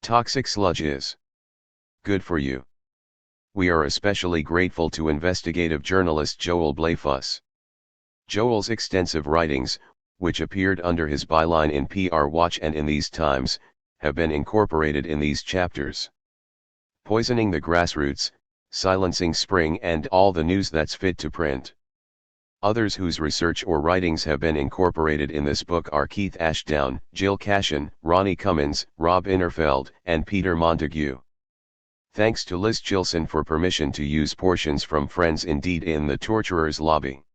Toxic sludge is good for you. We are especially grateful to investigative journalist Joel Bleyfuss. Joel's extensive writings, which appeared under his byline in PR Watch and in These Times, have been incorporated in these chapters. Poisoning the grassroots, silencing spring and all the news that's fit to print. Others whose research or writings have been incorporated in this book are Keith Ashdown, Jill Cashin, Ronnie Cummins, Rob Innerfeld, and Peter Montague. Thanks to Liz Chilson for permission to use portions from Friends Indeed in The Torturer's Lobby.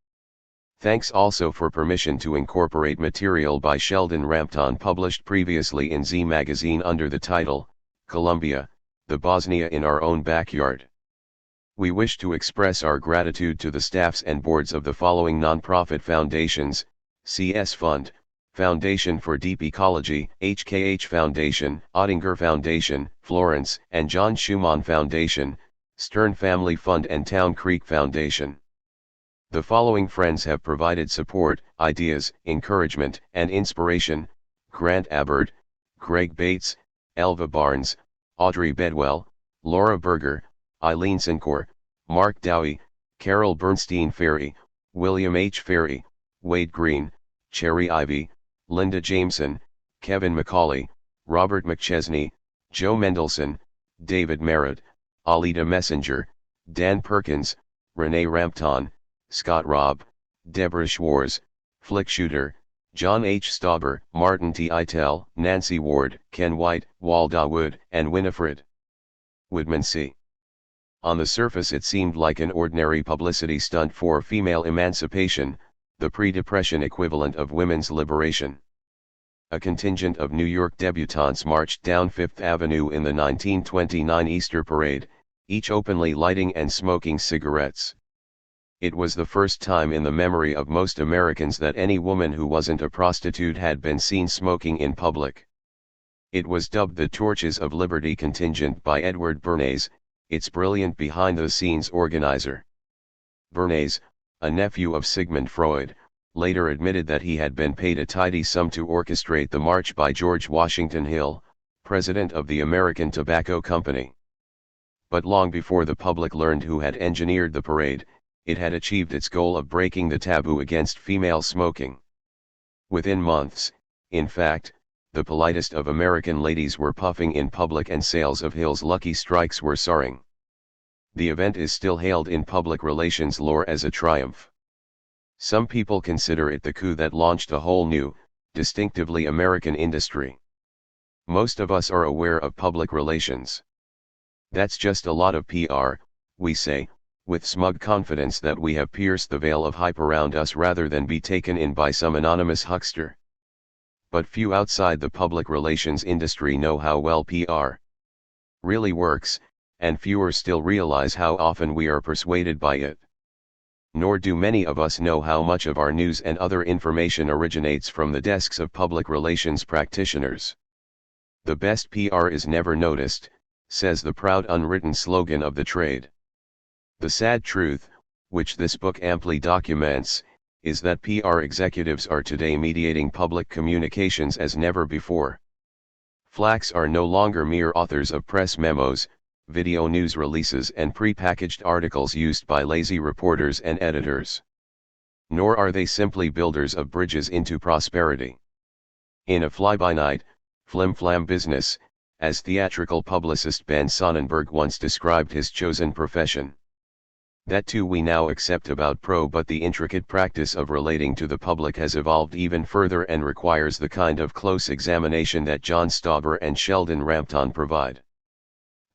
Thanks also for permission to incorporate material by Sheldon Rampton published previously in Z Magazine under the title, Colombia, the Bosnia in Our Own Backyard. We wish to express our gratitude to the staffs and boards of the following nonprofit foundations: CS Fund, Foundation for Deep Ecology, HKH Foundation, Ottinger Foundation, Florence and John Schumann Foundation, Stern Family Fund and Town Creek Foundation. The following friends have provided support, ideas, encouragement, and inspiration: Grant Abbard, Greg Bates, Elva Barnes, Audrey Bedwell, Laura Berger, Eileen Sincor, Mark Dowie, Carol Bernstein Ferry, William H. Ferry, Wade Green, Cherry Ivy, Linda Jameson, Kevin McCauley, Robert McChesney, Joe Mendelson, David Merritt, Alida Messenger, Dan Perkins, Renee Rampton, Scott Robb, Deborah Schwarz, Flick Shooter, John H. Stauber, Martin T. Eitel, Nancy Ward, Ken White, Walda Wood, and Winifred Woodman C. On the surface it seemed like an ordinary publicity stunt for female emancipation, the pre-depression equivalent of women's liberation. A contingent of New York debutantes marched down Fifth Avenue in the 1929 Easter Parade, each openly lighting and smoking cigarettes. It was the first time in the memory of most Americans that any woman who wasn't a prostitute had been seen smoking in public. It was dubbed the Torches of Liberty Contingent by Edward Bernays, its brilliant behind-the-scenes organizer. Bernays, a nephew of Sigmund Freud, later admitted that he had been paid a tidy sum to orchestrate the march by George Washington Hill, president of the American Tobacco Company. But long before the public learned who had engineered the parade, it had achieved its goal of breaking the taboo against female smoking. Within months, in fact, the politest of American ladies were puffing in public and sales of Hill's Lucky Strikes were soaring. The event is still hailed in public relations lore as a triumph. Some people consider it the coup that launched a whole new, distinctively American industry. Most of us are aware of public relations. That's just a lot of PR, we say, with smug confidence that we have pierced the veil of hype around us rather than be taken in by some anonymous huckster. But few outside the public relations industry know how well PR really works, and fewer still realize how often we are persuaded by it. Nor do many of us know how much of our news and other information originates from the desks of public relations practitioners. The best PR is never noticed, says the proud unwritten slogan of the trade. The sad truth, which this book amply documents, is that PR executives are today mediating public communications as never before. Flacks are no longer mere authors of press memos, video news releases and pre-packaged articles used by lazy reporters and editors. Nor are they simply builders of bridges into prosperity. In a fly-by-night, flim-flam business, as theatrical publicist Ben Sonnenberg once described his chosen profession. That too we now accept about but the intricate practice of relating to the public has evolved even further and requires the kind of close examination that John Stauber and Sheldon Rampton provide.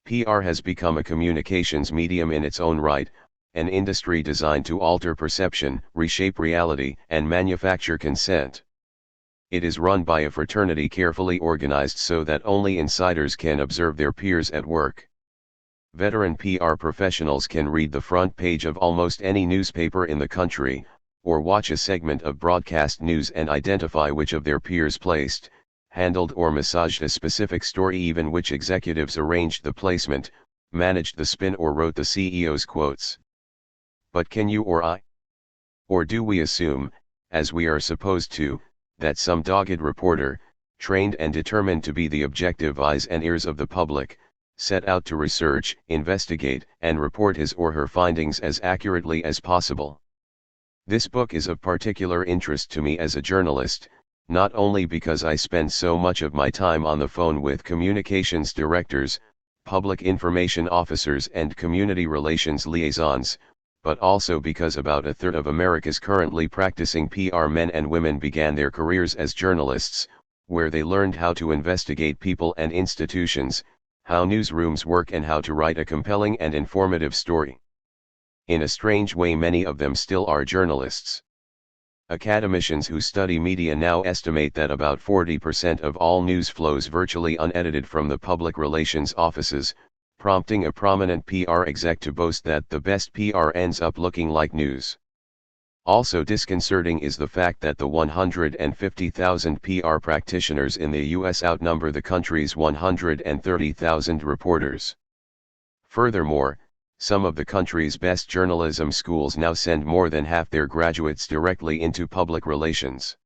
PR has become a communications medium in its own right, an industry designed to alter perception, reshape reality, and manufacture consent. It is run by a fraternity carefully organized so that only insiders can observe their peers at work. Veteran PR professionals can read the front page of almost any newspaper in the country, or watch a segment of broadcast news and identify which of their peers placed, handled or massaged a specific story, even which executives arranged the placement, managed the spin or wrote the CEO's quotes. But can you or I? Or do we assume, as we are supposed to, that some dogged reporter, trained and determined to be the objective eyes and ears of the public, set out to research, investigate, and report his or her findings as accurately as possible. This book is of particular interest to me as a journalist, not only because I spend so much of my time on the phone with communications directors, public information officers and community relations liaisons, but also because about a third of America's currently practicing PR men and women began their careers as journalists, where they learned how to investigate people and institutions, how newsrooms work and how to write a compelling and informative story. In a strange way, many of them still are journalists. Academicians who study media now estimate that about 40% of all news flows virtually unedited from the public relations offices, prompting a prominent PR exec to boast that the best PR ends up looking like news. Also disconcerting is the fact that the 150,000 PR practitioners in the US outnumber the country's 130,000 reporters. Furthermore, some of the country's best journalism schools now send more than half their graduates directly into public relations.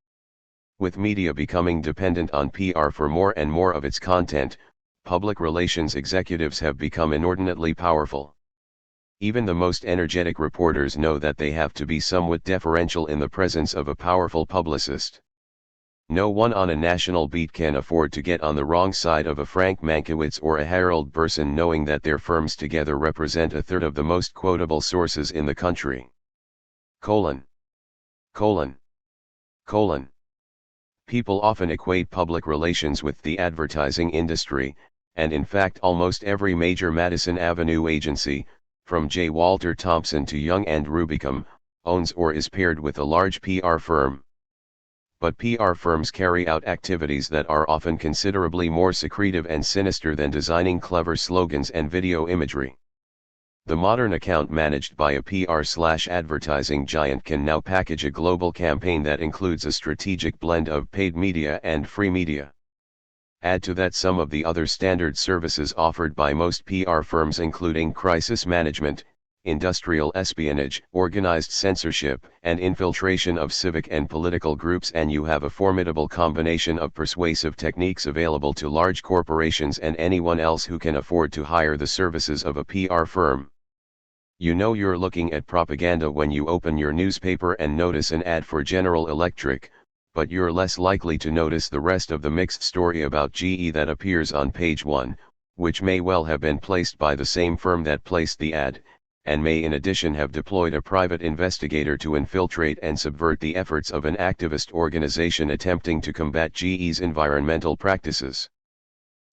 With media becoming dependent on PR for more and more of its content, public relations executives have become inordinately powerful. Even the most energetic reporters know that they have to be somewhat deferential in the presence of a powerful publicist. No one on a national beat can afford to get on the wrong side of a Frank Mankiewicz or a Harold Burson, knowing that their firms together represent a third of the most quotable sources in the country. People often equate public relations with the advertising industry, and in fact almost every major Madison Avenue agency, from J. Walter Thompson to Young & Rubicam, owns or is paired with a large PR firm. But PR firms carry out activities that are often considerably more secretive and sinister than designing clever slogans and video imagery. The modern account managed by a PR/advertising giant can now package a global campaign that includes a strategic blend of paid media and free media. Add to that some of the other standard services offered by most PR firms, including crisis management, industrial espionage, organized censorship, and infiltration of civic and political groups, and you have a formidable combination of persuasive techniques available to large corporations and anyone else who can afford to hire the services of a PR firm. You know you're looking at propaganda when you open your newspaper and notice an ad for General Electric, but you're less likely to notice the rest of the mixed story about GE that appears on page 1, which may well have been placed by the same firm that placed the ad, and may in addition have deployed a private investigator to infiltrate and subvert the efforts of an activist organization attempting to combat GE's environmental practices.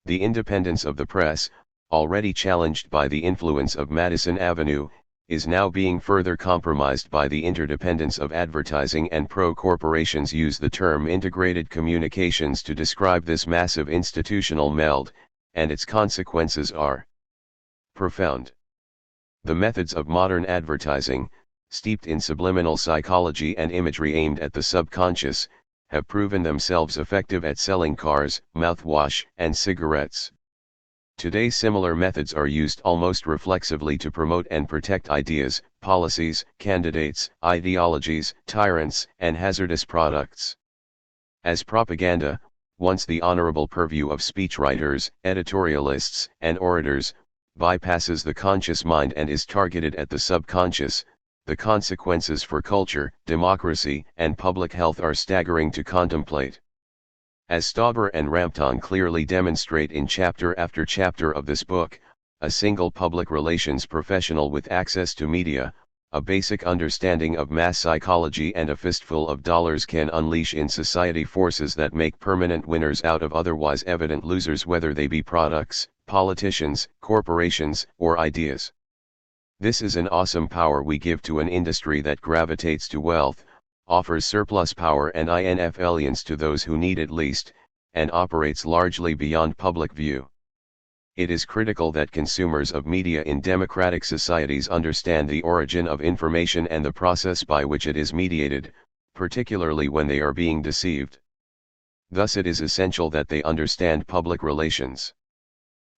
The independence of the press, already challenged by the influence of Madison Avenue, is now being further compromised by the interdependence of advertising, and pro-corporations use the term integrated communications to describe this massive institutional meld, and its consequences are profound. The methods of modern advertising, steeped in subliminal psychology and imagery aimed at the subconscious, have proven themselves effective at selling cars, mouthwash, and cigarettes. Today similar methods are used almost reflexively to promote and protect ideas, policies, candidates, ideologies, tyrants, and hazardous products. As propaganda, once the honorable purview of speechwriters, editorialists, and orators, bypasses the conscious mind and is targeted at the subconscious, the consequences for culture, democracy, and public health are staggering to contemplate. As Stauber and Rampton clearly demonstrate in chapter after chapter of this book, a single public relations professional with access to media, a basic understanding of mass psychology, and a fistful of dollars can unleash in society forces that make permanent winners out of otherwise evident losers, whether they be products, politicians, corporations, or ideas. This is an awesome power we give to an industry that gravitates to wealth, offers surplus power and influence to those who need it least, and operates largely beyond public view. It is critical that consumers of media in democratic societies understand the origin of information and the process by which it is mediated, particularly when they are being deceived. Thus it is essential that they understand public relations.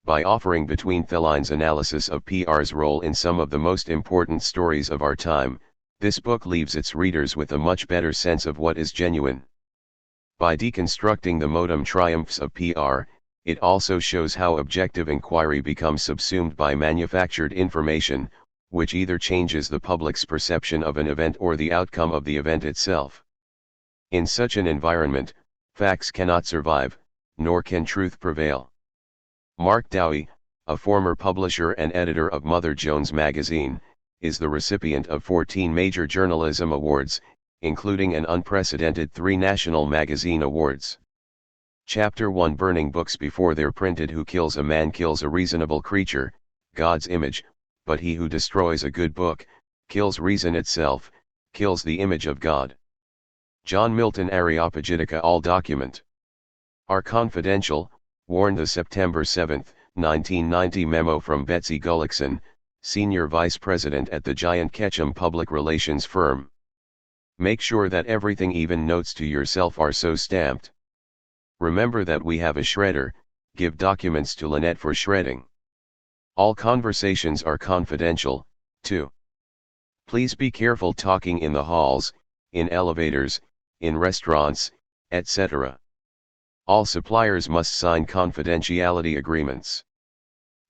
By offering between-the-lines analysis of PR's role in some of the most important stories of our time, this book leaves its readers with a much better sense of what is genuine. By deconstructing the modem triumphs of PR, it also shows how objective inquiry becomes subsumed by manufactured information, which either changes the public's perception of an event or the outcome of the event itself. In such an environment, facts cannot survive, nor can truth prevail. Mark Dowie, a former publisher and editor of Mother Jones magazine, is the recipient of 14 major journalism awards, including an unprecedented 3 national magazine awards. Chapter 1: Burning books before they're printed. Who kills a man kills a reasonable creature, God's image, but he who destroys a good book, kills reason itself, kills the image of God. John Milton. Areopagitica. All document are confidential, warned the September 7, 1990 memo from Betsy Gullickson, senior vice president at the giant Ketchum public relations firm. Make sure that everything, even notes to yourself, are so stamped. Remember that we have a shredder, give documents to Lynette for shredding. All conversations are confidential, too. Please be careful talking in the halls, in elevators, in restaurants, etc. All suppliers must sign confidentiality agreements.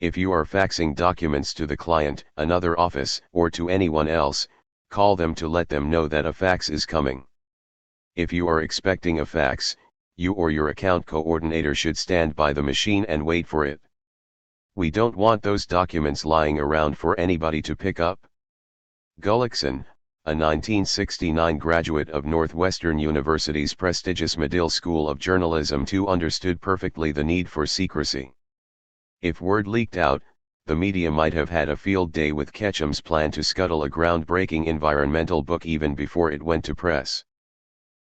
If you are faxing documents to the client, another office, or to anyone else, call them to let them know that a fax is coming. If you are expecting a fax, you or your account coordinator should stand by the machine and wait for it. We don't want those documents lying around for anybody to pick up. Gullickson, a 1969 graduate of Northwestern University's prestigious Medill School of Journalism too, understood perfectly the need for secrecy. If word leaked out, the media might have had a field day with Ketchum's plan to scuttle a groundbreaking environmental book even before it went to press.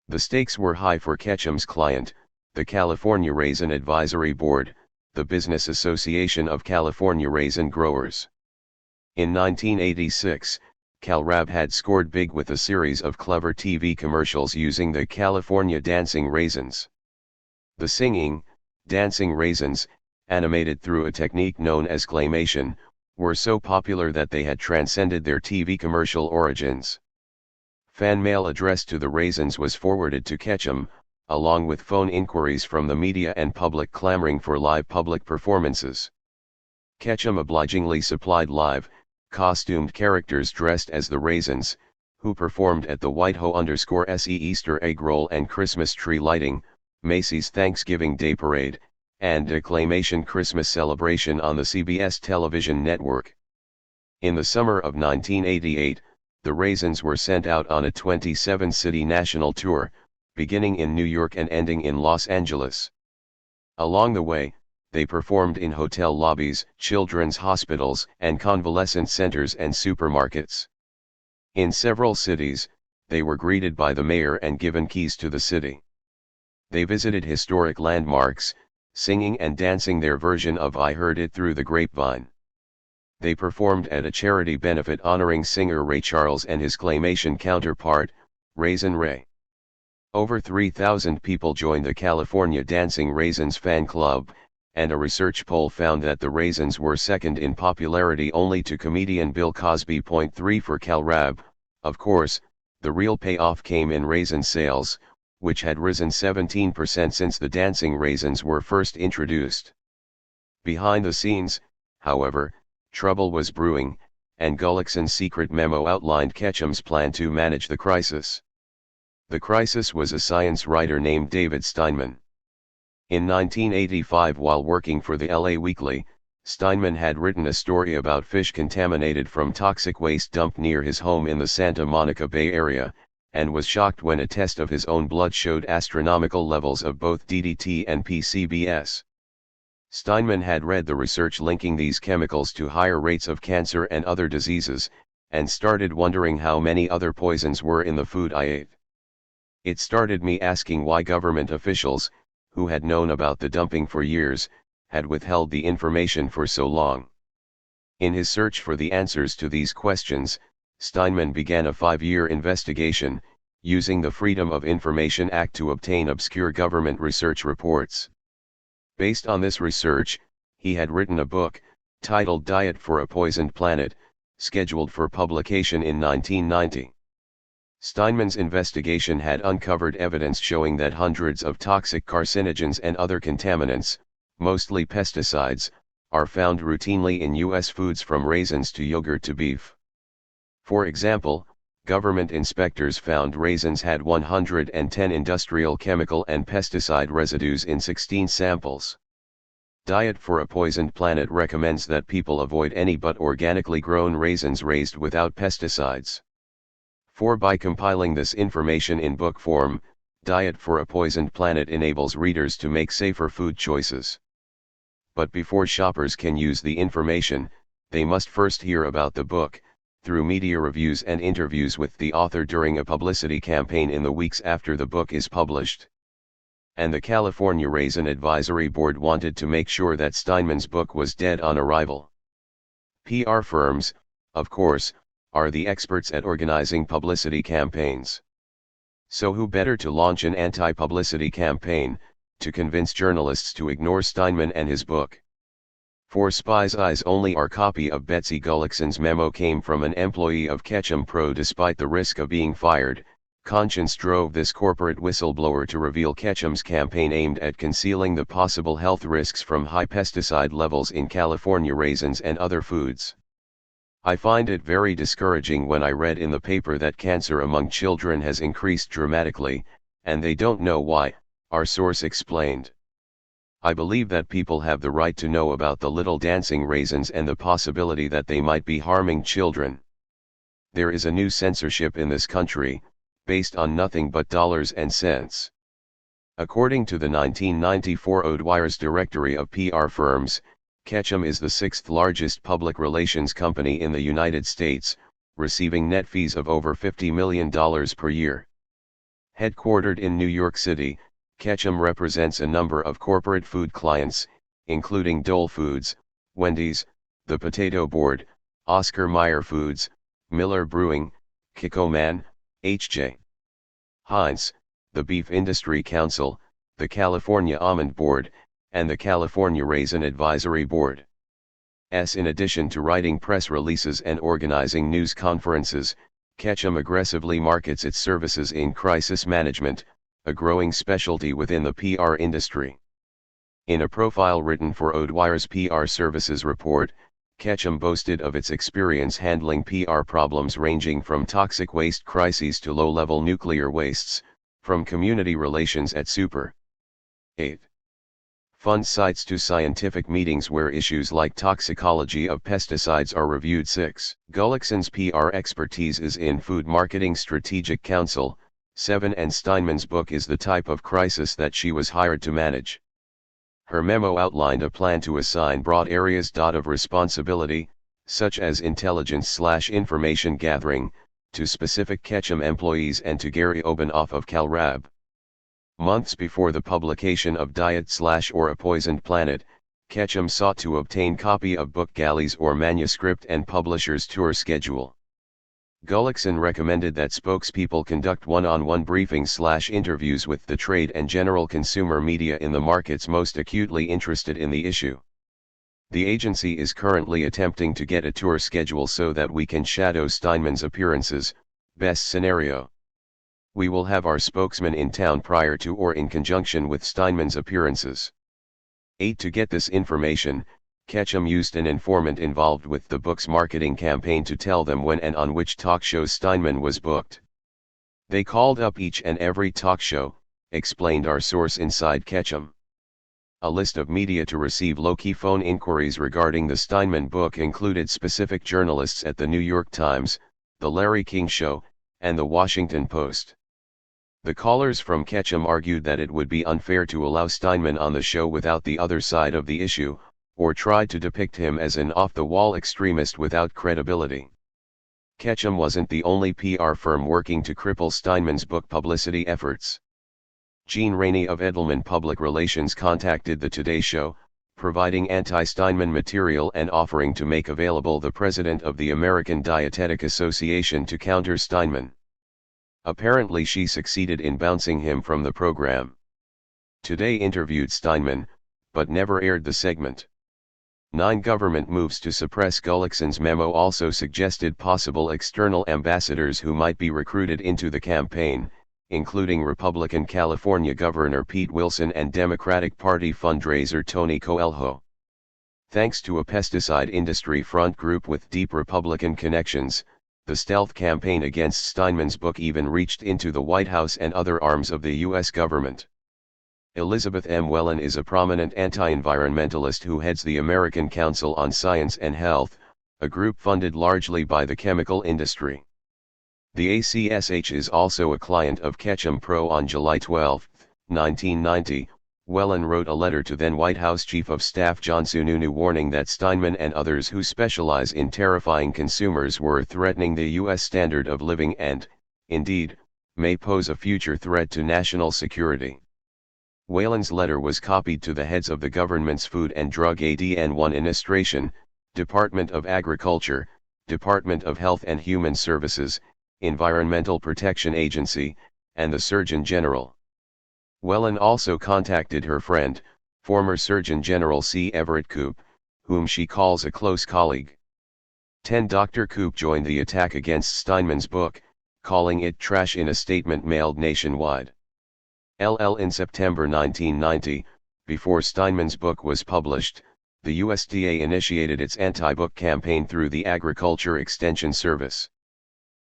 The stakes were high for Ketchum's client, the California Raisin Advisory Board, the Business Association of California Raisin Growers. In 1986, CalRab had scored big with a series of clever TV commercials using the California dancing raisins. The singing, dancing raisins, animated through a technique known as claymation, were so popular that they had transcended their TV commercial origins. Fan mail addressed to the raisins was forwarded to Ketchum, along with phone inquiries from the media and public clamoring for live public performances. Ketchum obligingly supplied live, costumed characters dressed as the raisins, who performed at the White-Ho_SE Easter egg roll and Christmas tree lighting, Macy's Thanksgiving Day Parade, and a claymation Christmas celebration on the CBS television network. In the summer of 1988, the raisins were sent out on a 27-city national tour, beginning in New York and ending in Los Angeles. Along the way, they performed in hotel lobbies, children's hospitals, and convalescent centers and supermarkets. In several cities, they were greeted by the mayor and given keys to the city. They visited historic landmarks, singing and dancing their version of I Heard It Through the Grapevine. They performed at a charity benefit honoring singer Ray Charles and his claymation counterpart, Raisin Ray. Over 3,000 people joined the California Dancing Raisins fan club, and a research poll found that the raisins were second in popularity only to comedian Bill Cosby. 3 for CalRab. Of course, the real payoff came in raisin sales, which had risen 17% since the dancing raisins were first introduced. Behind the scenes, however, trouble was brewing, and Gullickson's secret memo outlined Ketchum's plan to manage the crisis. The crisis was a science writer named David Steinman. In 1985, while working for the LA Weekly, Steinman had written a story about fish contaminated from toxic waste dumped near his home in the Santa Monica Bay Area, and was shocked when a test of his own blood showed astronomical levels of both DDT and PCBs. Steinman had read the research linking these chemicals to higher rates of cancer and other diseases, and started wondering how many other poisons were in the food I ate. It started me asking why government officials, who had known about the dumping for years, had withheld the information for so long. In his search for the answers to these questions, Steinman began a 5-year investigation, using the Freedom of Information Act to obtain obscure government research reports. Based on this research, he had written a book, titled Diet for a Poisoned Planet, scheduled for publication in 1990. Steinman's investigation had uncovered evidence showing that hundreds of toxic carcinogens and other contaminants, mostly pesticides, are found routinely in U.S. foods from raisins to yogurt to beef. For example, government inspectors found raisins had 110 industrial chemical and pesticide residues in 16 samples. Diet for a Poisoned Planet recommends that people avoid any but organically grown raisins raised without pesticides. For by compiling this information in book form, Diet for a Poisoned Planet enables readers to make safer food choices. But before shoppers can use the information, they must first hear about the book, through media reviews and interviews with the author during a publicity campaign in the weeks after the book is published. And the California Raisin Advisory Board wanted to make sure that Steinman's book was dead on arrival. PR firms, of course, are the experts at organizing publicity campaigns. So who better to launch an anti-publicity campaign, to convince journalists to ignore Steinman and his book? For Spy's Eyes only, our copy of Betsy Gullickson's memo came from an employee of Ketchum Pro. Despite the risk of being fired, conscience drove this corporate whistleblower to reveal Ketchum's campaign aimed at concealing the possible health risks from high pesticide levels in California raisins and other foods. I find it very discouraging when I read in the paper that cancer among children has increased dramatically, and they don't know why, our source explained. I believe that people have the right to know about the little dancing raisins and the possibility that they might be harming children. There is a new censorship in this country, based on nothing but dollars and cents. According to the 1994 O'Dwyer's Directory of PR Firms, Ketchum is the sixth largest public relations company in the United States, receiving net fees of over $50 million per year. Headquartered in New York City, Ketchum represents a number of corporate food clients, including Dole Foods, Wendy's, The Potato Board, Oscar Mayer Foods, Miller Brewing, Kikkoman, H.J. Heinz, the Beef Industry Council, the California Almond Board, and the California Raisin Advisory Board. In addition to writing press releases and organizing news conferences, Ketchum aggressively markets its services in crisis management, a growing specialty within the PR industry. In a profile written for O'Dwyer's PR Services report, Ketchum boasted of its experience handling PR problems ranging from toxic waste crises to low-level nuclear wastes, from community relations at Super 8. Fund sites to scientific meetings where issues like toxicology of pesticides are reviewed. 6. Gullickson's PR expertise is in food marketing strategic counsel. 7. And Steinman's book is the type of crisis that she was hired to manage. Her memo outlined a plan to assign broad areas of responsibility, such as intelligence/information gathering, to specific Ketchum employees and to Gary Obanoff of CalRab. Months before the publication of Diet/or A Poisoned Planet, Ketchum sought to obtain copy of book galleys or manuscript and publisher's tour schedule. Gullickson recommended that spokespeople conduct one-on-one briefings/interviews with the trade and general consumer media in the markets most acutely interested in the issue. The agency is currently attempting to get a tour schedule so that we can shadow Steinman's appearances, best scenario. We will have our spokesman in town prior to or in conjunction with Steinman's appearances. 8. To get this information, Ketchum used an informant involved with the book's marketing campaign to tell them when and on which talk shows Steinman was booked. They called up each and every talk show, explained our source inside Ketchum. A list of media to receive low-key phone inquiries regarding the Steinman book included specific journalists at the New York Times, The Larry King Show, and The Washington Post. The callers from Ketchum argued that it would be unfair to allow Steinman on the show without the other side of the issue, or tried to depict him as an off-the-wall extremist without credibility. Ketchum wasn't the only PR firm working to cripple Steinman's book publicity efforts. Gene Rainey of Edelman Public Relations contacted The Today Show, providing anti-Steinman material and offering to make available the president of the American Dietetic Association to counter Steinman. Apparently she succeeded in bouncing him from the program. Today interviewed Steinman, but never aired the segment. 9 Government moves to suppress Gullickson's memo also suggested possible external ambassadors who might be recruited into the campaign, including Republican California Governor Pete Wilson and Democratic Party fundraiser Tony Coelho. Thanks to a pesticide industry front group with deep Republican connections, the stealth campaign against Steinman's book even reached into the White House and other arms of the U.S. government. Elizabeth M. Whelan is a prominent anti-environmentalist who heads the American Council on Science and Health, a group funded largely by the chemical industry. The ACSH is also a client of Ketchum Pro. On July 12, 1990, Whelan wrote a letter to then White House Chief of Staff John Sununu warning that Steinman and others who specialize in terrifying consumers were threatening the U.S. standard of living and, indeed, may pose a future threat to national security. Whelan's letter was copied to the heads of the government's Food and Drug Administration, Department of Agriculture, Department of Health and Human Services, Environmental Protection Agency, and the Surgeon General. Whelan also contacted her friend, former Surgeon General C. Everett Koop, whom she calls a close colleague. 10 Dr. Koop joined the attack against Steinman's book, calling it trash in a statement mailed nationwide. In September 1990, before Steinman's book was published, the USDA initiated its anti-book campaign through the Agriculture Extension Service.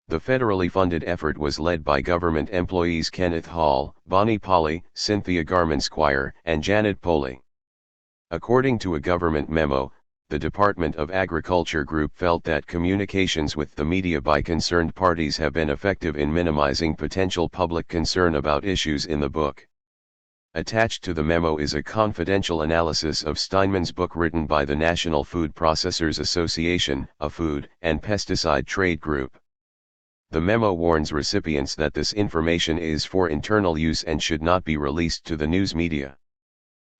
The federally funded effort was led by government employees Kenneth Hall, Bonnie Polly, Cynthia Garman-Squire, and Janet Poley. According to a government memo, the Department of Agriculture group felt that communications with the media by concerned parties have been effective in minimizing potential public concern about issues in the book. Attached to the memo is a confidential analysis of Steinman's book written by the National Food Processors Association, a food and pesticide trade group. The memo warns recipients that this information is for internal use and should not be released to the news media.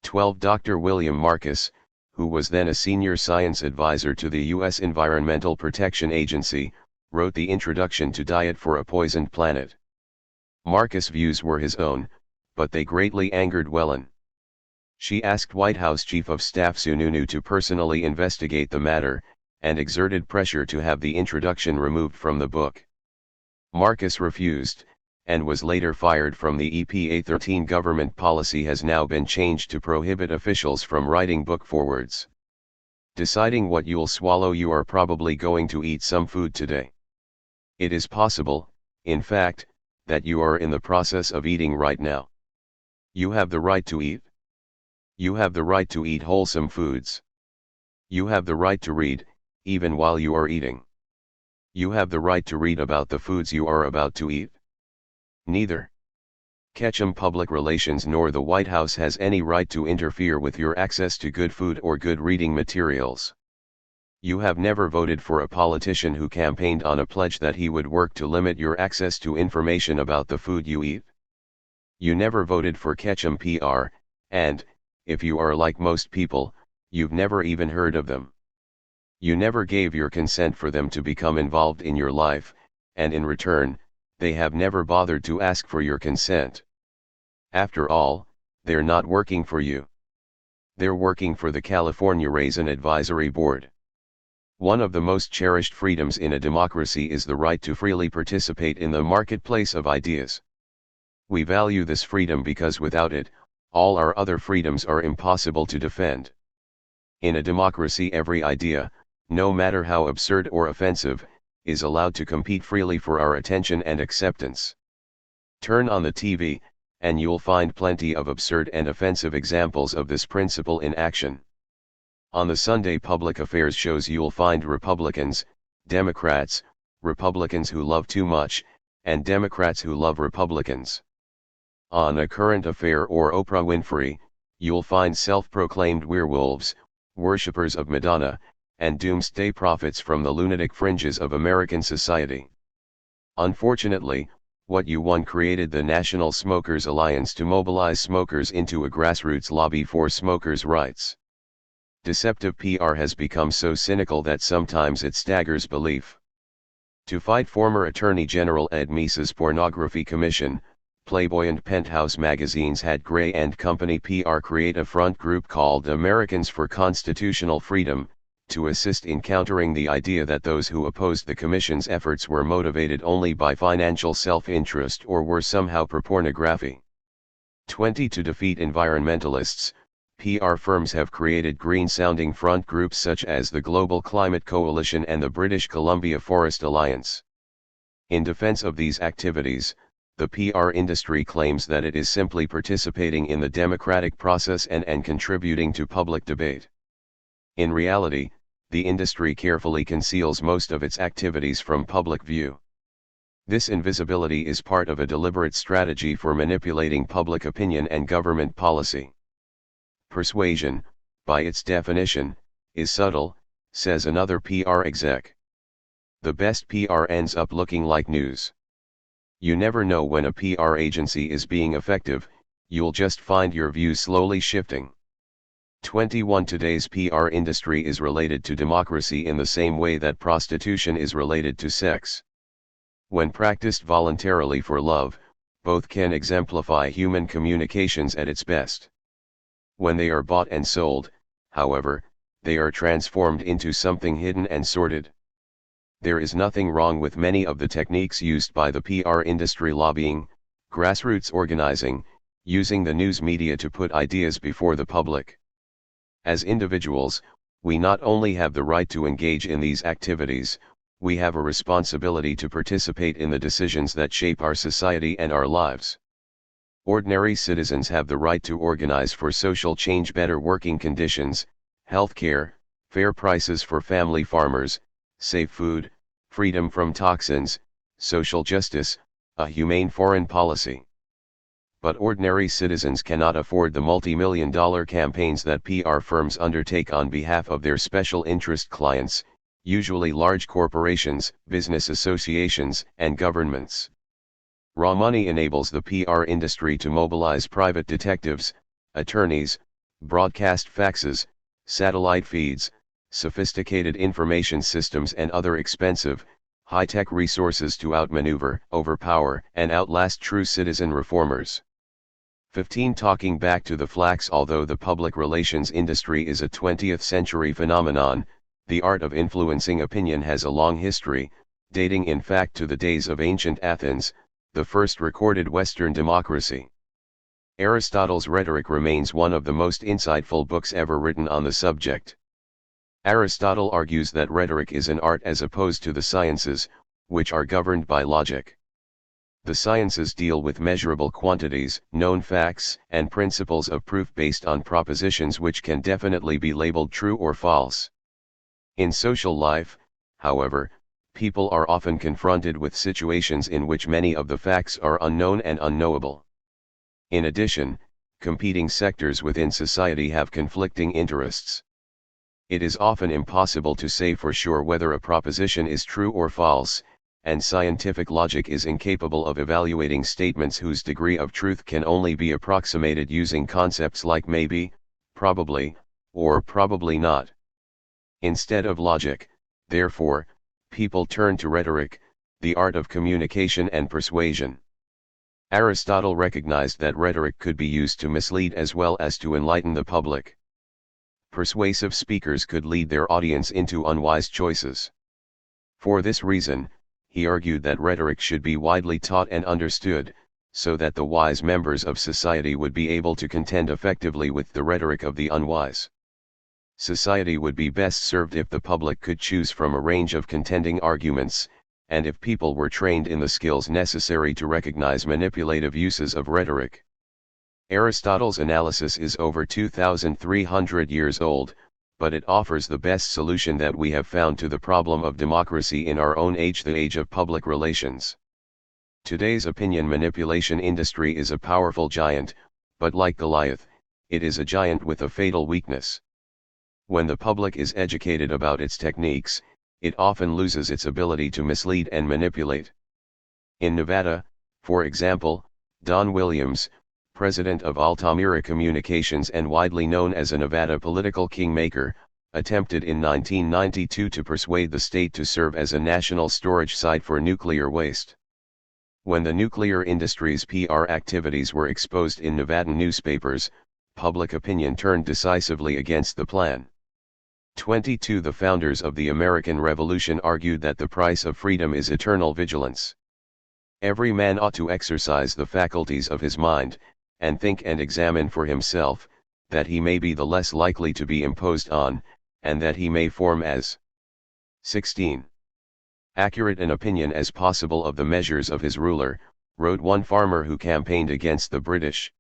12 Dr. William Marcus, who was then a senior science advisor to the U.S. Environmental Protection Agency, wrote the introduction to Diet for a Poisoned Planet. Marcus' views were his own, but they greatly angered Whelan. She asked White House Chief of Staff Sununu to personally investigate the matter, and exerted pressure to have the introduction removed from the book. Marcus refused, and was later fired from the EPA. 13 Government policy has now been changed to prohibit officials from writing book forewords. Deciding what you'll swallow. You are probably going to eat some food today. It is possible, in fact, that you are in the process of eating right now. You have the right to eat. You have the right to eat wholesome foods. You have the right to read, even while you are eating. You have the right to read about the foods you are about to eat. Neither Ketchum Public Relations nor the White House has any right to interfere with your access to good food or good reading materials. You have never voted for a politician who campaigned on a pledge that he would work to limit your access to information about the food you eat. You never voted for Ketchum PR, and, if you are like most people, you've never even heard of them. You never gave your consent for them to become involved in your life, and in return, they have never bothered to ask for your consent. After all, they're not working for you. They're working for the California Raisin Advisory Board. One of the most cherished freedoms in a democracy is the right to freely participate in the marketplace of ideas. We value this freedom because without it, all our other freedoms are impossible to defend. In a democracy, every idea, no matter how absurd or offensive, is allowed to compete freely for our attention and acceptance. Turn on the TV, and you'll find plenty of absurd and offensive examples of this principle in action. On the Sunday public affairs shows you'll find Republicans, Democrats, Republicans who love too much, and Democrats who love Republicans. On A Current Affair or Oprah Winfrey, you'll find self-proclaimed werewolves, worshippers of Madonna, and doomsday prophets from the lunatic fringes of American society. Unfortunately, What You Want created the National Smokers Alliance to mobilize smokers into a grassroots lobby for smokers' rights. Deceptive PR has become so cynical that sometimes it staggers belief. To fight former Attorney General Ed Meese's Pornography Commission, Playboy and Penthouse magazines had Gray and Company PR create a front group called Americans for Constitutional Freedom, to assist in countering the idea that those who opposed the Commission's efforts were motivated only by financial self-interest or were somehow pro-pornography. 20. To defeat environmentalists, PR firms have created green-sounding front groups such as the Global Climate Coalition and the British Columbia Forest Alliance. In defense of these activities, the PR industry claims that it is simply participating in the democratic process and contributing to public debate. In reality, the industry carefully conceals most of its activities from public view. This invisibility is part of a deliberate strategy for manipulating public opinion and government policy. Persuasion, by its definition, is subtle, says another PR exec. The best PR ends up looking like news. You never know when a PR agency is being effective, you'll just find your views slowly shifting. 21. Today's PR industry is related to democracy in the same way that prostitution is related to sex. When practiced voluntarily for love, both can exemplify human communications at its best. When they are bought and sold, however, they are transformed into something hidden and sordid. There is nothing wrong with many of the techniques used by the PR industry: lobbying, grassroots organizing, using the news media to put ideas before the public. As individuals, we not only have the right to engage in these activities, we have a responsibility to participate in the decisions that shape our society and our lives. Ordinary citizens have the right to organize for social change: better working conditions, health care, fair prices for family farmers, safe food, freedom from toxins, social justice, a humane foreign policy. But ordinary citizens cannot afford the multi-million-dollar campaigns that PR firms undertake on behalf of their special interest clients, usually large corporations, business associations, and governments. Raw money enables the PR industry to mobilize private detectives, attorneys, broadcast faxes, satellite feeds, sophisticated information systems and other expensive, high-tech resources to outmaneuver, overpower, and outlast true citizen reformers. 15. Talking back to the flax. Although the public relations industry is a 20th century phenomenon, the art of influencing opinion has a long history, dating in fact to the days of ancient Athens, the first recorded Western democracy. Aristotle's Rhetoric remains one of the most insightful books ever written on the subject. Aristotle argues that rhetoric is an art as opposed to the sciences, which are governed by logic. The sciences deal with measurable quantities, known facts, and principles of proof based on propositions which can definitely be labeled true or false. In social life, however, people are often confronted with situations in which many of the facts are unknown and unknowable. In addition, competing sectors within society have conflicting interests. It is often impossible to say for sure whether a proposition is true or false, and scientific logic is incapable of evaluating statements whose degree of truth can only be approximated using concepts like maybe, probably, or probably not. Instead of logic, therefore, people turn to rhetoric, the art of communication and persuasion. Aristotle recognized that rhetoric could be used to mislead as well as to enlighten the public. Persuasive speakers could lead their audience into unwise choices. For this reason, he argued that rhetoric should be widely taught and understood, so that the wise members of society would be able to contend effectively with the rhetoric of the unwise. Society would be best served if the public could choose from a range of contending arguments, and if people were trained in the skills necessary to recognize manipulative uses of rhetoric. Aristotle's analysis is over 2,300 years old, but it offers the best solution that we have found to the problem of democracy in our own age, the age of public relations. Today's opinion manipulation industry is a powerful giant, but like Goliath, it is a giant with a fatal weakness. When the public is educated about its techniques, it often loses its ability to mislead and manipulate. In Nevada, for example, Don Williams, president of Altamira Communications and widely known as a Nevada political kingmaker, attempted in 1992 to persuade the state to serve as a national storage site for nuclear waste. When the nuclear industry's PR activities were exposed in Nevadan newspapers, public opinion turned decisively against the plan. 22 The founders of the American Revolution argued that the price of freedom is eternal vigilance. Every man ought to exercise the faculties of his mind, and think and examine for himself, that he may be the less likely to be imposed on, and that he may form as 16. Accurate an opinion as possible of the measures of his ruler, wrote one farmer who campaigned against the British.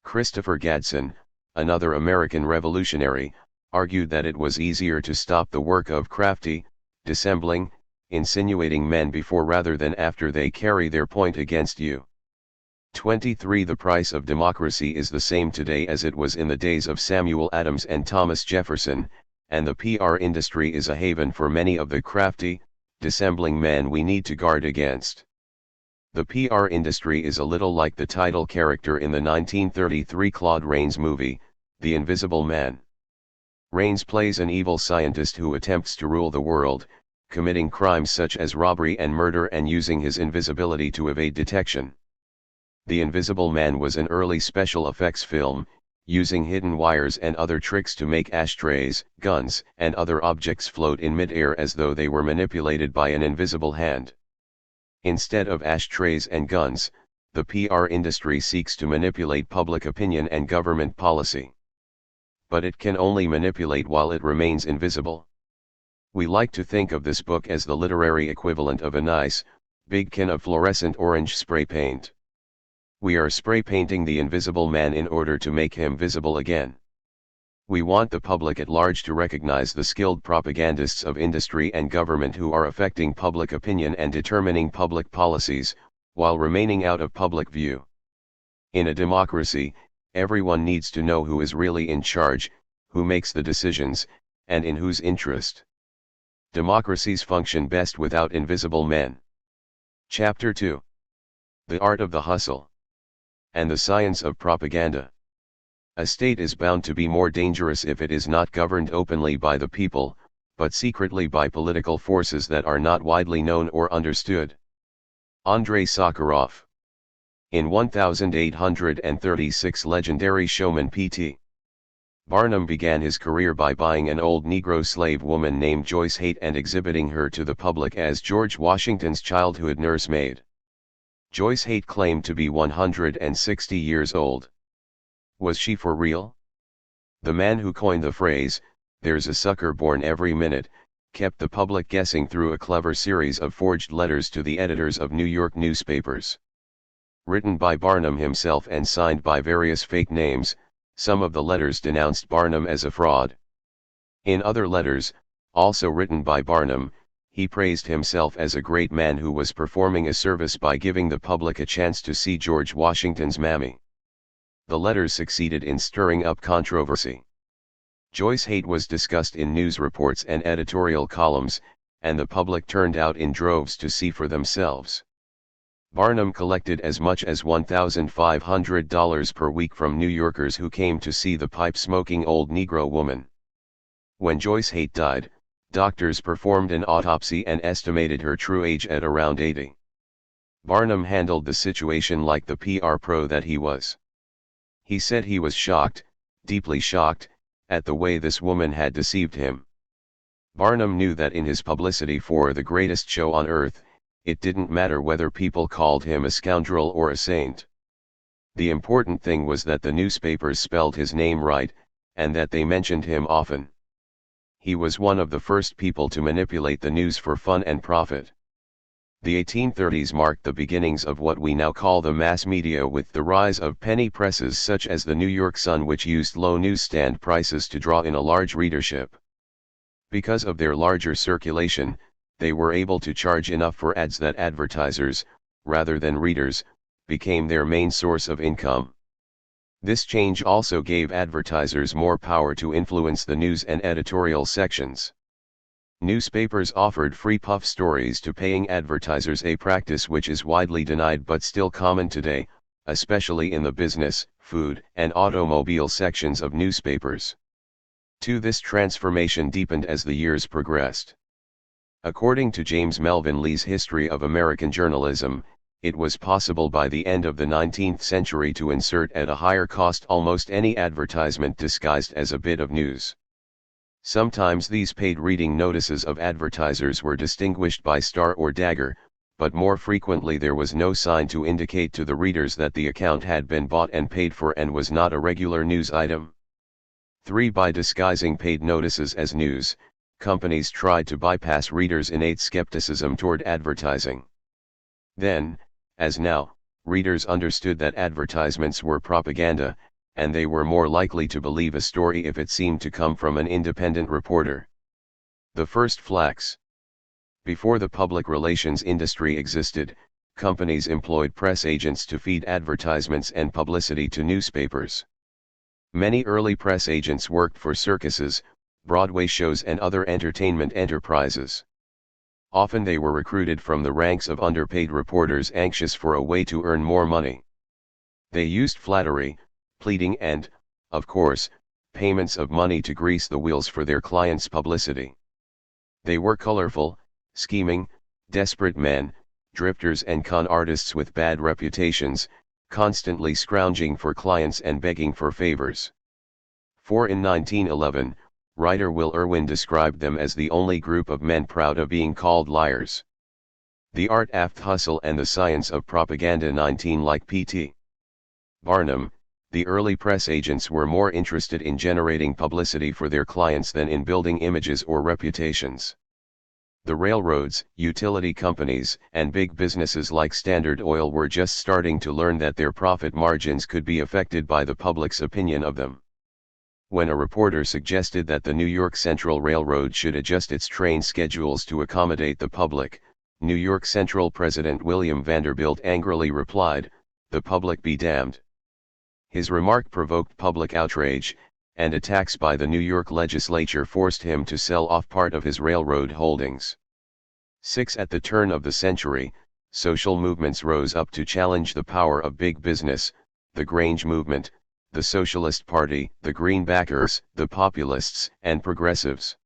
Christopher Gadsden, another American revolutionary, argued that it was easier to stop the work of crafty, dissembling, insinuating men before rather than after they carry their point against you. 23 The price of democracy is the same today as it was in the days of Samuel Adams and Thomas Jefferson, and the PR industry is a haven for many of the crafty, dissembling men we need to guard against. The PR industry is a little like the title character in the 1933 Claude Rains movie, The Invisible Man. Rains plays an evil scientist who attempts to rule the world, committing crimes such as robbery and murder and using his invisibility to evade detection. The Invisible Man was an early special effects film, using hidden wires and other tricks to make ashtrays, guns, and other objects float in mid-air as though they were manipulated by an invisible hand. Instead of ashtrays and guns, the PR industry seeks to manipulate public opinion and government policy. But it can only manipulate while it remains invisible. We like to think of this book as the literary equivalent of a nice, big can of fluorescent orange spray paint. We are spray painting the Invisible Man in order to make him visible again. We want the public at large to recognize the skilled propagandists of industry and government who are affecting public opinion and determining public policies, while remaining out of public view. In a democracy, everyone needs to know who is really in charge, who makes the decisions, and in whose interest. Democracies function best without invisible men. Chapter 2. The Art of the Hustle and the Science of Propaganda. A state is bound to be more dangerous if it is not governed openly by the people, but secretly by political forces that are not widely known or understood. Andrei Sakharov. In 1836, legendary showman P.T. Barnum began his career by buying an old Negro slave woman named Joyce Haight and exhibiting her to the public as George Washington's childhood nursemaid. Joyce Haight claimed to be 160 years old. Was she for real? The man who coined the phrase, "There's a sucker born every minute," kept the public guessing through a clever series of forged letters to the editors of New York newspapers. Written by Barnum himself and signed by various fake names, some of the letters denounced Barnum as a fraud. In other letters, also written by Barnum, he praised himself as a great man who was performing a service by giving the public a chance to see George Washington's mammy. The letters succeeded in stirring up controversy. Joyce Haight was discussed in news reports and editorial columns, and the public turned out in droves to see for themselves. Barnum collected as much as $1,500 per week from New Yorkers who came to see the pipe-smoking old Negro woman. When Joyce Haight died, doctors performed an autopsy and estimated her true age at around 80. Barnum handled the situation like the PR pro that he was. He said he was shocked, deeply shocked, at the way this woman had deceived him. Barnum knew that in his publicity for the greatest show on earth, it didn't matter whether people called him a scoundrel or a saint. The important thing was that the newspapers spelled his name right, and that they mentioned him often. He was one of the first people to manipulate the news for fun and profit. The 1830s marked the beginnings of what we now call the mass media, with the rise of penny presses such as the New York Sun, which used low newsstand prices to draw in a large readership. Because of their larger circulation, they were able to charge enough for ads that advertisers, rather than readers, became their main source of income. This change also gave advertisers more power to influence the news and editorial sections. Newspapers offered free puff stories to paying advertisers, a practice which is widely denied but still common today, especially in the business, food, and automobile sections of newspapers. This transformation deepened as the years progressed. According to James Melvin Lee's History of American Journalism, it was possible by the end of the 19th century to insert at a higher cost almost any advertisement disguised as a bit of news. Sometimes these paid reading notices of advertisers were distinguished by star or dagger, but more frequently there was no sign to indicate to the readers that the account had been bought and paid for and was not a regular news item. 3. By disguising paid notices as news, companies tried to bypass readers' innate skepticism toward advertising. Then, as now, readers understood that advertisements were propaganda, and they were more likely to believe a story if it seemed to come from an independent reporter. The first flax. Before the public relations industry existed, companies employed press agents to feed advertisements and publicity to newspapers. Many early press agents worked for circuses, Broadway shows and other entertainment enterprises. Often they were recruited from the ranks of underpaid reporters anxious for a way to earn more money. They used flattery, pleading and, of course, payments of money to grease the wheels for their clients' publicity. They were colorful, scheming, desperate men, drifters and con artists with bad reputations, constantly scrounging for clients and begging for favors. For in 1911, writer Will Irwin described them as the only group of men proud of being called liars. The Art of Hustle and the Science of Propaganda. 19. Like P.T. Barnum, the early press agents were more interested in generating publicity for their clients than in building images or reputations. The railroads, utility companies, and big businesses like Standard Oil were just starting to learn that their profit margins could be affected by the public's opinion of them. When a reporter suggested that the New York Central Railroad should adjust its train schedules to accommodate the public, New York Central President William Vanderbilt angrily replied, "The public be damned." His remark provoked public outrage, and attacks by the New York legislature forced him to sell off part of his railroad holdings. 6. At the turn of the century, social movements rose up to challenge the power of big business: the Grange movement, the Socialist Party, the Greenbackers, the Populists, and Progressives.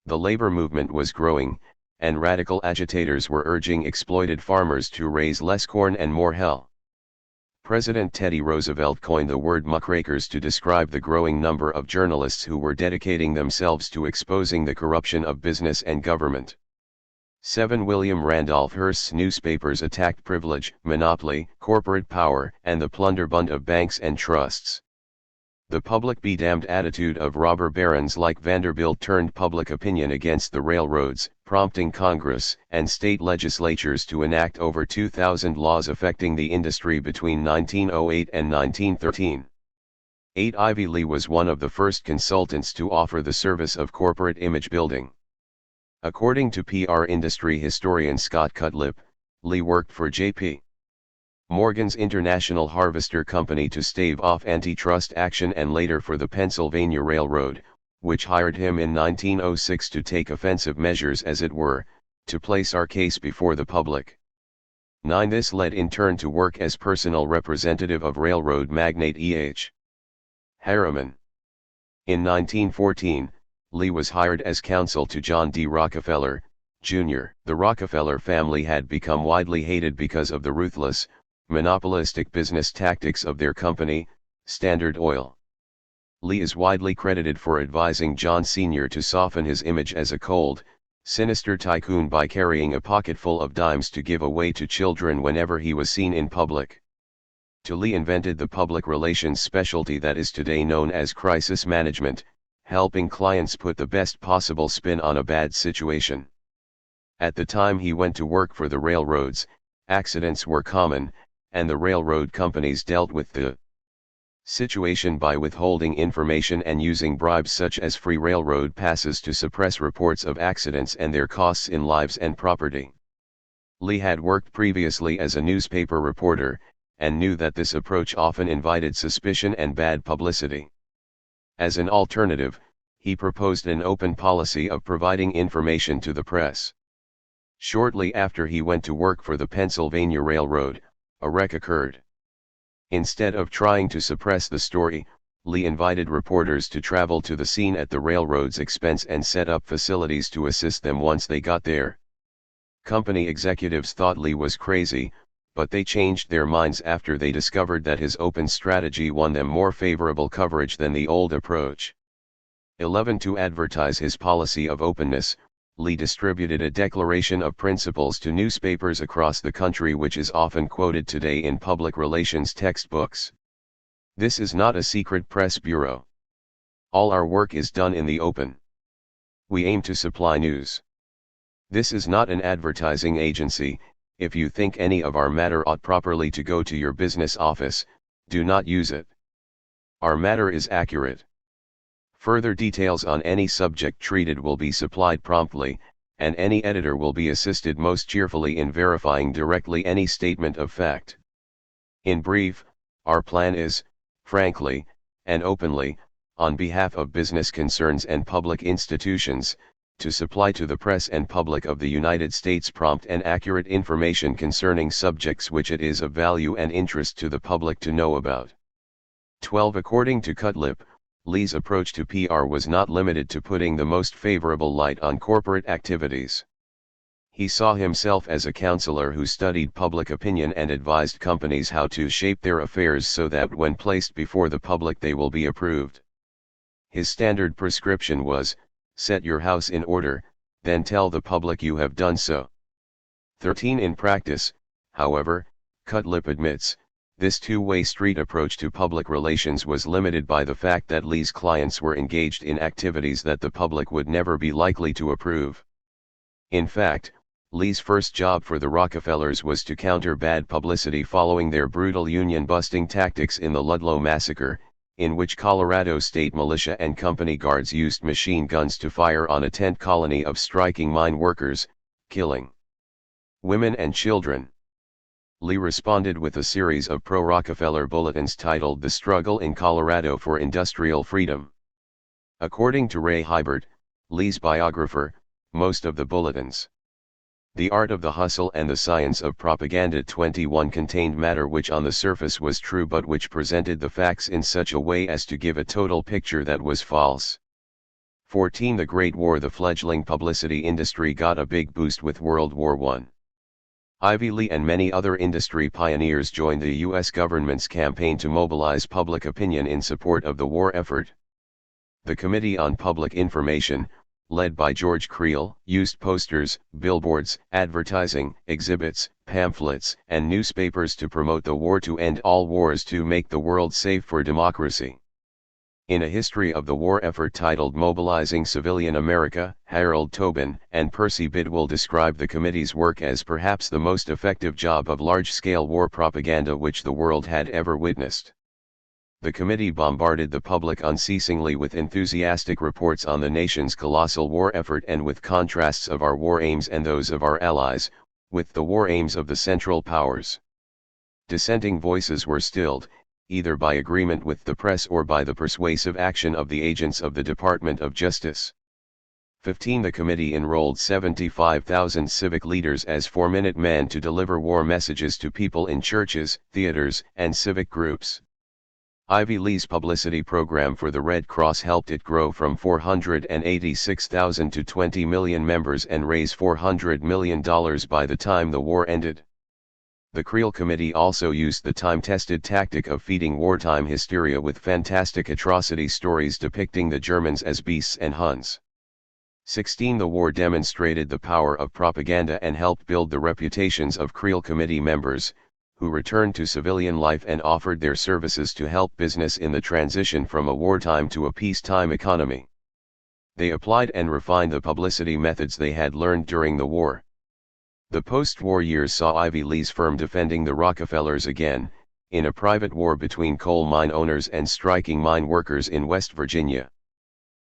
The labor movement was growing, and radical agitators were urging exploited farmers to raise less corn and more hay. President Teddy Roosevelt coined the word muckrakers to describe the growing number of journalists who were dedicating themselves to exposing the corruption of business and government. 7. William Randolph Hearst's newspapers attacked privilege, monopoly, corporate power, and the plunderbund of banks and trusts. The public be damned attitude of robber barons like Vanderbilt turned public opinion against the railroads, prompting Congress and state legislatures to enact over 2,000 laws affecting the industry between 1908 and 1913. 8. Ivy Lee was one of the first consultants to offer the service of corporate image building. According to PR industry historian Scott Cutlip, Lee worked for J.P. Morgan's International Harvester Company to stave off antitrust action and later for the Pennsylvania Railroad, which hired him in 1906 to take offensive measures, as it were, to place our case before the public. 9. This led in turn to work as personal representative of railroad magnate E.H. Harriman. In 1914, Lee was hired as counsel to John D. Rockefeller, Jr. The Rockefeller family had become widely hated because of the ruthless, monopolistic business tactics of their company, Standard Oil. Lee is widely credited for advising John Sr. to soften his image as a cold, sinister tycoon by carrying a pocketful of dimes to give away to children whenever he was seen in public. Lee invented the public relations specialty that is today known as crisis management, helping clients put the best possible spin on a bad situation. At the time he went to work for the railroads, accidents were common, and the railroad companies dealt with the situation by withholding information and using bribes such as free railroad passes to suppress reports of accidents and their costs in lives and property. Lee had worked previously as a newspaper reporter, and knew that this approach often invited suspicion and bad publicity. As an alternative, he proposed an open policy of providing information to the press. Shortly after he went to work for the Pennsylvania Railroad, a wreck occurred. Instead of trying to suppress the story, Lee invited reporters to travel to the scene at the railroad's expense and set up facilities to assist them once they got there. Company executives thought Lee was crazy, but they changed their minds after they discovered that his open strategy won them more favorable coverage than the old approach. 11. To advertise his policy of openness, Lee distributed a declaration of principles to newspapers across the country which is often quoted today in public relations textbooks. This is not a secret press bureau. All our work is done in the open. We aim to supply news. This is not an advertising agency. If you think any of our matter ought properly to go to your business office, do not use it. Our matter is accurate. Further details on any subject treated will be supplied promptly, and any editor will be assisted most cheerfully in verifying directly any statement of fact. In brief, our plan is, frankly, and openly, on behalf of business concerns and public institutions, to supply to the press and public of the United States prompt and accurate information concerning subjects which it is of value and interest to the public to know about. 12. According to Cutlip, Lee's approach to PR was not limited to putting the most favorable light on corporate activities. He saw himself as a counselor who studied public opinion and advised companies how to shape their affairs so that when placed before the public they will be approved. His standard prescription was, set your house in order, then tell the public you have done so. 13. In practice, however, Cutlip admits, this two-way street approach to public relations was limited by the fact that Lee's clients were engaged in activities that the public would never be likely to approve. In fact, Lee's first job for the Rockefellers was to counter bad publicity following their brutal union-busting tactics in the Ludlow Massacre, in which Colorado State Militia and company guards used machine guns to fire on a tent colony of striking mine workers, killing women and children. Lee responded with a series of pro-Rockefeller bulletins titled The Struggle in Colorado for Industrial Freedom. According to Ray Hybert, Lee's biographer, most of the bulletins, The Art of the Hustle and the Science of Propaganda 21 contained matter which on the surface was true but which presented the facts in such a way as to give a total picture that was false. 14. The Great War. The fledgling publicity industry got a big boost with World War I. Ivy Lee and many other industry pioneers joined the U.S. government's campaign to mobilize public opinion in support of the war effort. The Committee on Public Information, led by George Creel, used posters, billboards, advertising, exhibits, pamphlets, and newspapers to promote the war to end all wars to make the world safe for democracy. In a history of the war effort titled Mobilizing Civilian America, Harold Tobin and Percy Bidwell describe the committee's work as perhaps the most effective job of large-scale war propaganda which the world had ever witnessed. The committee bombarded the public unceasingly with enthusiastic reports on the nation's colossal war effort and with contrasts of our war aims and those of our allies, with the war aims of the Central Powers. Dissenting voices were stilled, either by agreement with the press or by the persuasive action of the agents of the Department of Justice. 15. The committee enrolled 75,000 civic leaders as 4-minute men to deliver war messages to people in churches, theaters, and civic groups. Ivy Lee's publicity program for the Red Cross helped it grow from 486,000 to 20 million members and raise $400 million by the time the war ended. The Creel Committee also used the time-tested tactic of feeding wartime hysteria with fantastic atrocity stories depicting the Germans as beasts and Huns. 16. The war demonstrated the power of propaganda and helped build the reputations of Creel Committee members, who returned to civilian life and offered their services to help business in the transition from a wartime to a peacetime economy. They applied and refined the publicity methods they had learned during the war. The post-war years saw Ivy Lee's firm defending the Rockefellers again, in a private war between coal mine owners and striking mine workers in West Virginia.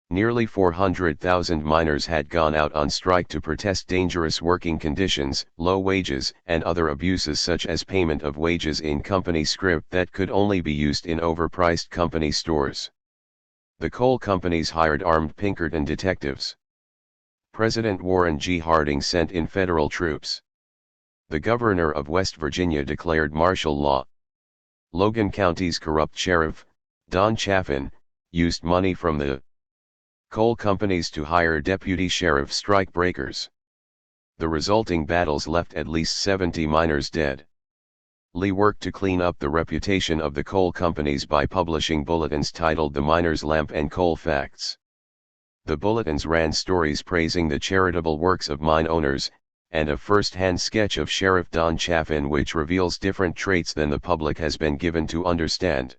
Nearly 400,000 miners had gone out on strike to protest dangerous working conditions, low wages, and other abuses such as payment of wages in company scrip that could only be used in overpriced company stores. The coal companies hired armed Pinkerton detectives. President Warren G. Harding sent in federal troops. The governor of West Virginia declared martial law. Logan County's corrupt sheriff, Don Chaffin, used money from the coal companies to hire deputy sheriff strike breakers. The resulting battles left at least 70 miners dead. Lee worked to clean up the reputation of the coal companies by publishing bulletins titled The Miner's Lamp and Coal Facts. The bulletins ran stories praising the charitable works of mine owners, and a first-hand sketch of Sheriff Don Chaffin which reveals different traits than the public has been given to understand.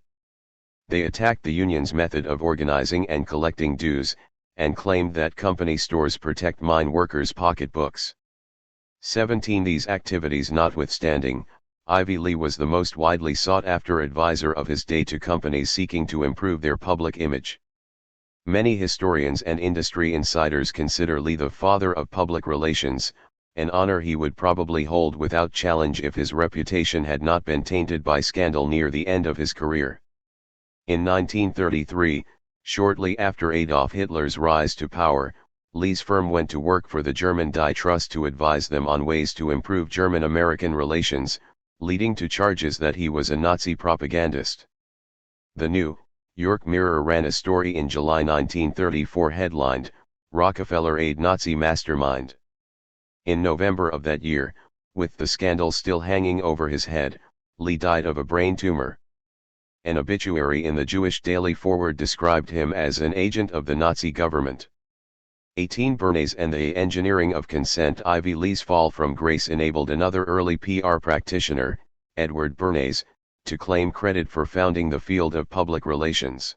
They attacked the union's method of organizing and collecting dues, and claimed that company stores protect mine workers' pocketbooks. 17 These activities notwithstanding, Ivy Lee was the most widely sought-after advisor of his day to companies seeking to improve their public image. Many historians and industry insiders consider Lee the father of public relations, an honor he would probably hold without challenge if his reputation had not been tainted by scandal near the end of his career. In 1933, shortly after Adolf Hitler's rise to power, Lee's firm went to work for the German Die Trust to advise them on ways to improve German-American relations, leading to charges that he was a Nazi propagandist. The New York Mirror ran a story in July 1934 headlined, "Rockefeller Aid Nazi Mastermind." In November of that year, with the scandal still hanging over his head, Lee died of a brain tumor. An obituary in the Jewish Daily Forward described him as an agent of the Nazi government. 18 Bernays and the engineering of consent. Ivy Lee's fall from grace enabled another early PR practitioner, Edward Bernays, to claim credit for founding the field of public relations.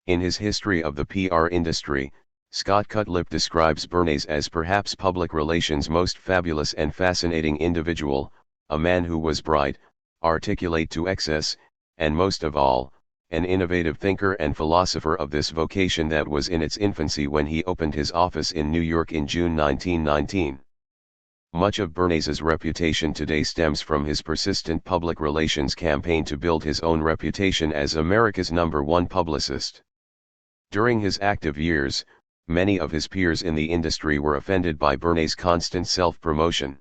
In his History of the PR Industry, Scott Cutlip describes Bernays as perhaps public relations' most fabulous and fascinating individual, a man who was bright, articulate to excess, and most of all, an innovative thinker and philosopher of this vocation that was in its infancy when he opened his office in New York in June 1919. Much of Bernays's reputation today stems from his persistent public relations campaign to build his own reputation as America's #1 publicist. During his active years, many of his peers in the industry were offended by Bernays' constant self-promotion.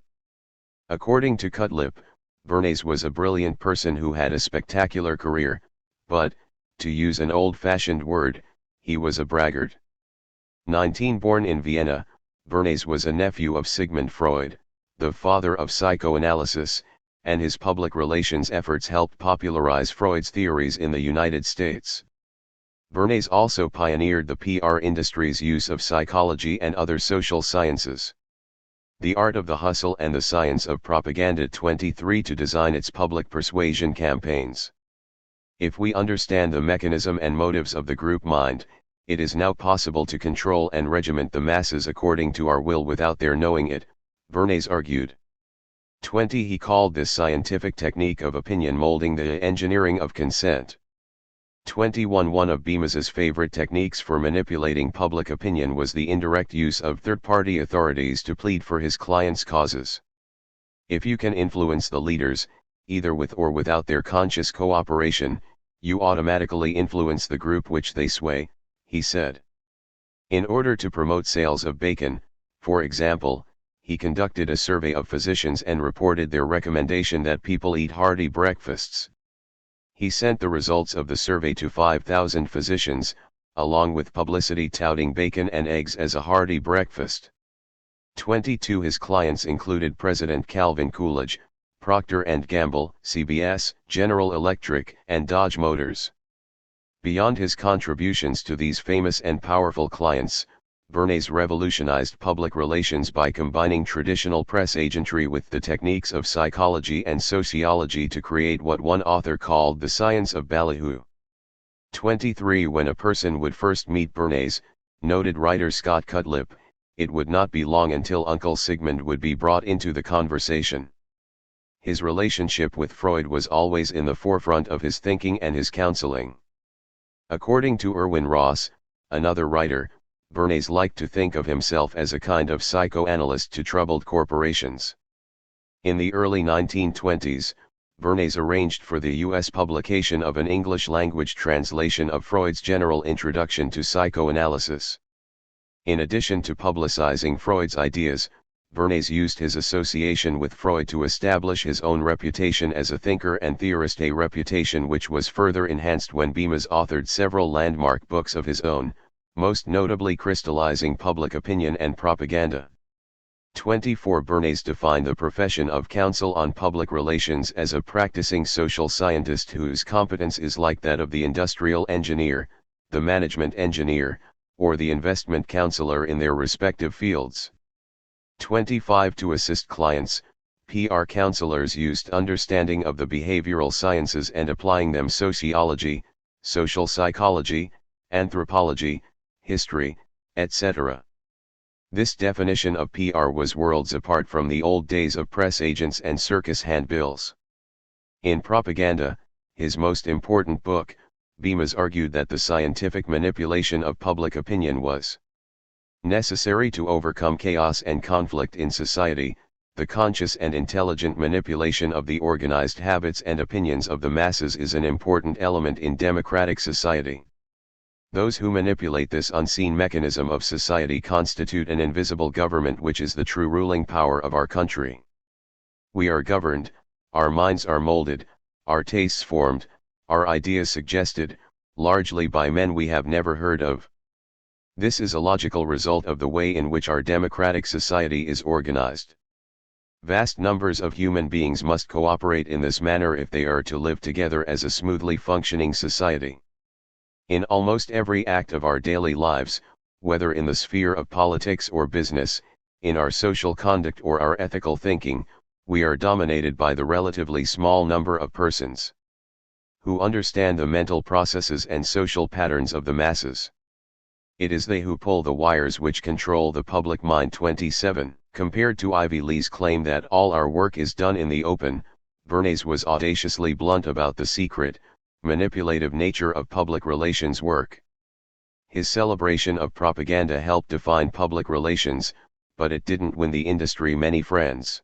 According to Cutlip, Bernays was a brilliant person who had a spectacular career, but, to use an old-fashioned word, he was a braggart. 19 Born in Vienna, Bernays was a nephew of Sigmund Freud, the father of psychoanalysis, and his public relations efforts helped popularize Freud's theories in the United States. Bernays also pioneered the PR industry's use of psychology and other social sciences. The Art of the Hustle and the Science of Propaganda 23 to design its public persuasion campaigns. If we understand the mechanism and motives of the group mind, it is now possible to control and regiment the masses according to our will without their knowing it, Bernays argued. 20 He called this scientific technique of opinion molding the engineering of consent. 21 One of Bemis's favorite techniques for manipulating public opinion was the indirect use of third-party authorities to plead for his clients' causes. If you can influence the leaders, either with or without their conscious cooperation, you automatically influence the group which they sway, he said. In order to promote sales of bacon, for example, he conducted a survey of physicians and reported their recommendation that people eat hearty breakfasts. He sent the results of the survey to 5,000 physicians, along with publicity touting bacon and eggs as a hearty breakfast. 22 His clients included President Calvin Coolidge, Procter & Gamble, CBS, General Electric, and Dodge Motors. Beyond his contributions to these famous and powerful clients, Bernays revolutionized public relations by combining traditional press agentry with the techniques of psychology and sociology to create what one author called the science of ballyhoo. 23 When a person would first meet Bernays, noted writer Scott Cutlip, it would not be long until Uncle Sigmund would be brought into the conversation. His relationship with Freud was always in the forefront of his thinking and his counseling. According to Irwin Ross, another writer, Bernays liked to think of himself as a kind of psychoanalyst to troubled corporations. In the early 1920s, Bernays arranged for the U.S. publication of an English-language translation of Freud's General Introduction to Psychoanalysis. In addition to publicizing Freud's ideas, Bernays used his association with Freud to establish his own reputation as a thinker and theorist, a reputation which was further enhanced when Bemis authored several landmark books of his own, most notably Crystallizing Public Opinion and Propaganda. 24 Bernays defined the profession of counsel on public relations as a practicing social scientist whose competence is like that of the industrial engineer, the management engineer, or the investment counselor in their respective fields. 25 To assist clients, PR counselors used understanding of the behavioral sciences and applying them sociology, social psychology, anthropology, history, etc. This definition of PR was worlds apart from the old days of press agents and circus handbills. In Propaganda, his most important book, Bemis argued that the scientific manipulation of public opinion was necessary to overcome chaos and conflict in society. The conscious and intelligent manipulation of the organized habits and opinions of the masses is an important element in democratic society. Those who manipulate this unseen mechanism of society constitute an invisible government, which is the true ruling power of our country. We are governed, our minds are molded, our tastes formed, our ideas suggested, largely by men we have never heard of. This is a logical result of the way in which our democratic society is organized. Vast numbers of human beings must cooperate in this manner if they are to live together as a smoothly functioning society. In almost every act of our daily lives, whether in the sphere of politics or business, in our social conduct or our ethical thinking, we are dominated by the relatively small number of persons who understand the mental processes and social patterns of the masses. It is they who pull the wires which control the public mind. 27. Compared to Ivy Lee's claim that all our work is done in the open, Bernays was audaciously blunt about the secret, manipulative nature of public relations work. His celebration of propaganda helped define public relations, but it didn't win the industry many friends.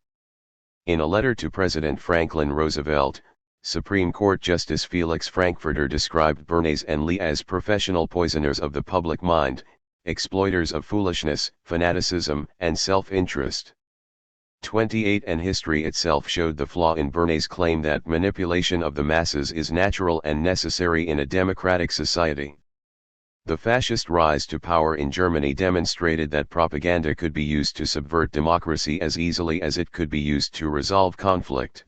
In a letter to President Franklin Roosevelt, Supreme Court Justice Felix Frankfurter described Bernays and Lee as professional poisoners of the public mind, exploiters of foolishness, fanaticism, and self-interest. 28 And history itself showed the flaw in Bernays' claim that manipulation of the masses is natural and necessary in a democratic society. The fascist rise to power in Germany demonstrated that propaganda could be used to subvert democracy as easily as it could be used to resolve conflict.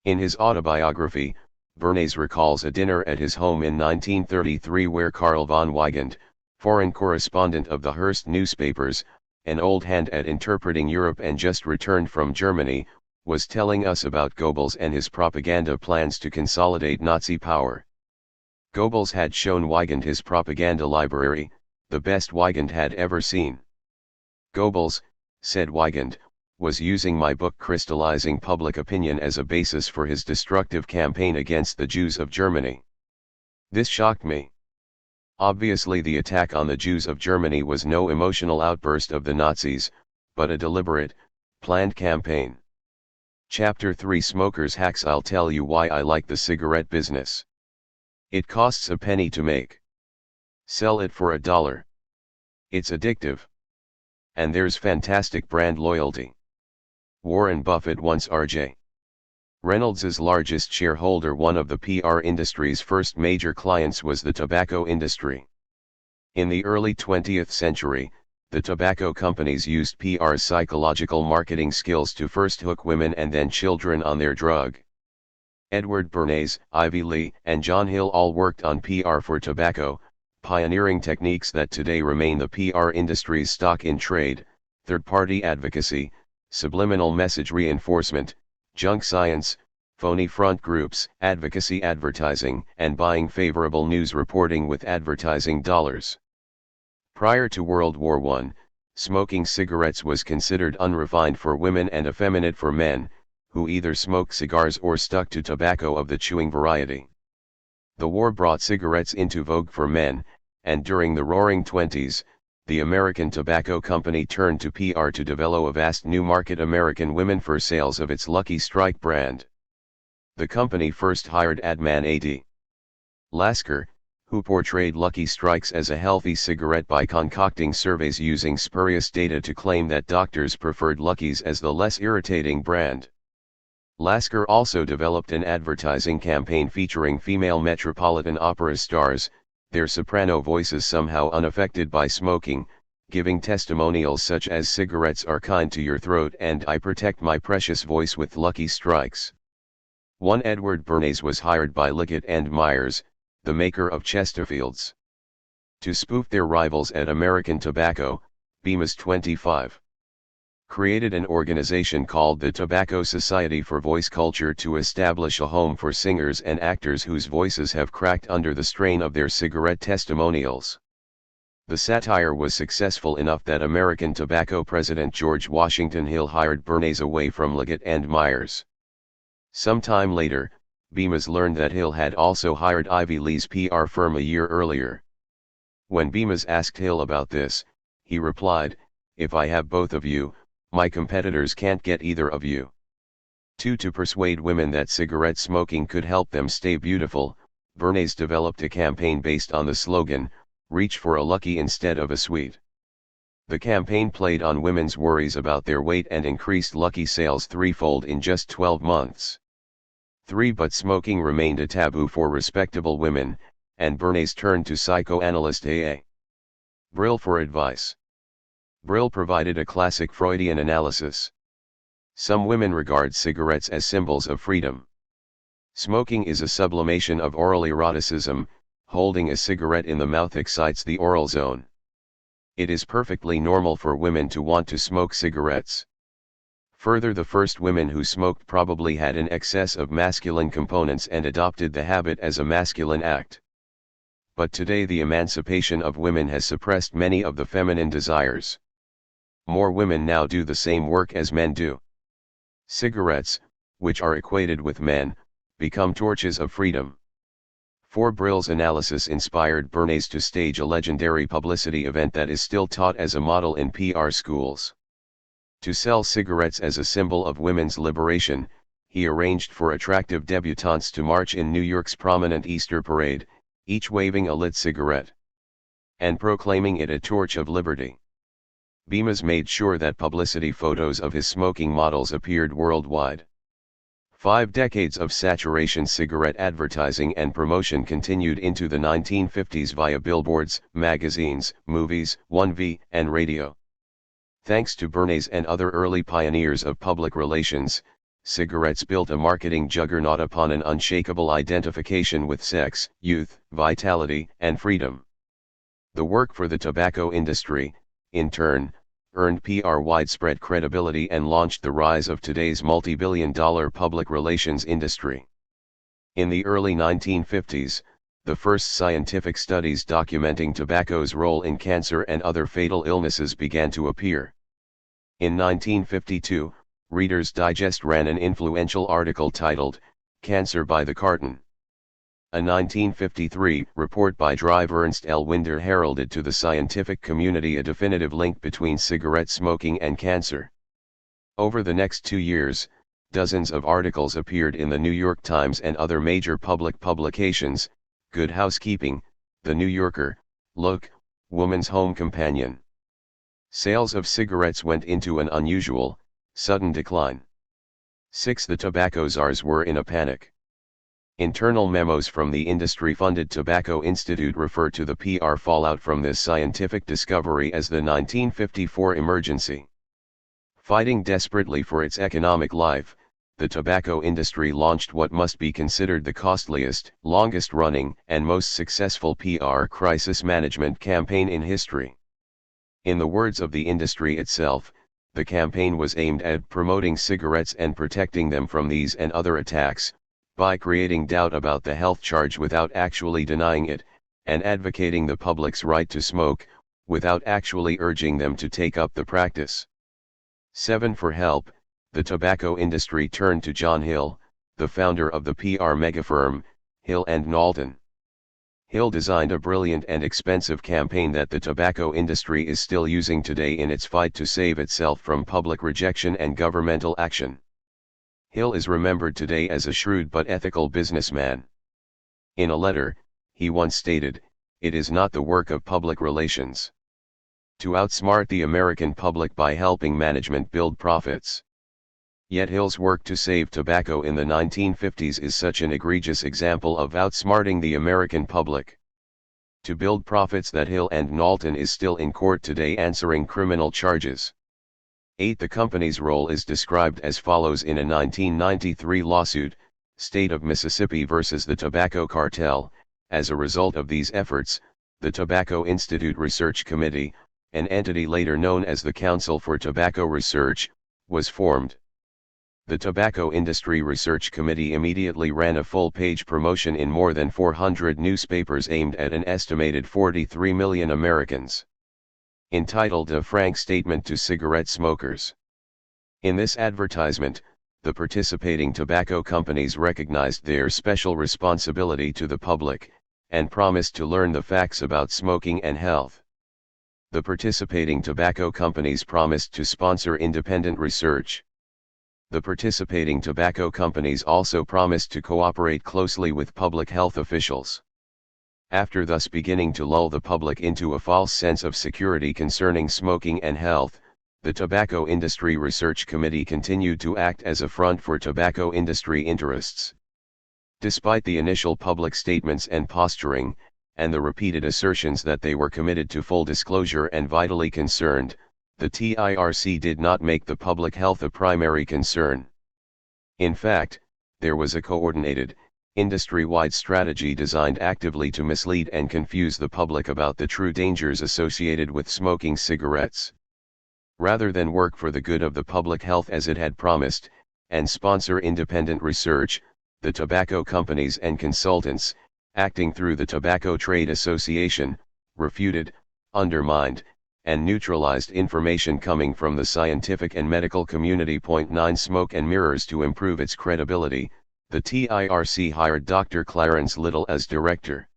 In his autobiography, Bernays recalls a dinner at his home in 1933 where Karl von Weigand, foreign correspondent of the Hearst newspapers, an old hand at interpreting Europe and just returned from Germany, was telling us about Goebbels and his propaganda plans to consolidate Nazi power. Goebbels had shown Weigand his propaganda library, the best Weigand had ever seen. Goebbels, said Weigand, was using my book Crystallizing Public Opinion as a basis for his destructive campaign against the Jews of Germany. This shocked me. Obviously the attack on the Jews of Germany was no emotional outburst of the Nazis, but a deliberate, planned campaign. Chapter 3 Smokers' Hacks. I'll tell you why I like the cigarette business. It costs a penny to make. Sell it for $1. It's addictive. And there's fantastic brand loyalty. Warren Buffett once R.J. Reynolds's largest shareholder. One of the PR industry's first major clients was the tobacco industry. In the early 20th century, the tobacco companies used PR's psychological marketing skills to first hook women and then children on their drug. Edward Bernays, Ivy Lee, and John Hill all worked on PR for tobacco, pioneering techniques that today remain the PR industry's stock in trade: third-party advocacy, subliminal message reinforcement, junk science, phony front groups, advocacy advertising, and buying favorable news reporting with advertising dollars. Prior to World War I, smoking cigarettes was considered unrefined for women and effeminate for men, who either smoked cigars or stuck to tobacco of the chewing variety. The war brought cigarettes into vogue for men, and during the Roaring Twenties, the American Tobacco Company turned to PR to develop a vast new market: American women for sales of its Lucky Strike brand. The company first hired adman A.D. Lasker, who portrayed Lucky Strikes as a healthy cigarette by concocting surveys using spurious data to claim that doctors preferred Lucky's as the less irritating brand. Lasker also developed an advertising campaign featuring female Metropolitan Opera stars, their soprano voices somehow unaffected by smoking, giving testimonials such as "Cigarettes are kind to your throat and I protect my precious voice with lucky strikes." One Edward Bernays was hired by Liggett and Myers, the maker of Chesterfields, to spoof their rivals at American Tobacco. Bemis 25 created an organization called the Tobacco Society for Voice Culture to establish a home for singers and actors whose voices have cracked under the strain of their cigarette testimonials. The satire was successful enough that American Tobacco president George Washington Hill hired Bernays away from Liggett and Myers. Some time later, Bemis learned that Hill had also hired Ivy Lee's PR firm a year earlier. When Bemis asked Hill about this, he replied, "If I have both of you, my competitors can't get either of you." To persuade women that cigarette smoking could help them stay beautiful, Bernays developed a campaign based on the slogan, "Reach for a lucky instead of a sweet." The campaign played on women's worries about their weight and increased lucky sales threefold in just 12 months. But smoking remained a taboo for respectable women, and Bernays turned to psychoanalyst A.A. Brill for advice. Brill provided a classic Freudian analysis. Some women regard cigarettes as symbols of freedom. Smoking is a sublimation of oral eroticism. Holding a cigarette in the mouth excites the oral zone. It is perfectly normal for women to want to smoke cigarettes. Further, the first women who smoked probably had an excess of masculine components and adopted the habit as a masculine act. But today the emancipation of women has suppressed many of the feminine desires. More women now do the same work as men do. Cigarettes, which are equated with men, become torches of freedom. Brill's analysis inspired Bernays to stage a legendary publicity event that is still taught as a model in PR schools. To sell cigarettes as a symbol of women's liberation, he arranged for attractive debutantes to march in New York's prominent Easter parade, each waving a lit cigarette and proclaiming it a torch of liberty. Bemis made sure that publicity photos of his smoking models appeared worldwide. 5 decades of saturation cigarette advertising and promotion continued into the 1950s via billboards, magazines, movies, 1V, and radio. Thanks to Bernays and other early pioneers of public relations, cigarettes built a marketing juggernaut upon an unshakable identification with sex, youth, vitality, and freedom. The work for the tobacco industry, in turn, earned PR widespread credibility and launched the rise of today's multi-billion-dollar public relations industry. In the early 1950s, the first scientific studies documenting tobacco's role in cancer and other fatal illnesses began to appear. In 1952, Reader's Digest ran an influential article titled, "Cancer by the Carton." A 1953 report by Drive Ernst L. Winder heralded to the scientific community a definitive link between cigarette smoking and cancer. Over the next 2 years, dozens of articles appeared in the New York Times and other major public publications: Good Housekeeping, The New Yorker, Look, Woman's Home Companion. Sales of cigarettes went into an unusual, sudden decline. The tobacco czars were in a panic. Internal memos from the industry-funded Tobacco Institute refer to the PR fallout from this scientific discovery as the 1954 emergency. Fighting desperately for its economic life, the tobacco industry launched what must be considered the costliest, longest-running, and most successful PR crisis management campaign in history. In the words of the industry itself, the campaign was aimed at promoting cigarettes and protecting them from these and other attacks, by creating doubt about the health charge without actually denying it, and advocating the public's right to smoke, without actually urging them to take up the practice. For help, the tobacco industry turned to John Hill, the founder of the PR megafirm, Hill and Knowlton. Hill designed a brilliant and expensive campaign that the tobacco industry is still using today in its fight to save itself from public rejection and governmental action. Hill is remembered today as a shrewd but ethical businessman. In a letter, he once stated, "It is not the work of public relations to outsmart the American public by helping management build profits." Yet Hill's work to save tobacco in the 1950s is such an egregious example of outsmarting the American public. to build profits that Hill and Knowlton is still in court today answering criminal charges. 8. The company's role is described as follows in a 1993 lawsuit, State of Mississippi versus the Tobacco Cartel. As a result of these efforts, the Tobacco Institute Research Committee, an entity later known as the Council for Tobacco Research, was formed. The Tobacco Industry Research Committee immediately ran a full-page promotion in more than 400 newspapers aimed at an estimated 43 million Americans, entitled A Frank Statement to Cigarette Smokers. In this advertisement, the participating tobacco companies recognized their special responsibility to the public, and promised to learn the facts about smoking and health. The participating tobacco companies promised to sponsor independent research. The participating tobacco companies also promised to cooperate closely with public health officials. After thus beginning to lull the public into a false sense of security concerning smoking and health, the Tobacco Industry Research Committee continued to act as a front for tobacco industry interests. Despite the initial public statements and posturing, and the repeated assertions that they were committed to full disclosure and vitally concerned, the TIRC did not make the public health a primary concern. In fact, there was a coordinated, industry-wide strategy designed actively to mislead and confuse the public about the true dangers associated with smoking cigarettes. Rather than work for the good of the public health as it had promised, and sponsor independent research, the tobacco companies and consultants, acting through the Tobacco Trade Association, refuted, undermined, and neutralized information coming from the scientific and medical community. 9 Smoke and mirrors. To improve its credibility, the TIRC hired Dr. Clarence Little as director.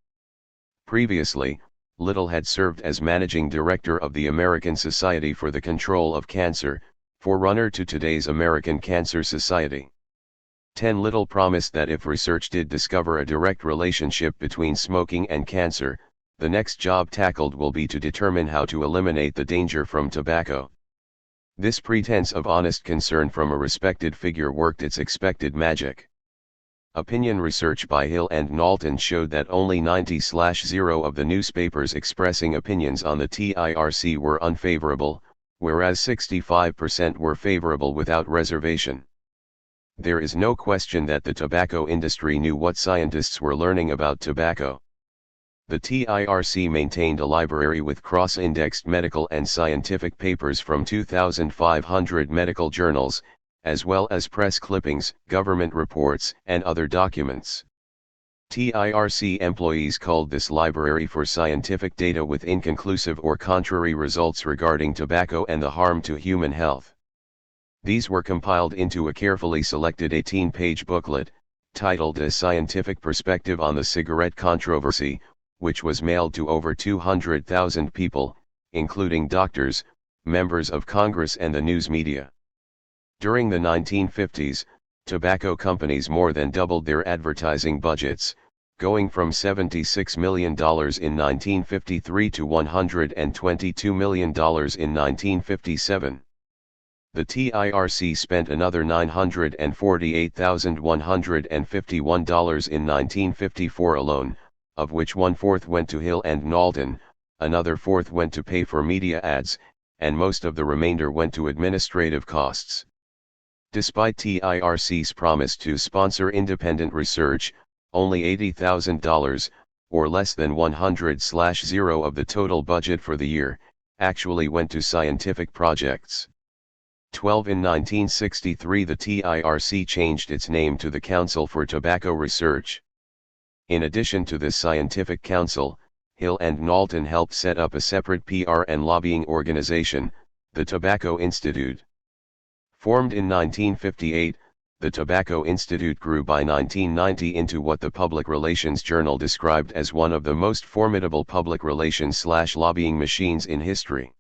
Previously, Little had served as managing director of the American Society for the Control of Cancer, forerunner to today's American Cancer Society. 10 Little promised that if research did discover a direct relationship between smoking and cancer, the next job tackled will be to determine how to eliminate the danger from tobacco. This pretense of honest concern from a respected figure worked its expected magic. Opinion research by Hill and Knowlton showed that only 90/0 of the newspapers expressing opinions on the TIRC were unfavorable, whereas 65% were favorable without reservation. There is no question that the tobacco industry knew what scientists were learning about tobacco. The TIRC maintained a library with cross-indexed medical and scientific papers from 2,500 medical journals, as well as press clippings, government reports, and other documents. TIRC employees culled this library for scientific data with inconclusive or contrary results regarding tobacco and the harm to human health. These were compiled into a carefully selected 18-page booklet, titled A Scientific Perspective on the Cigarette Controversy, which was mailed to over 200,000 people, including doctors, members of Congress and the news media. During the 1950s, tobacco companies more than doubled their advertising budgets, going from $76 million in 1953 to $122 million in 1957. The TIRC spent another $948,151 in 1954 alone, of which 1/4 went to Hill and Knowlton, another 1/4 went to pay for media ads, and most of the remainder went to administrative costs. Despite TIRC's promise to sponsor independent research, only $80,000, or less than 100/0 of the total budget for the year, actually went to scientific projects. 12 In 1963 the TIRC changed its name to the Council for Tobacco Research. In addition to this scientific council, Hill and Knowlton helped set up a separate PR and lobbying organization, the Tobacco Institute. Formed in 1958, the Tobacco Institute grew by 1990 into what the Public Relations Journal described as one of the most formidable public relations/lobbying machines in history.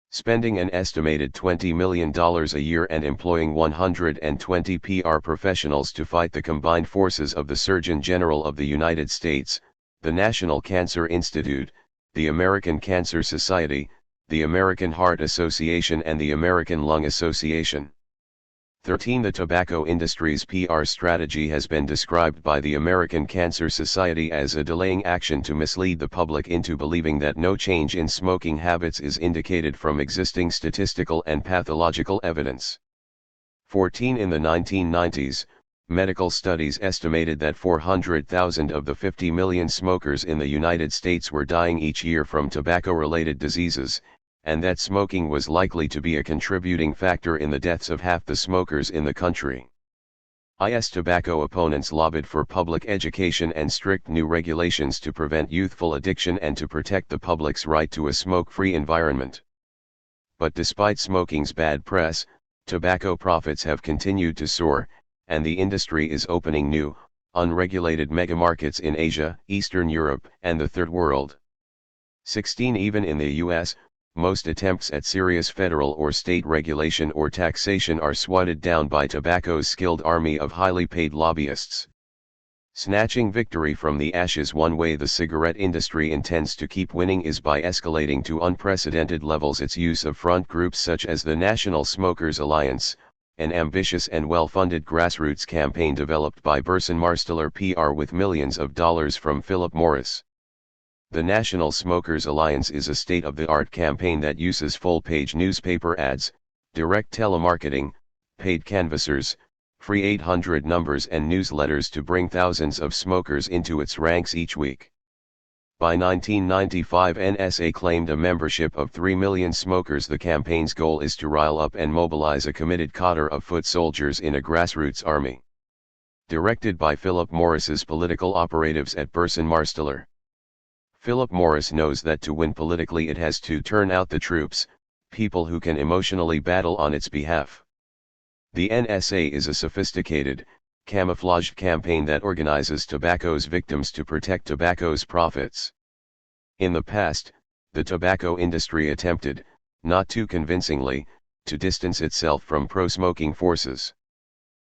Spending an estimated $20 million a year and employing 120 PR professionals to fight the combined forces of the Surgeon General of the United States, the National Cancer Institute, the American Cancer Society, the American Heart Association and the American Lung Association. 13. The tobacco industry's PR strategy has been described by the American Cancer Society as a delaying action to mislead the public into believing that no change in smoking habits is indicated from existing statistical and pathological evidence. 14. In the 1990s, medical studies estimated that 400,000 of the 50 million smokers in the United States were dying each year from tobacco-related diseases, and that smoking was likely to be a contributing factor in the deaths of half the smokers in the country. IS tobacco opponents lobbied for public education and strict new regulations to prevent youthful addiction and to protect the public's right to a smoke-free environment. But despite smoking's bad press, tobacco profits have continued to soar, and the industry is opening new, unregulated megamarkets in Asia, Eastern Europe, and the Third World. 16. Even in the US, most attempts at serious federal or state regulation or taxation are swatted down by tobacco's skilled army of highly paid lobbyists. Snatching victory from the ashes. One way the cigarette industry intends to keep winning is by escalating to unprecedented levels its use of front groups such as the National Smokers Alliance, an ambitious and well-funded grassroots campaign developed by Burson Marsteller PR with millions of dollars from Philip Morris. The National Smokers Alliance is a state-of-the-art campaign that uses full-page newspaper ads, direct telemarketing, paid canvassers, free 800 numbers and newsletters to bring thousands of smokers into its ranks each week. By 1995, NSA claimed a membership of 3 million smokers. The campaign's goal is to rile up and mobilize a committed cadre of foot soldiers in a grassroots army. Directed by Philip Morris's political operatives at Burson Marsteller. Philip Morris knows that to win politically it has to turn out the troops, people who can emotionally battle on its behalf. The NSA is a sophisticated, camouflaged campaign that organizes tobacco's victims to protect tobacco's profits. In the past, the tobacco industry attempted, not too convincingly, to distance itself from pro-smoking forces.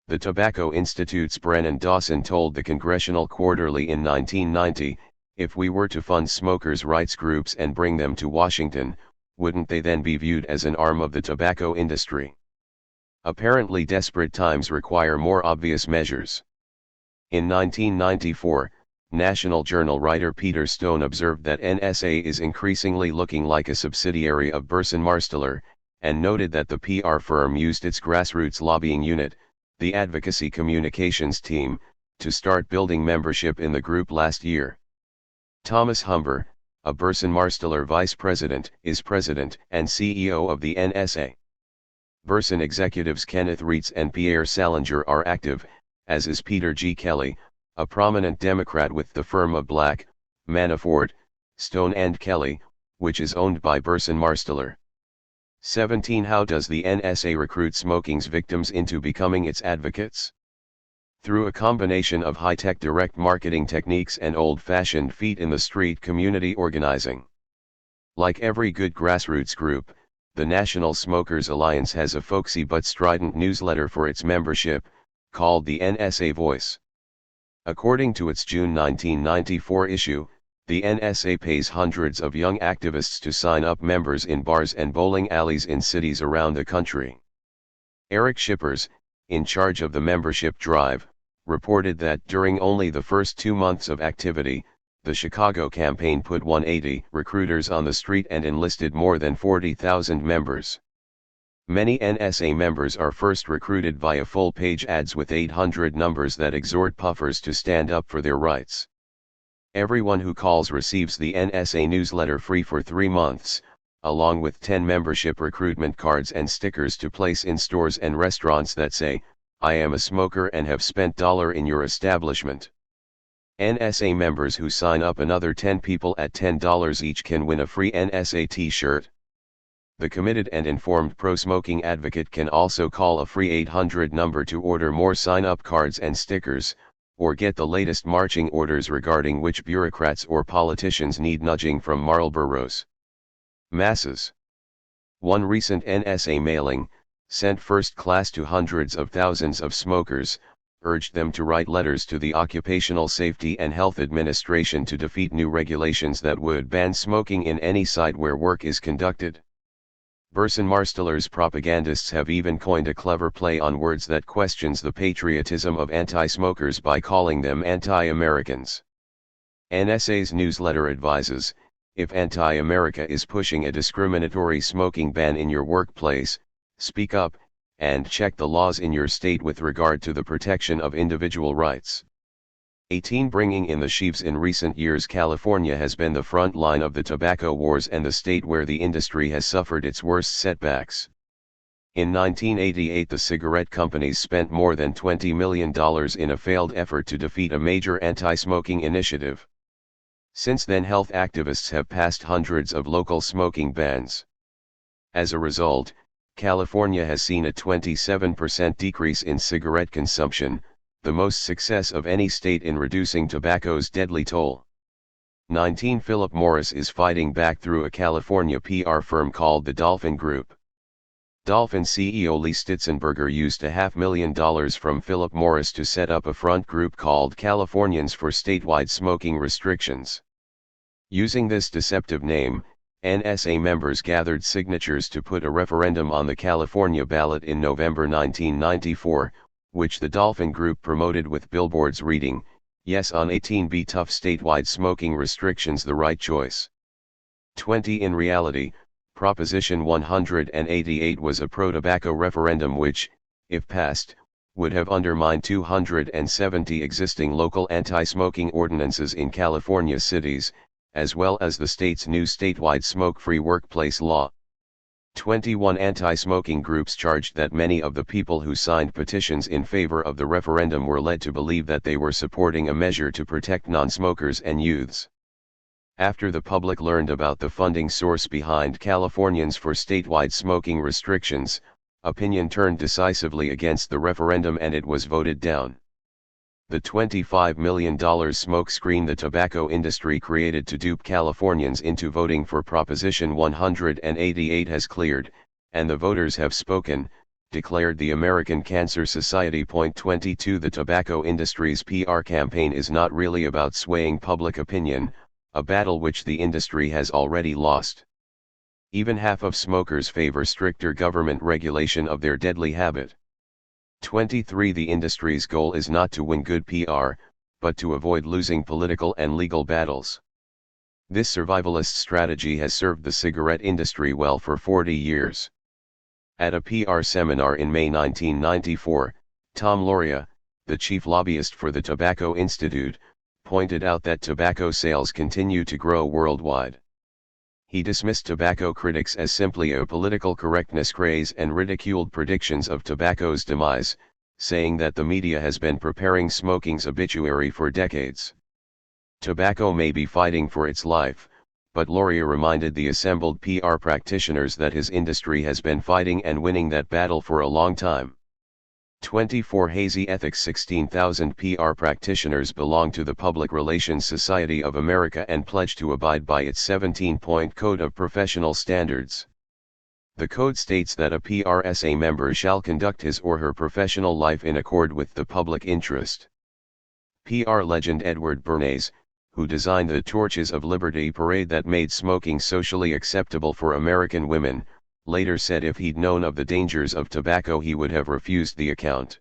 The Tobacco Institute's Brennan Dawson told the Congressional Quarterly in 1990, "If we were to fund smokers' rights groups and bring them to Washington, wouldn't they then be viewed as an arm of the tobacco industry?" Apparently desperate times require more obvious measures. In 1994, National Journal writer Peter Stone observed that NSA is increasingly looking like a subsidiary of Burson Marsteller, and noted that the PR firm used its grassroots lobbying unit, the Advocacy Communications Team, to start building membership in the group last year. Thomas Humber, a Burson Marsteller vice president, is president and CEO of the NSA. Burson executives Kenneth Reitz and Pierre Salinger are active, as is Peter G. Kelly, a prominent Democrat with the firm of Black, Manafort, Stone and Kelly, which is owned by Burson Marsteller. 17. How does the NSA recruit smoking's victims into becoming its advocates? Through a combination of high-tech direct marketing techniques and old-fashioned feet-in-the-street community organizing. Like every good grassroots group, the National Smokers Alliance has a folksy but strident newsletter for its membership, called the NSA Voice. According to its June 1994 issue, the NSA pays hundreds of young activists to sign up members in bars and bowling alleys in cities around the country. Eric Shippers, in charge of the membership drive, reported that during only the first 2 months of activity, the Chicago campaign put 180 recruiters on the street and enlisted more than 40,000 members. Many NSA members are first recruited via full-page ads with 800 numbers that exhort puffers to stand up for their rights. Everyone who calls receives the NSA newsletter free for 3 months, along with 10 membership recruitment cards and stickers to place in stores and restaurants that say, "I am a smoker and have spent $1 in your establishment." NSA members who sign up another 10 people at $10 each can win a free NSA t-shirt. The committed and informed pro-smoking advocate can also call a free 800 number to order more sign-up cards and stickers, or get the latest marching orders regarding which bureaucrats or politicians need nudging from Marlboros. Masses. One recent NSA mailing, sent first class to hundreds of thousands of smokers, urged them to write letters to the Occupational Safety and Health Administration to defeat new regulations that would ban smoking in any site where work is conducted. Marsteller's propagandists have even coined a clever play on words that questions the patriotism of anti-smokers by calling them anti-Americans. NSA's newsletter advises, if anti-America is pushing a discriminatory smoking ban in your workplace, speak up, and check the laws in your state with regard to the protection of individual rights. 18 Bringing in the sheaves. In recent years, California has been the front line of the tobacco wars and the state where the industry has suffered its worst setbacks. In 1988, the cigarette companies spent more than $20 million in a failed effort to defeat a major anti-smoking initiative. Since then, health activists have passed hundreds of local smoking bans. As a result, California has seen a 27% decrease in cigarette consumption, the most success of any state in reducing tobacco's deadly toll. 19 Philip Morris is fighting back through a California PR firm called the Dolphin Group. Dolphin CEO Lee Stitzenberger used $500,000 from Philip Morris to set up a front group called Californians for Statewide Smoking Restrictions. Using this deceptive name, NSA members gathered signatures to put a referendum on the California ballot in November 1994, which the Dolphin Group promoted with billboards reading, "Yes on 18B tough statewide smoking restrictions, the right choice." 20 In reality, Proposition 188 was a pro-tobacco referendum which, if passed, would have undermined 270 existing local anti-smoking ordinances in California cities, as well as the state's new statewide smoke-free workplace law. 21 Anti-smoking groups charged that many of the people who signed petitions in favor of the referendum were led to believe that they were supporting a measure to protect non-smokers and youths. After the public learned about the funding source behind Californians for Statewide Smoking Restrictions, opinion turned decisively against the referendum and it was voted down. The $25 million smokescreen the tobacco industry created to dupe Californians into voting for Proposition 188 has cleared, and the voters have spoken, declared the American Cancer Society. 22 The tobacco industry's PR campaign is not really about swaying public opinion, a battle which the industry has already lost. Even half of smokers favor stricter government regulation of their deadly habit. 23 The industry's goal is not to win good PR, but to avoid losing political and legal battles. This survivalist strategy has served the cigarette industry well for 40 years. At a PR seminar in May 1994, Tom Loria, the chief lobbyist for the Tobacco Institute, pointed out that tobacco sales continue to grow worldwide. He dismissed tobacco critics as simply a political correctness craze and ridiculed predictions of tobacco's demise, saying that the media has been preparing smoking's obituary for decades. Tobacco may be fighting for its life, but Loria reminded the assembled PR practitioners that his industry has been fighting and winning that battle for a long time. 24 Hazy Ethics 16,000 PR practitioners belong to the Public Relations Society of America and pledge to abide by its 17-point Code of Professional Standards. The code states that a PRSA member shall conduct his or her professional life in accord with the public interest. PR legend Edward Bernays, who designed the Torches of Liberty parade that made smoking socially acceptable for American women, later said if he'd known of the dangers of tobacco he would have refused the account.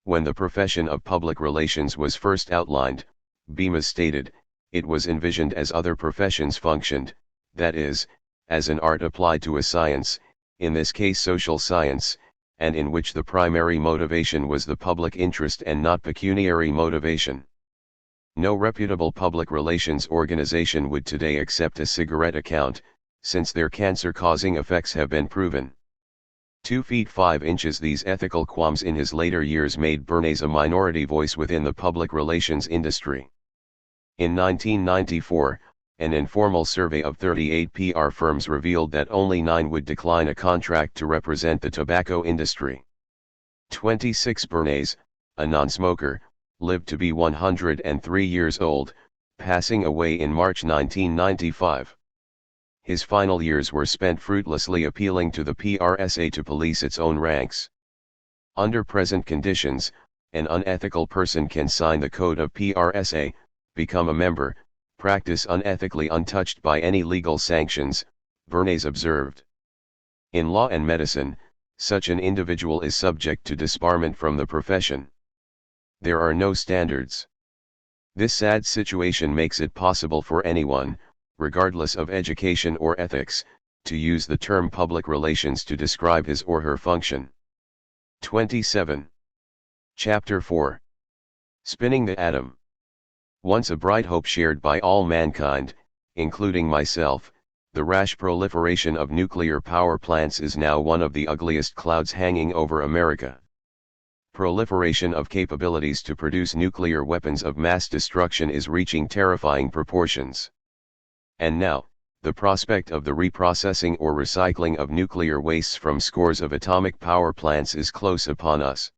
When the profession of public relations was first outlined, Bemis stated, it was envisioned as other professions functioned, that is, as an art applied to a science, in this case social science, and in which the primary motivation was the public interest and not pecuniary motivation. No reputable public relations organization would today accept a cigarette account, since their cancer-causing effects have been proven. 2 feet 5 inches. These ethical qualms in his later years made Bernays a minority voice within the public relations industry. In 1994, an informal survey of 38 PR firms revealed that only 9 would decline a contract to represent the tobacco industry. 26 Bernays, a non-smoker, lived to be 103 years old, passing away in March 1995. His final years were spent fruitlessly appealing to the PRSA to police its own ranks. Under present conditions, an unethical person can sign the code of PRSA, become a member, practice unethically untouched by any legal sanctions, Bernays observed. In law and medicine, such an individual is subject to disbarment from the profession. There are no standards. This sad situation makes it possible for anyone, regardless of education or ethics, to use the term public relations to describe his or her function. 27. Chapter 4. Spinning the Atom. Once a bright hope shared by all mankind, including myself, the rash proliferation of nuclear power plants is now one of the ugliest clouds hanging over America. Proliferation of capabilities to produce nuclear weapons of mass destruction is reaching terrifying proportions. And now, the prospect of the reprocessing or recycling of nuclear wastes from scores of atomic power plants is close upon us.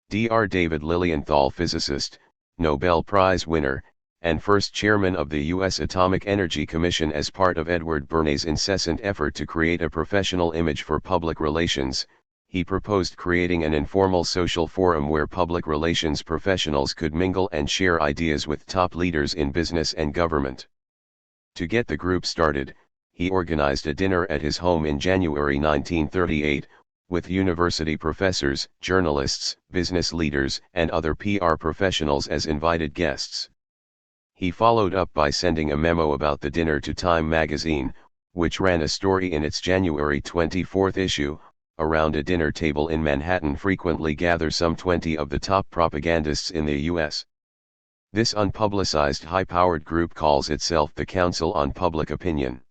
Dr. David Lilienthal, physicist, Nobel Prize winner, and first chairman of the U.S. Atomic Energy Commission as part of Edward Bernays' incessant effort to create a professional image for public relations, he proposed creating an informal social forum where public relations professionals could mingle and share ideas with top leaders in business and government. To get the group started, he organized a dinner at his home in January 1938, with university professors, journalists, business leaders, and other PR professionals as invited guests. He followed up by sending a memo about the dinner to Time magazine, which ran a story in its January 24 issue. Around a dinner table in Manhattan frequently gather some 20 of the top propagandists in the U.S. This unpublicized high-powered group calls itself the Council on Public Opinion.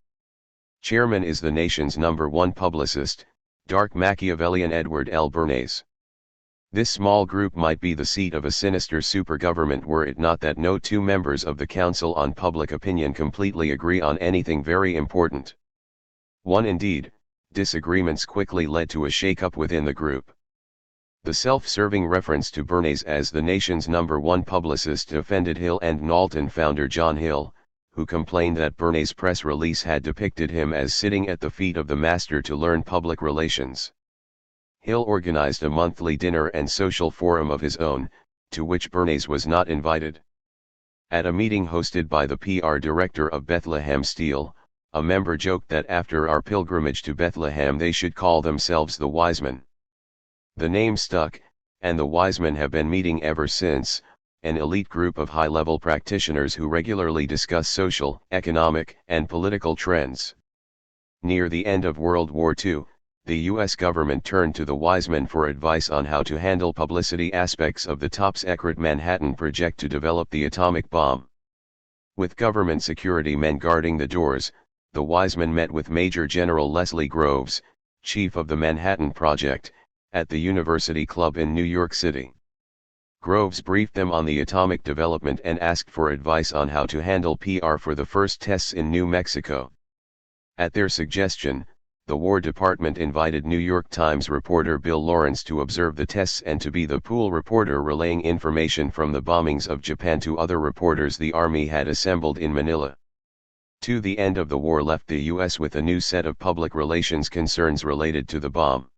Chairman is the nation's #1 publicist, dark Machiavellian Edward L. Bernays. This small group might be the seat of a sinister supergovernment were it not that no two members of the Council on Public Opinion completely agree on anything very important. One indeed. Disagreements quickly led to a shake-up within the group. The self-serving reference to Bernays as the nation's #1 publicist offended Hill and Knowlton founder John Hill, who complained that Bernays' press release had depicted him as sitting at the feet of the master to learn public relations. Hill organized a monthly dinner and social forum of his own, to which Bernays was not invited. At a meeting hosted by the PR director of Bethlehem Steel, a member joked that after our pilgrimage to Bethlehem they should call themselves the Wise Men. The name stuck, and the Wise Men have been meeting ever since, an elite group of high-level practitioners who regularly discuss social, economic, and political trends. Near the end of World War II, the U.S. government turned to the Wise Men for advice on how to handle publicity aspects of the top secret Manhattan Project to develop the atomic bomb. With government security men guarding the doors, the Wise Men met with Major General Leslie Groves, chief of the Manhattan Project, at the University Club in New York City. Groves briefed them on the atomic development and asked for advice on how to handle PR for the first tests in New Mexico. At their suggestion, the War Department invited New York Times reporter Bill Lawrence to observe the tests and to be the pool reporter relaying information from the bombings of Japan to other reporters the Army had assembled in Manila. To the end of the war left the U.S. with a new set of public relations concerns related to the bomb.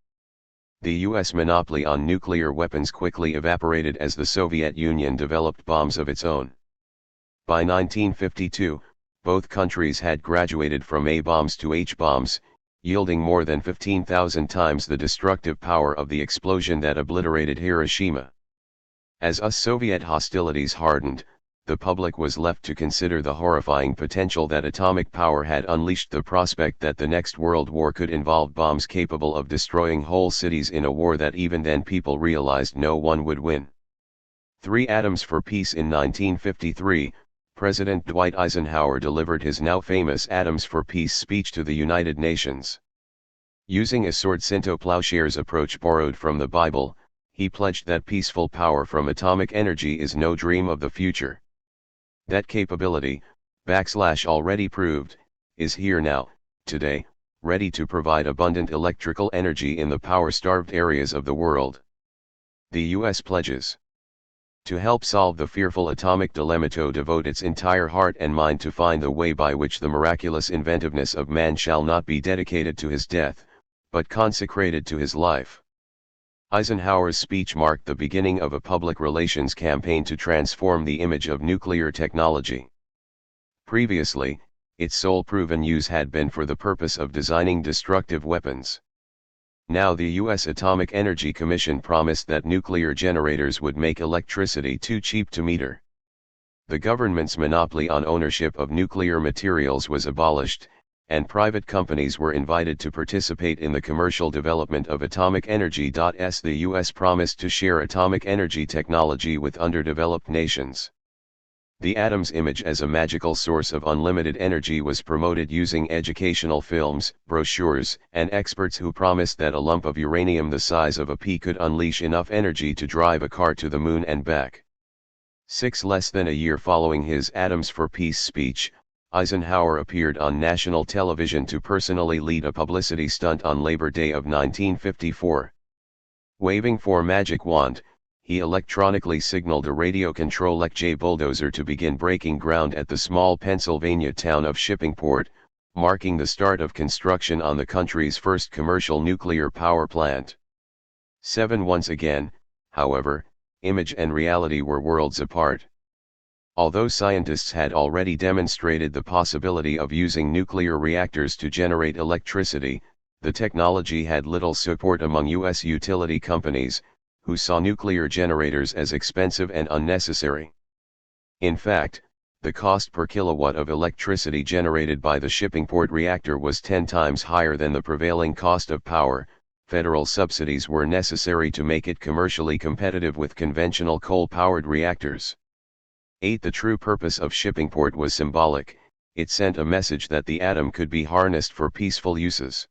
The U.S. monopoly on nuclear weapons quickly evaporated as the Soviet Union developed bombs of its own. By 1952, both countries had graduated from A-bombs to H-bombs, yielding more than 15,000 times the destructive power of the explosion that obliterated Hiroshima. As US-Soviet hostilities hardened, the public was left to consider the horrifying potential that atomic power had unleashed. The prospect that the next world war could involve bombs capable of destroying whole cities in a war that even then people realized no one would win. 3 Atoms for Peace. In 1953, President Dwight Eisenhower delivered his now famous Atoms for Peace speech to the United Nations. Using a sword Shinto plowshares approach borrowed from the Bible, he pledged that peaceful power from atomic energy is no dream of the future. That capability, already proved, is here now, today, ready to provide abundant electrical energy in the power-starved areas of the world. The U.S. pledges to help solve the fearful atomic dilemma, to devote its entire heart and mind to find the way by which the miraculous inventiveness of man shall not be dedicated to his death, but consecrated to his life. Eisenhower's speech marked the beginning of a public relations campaign to transform the image of nuclear technology. Previously, its sole proven use had been for the purpose of designing destructive weapons. Now the U.S. Atomic Energy Commission promised that nuclear generators would make electricity too cheap to meter. The government's monopoly on ownership of nuclear materials was abolished, and private companies were invited to participate in the commercial development of atomic energy. The U.S. promised to share atomic energy technology with underdeveloped nations. The atom's image as a magical source of unlimited energy was promoted using educational films, brochures, and experts who promised that a lump of uranium the size of a pea could unleash enough energy to drive a car to the moon and back. Less than a year following his Atoms for Peace speech, Eisenhower appeared on national television to personally lead a publicity stunt on Labor Day of 1954. Waving for magic wand, he electronically signaled a radio-controlled bulldozer to begin breaking ground at the small Pennsylvania town of Shippingport, marking the start of construction on the country's first commercial nuclear power plant. Once again, however, image and reality were worlds apart. Although scientists had already demonstrated the possibility of using nuclear reactors to generate electricity, the technology had little support among U.S. utility companies, who saw nuclear generators as expensive and unnecessary. In fact, the cost per kilowatt of electricity generated by the Shippingport reactor was 10 times higher than the prevailing cost of power. Federal subsidies were necessary to make it commercially competitive with conventional coal-powered reactors. The true purpose of Shippingport was symbolic. It sent a message that the atom could be harnessed for peaceful uses.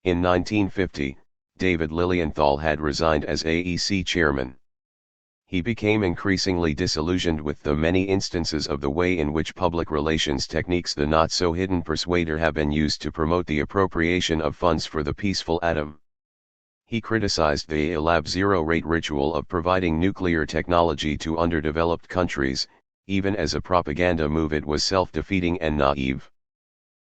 In 1950, David Lilienthal had resigned as AEC chairman. He became increasingly disillusioned with the many instances of the way in which public relations techniques, the not-so-hidden persuader, have been used to promote the appropriation of funds for the peaceful atom. He criticized the lab zero-rate ritual of providing nuclear technology to underdeveloped countries. Even as a propaganda move, it was self-defeating and naive.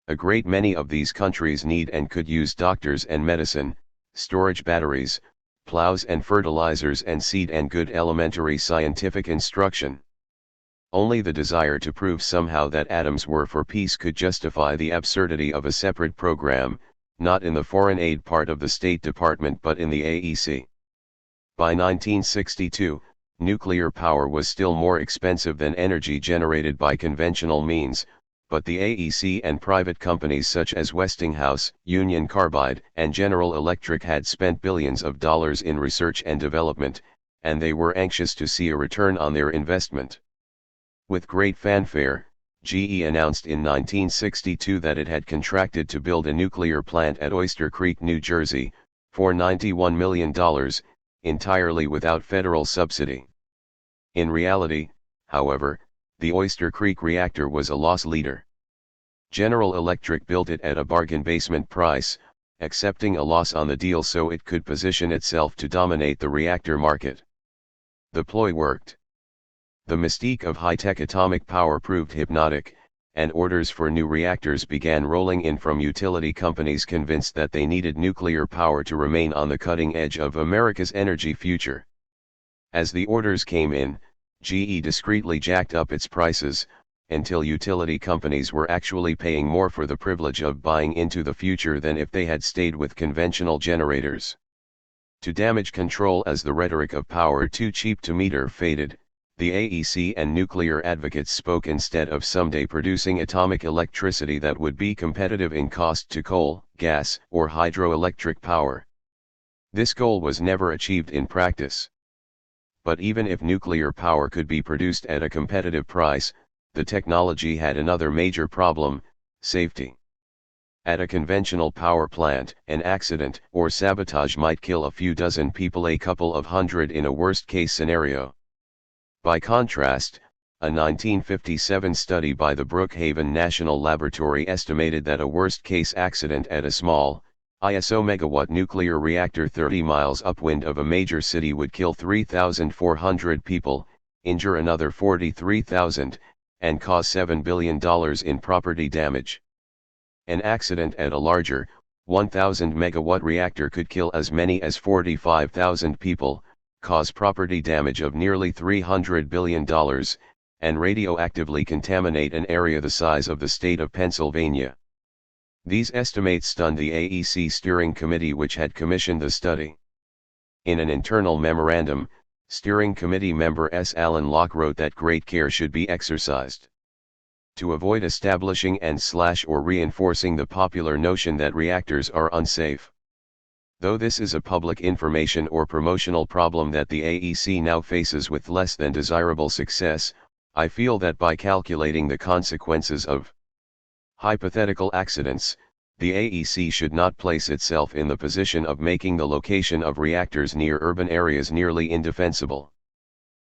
A great many of these countries need and could use doctors and medicine, storage batteries, plows and fertilizers, and seed and good elementary scientific instruction. Only the desire to prove somehow that atoms were for peace could justify the absurdity of a separate program, not in the foreign aid part of the State Department but in the AEC. By 1962, nuclear power was still more expensive than energy generated by conventional means, but the AEC and private companies such as Westinghouse, Union Carbide, and General Electric had spent billions of dollars in research and development, and they were anxious to see a return on their investment. With great fanfare, GE announced in 1962 that it had contracted to build a nuclear plant at Oyster Creek, New Jersey, for $91 million, entirely without federal subsidy. In reality, however, the Oyster Creek reactor was a loss leader. General Electric built it at a bargain basement price, accepting a loss on the deal so it could position itself to dominate the reactor market. The ploy worked. The mystique of high-tech atomic power proved hypnotic, and orders for new reactors began rolling in from utility companies convinced that they needed nuclear power to remain on the cutting edge of America's energy future. As the orders came in, GE discreetly jacked up its prices, until utility companies were actually paying more for the privilege of buying into the future than if they had stayed with conventional generators. To damage control as the rhetoric of power too cheap to meter faded, the AEC and nuclear advocates spoke instead of someday producing atomic electricity that would be competitive in cost to coal, gas, or hydroelectric power. This goal was never achieved in practice. But even if nuclear power could be produced at a competitive price, the technology had another major problem: safety. At a conventional power plant, an accident or sabotage might kill a few dozen people, a couple of hundred in a worst-case scenario. By contrast, a 1957 study by the Brookhaven National Laboratory estimated that a worst-case accident at a small, ISO megawatt nuclear reactor 30 miles upwind of a major city would kill 3,400 people, injure another 43,000, and cause $7 billion in property damage. An accident at a larger, 1,000 megawatt reactor could kill as many as 45,000 people, cause property damage of nearly $300 billion, and radioactively contaminate an area the size of the state of Pennsylvania. These estimates stunned the AEC steering committee, which had commissioned the study. In an internal memorandum, steering committee member S. Alan Locke wrote that great care should be exercised to avoid establishing and/or reinforcing the popular notion that reactors are unsafe. Though this is a public information or promotional problem that the AEC now faces with less than desirable success, I feel that by calculating the consequences of hypothetical accidents, the AEC should not place itself in the position of making the location of reactors near urban areas nearly indefensible.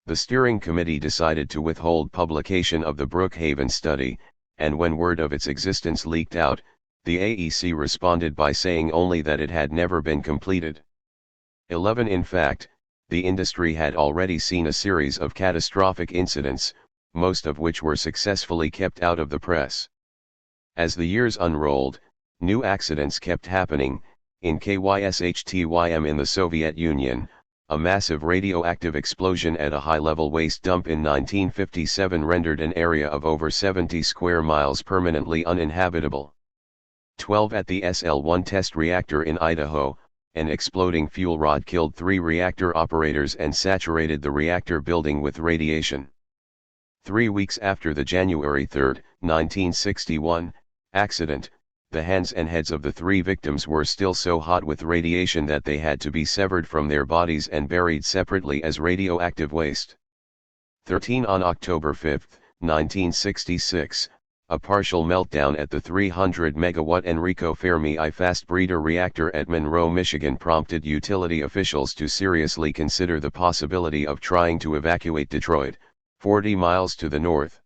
The steering committee decided to withhold publication of the Brookhaven study, and when word of its existence leaked out, the AEC responded by saying only that it had never been completed. 11 In fact, the industry had already seen a series of catastrophic incidents, most of which were successfully kept out of the press. As the years unrolled, new accidents kept happening. In KYSHTYM in the Soviet Union, a massive radioactive explosion at a high-level waste dump in 1957 rendered an area of over 70 square miles permanently uninhabitable. 12 At the SL-1 test reactor in Idaho, an exploding fuel rod killed 3 reactor operators and saturated the reactor building with radiation. 3 weeks after the January 3, 1961, accident, the hands and heads of the 3 victims were still so hot with radiation that they had to be severed from their bodies and buried separately as radioactive waste. 13 On October 5, 1966, a partial meltdown at the 300-megawatt Enrico Fermi I fast breeder reactor at Monroe, Michigan prompted utility officials to seriously consider the possibility of trying to evacuate Detroit, 40 miles to the north.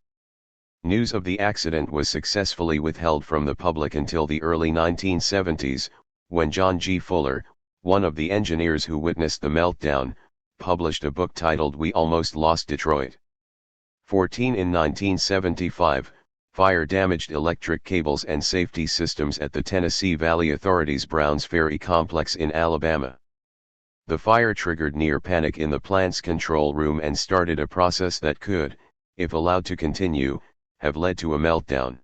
News of the accident was successfully withheld from the public until the early 1970s, when John G. Fuller, one of the engineers who witnessed the meltdown, published a book titled We Almost Lost Detroit. 14 In 1975, fire damaged electric cables and safety systems at the Tennessee Valley Authority's Browns Ferry complex in Alabama. The fire triggered near panic in the plant's control room and started a process that could, if allowed to continue, have led to a meltdown.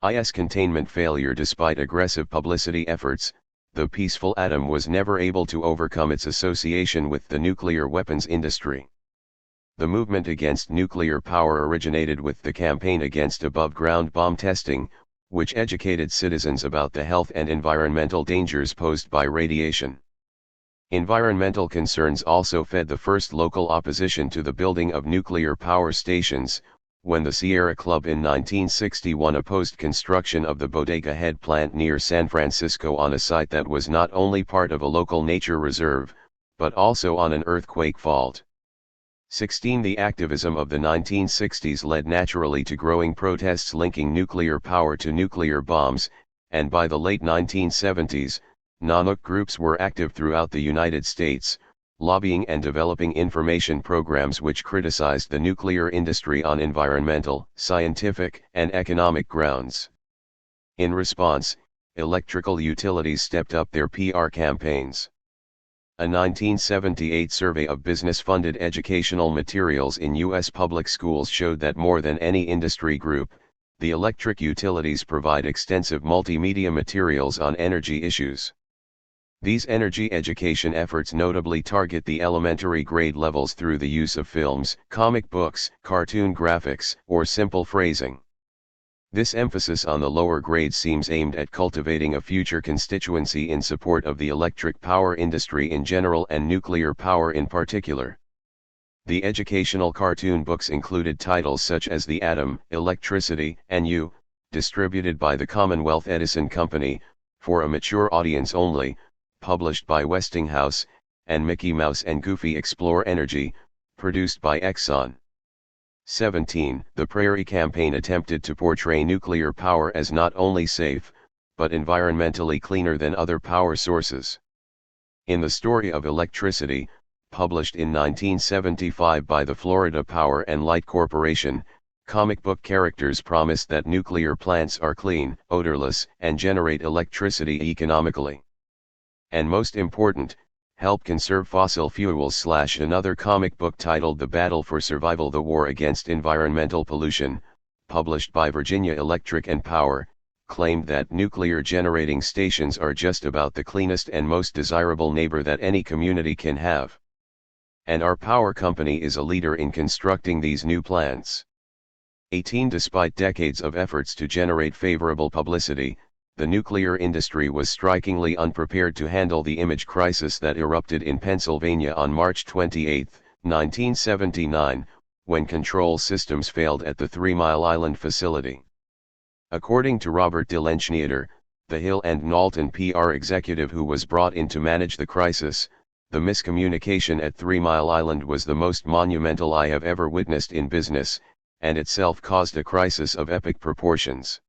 IS containment failure. Despite aggressive publicity efforts, the peaceful atom was never able to overcome its association with the nuclear weapons industry. The movement against nuclear power originated with the campaign against above-ground bomb testing, which educated citizens about the health and environmental dangers posed by radiation. Environmental concerns also fed the first local opposition to the building of nuclear power stations, when the Sierra Club in 1961 opposed construction of the Bodega Head plant near San Francisco on a site that was not only part of a local nature reserve, but also on an earthquake fault. 16 The activism of the 1960s led naturally to growing protests linking nuclear power to nuclear bombs, and by the late 1970s, non-nuc groups were active throughout the United States, lobbying and developing information programs which criticized the nuclear industry on environmental, scientific, and economic grounds. In response, electrical utilities stepped up their PR campaigns. A 1978 survey of business-funded educational materials in U.S. public schools showed that more than any industry group, the electric utilities provide extensive multimedia materials on energy issues. These energy education efforts notably target the elementary grade levels through the use of films, comic books, cartoon graphics, or simple phrasing. This emphasis on the lower grades seems aimed at cultivating a future constituency in support of the electric power industry in general and nuclear power in particular. The educational cartoon books included titles such as The Atom, Electricity, and You, distributed by the Commonwealth Edison Company, for a mature audience only, published by Westinghouse, and Mickey Mouse and Goofy Explore Energy, produced by Exxon. 17. The Prairie Campaign attempted to portray nuclear power as not only safe, but environmentally cleaner than other power sources. In The Story of Electricity, published in 1975 by the Florida Power and Light Corporation, comic book characters promised that nuclear plants are clean, odorless, and generate electricity economically. And most important, help conserve fossil fuels. Another comic book titled The Battle for Survival: The War Against Environmental Pollution, published by Virginia Electric and Power, claimed that nuclear generating stations are just about the cleanest and most desirable neighbor that any community can have. And our power company is a leader in constructing these new plants. 18 Despite decades of efforts to generate favorable publicity, the nuclear industry was strikingly unprepared to handle the image crisis that erupted in Pennsylvania on March 28, 1979, when control systems failed at the 3 Mile Island facility. According to Robert DeLenschneider, the Hill and Knowlton PR executive who was brought in to manage the crisis, the miscommunication at 3 Mile Island was the most monumental I have ever witnessed in business, and itself caused a crisis of epic proportions.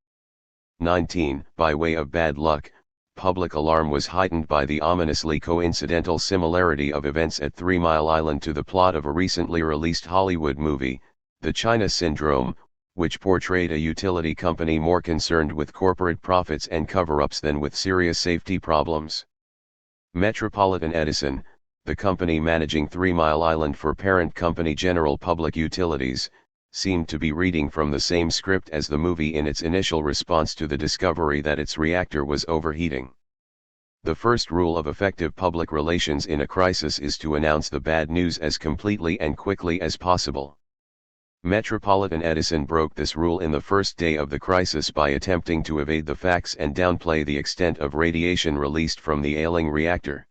19. By way of bad luck, public alarm was heightened by the ominously coincidental similarity of events at 3 Mile Island to the plot of a recently released Hollywood movie, The China Syndrome, which portrayed a utility company more concerned with corporate profits and cover-ups than with serious safety problems. Metropolitan Edison, the company managing 3 Mile Island for parent company General Public Utilities, seemed to be reading from the same script as the movie in its initial response to the discovery that its reactor was overheating. The first rule of effective public relations in a crisis is to announce the bad news as completely and quickly as possible. Metropolitan Edison broke this rule in the first day of the crisis by attempting to evade the facts and downplay the extent of radiation released from the ailing reactor.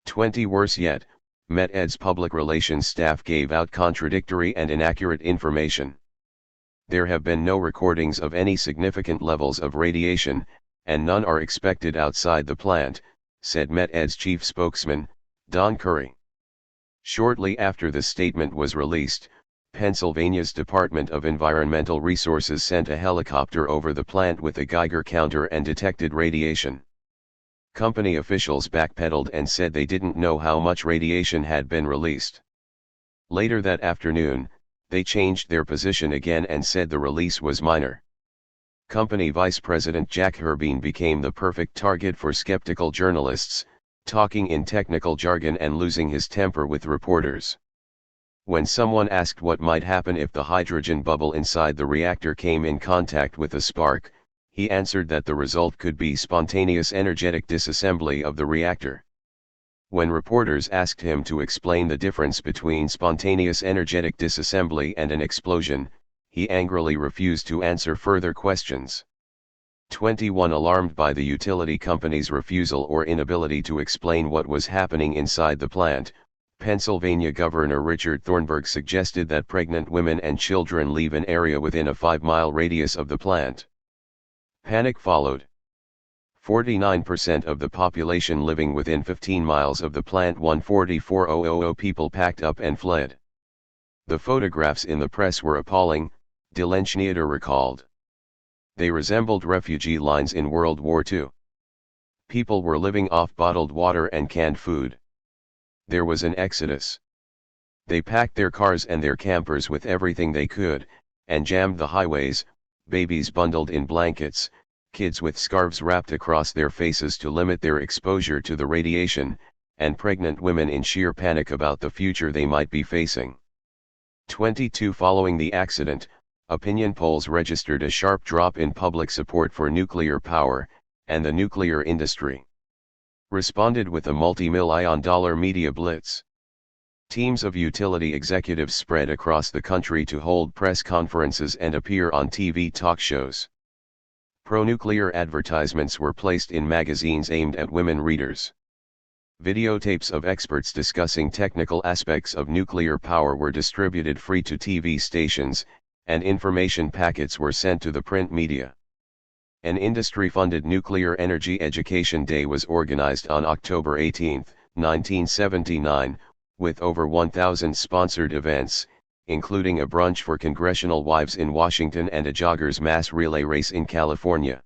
20 Worse yet, Met-Ed's public relations staff gave out contradictory and inaccurate information. There have been no recordings of any significant levels of radiation, and none are expected outside the plant, said Met-Ed's chief spokesman, Don Curry. Shortly after the statement was released, Pennsylvania's Department of Environmental Resources sent a helicopter over the plant with a Geiger counter and detected radiation. Company officials backpedaled and said they didn't know how much radiation had been released. Later that afternoon, they changed their position again and said the release was minor. Company Vice President Jack Herbine became the perfect target for skeptical journalists, talking in technical jargon and losing his temper with reporters. When someone asked what might happen if the hydrogen bubble inside the reactor came in contact with a spark, he answered that the result could be spontaneous energetic disassembly of the reactor. When reporters asked him to explain the difference between spontaneous energetic disassembly and an explosion, he angrily refused to answer further questions. 21 Alarmed by the utility company's refusal or inability to explain what was happening inside the plant, Pennsylvania Governor Richard Thornburgh suggested that pregnant women and children leave an area within a 5-mile radius of the plant. Panic followed. 49% of the population living within 15 miles of the plant, 144,000 people, packed up and fled. The photographs in the press were appalling, DeLenschneider recalled. They resembled refugee lines in World War II. People were living off bottled water and canned food. There was an exodus. They packed their cars and their campers with everything they could, and jammed the highways, babies bundled in blankets, kids with scarves wrapped across their faces to limit their exposure to the radiation, and pregnant women in sheer panic about the future they might be facing. 22 Following the accident, opinion polls registered a sharp drop in public support for nuclear power, and the nuclear industry responded with a multi-million-dollar media blitz. Teams of utility executives spread across the country to hold press conferences and appear on TV talk shows. Pro-nuclear advertisements were placed in magazines aimed at women readers. Videotapes of experts discussing technical aspects of nuclear power were distributed free to TV stations, and information packets were sent to the print media. An industry-funded Nuclear Energy Education Day was organized on October 18, 1979, with over 1,000 sponsored events, including a brunch for congressional wives in Washington and a joggers mass relay race in California.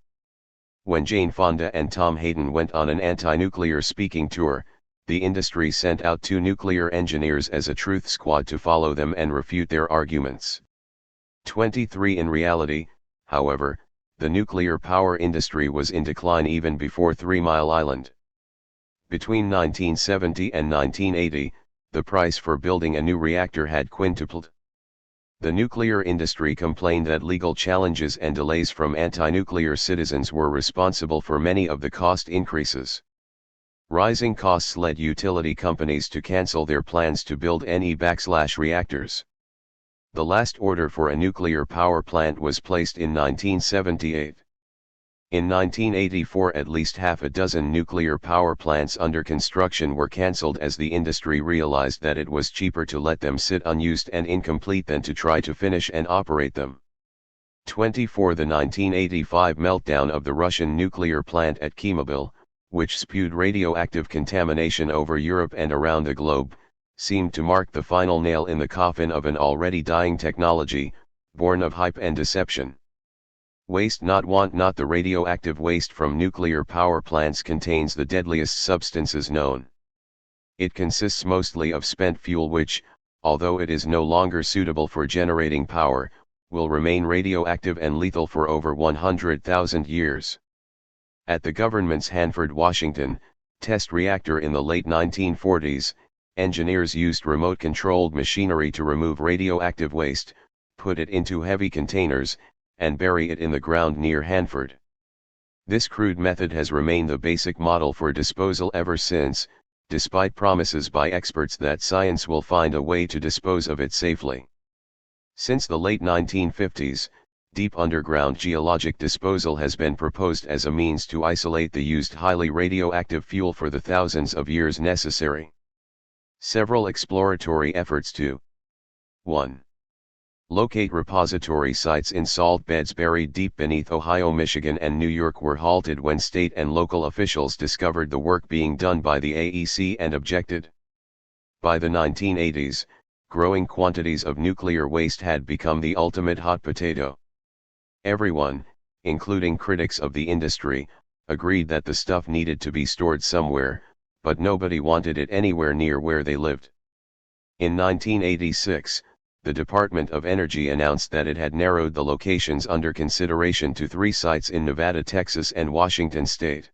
When Jane Fonda and Tom Hayden went on an anti-nuclear speaking tour, the industry sent out 2 nuclear engineers as a truth squad to follow them and refute their arguments. 23 In reality, however, the nuclear power industry was in decline even before 3 Mile Island. Between 1970 and 1980, the price for building a new reactor had quintupled. The nuclear industry complained that legal challenges and delays from anti-nuclear citizens were responsible for many of the cost increases. Rising costs led utility companies to cancel their plans to build NE-reactors. The last order for a nuclear power plant was placed in 1978. In 1984, at least half a dozen nuclear power plants under construction were cancelled as the industry realized that it was cheaper to let them sit unused and incomplete than to try to finish and operate them. 24. The 1985 meltdown of the Russian nuclear plant at Chernobyl, which spewed radioactive contamination over Europe and around the globe, seemed to mark the final nail in the coffin of an already dying technology, born of hype and deception. Waste not want not. The radioactive waste from nuclear power plants contains the deadliest substances known. It consists mostly of spent fuel which, although it is no longer suitable for generating power, will remain radioactive and lethal for over 100,000 years. At the government's Hanford, Washington, test reactor in the late 1940s, engineers used remote-controlled machinery to remove radioactive waste, put it into heavy containers, and bury it in the ground near Hanford. This crude method has remained the basic model for disposal ever since, despite promises by experts that science will find a way to dispose of it safely. Since the late 1950s, deep underground geologic disposal has been proposed as a means to isolate the used highly radioactive fuel for the thousands of years necessary. Several exploratory efforts to 1. Locate repository sites in salt beds buried deep beneath Ohio, Michigan, and New York were halted when state and local officials discovered the work being done by the AEC and objected. By the 1980s, growing quantities of nuclear waste had become the ultimate hot potato. Everyone, including critics of the industry, agreed that the stuff needed to be stored somewhere, but nobody wanted it anywhere near where they lived. In 1986, the Department of Energy announced that it had narrowed the locations under consideration to 3 sites in Nevada, Texas, and Washington state.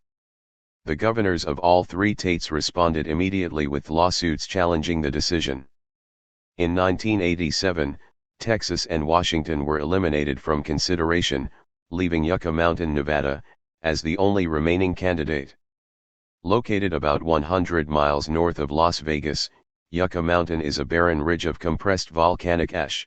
The governors of all 3 states responded immediately with lawsuits challenging the decision. In 1987, Texas and Washington were eliminated from consideration, leaving Yucca Mountain, Nevada, as the only remaining candidate. Located about 100 miles north of Las Vegas, Yucca Mountain is a barren ridge of compressed volcanic ash.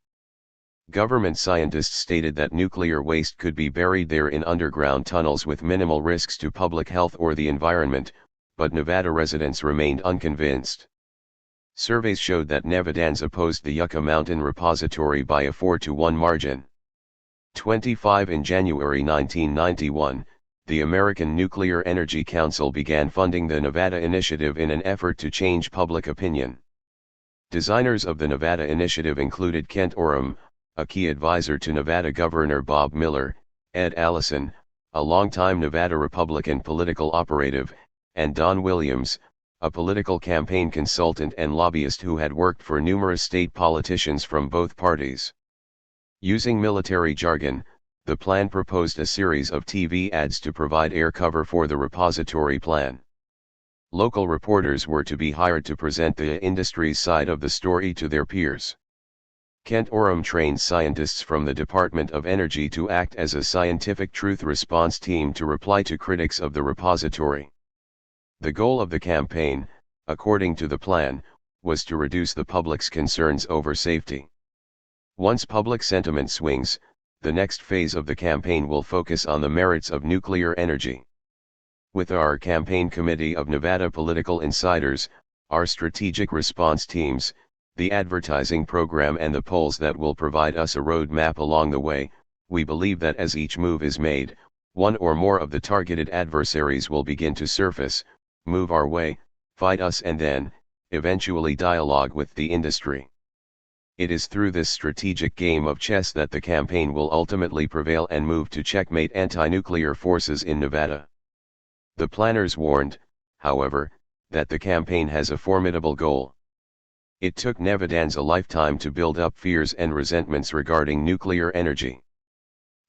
Government scientists stated that nuclear waste could be buried there in underground tunnels with minimal risks to public health or the environment, but Nevada residents remained unconvinced. Surveys showed that Nevadans opposed the Yucca Mountain repository by a 4-to-1 margin. 25. In January 1991, the American Nuclear Energy Council began funding the Nevada Initiative in an effort to change public opinion. Designers of the Nevada Initiative included Kent Oram, a key advisor to Nevada Governor Bob Miller, Ed Allison, a longtime Nevada Republican political operative, and Don Williams, a political campaign consultant and lobbyist who had worked for numerous state politicians from both parties. Using military jargon, the plan proposed a series of TV ads to provide air cover for the repository plan. Local reporters were to be hired to present the industry's side of the story to their peers. Kent Oram trained scientists from the Department of Energy to act as a scientific truth response team to reply to critics of the repository. The goal of the campaign, according to the plan, was to reduce the public's concerns over safety. Once public sentiment swings, the next phase of the campaign will focus on the merits of nuclear energy. With our campaign committee of Nevada political insiders, our strategic response teams, the advertising program and the polls that will provide us a roadmap along the way, we believe that as each move is made, one or more of the targeted adversaries will begin to surface, move our way, fight us and then, eventually dialogue with the industry. It is through this strategic game of chess that the campaign will ultimately prevail and move to checkmate anti-nuclear forces in Nevada. The planners warned, however, that the campaign has a formidable goal. It took Nevadans a lifetime to build up fears and resentments regarding nuclear energy.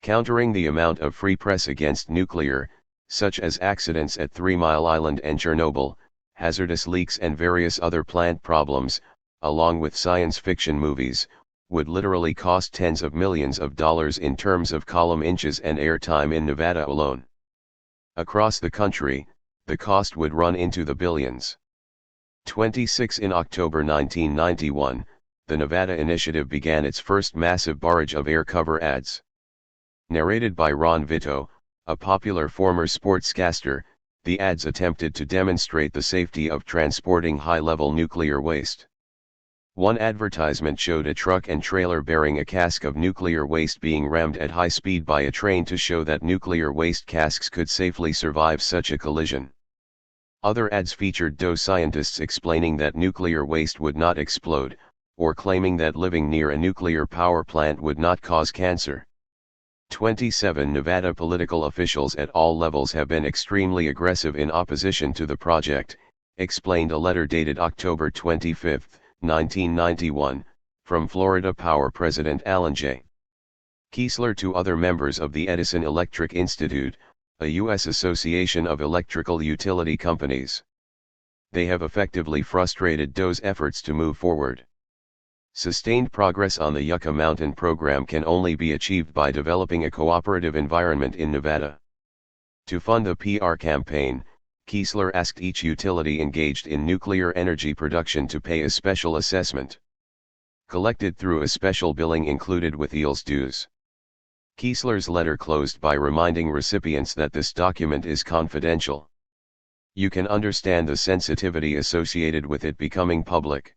Countering the amount of free press against nuclear, such as accidents at 3 Mile Island and Chernobyl, hazardous leaks and various other plant problems, along with science fiction movies, would literally cost tens of millions of dollars in terms of column inches and airtime in Nevada alone. Across the country, the cost would run into the billions. 26 In October 1991, the Nevada Initiative began its first massive barrage of air cover ads. Narrated by Ron Vito, a popular former sportscaster, the ads attempted to demonstrate the safety of transporting high-level nuclear waste. One advertisement showed a truck and trailer bearing a cask of nuclear waste being rammed at high speed by a train to show that nuclear waste casks could safely survive such a collision. Other ads featured DOE scientists explaining that nuclear waste would not explode, or claiming that living near a nuclear power plant would not cause cancer. 27 Nevada political officials at all levels have been extremely aggressive in opposition to the project, explained a letter dated October 25, 1991, from Florida Power President Alan J. Kiesler to other members of the Edison Electric Institute, a U.S. association of electrical utility companies. They have effectively frustrated DOE's efforts to move forward. Sustained progress on the Yucca Mountain program can only be achieved by developing a cooperative environment in Nevada. To fund the PR campaign, Kiesler asked each utility engaged in nuclear energy production to pay a special assessment, collected through a special billing included with EELS dues. Kiesler's letter closed by reminding recipients that this document is confidential. You can understand the sensitivity associated with it becoming public.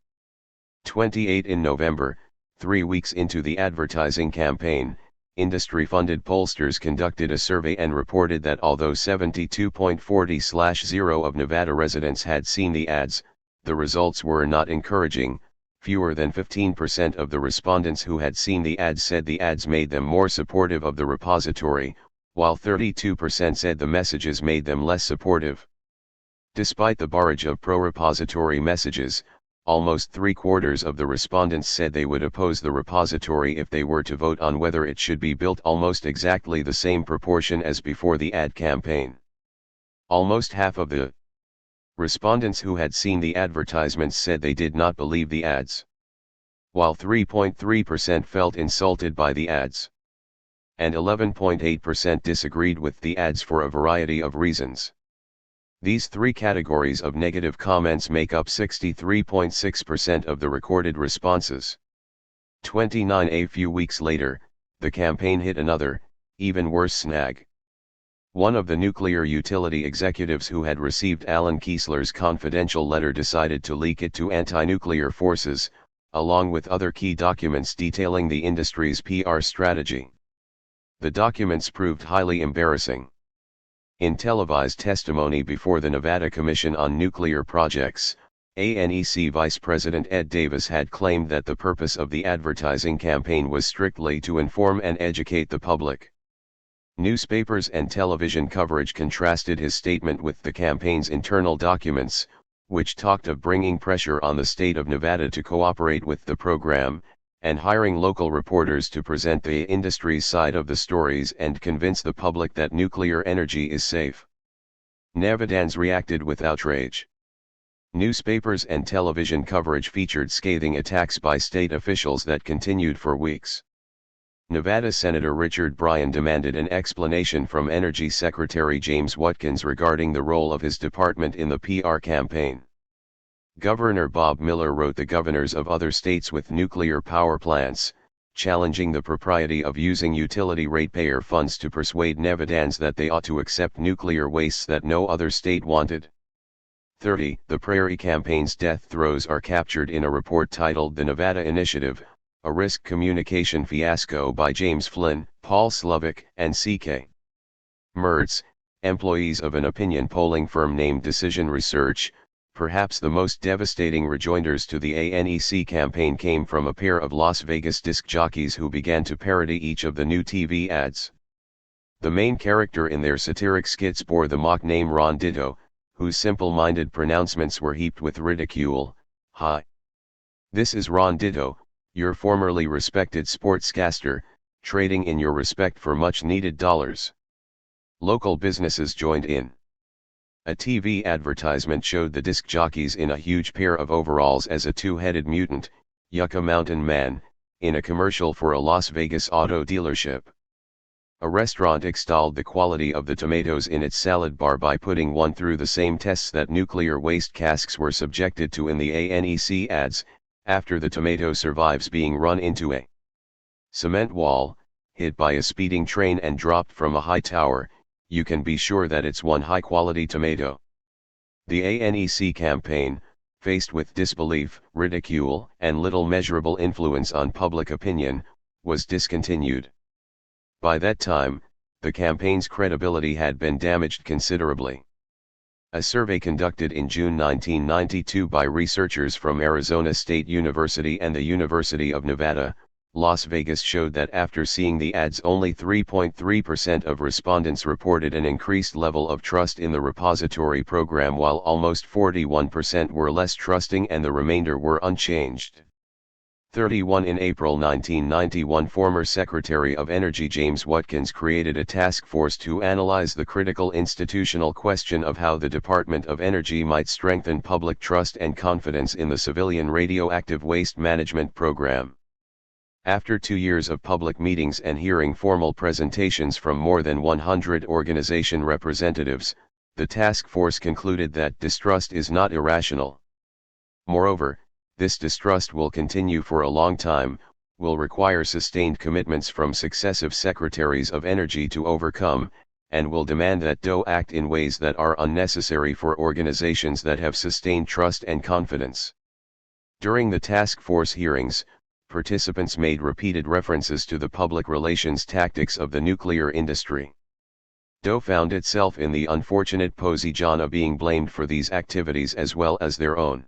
28 In November, 3 weeks into the advertising campaign, industry-funded pollsters conducted a survey and reported that although 72.40/0 of Nevada residents had seen the ads, the results were not encouraging. Fewer than 15% of the respondents who had seen the ads said the ads made them more supportive of the repository, while 32% said the messages made them less supportive. Despite the barrage of pro-repository messages, almost 3/4 of the respondents said they would oppose the repository if they were to vote on whether it should be built, almost exactly the same proportion as before the ad campaign. Almost half of the respondents who had seen the advertisements said they did not believe the ads, while 3.3% felt insulted by the ads, and 11.8% disagreed with the ads for a variety of reasons. These three categories of negative comments make up 63.6% of the recorded responses. 29 A few weeks later, the campaign hit another, even worse snag. One of the nuclear utility executives who had received Alan Kiesler's confidential letter decided to leak it to anti-nuclear forces, along with other key documents detailing the industry's PR strategy. The documents proved highly embarrassing. In televised testimony before the Nevada Commission on Nuclear Projects, ANEC Vice President Ed Davis had claimed that the purpose of the advertising campaign was strictly to inform and educate the public. Newspapers and television coverage contrasted his statement with the campaign's internal documents, which talked of bringing pressure on the state of Nevada to cooperate with the program, and hiring local reporters to present the industry's side of the stories and convince the public that nuclear energy is safe. Nevadans reacted with outrage. Newspapers and television coverage featured scathing attacks by state officials that continued for weeks. Nevada Senator Richard Bryan demanded an explanation from Energy Secretary James Watkins regarding the role of his department in the PR campaign. Governor Bob Miller wrote the governors of other states with nuclear power plants, challenging the propriety of using utility ratepayer funds to persuade Nevadans that they ought to accept nuclear wastes that no other state wanted. 30. The Prairie Campaign's death throes are captured in a report titled The Nevada Initiative, a Risk Communication Fiasco by James Flynn, Paul Slovic, and C.K. Mertz, employees of an opinion polling firm named Decision Research. Perhaps the most devastating rejoinders to the ANEC campaign came from a pair of Las Vegas disc jockeys who began to parody each of the new TV ads. The main character in their satiric skits bore the mock name Ron Ditto, whose simple-minded pronouncements were heaped with ridicule. Hi. This is Ron Ditto, your formerly respected sportscaster, trading in your respect for much-needed dollars. Local businesses joined in. A TV advertisement showed the disc jockeys in a huge pair of overalls as a two-headed mutant, Yucca Mountain Man, in a commercial for a Las Vegas auto dealership. A restaurant extolled the quality of the tomatoes in its salad bar by putting one through the same tests that nuclear waste casks were subjected to in the ANEC ads. After the tomato survives being run into a cement wall, hit by a speeding train and dropped from a high tower, you can be sure that it's one high-quality tomato. The ANEC campaign, faced with disbelief, ridicule, and little measurable influence on public opinion, was discontinued. By that time, the campaign's credibility had been damaged considerably. A survey conducted in June 1992 by researchers from Arizona State University and the University of Nevada, Las Vegas showed that after seeing the ads, only 3.3% of respondents reported an increased level of trust in the repository program, while almost 41% were less trusting and the remainder were unchanged. 31 In April 1991, former Secretary of Energy James Watkins created a task force to analyze the critical institutional question of how the Department of Energy might strengthen public trust and confidence in the civilian radioactive waste management program. After 2 years of public meetings and hearing formal presentations from more than 100 organization representatives, the task force concluded that distrust is not irrational. Moreover, this distrust will continue for a long time, will require sustained commitments from successive secretaries of energy to overcome, and will demand that DOE act in ways that are unnecessary for organizations that have sustained trust and confidence. During the task force hearings, participants made repeated references to the public relations tactics of the nuclear industry. DOE found itself in the unfortunate position of being blamed for these activities as well as their own.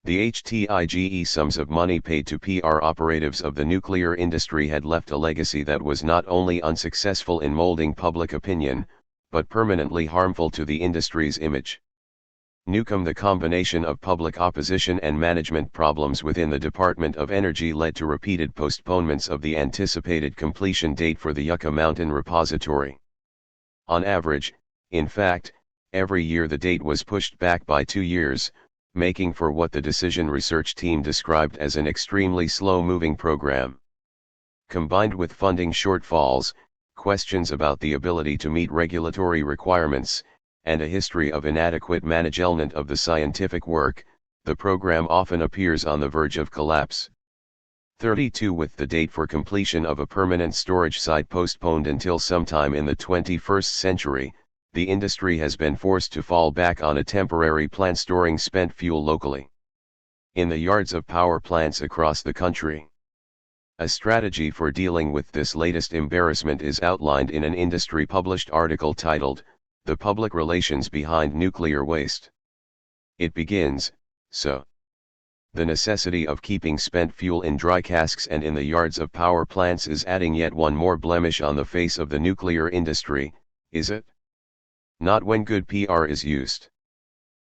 The HTIGE sums of money paid to PR operatives of the nuclear industry had left a legacy that was not only unsuccessful in molding public opinion, but permanently harmful to the industry's image. Newcomb. The combination of public opposition and management problems within the Department of Energy led to repeated postponements of the anticipated completion date for the Yucca Mountain repository. On average, in fact, every year the date was pushed back by 2 years, making for what the decision research team described as an extremely slow-moving program. Combined with funding shortfalls, questions about the ability to meet regulatory requirements, and a history of inadequate management of the scientific work, the program often appears on the verge of collapse. 32 With the date for completion of a permanent storage site postponed until sometime in the 21st century, the industry has been forced to fall back on a temporary plant storing spent fuel locally in the yards of power plants across the country. A strategy for dealing with this latest embarrassment is outlined in an industry-published article titled, "The Public Relations Behind Nuclear Waste." It begins, so. The necessity of keeping spent fuel in dry casks and in the yards of power plants is adding yet one more blemish on the face of the nuclear industry, is it? Not when good PR is used.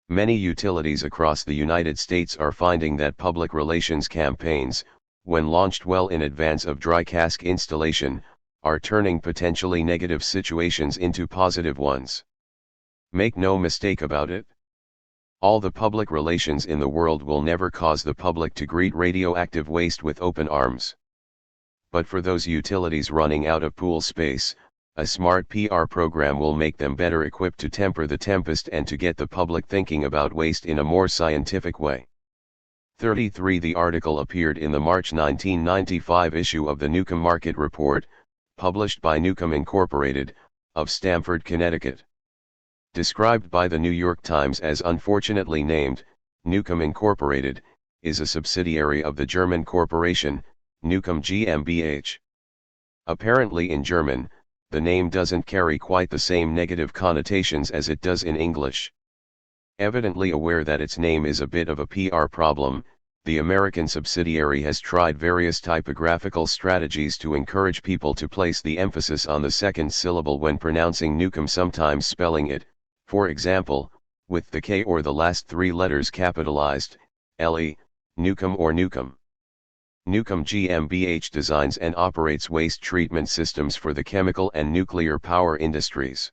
Many utilities across the United States are finding that public relations campaigns, when launched well in advance of dry cask installation, are turning potentially negative situations into positive ones. Make no mistake about it. All the public relations in the world will never cause the public to greet radioactive waste with open arms. But for those utilities running out of pool space, a smart PR program will make them better equipped to temper the tempest and to get the public thinking about waste in a more scientific way. 33 The article appeared in the March 1995 issue of the Newcomb Market Report, published by Newcomb Incorporated, of Stamford, Connecticut. Described by the New York Times as unfortunately named, Newcomb Incorporated, is a subsidiary of the German corporation, Newcomb GmbH. Apparently in German, the name doesn't carry quite the same negative connotations as it does in English. Evidently aware that its name is a bit of a PR problem, the American subsidiary has tried various typographical strategies to encourage people to place the emphasis on the second syllable when pronouncing Newcomb, sometimes spelling it, for example, with the K or the last 3 letters capitalized, LE, Newcomb or Newcomb. Newcomb GmbH designs and operates waste treatment systems for the chemical and nuclear power industries.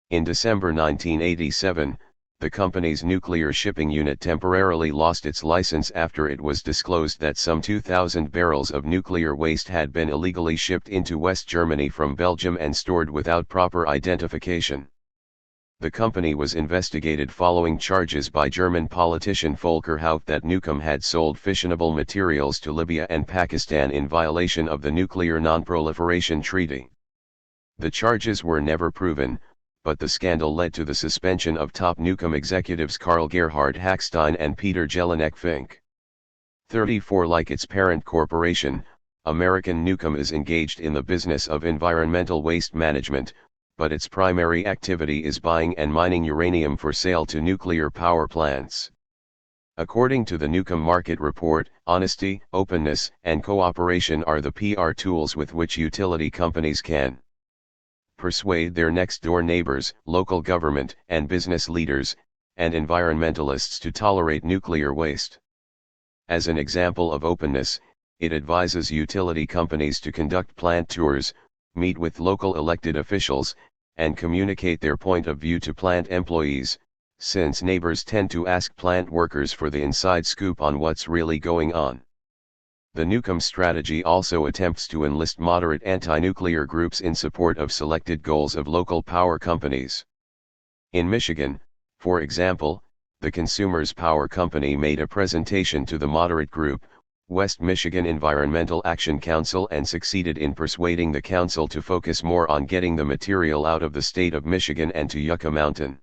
In December 1987, the company's nuclear shipping unit temporarily lost its license after it was disclosed that some 2,000 barrels of nuclear waste had been illegally shipped into West Germany from Belgium and stored without proper identification. The company was investigated following charges by German politician Volker Haupt that Nuclear had sold fissionable materials to Libya and Pakistan in violation of the Nuclear Non-Proliferation Treaty. The charges were never proven, but the scandal led to the suspension of top Nuclear executives Karl Gerhard Hackstein and Peter Jelinek-Fink. 34 Like its parent corporation, American Nuclear is engaged in the business of environmental waste management, but its primary activity is buying and mining uranium for sale to nuclear power plants. According to the Nuclear Market Report, honesty, openness, and cooperation are the PR tools with which utility companies can persuade their next-door neighbors, local government and business leaders, and environmentalists to tolerate nuclear waste. As an example of openness, it advises utility companies to conduct plant tours, meet with local elected officials, and communicate their point of view to plant employees, since neighbors tend to ask plant workers for the inside scoop on what's really going on. The Nuclear strategy also attempts to enlist moderate anti-nuclear groups in support of selected goals of local power companies. In Michigan, for example, the Consumers Power Company made a presentation to the moderate group, West Michigan Environmental Action Council, and succeeded in persuading the council to focus more on getting the material out of the state of Michigan and to Yucca Mountain,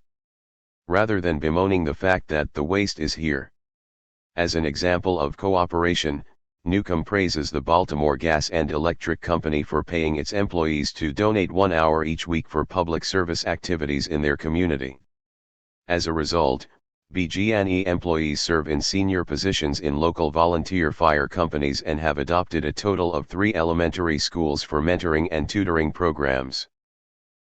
rather than bemoaning the fact that the waste is here. As an example of cooperation, Nuclear praises the Baltimore Gas and Electric Company for paying its employees to donate 1 hour each week for public service activities in their community. As a result, BG&E employees serve in senior positions in local volunteer fire companies and have adopted a total of 3 elementary schools for mentoring and tutoring programs.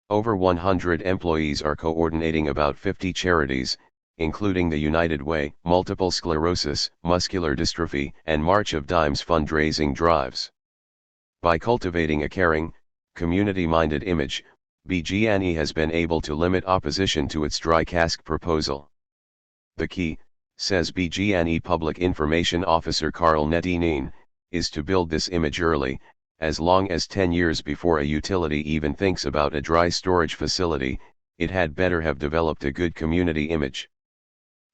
Over 100 employees are coordinating about 50 charities, including the United Way, Multiple Sclerosis, Muscular Dystrophy, and March of Dimes fundraising drives. By cultivating a caring, community-minded image, BG&E has been able to limit opposition to its dry cask proposal. The key, says BG&E Public Information Officer Carl Nettinen, is to build this image early, as long as 10 years before a utility even thinks about a dry storage facility, it had better have developed a good community image.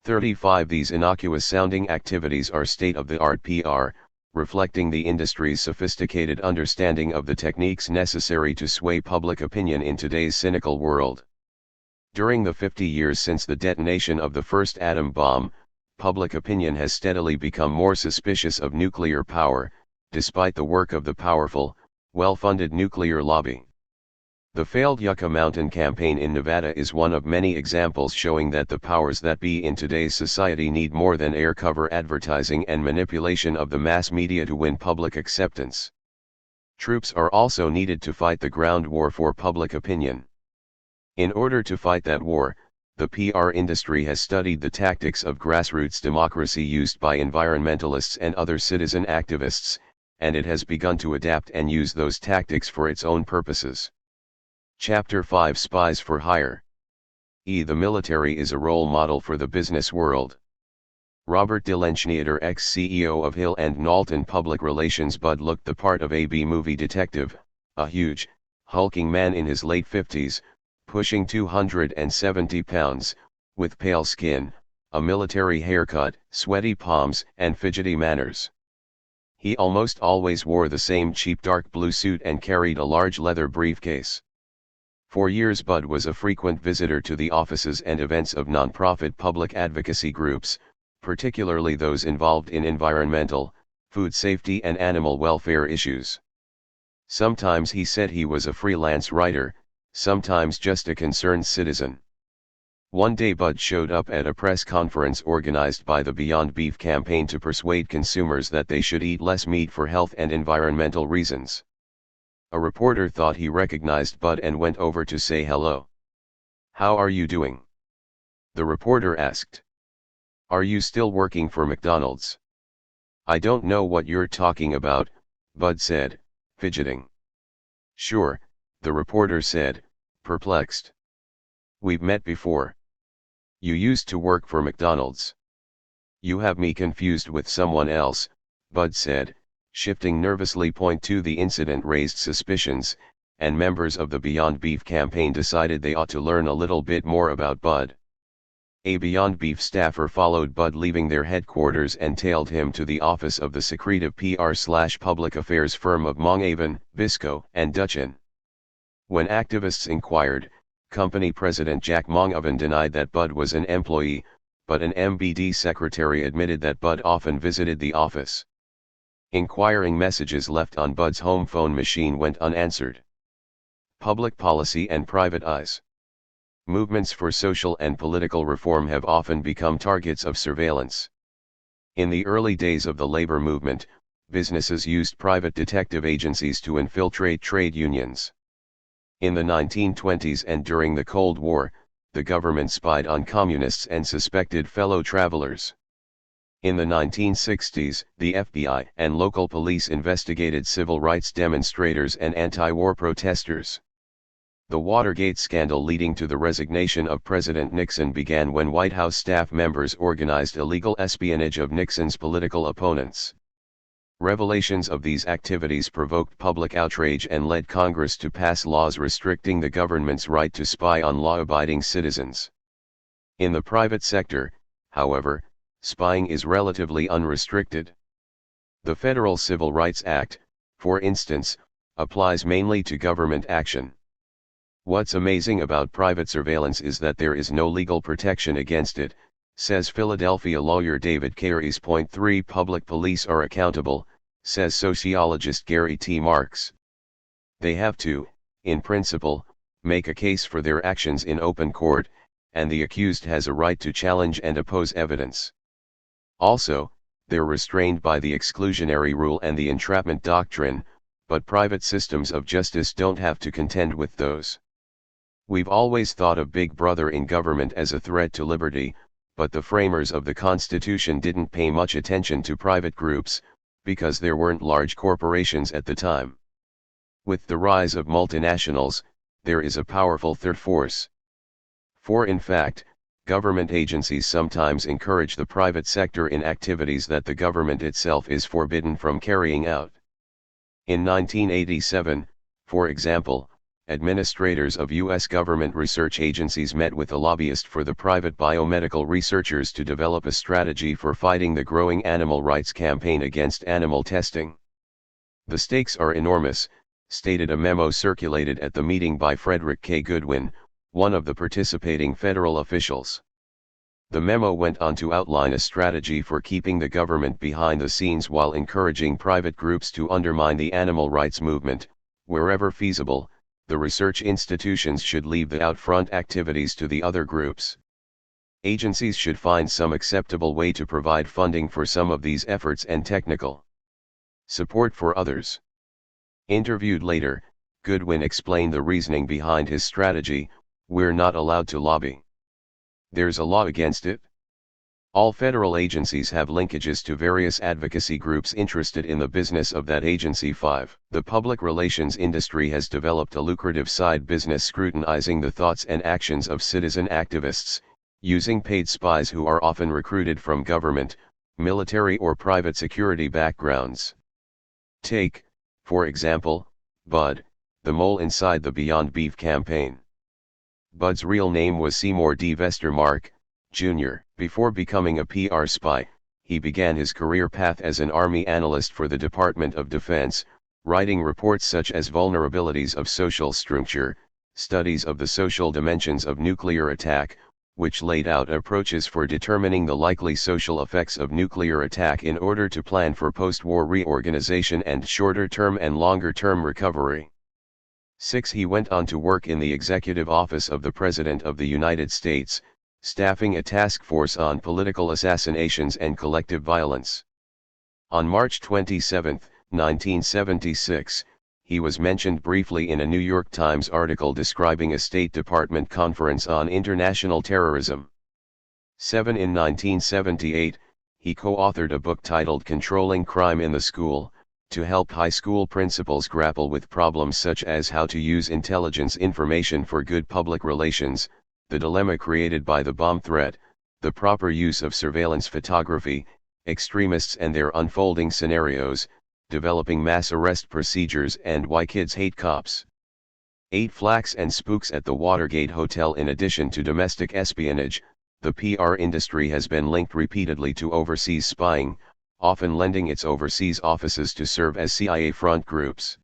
35 These innocuous-sounding activities are state-of-the-art PR, reflecting the industry's sophisticated understanding of the techniques necessary to sway public opinion in today's cynical world. During the 50 years since the detonation of the first atom bomb, public opinion has steadily become more suspicious of nuclear power, despite the work of the powerful, well-funded nuclear lobby. The failed Yucca Mountain campaign in Nevada is one of many examples showing that the powers that be in today's society need more than air cover advertising and manipulation of the mass media to win public acceptance. Troops are also needed to fight the ground war for public opinion. In order to fight that war, the PR industry has studied the tactics of grassroots democracy used by environmentalists and other citizen activists, and it has begun to adapt and use those tactics for its own purposes. Chapter 5 Spies for Hire. The military is a role model for the business world. Robert Delenschneider, ex-CEO of Hill & Knowlton Public Relations Bud looked the part of a B-movie detective, a huge, hulking man in his late 50s, pushing 270 pounds, with pale skin, a military haircut, sweaty palms, and fidgety manners. He almost always wore the same cheap dark blue suit and carried a large leather briefcase. For years Bud was a frequent visitor to the offices and events of nonprofit public advocacy groups, particularly those involved in environmental, food safety and animal welfare issues. Sometimes he said he was a freelance writer, sometimes just a concerned citizen. One day Bud showed up at a press conference organized by the Beyond Beef campaign to persuade consumers that they should eat less meat for health and environmental reasons. A reporter thought he recognized Bud and went over to say hello. "How are you doing?" the reporter asked. "Are you still working for McDonald's?" "I don't know what you're talking about," Bud said, fidgeting. "Sure," the reporter said, perplexed. "We've met before." You used to work for McDonald's. You have me confused with someone else, Bud said, shifting nervously. Point 2. The incident raised suspicions, and members of the Beyond Beef campaign decided they ought to learn a little bit more about Bud. A Beyond Beef staffer followed Bud leaving their headquarters and tailed him to the office of the secretive PR/public affairs firm of Mongavon, Bisco, and Dutchin. When activists inquired, company president Jack Mongavon denied that Bud was an employee, but an MBD secretary admitted that Bud often visited the office. Inquiring messages left on Bud's home phone machine went unanswered. Public policy and private eyes. Movements for social and political reform have often become targets of surveillance. In the early days of the labor movement, businesses used private detective agencies to infiltrate trade unions. In the 1920s and during the Cold War, the government spied on communists and suspected fellow travelers. In the 1960s, the FBI and local police investigated civil rights demonstrators and anti-war protesters. The Watergate scandal leading to the resignation of President Nixon began when White House staff members organized illegal espionage of Nixon's political opponents. Revelations of these activities provoked public outrage and led Congress to pass laws restricting the government's right to spy on law-abiding citizens. In the private sector, however, spying is relatively unrestricted. The Federal Civil Rights Act, for instance, applies mainly to government action. What's amazing about private surveillance is that there is no legal protection against it, says Philadelphia lawyer David Carey's. Point 3. Public police are accountable, says sociologist Gary T. Marks. They have to, in principle, make a case for their actions in open court, and the accused has a right to challenge and oppose evidence. Also, they're restrained by the exclusionary rule and the entrapment doctrine, but private systems of justice don't have to contend with those. We've always thought of Big Brother in government as a threat to liberty, but the framers of the Constitution didn't pay much attention to private groups, because there weren't large corporations at the time. With the rise of multinationals, there is a powerful third force. For in fact, government agencies sometimes encourage the private sector in activities that the government itself is forbidden from carrying out. In 1987, for example, administrators of U.S. government research agencies met with a lobbyist for the private biomedical researchers to develop a strategy for fighting the growing animal rights campaign against animal testing. The stakes are enormous, stated a memo circulated at the meeting by Frederick K. Goodwin, one of the participating federal officials. The memo went on to outline a strategy for keeping the government behind the scenes while encouraging private groups to undermine the animal rights movement. Wherever feasible, the research institutions should leave the out-front activities to the other groups. Agencies should find some acceptable way to provide funding for some of these efforts and technical support for others. Interviewed later, Goodwin explained the reasoning behind his strategy: we're not allowed to lobby. There's a law against it. All federal agencies have linkages to various advocacy groups interested in the business of that agency. 5. The public relations industry has developed a lucrative side business scrutinizing the thoughts and actions of citizen activists, using paid spies who are often recruited from government, military or private security backgrounds. Take, for example, Bud, the mole inside the Beyond Beef campaign. Bud's real name was Seymour D. Vestermark, Jr. Before becoming a PR spy, he began his career path as an Army analyst for the Department of Defense, writing reports such as Vulnerabilities of Social Structure, Studies of the Social Dimensions of Nuclear Attack, which laid out approaches for determining the likely social effects of nuclear attack in order to plan for post-war reorganization and shorter-term and longer-term recovery. 6. He went on to work in the Executive Office of the President of the United States, staffing a task force on political assassinations and collective violence. On March 27, 1976, he was mentioned briefly in a New York Times article describing a State Department conference on international terrorism. 7. In 1978, he co-authored a book titled Controlling Crime in the School, to help high school principals grapple with problems such as how to use intelligence information for good public relations, the dilemma created by the bomb threat, the proper use of surveillance photography, extremists and their unfolding scenarios, developing mass arrest procedures and why kids hate cops. 8 Flaks and spooks at the Watergate Hotel. In addition to domestic espionage, the PR industry has been linked repeatedly to overseas spying, often lending its overseas offices to serve as CIA front groups.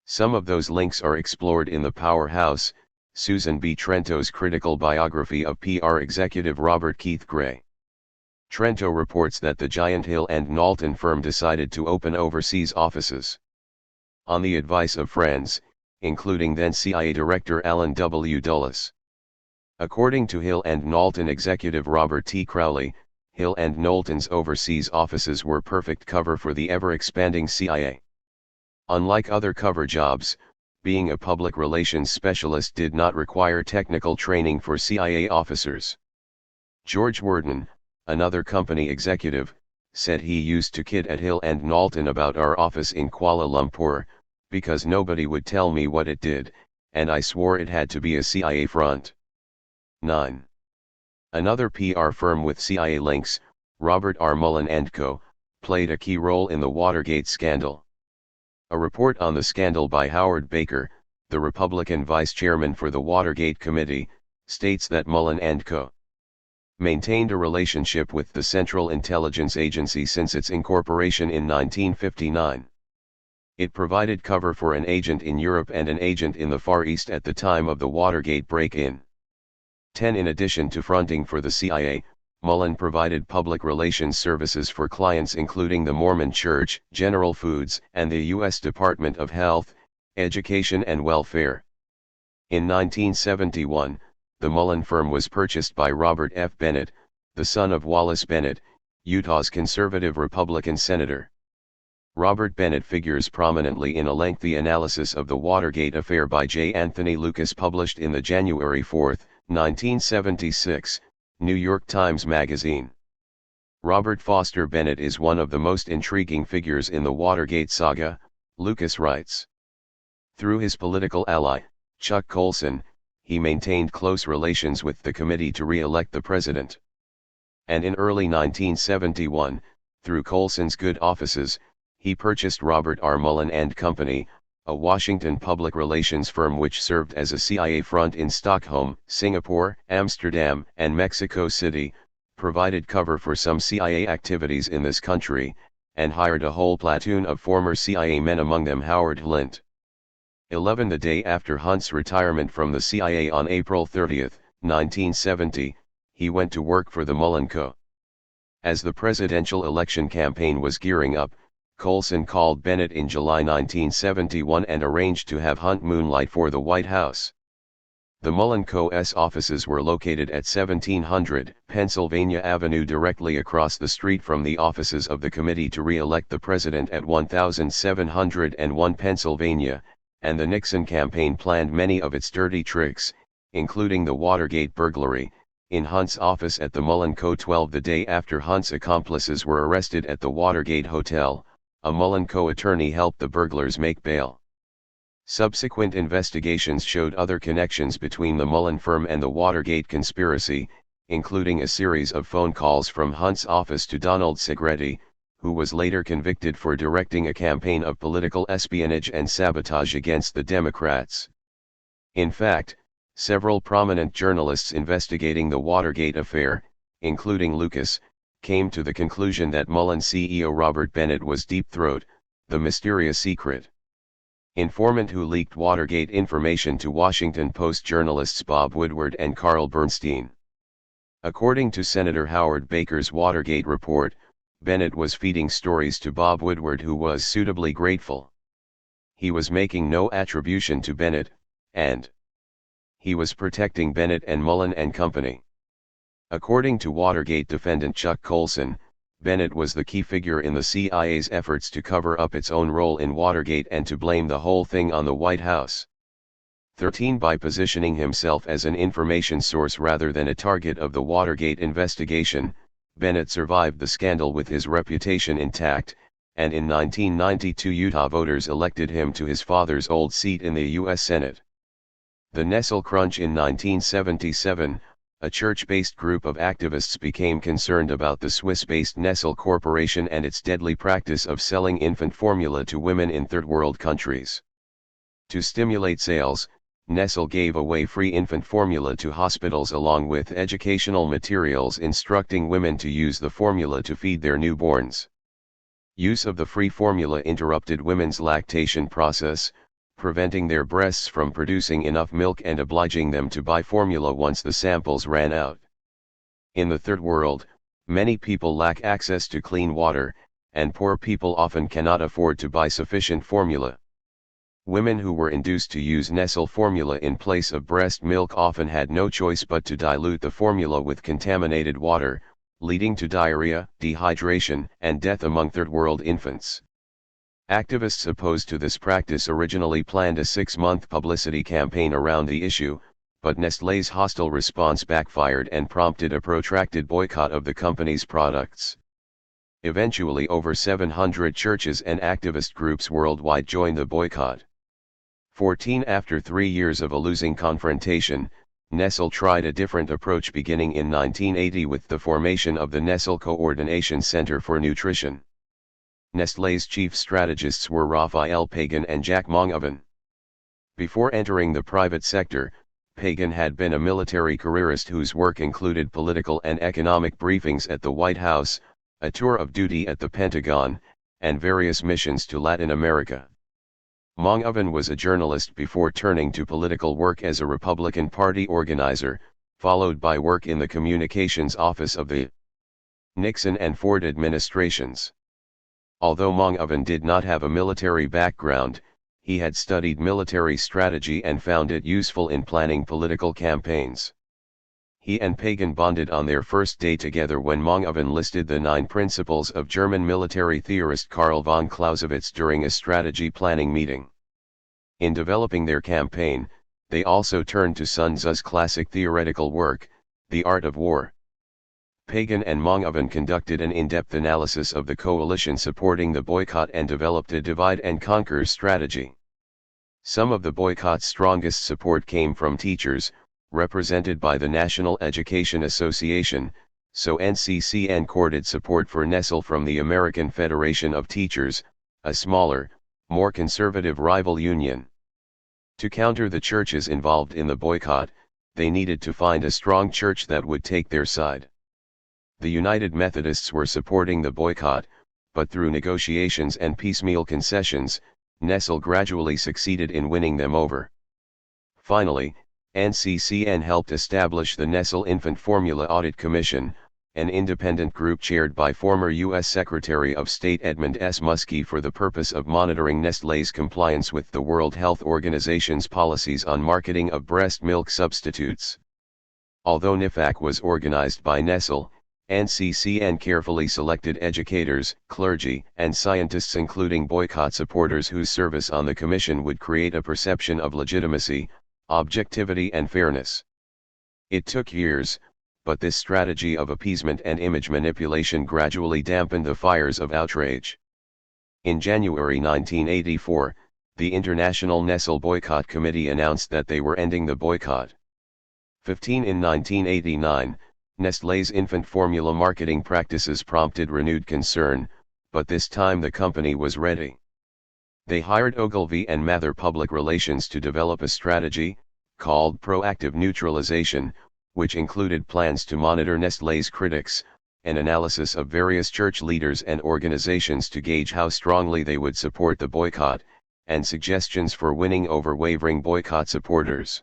Some of those links are explored in the Powerhouse, Susan B. Trento's critical biography of PR executive Robert Keith Gray. Trento reports that the giant Hill and Knowlton firm decided to open overseas offices. On the advice of friends, including then CIA Director Alan W. Dulles. According to Hill and Knowlton executive Robert T. Crowley, Hill and Knowlton's overseas offices were perfect cover for the ever-expanding CIA. Unlike other cover jobs, being a public relations specialist did not require technical training for CIA officers. George Worden, another company executive, said he used to kid at Hill and Knowlton about our office in Kuala Lumpur, because nobody would tell me what it did, and I swore it had to be a CIA front. 9. Another PR firm with CIA links, Robert R. Mullen & Co., played a key role in the Watergate scandal. A report on the scandal by Howard Baker, the Republican vice chairman for the Watergate Committee, states that Mullen & Co. maintained a relationship with the Central Intelligence Agency since its incorporation in 1959. It provided cover for an agent in Europe and an agent in the Far East at the time of the Watergate break-in. 10. In addition to fronting for the CIA, Mullen provided public relations services for clients including the Mormon Church, General Foods, and the U.S. Department of Health, Education and Welfare. In 1971, the Mullen firm was purchased by Robert F. Bennett, the son of Wallace Bennett, Utah's conservative Republican senator. Robert Bennett figures prominently in a lengthy analysis of the Watergate affair by J. Anthony Lucas published in the January 4, 1976, New York Times Magazine. Robert Foster Bennett is one of the most intriguing figures in the Watergate saga, Lucas writes. Through his political ally, Chuck Colson, he maintained close relations with the committee to re-elect the president. And in early 1971, through Colson's good offices, he purchased Robert R. Mullen & Company, a Washington public relations firm which served as a CIA front in Stockholm, Singapore, Amsterdam, and Mexico City, provided cover for some CIA activities in this country, and hired a whole platoon of former CIA men, among them Howard Flint. 11. The day after Hunt's retirement from the CIA on April 30, 1970, he went to work for the Mullen Co. As the presidential election campaign was gearing up, Colson called Bennett in July 1971 and arranged to have Hunt moonlight for the White House. The Mullen Co.'s offices were located at 1700 Pennsylvania Avenue, directly across the street from the offices of the Committee to Re-elect the President at 1701 Pennsylvania, and the Nixon campaign planned many of its dirty tricks, including the Watergate burglary, in Hunt's office at the Mullen Co. 12. The day after Hunt's accomplices were arrested at the Watergate Hotel, a Mullen Co. attorney helped the burglars make bail. Subsequent investigations showed other connections between the Mullen firm and the Watergate conspiracy, including a series of phone calls from Hunt's office to Donald Segretti, who was later convicted for directing a campaign of political espionage and sabotage against the Democrats. In fact, several prominent journalists investigating the Watergate affair, including Lucas, came to the conclusion that Mullen CEO Robert Bennett was Deep Throat, the mysterious secret informant who leaked Watergate information to Washington Post journalists Bob Woodward and Carl Bernstein. According to Senator Howard Baker's Watergate report, Bennett was feeding stories to Bob Woodward, who was suitably grateful. He was making no attribution to Bennett, and he was protecting Bennett and Mullen and Company. According to Watergate defendant Chuck Colson, Bennett was the key figure in the CIA's efforts to cover up its own role in Watergate and to blame the whole thing on the White House. 13. By positioning himself as an information source rather than a target of the Watergate investigation, Bennett survived the scandal with his reputation intact, and in 1992 Utah voters elected him to his father's old seat in the U.S. Senate. The Nestle Crunch in 1977, a church-based group of activists became concerned about the Swiss-based Nestle Corporation and its deadly practice of selling infant formula to women in third-world countries. To stimulate sales, Nestle gave away free infant formula to hospitals along with educational materials instructing women to use the formula to feed their newborns. Use of the free formula interrupted women's lactation process, preventing their breasts from producing enough milk and obliging them to buy formula once the samples ran out. In the third world, many people lack access to clean water, and poor people often cannot afford to buy sufficient formula. Women who were induced to use Nestle formula in place of breast milk often had no choice but to dilute the formula with contaminated water, leading to diarrhea, dehydration, and death among third-world infants. Activists opposed to this practice originally planned a 6-month publicity campaign around the issue, but Nestlé's hostile response backfired and prompted a protracted boycott of the company's products. Eventually over 700 churches and activist groups worldwide joined the boycott. After 3 years of a losing confrontation, Nestle tried a different approach beginning in 1980 with the formation of the Nestle Coordination Center for Nutrition. Nestlé's chief strategists were Raphael Pagan and Jack Mongoven. Before entering the private sector, Pagan had been a military careerist whose work included political and economic briefings at the White House, a tour of duty at the Pentagon, and various missions to Latin America. Mongoven was a journalist before turning to political work as a Republican Party organizer, followed by work in the communications office of the Nixon and Ford administrations. Although Mongoven did not have a military background, he had studied military strategy and found it useful in planning political campaigns. He and Pagan bonded on their first day together when Mongoven listed the 9 principles of German military theorist Karl von Clausewitz during a strategy planning meeting. In developing their campaign, they also turned to Sun Tzu's classic theoretical work, The Art of War. Pagan and Mongoven conducted an in-depth analysis of the coalition supporting the boycott and developed a divide-and-conquer strategy. Some of the boycott's strongest support came from teachers, represented by the National Education Association, so NCCN courted support for Nestle from the American Federation of Teachers, a smaller, more conservative rival union. To counter the churches involved in the boycott, they needed to find a strong church that would take their side. The United Methodists were supporting the boycott, but through negotiations and piecemeal concessions, Nestle gradually succeeded in winning them over. Finally, NCCN helped establish the Nestle Infant Formula Audit Commission, an independent group chaired by former U.S. Secretary of State Edmund S. Muskie for the purpose of monitoring Nestlé's compliance with the World Health Organization's policies on marketing of breast milk substitutes. Although NIFAC was organized by Nestle, NCCN carefully selected educators, clergy, and scientists including boycott supporters whose service on the commission would create a perception of legitimacy, objectivity and fairness. It took years, but this strategy of appeasement and image manipulation gradually dampened the fires of outrage. In January 1984, the International Nestle Boycott Committee announced that they were ending the boycott. In 1989, Nestlé's infant formula marketing practices prompted renewed concern, but this time the company was ready. They hired Ogilvy and Mather Public Relations to develop a strategy, called proactive neutralization, which included plans to monitor Nestlé's critics, an analysis of various church leaders and organizations to gauge how strongly they would support the boycott, and suggestions for winning over wavering boycott supporters.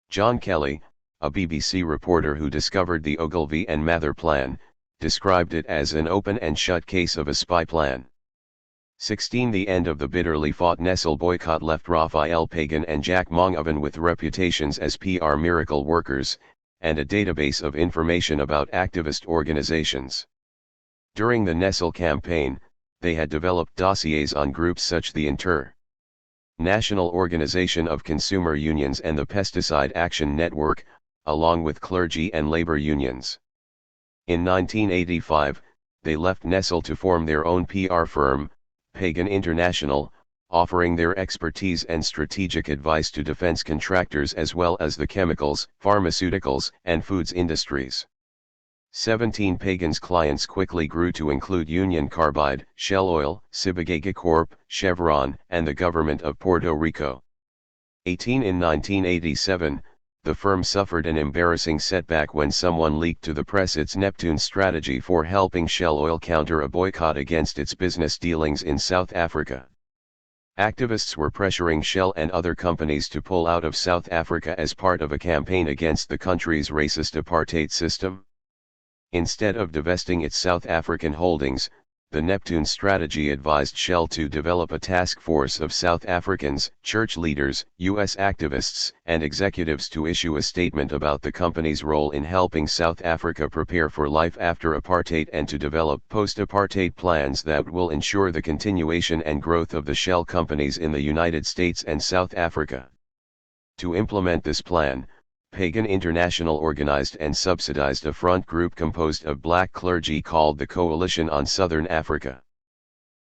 John Kelly, a BBC reporter who discovered the Ogilvy and Mather plan, described it as an open and shut case of a spy plan. The end of the bitterly fought Nestle boycott left Raphael Pagan and Jack Mongoven with reputations as PR miracle workers, and a database of information about activist organizations. During the Nestle campaign, they had developed dossiers on groups such the National Organization of Consumer Unions and the Pesticide Action Network, along with clergy and labor unions. In 1985, they left Nestle to form their own PR firm, Pagan International, offering their expertise and strategic advice to defense contractors as well as the chemicals, pharmaceuticals, and foods industries. 17 Pagan's clients quickly grew to include Union Carbide, Shell Oil, Sibagega Corp., Chevron, and the government of Puerto Rico. 18 In 1987, the firm suffered an embarrassing setback when someone leaked to the press its Neptune strategy for helping Shell Oil counter a boycott against its business dealings in South Africa. Activists were pressuring Shell and other companies to pull out of South Africa as part of a campaign against the country's racist apartheid system. Instead of divesting its South African holdings, the Neptune strategy advised Shell to develop a task force of South Africans, church leaders, U.S. activists, and executives to issue a statement about the company's role in helping South Africa prepare for life after apartheid and to develop post-apartheid plans that will ensure the continuation and growth of the Shell companies in the United States and South Africa. To implement this plan, Pagan International organized and subsidized a front group composed of black clergy called the Coalition on Southern Africa.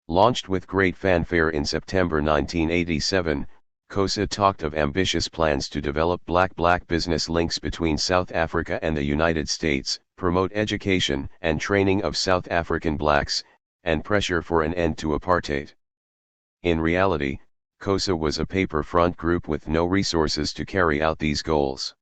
Launched with great fanfare in September 1987, COSA talked of ambitious plans to develop black business links between South Africa and the United States, promote education and training of South African blacks, and pressure for an end to apartheid. In reality, COSA was a paper front group with no resources to carry out these goals.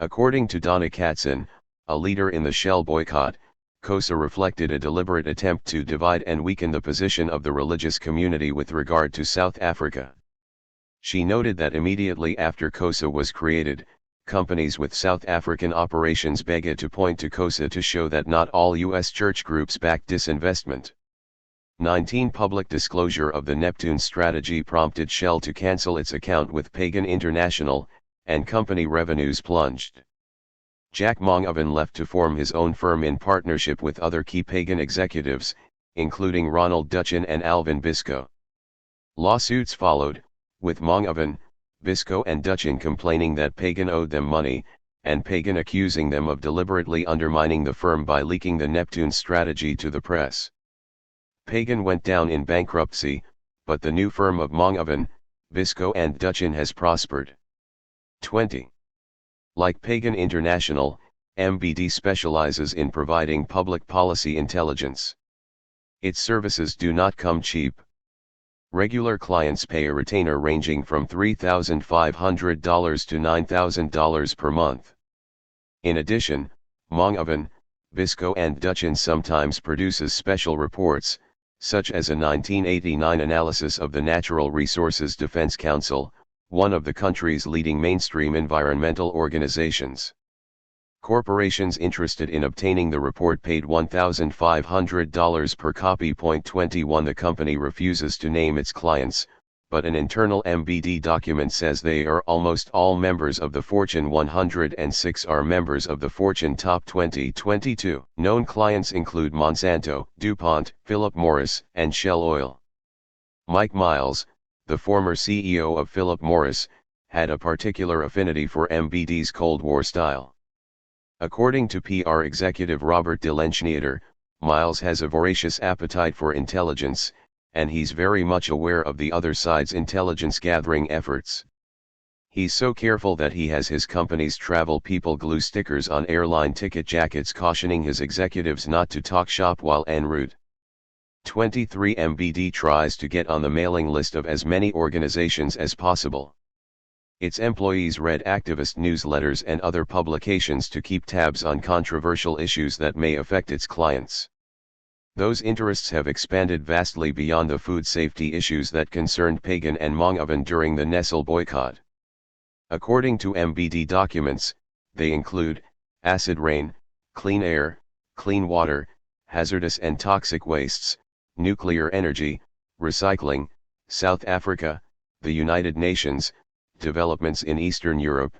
According to Donna Katzen, a leader in the Shell boycott, COSA reflected a deliberate attempt to divide and weaken the position of the religious community with regard to South Africa. She noted that immediately after COSA was created, companies with South African operations began to point to COSA to show that not all U.S. church groups backed disinvestment. 19 Public disclosure of the Neptune strategy prompted Shell to cancel its account with Pagan International, and company revenues plunged. Jack Mongovan left to form his own firm in partnership with other key Pagan executives, including Ronald Dutchin and Alvin Bisco. Lawsuits followed, with Mongovan, Bisco and Dutchin complaining that Pagan owed them money, and Pagan accusing them of deliberately undermining the firm by leaking the Neptune strategy to the press. Pagan went down in bankruptcy, but the new firm of Mongovan, Bisco and Dutchin has prospered. 20. Like Pagan International, MBD specializes in providing public policy intelligence. Its services do not come cheap. Regular clients pay a retainer ranging from $3,500 to $9,000 per month. In addition, Mongovan, Bisco and Dutchin sometimes produces special reports, such as a 1989 analysis of the Natural Resources Defense Council, one of the country's leading mainstream environmental organizations. Corporations interested in obtaining the report paid $1,500 per copy. 21 The company refuses to name its clients, but an internal MBD document says they are almost all members of the Fortune 100 and 6 are members of the Fortune Top 20. 22 Known clients include Monsanto, DuPont, Philip Morris, and Shell Oil. Mike Miles, the former CEO of Philip Morris, had a particular affinity for MBD's Cold War style. According to PR executive Robert DeLenschneider, Miles has a voracious appetite for intelligence, and he's very much aware of the other side's intelligence-gathering efforts. He's so careful that he has his company's travel people glue stickers on airline ticket jackets cautioning his executives not to talk shop while en route. 23 MBD tries to get on the mailing list of as many organizations as possible. Its employees read activist newsletters and other publications to keep tabs on controversial issues that may affect its clients. Those interests have expanded vastly beyond the food safety issues that concerned Pagan and Mongovan during the Nestle boycott. According to MBD documents, they include acid rain, clean air, clean water, hazardous and toxic wastes, nuclear energy, recycling, South Africa, the United Nations, developments in Eastern Europe,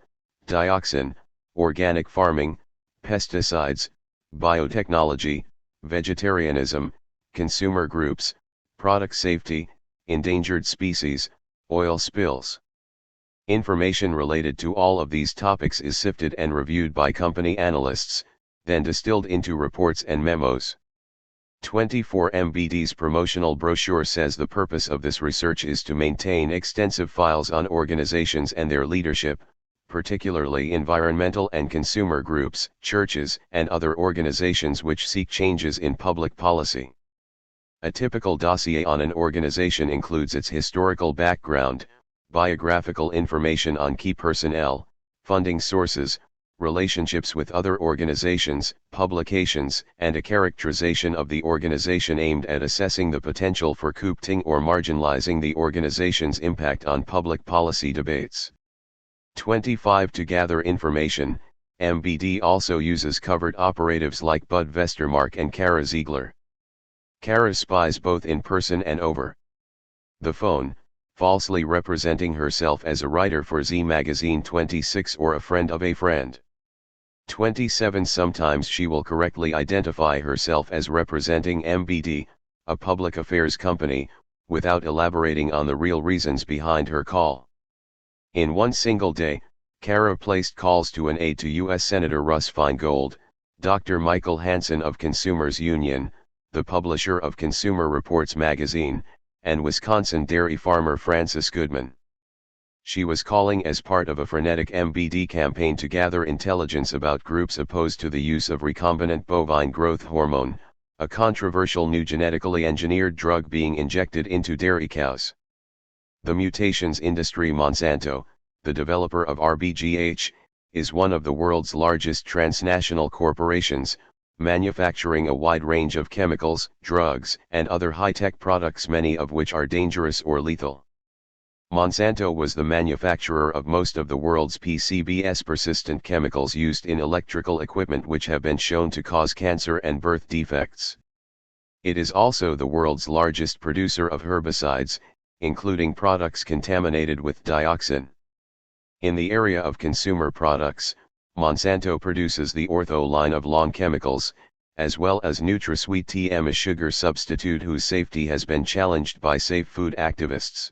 dioxin, organic farming, pesticides, biotechnology, vegetarianism, consumer groups, product safety, endangered species, oil spills. Information related to all of these topics is sifted and reviewed by company analysts, then distilled into reports and memos. 24 MBD's promotional brochure says the purpose of this research is to maintain extensive files on organizations and their leadership, particularly environmental and consumer groups, churches, and other organizations which seek changes in public policy. A typical dossier on an organization includes its historical background, biographical information on key personnel, funding sources, relationships with other organizations, publications, and a characterization of the organization aimed at assessing the potential for coopting or marginalizing the organization's impact on public policy debates. 25 To gather information, MBD also uses covered operatives like Bud Vestermark and Kara Ziegler. Kara spies both in person and over the phone, falsely representing herself as a writer for Z Magazine. 26 Or a friend of a friend. 27 Sometimes she will correctly identify herself as representing MBD, a public affairs company, without elaborating on the real reasons behind her call. In one single day, Kara placed calls to an aide to U.S. Senator Russ Feingold, Dr. Michael Hansen of Consumers Union, the publisher of Consumer Reports magazine, and Wisconsin dairy farmer Francis Goodman. She was calling as part of a frenetic MBD campaign to gather intelligence about groups opposed to the use of recombinant bovine growth hormone, a controversial new genetically engineered drug being injected into dairy cows. The mutations industry. Monsanto, the developer of RBGH, is one of the world's largest transnational corporations, manufacturing a wide range of chemicals, drugs, and other high-tech products, many of which are dangerous or lethal. Monsanto was the manufacturer of most of the world's PCBs, persistent chemicals used in electrical equipment which have been shown to cause cancer and birth defects. It is also the world's largest producer of herbicides, including products contaminated with dioxin. In the area of consumer products, Monsanto produces the Ortho line of lawn chemicals, as well as NutraSweet TM, a sugar substitute whose safety has been challenged by safe food activists.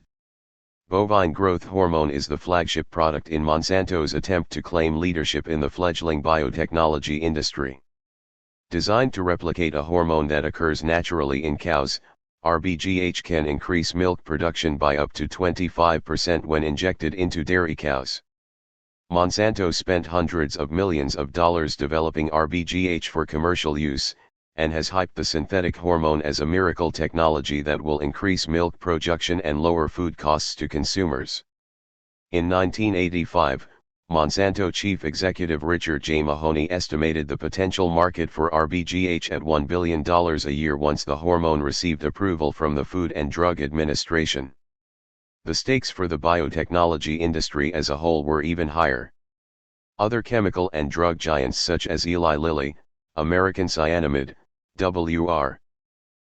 Bovine growth hormone is the flagship product in Monsanto's attempt to claim leadership in the fledgling biotechnology industry. Designed to replicate a hormone that occurs naturally in cows, RBGH can increase milk production by up to 25% when injected into dairy cows. Monsanto spent hundreds of millions of dollars developing RBGH for commercial use, and has hyped the synthetic hormone as a miracle technology that will increase milk production and lower food costs to consumers. In 1985, Monsanto chief executive Richard J. Mahoney estimated the potential market for RBGH at $1 billion a year once the hormone received approval from the Food and Drug Administration. The stakes for the biotechnology industry as a whole were even higher. Other chemical and drug giants such as Eli Lilly, American Cyanamid, W.R.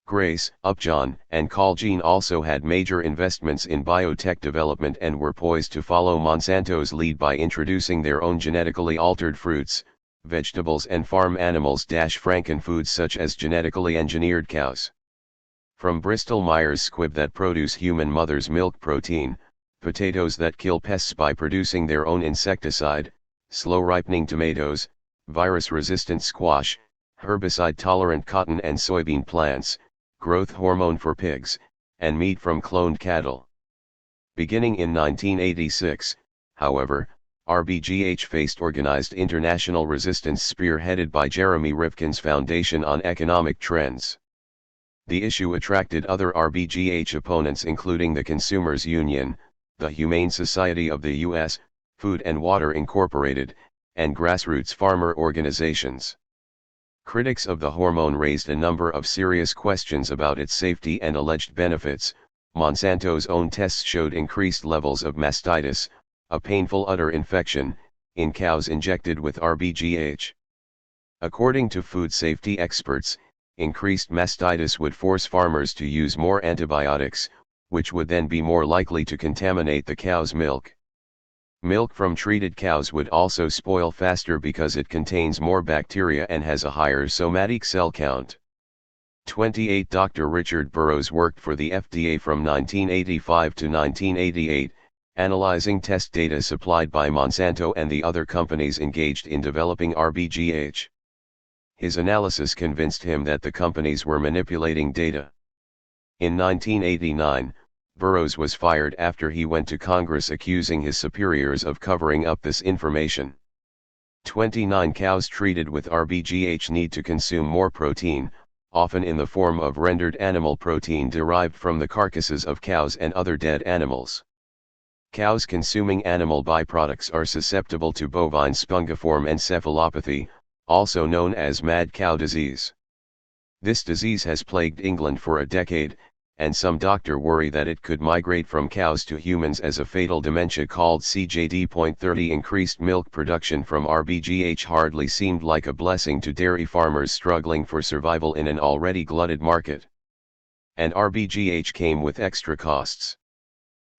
Grace, Upjohn, and Colgene also had major investments in biotech development and were poised to follow Monsanto's lead by introducing their own genetically altered fruits, vegetables and farm animals. Frankenfoods such as genetically engineered cows. From Bristol-Myers Squibb that produce human mother's milk protein, potatoes that kill pests by producing their own insecticide, slow-ripening tomatoes, virus-resistant squash, herbicide-tolerant cotton and soybean plants, growth hormone for pigs, and meat from cloned cattle. Beginning in 1986, however, RBGH faced organized international resistance spearheaded by Jeremy Rifkin's Foundation on Economic Trends. The issue attracted other RBGH opponents including the Consumers Union, the Humane Society of the U.S., Food and Water Incorporated, and grassroots farmer organizations. Critics of the hormone raised a number of serious questions about its safety and alleged benefits. Monsanto's own tests showed increased levels of mastitis, a painful udder infection, in cows injected with RBGH. According to food safety experts, increased mastitis would force farmers to use more antibiotics, which would then be more likely to contaminate the cow's milk. Milk from treated cows would also spoil faster because it contains more bacteria and has a higher somatic cell count. 28 Dr. Richard Burroughs worked for the FDA from 1985 to 1988, analyzing test data supplied by Monsanto and the other companies engaged in developing RBGH. His analysis convinced him that the companies were manipulating data. In 1989, Burroughs was fired after he went to Congress accusing his superiors of covering up this information. 29 cows treated with RBGH need to consume more protein, often in the form of rendered animal protein derived from the carcasses of cows and other dead animals. Cows consuming animal byproducts are susceptible to bovine spongiform encephalopathy, also known as mad cow disease. This disease has plagued England for a decade, and some doctors worry that it could migrate from cows to humans as a fatal dementia called CJD.30. Increased milk production from RBGH hardly seemed like a blessing to dairy farmers struggling for survival in an already glutted market. And RBGH came with extra costs.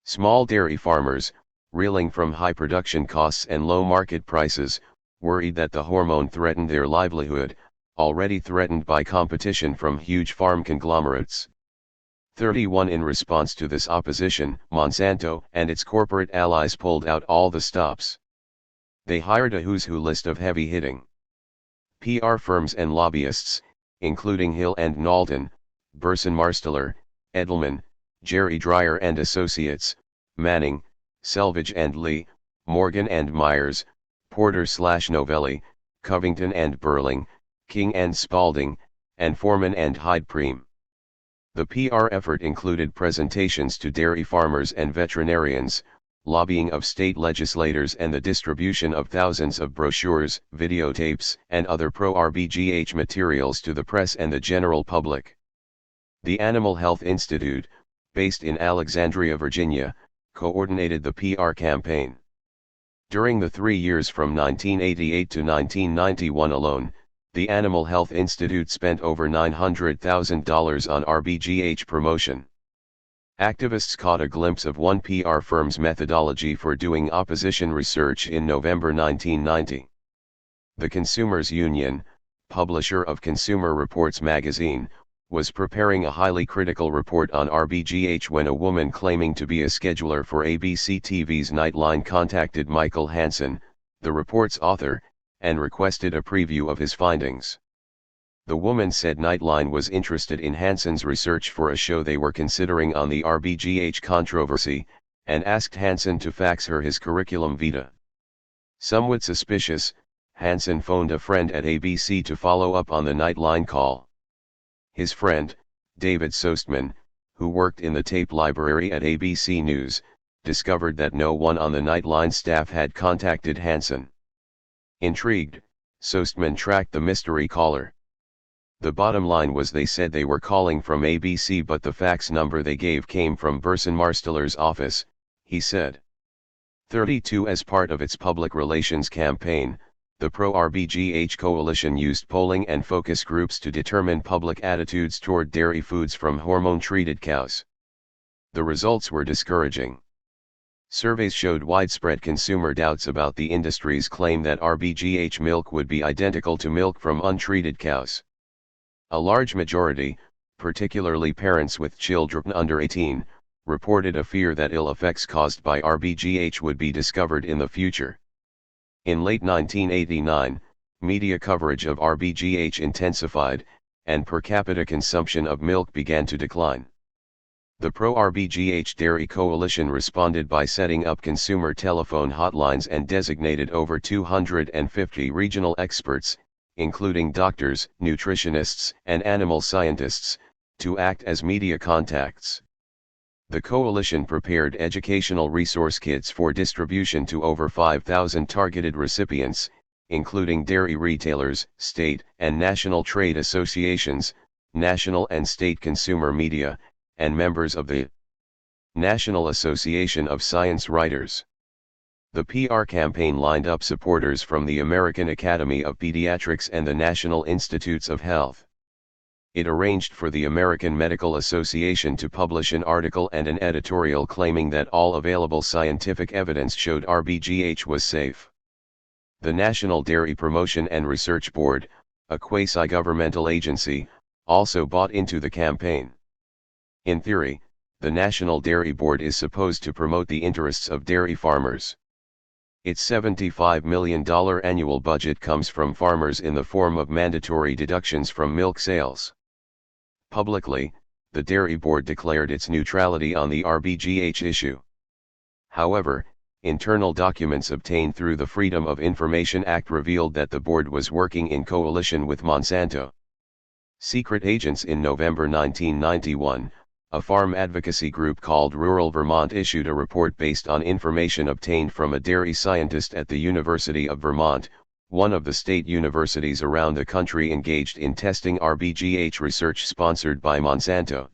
Small dairy farmers, reeling from high production costs and low market prices, worried that the hormone threatened their livelihood, already threatened by competition from huge farm conglomerates. 31 In response to this opposition, Monsanto and its corporate allies pulled out all the stops. They hired a who's who list of heavy-hitting PR firms and lobbyists, including Hill and Knowlton, Burson Marsteller, Edelman, Jerry Dreyer and Associates, Manning, Selvage and Lee, Morgan and Myers, Porter/Novelli, Covington and Burling, King and Spalding, and Foreman and Hyde Preem. The PR effort included presentations to dairy farmers and veterinarians, lobbying of state legislators and the distribution of thousands of brochures, videotapes, and other pro-RBGH materials to the press and the general public. The Animal Health Institute, based in Alexandria, Virginia, coordinated the PR campaign. During the 3 years from 1988 to 1991 alone, the Animal Health Institute spent over $900,000 on RBGH promotion. Activists caught a glimpse of one PR firm's methodology for doing opposition research in November 1990. The Consumers Union, publisher of Consumer Reports magazine, was preparing a highly critical report on RBGH when a woman claiming to be a scheduler for ABC TV's Nightline contacted Michael Hansen, the report's author, and requested a preview of his findings. The woman said Nightline was interested in Hansen's research for a show they were considering on the RBGH controversy, and asked Hansen to fax her his curriculum vitae. Somewhat suspicious, Hansen phoned a friend at ABC to follow up on the Nightline call. His friend, David Sostman, who worked in the tape library at ABC News, discovered that no one on the Nightline staff had contacted Hansen. Intrigued, Sostman tracked the mystery caller. The bottom line was they said they were calling from ABC, but the fax number they gave came from Burson Marsteller's office, he said. 32 As part of its public relations campaign, the pro-RBGH coalition used polling and focus groups to determine public attitudes toward dairy foods from hormone-treated cows. The results were discouraging. Surveys showed widespread consumer doubts about the industry's claim that RBGH milk would be identical to milk from untreated cows. A large majority, particularly parents with children under 18, reported a fear that ill effects caused by RBGH would be discovered in the future. In late 1989, media coverage of RBGH intensified, and per capita consumption of milk began to decline. The pro-RBGH Dairy Coalition responded by setting up consumer telephone hotlines and designated over 250 regional experts, including doctors, nutritionists, and animal scientists, to act as media contacts. The coalition prepared educational resource kits for distribution to over 5,000 targeted recipients, including dairy retailers, state and national trade associations, national and state consumer media, and members of the National Association of Science Writers. The PR campaign lined up supporters from the American Academy of Pediatrics and the National Institutes of Health. It arranged for the American Medical Association to publish an article and an editorial claiming that all available scientific evidence showed RBGH was safe. The National Dairy Promotion and Research Board, a quasi-governmental agency, also bought into the campaign. In theory, the National Dairy Board is supposed to promote the interests of dairy farmers. Its $75 million annual budget comes from farmers in the form of mandatory deductions from milk sales. Publicly, the Dairy Board declared its neutrality on the RBGH issue. However, internal documents obtained through the Freedom of Information Act revealed that the board was working in coalition with Monsanto. Secret agents. In November 1991, a farm advocacy group called Rural Vermont issued a report based on information obtained from a dairy scientist at the University of Vermont, one of the state universities around the country engaged in testing RBGH research sponsored by Monsanto.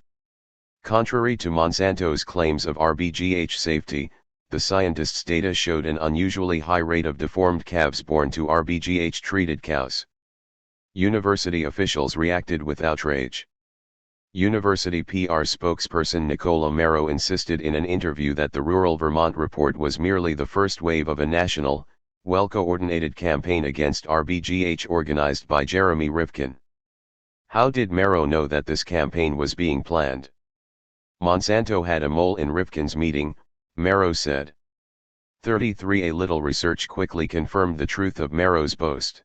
Contrary to Monsanto's claims of RBGH safety, the scientist's data showed an unusually high rate of deformed calves born to RBGH-treated cows. University officials reacted with outrage. University PR spokesperson Nicola Marrow insisted in an interview that the Rural Vermont report was merely the first wave of a national, well-coordinated campaign against RBGH organized by Jeremy Rifkin. How did Marrow know that this campaign was being planned? Monsanto had a mole in Rifkin's meeting, Marrow said. 33. A little research quickly confirmed the truth of Marrow's boast.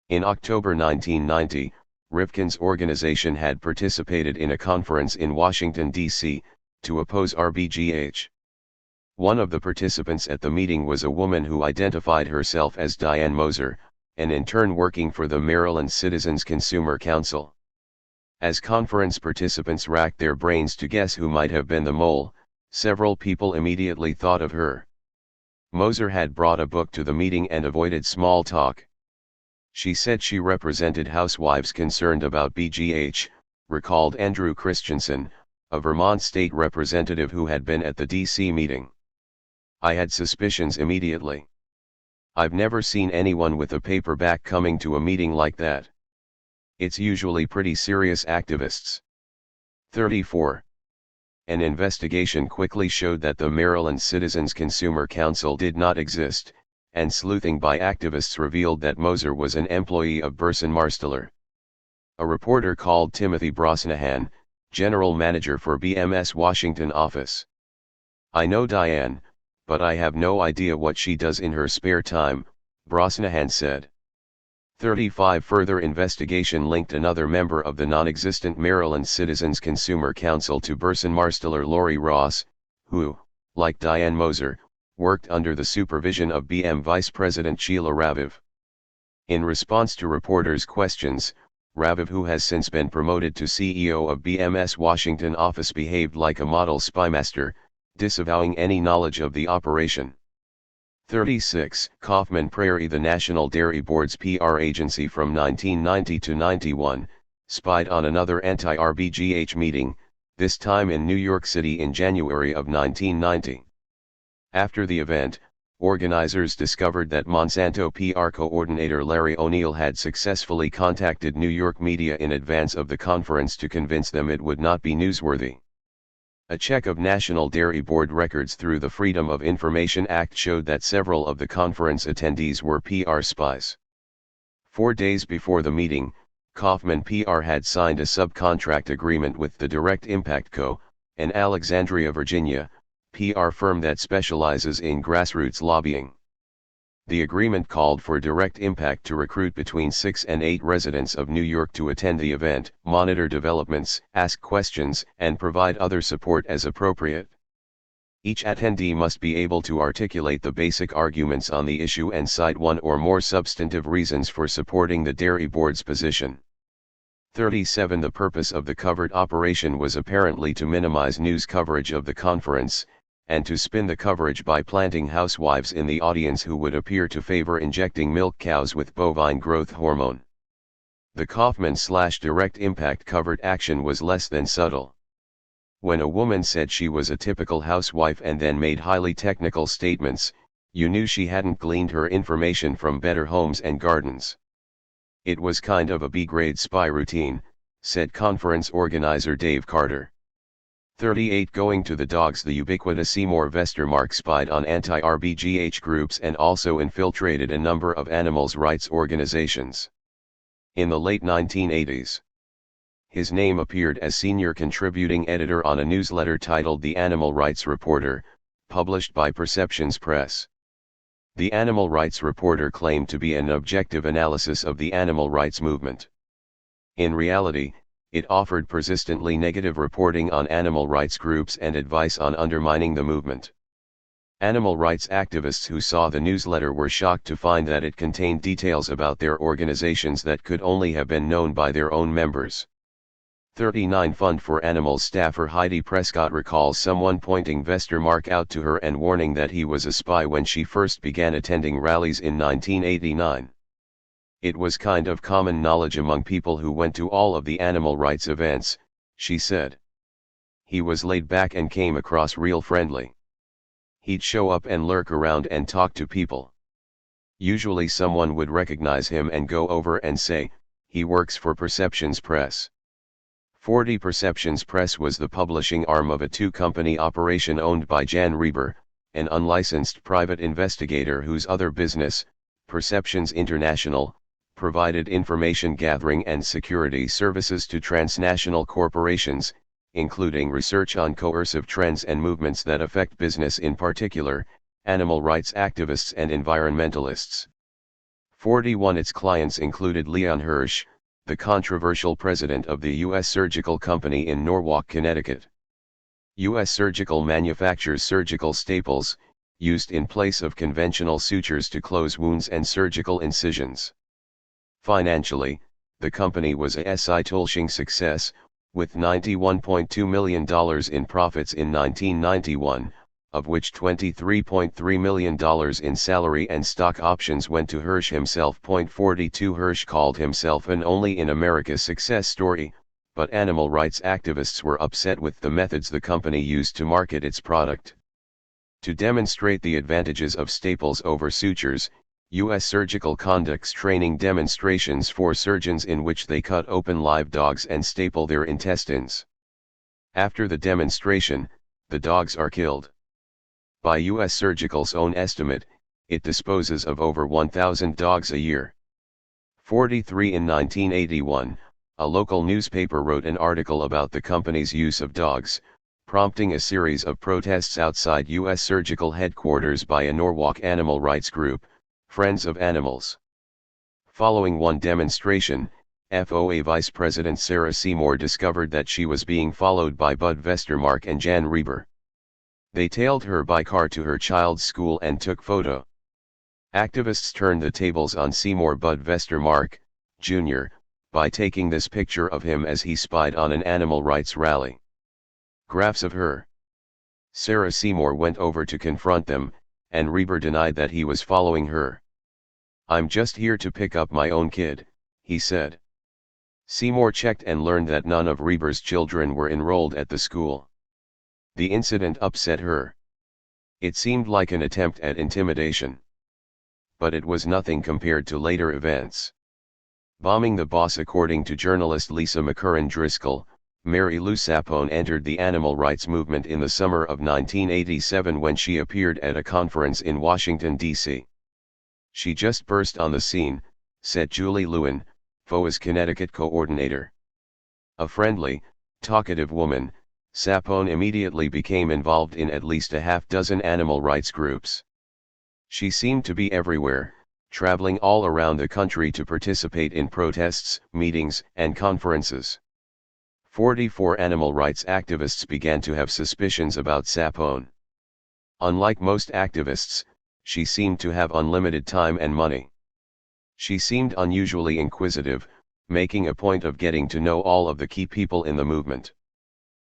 In October 1990, Rifkin's organization had participated in a conference in Washington, D.C., to oppose RBGH. One of the participants at the meeting was a woman who identified herself as Diane Moser, an intern working for the Maryland Citizens Consumer Council. As conference participants racked their brains to guess who might have been the mole, several people immediately thought of her. Moser had brought a book to the meeting and avoided small talk. She said she represented housewives concerned about BGH, recalled Andrew Christensen, a Vermont state representative who had been at the D.C. meeting. I had suspicions immediately. I've never seen anyone with a paperback coming to a meeting like that. It's usually pretty serious activists. 34. An investigation quickly showed that the Maryland Citizens Consumer Council did not exist, and sleuthing by activists revealed that Moser was an employee of Burson Marsteller. A reporter called Timothy Brosnahan, general manager for BMS Washington office. I know Diane, but I have no idea what she does in her spare time, Brosnahan said. 35. Further investigation linked another member of the non-existent Maryland Citizens Consumer Council to Burson Marsteller, Lori Ross, who, like Diane Moser, worked under the supervision of BM Vice President Sheila Raviv. In response to reporters' questions, Raviv, who has since been promoted to CEO of BMS Washington office, behaved like a model spymaster, disavowing any knowledge of the operation. 36. Kaufman Prairie. The National Dairy Board's PR agency from 1990 to 91, spied on another anti-RBGH meeting, this time in New York City in January of 1990. After the event, organizers discovered that Monsanto PR coordinator Larry O'Neill had successfully contacted New York media in advance of the conference to convince them it would not be newsworthy. A check of National Dairy Board records through the Freedom of Information Act showed that several of the conference attendees were PR spies. 4 days before the meeting, Kaufman PR had signed a subcontract agreement with the Direct Impact Co., an Alexandria, Virginia, PR firm that specializes in grassroots lobbying. The agreement called for Direct Impact to recruit between 6 and 8 residents of New York to attend the event, monitor developments, ask questions, and provide other support as appropriate. Each attendee must be able to articulate the basic arguments on the issue and cite one or more substantive reasons for supporting the Dairy Board's position. 37. The purpose of the covert operation was apparently to minimize news coverage of the conference, and to spin the coverage by planting housewives in the audience who would appear to favor injecting milk cows with bovine growth hormone. The Kaufman/Direct Impact covert action was less than subtle. When a woman said she was a typical housewife and then made highly technical statements, you knew she hadn't gleaned her information from Better Homes and Gardens. It was kind of a B-grade spy routine, said conference organizer Dave Carter. 38. Going to the dogs. The ubiquitous Seymour Vestermark spied on anti-RBGH groups and also infiltrated a number of animals' rights organizations. In the late 1980s, his name appeared as senior contributing editor on a newsletter titled The Animal Rights Reporter, published by Perceptions Press. The animal rights reporter claimed to be an objective analysis of the animal rights movement. In reality, it offered persistently negative reporting on animal rights groups and advice on undermining the movement. Animal rights activists who saw the newsletter were shocked to find that it contained details about their organizations that could only have been known by their own members. 39 Fund for Animals staffer Heidi Prescott recalls someone pointing Vestermark out to her and warning that he was a spy when she first began attending rallies in 1989. It was kind of common knowledge among people who went to all of the animal rights events, she said. He was laid back and came across real friendly. He'd show up and lurk around and talk to people. Usually someone would recognize him and go over and say, "He works for Perceptions Press." 40 Perceptions Press was the publishing arm of a two-company operation owned by Jan Reber, an unlicensed private investigator whose other business, Perceptions International, provided information gathering and security services to transnational corporations, including research on coercive trends and movements that affect business, in particular, animal rights activists and environmentalists. 41 Its clients included Leon Hirsch, the controversial president of the U.S. Surgical Company in Norwalk, Connecticut. U.S. Surgical manufactures surgical staples, used in place of conventional sutures to close wounds and surgical incisions. Financially, the company was a astonishing success, with $91.2 million in profits in 1991, of which $23.3 million in salary and stock options went to Hirsch himself. 42 Hirsch called himself an only in America success story, but animal rights activists were upset with the methods the company used to market its product. To demonstrate the advantages of staples over sutures, U.S. Surgical conducts training demonstrations for surgeons in which they cut open live dogs and staple their intestines. After the demonstration, the dogs are killed. By U.S. Surgical's own estimate, it disposes of over 1,000 dogs a year. 43 In 1981, a local newspaper wrote an article about the company's use of dogs, prompting a series of protests outside U.S. Surgical headquarters by a Norwalk animal rights group, Friends of Animals. Following one demonstration, FOA Vice President Sarah Seymour discovered that she was being followed by Bud Vestermark and Jan Reber. They tailed her by car to her child's school and took photo. Activists turned the tables on Seymour Bud Vestermark, Jr., by taking this picture of him as he spied on an animal rights rally. Graphs of her. Sarah Seymour went over to confront them, and Reber denied that he was following her. "I'm just here to pick up my own kid," he said. Seymour checked and learned that none of Reber's children were enrolled at the school. The incident upset her. It seemed like an attempt at intimidation. But it was nothing compared to later events. Bombing the boss. According to journalist Lisa McCurran Driscoll, Mary Lou Sapone entered the animal rights movement in the summer of 1987 when she appeared at a conference in Washington, D.C. "She just burst on the scene," said Julie Lewin, FOA's Connecticut coordinator. A friendly, talkative woman, Sapone immediately became involved in at least a half-dozen animal rights groups. She seemed to be everywhere, traveling all around the country to participate in protests, meetings, and conferences. 44 Animal rights activists began to have suspicions about Sapone. Unlike most activists, she seemed to have unlimited time and money. She seemed unusually inquisitive, making a point of getting to know all of the key people in the movement.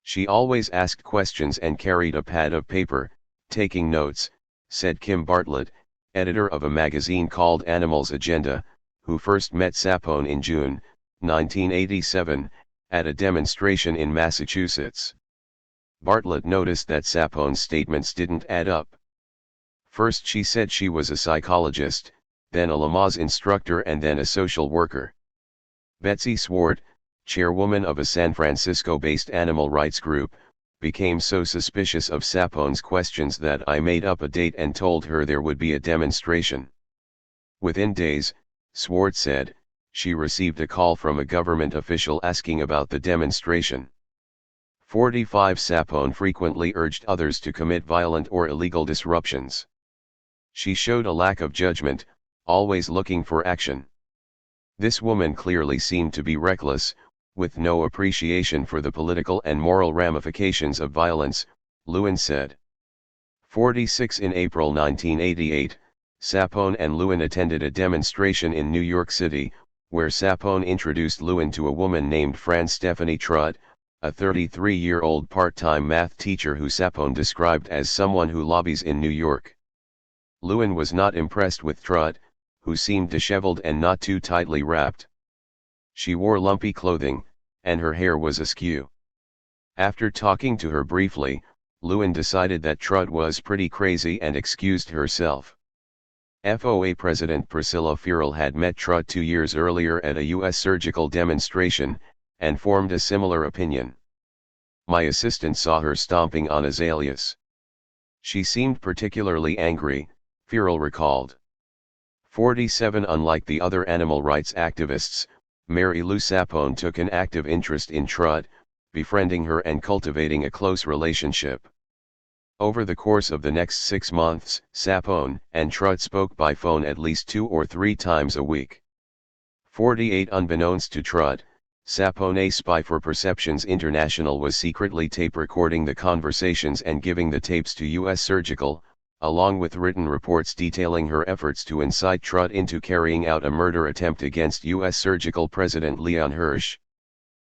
She always asked questions and carried a pad of paper, taking notes, said Kim Bartlett, editor of a magazine called Animals Agenda, who first met Sapone in June 1987, at a demonstration in Massachusetts. Bartlett noticed that Sapone's statements didn't add up. First she said she was a psychologist, then a Lamaze instructor, and then a social worker. Betsy Swart, chairwoman of a San Francisco-based animal rights group, became so suspicious of Sapone's questions that I made up a date and told her there would be a demonstration. Within days, Swart said, she received a call from a government official asking about the demonstration. 45 Sapone frequently urged others to commit violent or illegal disruptions. She showed a lack of judgment, always looking for action. This woman clearly seemed to be reckless, with no appreciation for the political and moral ramifications of violence, Lewin said. 46 In April 1988, Sapone and Lewin attended a demonstration in New York City, where Sapone introduced Lewin to a woman named Fran Stephanie Trutt, a 33-year-old part-time math teacher who Sapone described as someone who lobbies in New York. Lewin was not impressed with Trutt, who seemed disheveled and not too tightly wrapped. She wore lumpy clothing, and her hair was askew. After talking to her briefly, Lewin decided that Trutt was pretty crazy and excused herself. FOA President Priscilla Feral had met Trutt 2 years earlier at a U.S. surgical demonstration, and formed a similar opinion. My assistant saw her stomping on azaleas. She seemed particularly angry, Feral recalled. 47 Unlike the other animal rights activists, Mary Lou Sapone took an active interest in Trutt, befriending her and cultivating a close relationship. Over the course of the next 6 months, Sapone and Trutt spoke by phone at least 2 or 3 times a week. 48 Unbeknownst to Trutt, Sapone, a spy for Perceptions International, was secretly tape recording the conversations and giving the tapes to U.S. Surgical, along with written reports detailing her efforts to incite Trutt into carrying out a murder attempt against U.S. Surgical President Leon Hirsch.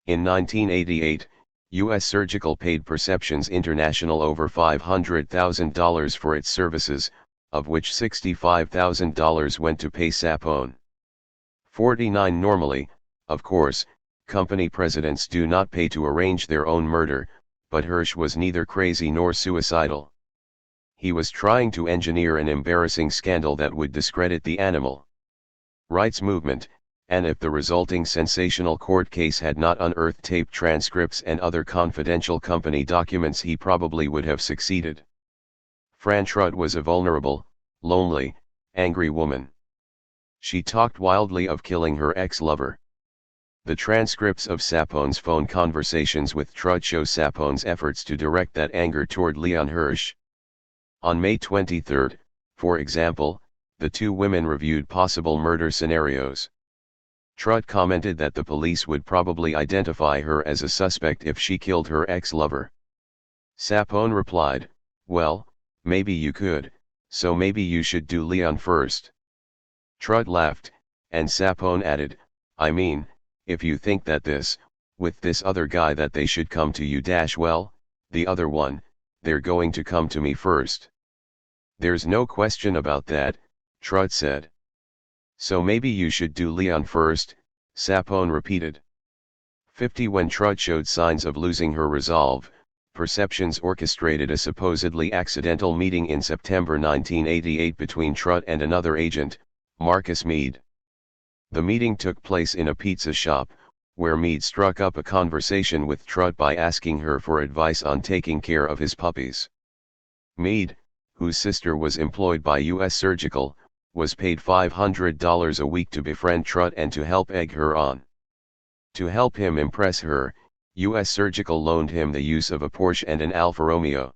In 1988, U.S. Surgical paid Perceptions International over $500,000 for its services, of which $65,000 went to pay Sapone. 49 Normally, of course, company presidents do not pay to arrange their own murder, but Hirsch was neither crazy nor suicidal. He was trying to engineer an embarrassing scandal that would discredit the animal rights movement, and if the resulting sensational court case had not unearthed tape transcripts and other confidential company documents, he probably would have succeeded. Fran Trutt was a vulnerable, lonely, angry woman. She talked wildly of killing her ex-lover. The transcripts of Sapone's phone conversations with Trutt show Sapone's efforts to direct that anger toward Leon Hirsch. On May 23, for example, the two women reviewed possible murder scenarios. Trutt commented that the police would probably identify her as a suspect if she killed her ex-lover. Sapone replied, "Well, maybe you could, so maybe you should do Leon first." Trutt laughed, and Sapone added, "I mean, if you think that with this other guy that they should come to you well, the other one, they're going to come to me first." "There's no question about that," Trutt said. "So maybe you should do Leon first," Sapone repeated. 50 When Trutt showed signs of losing her resolve, Perceptions orchestrated a supposedly accidental meeting in September 1988 between Trutt and another agent, Marcus Mead. The meeting took place in a pizza shop, where Mead struck up a conversation with Trutt by asking her for advice on taking care of his puppies. Mead, whose sister was employed by U.S. Surgical, was paid $500 a week to befriend Trutt and to help egg her on. To help him impress her, U.S. Surgical loaned him the use of a Porsche and an Alfa Romeo.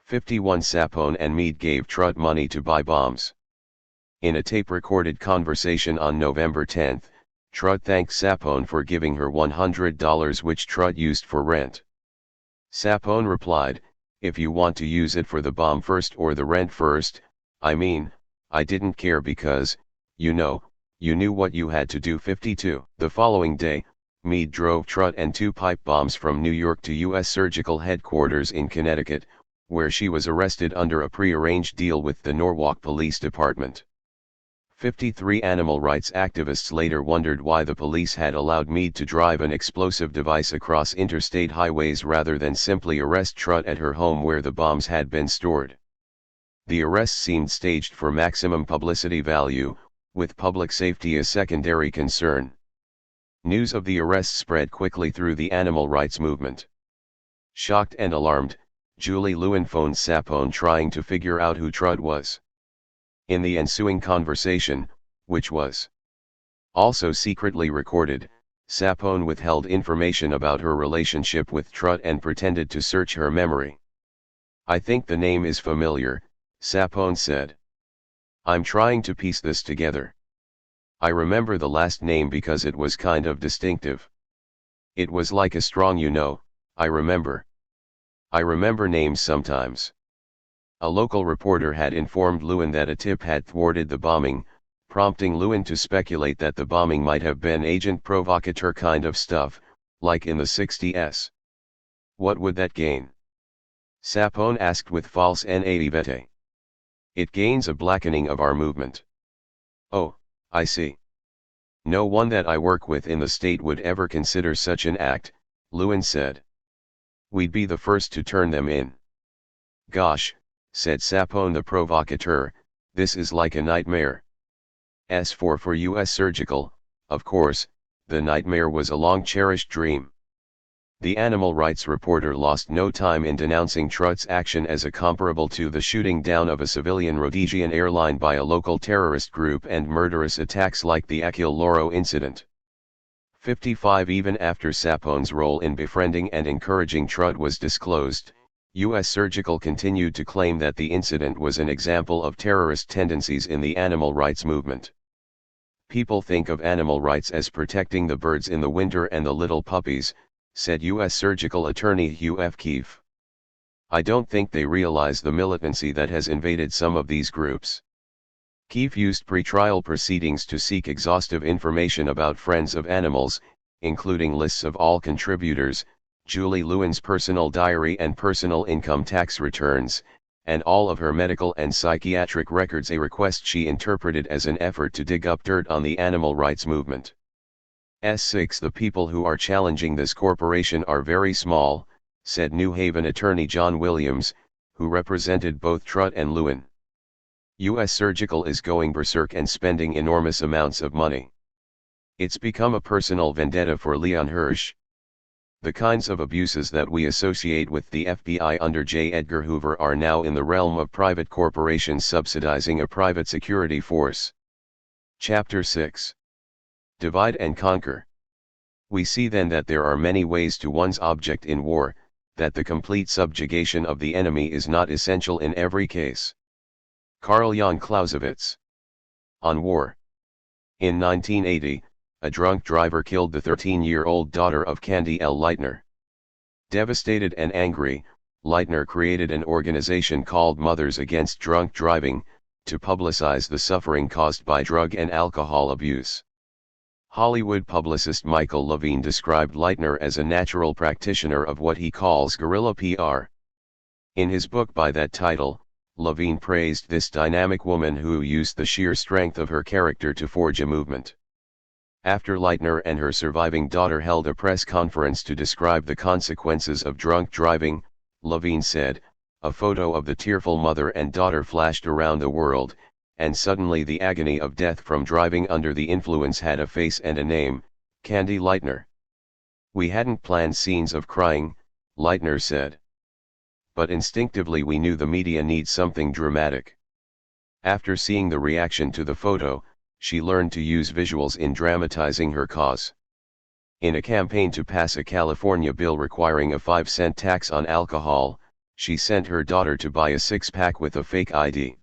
51 Sapone and Mead gave Trutt money to buy bombs. In a tape-recorded conversation on November 10, Trutt thanked Sapone for giving her $100 which Trutt used for rent. Sapone replied, "If you want to use it for the bomb first or the rent first, I mean, I didn't care because, you knew what you had to do." 52 The following day, Mead drove Trutt and 2 pipe bombs from New York to U.S. Surgical headquarters in Connecticut, where she was arrested under a pre-arranged deal with the Norwalk Police Department. 53 Animal rights activists later wondered why the police had allowed Mead to drive an explosive device across interstate highways rather than simply arrest Trutt at her home where the bombs had been stored. The arrest seemed staged for maximum publicity value, with public safety a secondary concern. News of the arrest spread quickly through the animal rights movement. Shocked and alarmed, Julie Lewin phoned Sapone trying to figure out who Trutt was. In the ensuing conversation, which was also secretly recorded, Sapone withheld information about her relationship with Trutt and pretended to search her memory. "I think the name is familiar," Sapone said. I'm trying to piece this together. I remember the last name because it was kind of distinctive. It was like a strong I remember. I remember names sometimes. A local reporter had informed Lewin that a tip had thwarted the bombing, prompting Lewin to speculate that the bombing might have been agent provocateur kind of stuff, like in the 60s. What would that gain? Sapone asked with false naivete. It gains a blackening of our movement. Oh, I see. No one that I work with in the state would ever consider such an act, Lewin said. We'd be the first to turn them in. Gosh, said Sapone the provocateur, this is like a nightmare. As for US Surgical, of course, the nightmare was a long-cherished dream. The animal rights reporter lost no time in denouncing Trutt's action as a comparable to the shooting down of a civilian Rhodesian airline by a local terrorist group and murderous attacks like the Achille Lauro incident. 55 Even after Sapone's role in befriending and encouraging Trutt was disclosed, US Surgical continued to claim that the incident was an example of terrorist tendencies in the animal rights movement. People think of animal rights as protecting the birds in the winter and the little puppies, said US Surgical attorney Hugh F. Keefe. I don't think they realize the militancy that has invaded some of these groups. Keefe used pretrial proceedings to seek exhaustive information about Friends of Animals, including lists of all contributors, Julie Lewin's personal diary and personal income tax returns, and all of her medical and psychiatric records, a request she interpreted as an effort to dig up dirt on the animal rights movement. S6 The people who are challenging this corporation are very small, said New Haven attorney John Williams, who represented both Trutt and Lewin. US Surgical is going berserk and spending enormous amounts of money. It's become a personal vendetta for Leon Hirsch. The kinds of abuses that we associate with the FBI under J. Edgar Hoover are now in the realm of private corporations subsidizing a private security force. Chapter 6. Divide and conquer. We see then that there are many ways to one's object in war, that the complete subjugation of the enemy is not essential in every case. Carl Jan Clausewitz. On war. In 1980, a drunk driver killed the 13-year-old daughter of Candy L. Leitner. Devastated and angry, Leitner created an organization called Mothers Against Drunk Driving, to publicize the suffering caused by drug and alcohol abuse. Hollywood publicist Michael Levine described Leitner as a natural practitioner of what he calls guerrilla PR. In his book by that title, Levine praised this dynamic woman who used the sheer strength of her character to forge a movement. After Leitner and her surviving daughter held a press conference to describe the consequences of drunk driving, Levine said, "A photo of the tearful mother and daughter flashed around the world, and suddenly the agony of death from driving under the influence had a face and a name, Candy Leitner. We hadn't planned scenes of crying," Leitner said. "But instinctively we knew the media needs something dramatic." After seeing the reaction to the photo, she learned to use visuals in dramatizing her cause. In a campaign to pass a California bill requiring a 5-cent tax on alcohol, she sent her daughter to buy a 6-pack with a fake ID.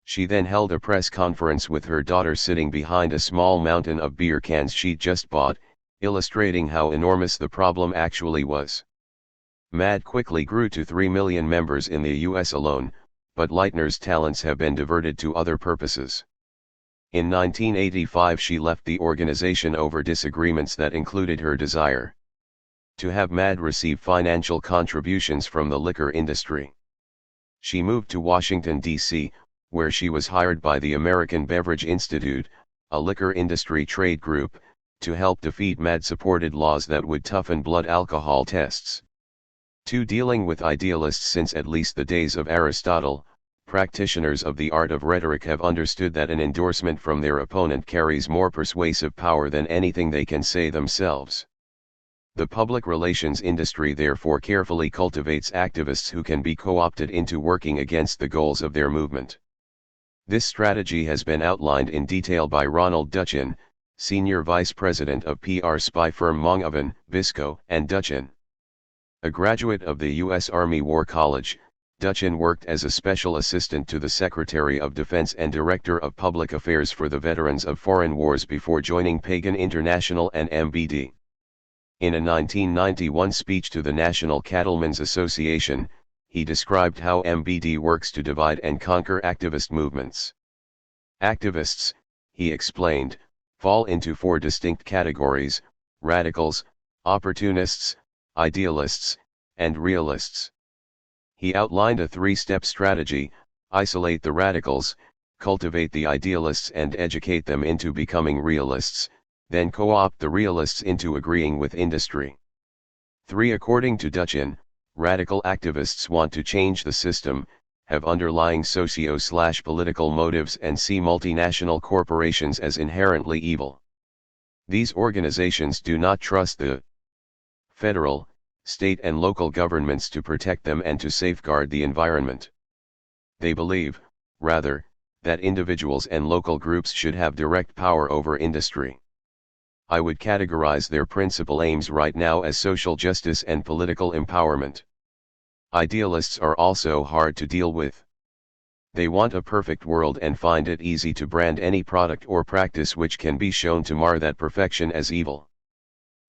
She then held a press conference with her daughter sitting behind a small mountain of beer cans she'd just bought, illustrating how enormous the problem actually was. MAD quickly grew to 3 million members in the US alone, but Leitner's talents have been diverted to other purposes. In 1985 she left the organization over disagreements that included her desire to have MAD receive financial contributions from the liquor industry. She moved to Washington, D.C., where she was hired by the American Beverage Institute, a liquor industry trade group, to help defeat MAD-supported laws that would toughen blood alcohol tests. Dealing with idealists since at least the days of Aristotle, practitioners of the art of rhetoric have understood that an endorsement from their opponent carries more persuasive power than anything they can say themselves. The public relations industry therefore carefully cultivates activists who can be co-opted into working against the goals of their movement. This strategy has been outlined in detail by Ronald Duchin, Senior Vice President of PR spy firm Mongovan, Bisco and Duchin. A graduate of the U.S. Army War College, Dutchen worked as a special assistant to the Secretary of Defense and Director of Public Affairs for the veterans of foreign wars before joining Pagan International and MBD. In a 1991 speech to the National Cattlemen's Association, he described how MBD works to divide and conquer activist movements. Activists, he explained, fall into four distinct categories: radicals, opportunists, idealists, and realists. He outlined a three-step strategy: isolate the radicals, cultivate the idealists and educate them into becoming realists, then co-opt the realists into agreeing with industry. 3. According to Dutchen, radical activists want to change the system, have underlying socio-political motives and see multinational corporations as inherently evil. These organizations do not trust the federal, state and local governments to protect them and to safeguard the environment. They believe, rather, that individuals and local groups should have direct power over industry. I would categorize their principal aims right now as social justice and political empowerment. Idealists are also hard to deal with. They want a perfect world and find it easy to brand any product or practice which can be shown to mar that perfection as evil.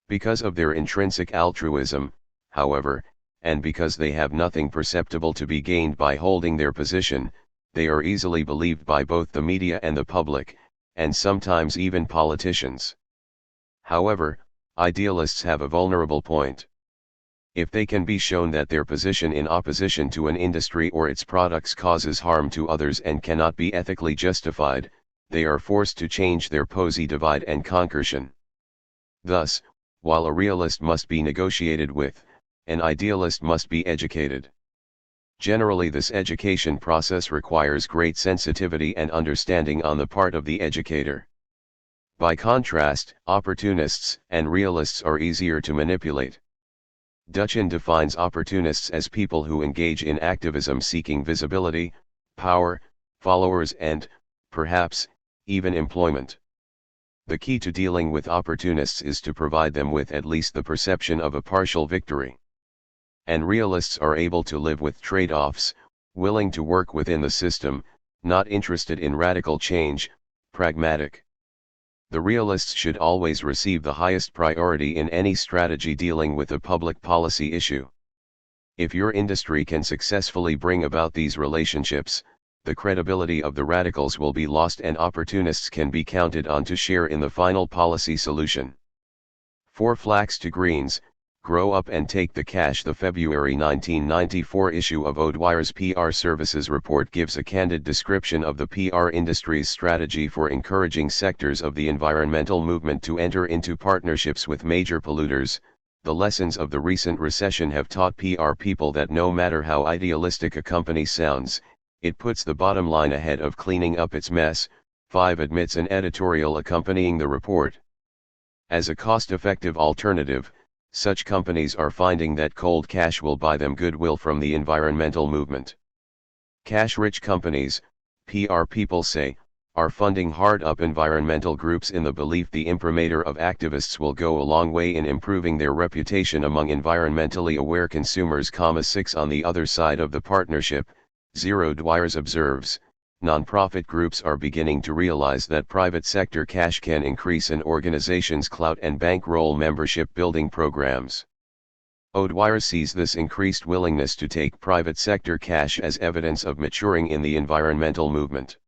Because of their intrinsic altruism, however, and because they have nothing perceptible to be gained by holding their position, they are easily believed by both the media and the public, and sometimes even politicians. However, idealists have a vulnerable point. If they can be shown that their position in opposition to an industry or its products causes harm to others and cannot be ethically justified, they are forced to change their posy divide and conquertion. Thus, while a realist must be negotiated with, an idealist must be educated. Generally, this education process requires great sensitivity and understanding on the part of the educator. By contrast, opportunists and realists are easier to manipulate. Dutchen defines opportunists as people who engage in activism seeking visibility, power, followers and, perhaps, even employment. The key to dealing with opportunists is to provide them with at least the perception of a partial victory. And realists are able to live with trade-offs, willing to work within the system, not interested in radical change, pragmatic. The realists should always receive the highest priority in any strategy dealing with a public policy issue. If your industry can successfully bring about these relationships, the credibility of the radicals will be lost and opportunists can be counted on to share in the final policy solution. 4. Flax to Greens, Grow Up and Take the Cash. The February 1994 issue of O'Dwyer's PR Services report gives a candid description of the PR industry's strategy for encouraging sectors of the environmental movement to enter into partnerships with major polluters. The lessons of the recent recession have taught PR people that no matter how idealistic a company sounds, it puts the bottom line ahead of cleaning up its mess. 5. Admits an editorial accompanying the report. As a cost-effective alternative, such companies are finding that cold cash will buy them goodwill from the environmental movement. Cash-rich companies, PR people say, are funding hard-up environmental groups in the belief the imprimatur of activists will go a long way in improving their reputation among environmentally aware consumers. 6. On the other side of the partnership, O'Dwyers observes, non-profit groups are beginning to realize that private sector cash can increase an organization's clout and bankroll membership building programs. O'Dwyer sees this increased willingness to take private sector cash as evidence of maturing in the environmental movement.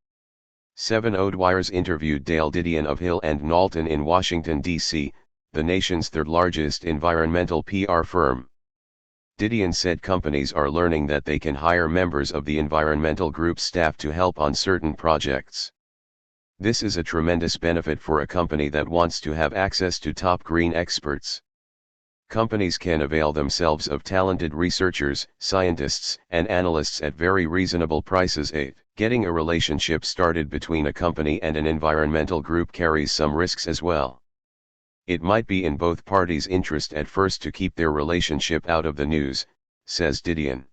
7. O'Dwyer's interviewed Dale Didion of Hill and Knowlton in Washington, D.C., the nation's third-largest environmental PR firm. Didion said companies are learning that they can hire members of the environmental group's staff to help on certain projects. This is a tremendous benefit for a company that wants to have access to top green experts. Companies can avail themselves of talented researchers, scientists, and analysts at very reasonable prices. 8. Getting a relationship started between a company and an environmental group carries some risks as well. It might be in both parties' interest at first to keep their relationship out of the news, says Didion.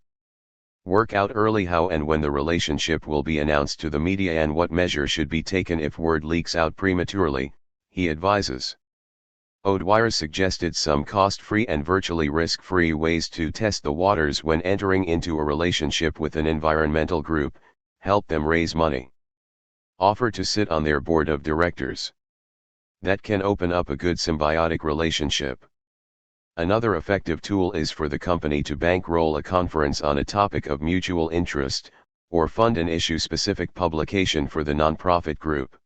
Work out early how and when the relationship will be announced to the media and what measure should be taken if word leaks out prematurely, he advises. O'Dwyer suggested some cost-free and virtually risk-free ways to test the waters when entering into a relationship with an environmental group, help them raise money. Offer to sit on their board of directors. That can open up a good symbiotic relationship. Another effective tool is for the company to bankroll a conference on a topic of mutual interest, or fund an issue-specific publication for the nonprofit group.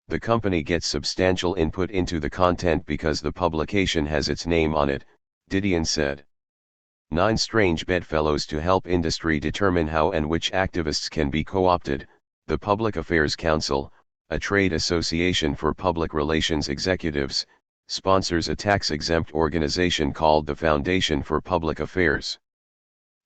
The company gets substantial input into the content because the publication has its name on it, Didion said. 9 strange bedfellows to help industry determine how and which activists can be co-opted. The Public Affairs Council, a trade association for public relations executives, sponsors a tax-exempt organization called the Foundation for Public Affairs.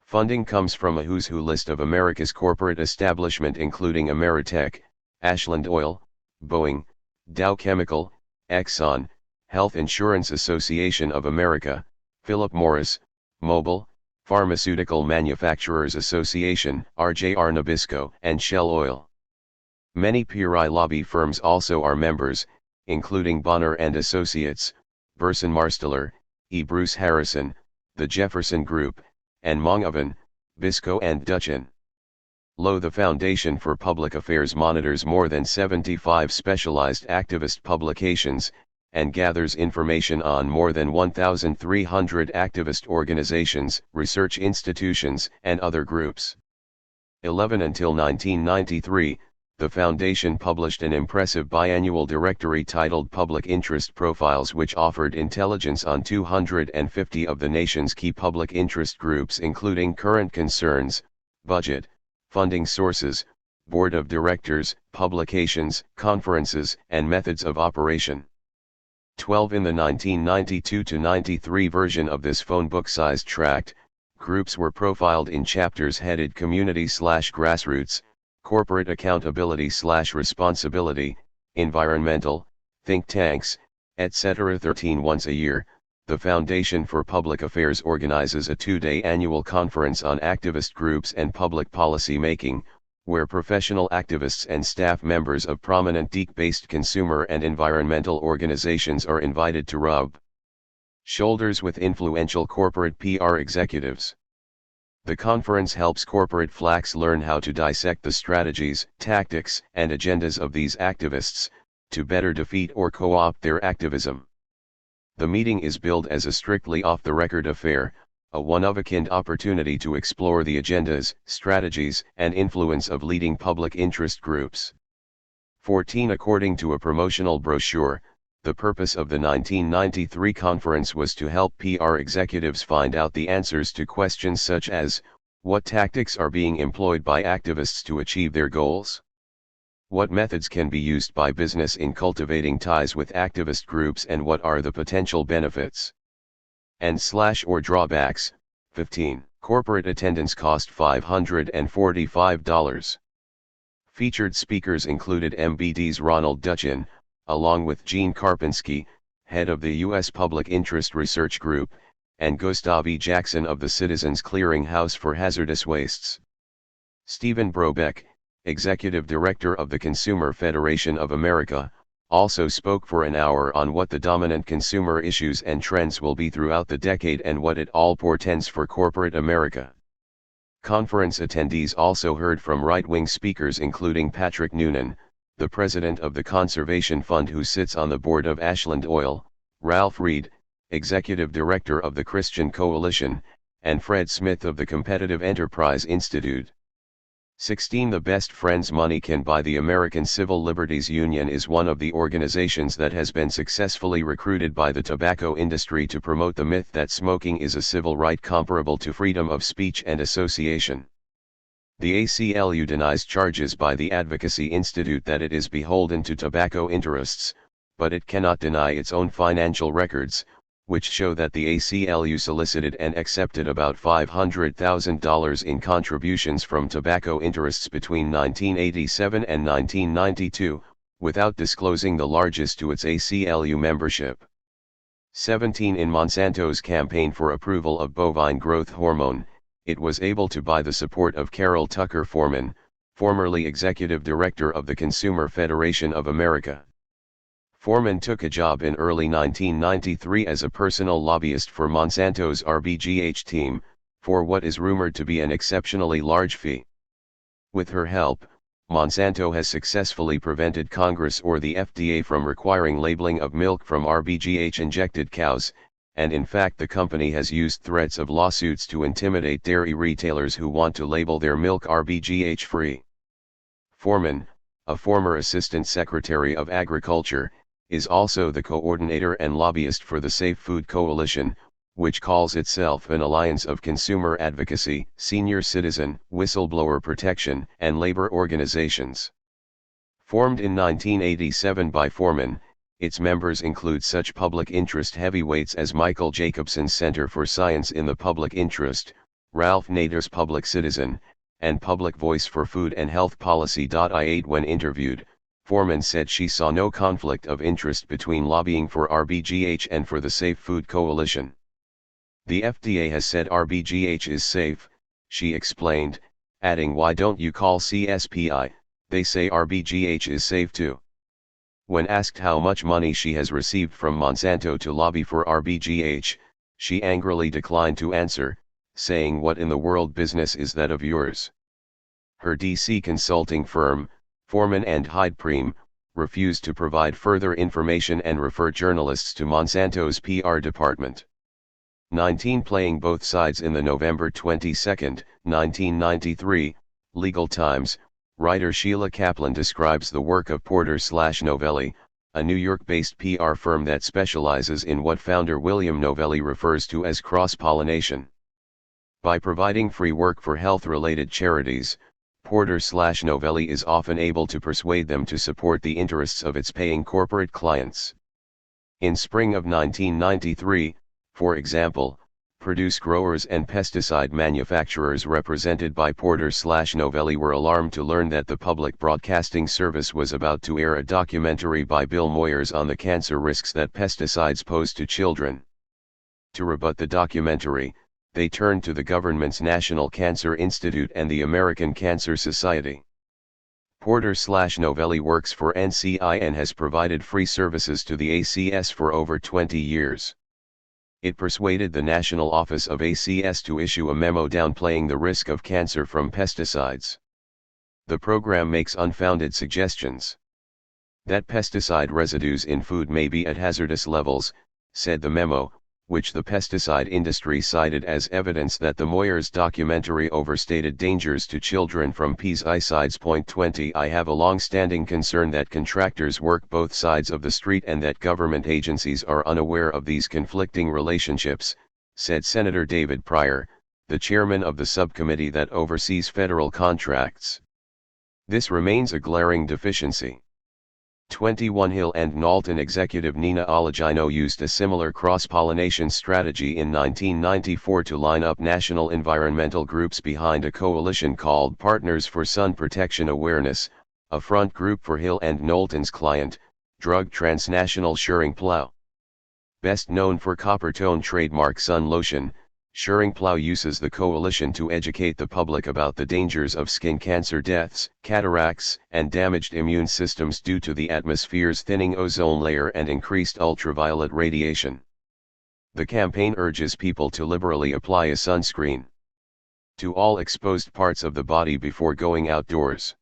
Funding comes from a who's who list of America's corporate establishment including Ameritech, Ashland Oil, Boeing, Dow Chemical, Exxon, Health Insurance Association of America, Philip Morris, Mobil, Pharmaceutical Manufacturers Association, RJR Nabisco, and Shell Oil. Many PRI lobby firms also are members, including Bonner and Associates, Burson Marsteller, E. Bruce Harrison, the Jefferson Group, and Mongovan, Biscoe and Dutchin. The Foundation for Public Affairs monitors more than 75 specialized activist publications, and gathers information on more than 1,300 activist organizations, research institutions, and other groups. 11 Until 1993, the Foundation published an impressive biannual directory titled Public Interest Profiles, which offered intelligence on 250 of the nation's key public interest groups, including current concerns, budget, funding sources, board of directors, publications, conferences, and methods of operation. 12 In the 1992-93 version of this phone book-sized tract, groups were profiled in chapters headed Community/Grassroots, Corporate Accountability/Responsibility, Environmental, Think Tanks, etc. 13 Once a year, the Foundation for Public Affairs organizes a 2-day annual conference on activist groups and public policy making, where professional activists and staff members of prominent DEC-based consumer and environmental organizations are invited to rub shoulders with influential corporate PR executives. The conference helps corporate flacks learn how to dissect the strategies, tactics, and agendas of these activists, to better defeat or co-opt their activism. The meeting is billed as a strictly off-the-record affair, a one-of-a-kind opportunity to explore the agendas, strategies, and influence of leading public interest groups. 14 According to a promotional brochure, the purpose of the 1993 conference was to help PR executives find out the answers to questions such as, what tactics are being employed by activists to achieve their goals? What methods can be used by business in cultivating ties with activist groups, and what are the potential benefits and/or drawbacks? 15 Corporate attendance cost $545. Featured speakers included MBD's Ronald Dutchin, along with Gene Karpinski, head of the U.S. Public Interest Research Group, and Gustav E. Jackson of the Citizens Clearinghouse for Hazardous Wastes. Stephen Brobeck, executive director of the Consumer Federation of America, also spoke for an hour on what the dominant consumer issues and trends will be throughout the decade and what it all portends for corporate America. Conference attendees also heard from right-wing speakers including Patrick Noonan, the president of the Conservation Fund who sits on the board of Ashland Oil, Ralph Reed, executive director of the Christian Coalition, and Fred Smith of the Competitive Enterprise Institute. 16 The Best Friends Money Can Buy. The American Civil Liberties Union is one of the organizations that has been successfully recruited by the tobacco industry to promote the myth that smoking is a civil right comparable to freedom of speech and association. The ACLU denies charges by the Advocacy Institute that it is beholden to tobacco interests, but it cannot deny its own financial records, which show that the ACLU solicited and accepted about $500,000 in contributions from tobacco interests between 1987 and 1992, without disclosing the largest to its ACLU membership. 17 In Monsanto's campaign for approval of bovine growth hormone, it was able to buy the support of Carol Tucker Foreman, formerly executive director of the Consumer Federation of America. Foreman took a job in early 1993 as a personal lobbyist for Monsanto's RBGH team, for what is rumored to be an exceptionally large fee. With her help, Monsanto has successfully prevented Congress or the FDA from requiring labeling of milk from RBGH-injected cows, and in fact the company has used threats of lawsuits to intimidate dairy retailers who want to label their milk RBGH-free. Foreman, a former Assistant Secretary of Agriculture, is also the coordinator and lobbyist for the Safe Food Coalition, which calls itself an alliance of consumer advocacy, senior citizen, whistleblower protection, and labor organizations. Formed in 1987 by Foreman, its members include such public interest heavyweights as Michael Jacobson's Center for Science in the Public Interest, Ralph Nader's Public Citizen, and Public Voice for Food and Health Policy. When interviewed, Foreman said she saw no conflict of interest between lobbying for RBGH and for the Safe Food Coalition. The FDA has said RBGH is safe, she explained, adding, "Why don't you call CSPI, they say RBGH is safe too." When asked how much money she has received from Monsanto to lobby for RBGH, she angrily declined to answer, saying, "What in the world business is that of yours?" Her DC consulting firm, Foreman and Hyde-Priem, refused to provide further information and refer journalists to Monsanto's PR department. 19 Playing both sides in the November 22, 1993, Legal Times, writer Sheila Kaplan describes the work of Porter/Novelli, a New York-based PR firm that specializes in what founder William Novelli refers to as cross-pollination. By providing free work for health-related charities, Porter/Novelli is often able to persuade them to support the interests of its paying corporate clients. In spring of 1993, for example, produce growers and pesticide manufacturers represented by Porter/Novelli were alarmed to learn that the Public Broadcasting Service was about to air a documentary by Bill Moyers on the cancer risks that pesticides pose to children. To rebut the documentary, they turned to the government's National Cancer Institute and the American Cancer Society. Porter/Novelli works for NCI and has provided free services to the ACS for over 20 years. It persuaded the National Office of ACS to issue a memo downplaying the risk of cancer from pesticides. The program makes unfounded suggestions. That pesticide residues in food may be at hazardous levels, said the memo, which the pesticide industry cited as evidence that the Moyers documentary overstated dangers to children from pesticides. 20 I have a long-standing concern that contractors work both sides of the street and that government agencies are unaware of these conflicting relationships, said Senator David Pryor, the chairman of the subcommittee that oversees federal contracts. This remains a glaring deficiency. 21 Hill and Knowlton executive Nina Olagino used a similar cross-pollination strategy in 1994 to line up national environmental groups behind a coalition called Partners for Sun Protection Awareness, a front group for Hill and Knowlton's client, drug transnational Schering-Plough. Best known for Coppertone trademark Sun Lotion, Schering-Plough uses the coalition to educate the public about the dangers of skin cancer deaths, cataracts, and damaged immune systems due to the atmosphere's thinning ozone layer and increased ultraviolet radiation. The campaign urges people to liberally apply a sunscreen to all exposed parts of the body before going outdoors.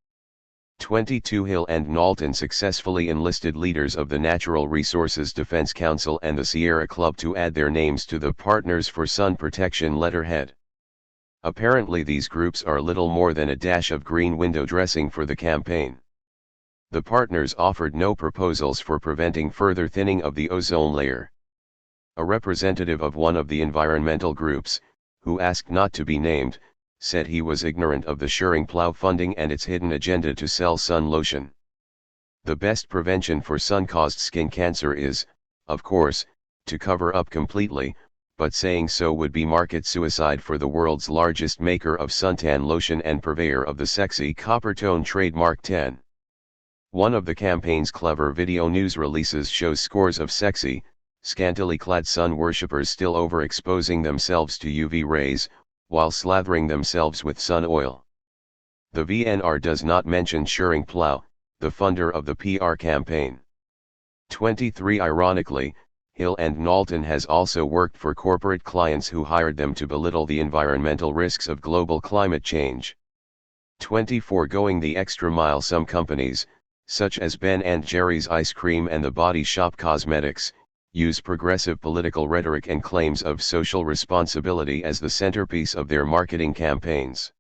22 Hill and Knowlton successfully enlisted leaders of the Natural Resources Defense Council and the Sierra Club to add their names to the Partners for Sun Protection letterhead. Apparently these groups are little more than a dash of green window dressing for the campaign. The partners offered no proposals for preventing further thinning of the ozone layer. A representative of one of the environmental groups, who asked not to be named, said he was ignorant of the Schering-Plough funding and its hidden agenda to sell sun lotion. The best prevention for sun-caused skin cancer is, of course, to cover up completely, but saying so would be market suicide for the world's largest maker of suntan lotion and purveyor of the sexy Coppertone trademark 10. One of the campaign's clever video news releases shows scores of sexy, scantily clad sun worshippers still overexposing themselves to UV rays, while slathering themselves with sun oil. The VNR does not mention Schering-Plough, the funder of the PR campaign. 23. Ironically, Hill and Knowlton has also worked for corporate clients who hired them to belittle the environmental risks of global climate change. 24. Going the extra mile. Some companies, such as Ben & Jerry's Ice Cream and The Body Shop Cosmetics, use progressive political rhetoric and claims of social responsibility as the centerpiece of their marketing campaigns.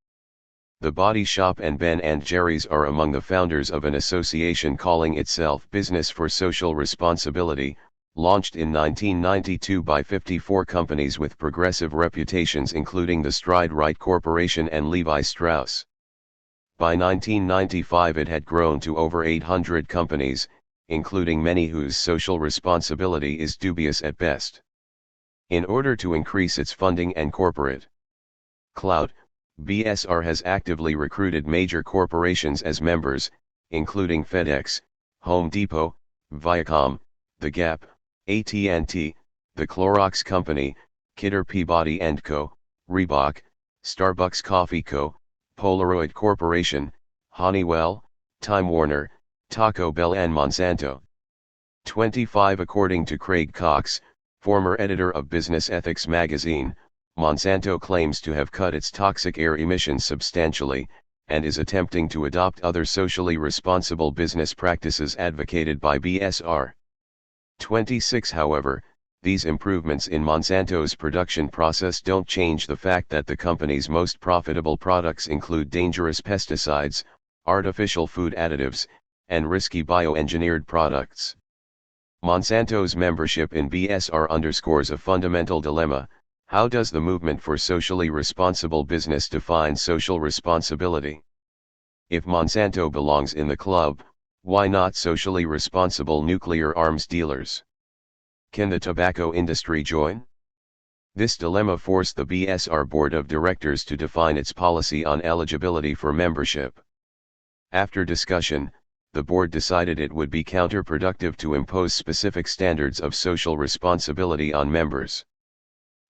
The Body Shop and Ben & Jerry's are among the founders of an association calling itself Business for Social Responsibility, launched in 1992 by 54 companies with progressive reputations including the Stride Rite Corporation and Levi Strauss. By 1995 it had grown to over 800 companies, including many whose social responsibility is dubious at best. In order to increase its funding and corporate clout, BSR has actively recruited major corporations as members, including FedEx, Home Depot, Viacom, The Gap, AT&T, The Clorox Company, Kidder Peabody & Co., Reebok, Starbucks Coffee Co., Polaroid Corporation, Honeywell, Time Warner, Taco Bell and Monsanto. 25. According to Craig Cox, former editor of Business Ethics magazine, Monsanto claims to have cut its toxic air emissions substantially, and is attempting to adopt other socially responsible business practices advocated by BSR. 26. However, these improvements in Monsanto's production process don't change the fact that the company's most profitable products include dangerous pesticides, artificial food additives, and risky bioengineered products. Monsanto's membership in BSR underscores a fundamental dilemma: how does the movement for socially responsible business define social responsibility? If Monsanto belongs in the club, why not socially responsible nuclear arms dealers? Can the tobacco industry join? This dilemma forced the BSR board of directors to define its policy on eligibility for membership. After discussion, the board decided it would be counterproductive to impose specific standards of social responsibility on members.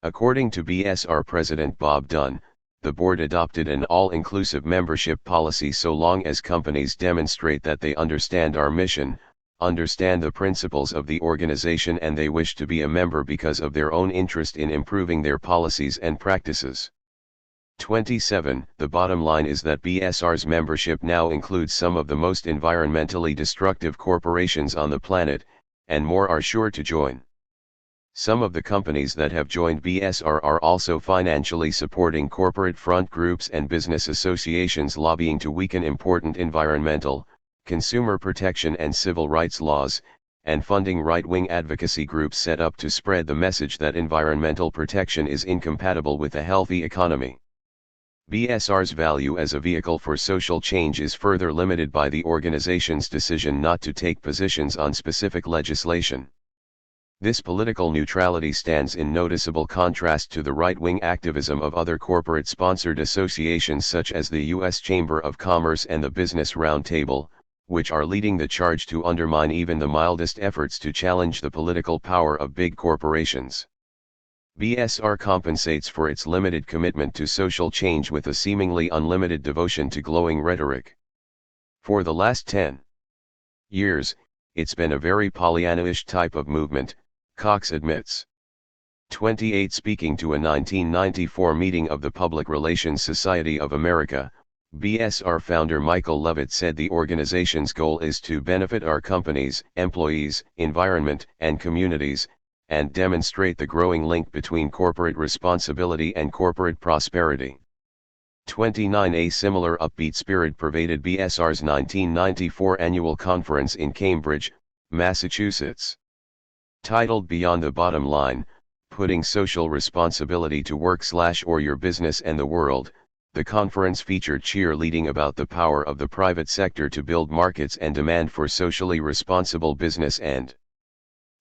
According to BSR President Bob Dunn, the board adopted an all-inclusive membership policy so long as companies demonstrate that they understand our mission, understand the principles of the organization, and they wish to be a member because of their own interest in improving their policies and practices. 27. The bottom line is that BSR's membership now includes some of the most environmentally destructive corporations on the planet, and more are sure to join. Some of the companies that have joined BSR are also financially supporting corporate front groups and business associations lobbying to weaken important environmental, consumer protection and civil rights laws, and funding right-wing advocacy groups set up to spread the message that environmental protection is incompatible with a healthy economy. BSR's value as a vehicle for social change is further limited by the organization's decision not to take positions on specific legislation. This political neutrality stands in noticeable contrast to the right-wing activism of other corporate-sponsored associations such as the U.S. Chamber of Commerce and the Business Roundtable, which are leading the charge to undermine even the mildest efforts to challenge the political power of big corporations. BSR compensates for its limited commitment to social change with a seemingly unlimited devotion to glowing rhetoric. For the last 10 years, it's been a very Pollyanna-ish type of movement, Cox admits. 28. Speaking to a 1994 meeting of the Public Relations Society of America, BSR founder Michael Levitt said the organization's goal is to benefit our companies, employees, environment, and communities, and demonstrate the growing link between corporate responsibility and corporate prosperity. 29. A similar upbeat spirit pervaded BSR's 1994 annual conference in Cambridge, Massachusetts. Titled Beyond the Bottom Line, Putting Social Responsibility to Work or Your Business and the World, the conference featured cheerleading about the power of the private sector to build markets and demand for socially responsible business and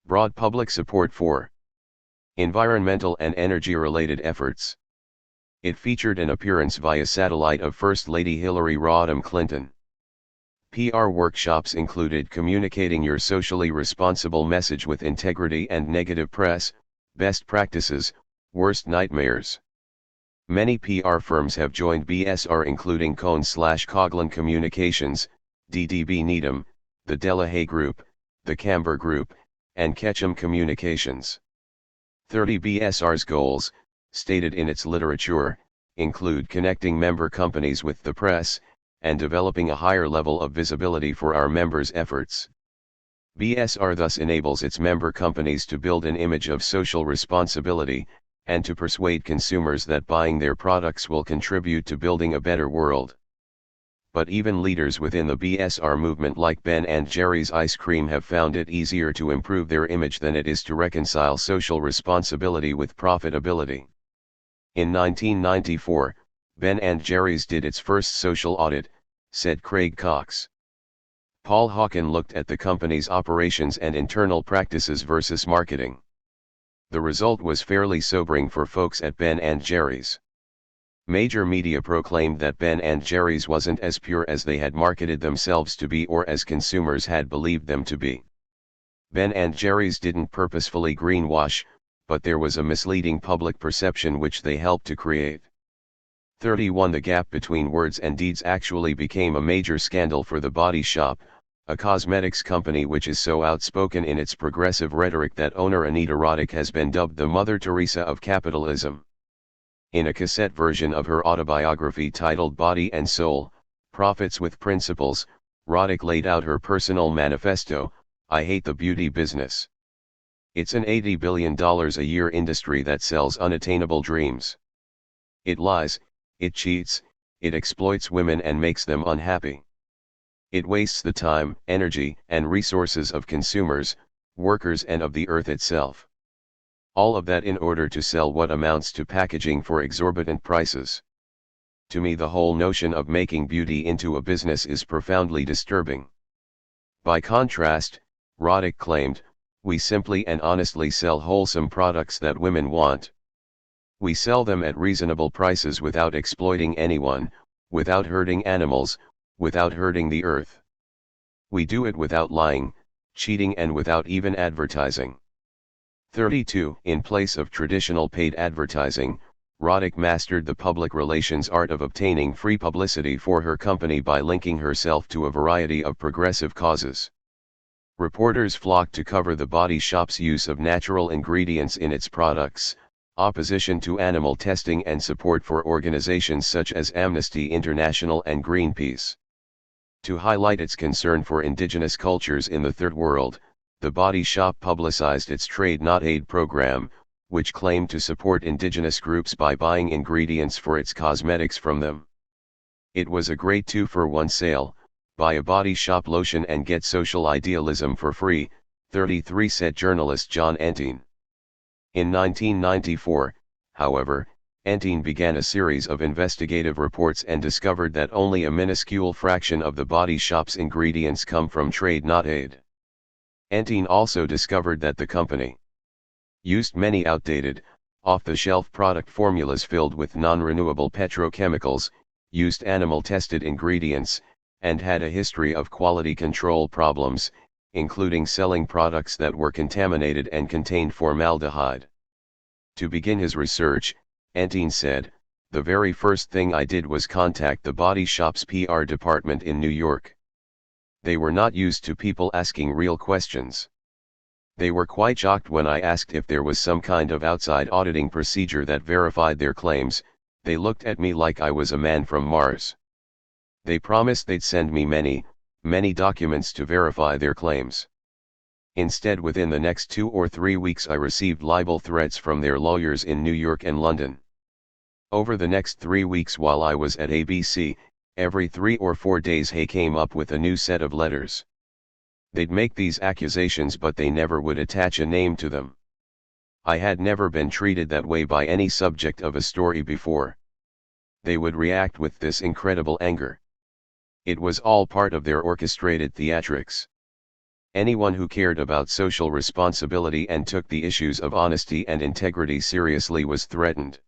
broad public support for environmental and energy-related efforts. It featured an appearance via satellite of First Lady Hillary Rodham Clinton. PR workshops included communicating your socially responsible message with integrity and negative press, best practices, worst nightmares. Many PR firms have joined BSR including Cohn/Coghlan Communications, DDB Needham, the Delahaye Group, the Camber Group, and Ketchum Communications. 30BSR's goals, stated in its literature, include connecting member companies with the press, and developing a higher level of visibility for our members' efforts. BSR thus enables its member companies to build an image of social responsibility, and to persuade consumers that buying their products will contribute to building a better world. But even leaders within the BSR movement like Ben and Jerry's ice cream have found it easier to improve their image than it is to reconcile social responsibility with profitability. In 1994, Ben and Jerry's did its first social audit, said Craig Cox. Paul Hawken looked at the company's operations and internal practices versus marketing. The result was fairly sobering for folks at Ben and Jerry's. Major media proclaimed that Ben and Jerry's wasn't as pure as they had marketed themselves to be or as consumers had believed them to be. Ben and Jerry's didn't purposefully greenwash, but there was a misleading public perception which they helped to create. 31 The gap between words and deeds actually became a major scandal for The Body Shop, a cosmetics company which is so outspoken in its progressive rhetoric that owner Anita Roddick has been dubbed the Mother Teresa of capitalism. In a cassette version of her autobiography titled Body and Soul, Profits with Principles, Roddick laid out her personal manifesto, I hate the beauty business. It's an $80 billion a year industry that sells unattainable dreams. It lies, it cheats, it exploits women and makes them unhappy. It wastes the time, energy, and resources of consumers, workers and of the earth itself. All of that in order to sell what amounts to packaging for exorbitant prices. To me the whole notion of making beauty into a business is profoundly disturbing. By contrast, Roddick claimed, we simply and honestly sell wholesome products that women want. We sell them at reasonable prices without exploiting anyone, without hurting animals, without hurting the earth. We do it without lying, cheating and without even advertising. 32 In place of traditional paid advertising, Roddick mastered the public relations art of obtaining free publicity for her company by linking herself to a variety of progressive causes. Reporters flocked to cover The Body Shop's use of natural ingredients in its products, opposition to animal testing and support for organizations such as Amnesty International and Greenpeace. To highlight its concern for indigenous cultures in the Third World, The Body Shop publicized its Trade Not Aid program, which claimed to support indigenous groups by buying ingredients for its cosmetics from them. It was a great 2-for-1 sale, buy a Body Shop lotion and get social idealism for free, 33 said journalist John Entine. In 1994, however, Entine began a series of investigative reports and discovered that only a minuscule fraction of The Body Shop's ingredients come from Trade Not Aid. Entine also discovered that the company used many outdated, off-the-shelf product formulas filled with non-renewable petrochemicals, used animal-tested ingredients, and had a history of quality control problems, including selling products that were contaminated and contained formaldehyde. To begin his research, Entine said, the very first thing I did was contact The Body Shop's PR department in New York. They were not used to people asking real questions. They were quite shocked when I asked if there was some kind of outside auditing procedure that verified their claims. They looked at me like I was a man from Mars. They promised they'd send me many documents to verify their claims. Instead, within the next 2 or 3 weeks I received libel threats from their lawyers in New York and London. Over the next 3 weeks while I was at ABC, every 3 or 4 days he came up with a new set of letters. They'd make these accusations but they never would attach a name to them. I had never been treated that way by any subject of a story before. They would react with this incredible anger. It was all part of their orchestrated theatrics. Anyone who cared about social responsibility and took the issues of honesty and integrity seriously was threatened.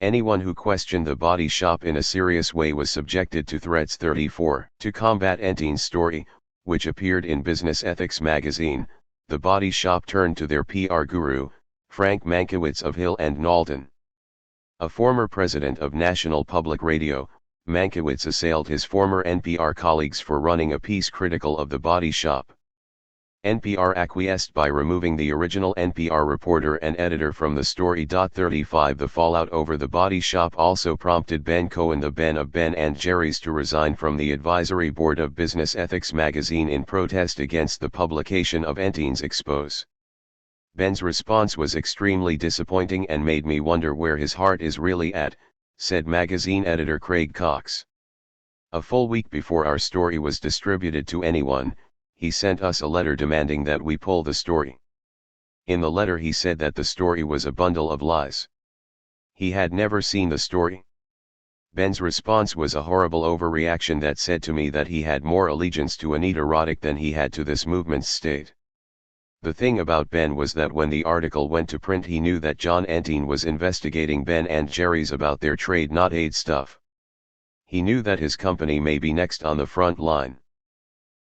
Anyone who questioned The Body Shop in a serious way was subjected to threats. 34 To combat Entine's story, which appeared in Business Ethics magazine, The Body Shop turned to their PR guru, Frank Mankiewicz of Hill and Knowlton. A former president of National Public Radio, Mankiewicz assailed his former NPR colleagues for running a piece critical of The Body Shop. NPR acquiesced by removing the original NPR reporter and editor from the story. 35 The fallout over The Body Shop also prompted Ben Cohen, the Ben of Ben & Jerry's, to resign from the advisory board of Business Ethics magazine in protest against the publication of Enteen's expose. Ben's response was extremely disappointing and made me wonder where his heart is really at, said magazine editor Craig Cox. A full week before our story was distributed to anyone, he sent us a letter demanding that we pull the story. In the letter he said that the story was a bundle of lies. He had never seen the story. Ben's response was a horrible overreaction that said to me that he had more allegiance to Anita Roddick than he had to this movement's state. The thing about Ben was that when the article went to print he knew that John Enteen was investigating Ben & Jerry's about their trade not aid stuff. He knew that his company may be next on the front line.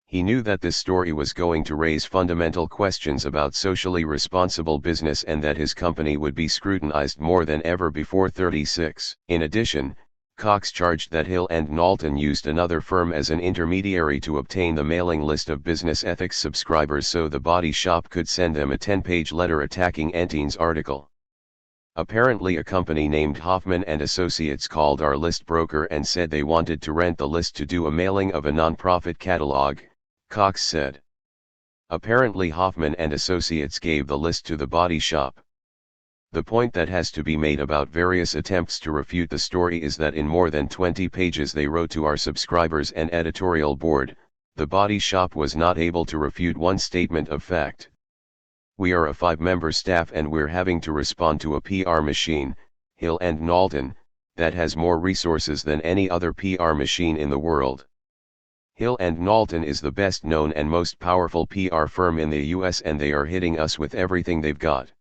He knew that this story was going to raise fundamental questions about socially responsible business and that his company would be scrutinized more than ever before. 36. In addition, Cox charged that Hill and Knowlton used another firm as an intermediary to obtain the mailing list of business ethics subscribers so The Body Shop could send them a 10-page letter attacking Enteen's article. Apparently a company named Hoffman & Associates called our list broker and said they wanted to rent the list to do a mailing of a non-profit catalog, Cox said. Apparently Hoffman & Associates gave the list to The Body Shop. The point that has to be made about various attempts to refute the story is that in more than 20 pages they wrote to our subscribers and editorial board, The Body Shop was not able to refute one statement of fact. We are a 5-member staff and we're having to respond to a PR machine, Hill and Knowlton, that has more resources than any other PR machine in the world. Hill and Knowlton is the best known and most powerful PR firm in the US and they are hitting us with everything they've got.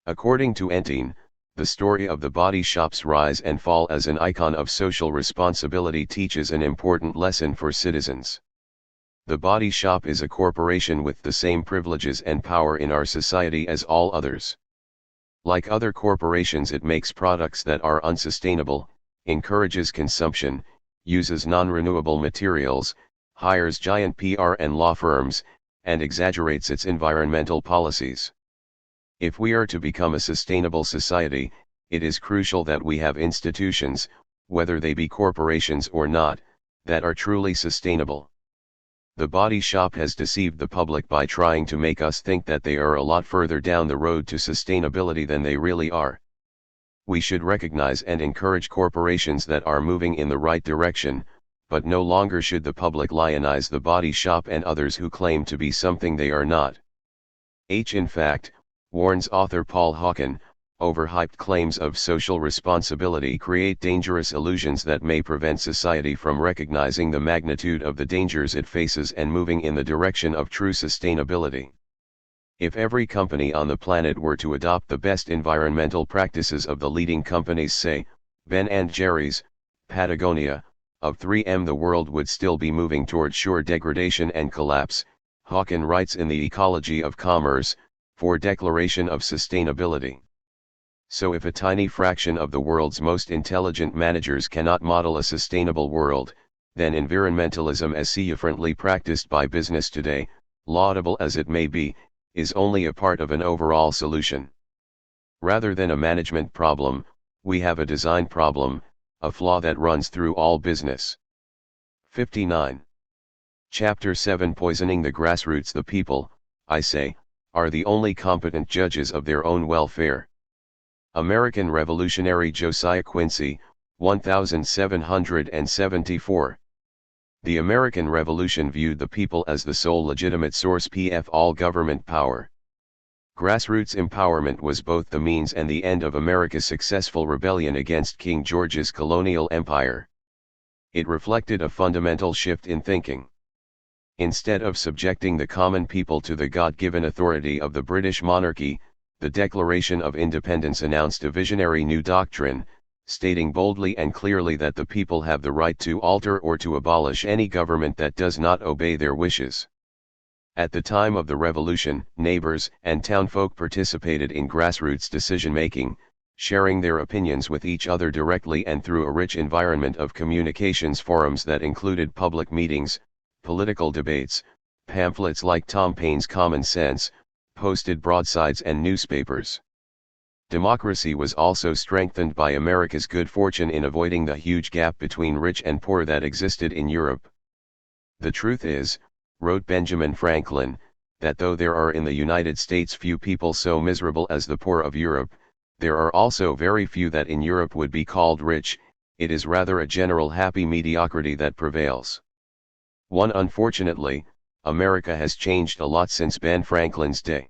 According to Enteen, the story of The Body Shop's rise and fall as an icon of social responsibility teaches an important lesson for citizens. The Body Shop is a corporation with the same privileges and power in our society as all others. Like other corporations, it makes products that are unsustainable, encourages consumption, uses non-renewable materials, hires giant PR and law firms, and exaggerates its environmental policies. If we are to become a sustainable society, it is crucial that we have institutions, whether they be corporations or not, that are truly sustainable. The Body Shop has deceived the public by trying to make us think that they are a lot further down the road to sustainability than they really are. We should recognize and encourage corporations that are moving in the right direction, but no longer should the public lionize The Body Shop and others who claim to be something they are not. In fact, warns author Paul Hawken, overhyped claims of social responsibility create dangerous illusions that may prevent society from recognizing the magnitude of the dangers it faces and moving in the direction of true sustainability. If every company on the planet were to adopt the best environmental practices of the leading companies, say, Ben & Jerry's, Patagonia, of 3M, the world would still be moving toward sure degradation and collapse, Hawken writes in The Ecology of Commerce, for Declaration of Sustainability. So if a tiny fraction of the world's most intelligent managers cannot model a sustainable world, then environmentalism as differently practiced by business today, laudable as it may be, is only a part of an overall solution. Rather than a management problem, we have a design problem, a flaw that runs through all business. 59. Chapter 7 Poisoning the Grassroots. The people, I say, are the only competent judges of their own welfare. American revolutionary Josiah Quincy, 1774. The American Revolution viewed the people as the sole legitimate source of all government power. Grassroots empowerment was both the means and the end of America's successful rebellion against King George's colonial empire. It reflected a fundamental shift in thinking. Instead of subjecting the common people to the God-given authority of the British monarchy, the Declaration of Independence announced a visionary new doctrine, stating boldly and clearly that the people have the right to alter or to abolish any government that does not obey their wishes. At the time of the Revolution, neighbors and townfolk participated in grassroots decision-making, sharing their opinions with each other directly and through a rich environment of communications forums that included public meetings, political debates, pamphlets like Tom Paine's Common Sense, posted broadsides and newspapers. Democracy was also strengthened by America's good fortune in avoiding the huge gap between rich and poor that existed in Europe. The truth is, wrote Benjamin Franklin, that though there are in the United States few people so miserable as the poor of Europe, there are also very few that in Europe would be called rich. It is rather a general happy mediocrity that prevails. Unfortunately, America has changed a lot since Ben Franklin's day.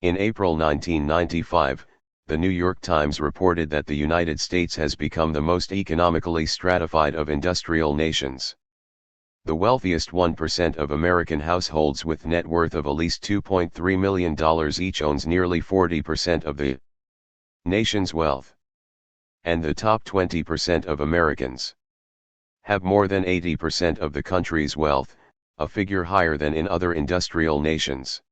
In April 1995, the New York Times reported that the United States has become the most economically stratified of industrial nations. The wealthiest 1% of American households with net worth of at least $2.3 million each owns nearly 40% of the nation's wealth. And the top 20% of Americans have more than 80% of the country's wealth, a figure higher than in other industrial nations.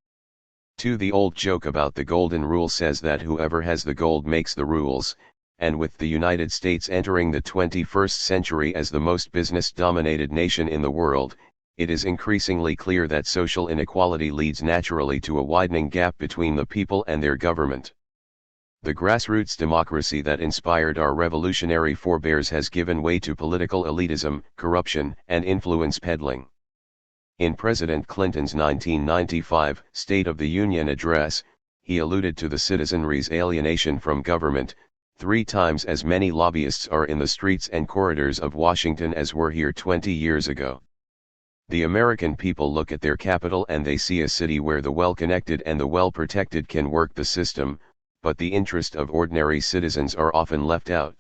The old joke about the golden rule says that whoever has the gold makes the rules, and with the United States entering the 21st century as the most business-dominated nation in the world, it is increasingly clear that social inequality leads naturally to a widening gap between the people and their government. The grassroots democracy that inspired our revolutionary forebears has given way to political elitism, corruption, and influence peddling. In President Clinton's 1995 State of the Union address, he alluded to the citizenry's alienation from government. 3 times as many lobbyists are in the streets and corridors of Washington as were here 20 years ago. The American people look at their capital and they see a city where the well-connected and the well-protected can work the system, but the interest of ordinary citizens are often left out.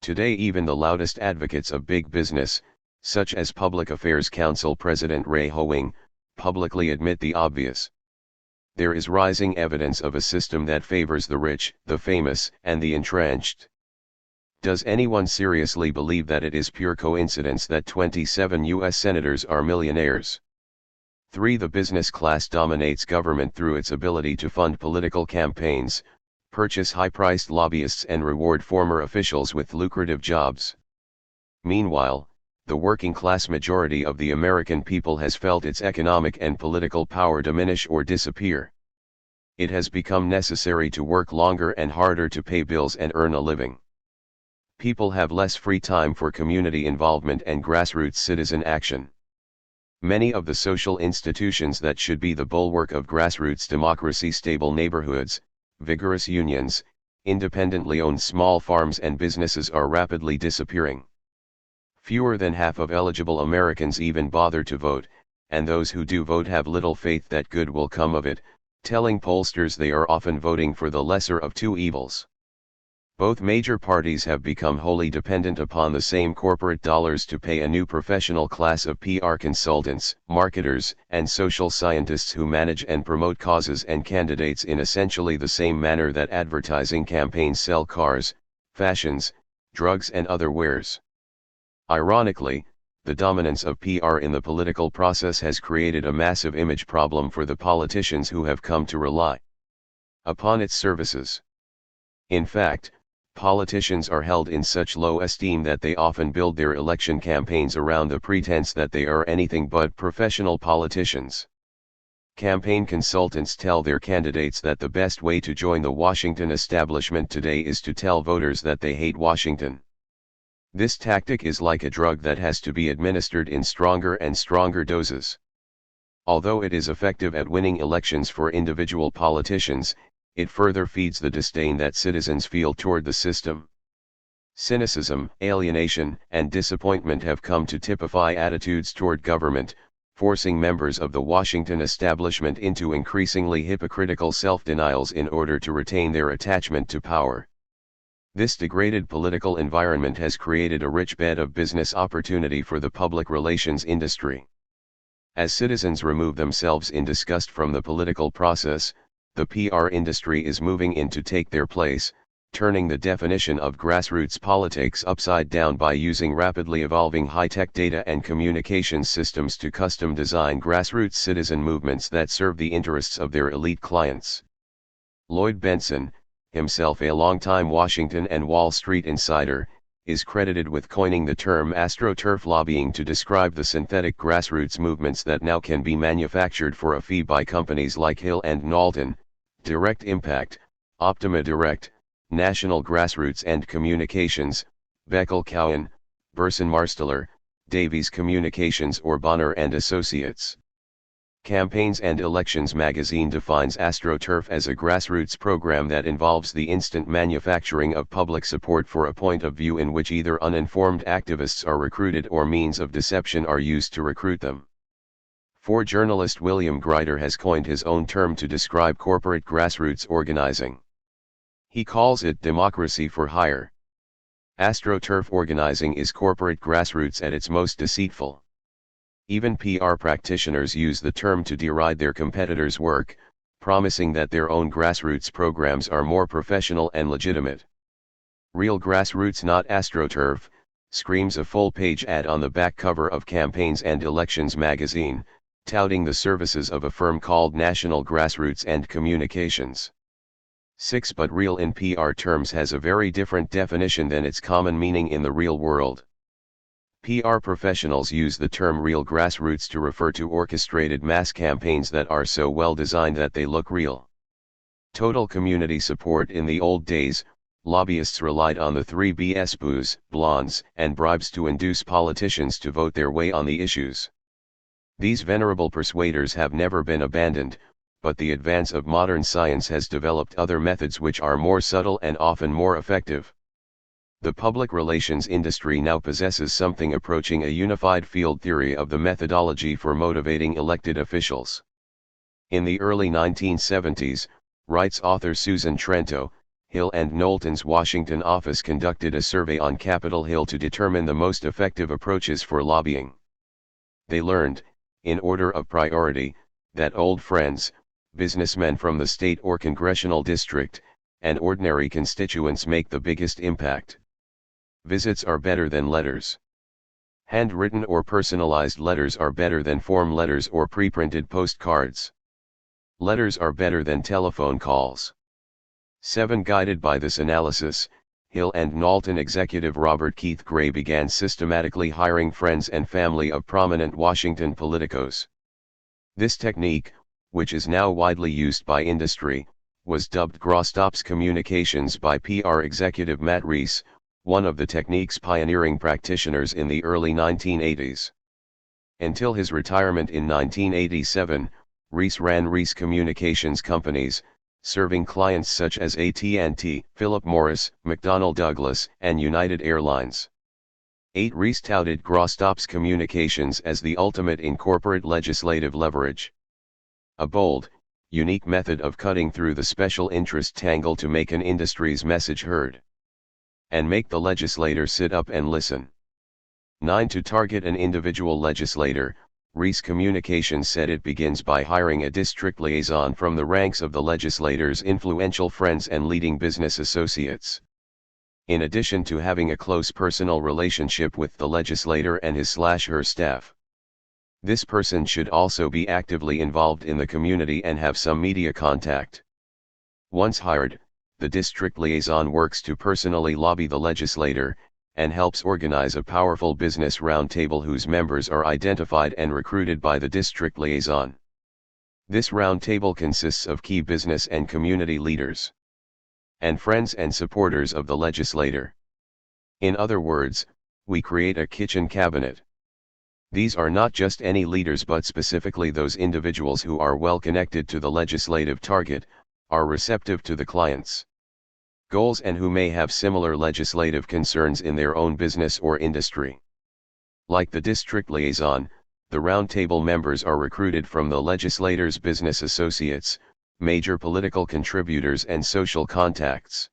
Today even the loudest advocates of big business, such as Public Affairs Council President Ray Hoeing, publicly admit the obvious. There is rising evidence of a system that favors the rich, the famous, and the entrenched. Does anyone seriously believe that it is pure coincidence that 27 U.S. senators are millionaires? 3. The business class dominates government through its ability to fund political campaigns, purchase high-priced lobbyists and reward former officials with lucrative jobs. Meanwhile, the working-class majority of the American people has felt its economic and political power diminish or disappear. It has become necessary to work longer and harder to pay bills and earn a living. People have less free time for community involvement and grassroots citizen action. Many of the social institutions that should be the bulwark of grassroots democracy, stable neighborhoods, vigorous unions, independently owned small farms and businesses are rapidly disappearing. Fewer than half of eligible Americans even bother to vote, and those who do vote have little faith that good will come of it, telling pollsters they are often voting for the lesser of two evils. Both major parties have become wholly dependent upon the same corporate dollars to pay a new professional class of PR consultants, marketers, and social scientists who manage and promote causes and candidates in essentially the same manner that advertising campaigns sell cars, fashions, drugs and other wares. Ironically, the dominance of PR in the political process has created a massive image problem for the politicians who have come to rely upon its services. In fact, politicians are held in such low esteem that they often build their election campaigns around the pretense that they are anything but professional politicians. Campaign consultants tell their candidates that the best way to join the Washington establishment today is to tell voters that they hate Washington. This tactic is like a drug that has to be administered in stronger and stronger doses. Although it is effective at winning elections for individual politicians, it further feeds the disdain that citizens feel toward the system. Cynicism, alienation, and disappointment have come to typify attitudes toward government, forcing members of the Washington establishment into increasingly hypocritical self-denials in order to retain their attachment to power. This degraded political environment has created a rich bed of business opportunity for the public relations industry. As citizens remove themselves in disgust from the political process, the PR industry is moving in to take their place, turning the definition of grassroots politics upside down by using rapidly evolving high-tech data and communications systems to custom-design grassroots citizen movements that serve the interests of their elite clients. Lloyd Bentsen, himself a longtime Washington and Wall Street insider, is credited with coining the term astroturf lobbying to describe the synthetic grassroots movements that now can be manufactured for a fee by companies like Hill and Knowlton, Direct Impact, Optima Direct, National Grassroots and Communications, Beckel Cowan, Burson Marsteller, Davies Communications or Bonner and Associates. Campaigns and Elections magazine defines AstroTurf as a grassroots program that involves the instant manufacturing of public support for a point of view in which either uninformed activists are recruited or means of deception are used to recruit them. For journalist William Grider has coined his own term to describe corporate grassroots organizing. He calls it democracy for hire. AstroTurf organizing is corporate grassroots at its most deceitful. Even PR practitioners use the term to deride their competitors' work, promising that their own grassroots programs are more professional and legitimate. Real grassroots, not AstroTurf, screams a full-page ad on the back cover of Campaigns and Elections magazine, touting the services of a firm called National Grassroots and Communications. 6 But real in PR terms has a very different definition than its common meaning in the real world. PR professionals use the term real grassroots to refer to orchestrated mass campaigns that are so well designed that they look real. Total community support. In the old days, lobbyists relied on the 3 B's: booze, blondes, and bribes to induce politicians to vote their way on the issues. These venerable persuaders have never been abandoned, but the advance of modern science has developed other methods which are more subtle and often more effective. The public relations industry now possesses something approaching a unified field theory of the methodology for motivating elected officials. In the early 1970s, writes author Susan Trento, Hill and Knowlton's Washington office conducted a survey on Capitol Hill to determine the most effective approaches for lobbying. They learned, in order of priority, that old friends, businessmen from the state or congressional district, and ordinary constituents make the biggest impact. Visits are better than letters. Handwritten or personalized letters are better than form letters or pre-printed postcards. Letters are better than telephone calls. 7 Guided by this analysis, Hill and Knowlton executive Robert Keith Gray began systematically hiring friends and family of prominent Washington politicos. This technique, which is now widely used by industry, was dubbed Grosstops Communications by PR executive Matt Reese, one of the technique's pioneering practitioners in the early 1980s. Until his retirement in 1987, Reese ran Reese Communications companies, serving clients such as AT&T, Philip Morris, McDonnell Douglas, and United Airlines. 8 Reese touted Grosstops Communications as the ultimate in corporate legislative leverage. A bold, unique method of cutting through the special interest tangle to make an industry's message heard. And make the legislator sit up and listen. 9 To target an individual legislator, Reese Communications said it begins by hiring a district liaison from the ranks of the legislator's influential friends and leading business associates. In addition to having a close personal relationship with the legislator and his/her staff. This person should also be actively involved in the community and have some media contact. Once hired, the district liaison works to personally lobby the legislator, and helps organize a powerful business roundtable whose members are identified and recruited by the district liaison. This roundtable consists of key business and community leaders, and friends and supporters of the legislator. In other words, we create a kitchen cabinet. These are not just any leaders but specifically those individuals who are well connected to the legislative target, are receptive to the client's goals and who may have similar legislative concerns in their own business or industry. Like the district liaison, the roundtable members are recruited from the legislator's business associates, major political contributors and social contacts.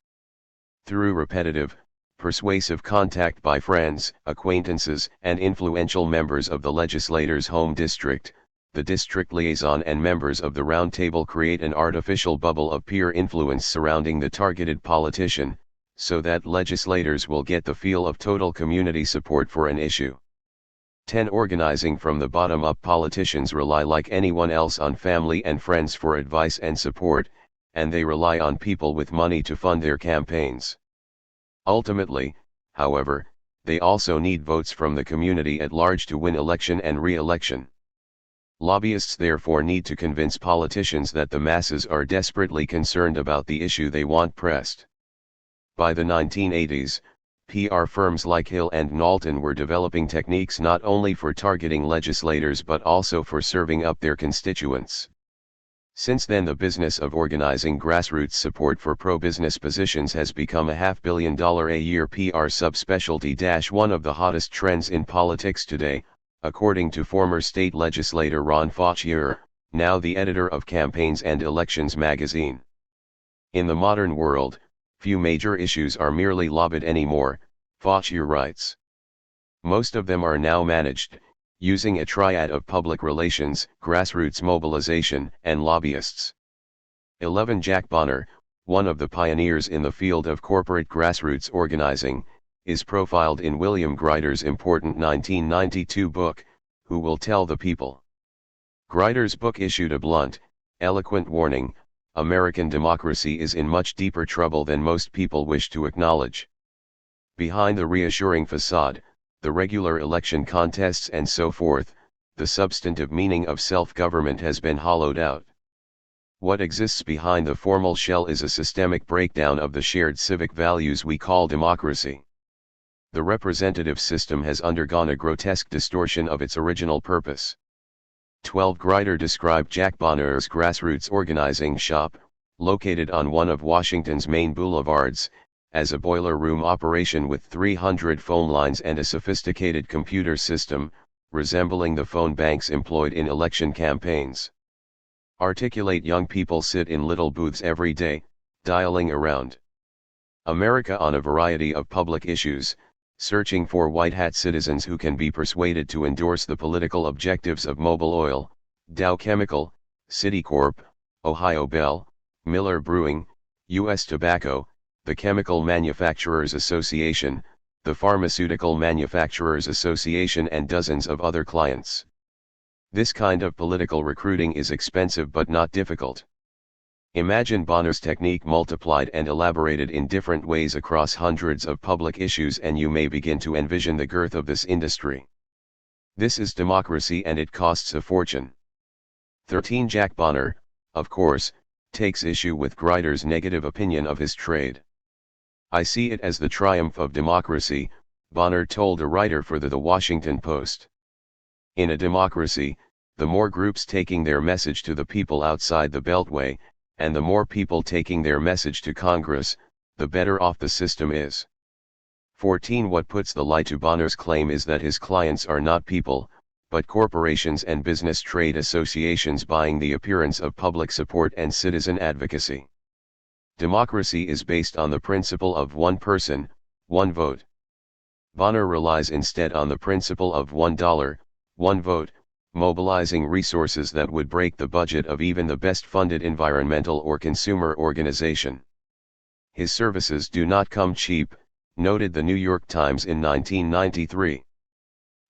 Through repetitive, persuasive contact by friends, acquaintances, and influential members of the legislator's home district, the district liaison and members of the roundtable create an artificial bubble of peer influence surrounding the targeted politician, so that legislators will get the feel of total community support for an issue. 10 Organizing from the bottom up. Politicians rely like anyone else on family and friends for advice and support, and they rely on people with money to fund their campaigns. Ultimately, however, they also need votes from the community at large to win election and re-election. Lobbyists therefore need to convince politicians that the masses are desperately concerned about the issue they want pressed. By the 1980s, PR firms like Hill and Knowlton were developing techniques not only for targeting legislators but also for serving up their constituents. Since then, the business of organizing grassroots support for pro-business positions has become a $500 million a year PR subspecialty. One of the hottest trends in politics today, according to former state legislator Ron Fauchier, now the editor of Campaigns and Elections magazine. In the modern world, few major issues are merely lobbied anymore, Fauchier writes. Most of them are now managed, using a triad of public relations, grassroots mobilization, and lobbyists. 11 Jack Bonner, one of the pioneers in the field of corporate grassroots organizing, is profiled in William Grider's important 1992 book, Who Will Tell the People? Grider's book issued a blunt, eloquent warning: American democracy is in much deeper trouble than most people wish to acknowledge. Behind the reassuring facade, the regular election contests and so forth, the substantive meaning of self-government has been hollowed out. What exists behind the formal shell is a systemic breakdown of the shared civic values we call democracy. The representative system has undergone a grotesque distortion of its original purpose. 12 Grider described Jack Bonner's grassroots organizing shop, located on one of Washington's main boulevards, as a boiler room operation with 300 phone lines and a sophisticated computer system, resembling the phone banks employed in election campaigns. Articulate young people sit in little booths every day, dialing around America on a variety of public issues, searching for white-hat citizens who can be persuaded to endorse the political objectives of Mobil Oil, Dow Chemical, Citicorp, Ohio Bell, Miller Brewing, U.S. Tobacco, the Chemical Manufacturers Association, the Pharmaceutical Manufacturers Association, and dozens of other clients. This kind of political recruiting is expensive but not difficult. Imagine Bonner's technique multiplied and elaborated in different ways across hundreds of public issues and you may begin to envision the girth of this industry. This is democracy and it costs a fortune. 13 Jack Bonner, of course, takes issue with Grider's negative opinion of his trade. I see it as the triumph of democracy, Bonner told a writer for the Washington Post. In a democracy, the more groups taking their message to the people outside the Beltway, and the more people taking their message to Congress, the better off the system is. 14 What puts the lie to Bonner's claim is that his clients are not people, but corporations and business trade associations buying the appearance of public support and citizen advocacy. Democracy is based on the principle of one person, one vote. Bonner relies instead on the principle of $1, one vote, mobilizing resources that would break the budget of even the best-funded environmental or consumer organization. His services do not come cheap, noted the New York Times in 1993.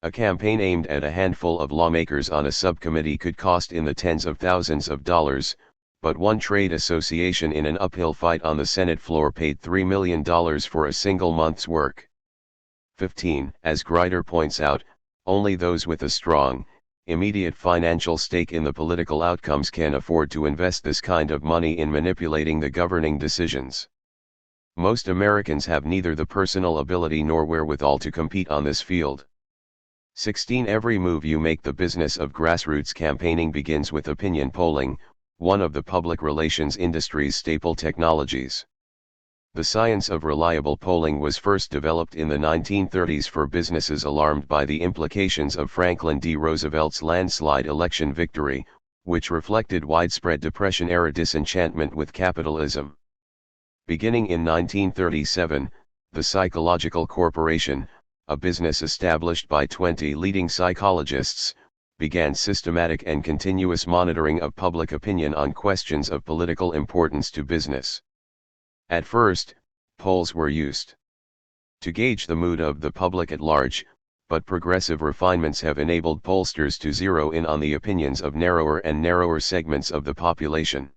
A campaign aimed at a handful of lawmakers on a subcommittee could cost in the tens of thousands of dollars, but one trade association in an uphill fight on the Senate floor paid $3 million for a single month's work. 15 As Grider points out, only those with a strong, immediate financial stake in the political outcomes can afford to invest this kind of money in manipulating the governing decisions. Most Americans have neither the personal ability nor wherewithal to compete on this field. 16 Every move you make. The business of grassroots campaigning begins with opinion polling, one of the public relations industry's staple technologies. The science of reliable polling was first developed in the 1930s for businesses alarmed by the implications of Franklin D. Roosevelt's landslide election victory, which reflected widespread Depression-era disenchantment with capitalism. Beginning in 1937, the Psychological Corporation, a business established by 20 leading psychologists, began systematic and continuous monitoring of public opinion on questions of political importance to business. At first, polls were used to gauge the mood of the public at large, but progressive refinements have enabled pollsters to zero in on the opinions of narrower and narrower segments of the population.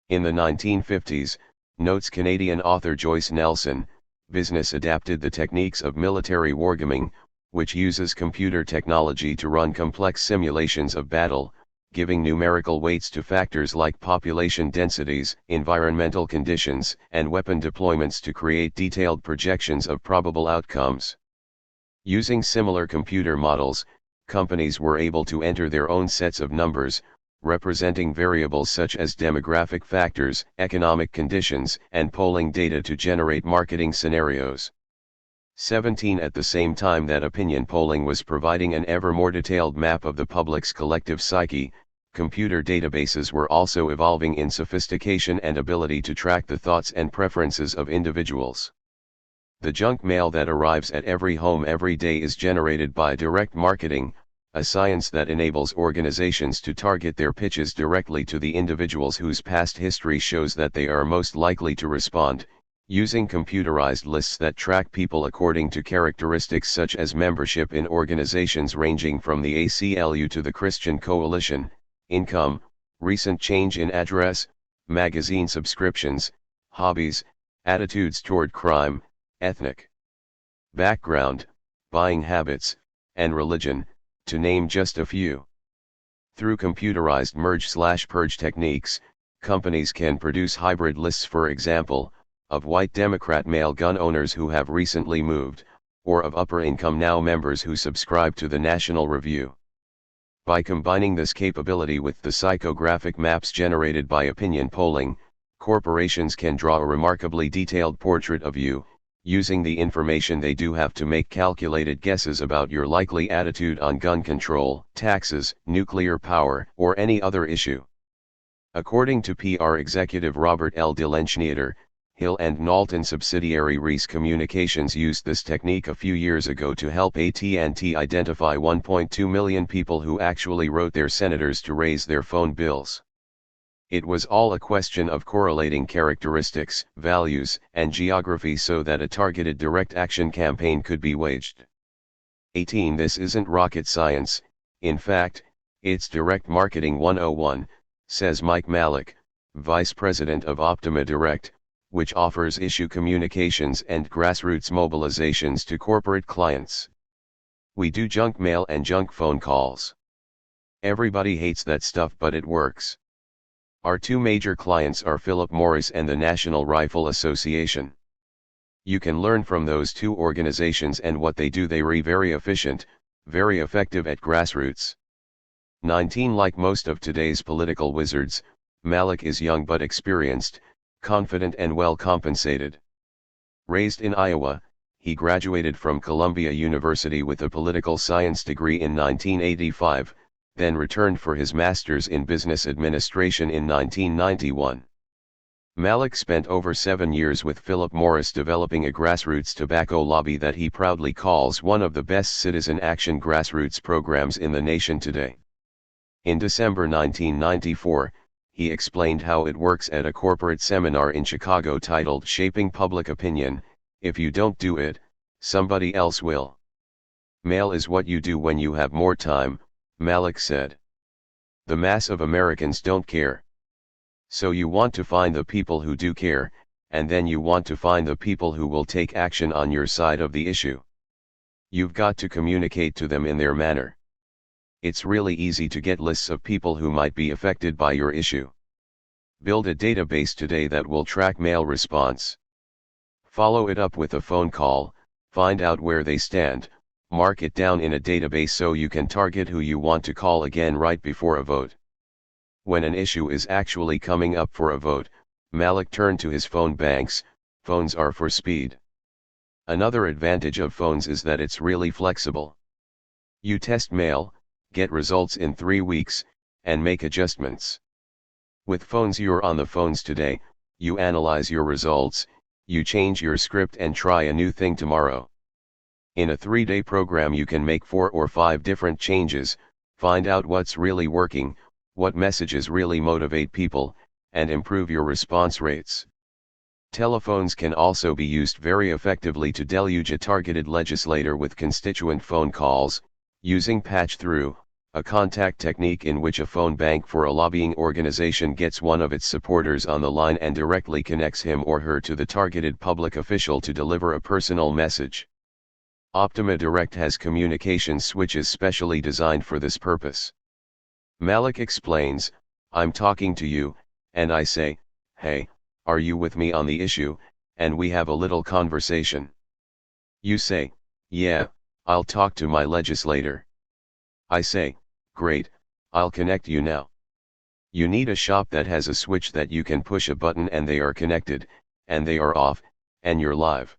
In the 1950s, notes Canadian author Joyce Nelson, business adapted the techniques of military wargaming, which uses computer technology to run complex simulations of battle, giving numerical weights to factors like population densities, environmental conditions, and weapon deployments to create detailed projections of probable outcomes. Using similar computer models, companies were able to enter their own sets of numbers, representing variables such as demographic factors, economic conditions, and polling data to generate marketing scenarios. 17 At the same time that opinion polling was providing an ever more detailed map of the public's collective psyche, computer databases were also evolving in sophistication and ability to track the thoughts and preferences of individuals. The junk mail that arrives at every home every day is generated by direct marketing, a science that enables organizations to target their pitches directly to the individuals whose past history shows that they are most likely to respond, using computerized lists that track people according to characteristics such as membership in organizations ranging from the ACLU to the Christian Coalition, income, recent change in address, magazine subscriptions, hobbies, attitudes toward crime, ethnic background, buying habits, and religion, to name just a few. Through computerized merge/purge techniques, companies can produce hybrid lists, for example, of white Democrat male gun owners who have recently moved, or of upper-income Now members who subscribe to the National Review. By combining this capability with the psychographic maps generated by opinion polling, corporations can draw a remarkably detailed portrait of you, using the information they do have to make calculated guesses about your likely attitude on gun control, taxes, nuclear power, or any other issue. According to PR executive Robert L. DeLenschneider, Hill & Knowlton subsidiary Reese Communications used this technique a few years ago to help AT&T identify 1.2 million people who actually wrote their senators to raise their phone bills. It was all a question of correlating characteristics, values, and geography so that a targeted direct action campaign could be waged. 18 This isn't rocket science, in fact, it's direct marketing 101, says Mike Malik, Vice President of Optima Direct, which offers issue communications and grassroots mobilizations to corporate clients. We do junk mail and junk phone calls. Everybody hates that stuff, but it works. Our two major clients are Philip Morris and the National Rifle Association. You can learn from those two organizations and what they do. They are very efficient, very effective at grassroots. 19 Like most of today's political wizards, Malik is young but experienced, confident and well compensated. Raised in Iowa, he graduated from Columbia University with a political science degree in 1985, then returned for his master's in business administration in 1991. Malik spent over 7 years with Philip Morris developing a grassroots tobacco lobby that he proudly calls one of the best citizen action grassroots programs in the nation today. In December 1994, he explained how it works at a corporate seminar in Chicago titled Shaping Public Opinion. If you don't do it, somebody else will. Mail is what you do when you have more time, Malik said. The mass of Americans don't care. So you want to find the people who do care, and then you want to find the people who will take action on your side of the issue. You've got to communicate to them in their manner. It's really easy to get lists of people who might be affected by your issue. Build a database today that will track mail response. Follow it up with a phone call, find out where they stand, mark it down in a database so you can target who you want to call again right before a vote. When an issue is actually coming up for a vote, Malik turned to his phone banks. Phones are for speed. Another advantage of phones is that it's really flexible. You test mail, get results in 3 weeks, and make adjustments. With phones, you're on the phones today, you analyze your results, you change your script and try a new thing tomorrow. In a 3-day program you can make 4 or 5 different changes, find out what's really working, what messages really motivate people, and improve your response rates. Telephones can also be used very effectively to deluge a targeted legislator with constituent phone calls, using patch-through, a contact technique in which a phone bank for a lobbying organization gets one of its supporters on the line and directly connects him or her to the targeted public official to deliver a personal message. Optima Direct has communication switches specially designed for this purpose. Malik explains, "I'm talking to you, and I say, 'Hey, are you with me on the issue?' and we have a little conversation. You say, 'Yeah, I'll talk to my legislator.' I say, 'Great, I'll connect you now.' You need a shop that has a switch that you can push a button and they are connected, and they are off, and you're live.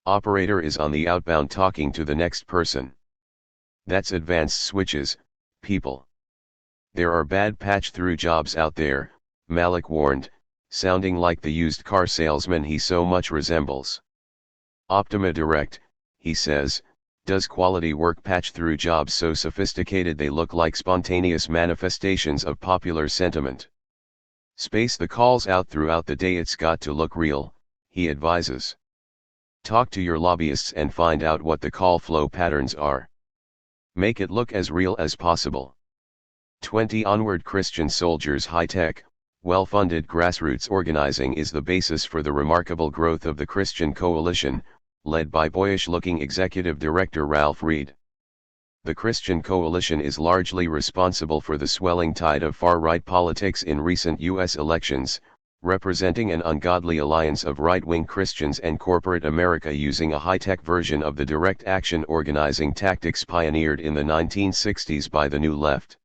Operator is on the outbound talking to the next person. That's advanced switches, people. There are bad patch-through jobs out there," Malik warned, sounding like the used car salesman he so much resembles. Optima Direct, he says, does quality work patch-through jobs so sophisticated they look like spontaneous manifestations of popular sentiment. Space the calls out throughout the day, it's got to look real, he advises. Talk to your lobbyists and find out what the call flow patterns are. Make it look as real as possible. 20 Onward Christian Soldiers. High-tech, well-funded grassroots organizing is the basis for the remarkable growth of the Christian Coalition, led by boyish-looking Executive Director Ralph Reed. The Christian Coalition is largely responsible for the swelling tide of far-right politics in recent U.S. elections, representing an ungodly alliance of right-wing Christians and corporate America using a high-tech version of the direct action organizing tactics pioneered in the 1960s by the New Left.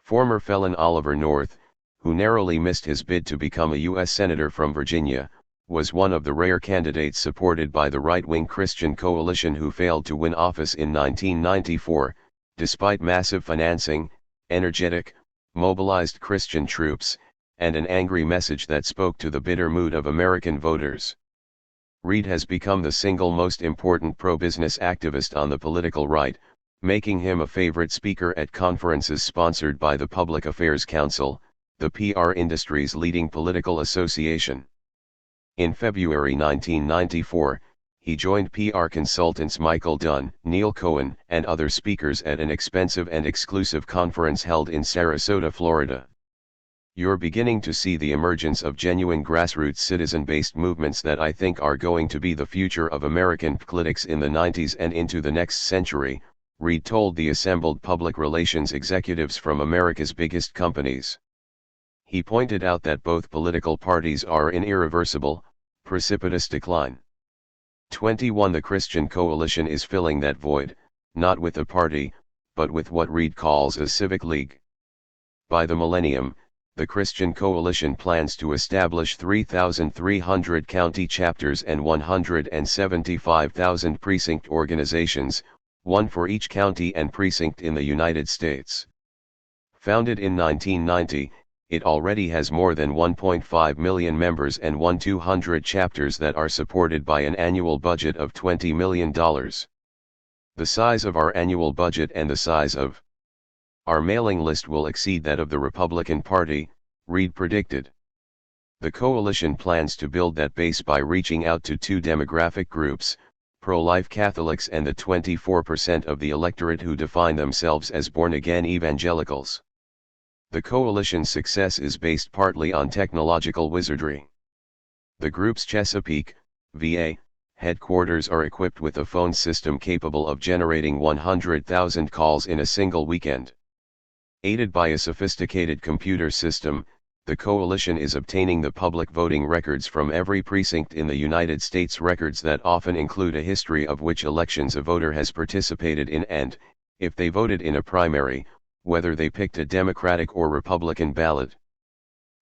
Former felon Oliver North, who narrowly missed his bid to become a U.S. Senator from Virginia, was one of the rare candidates supported by the right-wing Christian Coalition who failed to win office in 1994, despite massive financing, energetic, mobilized Christian troops, and an angry message that spoke to the bitter mood of American voters. Reed has become the single most important pro-business activist on the political right, making him a favorite speaker at conferences sponsored by the Public Affairs Council, the PR industry's leading political association. In February 1994, he joined PR consultants Michael Dunn, Neil Cohen, and other speakers at an expensive and exclusive conference held in Sarasota, Florida. You're beginning to see the emergence of genuine grassroots citizen-based movements that I think are going to be the future of American politics in the 90s and into the next century, Reed told the assembled public relations executives from America's biggest companies. He pointed out that both political parties are in irreversible, precipitous decline. 21 The Christian Coalition is filling that void, not with a party, but with what Reed calls a civic league. By the millennium, the Christian Coalition plans to establish 3,300 county chapters and 175,000 precinct organizations, one for each county and precinct in the United States. Founded in 1990, it already has more than 1.5 million members and 1,200 chapters that are supported by an annual budget of $20 million. The size of our annual budget and the size of our mailing list will exceed that of the Republican Party, Reed predicted. The coalition plans to build that base by reaching out to two demographic groups, pro-life Catholics and the 24% of the electorate who define themselves as born-again evangelicals. The coalition's success is based partly on technological wizardry. The group's Chesapeake, VA, headquarters are equipped with a phone system capable of generating 100,000 calls in a single weekend. Aided by a sophisticated computer system, the coalition is obtaining the public voting records from every precinct in the United States, records that often include a history of which elections a voter has participated in and, if they voted in a primary, whether they picked a Democratic or Republican ballot.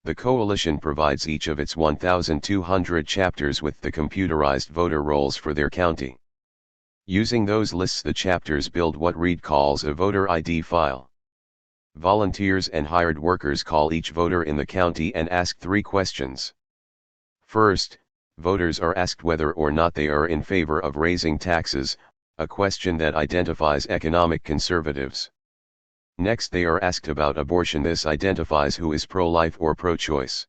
The coalition provides each of its 1,200 chapters with the computerized voter rolls for their county. Using those lists, the chapters build what Reed calls a voter ID file. Volunteers and hired workers call each voter in the county and ask 3 questions. First, voters are asked whether or not they are in favor of raising taxes, a question that identifies economic conservatives. Next, they are asked about abortion. This identifies who is pro-life or pro-choice.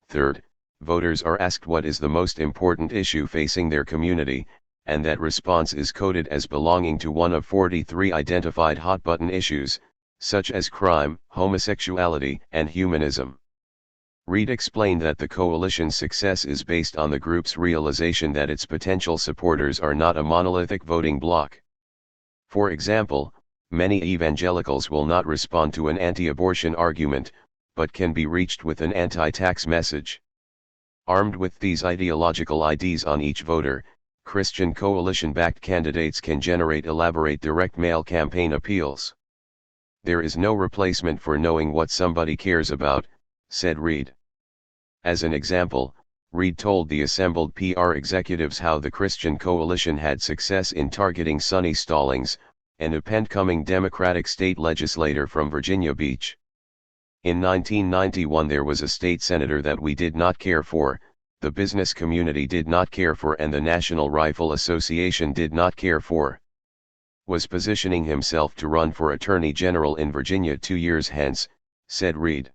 Third, voters are asked what is the most important issue facing their community, and that response is coded as belonging to one of 43 identified hot-button issues, such as crime, homosexuality, and humanism. Reid explained that the coalition's success is based on the group's realization that its potential supporters are not a monolithic voting bloc. For example, many evangelicals will not respond to an anti-abortion argument, but can be reached with an anti-tax message. Armed with these ideological IDs on each voter, Christian coalition-backed candidates can generate elaborate direct mail campaign appeals. There is no replacement for knowing what somebody cares about, said Reid. As an example, Reid told the assembled PR executives how the Christian coalition had success in targeting Sonny Stallings, an up-and-coming Democratic state legislator from Virginia Beach. In 1991 there was a state senator that we did not care for, the business community did not care for, and the National Rifle Association did not care for. Was positioning himself to run for Attorney General in Virginia 2 years hence, said Reid.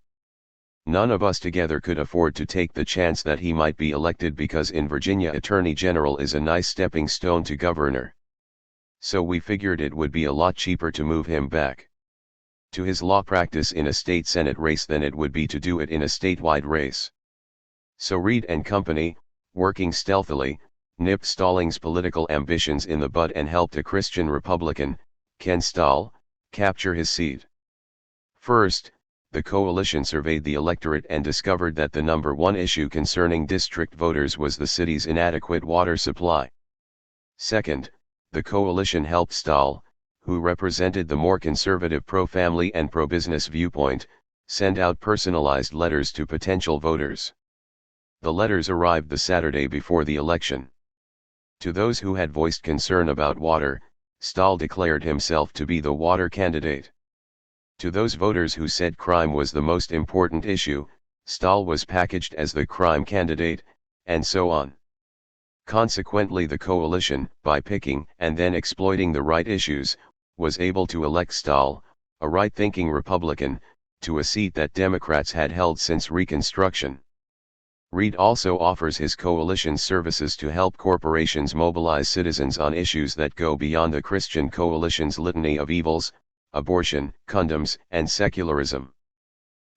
None of us together could afford to take the chance that he might be elected because in Virginia Attorney General is a nice stepping stone to governor. So we figured it would be a lot cheaper to move him back to his law practice in a state Senate race than it would be to do it in a statewide race. So Reid and company, working stealthily, nipped Stallings' political ambitions in the bud and helped a Christian Republican, Ken Stahl, capture his seat. First, the coalition surveyed the electorate and discovered that the number one issue concerning district voters was the city's inadequate water supply. Second, the coalition helped Stahl, who represented the more conservative pro-family and pro-business viewpoint, send out personalized letters to potential voters. The letters arrived the Saturday before the election. To those who had voiced concern about water, Stahl declared himself to be the water candidate. To those voters who said crime was the most important issue, Stahl was packaged as the crime candidate, and so on. Consequently, the coalition, by picking and then exploiting the right issues, was able to elect Stahl, a right-thinking Republican, to a seat that Democrats had held since Reconstruction. Reid also offers his coalition's services to help corporations mobilize citizens on issues that go beyond the Christian coalition's litany of evils: abortion, condoms, and secularism.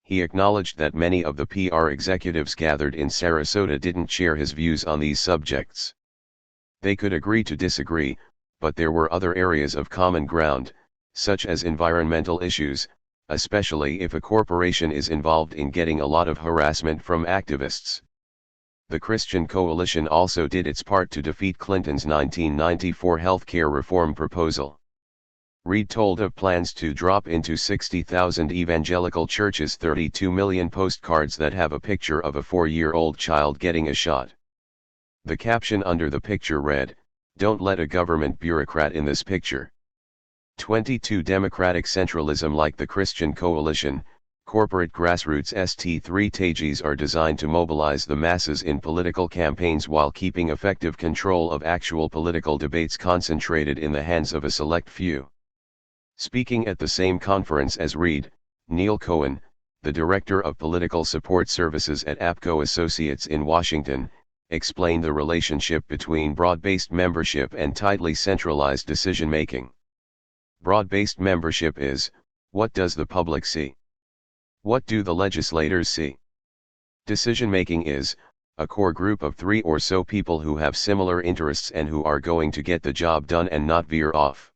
He acknowledged that many of the PR executives gathered in Sarasota didn't share his views on these subjects. They could agree to disagree, but there were other areas of common ground, such as environmental issues, especially if a corporation is involved in getting a lot of harassment from activists. The Christian coalition also did its part to defeat Clinton's 1994 health care reform proposal. Reid told of plans to drop into 60,000 evangelical churches 32 million postcards that have a picture of a 4-year-old child getting a shot. The caption under the picture read, "Don't let a government bureaucrat in this picture." 22 Democratic centralism. Like the Christian coalition, corporate grassroots strategies are designed to mobilize the masses in political campaigns while keeping effective control of actual political debates concentrated in the hands of a select few. Speaking at the same conference as Reid, Neil Cohen, the Director of Political Support Services at APCO Associates in Washington, explained the relationship between broad-based membership and tightly centralized decision-making. Broad-based membership is, what does the public see? What do the legislators see? Decision-making is, a core group of 3 or so people who have similar interests and who are going to get the job done and not veer off.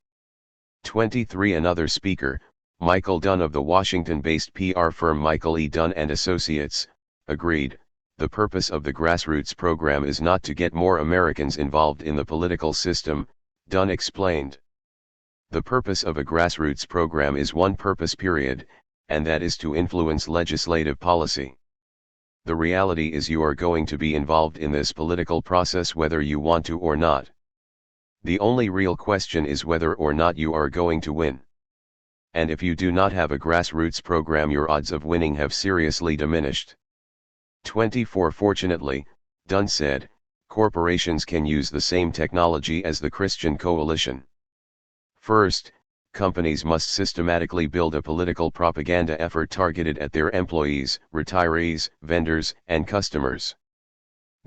23 Another speaker, Michael Dunn of the Washington-based PR firm Michael E. Dunn and Associates, agreed, the purpose of the grassroots program is not to get more Americans involved in the political system, Dunn explained. The purpose of a grassroots program is one purpose period, and that is to influence legislative policy. The reality is you are going to be involved in this political process whether you want to or not. The only real question is whether or not you are going to win. And if you do not have a grassroots program, your odds of winning have seriously diminished. 24 Fortunately, Dunn said, corporations can use the same technology as the Christian coalition. First, companies must systematically build a political propaganda effort targeted at their employees, retirees, vendors, and customers.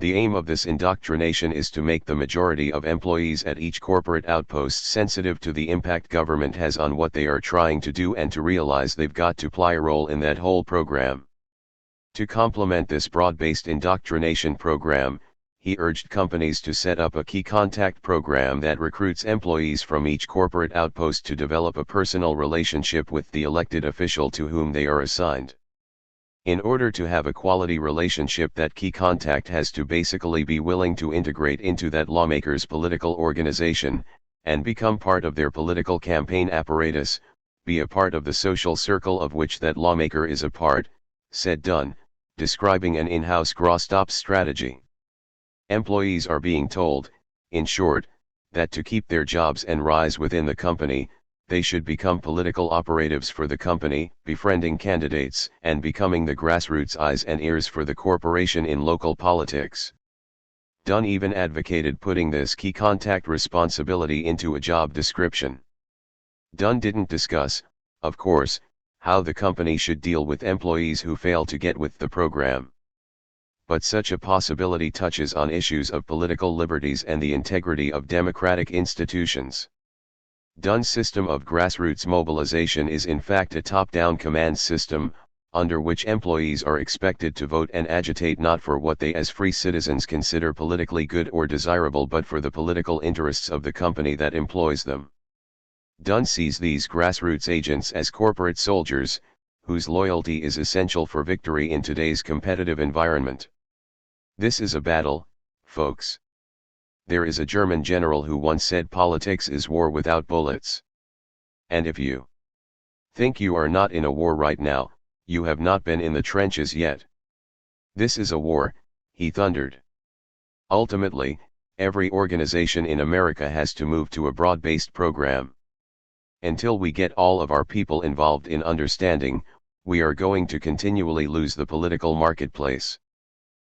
The aim of this indoctrination is to make the majority of employees at each corporate outpost sensitive to the impact government has on what they are trying to do and to realize they've got to play a role in that whole program. To complement this broad-based indoctrination program, he urged companies to set up a key contact program that recruits employees from each corporate outpost to develop a personal relationship with the elected official to whom they are assigned. In order to have a quality relationship, that key contact has to basically be willing to integrate into that lawmaker's political organization, and become part of their political campaign apparatus, be a part of the social circle of which that lawmaker is a part, said Dunn, describing an in-house gross-ops strategy. Employees are being told, in short, that to keep their jobs and rise within the company, they should become political operatives for the company, befriending candidates and becoming the grassroots eyes and ears for the corporation in local politics. Dunn even advocated putting this key contact responsibility into a job description. Dunn didn't discuss, of course, how the company should deal with employees who fail to get with the program. But such a possibility touches on issues of political liberties and the integrity of democratic institutions. Dunn's system of grassroots mobilization is in fact a top-down command system, under which employees are expected to vote and agitate not for what they as free citizens consider politically good or desirable but for the political interests of the company that employs them. Dunn sees these grassroots agents as corporate soldiers, whose loyalty is essential for victory in today's competitive environment. This is a battle, folks. There is a German general who once said politics is war without bullets. And if you think you are not in a war right now, you have not been in the trenches yet. This is a war, he thundered. Ultimately, every organization in America has to move to a broad-based program. Until we get all of our people involved in understanding, we are going to continually lose the political marketplace.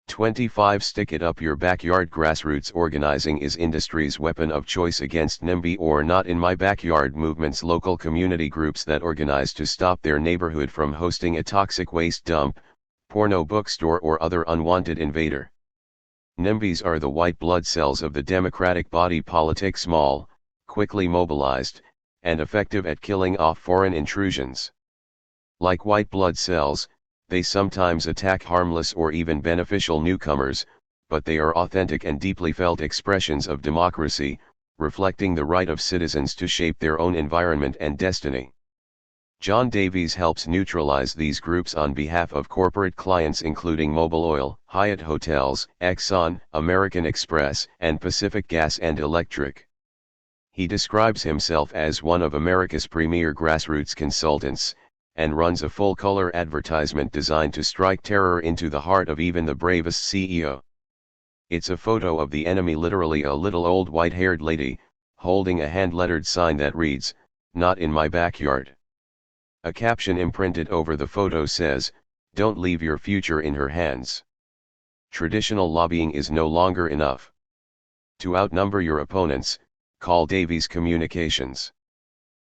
25 Stick it up your backyard. Grassroots organizing is industry's weapon of choice against NIMBY or not in my backyard movements. Local community groups that organize to stop their neighborhood from hosting a toxic waste dump, porno bookstore or other unwanted invader. NIMBYs are the white blood cells of the democratic body politic, small, quickly mobilized, and effective at killing off foreign intrusions. Like white blood cells, they sometimes attack harmless or even beneficial newcomers, but they are authentic and deeply felt expressions of democracy, reflecting the right of citizens to shape their own environment and destiny. John Davies helps neutralize these groups on behalf of corporate clients including Mobil Oil, Hyatt Hotels, Exxon, American Express, and Pacific Gas and Electric. He describes himself as one of America's premier grassroots consultants, and runs a full-color advertisement designed to strike terror into the heart of even the bravest CEO. It's a photo of the enemy, literally a little old white-haired lady, holding a hand-lettered sign that reads, "Not in my backyard." A caption imprinted over the photo says, "Don't leave your future in her hands." Traditional lobbying is no longer enough. To outnumber your opponents, call Davies Communications.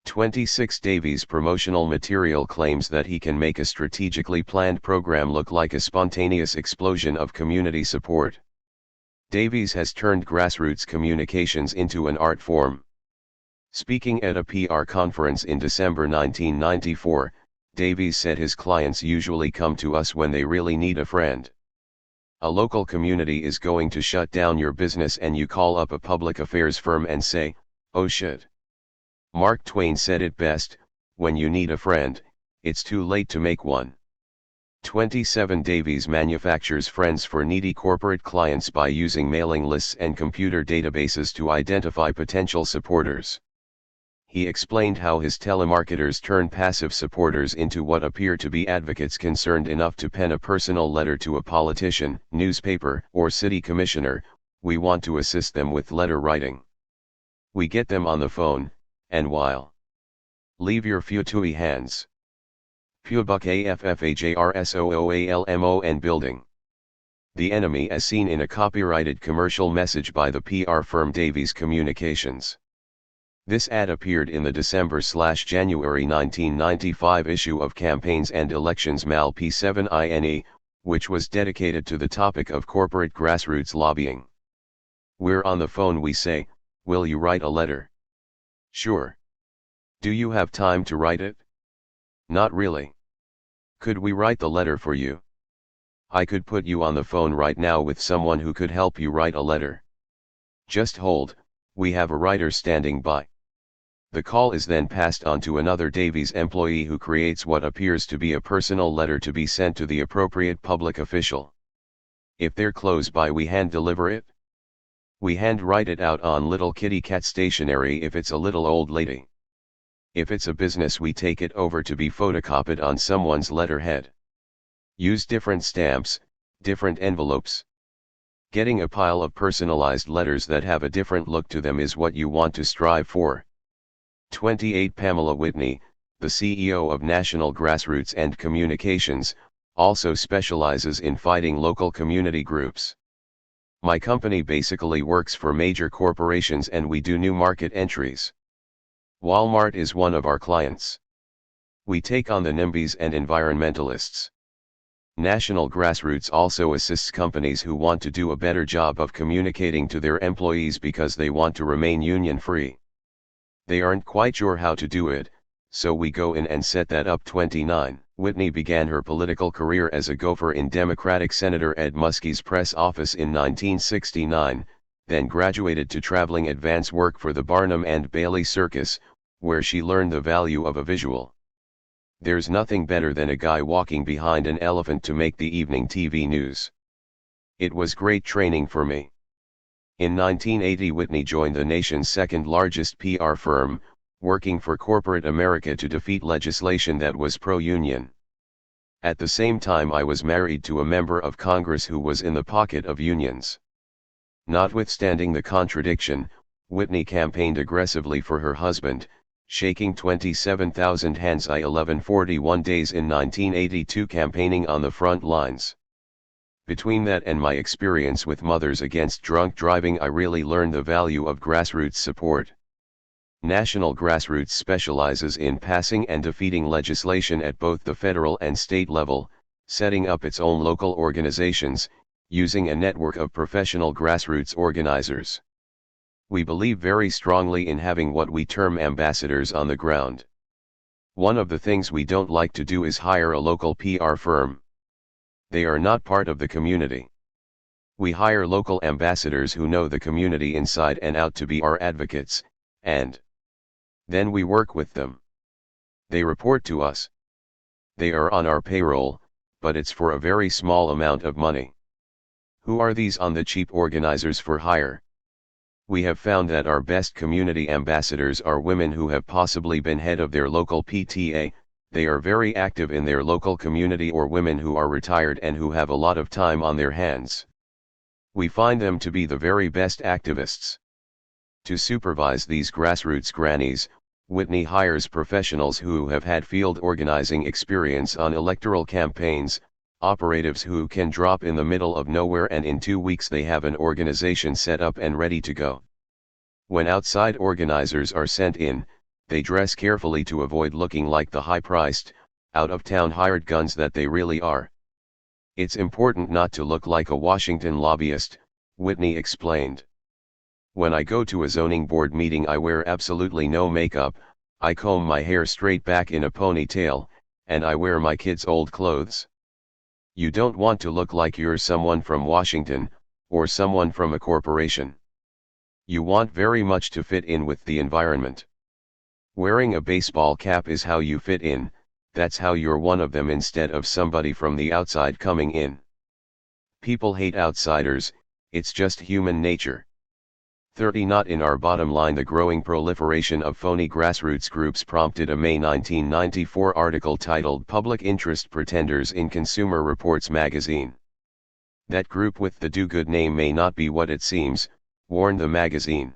26 Davies' promotional material claims that he can make a strategically planned program look like a spontaneous explosion of community support. Davies has turned grassroots communications into an art form. Speaking at a PR conference in December 1994, Davies said his clients usually come to us when they really need a friend. A local community is going to shut down your business and you call up a public affairs firm and say, "Oh shit." Mark Twain said it best, "When you need a friend, it's too late to make one." 27 Davies manufactures friends for needy corporate clients by using mailing lists and computer databases to identify potential supporters. He explained how his telemarketers turn passive supporters into what appear to be advocates concerned enough to pen a personal letter to a politician, newspaper, or city commissioner. We want to assist them with letter writing. We get them on the phone, and while leave your futui hands. Pubuck AFFAJRSOOALMON building. The enemy as seen in a copyrighted commercial message by the PR firm Davies Communications. This ad appeared in the December/January 1995 issue of Campaigns and Elections Mal P7INE, which was dedicated to the topic of corporate grassroots lobbying. We're on the phone, we say, "Will you write a letter?" "Sure." "Do you have time to write it?" "Not really." "Could we write the letter for you?" "I could put you on the phone right now with someone who could help you write a letter." "Just hold, we have a writer standing by." The call is then passed on to another Davies employee who creates what appears to be a personal letter to be sent to the appropriate public official. If they're close by, we hand deliver it. We hand write it out on little kitty cat stationery if it's a little old lady. If it's a business, we take it over to be photocopied on someone's letterhead. Use different stamps, different envelopes. Getting a pile of personalized letters that have a different look to them is what you want to strive for. 28 Pamela Whitney, the CEO of National Grassroots and Communications, also specializes in fighting local community groups. "My company basically works for major corporations and we do new market entries. Walmart is one of our clients. We take on the NIMBYs and environmentalists. National Grassroots also assists companies who want to do a better job of communicating to their employees because they want to remain union-free. They aren't quite sure how to do it, so we go in and set that up." 29. Whitney began her political career as a gopher in Democratic Senator Ed Muskie's press office in 1969, then graduated to traveling advance work for the Barnum and Bailey Circus, where she learned the value of a visual. "There's nothing better than a guy walking behind an elephant to make the evening TV news. It was great training for me." In 1980, Whitney joined the nation's second largest PR firm, working for corporate America to defeat legislation that was pro-union. "At the same time, I was married to a member of Congress who was in the pocket of unions." Notwithstanding the contradiction, Whitney campaigned aggressively for her husband, shaking 27,000 hands in 1141 days in 1982, campaigning on the front lines. "Between that and my experience with Mothers Against Drunk Driving, I really learned the value of grassroots support." National Grassroots specializes in passing and defeating legislation at both the federal and state level, setting up its own local organizations, using a network of professional grassroots organizers. "We believe very strongly in having what we term ambassadors on the ground. One of the things we don't like to do is hire a local PR firm. They are not part of the community. We hire local ambassadors who know the community inside and out to be our advocates, and then we work with them. They report to us. They are on our payroll, but it's for a very small amount of money." Who are these on the cheap organizers for hire? We have found that our best community ambassadors are women who have possibly been head of their local PTA, they are very active in their local community, or women who are retired and who have a lot of time on their hands. We find them to be the very best activists. To supervise these grassroots grannies, Whitney hires professionals who have had field organizing experience on electoral campaigns, operatives who can drop in the middle of nowhere and in 2 weeks they have an organization set up and ready to go. When outside organizers are sent in, they dress carefully to avoid looking like the high-priced, out-of-town hired guns that they really are. "It's important not to look like a Washington lobbyist," Whitney explained. "When I go to a zoning board meeting, I wear absolutely no makeup, I comb my hair straight back in a ponytail, and I wear my kids' old clothes. You don't want to look like you're someone from Washington, or someone from a corporation. You want very much to fit in with the environment. Wearing a baseball cap is how you fit in, that's how you're one of them instead of somebody from the outside coming in. People hate outsiders, it's just human nature." 30 Not in our bottom line. The growing proliferation of phony grassroots groups prompted a May 1994 article titled "Public Interest Pretenders" in Consumer Reports magazine. "That group with the do-good name may not be what it seems," warned the magazine.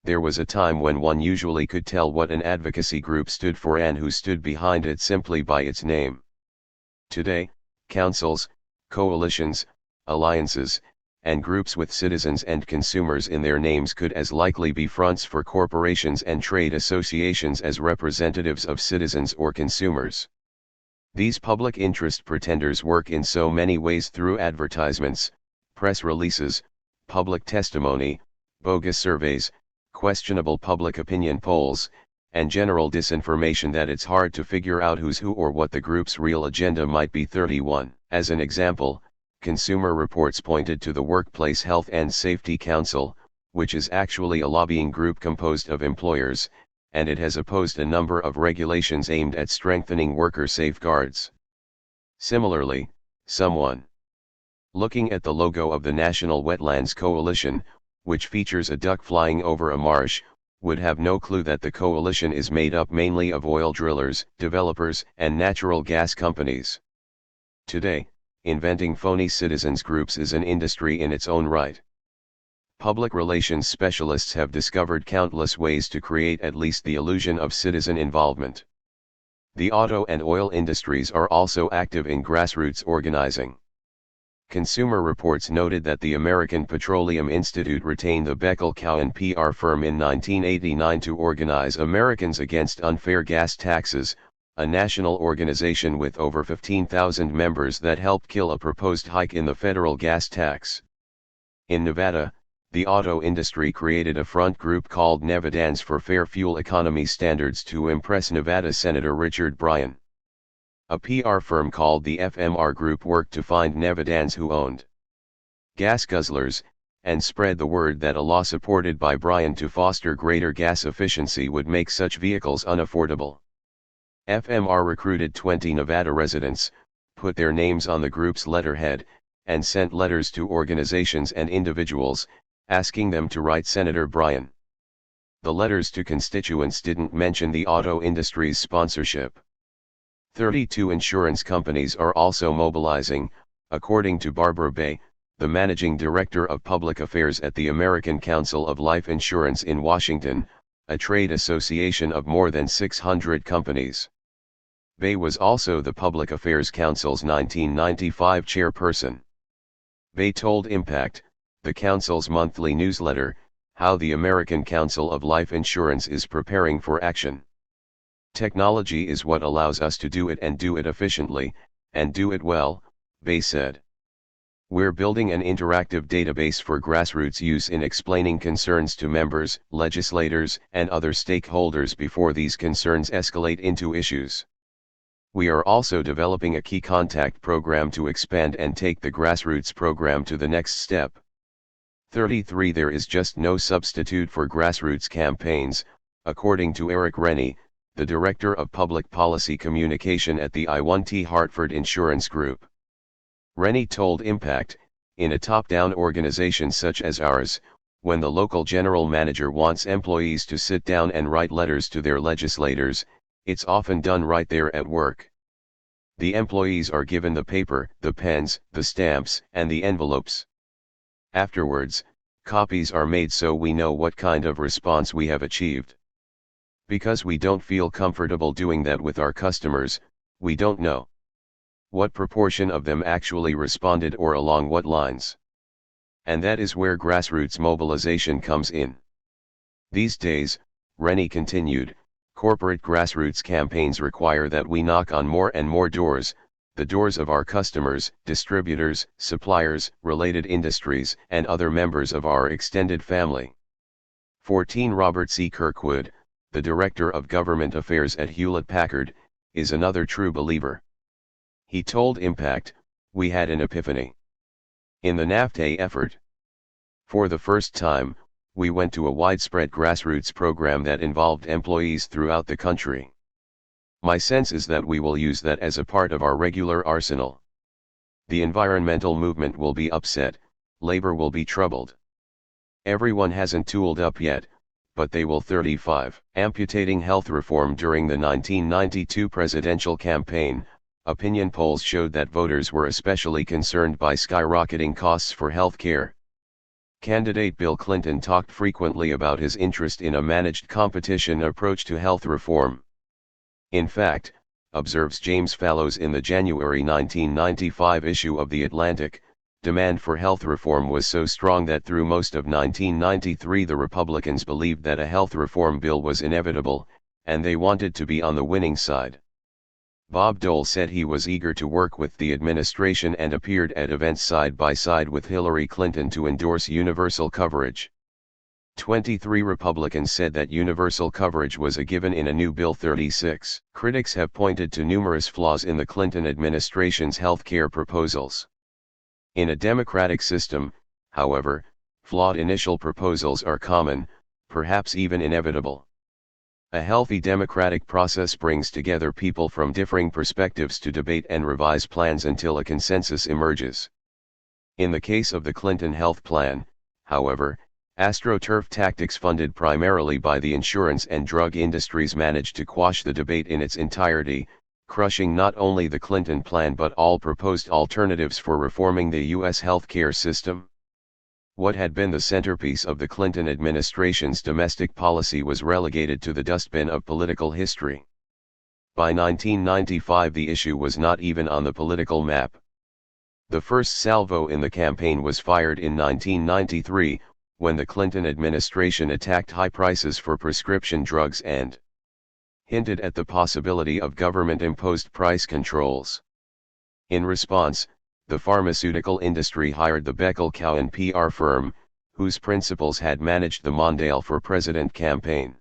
There was a time when one usually could tell what an advocacy group stood for and who stood behind it simply by its name. Today, councils, coalitions, alliances, and groups with citizens and consumers in their names could as likely be fronts for corporations and trade associations as representatives of citizens or consumers. These public interest pretenders work in so many ways through advertisements, press releases, public testimony, bogus surveys, questionable public opinion polls, and general disinformation that it's hard to figure out who's who or what the group's real agenda might be. 31. As an example, Consumer Reports pointed to the Workplace Health and Safety Council, which is actually a lobbying group composed of employers, and it has opposed a number of regulations aimed at strengthening worker safeguards. Similarly, someone looking at the logo of the National Wetlands Coalition, which features a duck flying over a marsh, would have no clue that the coalition is made up mainly of oil drillers, developers, and natural gas companies. Today, inventing phony citizens groups is an industry in its own right. Public relations specialists have discovered countless ways to create at least the illusion of citizen involvement. The auto and oil industries are also active in grassroots organizing. Consumer Reports noted that the American Petroleum Institute retained the Beckel Cowan PR firm in 1989 to organize Americans Against Unfair Gas Taxes, a national organization with over 15,000 members that helped kill a proposed hike in the federal gas tax. In Nevada, the auto industry created a front group called Nevadans for Fair Fuel Economy Standards to impress Nevada Senator Richard Bryan. A PR firm called the FMR Group worked to find Nevadans who owned gas guzzlers, and spread the word that a law supported by Bryan to foster greater gas efficiency would make such vehicles unaffordable. FMR recruited 20 Nevada residents, put their names on the group's letterhead, and sent letters to organizations and individuals, asking them to write Senator Bryan. The letters to constituents didn't mention the auto industry's sponsorship. 32 insurance companies are also mobilizing, according to Barbara Bay, the managing director of public affairs at the American Council of Life Insurance in Washington, a trade association of more than 600 companies. Bay was also the Public Affairs Council's 1995 chairperson. Bay told Impact, the Council's monthly newsletter, how the American Council of Life Insurance is preparing for action. Technology is what allows us to do it and do it efficiently, and do it well, Bay said. We're building an interactive database for grassroots use in explaining concerns to members, legislators, and other stakeholders before these concerns escalate into issues. We are also developing a key contact program to expand and take the grassroots program to the next step. 33. There is just no substitute for grassroots campaigns, according to Eric Rennie, the Director of Public Policy Communication at the I1T Hartford Insurance Group. Rennie told Impact, in a top-down organization such as ours, when the local general manager wants employees to sit down and write letters to their legislators, it's often done right there at work. The employees are given the paper, the pens, the stamps, and the envelopes. Afterwards, copies are made so we know what kind of response we have achieved. Because we don't feel comfortable doing that with our customers, we don't know what proportion of them actually responded or along what lines. And that is where grassroots mobilization comes in. These days, Rennie continued, corporate grassroots campaigns require that we knock on more and more doors, the doors of our customers, distributors, suppliers, related industries, and other members of our extended family. 14. Robert C. Kirkwood, the Director of Government Affairs at Hewlett-Packard, is another true believer. He told Impact, we had an epiphany. In the NAFTA effort, for the first time, we went to a widespread grassroots program that involved employees throughout the country. My sense is that we will use that as a part of our regular arsenal. The environmental movement will be upset, labor will be troubled. Everyone hasn't tooled up yet, but they will. 35. Amputating health reform. During the 1992 presidential campaign, opinion polls showed that voters were especially concerned by skyrocketing costs for health care. Candidate Bill Clinton talked frequently about his interest in a managed competition approach to health reform. In fact, observes James Fallows in the January 1995 issue of The Atlantic, demand for health reform was so strong that through most of 1993 the Republicans believed that a health reform bill was inevitable, and they wanted to be on the winning side. Bob Dole said he was eager to work with the administration and appeared at events side by side with Hillary Clinton to endorse universal coverage. 23 Republicans said that universal coverage was a given in a new Bill 36. Critics have pointed to numerous flaws in the Clinton administration's health care proposals. In a democratic system, however, flawed initial proposals are common, perhaps even inevitable. A healthy democratic process brings together people from differing perspectives to debate and revise plans until a consensus emerges. In the case of the Clinton health plan, however, AstroTurf tactics funded primarily by the insurance and drug industries managed to quash the debate in its entirety, crushing not only the Clinton plan but all proposed alternatives for reforming the U.S. healthcare system. What had been the centerpiece of the Clinton administration's domestic policy was relegated to the dustbin of political history. By 1995 the issue was not even on the political map. The first salvo in the campaign was fired in 1993, when the Clinton administration attacked high prices for prescription drugs and hinted at the possibility of government-imposed price controls. In response, the pharmaceutical industry hired the Beckel-Cowan PR firm, whose principals had managed the Mondale for President campaign.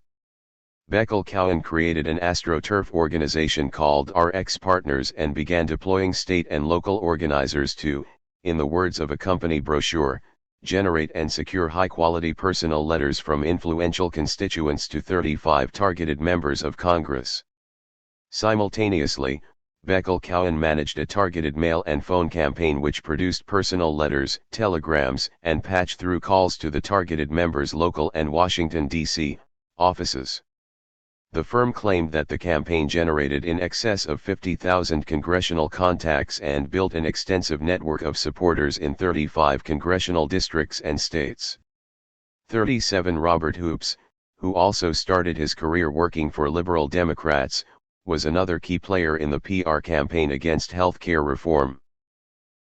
Beckel-Cowan created an AstroTurf organization called RX Partners and began deploying state and local organizers to, in the words of a company brochure, generate and secure high-quality personal letters from influential constituents to 35 targeted members of Congress. Simultaneously, Beckel-Cowan managed a targeted mail and phone campaign which produced personal letters, telegrams, and patch-through calls to the targeted members' local and Washington, D.C. offices. The firm claimed that the campaign generated in excess of 50,000 congressional contacts and built an extensive network of supporters in 35 congressional districts and states. 37 Robert Hoops, who also started his career working for liberal Democrats, was another key player in the PR campaign against health care reform.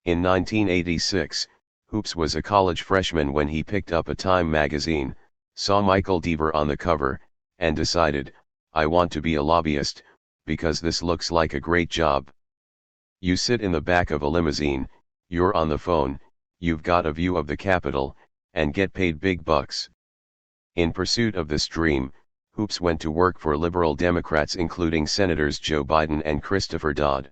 In 1986, Hoops was a college freshman when he picked up a Time magazine, saw Michael Deaver on the cover, and decided, "I want to be a lobbyist, because this looks like a great job. You sit in the back of a limousine, you're on the phone, you've got a view of the Capitol, and get paid big bucks." In pursuit of this dream, Hoops went to work for liberal Democrats including Senators Joe Biden and Christopher Dodd.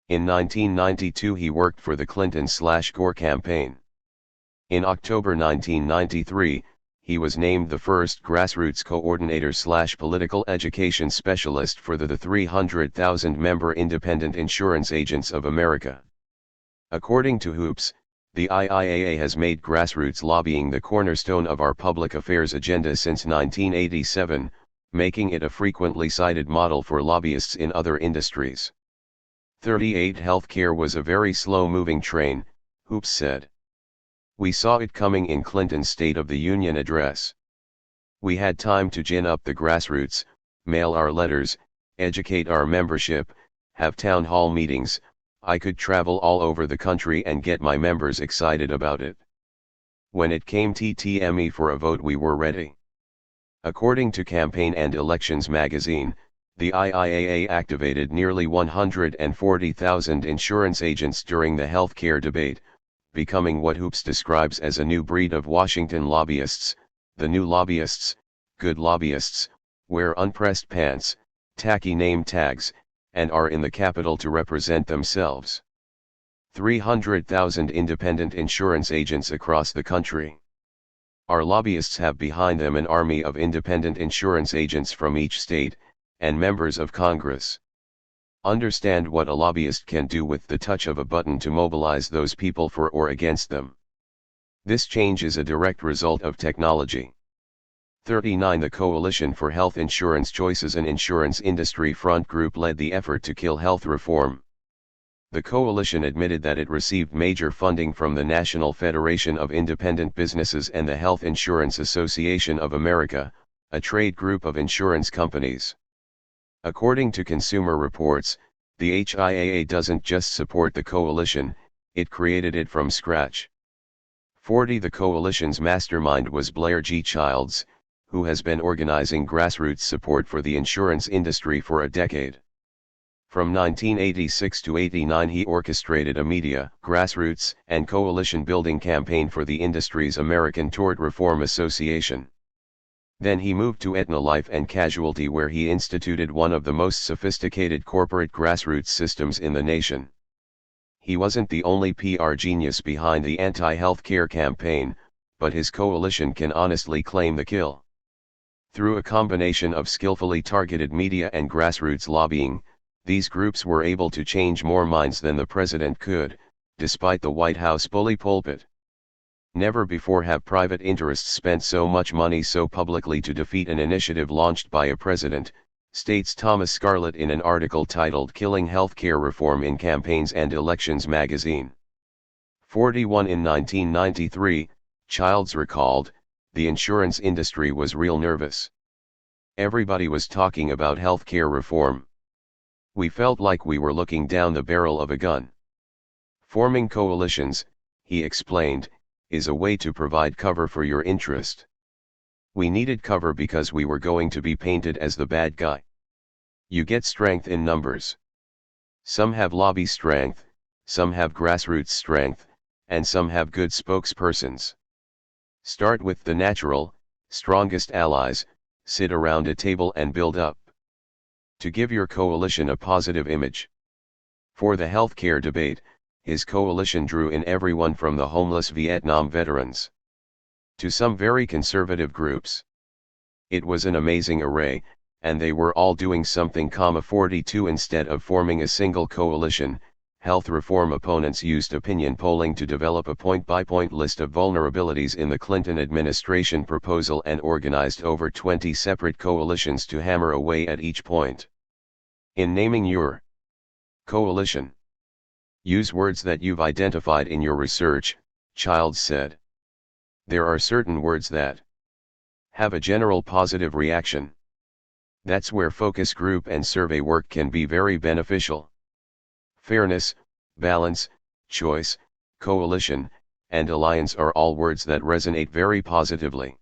In 1992 he worked for the Clinton/Gore campaign. In October 1993, he was named the first grassroots coordinator/political education specialist for the 300,000-member Independent Insurance Agents of America. According to Hoops, the IIAA has made grassroots lobbying the cornerstone of our public affairs agenda since 1987, making it a frequently cited model for lobbyists in other industries. 38 Healthcare was a very slow-moving train, Hoops said. We saw it coming in Clinton's State of the Union address. We had time to gin up the grassroots, mail our letters, educate our membership, have town hall meetings. I could travel all over the country and get my members excited about it. When it came TTME for a vote we were ready. According to Campaign and Elections magazine, the IIAA activated nearly 140,000 insurance agents during the healthcare debate, becoming what Hoops describes as a new breed of Washington lobbyists. The new lobbyists, good lobbyists, wear unpressed pants, tacky name tags, and are in the Capitol to represent themselves. 300,000 independent insurance agents across the country. Our lobbyists have behind them an army of independent insurance agents from each state, and members of Congress. Understand what a lobbyist can do with the touch of a button to mobilize those people for or against them. This change is a direct result of technology. 39 The Coalition for Health Insurance Choices, an insurance industry front group, led the effort to kill health reform. The coalition admitted that it received major funding from the National Federation of Independent Businesses and the Health Insurance Association of America, a trade group of insurance companies. According to Consumer Reports, the HIAA doesn't just support the coalition, it created it from scratch. 40 The coalition's mastermind was Blair G. Childs, who has been organizing grassroots support for the insurance industry for a decade. From 1986 to '89 he orchestrated a media, grassroots, and coalition-building campaign for the industry's American Tort Reform Association. Then he moved to Aetna Life and Casualty, where he instituted one of the most sophisticated corporate grassroots systems in the nation. He wasn't the only PR genius behind the anti-healthcare campaign, but his coalition can honestly claim the kill. Through a combination of skillfully targeted media and grassroots lobbying, these groups were able to change more minds than the president could, despite the White House bully pulpit. Never before have private interests spent so much money so publicly to defeat an initiative launched by a president, states Thomas Scarlett in an article titled "Killing Healthcare Reform in Campaigns and Elections" magazine. 41 In 1993, Childs recalled, the insurance industry was real nervous. Everybody was talking about healthcare reform. We felt like we were looking down the barrel of a gun. Forming coalitions, he explained, is a way to provide cover for your interest. We needed cover because we were going to be painted as the bad guy. You get strength in numbers. Some have lobby strength, some have grassroots strength, and some have good spokespersons. Start with the natural, strongest allies, sit around a table and build up. To give your coalition a positive image. For the healthcare debate, his coalition drew in everyone from the homeless Vietnam veterans to some very conservative groups. It was an amazing array, and they were all doing something. 42 Instead of forming a single coalition, health reform opponents used opinion polling to develop a point-by-point list of vulnerabilities in the Clinton administration proposal and organized over 20 separate coalitions to hammer away at each point. In naming your coalition, use words that you've identified in your research, Childs said. There are certain words that have a general positive reaction. That's where focus group and survey work can be very beneficial. Fairness, balance, choice, coalition, and alliance are all words that resonate very positively.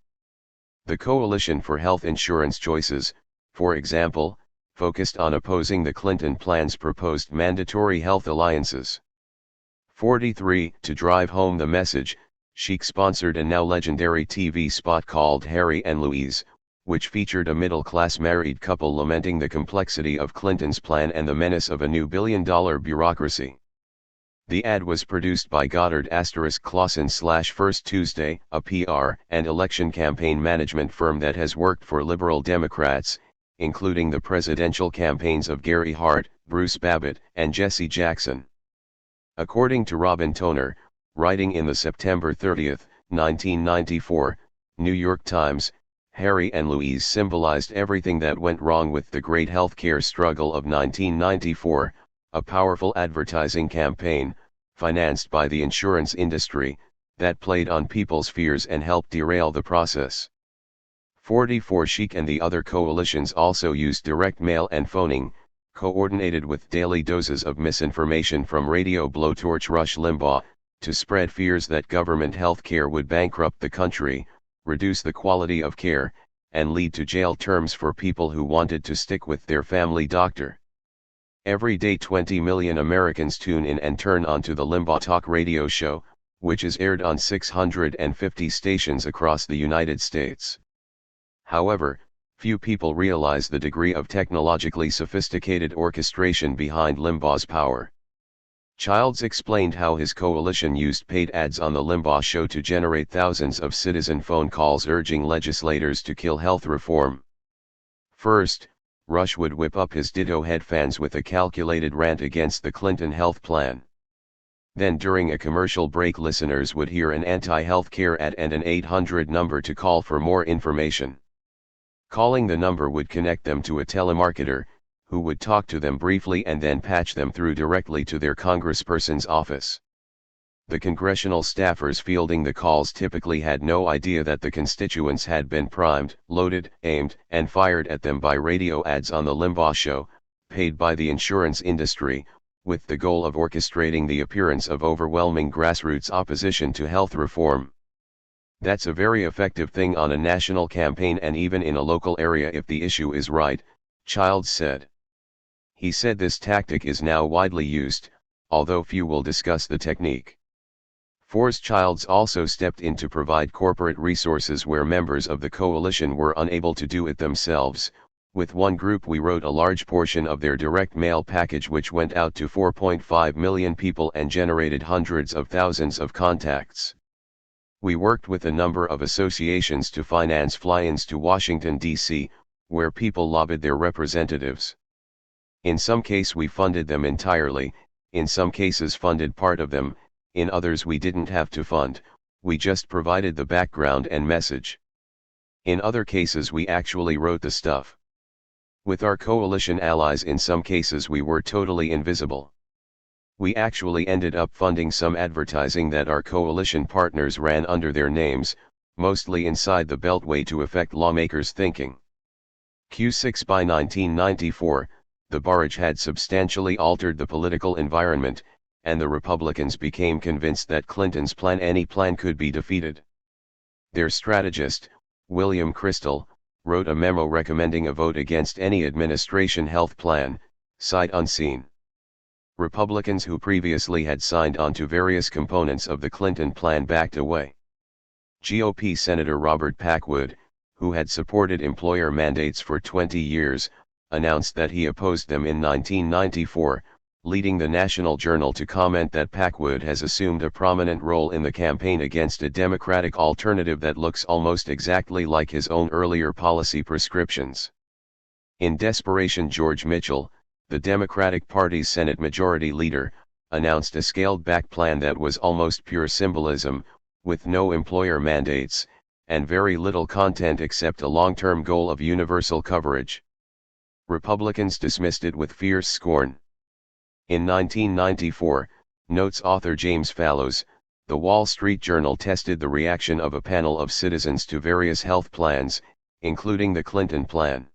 The Coalition for Health Insurance Choices, for example, focused on opposing the Clinton plan's proposed mandatory health alliances. 43 To drive home the message, Chic sponsored a now legendary TV spot called Harry and Louise, which featured a middle-class married couple lamenting the complexity of Clinton's plan and the menace of a new billion-dollar bureaucracy. The ad was produced by Goddard *Clausen First Tuesday, a PR and election campaign management firm that has worked for liberal Democrats, including the presidential campaigns of Gary Hart, Bruce Babbitt, and Jesse Jackson. According to Robin Toner, writing in the September 30, 1994, New York Times, Harry and Louise symbolized everything that went wrong with the great healthcare struggle of 1994, a powerful advertising campaign, financed by the insurance industry, that played on people's fears and helped derail the process. 44 Chic and the other coalitions also used direct mail and phoning, coordinated with daily doses of misinformation from radio blowtorch Rush Limbaugh, to spread fears that government health care would bankrupt the country, reduce the quality of care, and lead to jail terms for people who wanted to stick with their family doctor. Every day 20 million Americans tune in and turn on to the Limbaugh Talk radio show, which is aired on 650 stations across the United States. However, few people realize the degree of technologically sophisticated orchestration behind Limbaugh's power. Childs explained how his coalition used paid ads on the Limbaugh show to generate thousands of citizen phone calls urging legislators to kill health reform. First, Rush would whip up his Ditto head fans with a calculated rant against the Clinton health plan. Then during a commercial break, listeners would hear an anti-health care ad and an 800 number to call for more information. Calling the number would connect them to a telemarketer, who would talk to them briefly and then patch them through directly to their congressperson's office. The congressional staffers fielding the calls typically had no idea that the constituents had been primed, loaded, aimed, and fired at them by radio ads on the Limbaugh show, paid by the insurance industry, with the goal of orchestrating the appearance of overwhelming grassroots opposition to health reform. That's a very effective thing on a national campaign and even in a local area if the issue is right, Childs said. He said this tactic is now widely used, although few will discuss the technique. Childs also stepped in to provide corporate resources where members of the coalition were unable to do it themselves. With one group we wrote a large portion of their direct mail package which went out to 4.5 million people and generated hundreds of thousands of contacts. We worked with a number of associations to finance fly-ins to Washington, D.C., where people lobbied their representatives. In some case we funded them entirely, in some cases funded part of them, in others we didn't have to fund, we just provided the background and message. In other cases we actually wrote the stuff. With our coalition allies in some cases we were totally invisible. We actually ended up funding some advertising that our coalition partners ran under their names, mostly inside the Beltway to affect lawmakers' thinking. Q6 By 1994, the barrage had substantially altered the political environment, and the Republicans became convinced that Clinton's plan, any plan, could be defeated. Their strategist, William Kristol, wrote a memo recommending a vote against any administration health plan, sight unseen. Republicans who previously had signed on to various components of the Clinton plan backed away. GOP Senator Robert Packwood, who had supported employer mandates for 20 years, announced that he opposed them in 1994, leading the National Journal to comment that Packwood has assumed a prominent role in the campaign against a Democratic alternative that looks almost exactly like his own earlier policy prescriptions. In desperation, George Mitchell, the Democratic Party's Senate Majority Leader, announced a scaled-back plan that was almost pure symbolism, with no employer mandates, and very little content except a long-term goal of universal coverage. Republicans dismissed it with fierce scorn. In 1994, notes author James Fallows, The Wall Street Journal tested the reaction of a panel of citizens to various health plans, including the Clinton plan.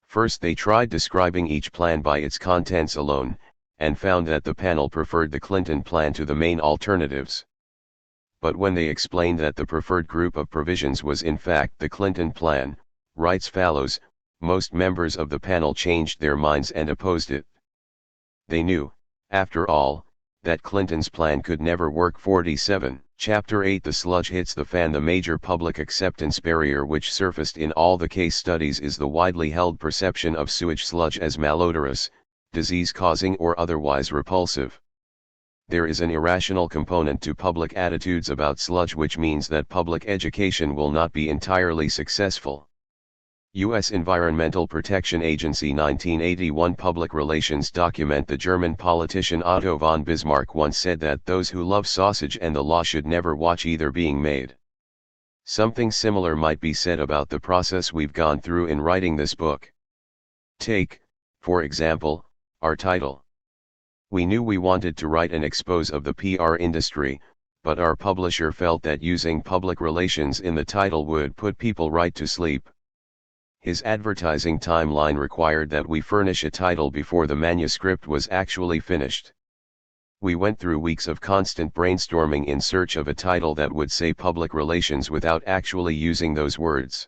First they tried describing each plan by its contents alone, and found that the panel preferred the Clinton plan to the main alternatives. But when they explained that the preferred group of provisions was in fact the Clinton plan, writes Fallows, most members of the panel changed their minds and opposed it. They knew, after all, that Clinton's plan could never work. 47. Chapter 8 The sludge hits the fan. The major public acceptance barrier which surfaced in all the case studies is the widely held perception of sewage sludge as malodorous, disease-causing or otherwise repulsive. There is an irrational component to public attitudes about sludge, which means that public education will not be entirely successful. U.S. Environmental Protection Agency 1981 Public Relations document. The German politician Otto von Bismarck once said that those who love sausage and the law should never watch either being made. Something similar might be said about the process we've gone through in writing this book. Take, for example, our title. We knew we wanted to write an expose of the PR industry, but our publisher felt that using public relations in the title would put people right to sleep. His advertising timeline required that we furnish a title before the manuscript was actually finished. We went through weeks of constant brainstorming in search of a title that would say public relations without actually using those words.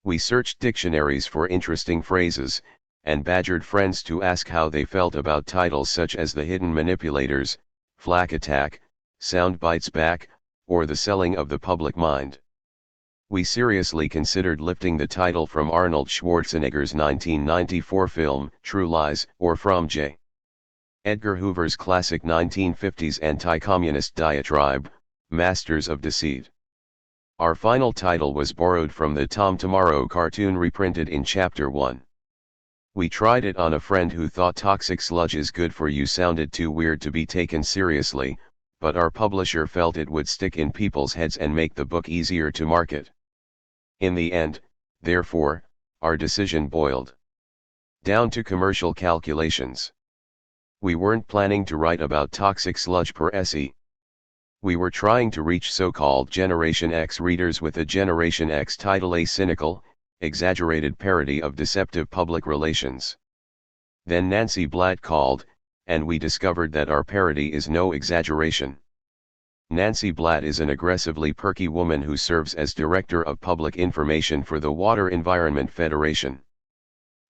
We searched dictionaries for interesting phrases, and badgered friends to ask how they felt about titles such as The Hidden Manipulators, Flak Attack, Sound Bites Back, or The Selling of the Public Mind. We seriously considered lifting the title from Arnold Schwarzenegger's 1994 film, True Lies, or from J. Edgar Hoover's classic 1950s anti-communist diatribe, Masters of Deceit. Our final title was borrowed from the Tom Tomorrow cartoon reprinted in Chapter 1. We tried it on a friend who thought toxic sludge is good for you sounded too weird to be taken seriously, but our publisher felt it would stick in people's heads and make the book easier to market. In the end, therefore, our decision boiled down to commercial calculations. We weren't planning to write about toxic sludge per essay. We were trying to reach so-called Generation X readers with a Generation X title, a cynical, exaggerated parody of deceptive public relations. Then Nancy Blatt called, and we discovered that our parody is no exaggeration. Nancy Blatt is an aggressively perky woman who serves as Director of Public Information for the Water Environment Federation.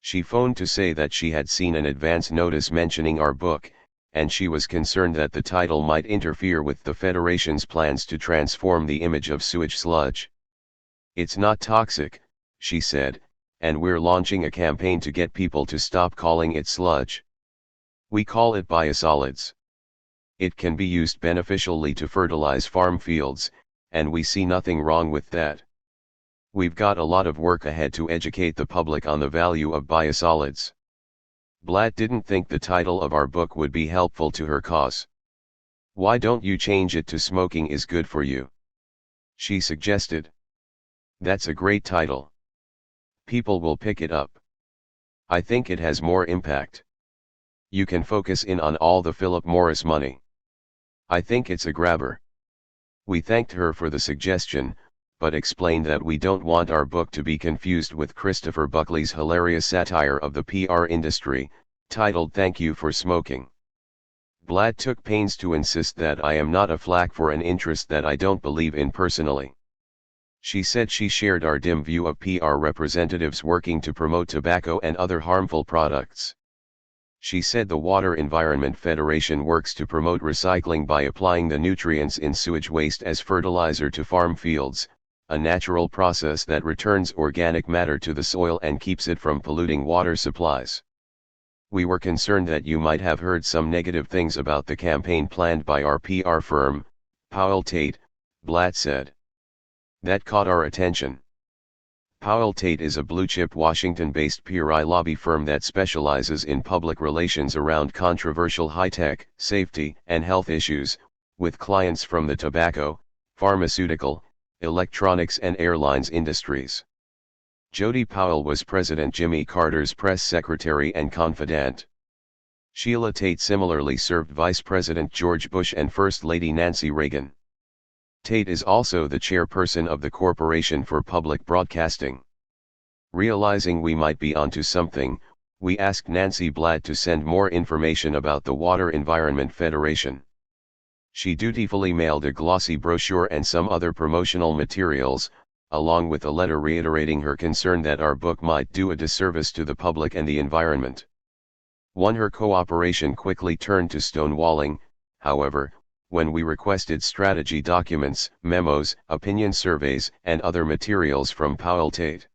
She phoned to say that she had seen an advance notice mentioning our book, and she was concerned that the title might interfere with the Federation's plans to transform the image of sewage sludge. It's not toxic, she said, and we're launching a campaign to get people to stop calling it sludge. We call it biosolids. It can be used beneficially to fertilize farm fields, and we see nothing wrong with that. We've got a lot of work ahead to educate the public on the value of biosolids. Blatt didn't think the title of our book would be helpful to her cause. Why don't you change it to Smoking is Good for You? She suggested. That's a great title. People will pick it up. I think it has more impact. You can focus in on all the Philip Morris money. I think it's a grabber. We thanked her for the suggestion, but explained that we don't want our book to be confused with Christopher Buckley's hilarious satire of the PR industry, titled Thank You for Smoking. Blatt took pains to insist that I am not a flack for an interest that I don't believe in personally. She said she shared our dim view of PR representatives working to promote tobacco and other harmful products. She said the Water Environment Federation works to promote recycling by applying the nutrients in sewage waste as fertilizer to farm fields, a natural process that returns organic matter to the soil and keeps it from polluting water supplies. We were concerned that you might have heard some negative things about the campaign planned by our PR firm, Powell Tate, Blatt said. That caught our attention. Powell Tate is a blue-chip Washington-based PRI lobby firm that specializes in public relations around controversial high-tech, safety, and health issues, with clients from the tobacco, pharmaceutical, electronics and airlines industries. Jody Powell was President Jimmy Carter's press secretary and confidant. Sheila Tate similarly served Vice President George Bush and First Lady Nancy Reagan. Tate is also the chairperson of the Corporation for Public Broadcasting. Realizing we might be onto something, we asked Nancy Blatt to send more information about the Water Environment Federation. She dutifully mailed a glossy brochure and some other promotional materials, along with a letter reiterating her concern that our book might do a disservice to the public and the environment. Her cooperation quickly turned to stonewalling, however, when we requested strategy documents, memos, opinion surveys, and other materials from Powell Tate.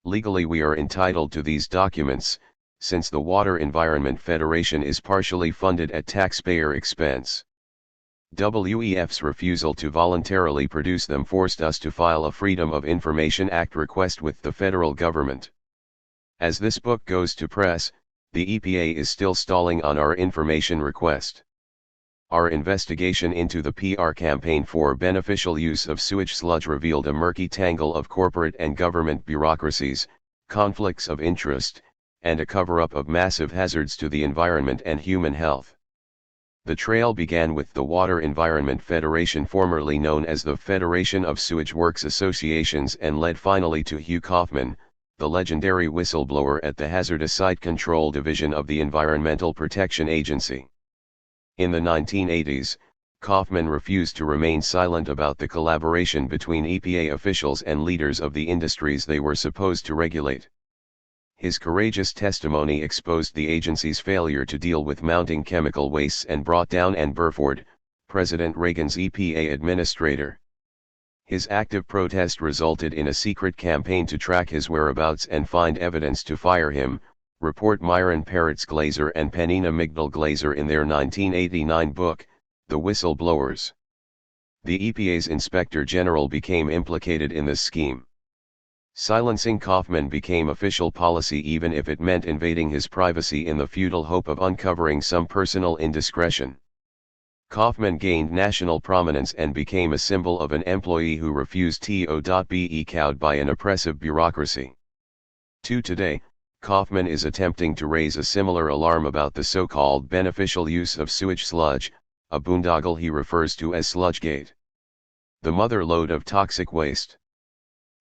Legally we are entitled to these documents, since the Water Environment Federation is partially funded at taxpayer expense. WEF's refusal to voluntarily produce them forced us to file a Freedom of Information Act request with the federal government. As this book goes to press, the EPA is still stalling on our information request. Our investigation into the PR campaign for beneficial use of sewage sludge revealed a murky tangle of corporate and government bureaucracies, conflicts of interest, and a cover-up of massive hazards to the environment and human health. The trail began with the Water Environment Federation, formerly known as the Federation of Sewage Works Associations, and led finally to Hugh Kaufman, the legendary whistleblower at the Hazardous Site Control Division of the Environmental Protection Agency. In the 1980s, Kaufman refused to remain silent about the collaboration between EPA officials and leaders of the industries they were supposed to regulate. His courageous testimony exposed the agency's failure to deal with mounting chemical wastes and brought down Ann Burford, President Reagan's EPA administrator. His active protest resulted in a secret campaign to track his whereabouts and find evidence to fire him, report Myron Peretz Glazer and Penina Migdal Glazer in their 1989 book, The Whistleblowers. The EPA's Inspector General became implicated in this scheme. Silencing Kaufman became official policy even if it meant invading his privacy in the futile hope of uncovering some personal indiscretion. Kaufman gained national prominence and became a symbol of an employee who refused to be cowed by an oppressive bureaucracy. To today, Kaufman is attempting to raise a similar alarm about the so-called beneficial use of sewage sludge, a boondoggle he refers to as Sludgegate. The mother lode of toxic waste.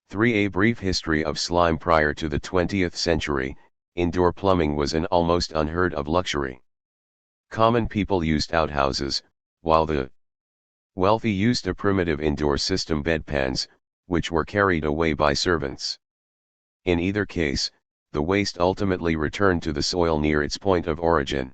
3. A brief history of slime. Prior to the 20th century, indoor plumbing was an almost unheard of luxury. Common people used outhouses, while the wealthy used a primitive indoor system, bedpans, which were carried away by servants. In either case, the waste ultimately returned to the soil near its point of origin.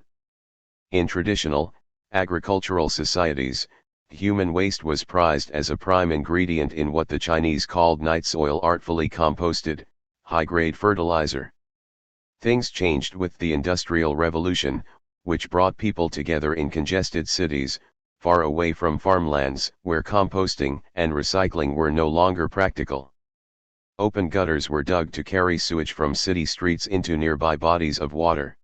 In traditional, agricultural societies, human waste was prized as a prime ingredient in what the Chinese called night soil, artfully composted, high-grade fertilizer. Things changed with the Industrial Revolution, which brought people together in congested cities, far away from farmlands, where composting and recycling were no longer practical. Open gutters were dug to carry sewage from city streets into nearby bodies of water.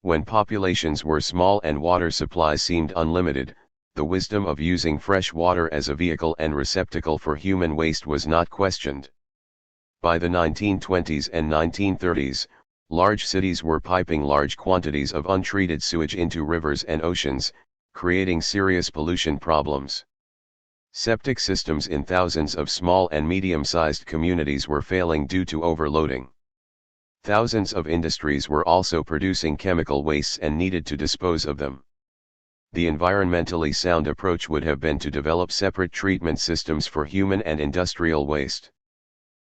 When populations were small and water supplies seemed unlimited, the wisdom of using fresh water as a vehicle and receptacle for human waste was not questioned. By the 1920s and 1930s, large cities were piping large quantities of untreated sewage into rivers and oceans, creating serious pollution problems. Septic systems in thousands of small and medium-sized communities were failing due to overloading. Thousands of industries were also producing chemical wastes and needed to dispose of them. The environmentally sound approach would have been to develop separate treatment systems for human and industrial waste.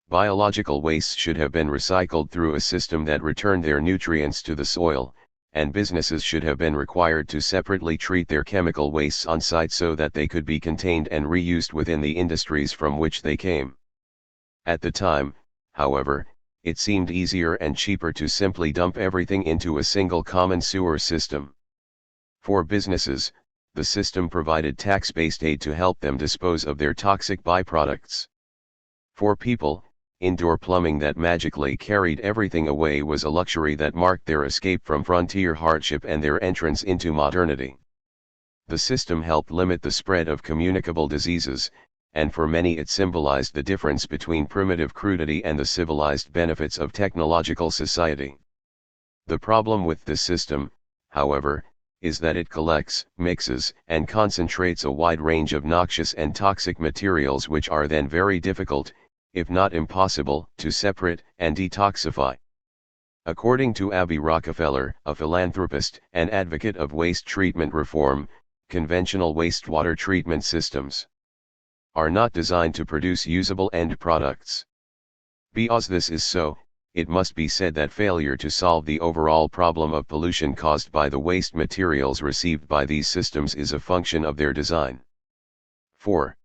Biological wastes should have been recycled through a system that returned their nutrients to the soil, and businesses should have been required to separately treat their chemical wastes on site so that they could be contained and reused within the industries from which they came. At the time, however, it seemed easier and cheaper to simply dump everything into a single common sewer system. For businesses, the system provided tax-based aid to help them dispose of their toxic byproducts. For people, indoor plumbing that magically carried everything away was a luxury that marked their escape from frontier hardship and their entrance into modernity. The system helped limit the spread of communicable diseases, and for many it symbolized the difference between primitive crudity and the civilized benefits of technological society. The problem with this system, however, is that it collects, mixes, and concentrates a wide range of noxious and toxic materials which are then very difficult, if not impossible, to separate and detoxify. According to Abby Rockefeller, a philanthropist and advocate of waste treatment reform, conventional wastewater treatment systems are not designed to produce usable end products. Because this is so, it must be said that failure to solve the overall problem of pollution caused by the waste materials received by these systems is a function of their design. 4.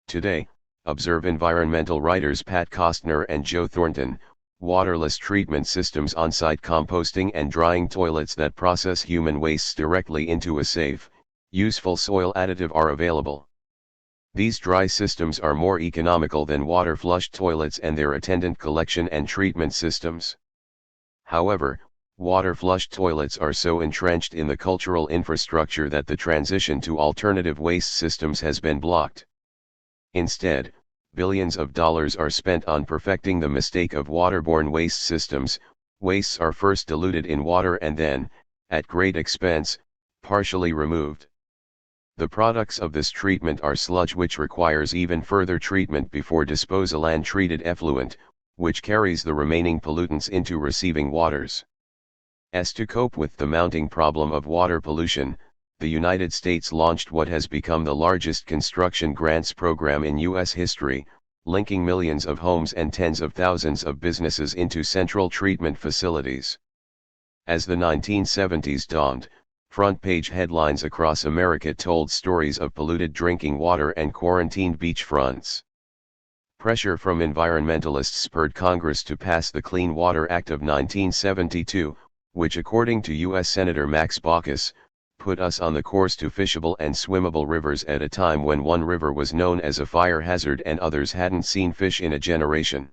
Today, observe environmental writers Pat Costner and Joe Thornton, waterless treatment systems on-site composting and drying toilets that process human wastes directly into a safe, useful soil additive are available. These dry systems are more economical than water-flushed toilets and their attendant collection and treatment systems. However, water-flushed toilets are so entrenched in the cultural infrastructure that the transition to alternative waste systems has been blocked. Instead, billions of dollars are spent on perfecting the mistake of waterborne waste systems. Wastes are first diluted in water and then, at great expense, partially removed. The products of this treatment are sludge, which requires even further treatment before disposal, and treated effluent, which carries the remaining pollutants into receiving waters. To cope with the mounting problem of water pollution, the United States launched what has become the largest construction grants program in U.S. history, linking millions of homes and tens of thousands of businesses into central treatment facilities. As the 1970s dawned, front-page headlines across America told stories of polluted drinking water and quarantined beachfronts. Pressure from environmentalists spurred Congress to pass the Clean Water Act of 1972, which, according to U.S. Senator Max Baucus, put us on the course to fishable and swimmable rivers at a time when one river was known as a fire hazard and others hadn't seen fish in a generation.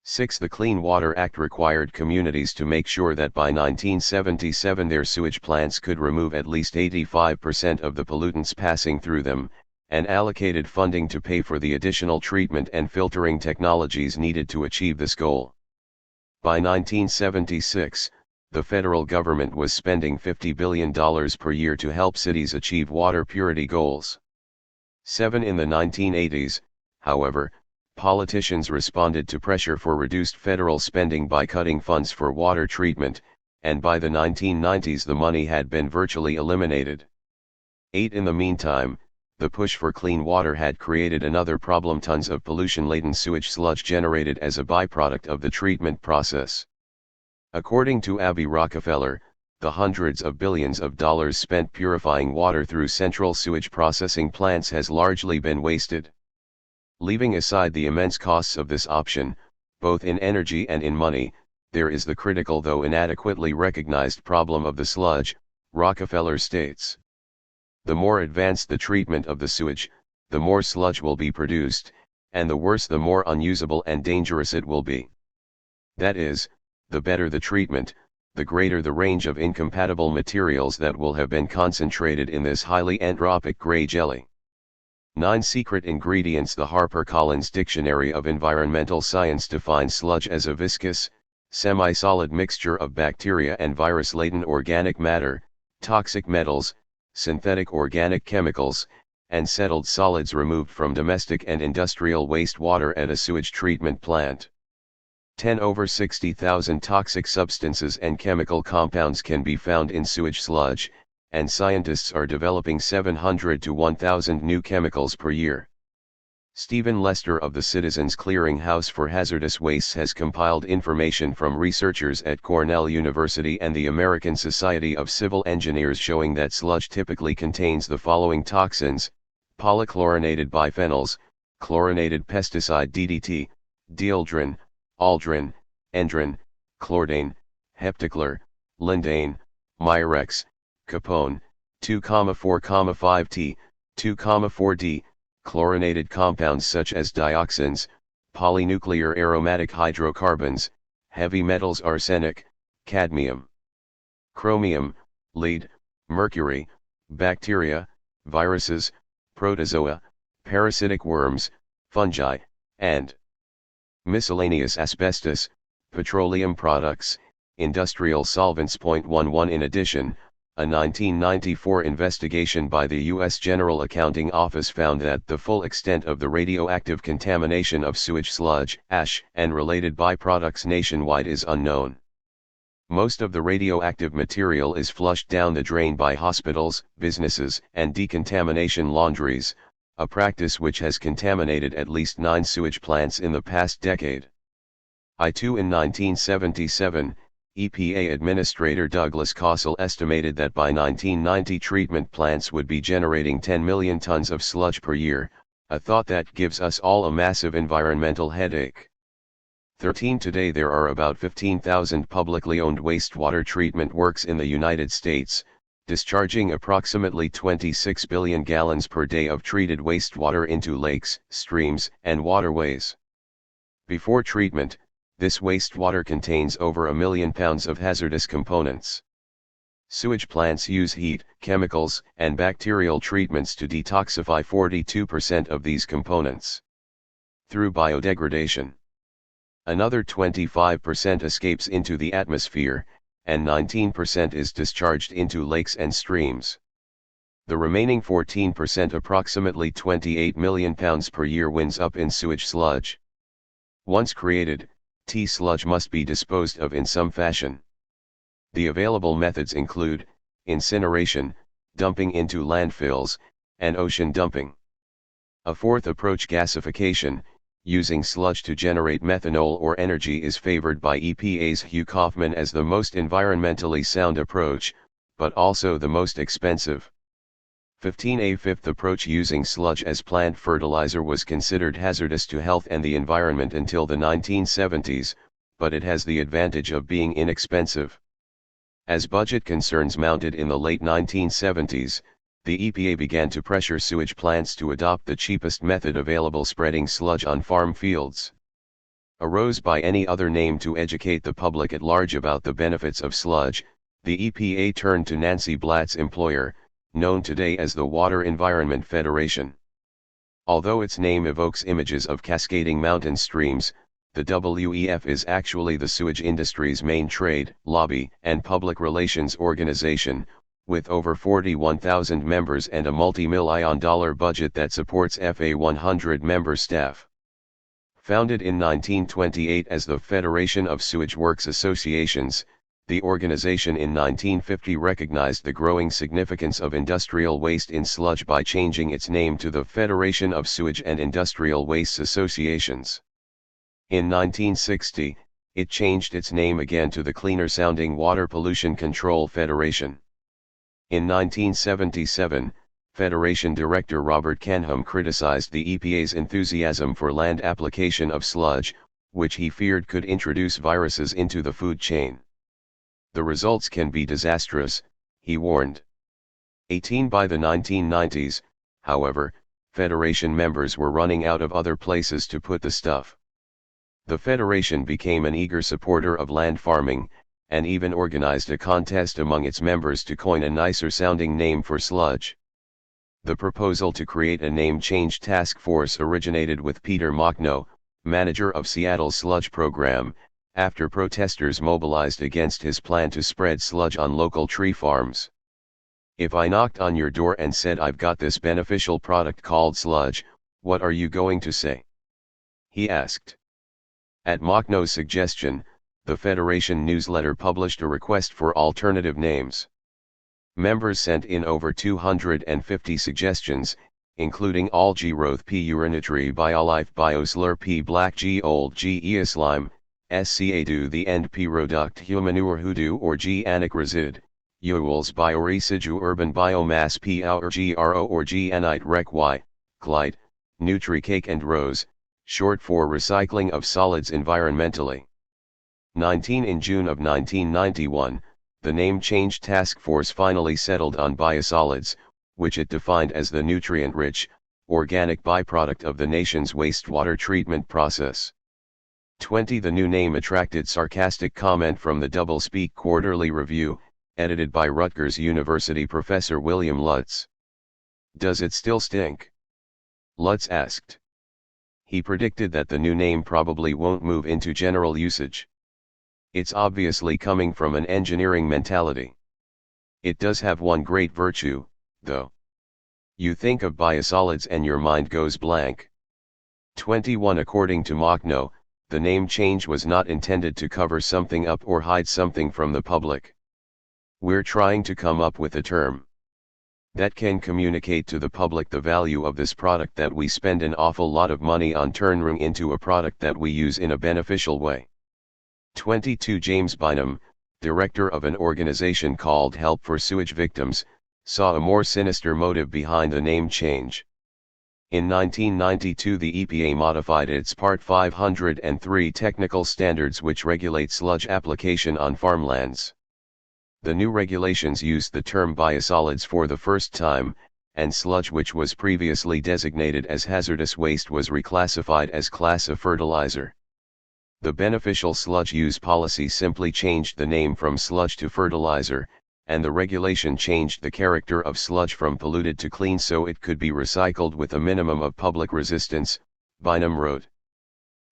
6. The Clean Water Act required communities to make sure that by 1977 their sewage plants could remove at least 85% of the pollutants passing through them, and allocated funding to pay for the additional treatment and filtering technologies needed to achieve this goal. By 1976, the federal government was spending $50 billion per year to help cities achieve water purity goals. 7. In the 1980s, however, politicians responded to pressure for reduced federal spending by cutting funds for water treatment, and by the 1990s the money had been virtually eliminated. 8. In the meantime, the push for clean water had created another problem: tons of pollution-laden sewage sludge generated as a byproduct of the treatment process. According to Abby Rockefeller, the hundreds of billions of dollars spent purifying water through central sewage processing plants has largely been wasted. Leaving aside the immense costs of this option, both in energy and in money, there is the critical though inadequately recognized problem of the sludge, Rockefeller states. The more advanced the treatment of the sewage, the more sludge will be produced, and the worse, the more unusable and dangerous it will be. That is, the better the treatment, the greater the range of incompatible materials that will have been concentrated in this highly entropic gray jelly. 9 secret ingredients. The HarperCollins Dictionary of Environmental Science defines sludge as a viscous, semi-solid mixture of bacteria and virus-laden organic matter, toxic metals, synthetic organic chemicals, and settled solids removed from domestic and industrial wastewater at a sewage treatment plant. 10 over 60,000 toxic substances and chemical compounds can be found in sewage sludge, and scientists are developing 700 to 1,000 new chemicals per year. Stephen Lester of the Citizens Clearinghouse for Hazardous Wastes has compiled information from researchers at Cornell University and the American Society of Civil Engineers showing that sludge typically contains the following toxins: polychlorinated biphenyls, chlorinated pesticide DDT, dieldrin, aldrin, endrin, chlordane, heptachlor, lindane, Mirex, capone, 2,4,5T, 2,4D, chlorinated compounds such as dioxins, polynuclear aromatic hydrocarbons, heavy metals arsenic, cadmium, chromium, lead, mercury, bacteria, viruses, protozoa, parasitic worms, fungi, and miscellaneous asbestos, petroleum products, industrial solvents. 11 In addition, a 1994 investigation by the U.S. General Accounting Office found that the full extent of the radioactive contamination of sewage sludge, ash, and related byproducts nationwide is unknown. Most of the radioactive material is flushed down the drain by hospitals, businesses, and decontamination laundries, a practice which has contaminated at least 9 sewage plants in the past decade. In 1977, EPA Administrator Douglas Cossell estimated that by 1990 treatment plants would be generating 10 million tons of sludge per year, a thought that gives us all a massive environmental headache. Today there are about 15,000 publicly owned wastewater treatment works in the United States, discharging approximately 26 billion gallons per day of treated wastewater into lakes, streams, and waterways. Before treatment, this wastewater contains over 1 million pounds of hazardous components. Sewage plants use heat, chemicals, and bacterial treatments to detoxify 42% of these components through biodegradation. Another 25% escapes into the atmosphere, and 19% is discharged into lakes and streams. The remaining 14%, approximately 28 million pounds per year, winds up in sewage sludge. Once created, sludge must be disposed of in some fashion. The available methods include incineration, dumping into landfills, and ocean dumping. A fourth approach, gasification, using sludge to generate methanol or energy, is favored by EPA's Hugh Kaufman as the most environmentally sound approach, but also the most expensive. A fifth approach, using sludge as plant fertilizer, was considered hazardous to health and the environment until the 1970s, but it has the advantage of being inexpensive. As budget concerns mounted in the late 1970s, the EPA began to pressure sewage plants to adopt the cheapest method available, spreading sludge on farm fields. Arose by any other name to educate the public at large about the benefits of sludge, the EPA turned to Nancy Blatt's employer, known today as the Water Environment Federation. Although its name evokes images of cascading mountain streams, the WEF is actually the sewage industry's main trade, lobby, and public relations organization, with over 41,000 members and a multi-million-dollar budget that supports FA 100 member staff. Founded in 1928 as the Federation of Sewage Works Associations, The organization in 1950 recognized the growing significance of industrial waste in sludge by changing its name to the Federation of Sewage and Industrial Wastes Associations. In 1960, it changed its name again to the cleaner-sounding Water Pollution Control Federation. In 1977, Federation Director Robert Canham criticized the EPA's enthusiasm for land application of sludge, which he feared could introduce viruses into the food chain. The results can be disastrous, he warned. By the 1990s, however, Federation members were running out of other places to put the stuff. The Federation became an eager supporter of land farming, and even organized a contest among its members to coin a nicer-sounding name for sludge. The proposal to create a name change task force originated with Peter Mockno, manager of Seattle's sludge program, after protesters mobilized against his plan to spread sludge on local tree farms. "If I knocked on your door and said I've got this beneficial product called sludge, what are you going to say?" he asked. At Mockno's suggestion, the Federation newsletter published a request for alternative names. Members sent in over 250 suggestions, including Algae Roth P Urinatory Biolife Bioslur P Black G Old G Eoslime, SCA do the end P Product Humanure Hoodoo or G Anic Resid, Uels Bioresidu Urban Biomass P Our GRO or G Anite Rec Y, Glide, NutriCake and Rose, short for Recycling of Solids Environmentally. In June of 1991, the name change task force finally settled on biosolids, which it defined as the nutrient-rich, organic byproduct of the nation's wastewater treatment process. The new name attracted sarcastic comment from the Doublespeak Quarterly Review, edited by Rutgers University professor William Lutz. "Does it still stink?" Lutz asked. He predicted that the new name probably won't move into general usage. It's obviously coming from an engineering mentality. It does have one great virtue, though. You think of biosolids and your mind goes blank. According to Mockno, the name change was not intended to cover something up or hide something from the public. "We're trying to come up with a term that can communicate to the public the value of this product that we spend an awful lot of money on turning into a product that we use in a beneficial way." James Bynum, director of an organization called Help for Sewage Victims, saw a more sinister motive behind the name change. In 1992 the EPA modified its Part 503 technical standards which regulate sludge application on farmlands. The new regulations used the term biosolids for the first time, and sludge which was previously designated as hazardous waste was reclassified as class of fertilizer. The beneficial sludge use policy simply changed the name from sludge to fertilizer, and the regulation changed the character of sludge from polluted to clean so it could be recycled with a minimum of public resistance, Bynum wrote.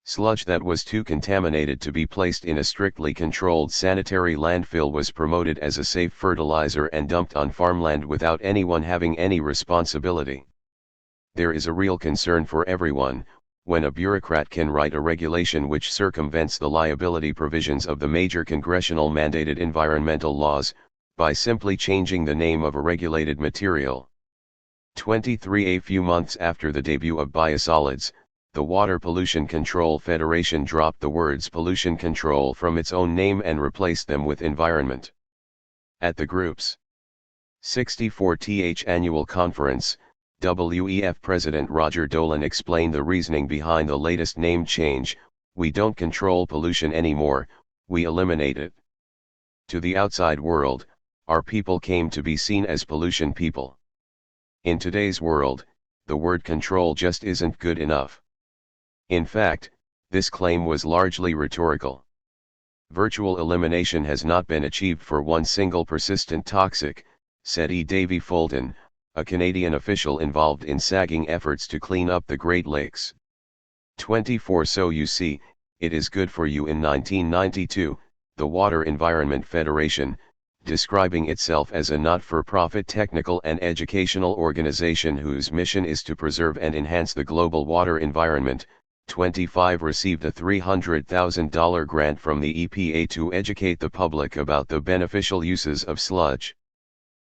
Sludge that was too contaminated to be placed in a strictly controlled sanitary landfill was promoted as a safe fertilizer and dumped on farmland without anyone having any responsibility. There is a real concern for everyone, when a bureaucrat can write a regulation which circumvents the liability provisions of the major congressional mandated environmental laws, by simply changing the name of a regulated material. A few months after the debut of biosolids, the Water Pollution Control Federation dropped the words pollution control from its own name and replaced them with environment. At the group's 64th annual conference, WEF President Roger Dolan explained the reasoning behind the latest name change: "We don't control pollution anymore, we eliminate it. To the outside world, our people came to be seen as pollution people. In today's world, the word control just isn't good enough." In fact, this claim was largely rhetorical. Virtual elimination has not been achieved for one single persistent toxic, said E. Davy Fulton, a Canadian official involved in sagging efforts to clean up the Great Lakes. So you see, it is good for you. In 1992, the Water Environment Federation, describing itself as a not-for-profit technical and educational organization whose mission is to preserve and enhance the global water environment, 25 received a $300,000 grant from the EPA to educate the public about the beneficial uses of sludge.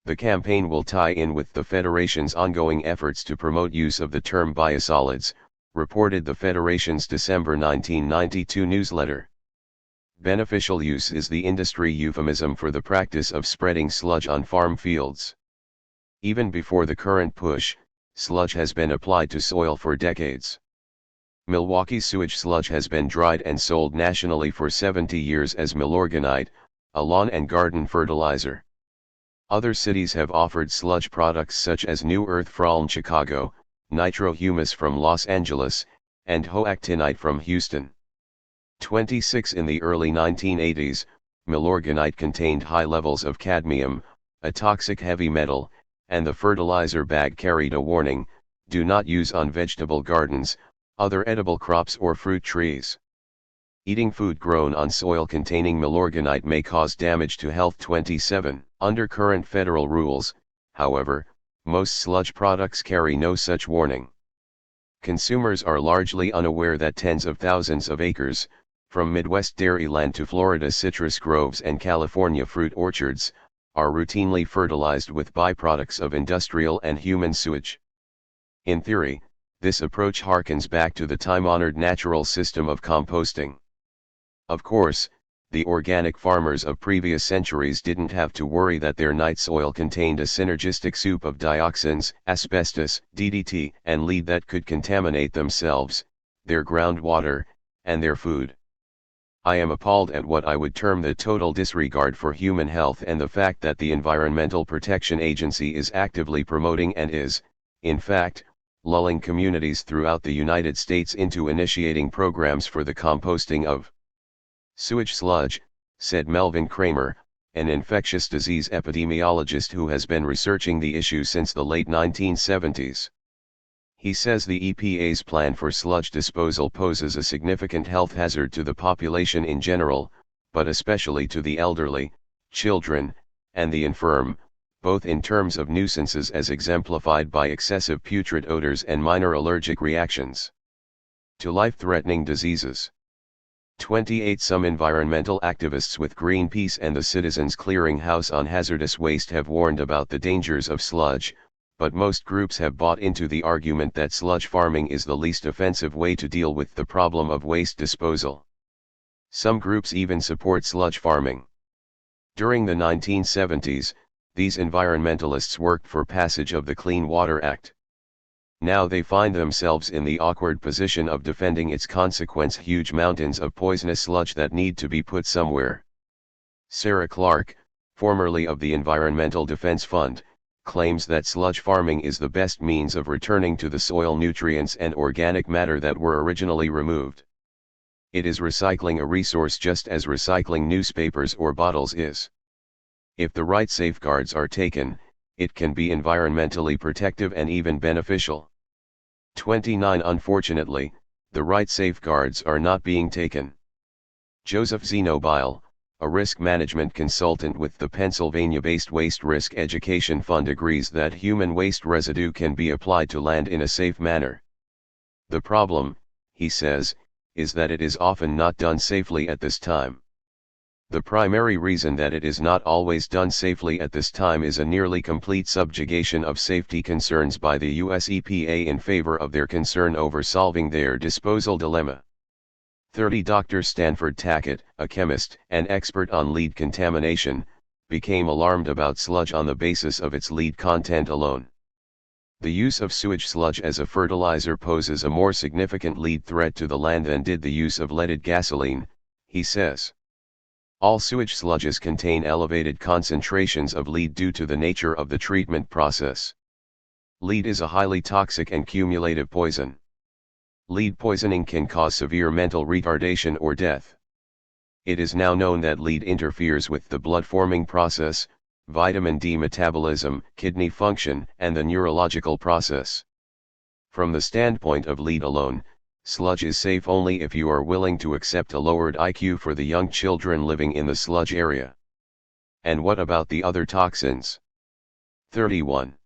The campaign will tie in with the Federation's ongoing efforts to promote use of the term biosolids, reported the Federation's December 1992 newsletter. Beneficial use is the industry euphemism for the practice of spreading sludge on farm fields. Even before the current push, sludge has been applied to soil for decades. Milwaukee's sewage sludge has been dried and sold nationally for 70 years as Milorganite, a lawn and garden fertilizer. Other cities have offered sludge products such as New Earth from Chicago, Nitrohumus from Los Angeles, and Hoactinite from Houston. 26 In the early 1980s, Milorganite contained high levels of cadmium, a toxic heavy metal, and the fertilizer bag carried a warning, "Do not use on vegetable gardens, other edible crops or fruit trees. Eating food grown on soil containing Milorganite may cause damage to health." 27 Under current federal rules, however, most sludge products carry no such warning. Consumers are largely unaware that tens of thousands of acres, from Midwest dairy land to Florida citrus groves and California fruit orchards, are routinely fertilized with byproducts of industrial and human sewage. In theory, this approach harkens back to the time-honored natural system of composting. Of course, the organic farmers of previous centuries didn't have to worry that their night soil contained a synergistic soup of dioxins, asbestos, DDT, and lead that could contaminate themselves, their groundwater, and their food. I am appalled at what I would term the total disregard for human health and the fact that the Environmental Protection Agency is actively promoting and is, in fact, lulling communities throughout the United States into initiating programs for the composting of sewage sludge, said Melvin Kramer, an infectious disease epidemiologist who has been researching the issue since the late 1970s. He says the EPA's plan for sludge disposal poses a significant health hazard to the population in general, but especially to the elderly, children, and the infirm, both in terms of nuisances as exemplified by excessive putrid odors and minor allergic reactions to life-threatening diseases. 28 Some environmental activists with Greenpeace and the Citizens Clearinghouse on Hazardous Waste have warned about the dangers of sludge, but most groups have bought into the argument that sludge farming is the least offensive way to deal with the problem of waste disposal. Some groups even support sludge farming. During the 1970s, these environmentalists worked for passage of the Clean Water Act. Now they find themselves in the awkward position of defending its consequence: huge mountains of poisonous sludge that need to be put somewhere. Sarah Clark, formerly of the Environmental Defense Fund, claims that sludge farming is the best means of returning to the soil nutrients and organic matter that were originally removed. It is recycling a resource just as recycling newspapers or bottles is. If the right safeguards are taken, it can be environmentally protective and even beneficial. 29 Unfortunately, the right safeguards are not being taken. Joseph Zenobile, a risk management consultant with the Pennsylvania-based Waste Risk Education Fund, agrees that human waste residue can be applied to land in a safe manner. The problem, he says, is that it is often not done safely at this time. The primary reason that it is not always done safely at this time is a nearly complete subjugation of safety concerns by the US EPA in favor of their concern over solving their disposal dilemma. 30 Dr. Stanford Tackett, a chemist and expert on lead contamination, became alarmed about sludge on the basis of its lead content alone. The use of sewage sludge as a fertilizer poses a more significant lead threat to the land than did the use of leaded gasoline, he says. All sewage sludges contain elevated concentrations of lead due to the nature of the treatment process. Lead is a highly toxic and cumulative poison. Lead poisoning can cause severe mental retardation or death. It is now known that lead interferes with the blood-forming process, vitamin D metabolism, kidney function, and the neurological process. From the standpoint of lead alone, sludge is safe only if you are willing to accept a lowered IQ for the young children living in the sludge area. And what about the other toxins? 31.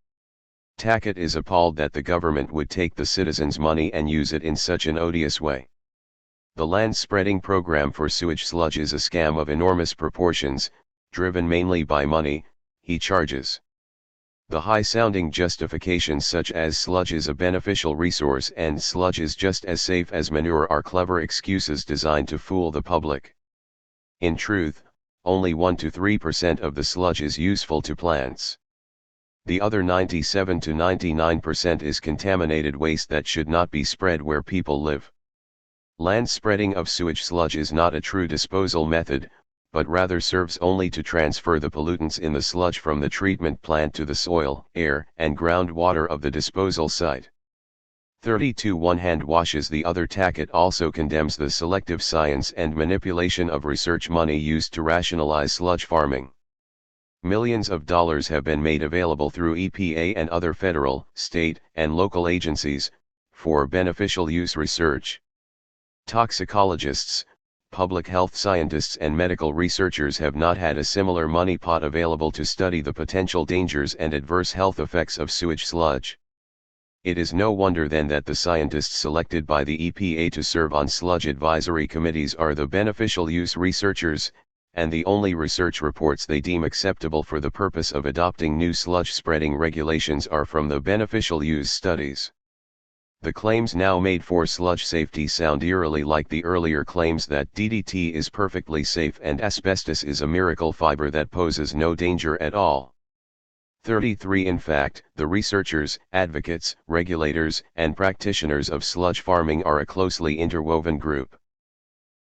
Tackett is appalled that the government would take the citizens' money and use it in such an odious way. The land spreading program for sewage sludge is a scam of enormous proportions, driven mainly by money, he charges. The high-sounding justifications such as sludge is a beneficial resource and sludge is just as safe as manure are clever excuses designed to fool the public. In truth, only 1 to 3% of the sludge is useful to plants. The other 97 to 99% is contaminated waste that should not be spread where people live. Land spreading of sewage sludge is not a true disposal method, but rather serves only to transfer the pollutants in the sludge from the treatment plant to the soil, air, and groundwater of the disposal site. 32 One hand washes the other. Tackett also condemns the selective science and manipulation of research money used to rationalize sludge farming. Millions of dollars have been made available through EPA and other federal, state, and local agencies, for beneficial use research. Toxicologists, public health scientists and medical researchers have not had a similar money pot available to study the potential dangers and adverse health effects of sewage sludge. It is no wonder then that the scientists selected by the EPA to serve on sludge advisory committees are the beneficial use researchers, and the only research reports they deem acceptable for the purpose of adopting new sludge spreading regulations are from the beneficial use studies. The claims now made for sludge safety sound eerily like the earlier claims that DDT is perfectly safe and asbestos is a miracle fiber that poses no danger at all. 33 In fact, the researchers, advocates, regulators, and practitioners of sludge farming are a closely interwoven group.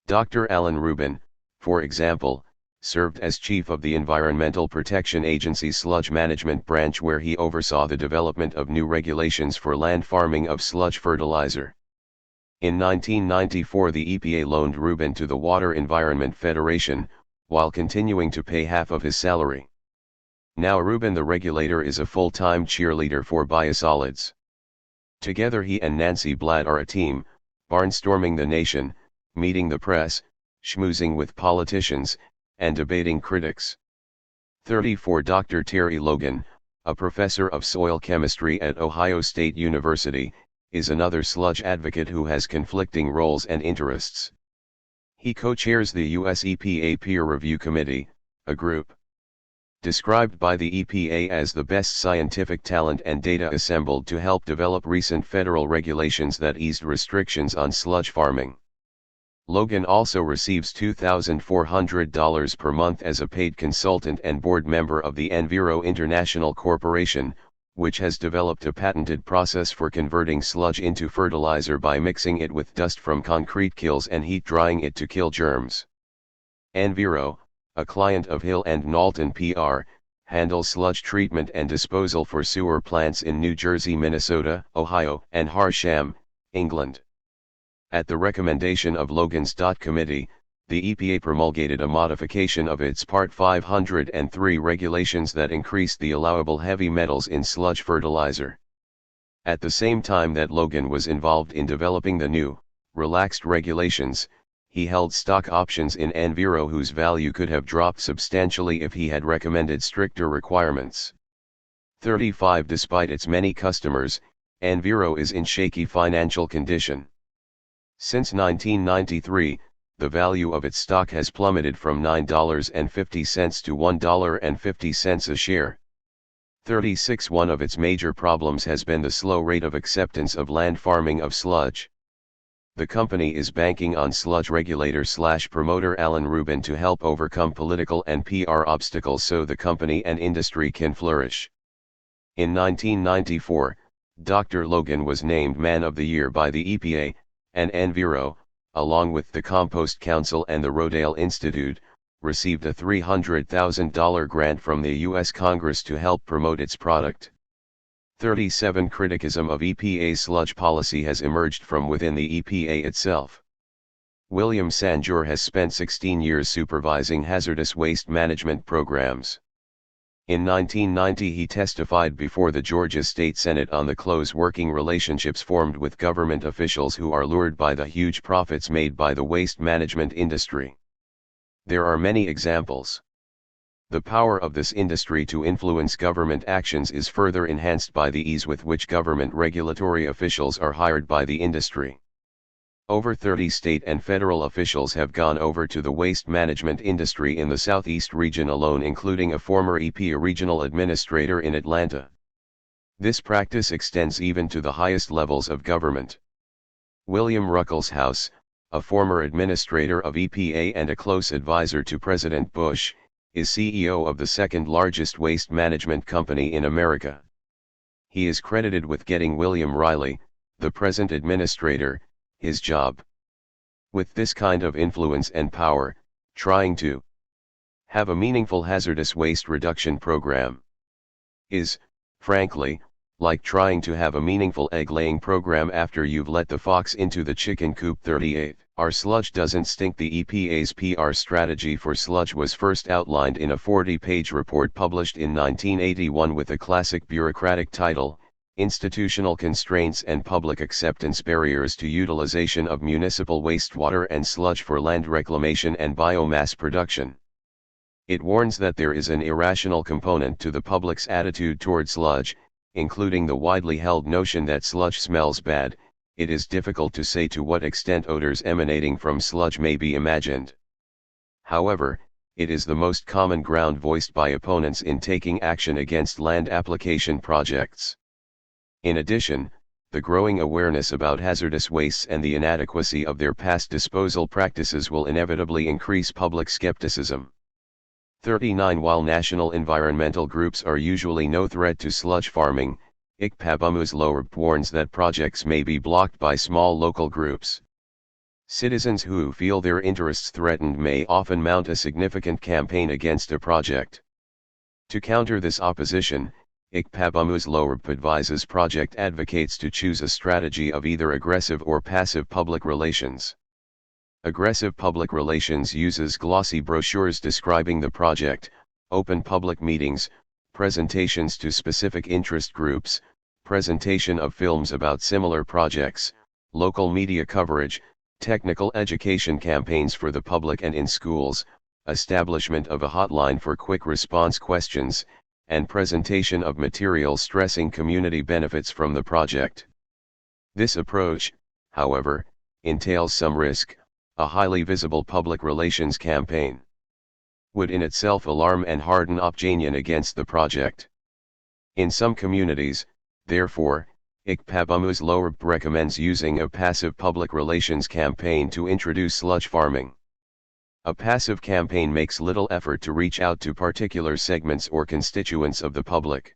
Dr. Alan Rubin, for example, served as chief of the Environmental Protection Agency's sludge management branch where he oversaw the development of new regulations for land farming of sludge fertilizer. In 1994 the EPA loaned Rubin to the Water Environment Federation, while continuing to pay half of his salary. Now Rubin the regulator is a full-time cheerleader for biosolids. Together he and Nancy Blatt are a team, barnstorming the nation, meeting the press, schmoozing with politicians, and debating critics. 34 Dr. Terry Logan, a professor of soil chemistry at Ohio State University, is another sludge advocate who has conflicting roles and interests. He co-chairs the US EPA Peer Review Committee, a group described by the EPA as the best scientific talent and data assembled to help develop recent federal regulations that eased restrictions on sludge farming. Logan also receives $2,400 per month as a paid consultant and board member of the Enviro International Corporation, which has developed a patented process for converting sludge into fertilizer by mixing it with dust from concrete kilns and heat drying it to kill germs. Enviro, a client of Hill & Knowlton PR, handles sludge treatment and disposal for sewer plants in New Jersey, Minnesota, Ohio, and Harsham, England. At the recommendation of Logan's committee, the EPA promulgated a modification of its Part 503 regulations that increased the allowable heavy metals in sludge fertilizer. At the same time that Logan was involved in developing the new, relaxed regulations, he held stock options in Enviro whose value could have dropped substantially if he had recommended stricter requirements. 35 Despite its many customers, Enviro is in shaky financial condition. Since 1993, the value of its stock has plummeted from $9.50 to $1.50 a share. 36 One of its major problems has been the slow rate of acceptance of land farming of sludge. The company is banking on sludge regulator/promoter Alan Rubin to help overcome political and PR obstacles so the company and industry can flourish. In 1994, Dr. Logan was named Man of the Year by the EPA, and Enviro, along with the Compost Council and the Rodale Institute, received a $300,000 grant from the U.S. Congress to help promote its product. 37 Criticism of EPA's sludge policy has emerged from within the EPA itself. William Sanjur has spent 16 years supervising hazardous waste management programs. In 1990 he testified before the Georgia State Senate on the close working relationships formed with government officials who are lured by the huge profits made by the waste management industry. There are many examples. The power of this industry to influence government actions is further enhanced by the ease with which government regulatory officials are hired by the industry. Over 30 state and federal officials have gone over to the waste management industry in the Southeast region alone, including a former EPA regional administrator in Atlanta. This practice extends even to the highest levels of government. William Ruckelshaus, a former administrator of EPA and a close advisor to President Bush, is CEO of the second largest waste management company in America. He is credited with getting William Riley, the present administrator, his job. With this kind of influence and power, trying to have a meaningful hazardous waste reduction program is, frankly, like trying to have a meaningful egg-laying program after you've let the fox into the chicken coop. 38. Our sludge doesn't stink. The EPA's PR strategy for sludge was first outlined in a 40-page report published in 1981 with a classic bureaucratic title, Institutional Constraints and Public Acceptance Barriers to Utilization of Municipal Wastewater and Sludge for Land Reclamation and Biomass Production. It warns that there is an irrational component to the public's attitude toward sludge, including the widely held notion that sludge smells bad. It is difficult to say to what extent odors emanating from sludge may be imagined. However, it is the most common ground voiced by opponents in taking action against land application projects. In addition, the growing awareness about hazardous wastes and the inadequacy of their past disposal practices will inevitably increase public skepticism. 39. While national environmental groups are usually no threat to sludge farming, ICPABUMUSLORB warns that projects may be blocked by small local groups. Citizens who feel their interests threatened may often mount a significant campaign against a project. To counter this opposition, ICPABUMUSLORB advises project advocates to choose a strategy of either aggressive or passive public relations. Aggressive public relations uses glossy brochures describing the project, open public meetings, presentations to specific interest groups, presentation of films about similar projects, local media coverage, technical education campaigns for the public and in schools, establishment of a hotline for quick response questions, and presentation of material stressing community benefits from the project. This approach, however, entails some risk. A highly visible public relations campaign would in itself alarm and harden opinion against the project. In some communities, therefore, ICPABUMUSLORB recommends using a passive public relations campaign to introduce sludge farming. A passive campaign makes little effort to reach out to particular segments or constituents of the public.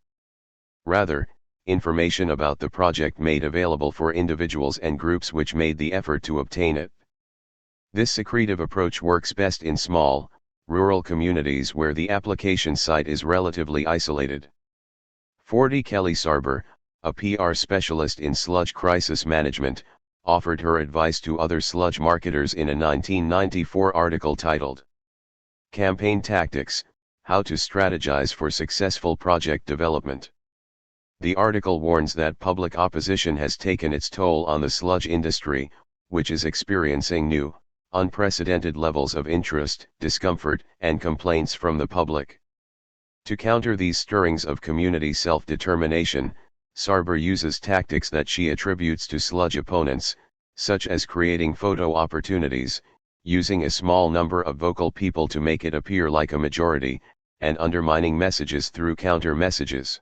Rather, information about the project made available for individuals and groups which made the effort to obtain it. This secretive approach works best in small, rural communities where the application site is relatively isolated. 40. Kelly Stauber, a PR specialist in sludge crisis management, offered her advice to other sludge marketers in a 1994 article titled, Campaign Tactics: How to Strategize for Successful Project Development. The article warns that public opposition has taken its toll on the sludge industry, which is experiencing new, unprecedented levels of interest, discomfort, and complaints from the public. To counter these stirrings of community self-determination, Stauber uses tactics that she attributes to sludge opponents, such as creating photo opportunities, using a small number of vocal people to make it appear like a majority, and undermining messages through counter-messages.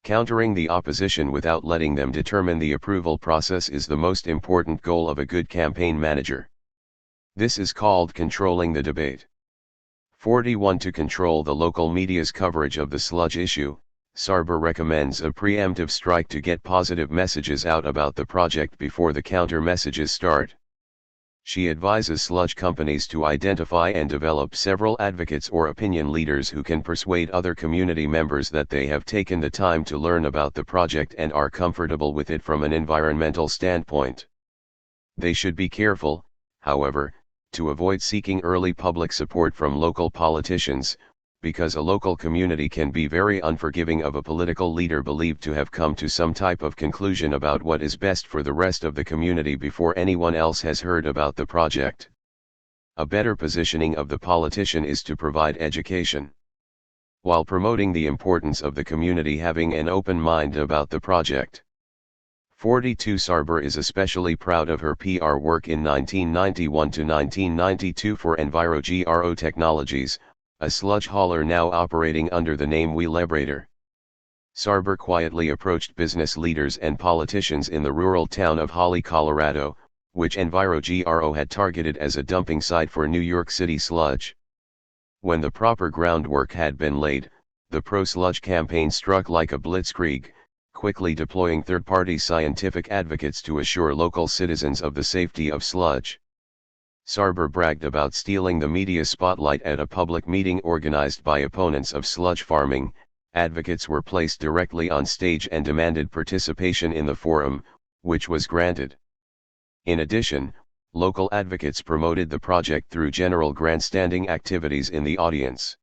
Countering the opposition without letting them determine the approval process is the most important goal of a good campaign manager. This is called controlling the debate. 41. To control the local media's coverage of the sludge issue, Stauber recommends a preemptive strike to get positive messages out about the project before the counter messages start. She advises sludge companies to identify and develop several advocates or opinion leaders who can persuade other community members that they have taken the time to learn about the project and are comfortable with it from an environmental standpoint. They should be careful, however, to avoid seeking early public support from local politicians, because a local community can be very unforgiving of a political leader believed to have come to some type of conclusion about what is best for the rest of the community before anyone else has heard about the project. A better positioning of the politician is to provide education. while promoting the importance of the community having an open mind about the project. 42 Stauber is especially proud of her PR work in 1991 to 1992 for EnviroGro Technologies, a sludge hauler now operating under the name WeLibrator. Stauber quietly approached business leaders and politicians in the rural town of Holly, Colorado, which EnviroGro had targeted as a dumping site for New York City sludge. When the proper groundwork had been laid, the pro-sludge campaign struck like a blitzkrieg, quickly deploying third-party scientific advocates to assure local citizens of the safety of sludge. Stauber bragged about stealing the media spotlight at a public meeting organized by opponents of sludge farming. Advocates were placed directly on stage and demanded participation in the forum, which was granted. In addition, local advocates promoted the project through general grandstanding activities in the audience.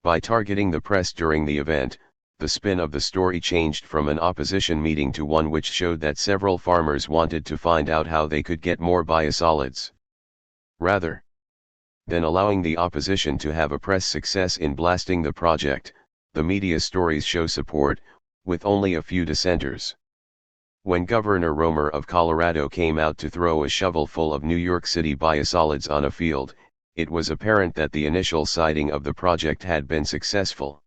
By targeting the press during the event, the spin of the story changed from an opposition meeting to one which showed that several farmers wanted to find out how they could get more biosolids. Rather than allowing the opposition to have a press success in blasting the project, the media stories show support, with only a few dissenters. When Governor Romer of Colorado came out to throw a shovel full of New York City biosolids on a field, it was apparent that the initial sighting of the project had been successful.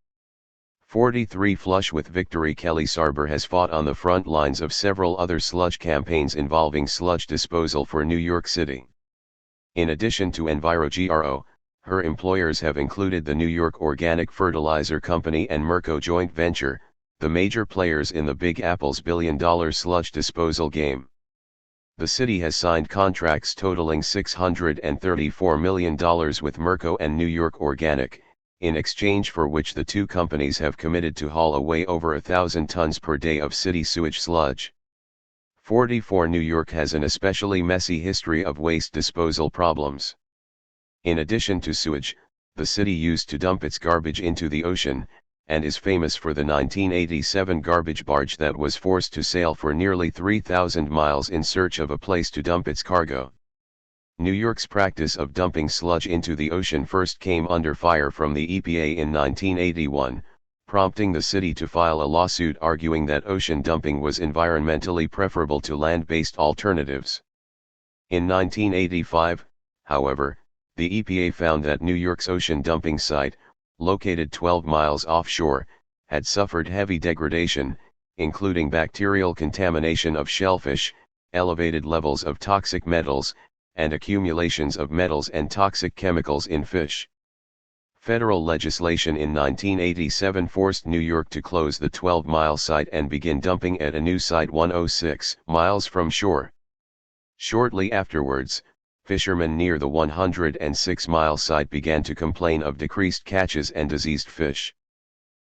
43 Flush with victory. Kelly Stauber has fought on the front lines of several other sludge campaigns involving sludge disposal for New York City. In addition to EnviroGro, her employers have included the New York Organic Fertilizer Company and Merco joint venture, the major players in the Big Apple's billion-dollar sludge disposal game. The city has signed contracts totaling $634 million with Merco and New York Organic, in exchange for which the two companies have committed to haul away over 1,000 tons per day of city sewage sludge. 44 New York has an especially messy history of waste disposal problems. In addition to sewage, the city used to dump its garbage into the ocean, and is famous for the 1987 garbage barge that was forced to sail for nearly 3,000 miles in search of a place to dump its cargo. New York's practice of dumping sludge into the ocean first came under fire from the EPA in 1981, prompting the city to file a lawsuit arguing that ocean dumping was environmentally preferable to land-based alternatives. In 1985, however, the EPA found that New York's ocean dumping site, located 12 miles offshore, had suffered heavy degradation, including bacterial contamination of shellfish, elevated levels of toxic metals, and accumulations of metals and toxic chemicals in fish. Federal legislation in 1987 forced New York to close the 12-mile site and begin dumping at a new site 106 miles from shore. Shortly afterwards, fishermen near the 106-mile site began to complain of decreased catches and diseased fish.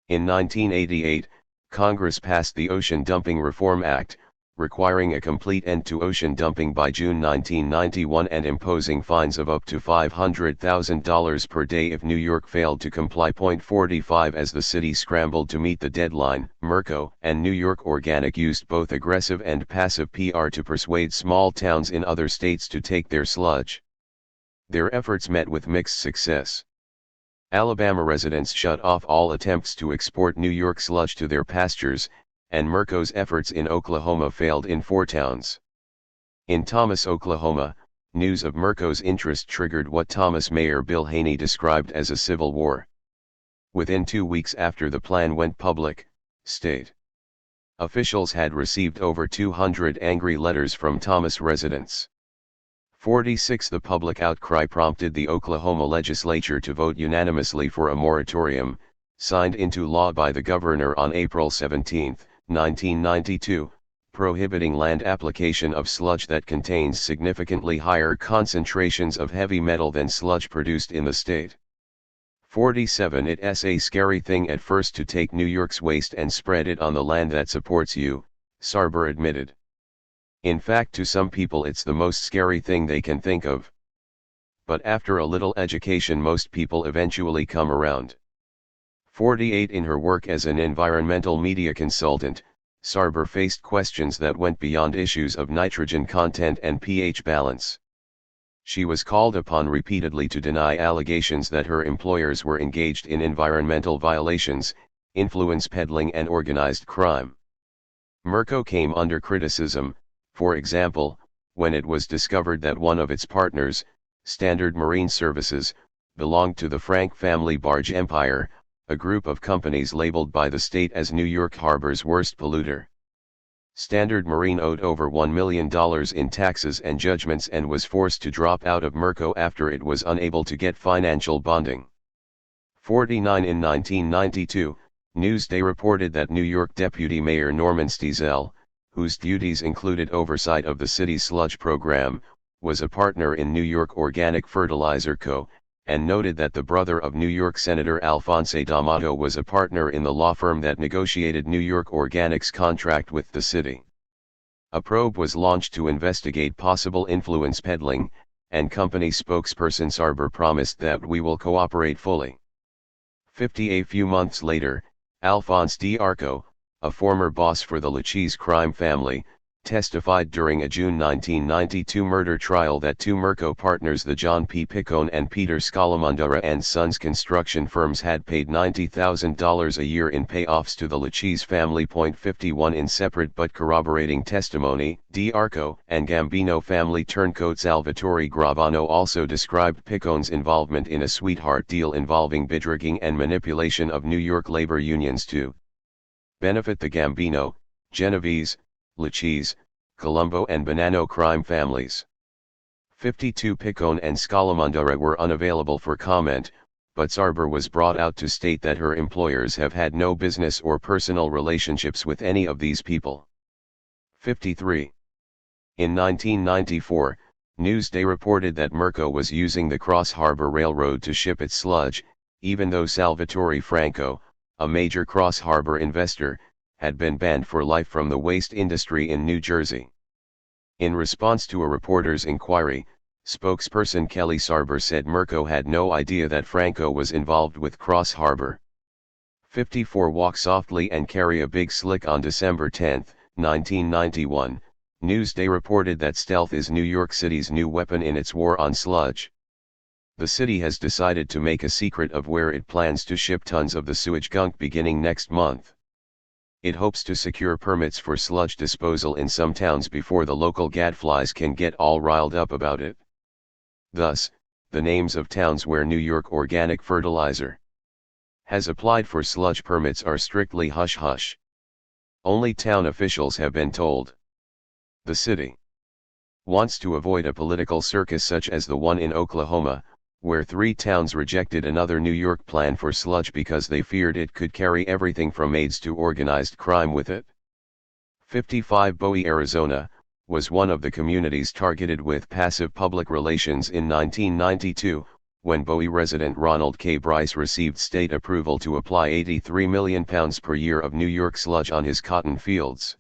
In 1988, Congress passed the Ocean Dumping Reform Act, requiring a complete end to ocean dumping by June 1991 and imposing fines of up to $500,000 per day if New York failed to comply. 45 As the city scrambled to meet the deadline, Merco and New York Organic used both aggressive and passive PR to persuade small towns in other states to take their sludge. Their efforts met with mixed success. Alabama residents shut off all attempts to export New York sludge to their pastures, and Merco's efforts in Oklahoma failed in 4 towns. In Thomas, Oklahoma, news of Merco's interest triggered what Thomas Mayor Bill Haney described as a civil war. Within 2 weeks after the plan went public, state officials had received over 200 angry letters from Thomas residents. 46 The public outcry prompted the Oklahoma legislature to vote unanimously for a moratorium, signed into law by the governor on April 17, 1992, prohibiting land application of sludge that contains significantly higher concentrations of heavy metal than sludge produced in the state. 47 It's a scary thing at first to take New York's waste and spread it on the land that supports you, Stauber admitted. In fact, to some people it's the most scary thing they can think of. But after a little education most people eventually come around. 48 In her work as an environmental media consultant, Stauber faced questions that went beyond issues of nitrogen content and pH balance. She was called upon repeatedly to deny allegations that her employers were engaged in environmental violations, influence peddling and organized crime. Merco came under criticism, for example, when it was discovered that one of its partners, Standard Marine Services, belonged to the Frank family barge empire, a group of companies labeled by the state as New York Harbor's worst polluter. Standard Marine owed over $1 million in taxes and judgments and was forced to drop out of Merco after it was unable to get financial bonding. 49 In 1992, Newsday reported that New York Deputy Mayor Norman Stiesel, whose duties included oversight of the city's sludge program, was a partner in New York Organic Fertilizer Co., and noted that the brother of New York Senator Alphonse D'Amato was a partner in the law firm that negotiated New York Organic's contract with the city. A probe was launched to investigate possible influence peddling, and company spokesperson Stauber promised that we will cooperate fully. 50 A few months later, Alphonse D'Arco, a former boss for the Luchese crime family, testified during a June 1992 murder trial that two Merco partners, the John P. Piccone and Peter Scalamandara and Sons construction firms, had paid $90,000 a year in payoffs to the Luchese family. 51 In separate but corroborating testimony, D'Arco and Gambino family turncoat Salvatore Gravano also described Piccone's involvement in a sweetheart deal involving bidrigging and manipulation of New York labor unions to benefit the Gambino, Genovese, Luchese, Colombo and Bonanno crime families. 52 Piccone and Scalamandara were unavailable for comment, but Stauber was brought out to state that her employers have had no business or personal relationships with any of these people. 53. In 1994, Newsday reported that Merco was using the Cross Harbor Railroad to ship its sludge, even though Salvatore Franco, a major cross harbor investor, had been banned for life from the waste industry in New Jersey. In response to a reporter's inquiry, spokesperson Kelly Stauber said Merco had no idea that Franco was involved with Cross Harbor. 54 Walk softly and carry a big slick. On December 10, 1991, Newsday reported that stealth is New York City's new weapon in its war on sludge. The city has decided to make a secret of where it plans to ship tons of the sewage gunk beginning next month. It hopes to secure permits for sludge disposal in some towns before the local gadflies can get all riled up about it. Thus, the names of towns where New York Organic Fertilizer has applied for sludge permits are strictly hush-hush. Only town officials have been told. The city wants to avoid a political circus such as the one in Oklahoma, where 3 towns rejected another New York plan for sludge because they feared it could carry everything from AIDS to organized crime with it. 55 Bowie, Arizona, was one of the communities targeted with passive public relations in 1992, when Bowie resident Ronald K. Bryce received state approval to apply 83 million pounds per year of New York sludge on his cotton fields.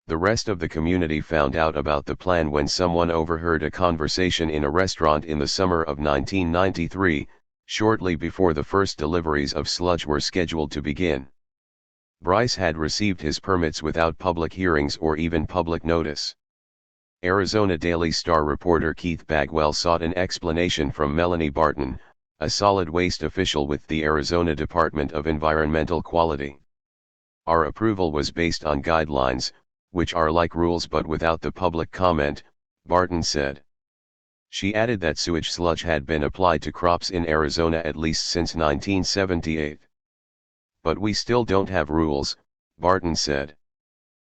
The rest of the community found out about the plan when someone overheard a conversation in a restaurant in the summer of 1993, shortly before the first deliveries of sludge were scheduled to begin. Bryce had received his permits without public hearings or even public notice. Arizona Daily Star reporter Keith Bagwell sought an explanation from Melanie Barton, a solid waste official with the Arizona Department of Environmental Quality. Our approval was based on guidelines, which are like rules but without the public comment, Barton said. She added that sewage sludge had been applied to crops in Arizona at least since 1978. But we still don't have rules, Barton said.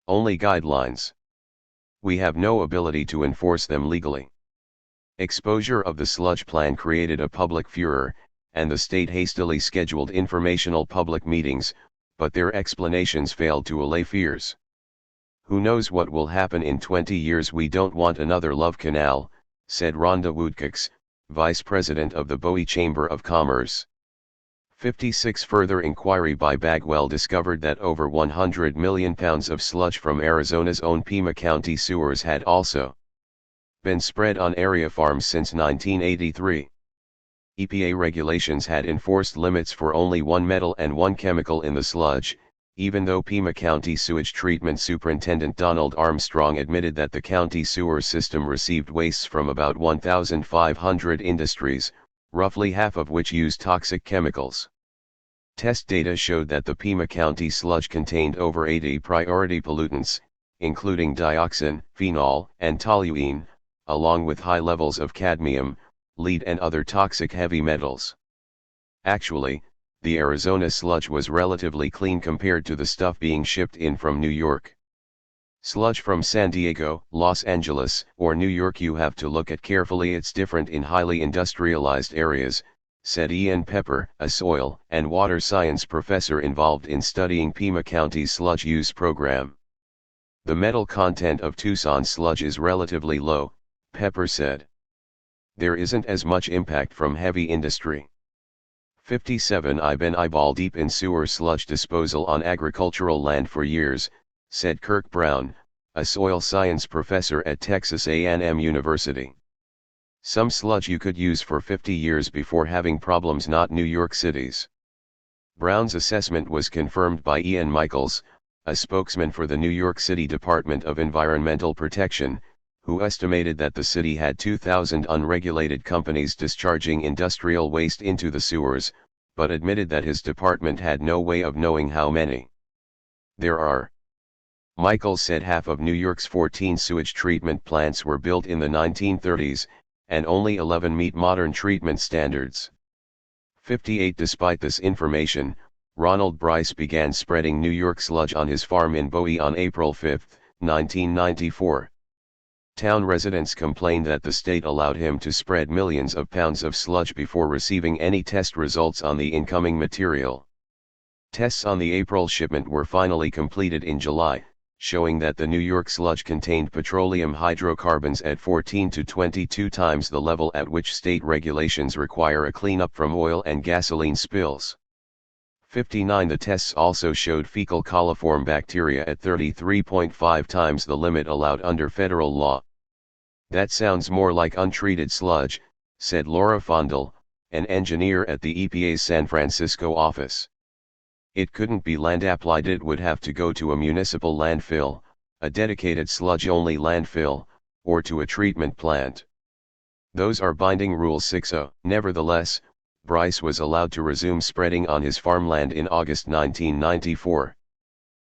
Only guidelines. We have no ability to enforce them legally. Exposure of the sludge plan created a public furor, and the state hastily scheduled informational public meetings, but their explanations failed to allay fears. Who knows what will happen in 20 years? We don't want another Love Canal, said Rhonda Woodcox, vice president of the Bowie Chamber of Commerce. 56 Further inquiry by Bagwell discovered that over 100 million pounds of sludge from Arizona's own Pima County sewers had also been spread on area farms since 1983. EPA regulations had enforced limits for only one metal and one chemical in the sludge, even though Pima County Sewage Treatment Superintendent Donald Armstrong admitted that the county sewer system received wastes from about 1,500 industries, roughly half of which use toxic chemicals. Test data showed that the Pima County sludge contained over 80 priority pollutants, including dioxin, phenol, and toluene, along with high levels of cadmium, lead and other toxic heavy metals. Actually, the Arizona sludge was relatively clean compared to the stuff being shipped in from New York. Sludge from San Diego, Los Angeles, or New York you have to look at carefully. It's different in highly industrialized areas, said Ian Pepper, a soil and water science professor involved in studying Pima County's sludge use program. The metal content of Tucson sludge is relatively low, Pepper said. There isn't as much impact from heavy industry. 57 I've been eyeball deep in sewer sludge disposal on agricultural land for years, said Kirk Brown, a soil science professor at Texas A&M University. Some sludge you could use for 50 years before having problems, not New York City's. Brown's assessment was confirmed by Ian Michaels, a spokesman for the New York City Department of Environmental Protection, who estimated that the city had 2,000 unregulated companies discharging industrial waste into the sewers, but admitted that his department had no way of knowing how many there are. Michaels said half of New York's 14 sewage treatment plants were built in the 1930s, and only 11 meet modern treatment standards. 58 Despite this information, Ronald Bryce began spreading New York sludge on his farm in Bowie on April 5, 1994. Town residents complained that the state allowed him to spread millions of pounds of sludge before receiving any test results on the incoming material. Tests on the April shipment were finally completed in July, showing that the New York sludge contained petroleum hydrocarbons at 14 to 22 times the level at which state regulations require a cleanup from oil and gasoline spills. 59 The tests also showed fecal coliform bacteria at 33.5 times the limit allowed under federal law. That sounds more like untreated sludge, said Laura Fondel, an engineer at the EPA's San Francisco office. It couldn't be land applied, it would have to go to a municipal landfill, a dedicated sludge-only landfill, or to a treatment plant. Those are binding rules 60. Nevertheless, Bryce was allowed to resume spreading on his farmland in August 1994.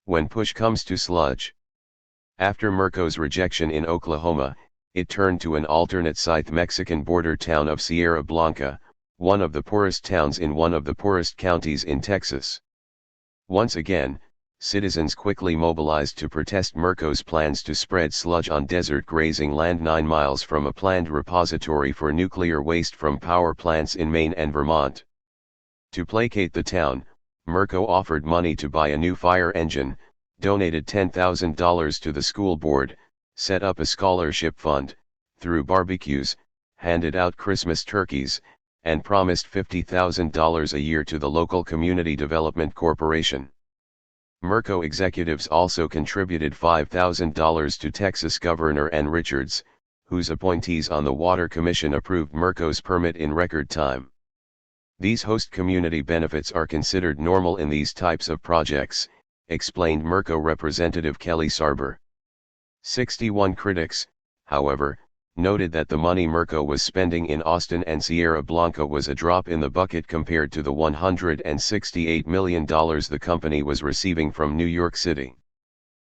When push comes to sludge. After Merco's rejection in Oklahoma, it turned to an alternate site, Mexican border town of Sierra Blanca, one of the poorest towns in one of the poorest counties in Texas. Once again, citizens quickly mobilized to protest Merco's plans to spread sludge on desert grazing land 9 miles from a planned repository for nuclear waste from power plants in Maine and Vermont. To placate the town, Merco offered money to buy a new fire engine, donated $10,000 to the school board, set up a scholarship fund, threw barbecues, handed out Christmas turkeys, and promised $50,000 a year to the local Community Development Corporation. Merco executives also contributed $5,000 to Texas Governor Ann Richards, whose appointees on the Water Commission approved Merco's permit in record time. These host community benefits are considered normal in these types of projects, explained Merco Representative Kelly Sarber. 61 critics, however, noted that the money Merco was spending in Austin and Sierra Blanca was a drop in the bucket compared to the $168 million the company was receiving from New York City.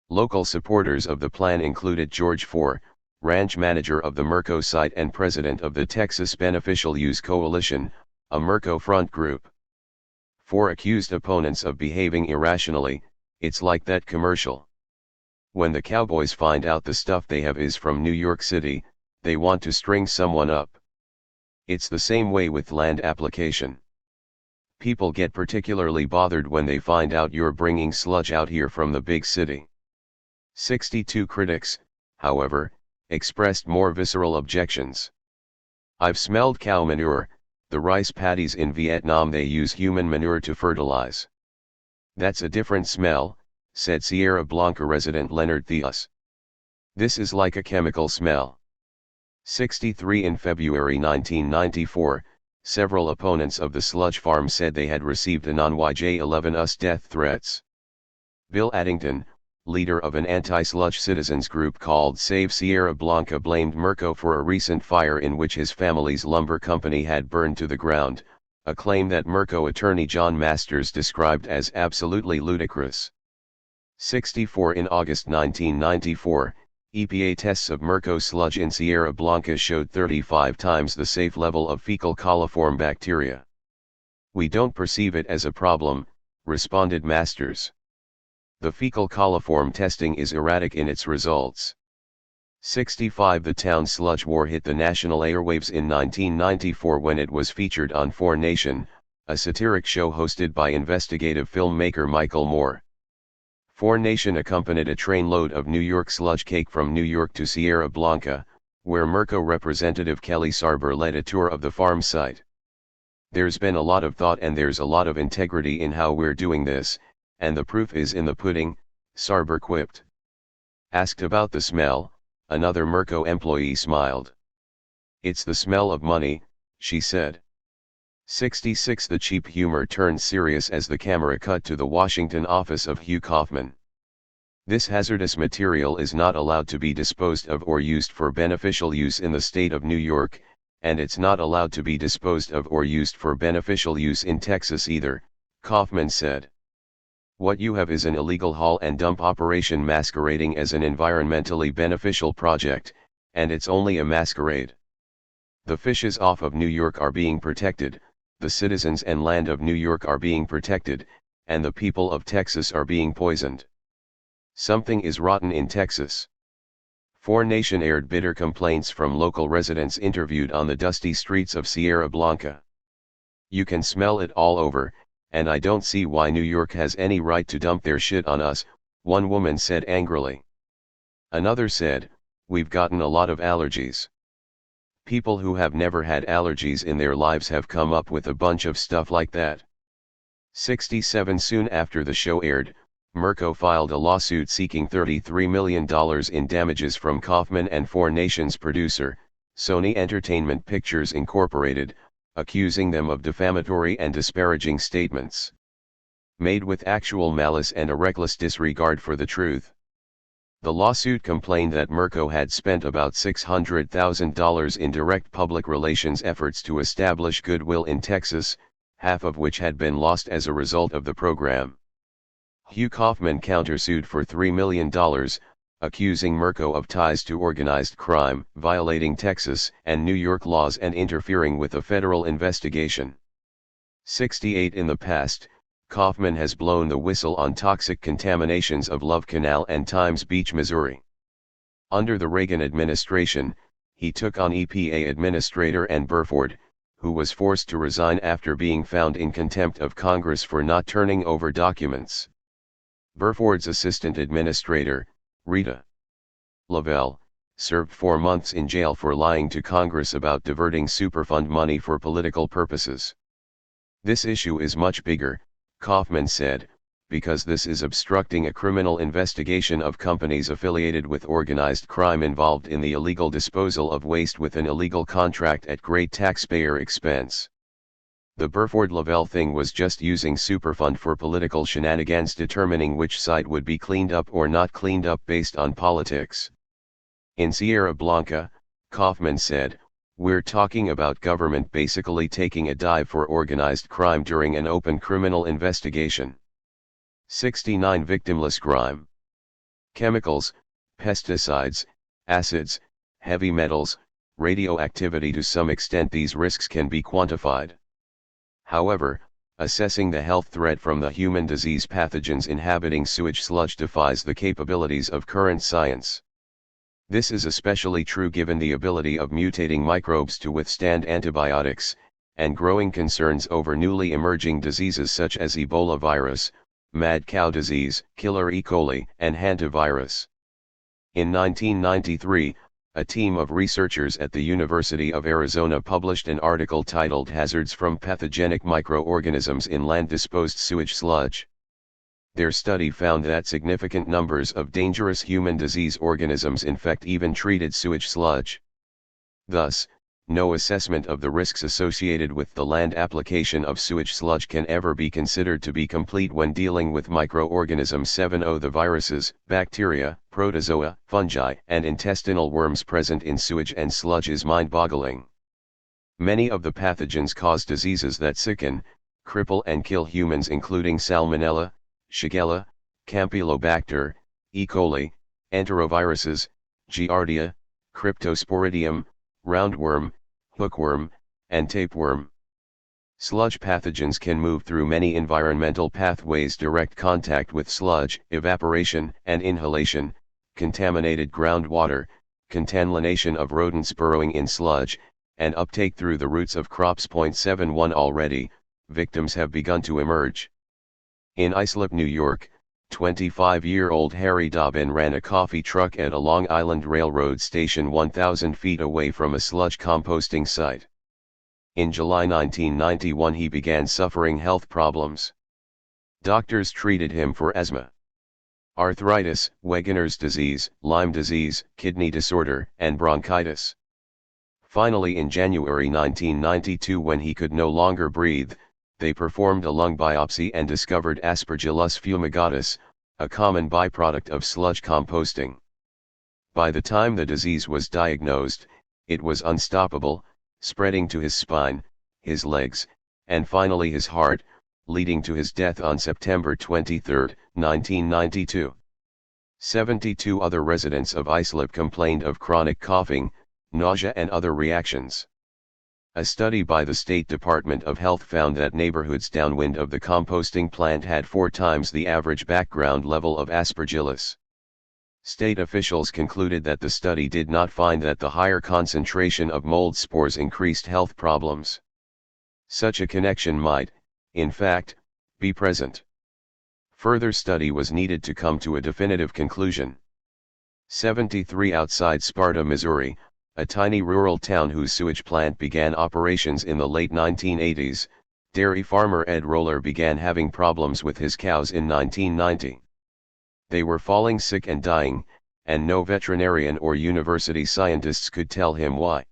Local supporters of the plan included George Four, ranch manager of the Merco site and president of the Texas Beneficial Use Coalition, a Merco front group. Four accused opponents of behaving irrationally. It's like that commercial. When the cowboys find out the stuff they have is from New York City, they want to string someone up. It's the same way with land application. People get particularly bothered when they find out you're bringing sludge out here from the big city. 62 critics, however, expressed more visceral objections. I've smelled cow manure. The rice paddies in Vietnam, they use human manure to fertilize. That's a different smell, said Sierra Blanca resident Leonard Theus. This is like a chemical smell. 63 In February 1994, several opponents of the sludge farm said they had received anon YJ11US death threats. Bill Addington, leader of an anti-sludge citizens group called Save Sierra Blanca, blamed Mirko for a recent fire in which his family's lumber company had burned to the ground, a claim that Mirko attorney John Masters described as absolutely ludicrous. 64 In August 1994, EPA tests of Mirko sludge in Sierra Blanca showed 35 times the safe level of fecal coliform bacteria. "We don't perceive it as a problem," responded Masters. "The fecal coliform testing is erratic in its results." 65 The town sludge war hit the national airwaves in 1994 when it was featured on 4Nation, a satiric show hosted by investigative filmmaker Michael Moore. 4Nation accompanied a trainload of New York sludge cake from New York to Sierra Blanca, where Mirko representative Kelly Stauber led a tour of the farm site. "There's been a lot of thought and there's a lot of integrity in how we're doing this, and the proof is in the pudding," Stauber quipped. Asked about the smell, another Mirko employee smiled. "It's the smell of money," she said. 66 The cheap humor turned serious as the camera cut to the Washington office of Hugh Kaufman. "This hazardous material is not allowed to be disposed of or used for beneficial use in the state of New York, and it's not allowed to be disposed of or used for beneficial use in Texas either," Kaufman said. "What you have is an illegal haul and dump operation masquerading as an environmentally beneficial project, and it's only a masquerade. The fishes off of New York are being protected, the citizens and land of New York are being protected, and the people of Texas are being poisoned. Something is rotten in Texas." 4Nation aired bitter complaints from local residents interviewed on the dusty streets of Sierra Blanca. "You can smell it all over, and I don't see why New York has any right to dump their shit on us," one woman said angrily. Another said, "We've gotten a lot of allergies." People who have never had allergies in their lives have come up with a bunch of stuff like that. 67 Soon after the show aired, Mirko filed a lawsuit seeking $33 million in damages from Kaufman and 4Nation's producer, Sony Entertainment Pictures Incorporated, accusing them of defamatory and disparaging statements made with actual malice and a reckless disregard for the truth. The lawsuit complained that Mirko had spent about $600,000 in direct public relations efforts to establish goodwill in Texas, half of which had been lost as a result of the program. Hugh Kaufman countersued for $3 million, accusing Mirko of ties to organized crime, violating Texas and New York laws and interfering with a federal investigation. 68 In the past, Kaufman has blown the whistle on toxic contaminations of Love Canal and Times Beach, Missouri. Under the Reagan administration, he took on EPA Administrator Ann Burford, who was forced to resign after being found in contempt of Congress for not turning over documents. Burford's assistant administrator, Rita Lavelle, served 4 months in jail for lying to Congress about diverting Superfund money for political purposes. "This issue is much bigger," Kaufman said, "because this is obstructing a criminal investigation of companies affiliated with organized crime involved in the illegal disposal of waste with an illegal contract at great taxpayer expense. The Burford-Lavelle thing was just using Superfund for political shenanigans, determining which site would be cleaned up or not cleaned up based on politics." In Sierra Blanca, Kaufman said, "We're talking about government basically taking a dive for organized crime during an open criminal investigation." 69 Victimless crime. Chemicals, pesticides, acids, heavy metals, radioactivity. To some extent these risks can be quantified. However, assessing the health threat from the human disease pathogens inhabiting sewage sludge defies the capabilities of current science. This is especially true given the ability of mutating microbes to withstand antibiotics, and growing concerns over newly emerging diseases such as Ebola virus, mad cow disease, killer E. coli, and hantavirus. In 1993, a team of researchers at the University of Arizona published an article titled "Hazards from Pathogenic Microorganisms in Land-Disposed Sewage Sludge." Their study found that significant numbers of dangerous human disease organisms infect even treated sewage sludge. Thus, no assessment of the risks associated with the land application of sewage sludge can ever be considered to be complete when dealing with microorganisms. 7. The viruses, bacteria, protozoa, fungi, and intestinal worms present in sewage and sludge is mind-boggling. Many of the pathogens cause diseases that sicken, cripple and kill humans, including Salmonella, Shigella, Campylobacter, E. coli, enteroviruses, Giardia, Cryptosporidium, roundworm, hookworm, and tapeworm. Sludge pathogens can move through many environmental pathways: direct contact with sludge, evaporation and inhalation, contaminated groundwater, contamination of rodents burrowing in sludge, and uptake through the roots of crops. 71 Already, victims have begun to emerge. In Islip, New York, 25-year-old Harry Dobbin ran a coffee truck at a Long Island Railroad station 1,000 feet away from a sludge composting site. In July 1991 he began suffering health problems. Doctors treated him for asthma, arthritis, Wegener's disease, Lyme disease, kidney disorder, and bronchitis. Finally, in January 1992, when he could no longer breathe, they performed a lung biopsy and discovered Aspergillus fumigatus, a common byproduct of sludge composting. By the time the disease was diagnosed, it was unstoppable, spreading to his spine, his legs, and finally his heart, leading to his death on September 23, 1992. 72 other residents of Islip complained of chronic coughing, nausea and other reactions. A study by the State Department of Health found that neighborhoods downwind of the composting plant had 4 times the average background level of Aspergillus. State officials concluded that the study did not find that the higher concentration of mold spores increased health problems. Such a connection might, in fact, be present. Further study was needed to come to a definitive conclusion. 73 Outside Sparta, Missouri, a tiny rural town whose sewage plant began operations in the late 1980s, dairy farmer Ed Roller began having problems with his cows in 1990. They were falling sick and dying, and no veterinarian or university scientists could tell him why.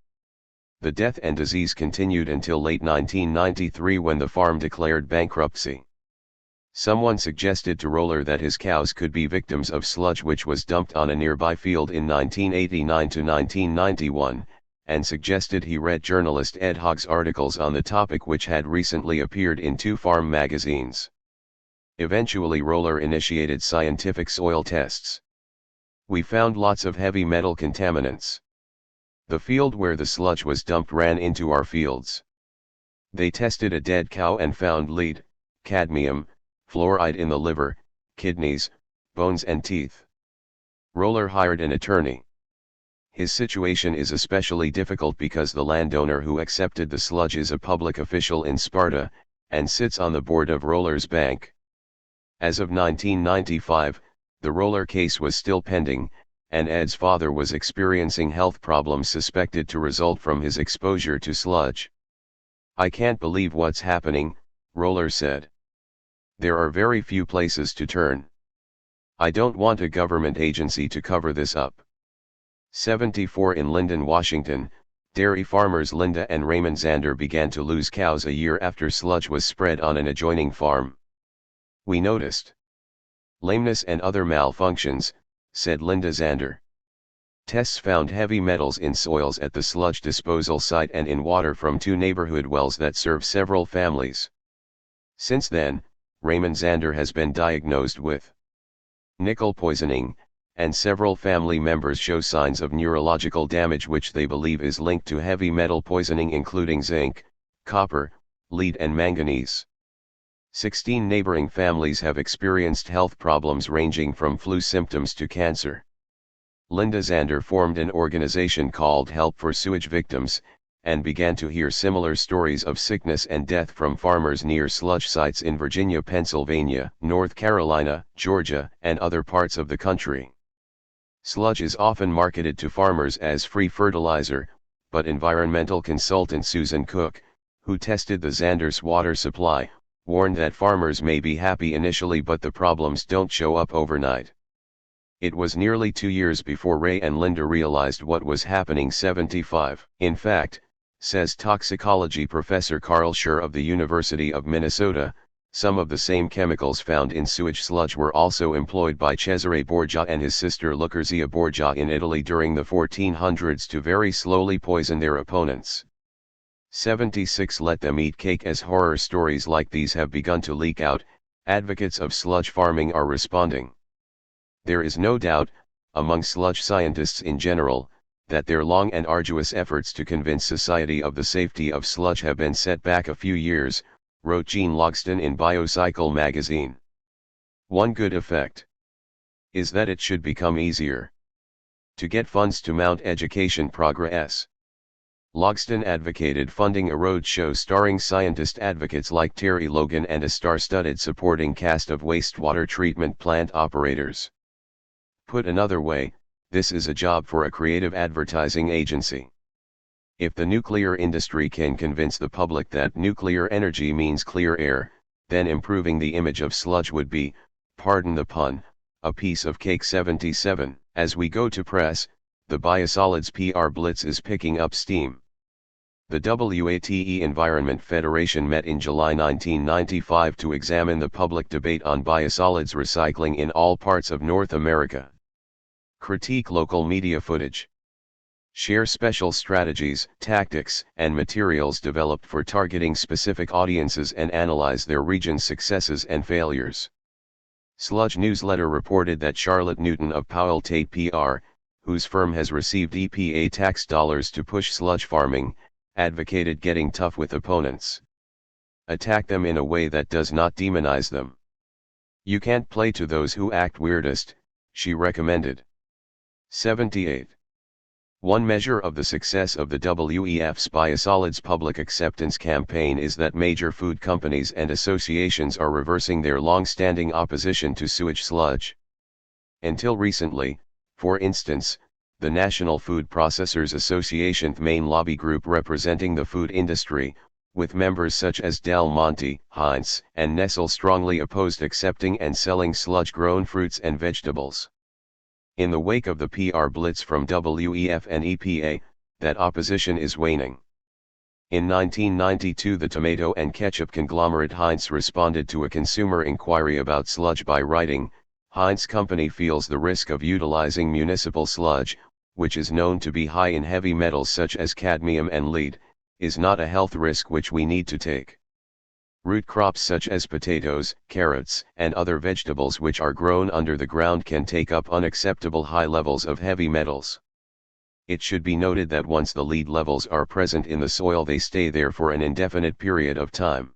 The death and disease continued until late 1993, when the farm declared bankruptcy. Someone suggested to Roller that his cows could be victims of sludge which was dumped on a nearby field in 1989 to 1991, and suggested he read journalist Ed Hogg's articles on the topic, which had recently appeared in 2 farm magazines. Eventually Roller initiated scientific soil tests. We found lots of heavy metal contaminants. The field where the sludge was dumped ran into our fields. They tested a dead cow and found lead, cadmium, fluoride in the liver, kidneys, bones and teeth. Roller hired an attorney. His situation is especially difficult because the landowner who accepted the sludge is a public official in Sparta, and sits on the board of Roller's bank. As of 1995, the Roller case was still pending, and Ed's father was experiencing health problems suspected to result from his exposure to sludge. "I can't believe what's happening," Roller said. "There are very few places to turn. I don't want a government agency to cover this up." 74 In Linden, Washington, dairy farmers Linda and Raymond Zander began to lose cows a year after sludge was spread on an adjoining farm. "We noticed lameness and other malfunctions," said Linda Zander. "Tests found heavy metals in soils at the sludge disposal site and in water from 2 neighborhood wells that serve several families. Since then, Raymond Zander has been diagnosed with nickel poisoning, and several family members show signs of neurological damage which they believe is linked to heavy metal poisoning, including zinc, copper, lead and manganese. 16 neighboring families have experienced health problems ranging from flu symptoms to cancer." Linda Zander formed an organization called Help for Sewage Victims, and began to hear similar stories of sickness and death from farmers near sludge sites in Virginia, Pennsylvania, North Carolina, Georgia, and other parts of the country. Sludge is often marketed to farmers as free fertilizer, but environmental consultant Susan Cook, who tested the Zanders' water supply, warned that farmers may be happy initially but the problems don't show up overnight. It was nearly 2 years before Ray and Linda realized what was happening. 75 In fact, Says toxicology professor Carl Schur of the University of Minnesota. Some of the same chemicals found in sewage sludge were also employed by Cesare Borgia and his sister Lucrezia Borgia in Italy during the 1400s to very slowly poison their opponents. 76 Let them eat cake. As horror stories like these have begun to leak out, advocates of sludge farming are responding. There is no doubt, among sludge scientists in general, that their long and arduous efforts to convince society of the safety of sludge have been set back a few years, wrote Gene Logston in Biocycle magazine. One good effect is that it should become easier to get funds to mount education progress. Logston advocated funding a roadshow starring scientist advocates like Terry Logan and a star-studded supporting cast of wastewater treatment plant operators. Put another way, this is a job for a creative advertising agency. If the nuclear industry can convince the public that nuclear energy means clear air, then improving the image of sludge would be, pardon the pun, a piece of cake. 77. As we go to press, the biosolids PR blitz is picking up steam. The WATE Environment Federation met in July 1995 to examine the public debate on biosolids recycling in all parts of North America. Critique local media footage. Share special strategies, tactics, and materials developed for targeting specific audiences and analyze their region's successes and failures. Sludge newsletter reported that Charlotte Newton of Powell Tate PR, whose firm has received EPA tax dollars to push sludge farming, advocated getting tough with opponents. Attack them in a way that does not demonize them. You can't play to those who act weirdest, she recommended. 78. One measure of the success of the WEF's biosolids public acceptance campaign is that major food companies and associations are reversing their long-standing opposition to sewage sludge. Until recently, for instance, the National Food Processors Association's main lobby group representing the food industry, with members such as Del Monte, Heinz, and Nestle strongly opposed accepting and selling sludge-grown fruits and vegetables. In the wake of the PR blitz from WEF and EPA, that opposition is waning. In 1992, the tomato and ketchup conglomerate Heinz responded to a consumer inquiry about sludge by writing, Heinz Company feels the risk of utilizing municipal sludge, which is known to be high in heavy metals such as cadmium and lead, is not a health risk which we need to take. Root crops such as potatoes, carrots, and other vegetables which are grown under the ground can take up unacceptable high levels of heavy metals. It should be noted that once the lead levels are present in the soil, they stay there for an indefinite period of time.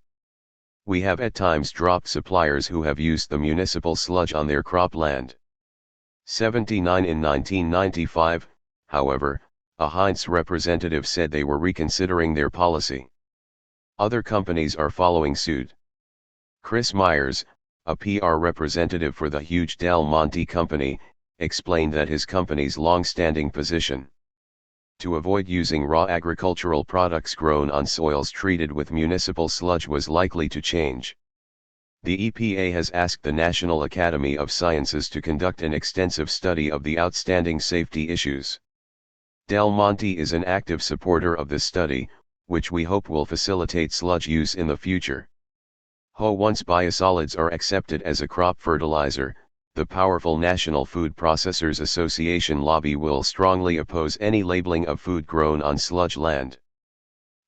We have at times dropped suppliers who have used the municipal sludge on their cropland. 79. In 1995, however, a Heinz representative said they were reconsidering their policy. Other companies are following suit. Chris Myers, a PR representative for the huge Del Monte company, explained that his company's long-standing position to avoid using raw agricultural products grown on soils treated with municipal sludge was likely to change. The EPA has asked the National Academy of Sciences to conduct an extensive study of the outstanding safety issues. Del Monte is an active supporter of this study, which we hope will facilitate sludge use in the future. Once biosolids are accepted as a crop fertilizer, the powerful National Food Processors Association lobby will strongly oppose any labeling of food grown on sludge land.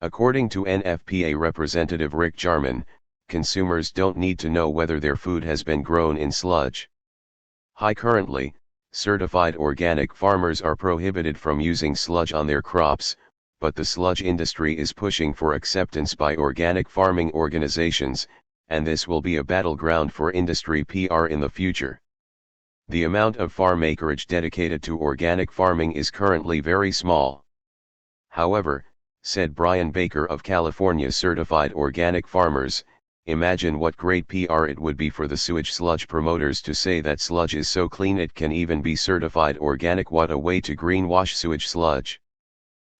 According to NFPA representative Rick Jarman, consumers don't need to know whether their food has been grown in sludge. Currently, certified organic farmers are prohibited from using sludge on their crops, but the sludge industry is pushing for acceptance by organic farming organizations, and this will be a battleground for industry PR in the future. The amount of farm acreage dedicated to organic farming is currently very small. However, said Brian Baker of California Certified Organic Farmers, imagine what great PR it would be for the sewage sludge promoters to say that sludge is so clean it can even be certified organic. What a way to greenwash sewage sludge.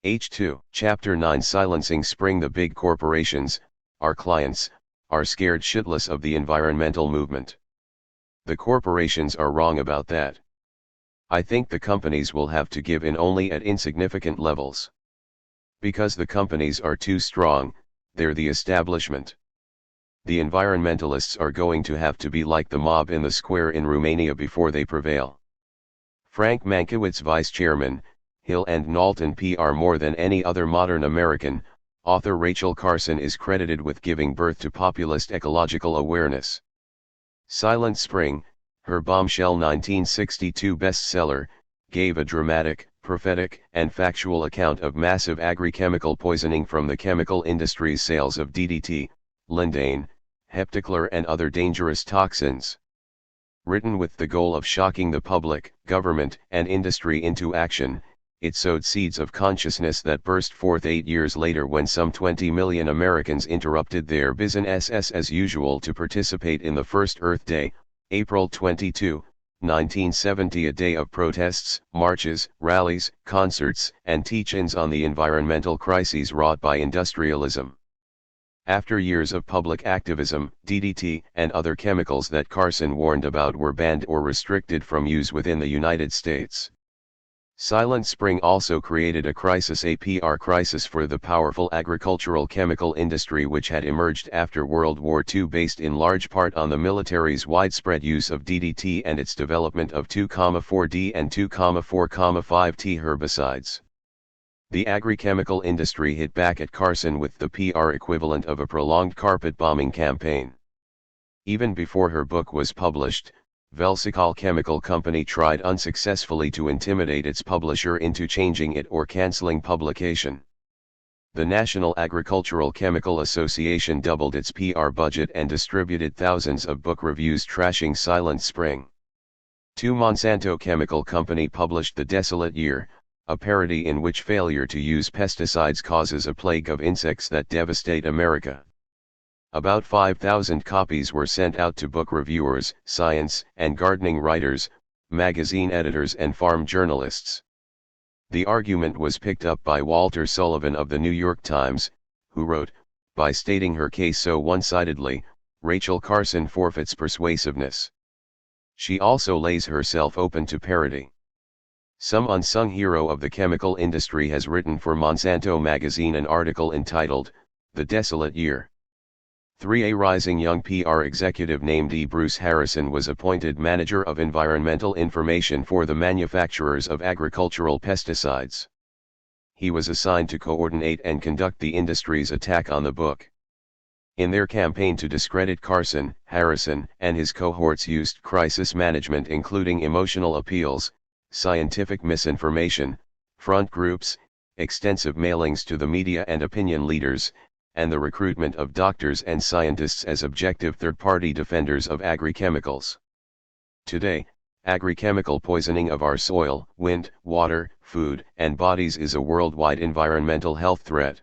H2. Chapter 9 Silencing Spring. The big corporations, our clients, are scared shitless of the environmental movement. The corporations are wrong about that. I think the companies will have to give in only at insignificant levels. Because the companies are too strong, they're the establishment. The environmentalists are going to have to be like the mob in the square in Romania before they prevail. Frank Mankiewicz, vice chairman, Hill and Knowlton PR. More than any other modern American, author Rachel Carson is credited with giving birth to populist ecological awareness. Silent Spring, her bombshell 1962 bestseller, gave a dramatic, prophetic, and factual account of massive agri-chemical poisoning from the chemical industry's sales of DDT, lindane, heptachlor and other dangerous toxins. Written with the goal of shocking the public, government, and industry into action, it sowed seeds of consciousness that burst forth 8 years later when some 20 million Americans interrupted their business as usual to participate in the first Earth Day, April 22, 1970, a day of protests, marches, rallies, concerts, and teach-ins on the environmental crises wrought by industrialism. After years of public activism, DDT and other chemicals that Carson warned about were banned or restricted from use within the United States. Silent Spring also created a crisis, a PR crisis for the powerful agricultural chemical industry which had emerged after World War II, based in large part on the military's widespread use of DDT and its development of 2,4-D and 2,4,5-T herbicides. The agri-chemical industry hit back at Carson with the PR equivalent of a prolonged carpet bombing campaign. Even before her book was published, Velsicol Chemical Company tried unsuccessfully to intimidate its publisher into changing it or canceling publication. The National Agricultural Chemical Association doubled its PR budget and distributed thousands of book reviews trashing Silent Spring. 2. Monsanto Chemical Company published The Desolate Year, a parody in which failure to use pesticides causes a plague of insects that devastate America. About 5,000 copies were sent out to book reviewers, science and gardening writers, magazine editors and farm journalists. The argument was picked up by Walter Sullivan of the New York Times, who wrote, "By stating her case so one-sidedly, Rachel Carson forfeits persuasiveness. She also lays herself open to parody." Some unsung hero of the chemical industry has written for Monsanto magazine an article entitled, "The Desolate Year." 3. A rising young PR executive named E. Bruce Harrison was appointed manager of environmental information for the manufacturers of agricultural pesticides. He was assigned to coordinate and conduct the industry's attack on the book. In their campaign to discredit Carson, Harrison and his cohorts used crisis management, including emotional appeals, scientific misinformation, front groups, extensive mailings to the media and opinion leaders, and the recruitment of doctors and scientists as objective third-party defenders of agri-chemicals. Today, agri-chemical poisoning of our soil, wind, water, food, and bodies is a worldwide environmental health threat.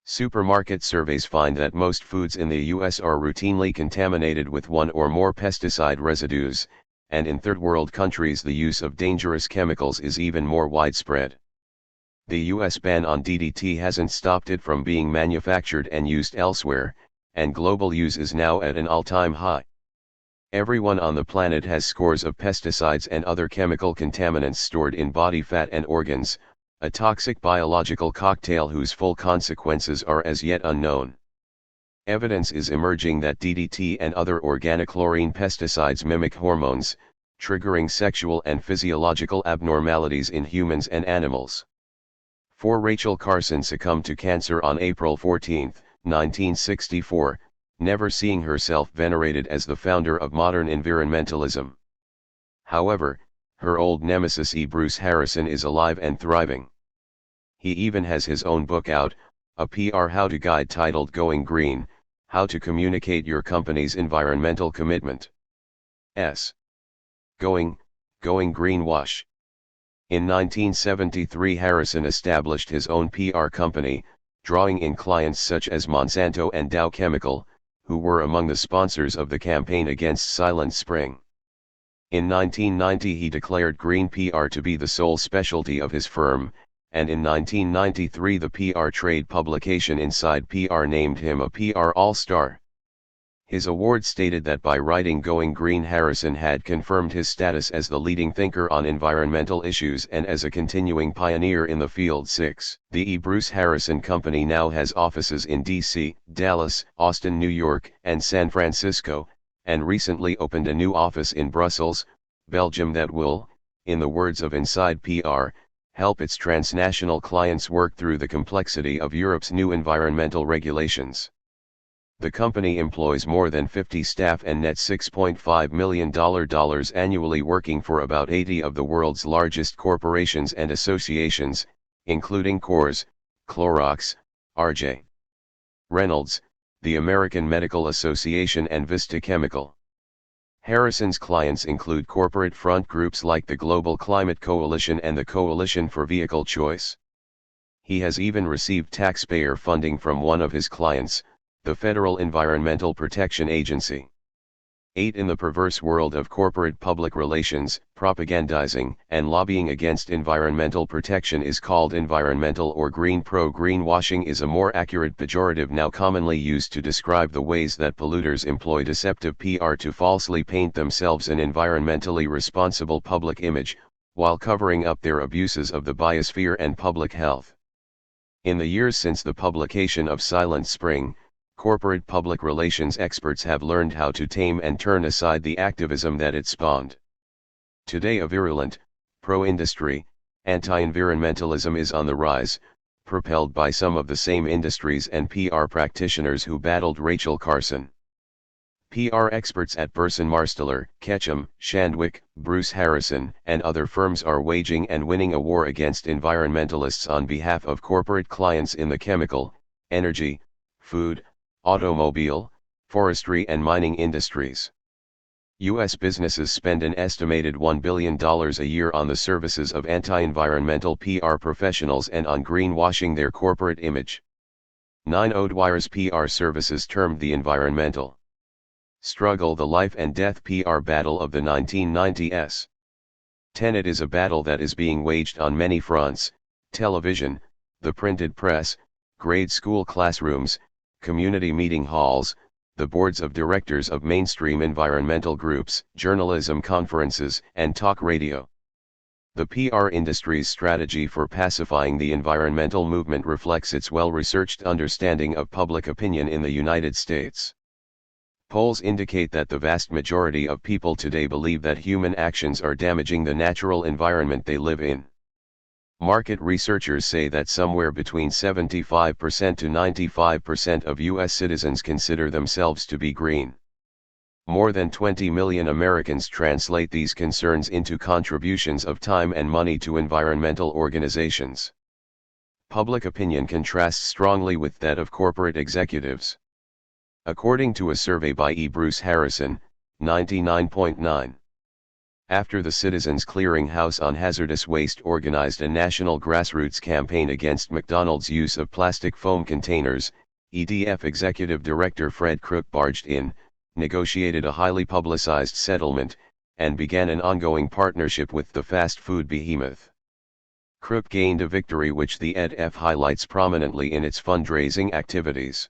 Supermarket surveys find that most foods in the U.S. are routinely contaminated with one or more pesticide residues, and in third-world countries the use of dangerous chemicals is even more widespread. The U.S. ban on DDT hasn't stopped it from being manufactured and used elsewhere, and global use is now at an all-time high. Everyone on the planet has scores of pesticides and other chemical contaminants stored in body fat and organs, a toxic biological cocktail whose full consequences are as yet unknown. Evidence is emerging that DDT and other organochlorine pesticides mimic hormones, triggering sexual and physiological abnormalities in humans and animals. 4. Rachel Carson succumbed to cancer on April 14, 1964, never seeing herself venerated as the founder of modern environmentalism. However, her old nemesis E. Bruce Harrison is alive and thriving. He even has his own book out, a PR how-to guide titled Going Green, How to Communicate Your Company's Environmental Commitment. Going Greenwash. In 1973 Harrison established his own PR company, drawing in clients such as Monsanto and Dow Chemical, who were among the sponsors of the campaign against Silent Spring. In 1990 he declared green PR to be the sole specialty of his firm, and in 1993 the PR trade publication Inside PR named him a PR all-star. His award stated that by writing Going Green, Harrison had confirmed his status as the leading thinker on environmental issues and as a continuing pioneer in the field. 6. The E. Bruce Harrison Company now has offices in D.C., Dallas, Austin, New York, and San Francisco, and recently opened a new office in Brussels, Belgium that will, in the words of Inside PR, help its transnational clients work through the complexity of Europe's new environmental regulations. The company employs more than 50 staff and nets $6.5 million annually, working for about 80 of the world's largest corporations and associations, including Coors, Clorox, R.J. Reynolds, the American Medical Association, and Vista Chemical. Harrison's clients include corporate front groups like the Global Climate Coalition and the Coalition for Vehicle Choice. He has even received taxpayer funding from one of his clients, the Federal Environmental Protection Agency. 8. In the perverse world of corporate public relations, propagandizing and lobbying against environmental protection is called environmental or green. Greenwashing is a more accurate pejorative now commonly used to describe the ways that polluters employ deceptive PR to falsely paint themselves an environmentally responsible public image, while covering up their abuses of the biosphere and public health. In the years since the publication of Silent Spring, corporate public relations experts have learned how to tame and turn aside the activism that it spawned. Today a virulent, pro-industry, anti-environmentalism is on the rise, propelled by some of the same industries and PR practitioners who battled Rachel Carson. PR experts at Burson Marsteller, Ketchum, Shandwick, Bruce Harrison, and other firms are waging and winning a war against environmentalists on behalf of corporate clients in the chemical, energy, food, automobile, forestry and mining industries. U.S. businesses spend an estimated $1 billion a year on the services of anti-environmental PR professionals and on greenwashing their corporate image. 9. O'Dwyer's PR services, termed the environmental struggle, the life and death PR battle of the 1990s. 10. It is a battle that is being waged on many fronts: television, the printed press, grade school classrooms, community meeting halls, the boards of directors of mainstream environmental groups, journalism conferences, and talk radio. The PR industry's strategy for pacifying the environmental movement reflects its well-researched understanding of public opinion in the United States. Polls indicate that the vast majority of people today believe that human actions are damaging the natural environment they live in. Market researchers say that somewhere between 75% to 95% of U.S. citizens consider themselves to be green. More than 20 million Americans translate these concerns into contributions of time and money to environmental organizations. Public opinion contrasts strongly with that of corporate executives. According to a survey by E. Bruce Harrison, 99.9%. After the Citizens Clearinghouse on Hazardous Waste organized a national grassroots campaign against McDonald's use of plastic foam containers, EDF Executive Director Fred Crook barged in, negotiated a highly publicized settlement, and began an ongoing partnership with the fast food behemoth. Crook gained a victory which the EDF highlights prominently in its fundraising activities.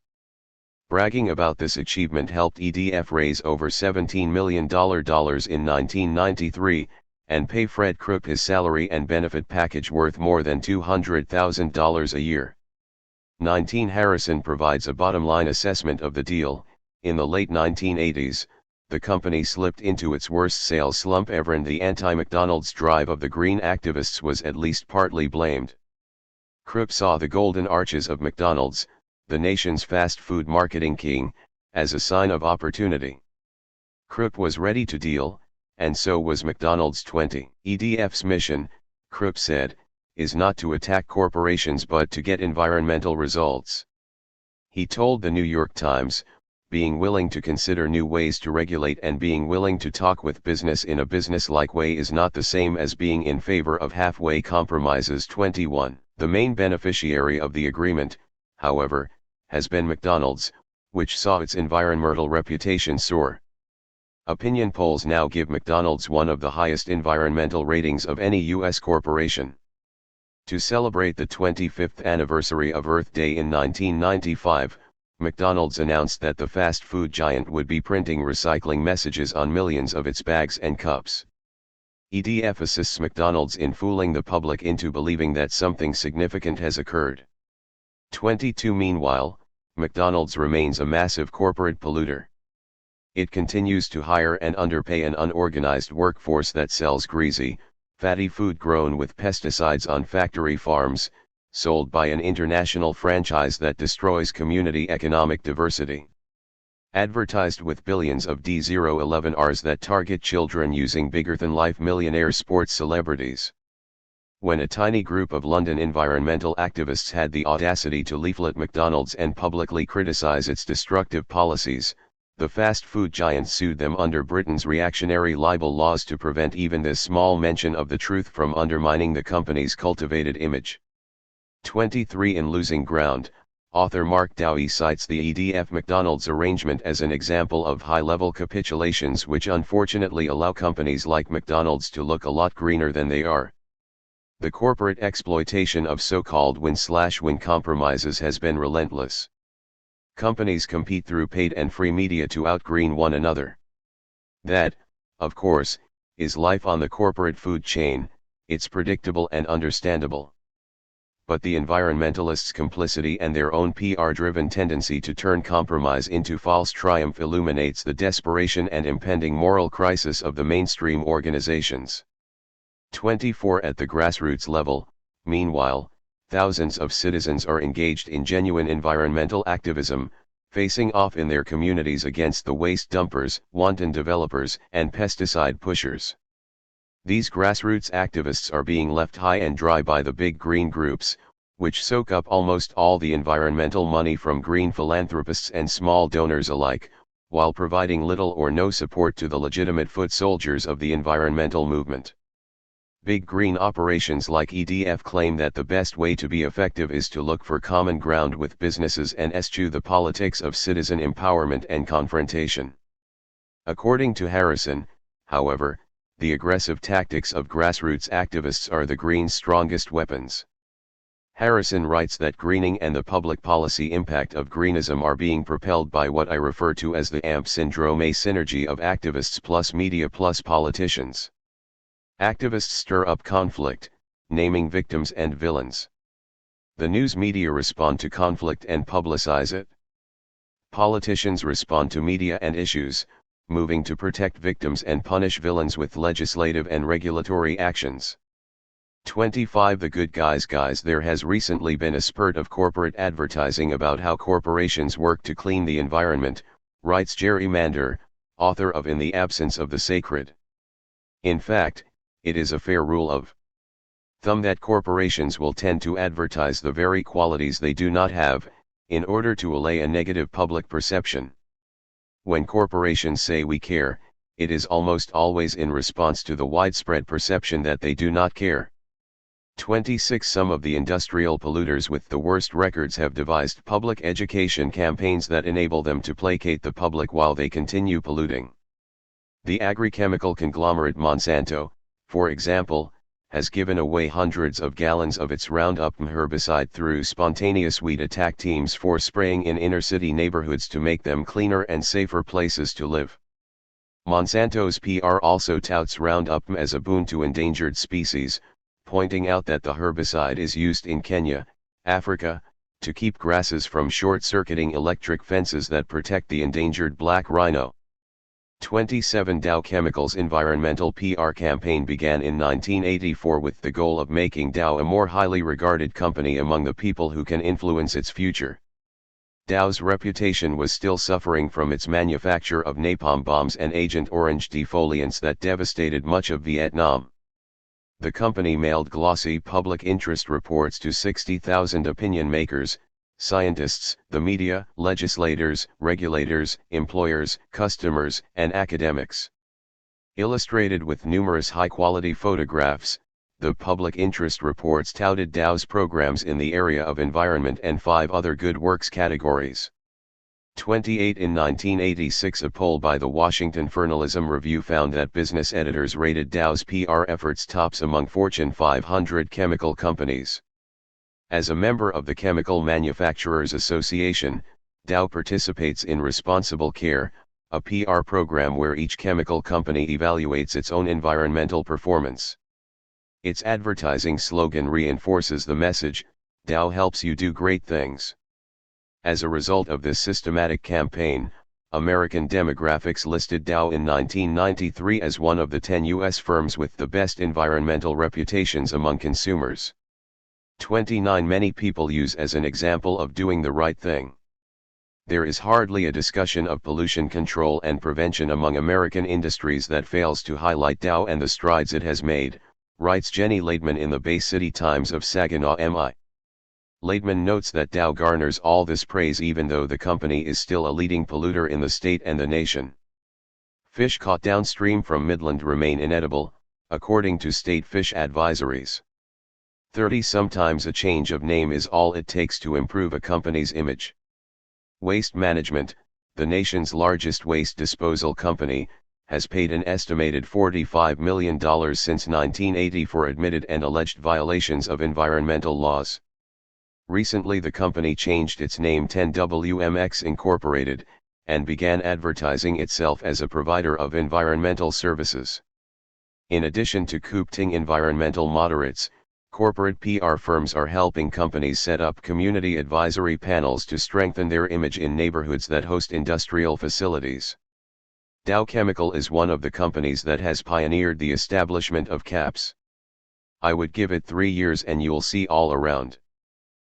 Bragging about this achievement helped EDF raise over $17 million in 1993, and pay Fred Crook his salary and benefit package worth more than $200,000 a year. 19. Harrison provides a bottom-line assessment of the deal. In the late 1980s, the company slipped into its worst sales slump ever, and the anti-McDonald's drive of the green activists was at least partly blamed. Crook saw the golden arches of McDonald's, the nation's fast food marketing king, as a sign of opportunity. Crook was ready to deal, and so was McDonald's. 20. EDF's mission, Crook said, is not to attack corporations but to get environmental results. He told the New York Times, being willing to consider new ways to regulate and being willing to talk with business in a business-like way is not the same as being in favor of halfway compromises. 21. The main beneficiary of the agreement, however, has been McDonald's, which saw its environmental reputation soar. Opinion polls now give McDonald's one of the highest environmental ratings of any U.S. corporation. To celebrate the 25th anniversary of Earth Day in 1995, McDonald's announced that the fast food giant would be printing recycling messages on millions of its bags and cups. EDF assists McDonald's in fooling the public into believing that something significant has occurred. 22 Meanwhile, McDonald's remains a massive corporate polluter. It continues to hire and underpay an unorganized workforce that sells greasy, fatty food grown with pesticides on factory farms, sold by an international franchise that destroys community economic diversity. Advertised with billions of D011Rs that target children using bigger-than-life millionaire sports celebrities. When a tiny group of London environmental activists had the audacity to leaflet McDonald's and publicly criticize its destructive policies, the fast food giant sued them under Britain's reactionary libel laws to prevent even this small mention of the truth from undermining the company's cultivated image. 23 In Losing Ground, author Mark Dowie cites the EDF McDonald's arrangement as an example of high-level capitulations which unfortunately allow companies like McDonald's to look a lot greener than they are. The corporate exploitation of so-called win-slash-win compromises has been relentless. Companies compete through paid and free media to outgreen one another. That, of course, is life on the corporate food chain. It's predictable and understandable. But the environmentalists' complicity and their own PR-driven tendency to turn compromise into false triumph illuminates the desperation and impending moral crisis of the mainstream organizations. 24 At the grassroots level, meanwhile, thousands of citizens are engaged in genuine environmental activism, facing off in their communities against the waste dumpers, wanton developers, and pesticide pushers. These grassroots activists are being left high and dry by the big green groups, which soak up almost all the environmental money from green philanthropists and small donors alike, while providing little or no support to the legitimate foot soldiers of the environmental movement. Big green operations like EDF claim that the best way to be effective is to look for common ground with businesses and eschew the politics of citizen empowerment and confrontation. According to Harrison, however, the aggressive tactics of grassroots activists are the Greens' strongest weapons. Harrison writes that greening and the public policy impact of greenism are being propelled by what I refer to as the AMP syndrome, a synergy of activists plus media plus politicians. Activists stir up conflict, naming victims and villains. The news media respond to conflict and publicize it. Politicians respond to media and issues, moving to protect victims and punish villains with legislative and regulatory actions. 25 The good guys. There has recently been a spurt of corporate advertising about how corporations work to clean the environment, writes Jerry Mander, author of In the Absence of the Sacred. In fact, it is a fair rule of thumb that corporations will tend to advertise the very qualities they do not have, in order to allay a negative public perception. When corporations say we care, it is almost always in response to the widespread perception that they do not care. 26 Some of the industrial polluters with the worst records have devised public education campaigns that enable them to placate the public while they continue polluting. The agrichemical conglomerate Monsanto, for example, has given away hundreds of gallons of its Roundup herbicide through spontaneous weed attack teams for spraying in inner-city neighborhoods to make them cleaner and safer places to live. Monsanto's PR also touts Roundup as a boon to endangered species, pointing out that the herbicide is used in Kenya, Africa, to keep grasses from short-circuiting electric fences that protect the endangered black rhino. 27 Dow Chemical's environmental PR campaign began in 1984 with the goal of making Dow a more highly regarded company among the people who can influence its future. Dow's reputation was still suffering from its manufacture of napalm bombs and Agent Orange defoliants that devastated much of Vietnam. The company mailed glossy public interest reports to 60,000 opinion makers, scientists, the media, legislators, regulators, employers, customers, and academics. Illustrated with numerous high-quality photographs, the public interest reports touted Dow's programs in the area of environment and 5 other good works categories. 28 In 1986, a poll by the Washington Journalism Review found that business editors rated Dow's PR efforts tops among Fortune 500 chemical companies. As a member of the Chemical Manufacturers Association, Dow participates in Responsible Care, a PR program where each chemical company evaluates its own environmental performance. Its advertising slogan reinforces the message, Dow helps you do great things. As a result of this systematic campaign, American Demographics listed Dow in 1993 as one of the 10 U.S. firms with the best environmental reputations among consumers. 29 many people use as an example of doing the right thing. There is hardly a discussion of pollution control and prevention among American industries that fails to highlight Dow and the strides it has made, writes Jenny Laidman in the Bay City Times of Saginaw, MI. Laidman notes that Dow garners all this praise even though the company is still a leading polluter in the state and the nation. Fish caught downstream from Midland remain inedible, according to state fish advisories. 30 Sometimes a change of name is all it takes to improve a company's image. Waste Management, the nation's largest waste disposal company, has paid an estimated $45 million since 1980 for admitted and alleged violations of environmental laws. Recently the company changed its name 10WMX Incorporated, and began advertising itself as a provider of environmental services. In addition to coopting environmental moderates, corporate PR firms are helping companies set up community advisory panels to strengthen their image in neighborhoods that host industrial facilities. Dow Chemical is one of the companies that has pioneered the establishment of CAPs. I would give it 3 years and you'll see all around.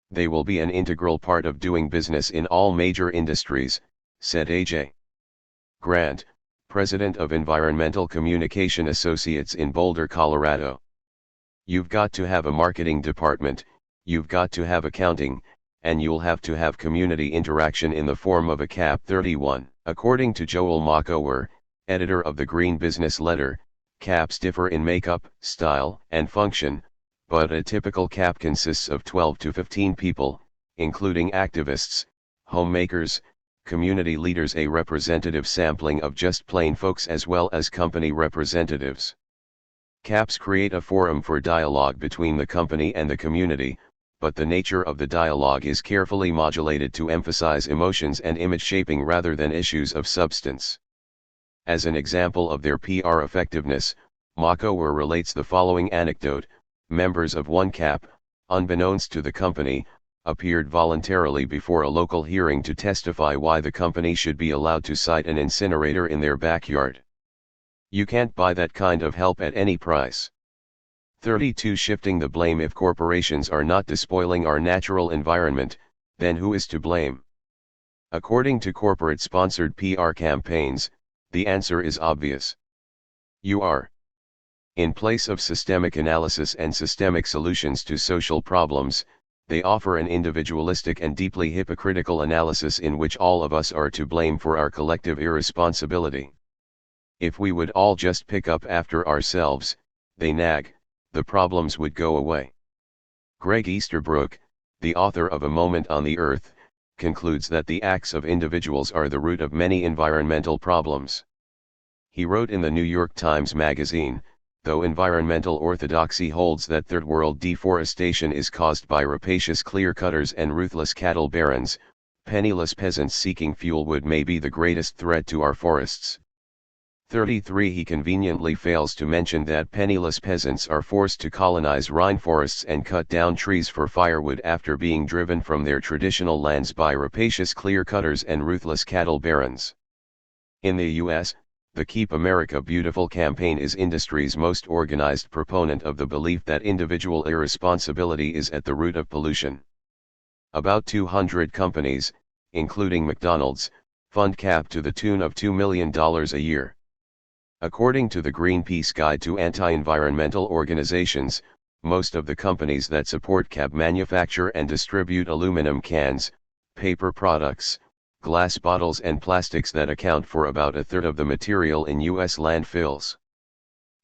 They will be an integral part of doing business in all major industries, said A.J. Grant, president of Environmental Communication Associates in Boulder, Colorado. You've got to have a marketing department, you've got to have accounting, and you'll have to have community interaction in the form of a CAP 31. According to Joel Makower, editor of the Green Business Letter, CAPs differ in makeup, style, and function, but a typical CAP consists of 12 to 15 people, including activists, homemakers, community leaders, a representative sampling of just plain folks as well as company representatives. CAPs create a forum for dialogue between the company and the community, but the nature of the dialogue is carefully modulated to emphasize emotions and image shaping rather than issues of substance. As an example of their PR effectiveness, Makower relates the following anecdote: members of one CAP, unbeknownst to the company, appeared voluntarily before a local hearing to testify why the company should be allowed to site an incinerator in their backyard. You can't buy that kind of help at any price. 32 Shifting the blame. If corporations are not despoiling our natural environment, then who is to blame? According to corporate-sponsored PR campaigns, the answer is obvious. You are. In place of systemic analysis and systemic solutions to social problems, they offer an individualistic and deeply hypocritical analysis in which all of us are to blame for our collective irresponsibility. If we would all just pick up after ourselves, they nag, the problems would go away. Greg Easterbrook, the author of A Moment on the Earth, concludes that the acts of individuals are the root of many environmental problems. He wrote in the New York Times Magazine, though environmental orthodoxy holds that third world deforestation is caused by rapacious clear-cutters and ruthless cattle barons, penniless peasants seeking fuel wood may be the greatest threat to our forests. 33 He conveniently fails to mention that penniless peasants are forced to colonize rainforests and cut down trees for firewood after being driven from their traditional lands by rapacious clear-cutters and ruthless cattle barons. In the U.S., the Keep America Beautiful campaign is industry's most organized proponent of the belief that individual irresponsibility is at the root of pollution. About 200 companies, including McDonald's, fund CAP to the tune of $2 million a year. According to the Greenpeace Guide to Anti-Environmental Organizations, most of the companies that support CAP manufacture and distribute aluminum cans, paper products, glass bottles and plastics that account for about a third of the material in U.S. landfills.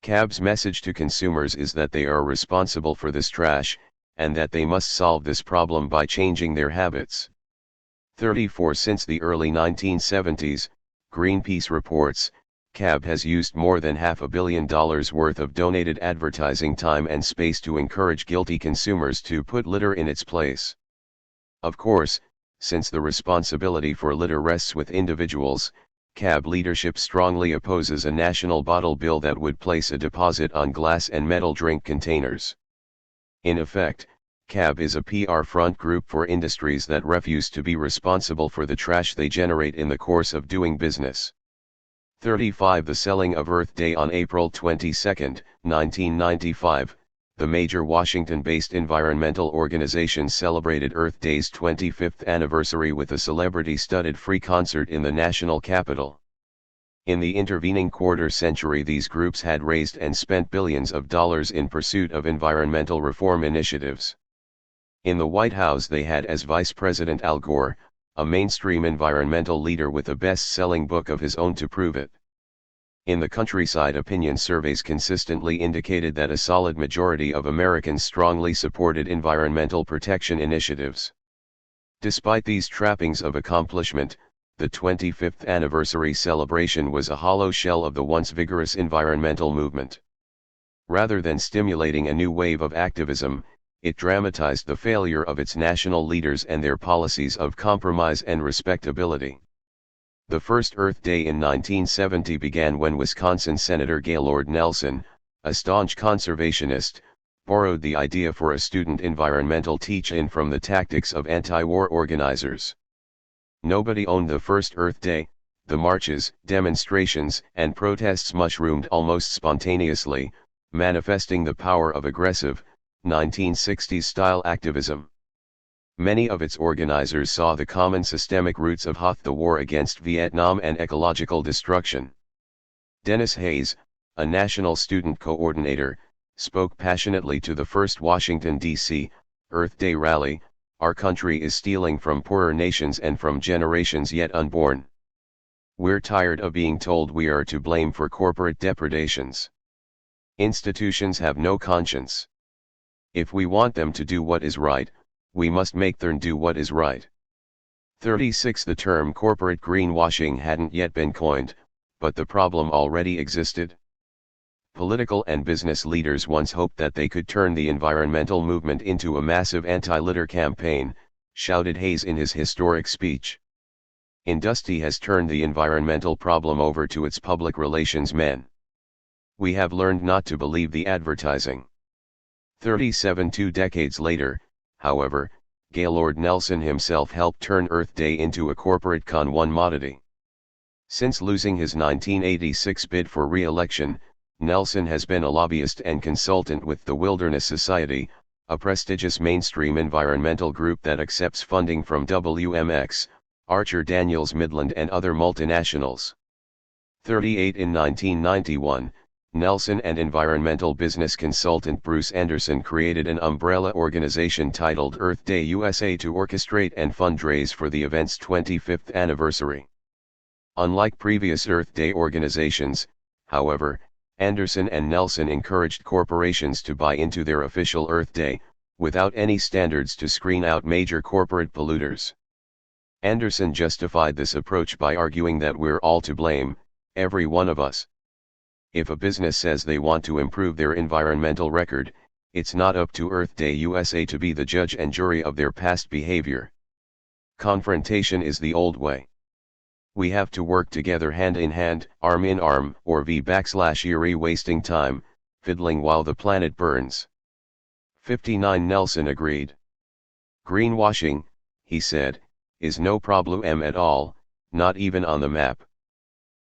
CAB's message to consumers is that they are responsible for this trash, and that they must solve this problem by changing their habits. 34 Since the early 1970s, Greenpeace reports, CAB has used more than $500 million worth of donated advertising time and space to encourage guilty consumers to put litter in its place. Of course, Since the responsibility for litter rests with individuals, CAB leadership strongly opposes a national bottle bill that would place a deposit on glass and metal drink containers. In effect, CAB is a PR front group for industries that refuse to be responsible for the trash they generate in the course of doing business. 35 The selling of Earth Day on April 22, 1995, the major Washington-based environmental organization celebrated Earth Day's 25th anniversary with a celebrity-studded free concert in the national capital. In the intervening quarter century, these groups had raised and spent billions of dollars in pursuit of environmental reform initiatives. In the White House they had as Vice President Al Gore, a mainstream environmental leader with a best-selling book of his own to prove it. In the countryside, opinion surveys consistently indicated that a solid majority of Americans strongly supported environmental protection initiatives. Despite these trappings of accomplishment, the 25th anniversary celebration was a hollow shell of the once vigorous environmental movement. Rather than stimulating a new wave of activism, it dramatized the failure of its national leaders and their policies of compromise and respectability. The first Earth Day in 1970 began when Wisconsin Senator Gaylord Nelson, a staunch conservationist, borrowed the idea for a student environmental teach-in from the tactics of anti-war organizers. Nobody owned the first Earth Day. The marches, demonstrations, and protests mushroomed almost spontaneously, manifesting the power of aggressive, 1960s-style activism. Many of its organizers saw the common systemic roots of the war against Vietnam and ecological destruction. Dennis Hayes, a national student coordinator, spoke passionately to the first Washington, D.C., Earth Day rally. Our country is stealing from poorer nations and from generations yet unborn. We're tired of being told we are to blame for corporate depredations. Institutions have no conscience. If we want them to do what is right, we must make them do what is right. 36 The term corporate greenwashing hadn't yet been coined, but the problem already existed. Political and business leaders once hoped that they could turn the environmental movement into a massive anti-litter campaign, shouted Hayes in his historic speech. Industry has turned the environmental problem over to its public relations men. We have learned not to believe the advertising. 37 2 decades later, however, Gaylord Nelson himself helped turn Earth Day into a corporate commodity. Since losing his 1986 bid for re-election, Nelson has been a lobbyist and consultant with the Wilderness Society, a prestigious mainstream environmental group that accepts funding from WMX, Archer Daniels Midland and other multinationals. 38 In 1991, Nelson and environmental business consultant Bruce Anderson created an umbrella organization titled Earth Day USA to orchestrate and fundraise for the event's 25th anniversary. Unlike previous Earth Day organizations, however, Anderson and Nelson encouraged corporations to buy into their official Earth Day, without any standards to screen out major corporate polluters. Anderson justified this approach by arguing that we're all to blame, every one of us. If a business says they want to improve their environmental record, it's not up to Earth Day USA to be the judge and jury of their past behavior. Confrontation is the old way. We have to work together hand in hand, arm in arm, or /eerie wasting time, fiddling while the planet burns. 59 Nelson agreed. Greenwashing, he said, is no problem at all, not even on the map.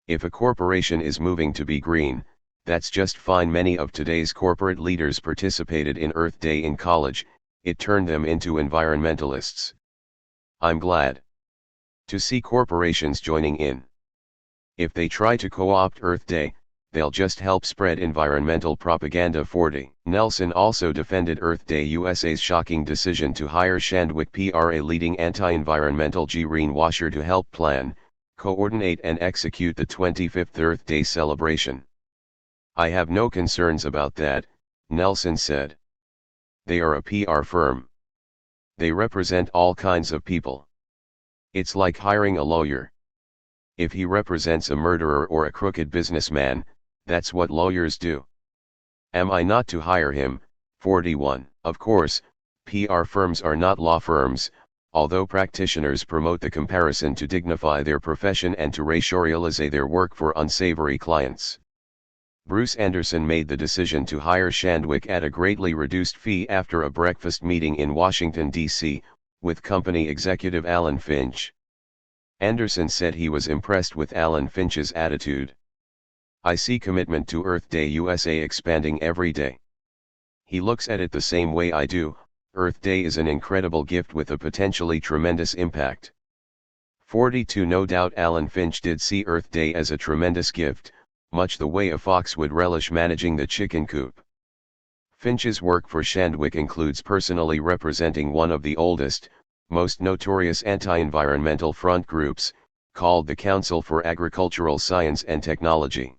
If a corporation is moving to be green, that's just fine. Many of today's corporate leaders participated in Earth Day in college, it turned them into environmentalists. I'm glad to see corporations joining in. If they try to co-opt Earth Day, they'll just help spread environmental propaganda. 40 Nelson also defended Earth Day USA's shocking decision to hire Shandwick PR, a leading anti-environmental greenwasher, to help plan, coordinate and execute the 25th Earth Day celebration. I have no concerns about that, Nelson said. They are a PR firm. They represent all kinds of people. It's like hiring a lawyer. If he represents a murderer or a crooked businessman, that's what lawyers do. Am I not to hire him? 41 Of course, PR firms are not law firms, although practitioners promote the comparison to dignify their profession and to racialize their work for unsavory clients. Bruce Anderson made the decision to hire Shandwick at a greatly reduced fee after a breakfast meeting in Washington, D.C., with company executive Alan Finch. Anderson said he was impressed with Alan Finch's attitude. "I see commitment to Earth Day USA expanding every day. He looks at it the same way I do. Earth Day is an incredible gift with a potentially tremendous impact." 42 No doubt Alan Finch did see Earth Day as a tremendous gift, much the way a fox would relish managing the chicken coop. Finch's work for Shandwick includes personally representing one of the oldest, most notorious anti-environmental front groups, called the Council for Agricultural Science and Technology.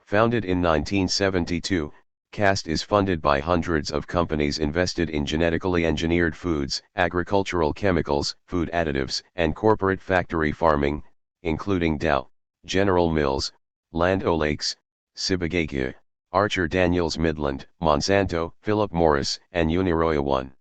Founded in 1972, CAST is funded by hundreds of companies invested in genetically engineered foods, agricultural chemicals, food additives, and corporate factory farming, including Dow, General Mills, Land O'Lakes, Sibagaki, Archer Daniels Midland, Monsanto, Philip Morris, and Uniroyal One.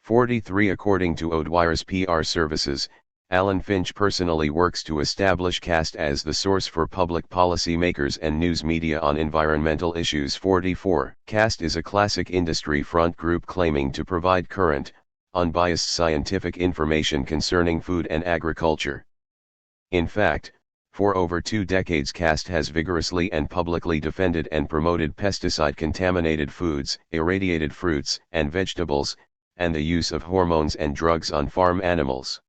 43 According to O'Dwyer's PR services, Alan Finch personally works to establish CAST as the source for public policy makers and news media on environmental issues. 44 CAST is a classic industry front group claiming to provide current, unbiased scientific information concerning food and agriculture. In fact, for over 2 decades CAST has vigorously and publicly defended and promoted pesticide-contaminated foods, irradiated fruits and vegetables, and the use of hormones and drugs on farm animals.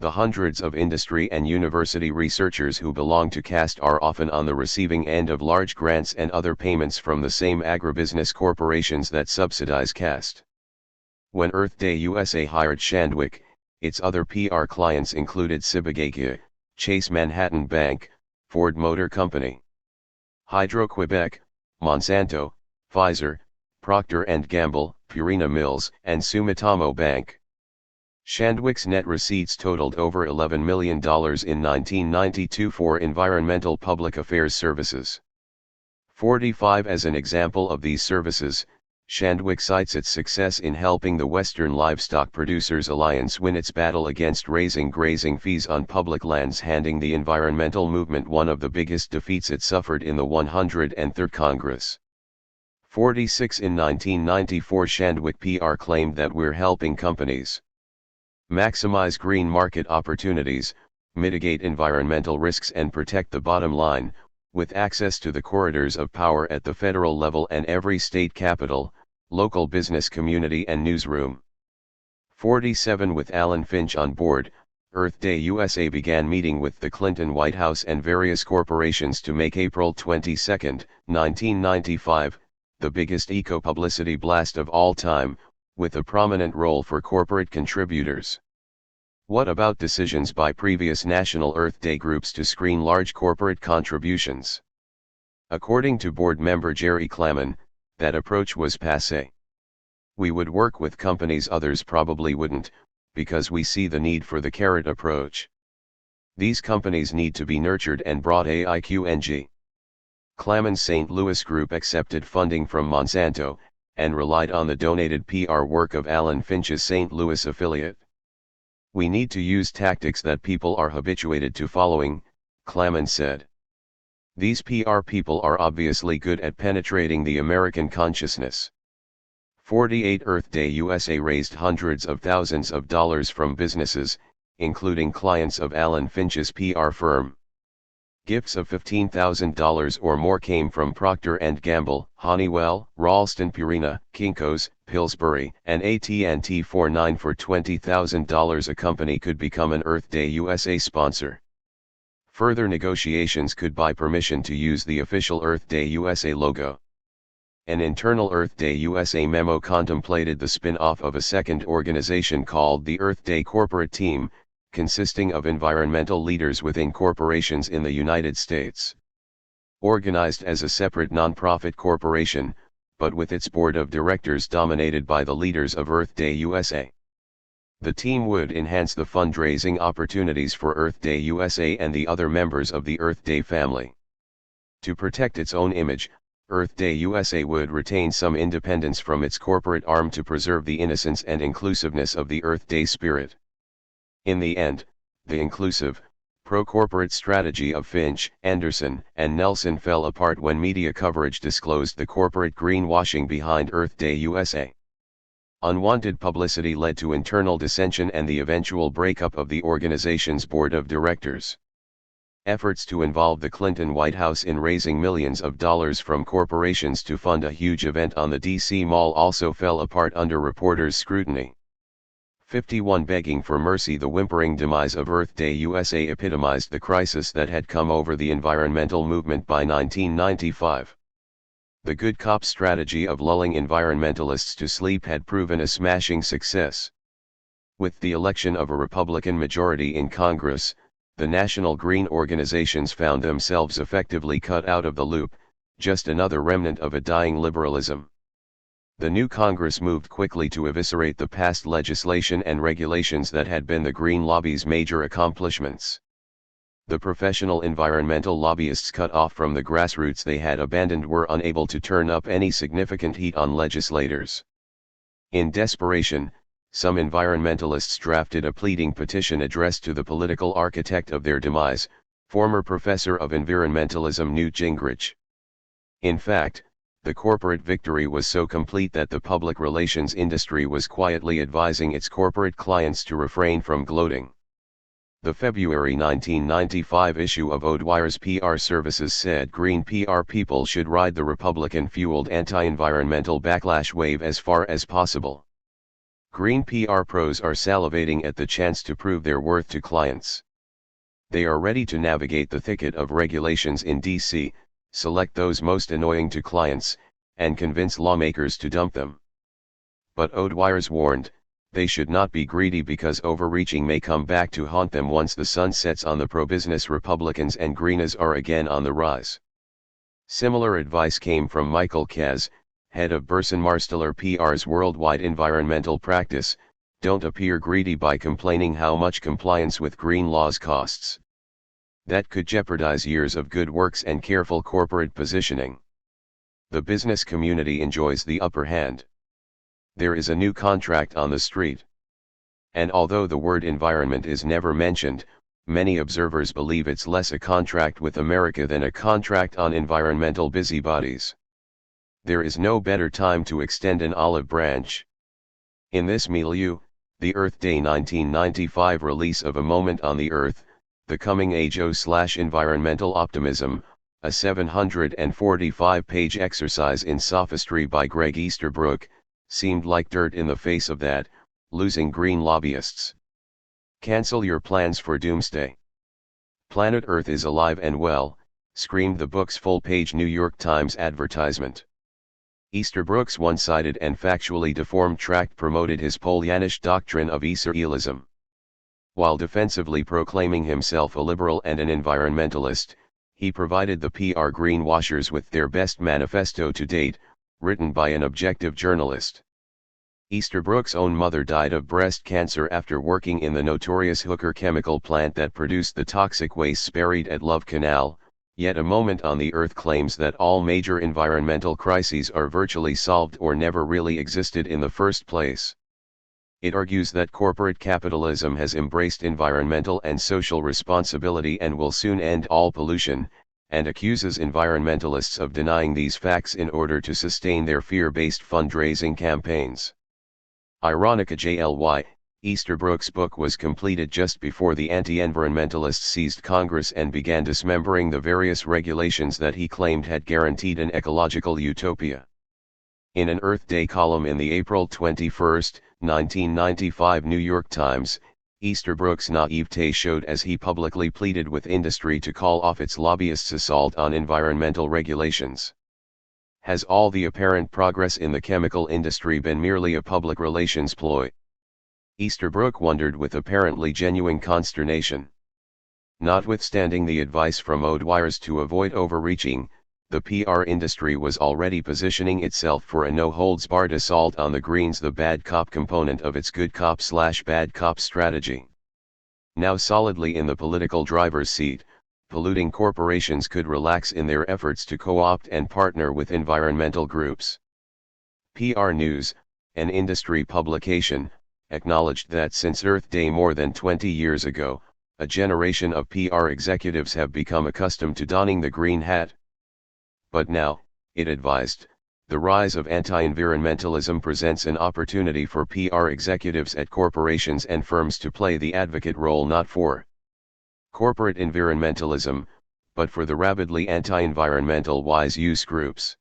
The hundreds of industry and university researchers who belong to CAST are often on the receiving end of large grants and other payments from the same agribusiness corporations that subsidize CAST. When Earth Day USA hired Shandwick, its other PR clients included Sibagaki, Chase Manhattan Bank, Ford Motor Company, Hydro-Quebec, Monsanto, Pfizer, Procter & Gamble, Purina Mills, and Sumitomo Bank. Shandwick's net receipts totaled over $11 million in 1992 for environmental public affairs services. 45 As an example of these services, Shandwick cites its success in helping the Western Livestock Producers Alliance win its battle against raising grazing fees on public lands, handing the environmental movement one of the biggest defeats it suffered in the 103rd Congress. 46 In 1994 Shandwick PR claimed that "We're helping companies maximize green market opportunities, mitigate environmental risks and protect the bottom line, with access to the corridors of power at the federal level and every state capital, local business community and newsroom." 47 With Alan Finch on board, Earth Day USA began meeting with the Clinton White House and various corporations to make April 22, 1995, the biggest eco-publicity blast of all time, with a prominent role for corporate contributors. What about decisions by previous National Earth Day groups to screen large corporate contributions? According to board member Jerry Klaman, that approach was passé. "We would work with companies others probably wouldn't, because we see the need for the carrot approach. These companies need to be nurtured and brought AIQNG." Klaman's St. Louis group accepted funding from Monsanto, and relied on the donated PR work of Alan Finch's St. Louis affiliate. "We need to use tactics that people are habituated to following," Klaman said. "These PR people are obviously good at penetrating the American consciousness." 48 Earth Day USA raised hundreds of thousands of dollars from businesses, including clients of Alan Finch's PR firm. Gifts of $15,000 or more came from Procter & Gamble, Honeywell, Ralston Purina, Kinko's, Pillsbury, and AT&T. For $20,000 a company could become an Earth Day USA sponsor. Further negotiations could buy permission to use the official Earth Day USA logo. An internal Earth Day USA memo contemplated the spin-off of a second organization called the Earth Day Corporate Team, consisting of environmental leaders within corporations in the United States. Organized as a separate nonprofit corporation, but with its board of directors dominated by the leaders of Earth Day USA. The team would enhance the fundraising opportunities for Earth Day USA and the other members of the Earth Day family. To protect its own image, Earth Day USA would retain some independence from its corporate arm to preserve the innocence and inclusiveness of the Earth Day spirit. In the end, the inclusive, pro-corporate strategy of Finch, Anderson, and Nelson fell apart when media coverage disclosed the corporate greenwashing behind Earth Day USA. Unwanted publicity led to internal dissension and the eventual breakup of the organization's board of directors. Efforts to involve the Clinton White House in raising millions of dollars from corporations to fund a huge event on the D.C. Mall also fell apart under reporters' scrutiny. 51 Begging for mercy. The whimpering demise of Earth Day USA epitomized the crisis that had come over the environmental movement by 1995. The good cop strategy of lulling environmentalists to sleep had proven a smashing success. With the election of a Republican majority in Congress, the national green organizations found themselves effectively cut out of the loop, just another remnant of a dying liberalism. The new Congress moved quickly to eviscerate the past legislation and regulations that had been the green lobby's major accomplishments. The professional environmental lobbyists cut off from the grassroots they had abandoned were unable to turn up any significant heat on legislators. In desperation, some environmentalists drafted a pleading petition addressed to the political architect of their demise, former professor of environmentalism Newt Gingrich. In fact, the corporate victory was so complete that the public relations industry was quietly advising its corporate clients to refrain from gloating. The February 1995 issue of Odewire's PR Services said green PR people should ride the Republican-fueled anti-environmental backlash wave as far as possible. Green PR pros are salivating at the chance to prove their worth to clients. They are ready to navigate the thicket of regulations in D.C., select those most annoying to clients, and convince lawmakers to dump them. But Odewire's warned, they should not be greedy because overreaching may come back to haunt them once the sun sets on the pro-business Republicans and Greeners are again on the rise. Similar advice came from Michael Kaz, head of Burson Marsteller PR's worldwide environmental practice. Don't appear greedy by complaining how much compliance with green laws costs. That could jeopardize years of good works and careful corporate positioning. The business community enjoys the upper hand. There is a new contract on the street. And although the word environment is never mentioned, many observers believe it's less a contract with America than a contract on environmental busybodies. There is no better time to extend an olive branch. In this milieu, the Earth Day 1995 release of A Moment on the Earth, The Coming Age /Environmental Optimism, a 745-page exercise in sophistry by Greg Easterbrook, seemed like dirt in the face of that, losing green lobbyists. Cancel your plans for doomsday. Planet Earth is alive and well, screamed the book's full-page New York Times advertisement. Easterbrook's one-sided and factually deformed tract promoted his Pollyannish doctrine of Israelism. While defensively proclaiming himself a liberal and an environmentalist, he provided the PR greenwashers with their best manifesto to date, written by an objective journalist. Easterbrook's own mother died of breast cancer after working in the notorious Hooker chemical plant that produced the toxic wastes buried at Love Canal, yet A Moment on the Earth claims that all major environmental crises are virtually solved or never really existed in the first place. It argues that corporate capitalism has embraced environmental and social responsibility and will soon end all pollution, and accuses environmentalists of denying these facts in order to sustain their fear-based fundraising campaigns. Ironica JLY, Easterbrook's book was completed just before the anti-environmentalists seized Congress and began dismembering the various regulations that he claimed had guaranteed an ecological utopia. In an Earth Day column in the April 21, 1995 New York Times, Easterbrook's naivete showed as he publicly pleaded with industry to call off its lobbyists' assault on environmental regulations. Has all the apparent progress in the chemical industry been merely a public relations ploy? Easterbrook wondered with apparently genuine consternation. Notwithstanding the advice from Odewires to avoid overreaching, the PR industry was already positioning itself for a no-holds-barred assault on the Greens, the bad cop component of its good cop/bad cop strategy. Now solidly in the political driver's seat, polluting corporations could relax in their efforts to co-opt and partner with environmental groups. PR News, an industry publication, acknowledged that since Earth Day more than 20 years ago, a generation of PR executives have become accustomed to donning the green hat. But now, it advised, the rise of anti-environmentalism presents an opportunity for PR executives at corporations and firms to play the advocate role not for corporate environmentalism, but for the rabidly anti-environmental wise use groups.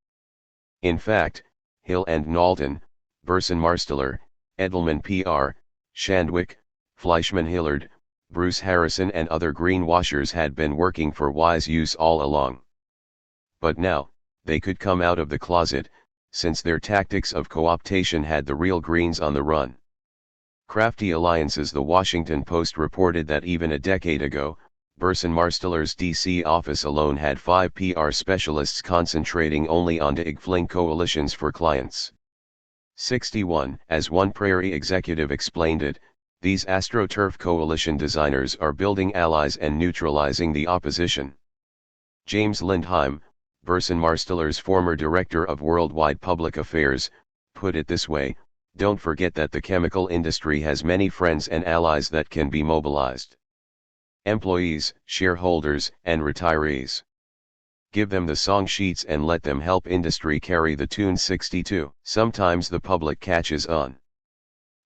In fact, Hill and Knowlton, Burson Marsteller, Edelman PR, Shandwick, Fleischman Hillard, Bruce Harrison and other greenwashers had been working for wise use all along. But now, they could come out of the closet, since their tactics of co-optation had the real greens on the run. Crafty alliances. The Washington Post reported that even a decade ago, Burson Marsteller's DC office alone had 5 PR specialists concentrating only on DIG-fling coalitions for clients. 61. As one Prairie executive explained it, these AstroTurf coalition designers are building allies and neutralizing the opposition. James Lindheim, Burson Marsteller's former director of worldwide public affairs, put it this way: don't forget that the chemical industry has many friends and allies that can be mobilized. Employees, shareholders, and retirees. Give them the song sheets and let them help industry carry the tune. 62. Sometimes the public catches on.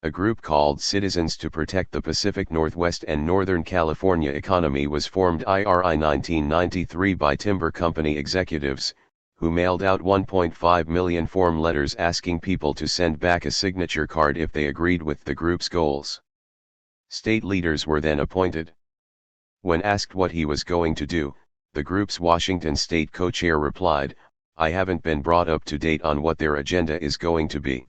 A group called Citizens to Protect the Pacific Northwest and Northern California Economy was formed IRI 1993 by timber company executives, who mailed out 1.5 million form letters asking people to send back a signature card if they agreed with the group's goals. State leaders were then appointed. When asked what he was going to do, the group's Washington state co-chair replied, "I haven't been brought up to date on what their agenda is going to be."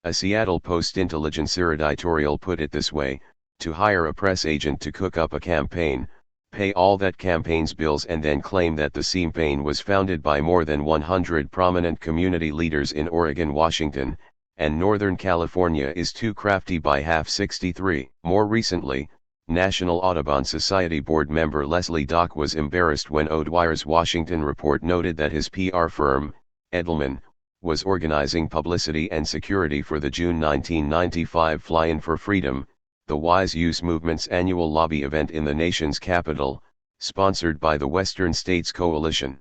A Seattle Post-Intelligencer editorial put it this way: to hire a press agent to cook up a campaign, pay all that campaign's bills and then claim that the campaign was founded by more than 100 prominent community leaders in Oregon, Washington, and Northern California is too crafty by half. 63. More recently, National Audubon Society board member Leslie Dock was embarrassed when O'Dwyer's Washington report noted that his PR firm, Edelman, was organizing publicity and security for the June 1995 Fly-In for Freedom, the Wise Use Movement's annual lobby event in the nation's capital, sponsored by the Western States Coalition.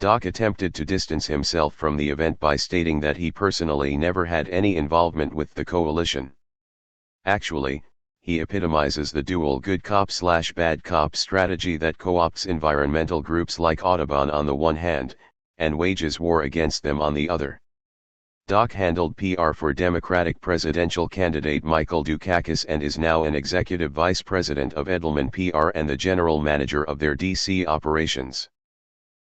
Dock attempted to distance himself from the event by stating that he personally never had any involvement with the coalition. Actually, he epitomizes the dual good cop/bad cop strategy that co-opts environmental groups like Audubon on the one hand, and wages war against them on the other. Dock handled PR for Democratic presidential candidate Michael Dukakis and is now an executive vice president of Edelman PR and the general manager of their DC operations.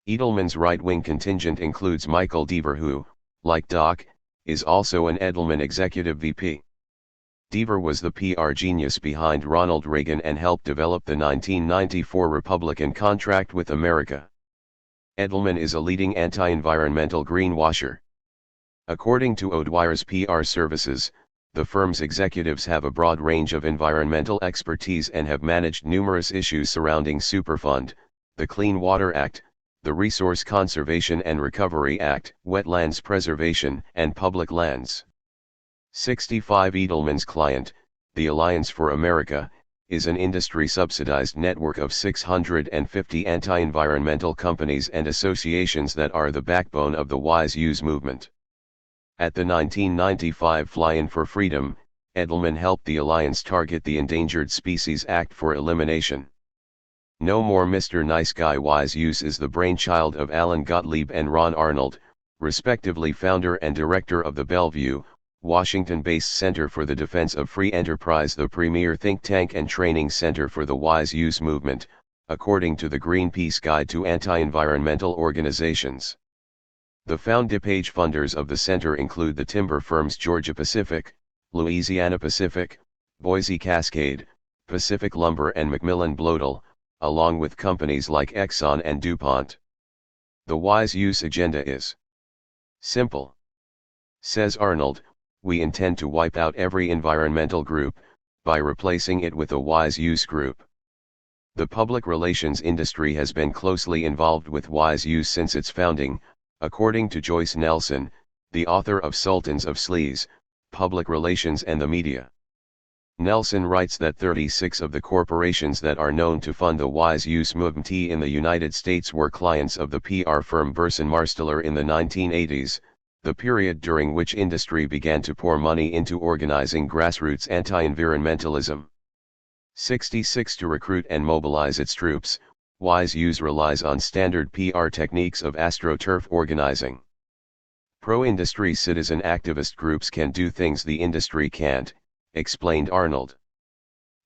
Edelman's right-wing contingent includes Michael Deaver, who, like Dock, is also an Edelman executive VP. Deaver was the PR genius behind Ronald Reagan and helped develop the 1994 Republican contract with America. Edelman is a leading anti-environmental greenwasher. According to O'Dwyer's PR services, the firm's executives have a broad range of environmental expertise and have managed numerous issues surrounding Superfund, the Clean Water Act, the Resource Conservation and Recovery Act, wetlands preservation, and public lands. 65. Edelman's client, the Alliance for America, is an industry-subsidized network of 650 anti-environmental companies and associations that are the backbone of the Wise Use movement. At the 1995 Fly-In for Freedom, Edelman helped the alliance target the Endangered Species Act for elimination. No More Mr. Nice Guy. Wise Use is the brainchild of Alan Gottlieb and Ron Arnold, respectively founder and director of the Bellevue, Washington-based Center for the Defense of Free Enterprise, the premier think tank and training center for the Wise Use movement, according to the Greenpeace Guide to Anti-Environmental Organizations. The found-page funders of the center include the timber firms Georgia Pacific, Louisiana Pacific, Boise Cascade, Pacific Lumber and Macmillan Bloedel, along with companies like Exxon and DuPont. The Wise Use agenda is simple. Says Arnold, we intend to wipe out every environmental group, by replacing it with a Wise Use group. The public relations industry has been closely involved with wise use since its founding, according to Joyce Nelson, the author of Sultans of Sleaze, Public Relations and the Media. Nelson writes that 36 of the corporations that are known to fund the wise use movement in the United States were clients of the PR firm Burson Marsteller in the 1980s, the period during which industry began to pour money into organizing grassroots anti-environmentalism. 66 To recruit and mobilize its troops, wise use relies on standard PR techniques of astroturf organizing. Pro-industry citizen activist groups can do things the industry can't, explained Arnold.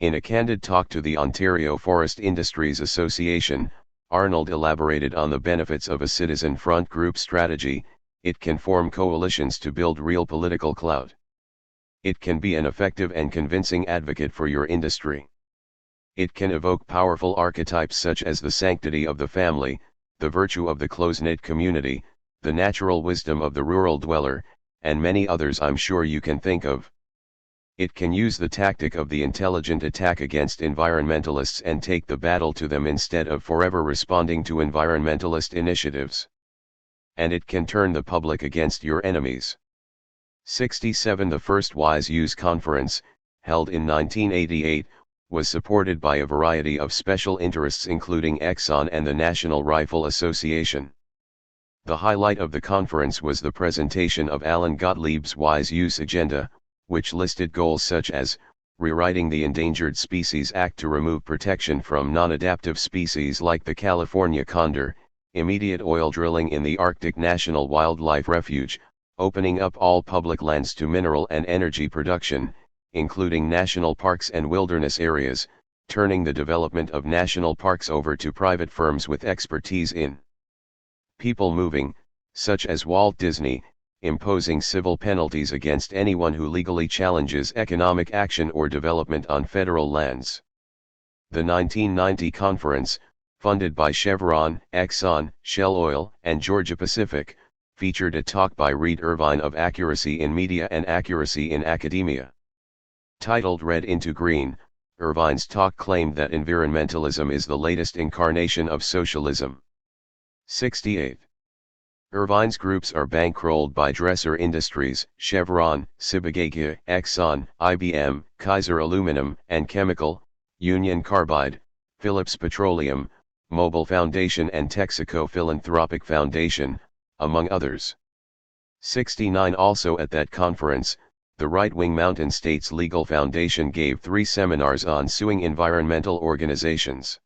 In a candid talk to the Ontario Forest Industries Association, Arnold elaborated on the benefits of a citizen front group strategy. It can form coalitions to build real political clout. It can be an effective and convincing advocate for your industry. It can evoke powerful archetypes such as the sanctity of the family, the virtue of the close-knit community, the natural wisdom of the rural dweller, and many others I'm sure you can think of. It can use the tactic of the intelligent attack against environmentalists and take the battle to them instead of forever responding to environmentalist initiatives. And it can turn the public against your enemies. 67 The first Wise Use Conference, held in 1988, was supported by a variety of special interests including Exxon and the National Rifle Association. The highlight of the conference was the presentation of Alan Gottlieb's Wise Use Agenda, which listed goals such as, rewriting the Endangered Species Act to remove protection from non-adaptive species like the California condor, immediate oil drilling in the Arctic National Wildlife Refuge, opening up all public lands to mineral and energy production, including national parks and wilderness areas, turning the development of national parks over to private firms with expertise in people moving, such as Walt Disney, imposing civil penalties against anyone who legally challenges economic action or development on federal lands. The 1990 conference, funded by Chevron, Exxon, Shell Oil, and Georgia Pacific, featured a talk by Reed Irvine of Accuracy in Media and Accuracy in Academia. Titled Red into Green, Irvine's talk claimed that environmentalism is the latest incarnation of socialism. 68. Irvine's groups are bankrolled by Dresser Industries, Chevron, Sibagaki, Exxon, IBM, Kaiser Aluminum and Chemical, Union Carbide, Phillips Petroleum, Mobil Foundation and Texaco Philanthropic Foundation, among others. 69 Also at that conference, the right-wing Mountain States Legal Foundation gave 3 seminars on suing environmental organizations.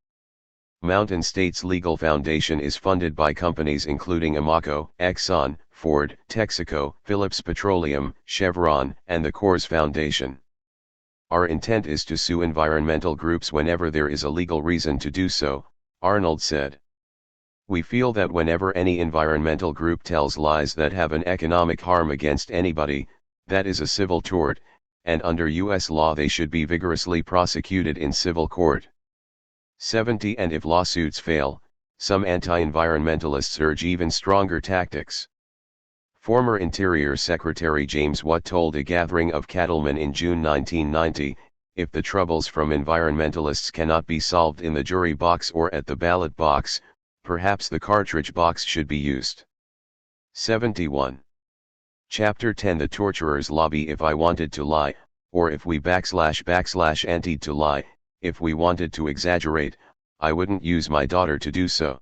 Mountain States Legal Foundation is funded by companies including Amoco, Exxon, Ford, Texaco, Phillips Petroleum, Chevron, and the Coors Foundation. Our intent is to sue environmental groups whenever there is a legal reason to do so, Arnold said. We feel that whenever any environmental group tells lies that have an economic harm against anybody, that is a civil tort, and under U.S. law they should be vigorously prosecuted in civil court. 70 And if lawsuits fail, some anti-environmentalists urge even stronger tactics. Former Interior Secretary James Watt told a gathering of cattlemen in June 1990, if the troubles from environmentalists cannot be solved in the jury box or at the ballot box, perhaps the cartridge box should be used. 71. Chapter 10 The Torturer's Lobby If I wanted to lie, or if we // to lie, if we wanted to exaggerate, I wouldn't use my daughter to do so.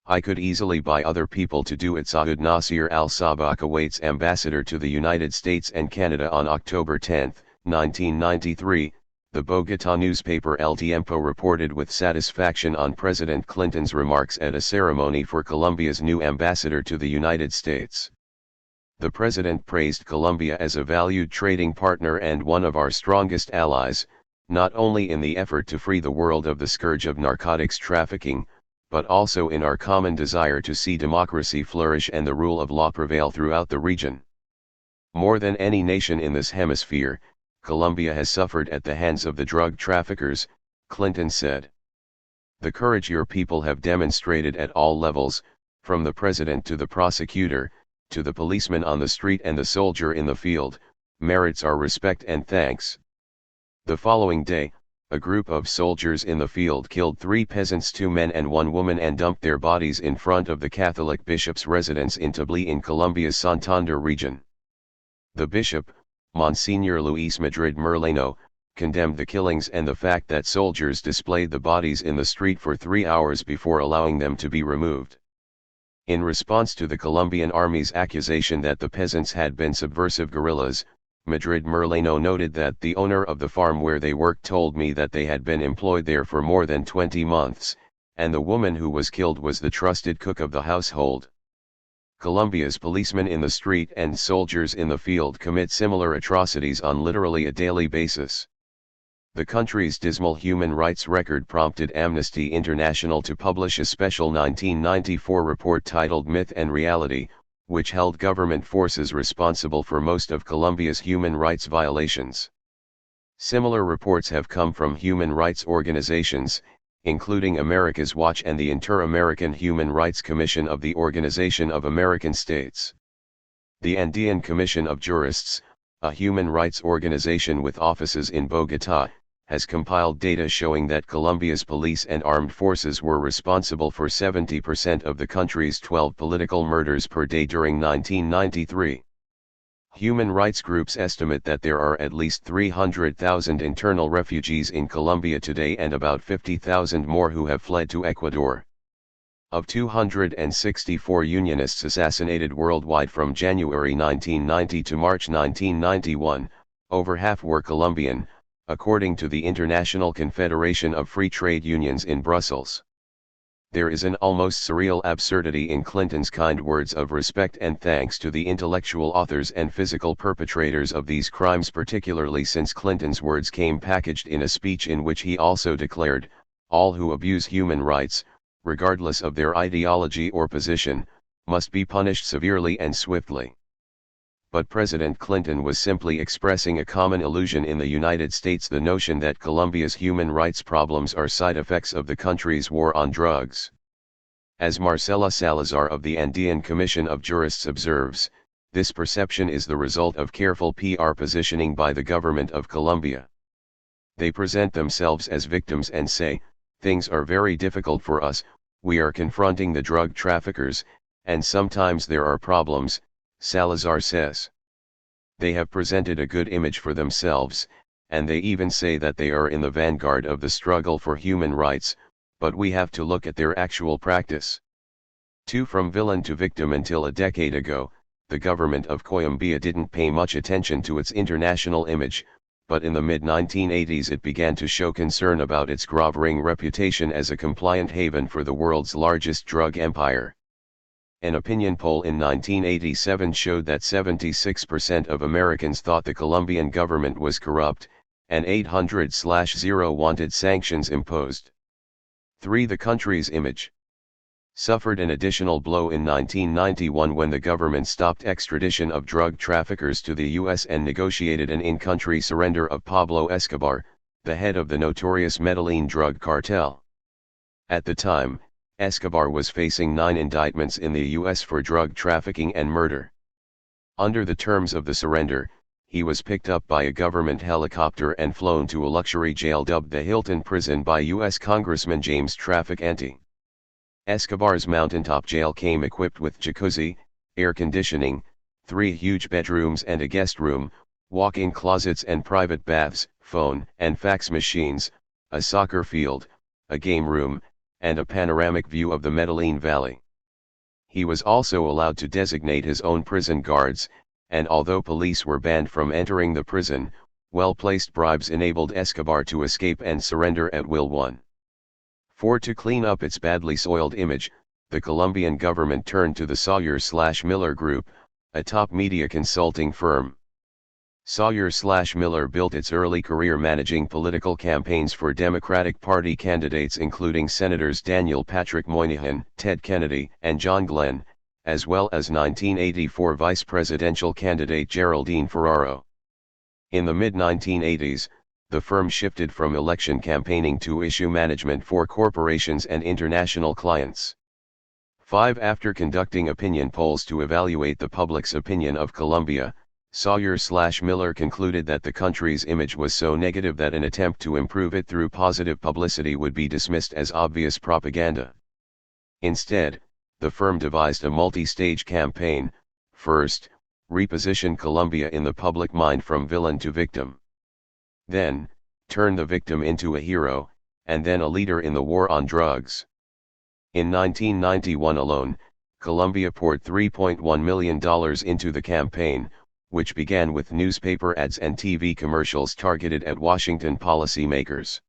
I could easily buy other people to do it. Saud Nasir al-Sabah, Kuwait's ambassador to the United States and Canada on October 10, 1993, the Bogotá newspaper El Tiempo reported with satisfaction on President Clinton's remarks at a ceremony for Colombia's new ambassador to the United States. The president praised Colombia as a valued trading partner and one of our strongest allies, not only in the effort to free the world of the scourge of narcotics trafficking, but also in our common desire to see democracy flourish and the rule of law prevail throughout the region. More than any nation in this hemisphere, Colombia has suffered at the hands of the drug traffickers, Clinton said. The courage your people have demonstrated at all levels, from the president to the prosecutor, to the policeman on the street and the soldier in the field, merits our respect and thanks. The following day, a group of soldiers in the field killed 3 peasants, 2 men and 1 woman, and dumped their bodies in front of the Catholic bishop's residence in Tabli in Colombia's Santander region. The bishop, Monsignor Luis Madrid Merlano, condemned the killings and the fact that soldiers displayed the bodies in the street for 3 hours before allowing them to be removed. In response to the Colombian army's accusation that the peasants had been subversive guerrillas, Madrid Merlano noted that the owner of the farm where they worked told me that they had been employed there for more than 20 months, and the woman who was killed was the trusted cook of the household. Colombia's policemen in the street and soldiers in the field commit similar atrocities on literally a daily basis. The country's dismal human rights record prompted Amnesty International to publish a special 1994 report titled Myth and Reality, which held government forces responsible for most of Colombia's human rights violations. Similar reports have come from human rights organizations, including America's Watch and the Inter-American Human Rights Commission of the Organization of American States. The Andean Commission of Jurists, a human rights organization with offices in Bogotá, has compiled data showing that Colombia's police and armed forces were responsible for 70% of the country's 12 political murders per day during 1993. Human rights groups estimate that there are at least 300,000 internal refugees in Colombia today and about 50,000 more who have fled to Ecuador. Of 264 Unionists assassinated worldwide from January 1990 to March 1991, over half were Colombian, according to the International Confederation of Free Trade Unions in Brussels. There is an almost surreal absurdity in Clinton's kind words of respect and thanks to the intellectual authors and physical perpetrators of these crimes, particularly since Clinton's words came packaged in a speech in which he also declared, "All who abuse human rights, regardless of their ideology or position, must be punished severely and swiftly." But President Clinton was simply expressing a common illusion in the United States, the notion that Colombia's human rights problems are side effects of the country's war on drugs. As Marcela Salazar of the Andean Commission of Jurists observes, this perception is the result of careful PR positioning by the government of Colombia. They present themselves as victims and say, "Things are very difficult for us, we are confronting the drug traffickers, and sometimes there are problems," Salazar says. They have presented a good image for themselves, and they even say that they are in the vanguard of the struggle for human rights, but we have to look at their actual practice. From villain to victim. Until a decade ago, the government of Colombia didn't pay much attention to its international image, but in the mid-1980s it began to show concern about its groveling reputation as a compliant haven for the world's largest drug empire. An opinion poll in 1987 showed that 76% of Americans thought the Colombian government was corrupt, and 800/0 wanted sanctions imposed. The country's image suffered an additional blow in 1991 when the government stopped extradition of drug traffickers to the U.S. and negotiated an in-country surrender of Pablo Escobar, the head of the notorious Medellin drug cartel. At the time, Escobar was facing 9 indictments in the U.S. for drug trafficking and murder. Under the terms of the surrender, he was picked up by a government helicopter and flown to a luxury jail dubbed the Hilton Prison by U.S. Congressman James Traficante. Escobar's mountaintop jail came equipped with jacuzzi, air conditioning, 3 huge bedrooms and a guest room, walk-in closets and private baths, phone and fax machines, a soccer field, a game room, and a panoramic view of the Medellin Valley. He was also allowed to designate his own prison guards, and although police were banned from entering the prison, well-placed bribes enabled Escobar to escape and surrender at will. To clean up its badly soiled image, the Colombian government turned to the Sawyer/Miller Group, a top media consulting firm. Sawyer/Miller built its early career managing political campaigns for Democratic Party candidates including Senators Daniel Patrick Moynihan, Ted Kennedy, and John Glenn, as well as 1984 vice presidential candidate Geraldine Ferraro. In the mid-1980s, the firm shifted from election campaigning to issue management for corporations and international clients. After conducting opinion polls to evaluate the public's opinion of Colombia, Sawyer/Miller concluded that the country's image was so negative that an attempt to improve it through positive publicity would be dismissed as obvious propaganda. Instead, the firm devised a multi-stage campaign. First, reposition Colombia in the public mind from villain to victim. Then, turn the victim into a hero, and then a leader in the war on drugs. In 1991 alone, Colombia poured $3.1 million into the campaign, which began with newspaper ads and TV commercials targeted at Washington policymakers.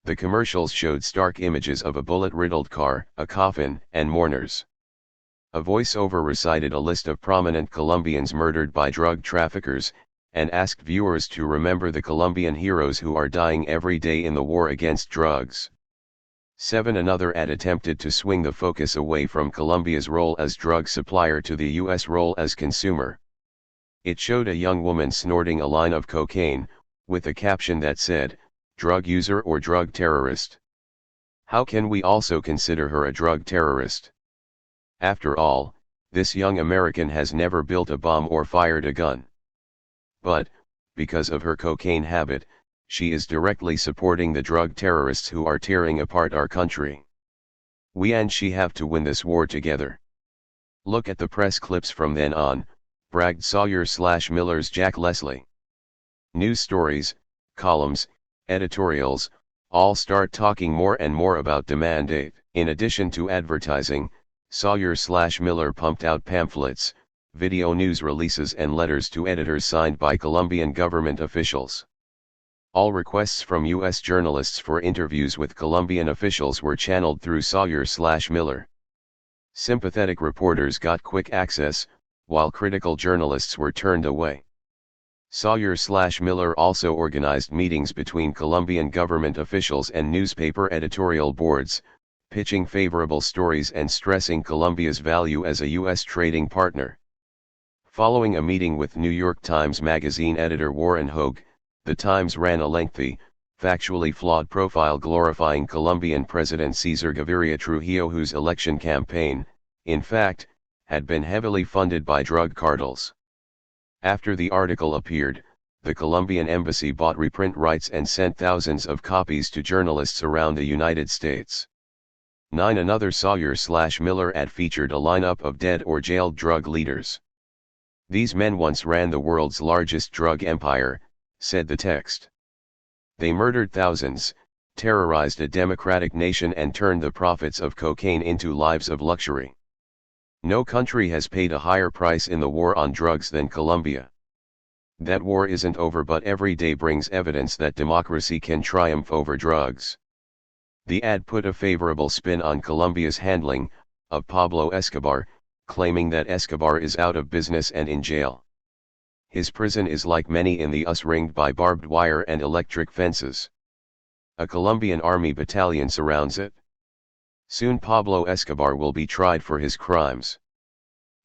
The commercials showed stark images of a bullet-riddled car, a coffin, and mourners. A voiceover recited a list of prominent Colombians murdered by drug traffickers, and asked viewers to remember the Colombian heroes who are dying every day in the war against drugs. Another ad attempted to swing the focus away from Colombia's role as drug supplier to the U.S. role as consumer. It showed a young woman snorting a line of cocaine, with a caption that said, "Drug user or drug terrorist? How can we also consider her a drug terrorist? After all, this young American has never built a bomb or fired a gun. But, because of her cocaine habit, she is directly supporting the drug terrorists who are tearing apart our country. We and she have to win this war together." Look at the press clips from then on, bragged Sawyer/Miller's Jack Leslie. News stories, columns, editorials, all start talking more and more about the mandate. In addition to advertising, Sawyer/Miller pumped out pamphlets, video news releases and letters to editors signed by Colombian government officials. All requests from U.S. journalists for interviews with Colombian officials were channeled through Sawyer/Miller. Sympathetic reporters got quick access, while critical journalists were turned away. Sawyer/Miller also organized meetings between Colombian government officials and newspaper editorial boards, pitching favorable stories and stressing Colombia's value as a U.S. trading partner. Following a meeting with New York Times Magazine editor Warren Hogue, the Times ran a lengthy, factually flawed profile glorifying Colombian President Cesar Gaviria Trujillo, whose election campaign, in fact, had been heavily funded by drug cartels. After the article appeared, the Colombian embassy bought reprint rights and sent thousands of copies to journalists around the United States. Another Sawyer/Miller ad featured a lineup of dead or jailed drug leaders. "These men once ran the world's largest drug empire," said the text. "They murdered thousands, terrorized a democratic nation and turned the profits of cocaine into lives of luxury. No country has paid a higher price in the war on drugs than Colombia. That war isn't over, but every day brings evidence that democracy can triumph over drugs." The ad put a favorable spin on Colombia's handling of Pablo Escobar, claiming that Escobar is out of business and in jail. His prison is like many in the US, ringed by barbed wire and electric fences. A Colombian army battalion surrounds it. Soon Pablo Escobar will be tried for his crimes.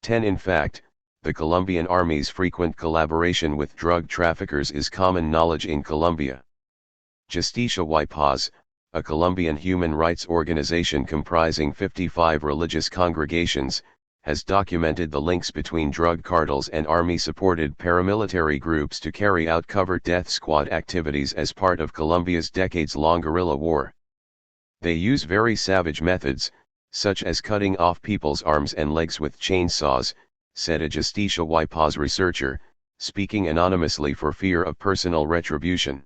In fact, the Colombian army's frequent collaboration with drug traffickers is common knowledge in Colombia. Justicia y Paz, a Colombian human rights organization comprising 55 religious congregations, has documented the links between drug cartels and army-supported paramilitary groups to carry out covert death squad activities as part of Colombia's decades-long guerrilla war. They use very savage methods, such as cutting off people's arms and legs with chainsaws, said a Justicia y Paz researcher, speaking anonymously for fear of personal retribution.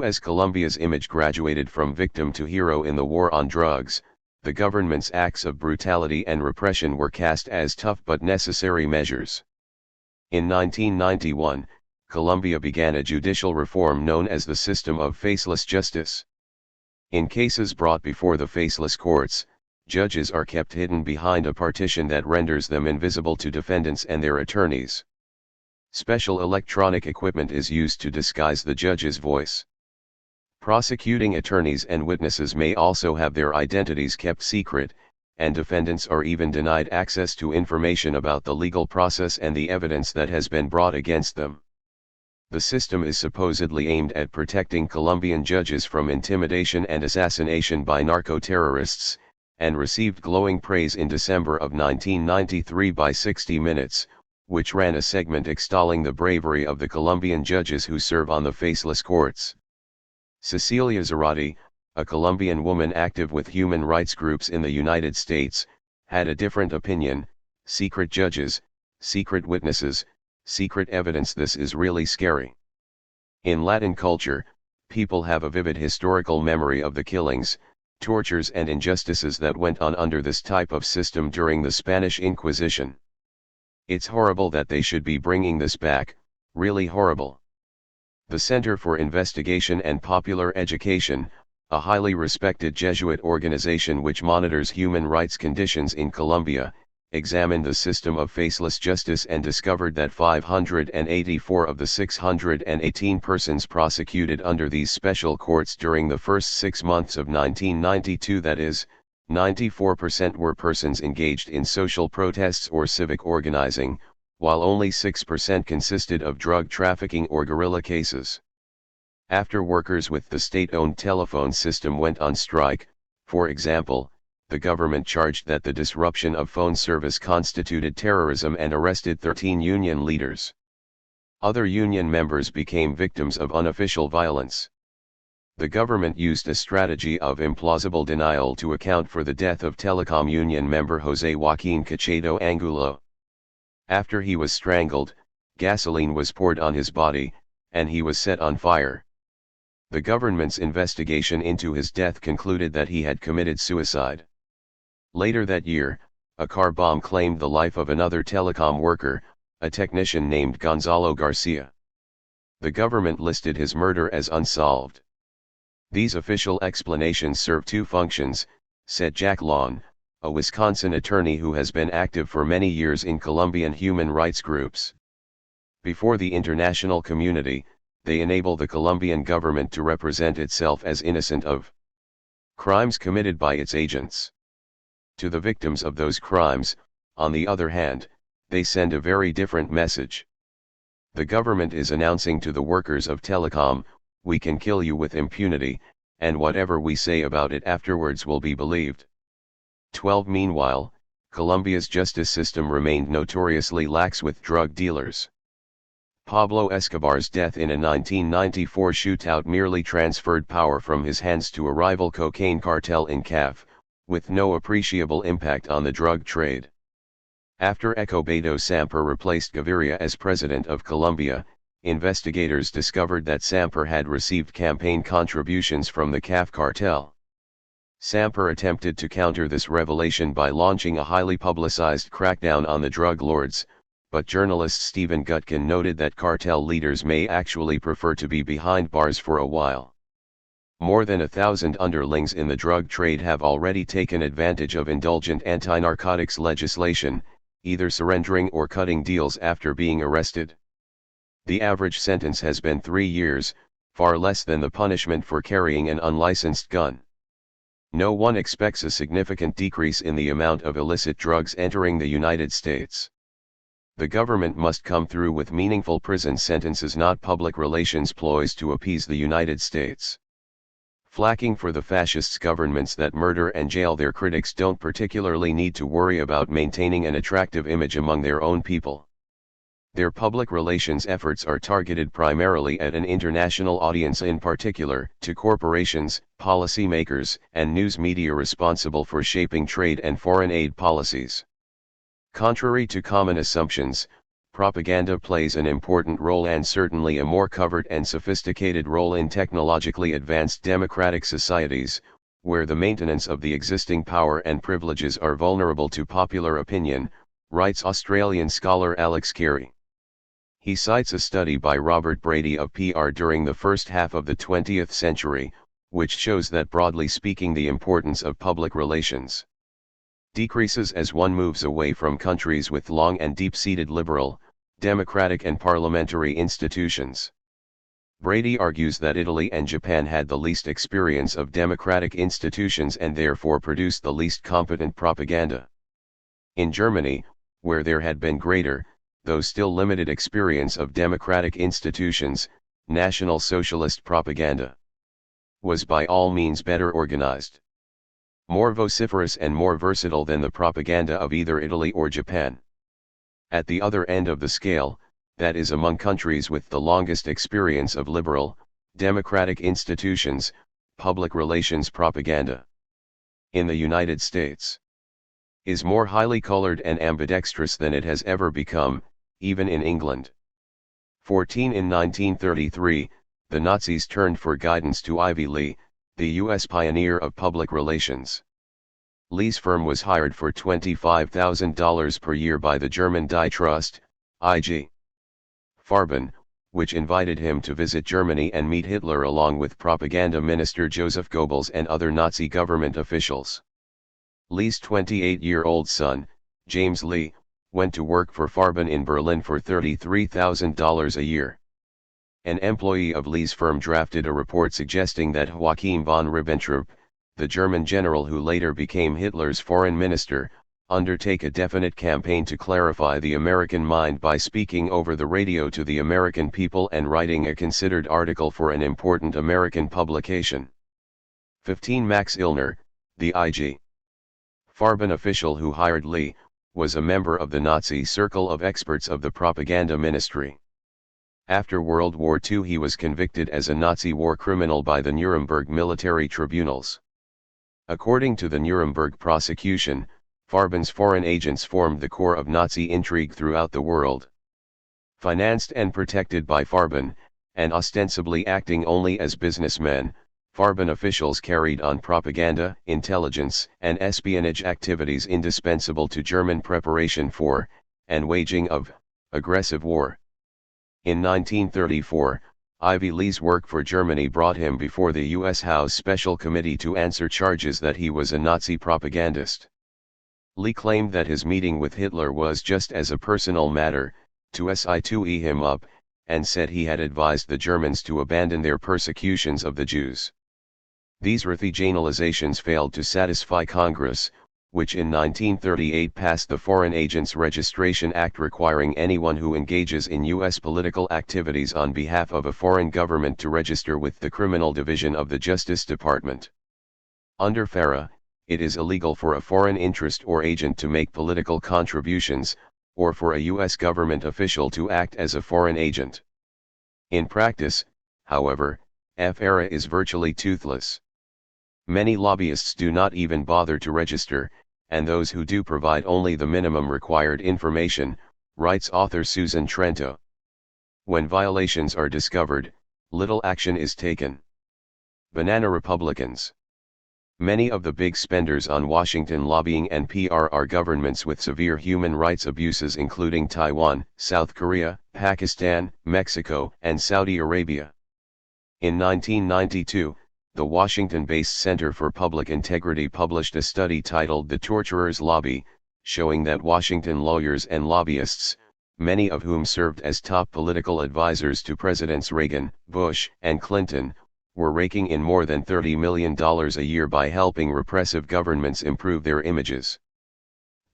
As Colombia's image graduated from victim to hero in the war on drugs, the government's acts of brutality and repression were cast as tough but necessary measures. In 1991, Colombia began a judicial reform known as the system of faceless justice. In cases brought before the faceless courts, judges are kept hidden behind a partition that renders them invisible to defendants and their attorneys. Special electronic equipment is used to disguise the judge's voice. Prosecuting attorneys and witnesses may also have their identities kept secret, and defendants are even denied access to information about the legal process and the evidence that has been brought against them. The system is supposedly aimed at protecting Colombian judges from intimidation and assassination by narco-terrorists, and received glowing praise in December of 1993 by 60 Minutes, which ran a segment extolling the bravery of the Colombian judges who serve on the faceless courts. Cecilia Zarate, a Colombian woman active with human rights groups in the United States, had a different opinion. Secret judges, secret witnesses, secret evidence. This is really scary. In Latin culture, people have a vivid historical memory of the killings, tortures and injustices that went on under this type of system during the Spanish Inquisition. It's horrible that they should be bringing this back, really horrible. The Center for Investigation and Popular Education, a highly respected Jesuit organization which monitors human rights conditions in Colombia, examined the system of faceless justice and discovered that 584 of the 618 persons prosecuted under these special courts during the first 6 months of 1992, that is, 94% were persons engaged in social protests or civic organizing, while only 6% consisted of drug trafficking or guerrilla cases. After workers with the state-owned telephone system went on strike, for example, the government charged that the disruption of phone service constituted terrorism and arrested 13 union leaders. Other union members became victims of unofficial violence. The government used a strategy of implausible denial to account for the death of telecom union member José Joaquín Cachedo Angulo. After he was strangled, gasoline was poured on his body, and he was set on fire. The government's investigation into his death concluded that he had committed suicide. Later that year, a car bomb claimed the life of another telecom worker, a technician named Gonzalo Garcia. The government listed his murder as unsolved. These official explanations serve two functions, said Jack Lawn, a Wisconsin attorney who has been active for many years in Colombian human rights groups. Before the international community, they enable the Colombian government to represent itself as innocent of crimes committed by its agents. To the victims of those crimes, on the other hand, they send a very different message. The government is announcing to the workers of telecom, "We can kill you with impunity, and whatever we say about it afterwards will be believed." 12. Meanwhile, Colombia's justice system remained notoriously lax with drug dealers. Pablo Escobar's death in a 1994 shootout merely transferred power from his hands to a rival cocaine cartel in CAF, with no appreciable impact on the drug trade. After Escobar Samper replaced Gaviria as president of Colombia, investigators discovered that Samper had received campaign contributions from the CAF cartel. Samper attempted to counter this revelation by launching a highly publicized crackdown on the drug lords, but journalist Stephen Gutkin noted that cartel leaders may actually prefer to be behind bars for a while. More than 1,000 underlings in the drug trade have already taken advantage of indulgent anti-narcotics legislation, either surrendering or cutting deals after being arrested. The average sentence has been 3 years, far less than the punishment for carrying an unlicensed gun. No one expects a significant decrease in the amount of illicit drugs entering the United States. The government must come through with meaningful prison sentences, not public relations ploys to appease the United States. Flacking for the fascists' governments that murder and jail their critics don't particularly need to worry about maintaining an attractive image among their own people. Their public relations efforts are targeted primarily at an international audience, in particular, to corporations, policymakers, and news media responsible for shaping trade and foreign aid policies. Contrary to common assumptions, propaganda plays an important role, and certainly a more covert and sophisticated role, in technologically advanced democratic societies, where the maintenance of the existing power and privileges are vulnerable to popular opinion, writes Australian scholar Alex Carey. He cites a study by Robert Brady of PR during the first half of the 20th century, which shows that broadly speaking the importance of public relations decreases as one moves away from countries with long and deep-seated liberal, democratic and parliamentary institutions. Brady argues that Italy and Japan had the least experience of democratic institutions and therefore produced the least competent propaganda. In Germany, where there had been greater, though still limited experience of democratic institutions, National Socialist propaganda was by all means better organized, more vociferous and more versatile than the propaganda of either Italy or Japan. At the other end of the scale, that is among countries with the longest experience of liberal, democratic institutions, public relations propaganda. In the United States, is more highly colored and ambidextrous than it has ever become, even in England. 14 In 1933, the Nazis turned for guidance to Ivy Lee, the U.S. pioneer of public relations. Lee's firm was hired for $25,000 per year by the German Die Trust, IG Farben, which invited him to visit Germany and meet Hitler along with propaganda minister Joseph Goebbels and other Nazi government officials. Lee's 28-year-old son, James Lee, went to work for Farben in Berlin for $33,000 a year. An employee of Lee's firm drafted a report suggesting that Joachim von Ribbentrop, the German general who later became Hitler's foreign minister, undertake a definite campaign to clarify the American mind by speaking over the radio to the American people and writing a considered article for an important American publication. 15 Max Illner, the IG Farben official who hired Lee, was a member of the Nazi circle of experts of the propaganda ministry. After World War II he was convicted as a Nazi war criminal by the Nuremberg military tribunals. According to the Nuremberg prosecution, Farben's foreign agents formed the core of Nazi intrigue throughout the world. Financed and protected by Farben, and ostensibly acting only as businessmen, Farben officials carried on propaganda, intelligence, and espionage activities indispensable to German preparation for, and waging of, aggressive war. In 1934, Ivy Lee's work for Germany brought him before the U.S. House Special Committee to answer charges that he was a Nazi propagandist. Lee claimed that his meeting with Hitler was just as a personal matter, to si-to-e him up, and said he had advised the Germans to abandon their persecutions of the Jews. These earthy generalizations failed to satisfy Congress, which in 1938 passed the Foreign Agents Registration Act requiring anyone who engages in U.S. political activities on behalf of a foreign government to register with the Criminal Division of the Justice Department. Under FARA, it is illegal for a foreign interest or agent to make political contributions, or for a U.S. government official to act as a foreign agent. In practice, however, FARA is virtually toothless. Many lobbyists do not even bother to register, and those who do provide only the minimum required information, writes author Susan Trento. When violations are discovered, little action is taken. Banana Republicans. Many of the big spenders on Washington lobbying and PR are governments with severe human rights abuses including Taiwan, South Korea, Pakistan, Mexico, and Saudi Arabia. In 1992, the Washington-based Center for Public Integrity published a study titled The Torturer's Lobby, showing that Washington lawyers and lobbyists, many of whom served as top political advisors to Presidents Reagan, Bush, and Clinton, were raking in more than $30 million a year by helping repressive governments improve their images.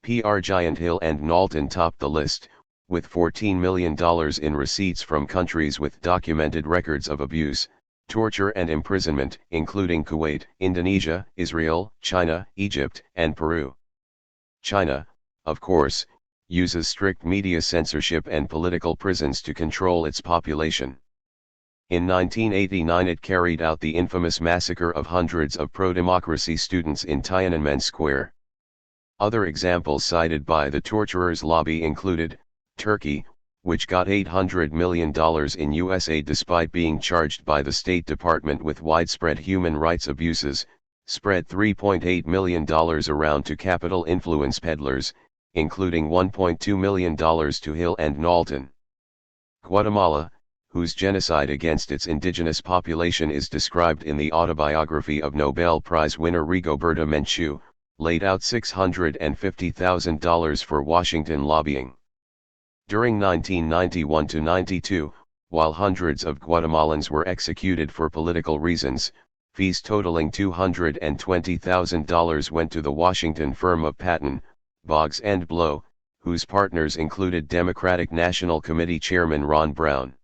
PR giant Hill and Knowlton topped the list, with $14 million in receipts from countries with documented records of abuse, torture and imprisonment, including Kuwait, Indonesia, Israel, China, Egypt, and Peru. China, of course, uses strict media censorship and political prisons to control its population. In 1989 it carried out the infamous massacre of hundreds of pro-democracy students in Tiananmen Square. Other examples cited by the torturer's lobby included, Turkey, which got $800 million in US aid despite being charged by the State Department with widespread human rights abuses, spread $3.8 million around to capital influence peddlers, including $1.2 million to Hill and Knowlton. Guatemala, whose genocide against its indigenous population is described in the autobiography of Nobel Prize winner Rigoberta Menchú, laid out $650,000 for Washington lobbying. During 1991–92, while hundreds of Guatemalans were executed for political reasons, fees totaling $220,000 went to the Washington firm of Patton, Boggs and Blow, whose partners included Democratic National Committee Chairman Ron Brown.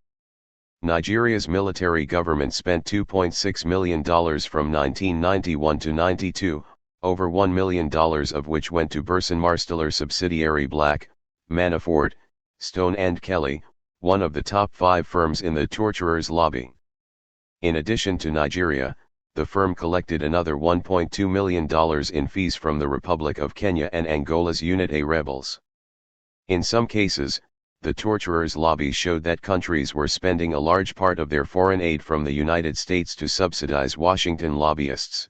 Nigeria's military government spent $2.6 million from 1991 to 92, over $1 million of which went to Burson Marsteller subsidiary Black, Manafort, Stone and Kelly, one of the top 5 firms in the torturers' lobby. In addition to Nigeria, the firm collected another $1.2 million in fees from the Republic of Kenya and Angola's Unit A rebels. In some cases, the torturers' lobby showed that countries were spending a large part of their foreign aid from the United States to subsidize Washington lobbyists.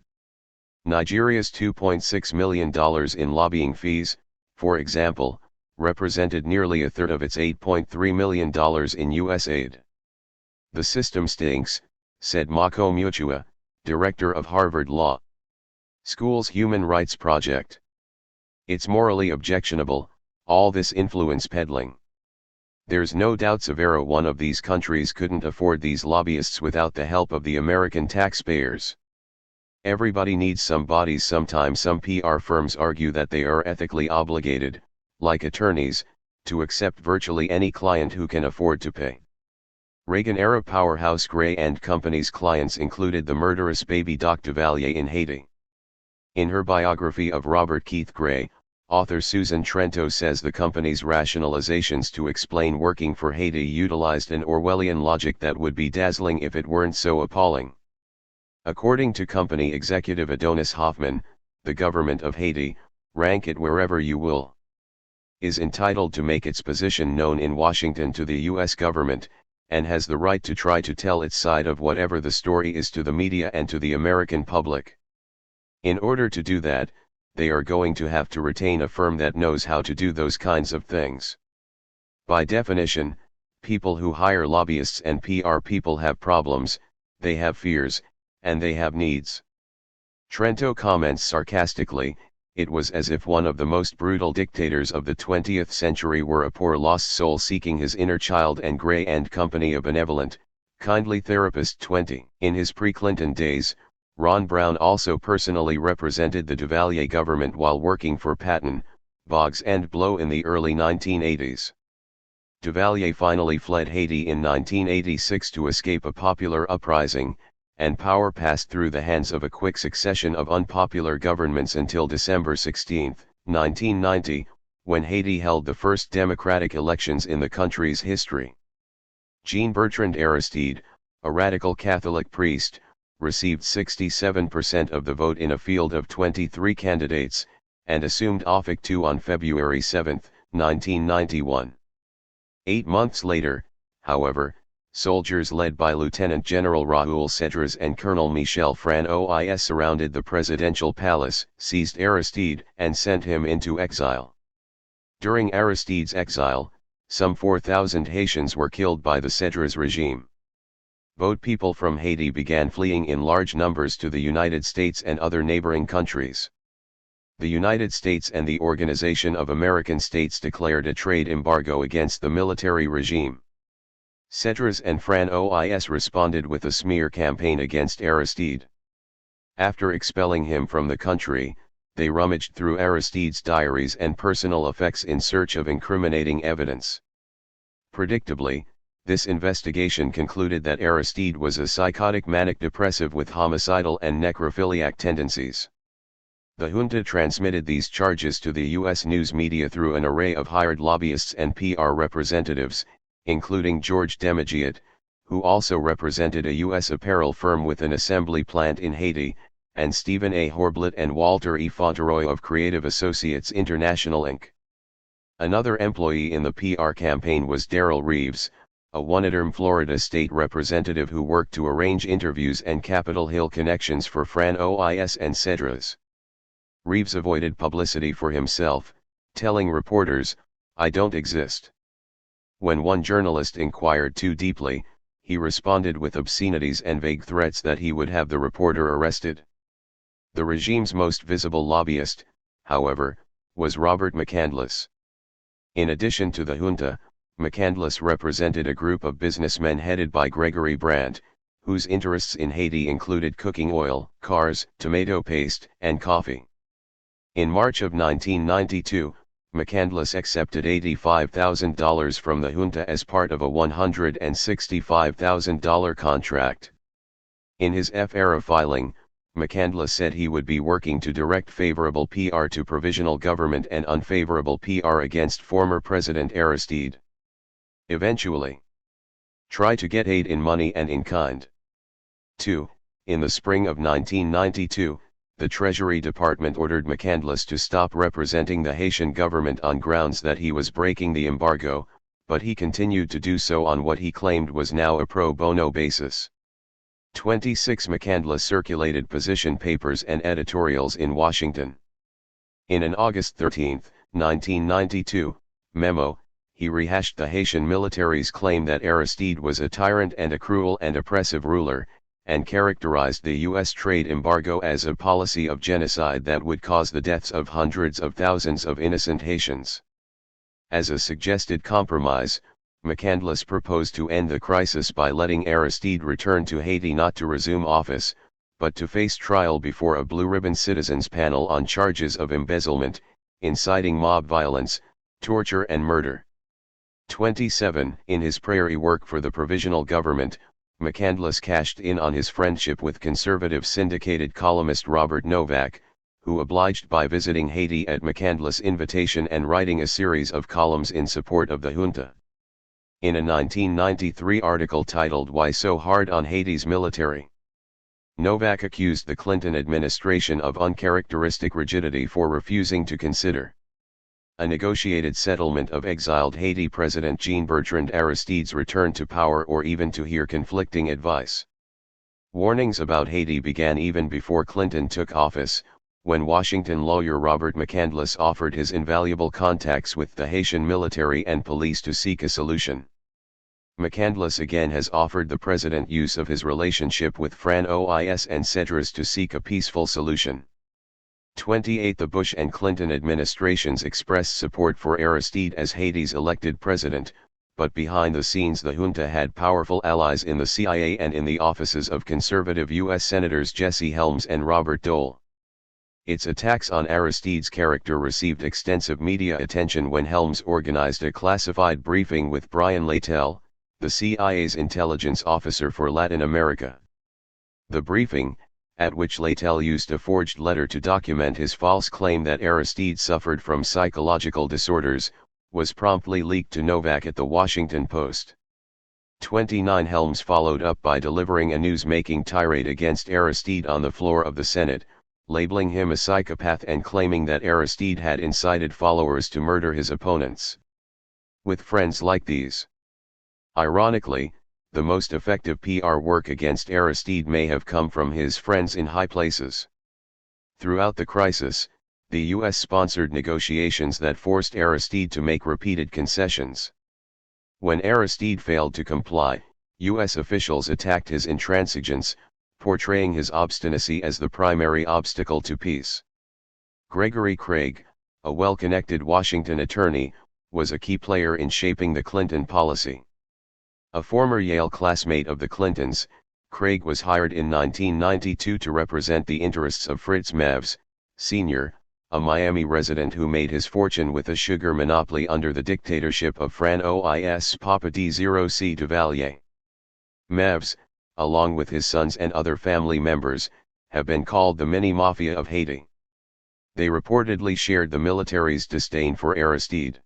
Nigeria's $2.6 million in lobbying fees, for example, represented nearly a third of its $8.3 million in U.S. aid. "The system stinks," said Mako Mutua, director of Harvard Law School's Human Rights Project. "It's morally objectionable, all this influence peddling. There's no doubt Severo, one of these countries, couldn't afford these lobbyists without the help of the American taxpayers. Everybody needs some bodies. Sometimes some PR firms argue that they are ethically obligated, like attorneys, to accept virtually any client who can afford to pay." Reagan-era powerhouse Gray and Company's clients included the murderous baby Doc Duvalier in Haiti. In her biography of Robert Keith Gray, author Susan Trento says the company's rationalizations to explain working for Haiti utilized an Orwellian logic that would be dazzling if it weren't so appalling. According to company executive Adonis Hoffman, the government of Haiti, rank it wherever you will, is entitled to make its position known in Washington to the U.S. government, and has the right to try to tell its side of whatever the story is to the media and to the American public. In order to do that, they are going to have to retain a firm that knows how to do those kinds of things. By definition, people who hire lobbyists and PR people have problems, they have fears, and they have needs. Trento comments sarcastically, "It was as if one of the most brutal dictators of the 20th century were a poor lost soul seeking his inner child, and Gray and Company a benevolent, kindly therapist." 20. In his pre-Clinton days, Ron Brown also personally represented the Duvalier government while working for Patton, Boggs and Blow in the early 1980s. Duvalier finally fled Haiti in 1986 to escape a popular uprising, and power passed through the hands of a quick succession of unpopular governments until December 16, 1990, when Haiti held the first democratic elections in the country's history. Jean-Bertrand Aristide, a radical Catholic priest, received 67% of the vote in a field of 23 candidates, and assumed office on February 7, 1991. 8 months later, however, soldiers led by Lieutenant General Raoul Cedras and Colonel Michel Franois surrounded the presidential palace, seized Aristide, and sent him into exile. During Aristide's exile, some 4,000 Haitians were killed by the Cedras regime. Boat people from Haiti began fleeing in large numbers to the United States and other neighboring countries. The United States and the Organization of American States declared a trade embargo against the military regime. Cedras and Franois responded with a smear campaign against Aristide. After expelling him from the country, they rummaged through Aristide's diaries and personal effects in search of incriminating evidence. Predictably, this investigation concluded that Aristide was a psychotic manic depressive with homicidal and necrophiliac tendencies. The junta transmitted these charges to the U.S. news media through an array of hired lobbyists and PR representatives, including George Demagiat, who also represented a U.S. apparel firm with an assembly plant in Haiti, and Stephen A. Horblett and Walter E. Fauntleroy of Creative Associates International Inc. Another employee in the PR campaign was Darrell Reeves, a one-term Florida state representative who worked to arrange interviews and Capitol Hill connections for Franois and Cedras. Reeves avoided publicity for himself, telling reporters, "I don't exist." When one journalist inquired too deeply, he responded with obscenities and vague threats that he would have the reporter arrested. The regime's most visible lobbyist, however, was Robert McCandless. In addition to the junta, McCandless represented a group of businessmen headed by Gregory Brandt, whose interests in Haiti included cooking oil, cars, tomato paste, and coffee. In March of 1992, McCandless accepted $85,000 from the junta as part of a $165,000 contract. In his F-era filing, McCandless said he would be working to direct favorable PR to provisional government and unfavorable PR against former President Aristide. Eventually. Try to get aid in money and in kind. 2. In the spring of 1992, the Treasury Department ordered McCandless to stop representing the Haitian government on grounds that he was breaking the embargo, but he continued to do so on what he claimed was now a pro bono basis. 26. McCandless circulated position papers and editorials in Washington. In an August 13, 1992, memo, he rehashed the Haitian military's claim that Aristide was a tyrant and a cruel and oppressive ruler, and characterized the U.S. trade embargo as a policy of genocide that would cause the deaths of hundreds of thousands of innocent Haitians. As a suggested compromise, McCandless proposed to end the crisis by letting Aristide return to Haiti not to resume office, but to face trial before a blue-ribbon citizens panel on charges of embezzlement, inciting mob violence, torture and murder. 27. In his prairie work for the provisional government, McCandless cashed in on his friendship with conservative syndicated columnist Robert Novak, who obliged by visiting Haiti at McCandless' invitation and writing a series of columns in support of the junta. In a 1993 article titled "Why So Hard on Haiti's Military?", Novak accused the Clinton administration of uncharacteristic rigidity for refusing to consider a negotiated settlement of exiled Haiti President Jean-Bertrand Aristide's return to power or even to hear conflicting advice. Warnings about Haiti began even before Clinton took office, when Washington lawyer Robert McCandless offered his invaluable contacts with the Haitian military and police to seek a solution. McCandless again has offered the president use of his relationship with Francois and Cedras to seek a peaceful solution. 28. The Bush and Clinton administrations expressed support for Aristide as Haiti's elected president, but behind the scenes the junta had powerful allies in the CIA and in the offices of conservative U.S. Senators Jesse Helms and Robert Dole. Its attacks on Aristide's character received extensive media attention when Helms organized a classified briefing with Brian Latell, the CIA's intelligence officer for Latin America. The briefing, at which Latell used a forged letter to document his false claim that Aristide suffered from psychological disorders, was promptly leaked to Novak at the Washington Post. 29. Helms followed up by delivering a news-making tirade against Aristide on the floor of the Senate, labeling him a psychopath and claiming that Aristide had incited followers to murder his opponents. With friends like these. Ironically, the most effective PR work against Aristide may have come from his friends in high places. Throughout the crisis, the U.S. sponsored negotiations that forced Aristide to make repeated concessions. When Aristide failed to comply, U.S. officials attacked his intransigence, portraying his obstinacy as the primary obstacle to peace. Gregory Craig, a well-connected Washington attorney, was a key player in shaping the Clinton policy. A former Yale classmate of the Clintons, Craig was hired in 1992 to represent the interests of Fritz Mavs, Sr., a Miami resident who made his fortune with a sugar monopoly under the dictatorship of Francois Papa D0C Duvalier. Mavs, along with his sons and other family members, have been called the mini-mafia of Haiti. They reportedly shared the military's disdain for Aristide.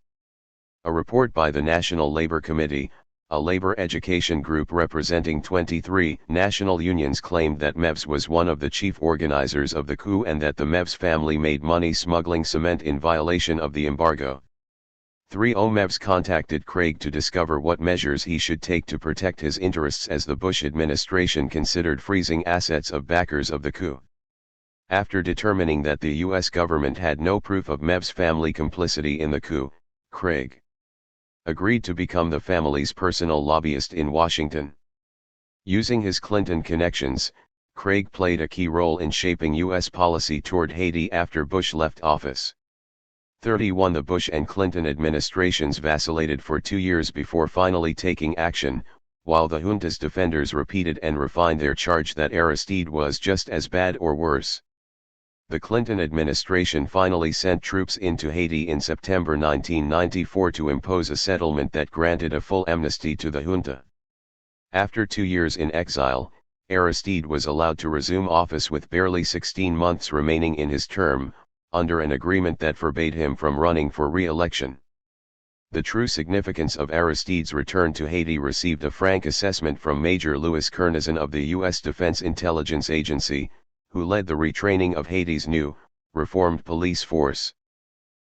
A report by the National Labor Committee, a labor education group representing 23 national unions, claimed that Mavs was one of the chief organizers of the coup and that the Mavs family made money smuggling cement in violation of the embargo. 3. Mavs contacted Craig to discover what measures he should take to protect his interests as the Bush administration considered freezing assets of backers of the coup. After determining that the U.S. government had no proof of Mavs' family complicity in the coup, Craig agreed to become the family's personal lobbyist in Washington. Using his Clinton connections, Craig played a key role in shaping U.S. policy toward Haiti after Bush left office. 31. The Bush and Clinton administrations vacillated for 2 years before finally taking action, while the junta's defenders repeated and refined their charge that Aristide was just as bad or worse. The Clinton administration finally sent troops into Haiti in September 1994 to impose a settlement that granted a full amnesty to the junta. After 2 years in exile, Aristide was allowed to resume office with barely 16 months remaining in his term, under an agreement that forbade him from running for re-election. The true significance of Aristide's return to Haiti received a frank assessment from Major Louis Kernizan of the U.S. Defense Intelligence Agency, who led the retraining of Haiti's new, reformed police force.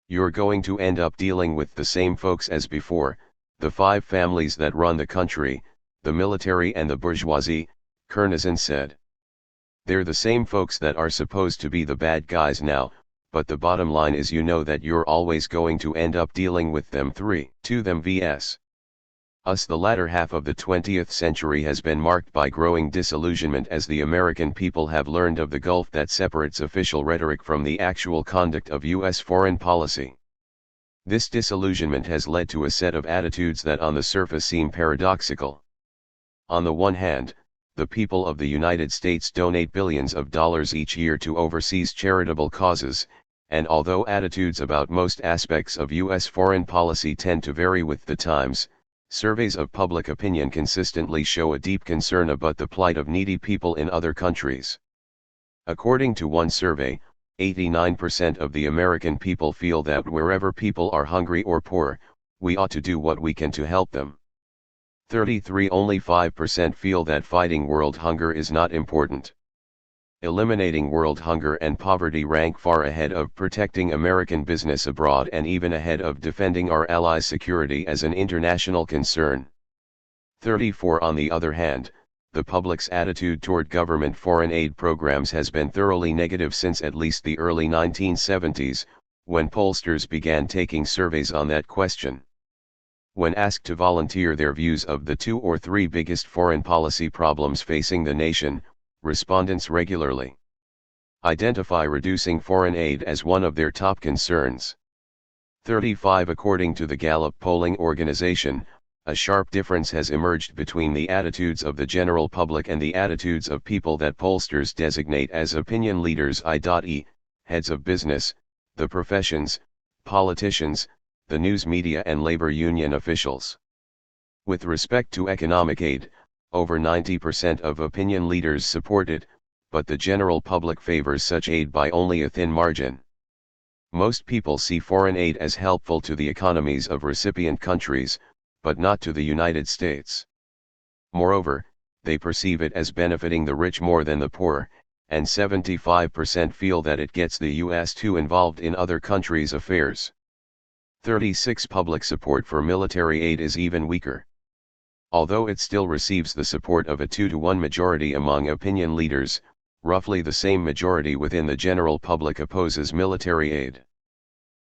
"You're going to end up dealing with the same folks as before, the five families that run the country, the military and the bourgeoisie," Kernizan said. "They're the same folks that are supposed to be the bad guys now, but the bottom line is you know that you're always going to end up dealing with them to them vs. us." The latter half of the 20th century has been marked by growing disillusionment as the American people have learned of the gulf that separates official rhetoric from the actual conduct of U.S. foreign policy. This disillusionment has led to a set of attitudes that on the surface seem paradoxical. On the one hand, the people of the United States donate billions of dollars each year to overseas charitable causes, and although attitudes about most aspects of U.S. foreign policy tend to vary with the times, surveys of public opinion consistently show a deep concern about the plight of needy people in other countries. According to one survey, 89% of the American people feel that wherever people are hungry or poor, we ought to do what we can to help them. Only 5% feel that fighting world hunger is not important. Eliminating world hunger and poverty rank far ahead of protecting American business abroad and even ahead of defending our allies' security as an international concern. 34 On the other hand, the public's attitude toward government foreign aid programs has been thoroughly negative since at least the early 1970s, when pollsters began taking surveys on that question. When asked to volunteer their views of the 2 or 3 biggest foreign policy problems facing the nation, respondents regularly identify reducing foreign aid as one of their top concerns. 35 According to the Gallup polling organization, a sharp difference has emerged between the attitudes of the general public and the attitudes of people that pollsters designate as opinion leaders, i.e., heads of business, the professions, politicians, the news media and labor union officials. With respect to economic aid, over 90% of opinion leaders support it, but the general public favors such aid by only a thin margin. Most people see foreign aid as helpful to the economies of recipient countries, but not to the United States. Moreover, they perceive it as benefiting the rich more than the poor, and 75% feel that it gets the U.S. too involved in other countries' affairs. 36 Public support for military aid is even weaker. Although it still receives the support of a 2-to-1 majority among opinion leaders, roughly the same majority within the general public opposes military aid.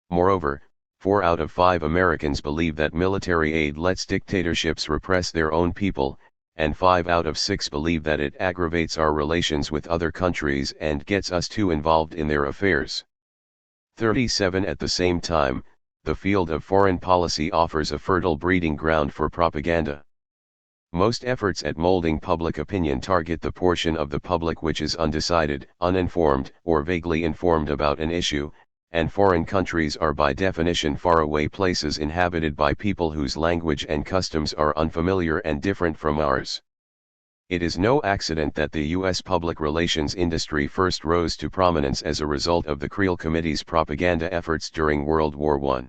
Moreover, 4 out of 5 Americans believe that military aid lets dictatorships repress their own people, and 5 out of 6 believe that it aggravates our relations with other countries and gets us too involved in their affairs. 37 At the same time, the field of foreign policy offers a fertile breeding ground for propaganda. Most efforts at molding public opinion target the portion of the public which is undecided, uninformed, or vaguely informed about an issue, and foreign countries are by definition faraway places inhabited by people whose language and customs are unfamiliar and different from ours. It is no accident that the U.S. public relations industry first rose to prominence as a result of the Creel Committee's propaganda efforts during World War I.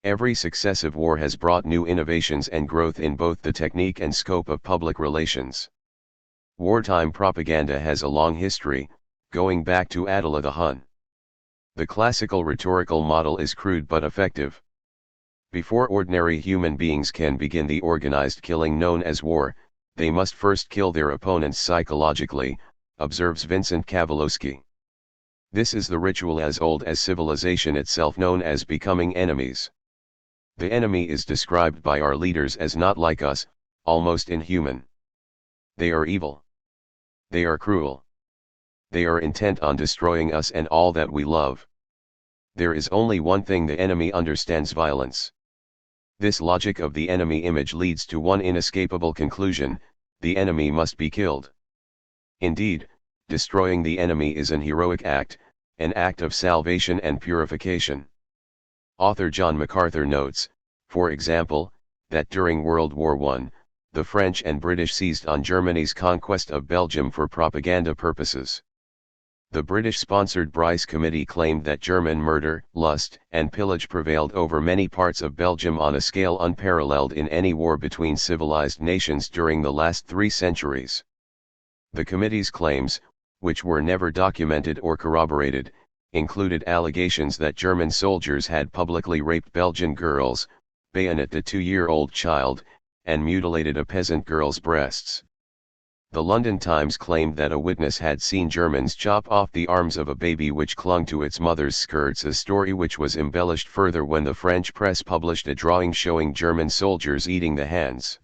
Every successive war has brought new innovations and growth in both the technique and scope of public relations. Wartime propaganda has a long history, going back to Attila the Hun. The classical rhetorical model is crude but effective. Before ordinary human beings can begin the organized killing known as war, they must first kill their opponents psychologically, observes Vincent Kavalowski. This is the ritual as old as civilization itself, known as becoming enemies. The enemy is described by our leaders as not like us, almost inhuman. They are evil. They are cruel. They are intent on destroying us and all that we love. There is only one thing the enemy understands: violence. This logic of the enemy image leads to one inescapable conclusion: the enemy must be killed. Indeed, destroying the enemy is an heroic act, an act of salvation and purification. Author John MacArthur notes, for example, that during World War I, the French and British seized on Germany's conquest of Belgium for propaganda purposes. The British-sponsored Bryce Committee claimed that German murder, lust, and pillage prevailed over many parts of Belgium on a scale unparalleled in any war between civilized nations during the last 3 centuries. The committee's claims, which were never documented or corroborated, included allegations that German soldiers had publicly raped Belgian girls, bayoneted a 2-year-old child, and mutilated a peasant girl's breasts. The London Times claimed that a witness had seen Germans chop off the arms of a baby which clung to its mother's skirts, a story which was embellished further when the French press published a drawing showing German soldiers eating the hands.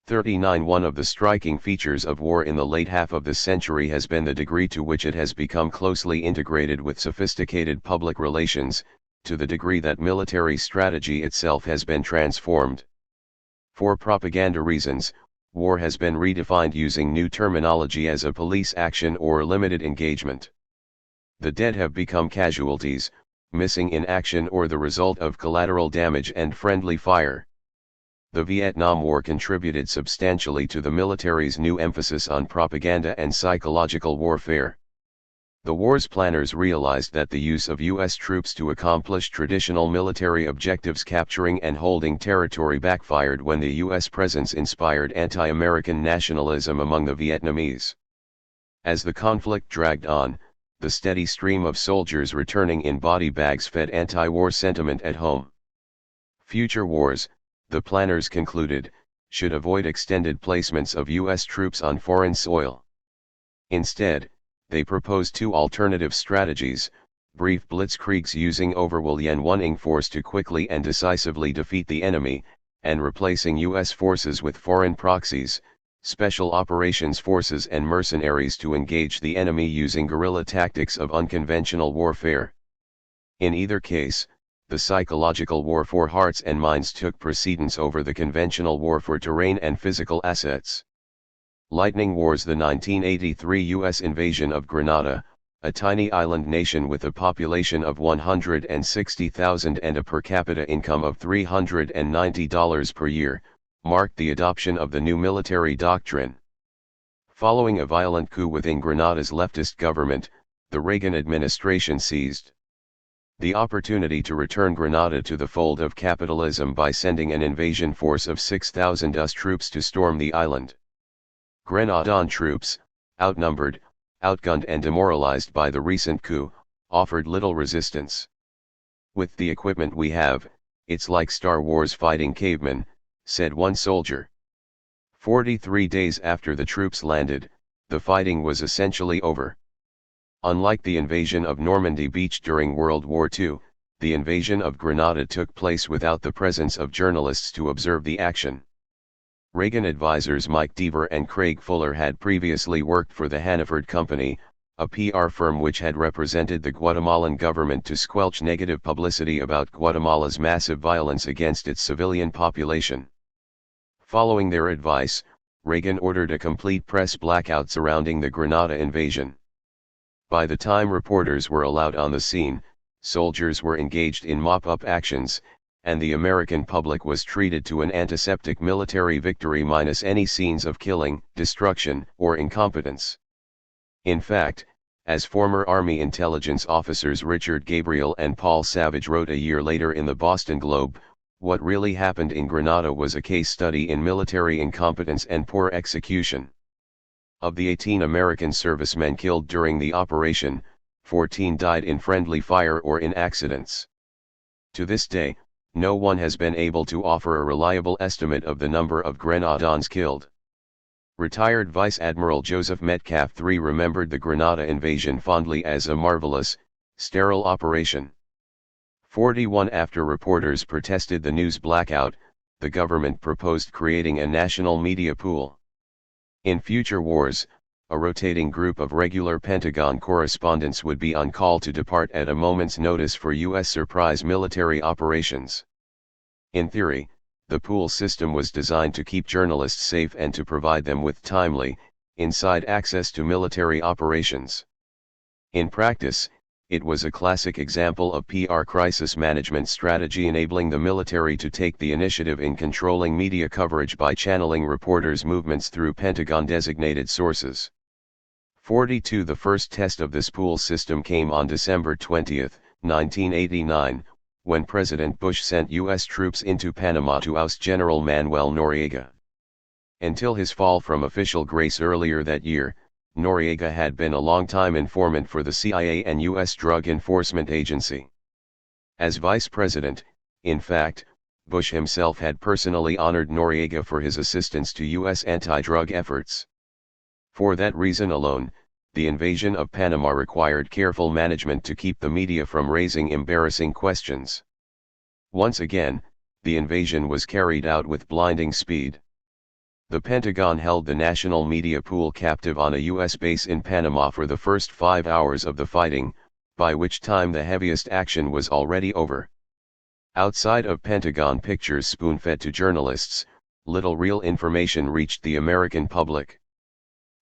39. One of the striking features of war in the late half of the century has been the degree to which it has become closely integrated with sophisticated public relations, to the degree that military strategy itself has been transformed. For propaganda reasons, war has been redefined using new terminology as a police action or limited engagement. The dead have become casualties, missing in action or the result of collateral damage and friendly fire. The Vietnam War contributed substantially to the military's new emphasis on propaganda and psychological warfare. The war's planners realized that the use of U.S. troops to accomplish traditional military objectives, capturing and holding territory, backfired when the U.S. presence inspired anti-American nationalism among the Vietnamese. As the conflict dragged on, the steady stream of soldiers returning in body bags fed anti-war sentiment at home. Future wars, the planners concluded, should avoid extended placements of U.S. troops on foreign soil. Instead, they proposed 2 alternative strategies: brief blitzkriegs using overwhelming force to quickly and decisively defeat the enemy, and replacing U.S. forces with foreign proxies, special operations forces and mercenaries to engage the enemy using guerrilla tactics of unconventional warfare. In either case, the psychological war for hearts and minds took precedence over the conventional war for terrain and physical assets. Lightning Wars. The 1983 U.S. invasion of Grenada, a tiny island nation with a population of 160,000 and a per capita income of $390 per year, marked the adoption of the new military doctrine. Following a violent coup within Grenada's leftist government, the Reagan administration seized the opportunity to return Grenada to the fold of capitalism by sending an invasion force of 6,000 US troops to storm the island. Grenadan troops, outnumbered, outgunned and demoralized by the recent coup, offered little resistance. "With the equipment we have, it's like Star Wars fighting cavemen," said one soldier. 43 days after the troops landed, the fighting was essentially over. Unlike the invasion of Normandy Beach during World War II, the invasion of Grenada took place without the presence of journalists to observe the action. Reagan advisors Mike Deaver and Craig Fuller had previously worked for the Hannaford Company, a PR firm which had represented the Guatemalan government to squelch negative publicity about Guatemala's massive violence against its civilian population. Following their advice, Reagan ordered a complete press blackout surrounding the Grenada invasion. By the time reporters were allowed on the scene, soldiers were engaged in mop-up actions, and the American public was treated to an antiseptic military victory minus any scenes of killing, destruction, or incompetence. In fact, as former Army intelligence officers Richard Gabriel and Paul Savage wrote a year later in the Boston Globe, what really happened in Grenada was a case study in military incompetence and poor execution. Of the 18 American servicemen killed during the operation, 14 died in friendly fire or in accidents. To this day, no one has been able to offer a reliable estimate of the number of Grenadans killed. Retired Vice Admiral Joseph Metcalf III remembered the Grenada invasion fondly as a marvelous, sterile operation. 41 After reporters protested the news blackout, the government proposed creating a national media pool. In future wars, a rotating group of regular Pentagon correspondents would be on call to depart at a moment's notice for U.S. surprise military operations. In theory, the pool system was designed to keep journalists safe and to provide them with timely, inside access to military operations. In practice, it was a classic example of PR crisis management strategy, enabling the military to take the initiative in controlling media coverage by channeling reporters' movements through Pentagon-designated sources. 42 The first test of this pool system came on December 20, 1989, when President Bush sent U.S. troops into Panama to oust General Manuel Noriega. Until his fall from official grace earlier that year, Noriega had been a long-time informant for the CIA and U.S. Drug Enforcement Agency. As vice president, in fact, Bush himself had personally honored Noriega for his assistance to U.S. anti-drug efforts. For that reason alone, the invasion of Panama required careful management to keep the media from raising embarrassing questions. Once again, the invasion was carried out with blinding speed. The Pentagon held the national media pool captive on a U.S. base in Panama for the first 5 hours of the fighting, by which time the heaviest action was already over. Outside of Pentagon pictures spoon-fed to journalists, little real information reached the American public.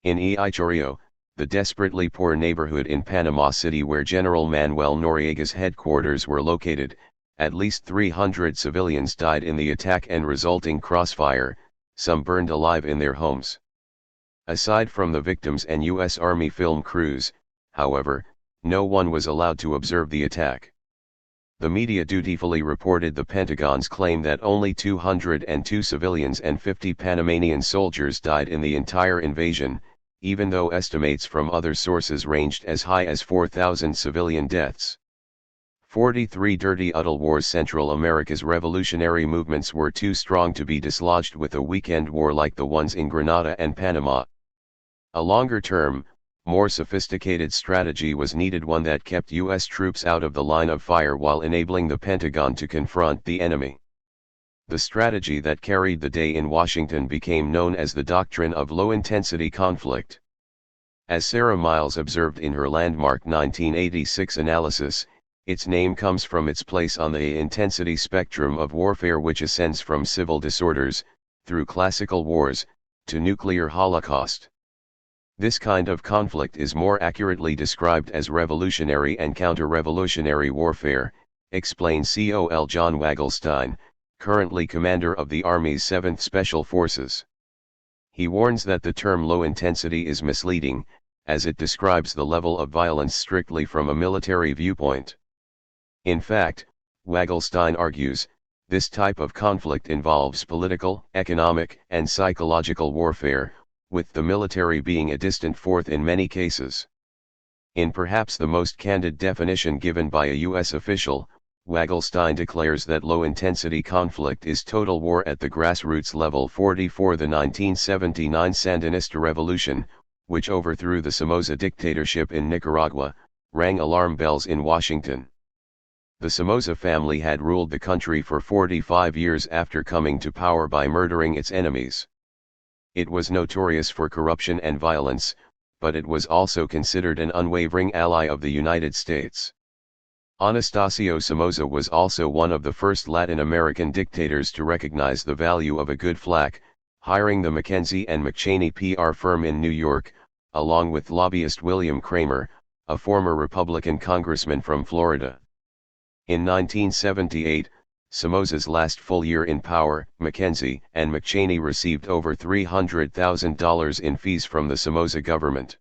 In Chorrillo, the desperately poor neighborhood in Panama City where General Manuel Noriega's headquarters were located, at least 300 civilians died in the attack and resulting crossfire, some burned alive in their homes. Aside from the victims and U.S. Army film crews, however, no one was allowed to observe the attack. The media dutifully reported the Pentagon's claim that only 202 civilians and 50 Panamanian soldiers died in the entire invasion, even though estimates from other sources ranged as high as 4,000 civilian deaths. 43 Dirty Udall Wars Central America's revolutionary movements were too strong to be dislodged with a weekend war like the ones in Grenada and Panama. A longer-term, more sophisticated strategy was needed, one that kept U.S. troops out of the line of fire while enabling the Pentagon to confront the enemy. The strategy that carried the day in Washington became known as the doctrine of low-intensity conflict. As Sarah Miles observed in her landmark 1986 analysis, its name comes from its place on the intensity spectrum of warfare, which ascends from civil disorders, through classical wars, to nuclear holocaust. This kind of conflict is more accurately described as revolutionary and counter-revolutionary warfare, explains Col. John Wagelstein, currently commander of the Army's 7th Special Forces. He warns that the term low intensity is misleading, as it describes the level of violence strictly from a military viewpoint. In fact, Wagelstein argues, this type of conflict involves political, economic, and psychological warfare, with the military being a distant fourth in many cases. In perhaps the most candid definition given by a U.S. official, Wagelstein declares that low-intensity conflict is total war at the grassroots level. 44 The 1979 Sandinista Revolution, which overthrew the Somoza dictatorship in Nicaragua, rang alarm bells in Washington. The Somoza family had ruled the country for 45 years after coming to power by murdering its enemies. It was notorious for corruption and violence, but it was also considered an unwavering ally of the United States. Anastasio Somoza was also one of the first Latin American dictators to recognize the value of a good flack, hiring the McKenzie & McChaney PR firm in New York, along with lobbyist William Kramer, a former Republican congressman from Florida. In 1978, Somoza's last full year in power, McKenzie & McChaney received over $300,000 in fees from the Somoza government.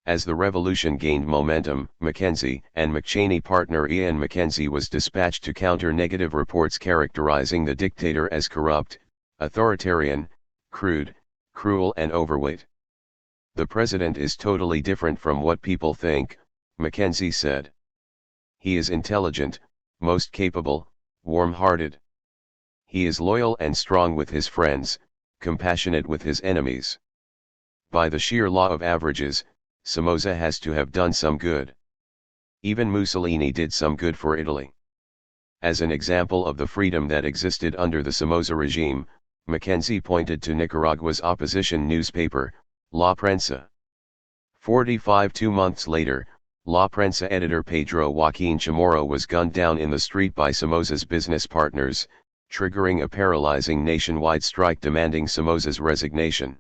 As the revolution gained momentum, McKenzie & McChaney partner Ian McKenzie was dispatched to counter negative reports characterizing the dictator as corrupt, authoritarian, crude, cruel and overweight. "The president is totally different from what people think," McKenzie said. "He is intelligent, most capable, warm-hearted. He is loyal and strong with his friends, compassionate with his enemies. By the sheer law of averages, Somoza has to have done some good. Even Mussolini did some good for Italy." As an example of the freedom that existed under the Somoza regime, McKenzie pointed to Nicaragua's opposition newspaper, La Prensa. 45 2 months later, La Prensa editor Pedro Joaquin Chamorro was gunned down in the street by Somoza's business partners, triggering a paralyzing nationwide strike demanding Somoza's resignation.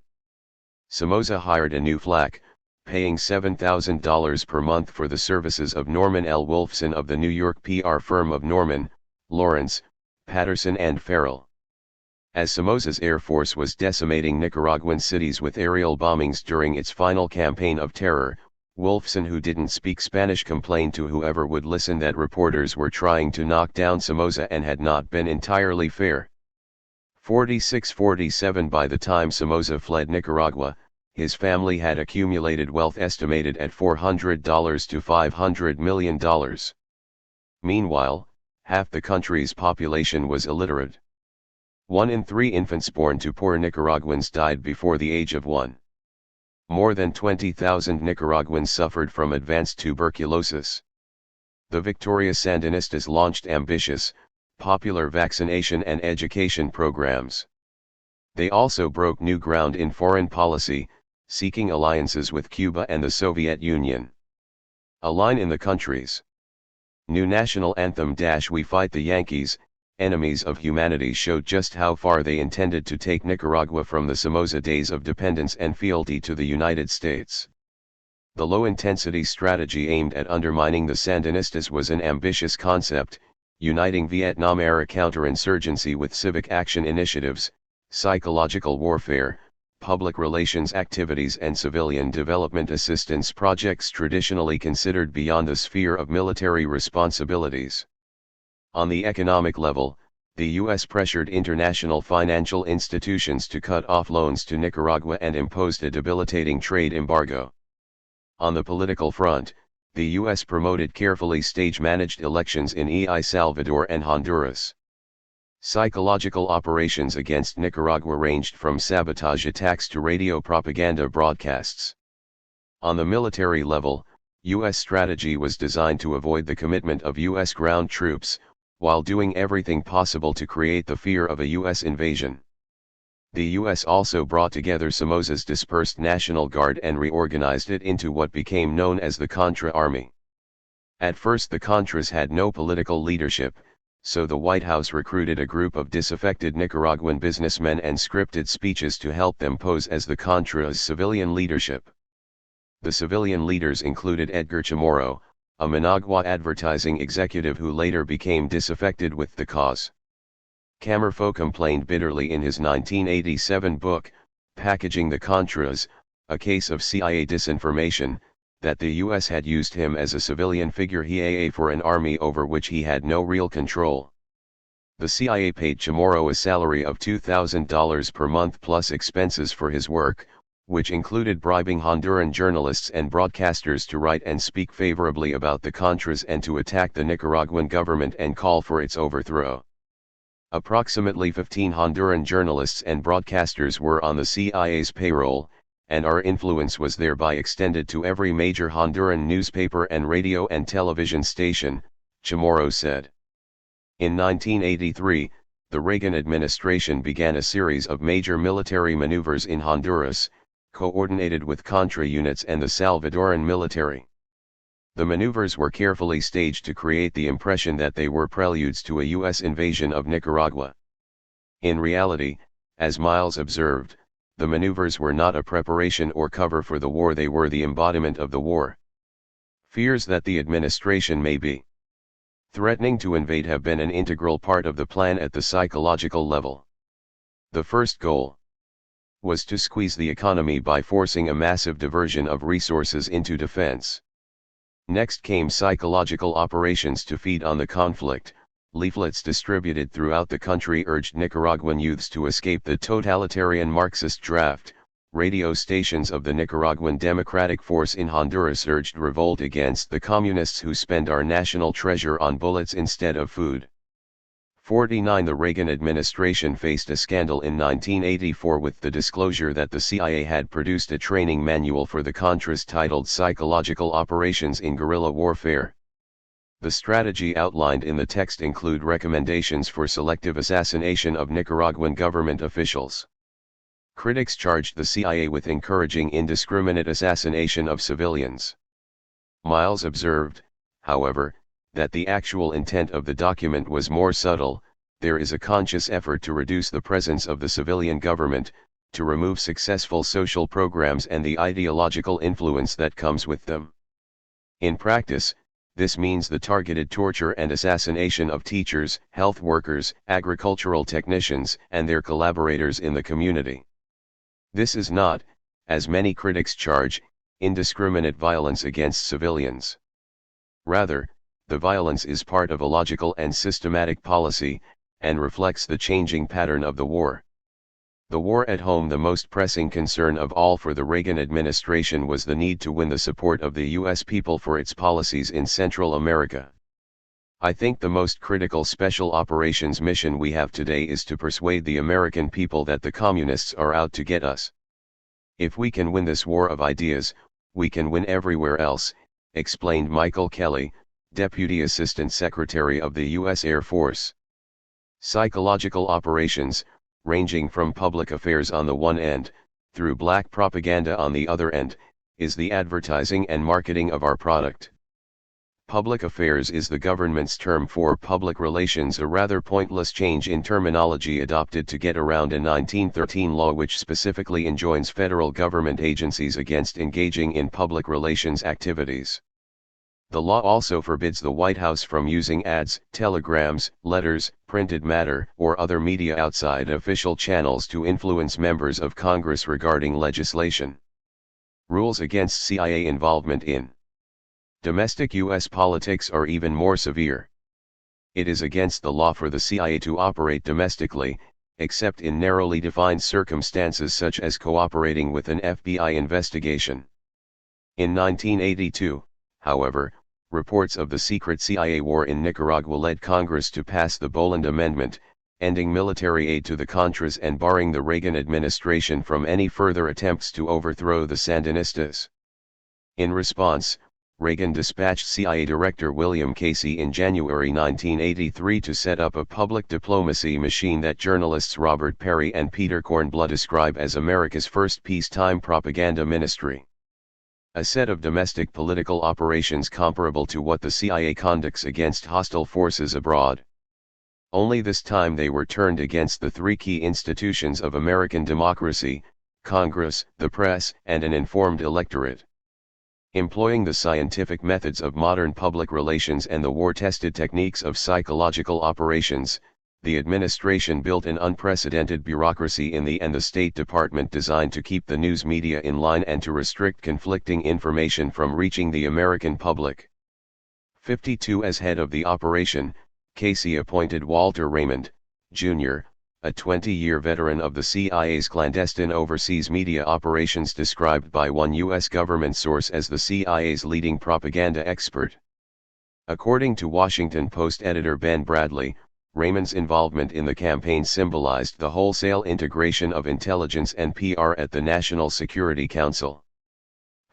Somoza hired a new flack, paying $7,000 per month for the services of Norman L. Wolfson of the New York PR firm of Norman, Lawrence, Patterson and Farrell. As Somoza's air force was decimating Nicaraguan cities with aerial bombings during its final campaign of terror, Wolfson, who didn't speak Spanish, complained to whoever would listen that reporters were trying to knock down Somoza and had not been entirely fair. 46-47 By the time Somoza fled Nicaragua, his family had accumulated wealth estimated at $400 to $500 million. Meanwhile, half the country's population was illiterate. 1 in 3 infants born to poor Nicaraguans died before the age of 1. More than 20,000 Nicaraguans suffered from advanced tuberculosis. The victorious Sandinistas launched ambitious, popular vaccination and education programs. They also broke new ground in foreign policy, seeking alliances with Cuba and the Soviet Union. A line in the country's new national anthem, "We Fight the Yankees, Enemies of Humanity," showed just how far they intended to take Nicaragua from the Somoza days of dependence and fealty to the United States. The low-intensity strategy aimed at undermining the Sandinistas was an ambitious concept, uniting Vietnam-era counterinsurgency with civic action initiatives, psychological warfare, public relations activities and civilian development assistance projects traditionally considered beyond the sphere of military responsibilities. On the economic level, the U.S. pressured international financial institutions to cut off loans to Nicaragua and imposed a debilitating trade embargo. On the political front, the U.S. promoted carefully stage-managed elections in El Salvador and Honduras. Psychological operations against Nicaragua ranged from sabotage attacks to radio propaganda broadcasts. On the military level, U.S. strategy was designed to avoid the commitment of U.S. ground troops, while doing everything possible to create the fear of a U.S. invasion. The U.S. also brought together Somoza's dispersed National Guard and reorganized it into what became known as the Contra Army. At first the Contras had no political leadership, so the White House recruited a group of disaffected Nicaraguan businessmen and scripted speeches to help them pose as the Contras' civilian leadership. The civilian leaders included Edgar Chamorro, a Managua advertising executive who later became disaffected with the cause. Camarfo complained bitterly in his 1987 book, Packaging the Contras, A Case of CIA Disinformation, that the U.S. had used him as a civilian figurehead for an army over which he had no real control. The CIA paid Chamorro a salary of $2,000 per month plus expenses for his work, which included bribing Honduran journalists and broadcasters to write and speak favorably about the Contras and to attack the Nicaraguan government and call for its overthrow. Approximately 15 Honduran journalists and broadcasters were on the CIA's payroll, and our influence was thereby extended to every major Honduran newspaper and radio and television station, Chamorro said. In 1983, the Reagan administration began a series of major military maneuvers in Honduras, coordinated with Contra units and the Salvadoran military. The maneuvers were carefully staged to create the impression that they were preludes to a U.S. invasion of Nicaragua. In reality, as Miles observed, the maneuvers were not a preparation or cover for the war, they were the embodiment of the war. Fears that the administration may be threatening to invade have been an integral part of the plan at the psychological level. The first goal was to squeeze the economy by forcing a massive diversion of resources into defense. Next came psychological operations to feed on the conflict. Leaflets distributed throughout the country urged Nicaraguan youths to escape the totalitarian Marxist draft. Radio stations of the Nicaraguan Democratic Force in Honduras urged revolt against the communists who spend our national treasure on bullets instead of food. 49 The Reagan administration faced a scandal in 1984 with the disclosure that the CIA had produced a training manual for the Contras titled Psychological Operations in Guerrilla Warfare. The strategy outlined in the text include recommendations for selective assassination of Nicaraguan government officials. Critics charged the CIA with encouraging indiscriminate assassination of civilians. Miles observed, however, that the actual intent of the document was more subtle. There is a conscious effort to reduce the presence of the civilian government, to remove successful social programs and the ideological influence that comes with them. In practice, This means the targeted torture and assassination of teachers, health workers, agricultural technicians, and their collaborators in the community. This is not, as many critics charge, indiscriminate violence against civilians. Rather, the violence is part of a logical and systematic policy, and reflects the changing pattern of the war. The war at home. The most pressing concern of all for the Reagan administration was the need to win the support of the U.S. people for its policies in Central America. I think the most critical special operations mission we have today is to persuade the American people that the communists are out to get us. If we can win this war of ideas, we can win everywhere else, explained Michael Kelly, Deputy Assistant Secretary of the U.S. Air Force. Psychological operations, ranging from public affairs on the one end, through black propaganda on the other end, is the advertising and marketing of our product. Public affairs is the government's term for public relations, a rather pointless change in terminology adopted to get around a 1913 law which specifically enjoins federal government agencies against engaging in public relations activities. The law also forbids the White House from using ads, telegrams, letters, printed matter, or other media outside official channels to influence members of Congress regarding legislation. Rules against CIA involvement in domestic U.S. politics are even more severe. It is against the law for the CIA to operate domestically, except in narrowly defined circumstances such as cooperating with an FBI investigation. In 1982, however, reports of the secret CIA war in Nicaragua led Congress to pass the Boland Amendment, ending military aid to the Contras and barring the Reagan administration from any further attempts to overthrow the Sandinistas. In response, Reagan dispatched CIA Director William Casey in January 1983 to set up a public diplomacy machine that journalists Robert Perry and Peter Kornbluh describe as America's first peacetime propaganda ministry. A set of domestic political operations comparable to what the CIA conducts against hostile forces abroad. Only this time they were turned against the three key institutions of American democracy: Congress, the press, and an informed electorate. Employing the scientific methods of modern public relations and the war-tested techniques of psychological operations, the administration built an unprecedented bureaucracy in the State Department designed to keep the news media in line and to restrict conflicting information from reaching the American public. 52 As head of the operation, Casey appointed Walter Raymond, Jr., a 20-year veteran of the CIA's clandestine overseas media operations, described by one U.S. government source as the CIA's leading propaganda expert. According to Washington Post editor Ben Bradley, Raymond's involvement in the campaign symbolized the wholesale integration of intelligence and PR at the National Security Council.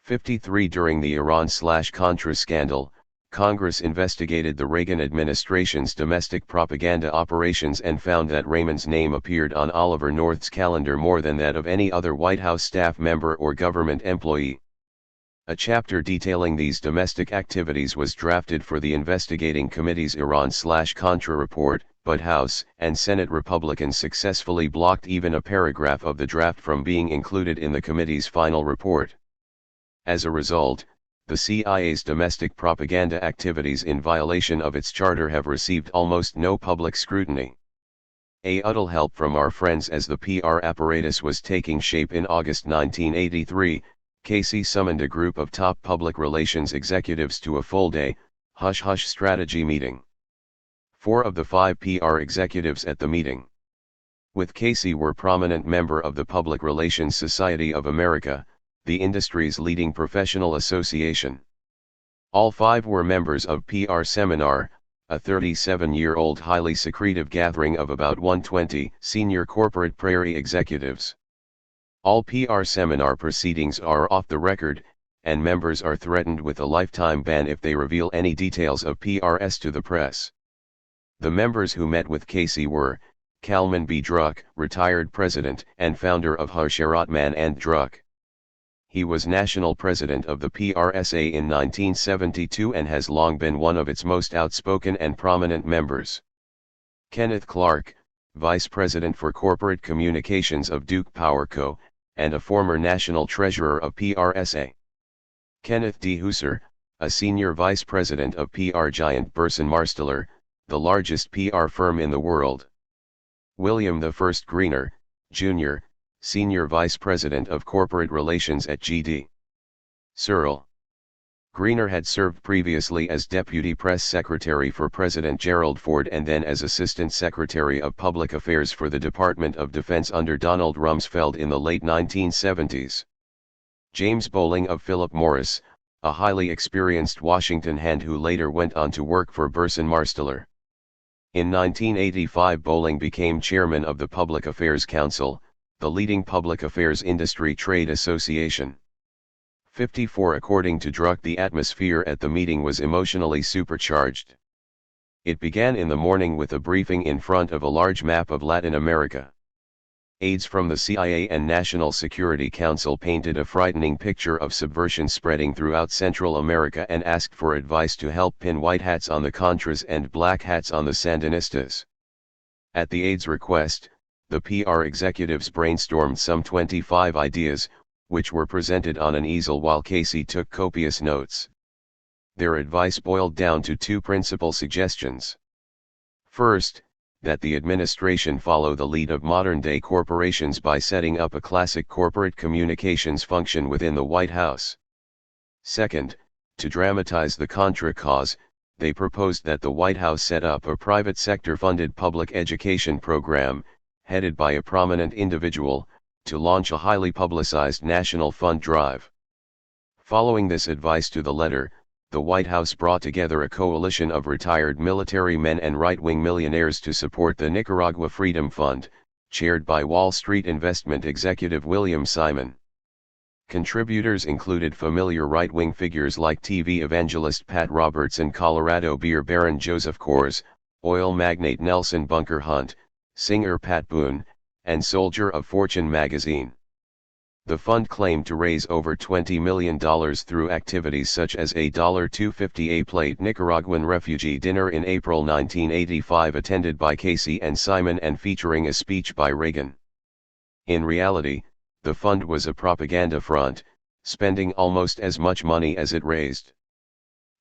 53 During the Iran/Contra scandal, Congress investigated the Reagan administration's domestic propaganda operations and found that Raymond's name appeared on Oliver North's calendar more than that of any other White House staff member or government employee. A chapter detailing these domestic activities was drafted for the investigating committee's Iran/Contra report, but House and Senate Republicans successfully blocked even a paragraph of the draft from being included in the committee's final report. As a result, the CIA's domestic propaganda activities in violation of its charter have received almost no public scrutiny. A little help from our friends as the PR apparatus was taking shape. In August 1983, Casey summoned a group of top public relations executives to a full-day, hush-hush strategy meeting. 4 of the 5 PR executives at the meeting with Casey were prominent member of the Public Relations Society of America, the industry's leading professional association. All 5 were members of PR Seminar, a 37-year-old highly secretive gathering of about 120 senior corporate prairie executives. All PR Seminar proceedings are off the record, and members are threatened with a lifetime ban if they reveal any details of PRS to the press. The members who met with Casey were Kalman B. Druck, retired president and founder of Hasharatman and Druck. He was national president of the PRSA in 1972 and has long been one of its most outspoken and prominent members. Kenneth Clark, vice president for corporate communications of Duke Power Co., and a former national treasurer of PRSA. Kenneth D. Husser, a senior vice president of PR giant Burson Marsteller, the largest PR firm in the world. William I Greener, Jr., senior vice president of corporate relations at GD. Searle. Greener had served previously as deputy press secretary for President Gerald Ford and then as assistant secretary of public affairs for the Department of Defense under Donald Rumsfeld in the late 1970s. James Bowling of Philip Morris, a highly experienced Washington hand who later went on to work for Burson Marsteller. In 1985 Bowling became chairman of the Public Affairs Council, the leading public affairs industry trade association. 54 According to Druck, the atmosphere at the meeting was emotionally supercharged. It began in the morning with a briefing in front of a large map of Latin America. Aides from the CIA and National Security Council painted a frightening picture of subversion spreading throughout Central America and asked for advice to help pin white hats on the Contras and black hats on the Sandinistas. At the aides' request, the PR executives brainstormed some 25 ideas, which were presented on an easel while Casey took copious notes. Their advice boiled down to two principal suggestions. First, that the administration follow the lead of modern-day corporations by setting up a classic corporate communications function within the White House. Second, to dramatize the Contra cause, they proposed that the White House set up a private sector-funded public education program, headed by a prominent individual, to launch a highly publicized national fund drive. Following this advice to the letter, the White House brought together a coalition of retired military men and right-wing millionaires to support the Nicaragua Freedom Fund, chaired by Wall Street investment executive William Simon. Contributors included familiar right-wing figures like TV evangelist Pat Roberts and Colorado beer baron Joseph Coors, oil magnate Nelson Bunker Hunt, singer Pat Boone, and soldier of Fortune magazine. The fund claimed to raise over $20 million through activities such as a $2.50 plate Nicaraguan refugee dinner in April 1985 attended by Casey and Simon and featuring a speech by Reagan. In reality, the fund was a propaganda front, spending almost as much money as it raised.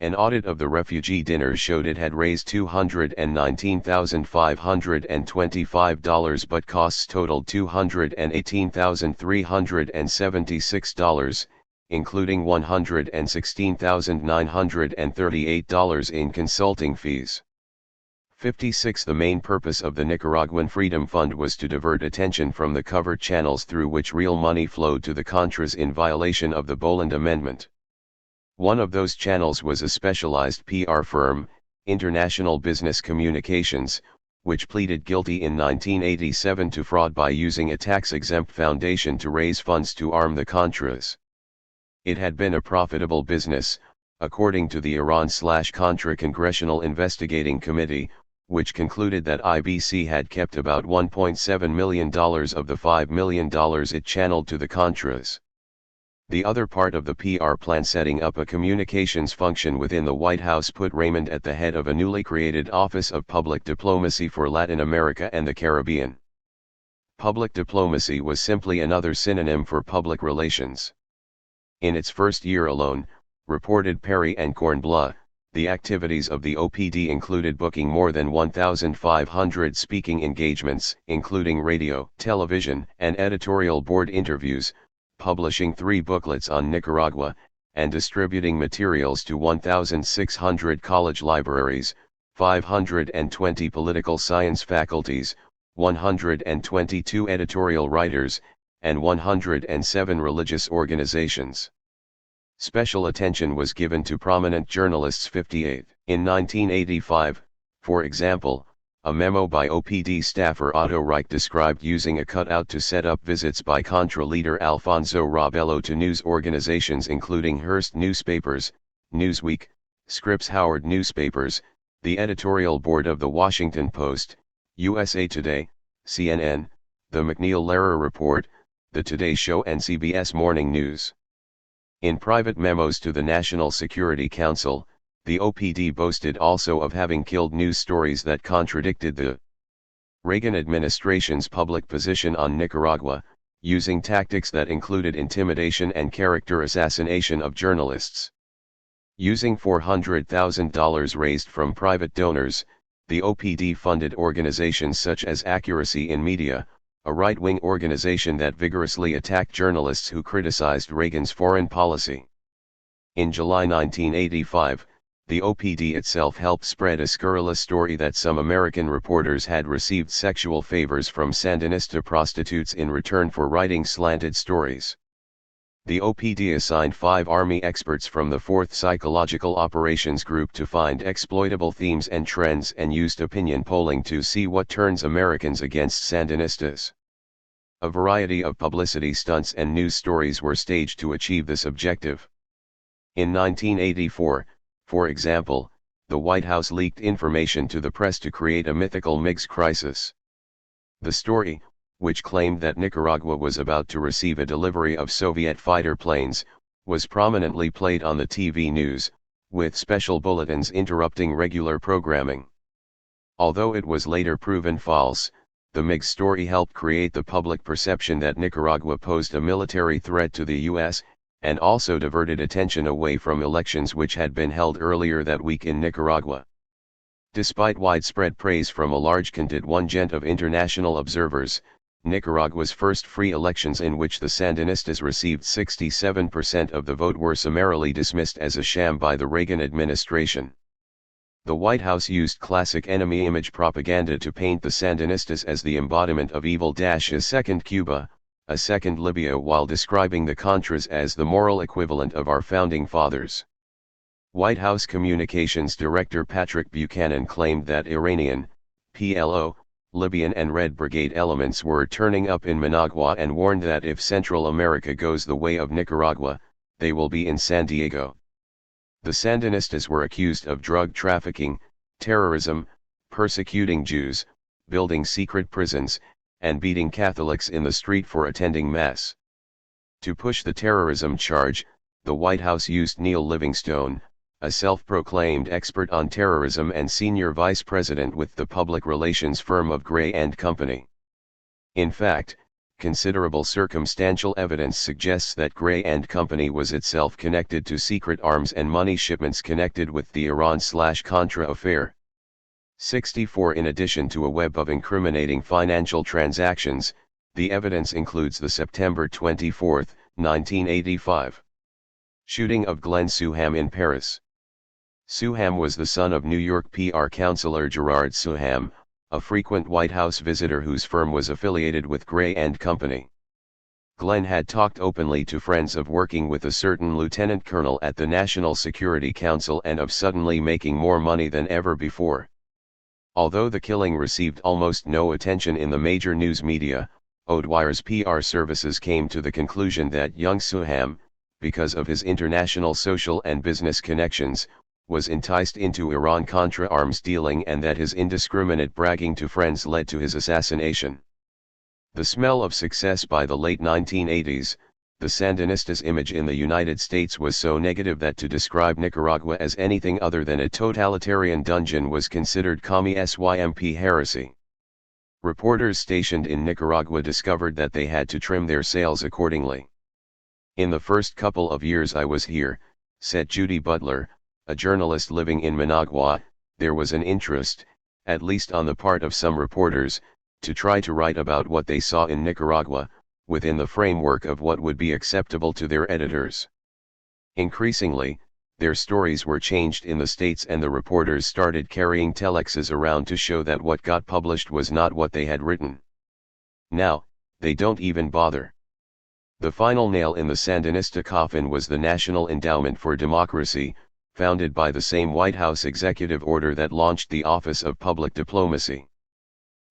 An audit of the refugee dinner showed it had raised $219,525 but costs totaled $218,376, including $116,938 in consulting fees. 56 The main purpose of the Nicaraguan Freedom Fund was to divert attention from the covert channels through which real money flowed to the Contras in violation of the Boland Amendment. One of those channels was a specialized PR firm, International Business Communications, which pleaded guilty in 1987 to fraud by using a tax-exempt foundation to raise funds to arm the Contras. It had been a profitable business, according to the Iran/Contra Congressional Investigating Committee, which concluded that IBC had kept about $1.7 million of the $5 million it channeled to the Contras. The other part of the PR plan, setting up a communications function within the White House, put Raymond at the head of a newly created Office of Public Diplomacy for Latin America and the Caribbean. Public diplomacy was simply another synonym for public relations. In its first year alone, reported Perry and Kornbluh, the activities of the OPD included booking more than 1,500 speaking engagements, including radio, television, and editorial board interviews, publishing 3 booklets on Nicaragua, and distributing materials to 1,600 college libraries, 520 political science faculties, 122 editorial writers, and 107 religious organizations. Special attention was given to prominent journalists. 58. In 1985, for example, a memo by OPD staffer Otto Reich described using a cutout to set up visits by Contra leader Alfonso Robelo to news organizations including Hearst Newspapers, Newsweek, Scripps Howard Newspapers, the editorial board of The Washington Post, USA Today, CNN, The McNeil-Lehrer Report, The Today Show and CBS Morning News. In private memos to the National Security Council, the OPD boasted also of having killed news stories that contradicted the Reagan administration's public position on Nicaragua, using tactics that included intimidation and character assassination of journalists. Using $400,000 raised from private donors, the OPD funded organizations such as Accuracy in Media, a right-wing organization that vigorously attacked journalists who criticized Reagan's foreign policy. In July 1985, the OPD itself helped spread a scurrilous story that some American reporters had received sexual favors from Sandinista prostitutes in return for writing slanted stories. The OPD assigned 5 Army experts from the 4th Psychological Operations Group to find exploitable themes and trends and used opinion polling to see what turns Americans against Sandinistas. A variety of publicity stunts and news stories were staged to achieve this objective. In 1984, for example, the White House leaked information to the press to create a mythical MiGs crisis. The story, which claimed that Nicaragua was about to receive a delivery of Soviet fighter planes, was prominently played on the TV news, with special bulletins interrupting regular programming. Although it was later proven false, the MiGs story helped create the public perception that Nicaragua posed a military threat to the U.S., and also diverted attention away from elections which had been held earlier that week in Nicaragua. Despite widespread praise from a large contingent of international observers, Nicaragua's first free elections in which the Sandinistas received 67% of the vote were summarily dismissed as a sham by the Reagan administration. The White House used classic enemy image propaganda to paint the Sandinistas as the embodiment of evil. A second Cuba, a second Libya, while describing the Contras as the moral equivalent of our founding fathers. White House Communications Director Patrick Buchanan claimed that Iranian, PLO, Libyan and Red Brigade elements were turning up in Managua and warned that if Central America goes the way of Nicaragua, they will be in San Diego. The Sandinistas were accused of drug trafficking, terrorism, persecuting Jews, building secret prisons, and beating Catholics in the street for attending Mass. To push the terrorism charge, the White House used Neil Livingstone, a self-proclaimed expert on terrorism and senior vice president with the public relations firm of Gray and Company. In fact, considerable circumstantial evidence suggests that Gray and Company was itself connected to secret arms and money shipments connected with the Iran/Contra affair. 64 In addition to a web of incriminating financial transactions, the evidence includes the September 24, 1985 shooting of Glenn Suham in Paris. Suham was the son of New York PR counselor Gerard Suham, a frequent White House visitor whose firm was affiliated with Gray and Company. Glenn had talked openly to friends of working with a certain lieutenant colonel at the National Security Council and of suddenly making more money than ever before. Although the killing received almost no attention in the major news media, O'Dwyer's PR services came to the conclusion that young Suham, because of his international social and business connections, was enticed into Iran-Contra arms dealing and that his indiscriminate bragging to friends led to his assassination. The smell of success by the late 1980s, the Sandinistas' image in the United States was so negative that to describe Nicaragua as anything other than a totalitarian dungeon was considered commie-swamp heresy. Reporters stationed in Nicaragua discovered that they had to trim their sails accordingly. In the first couple of years I was here, said Judy Butler, a journalist living in Managua, there was an interest, at least on the part of some reporters, to try to write about what they saw in Nicaragua, within the framework of what would be acceptable to their editors. Increasingly, their stories were changed in the States and the reporters started carrying telexes around to show that what got published was not what they had written. Now, they don't even bother. The final nail in the Sandinista coffin was the National Endowment for Democracy, founded by the same White House executive order that launched the Office of Public Diplomacy.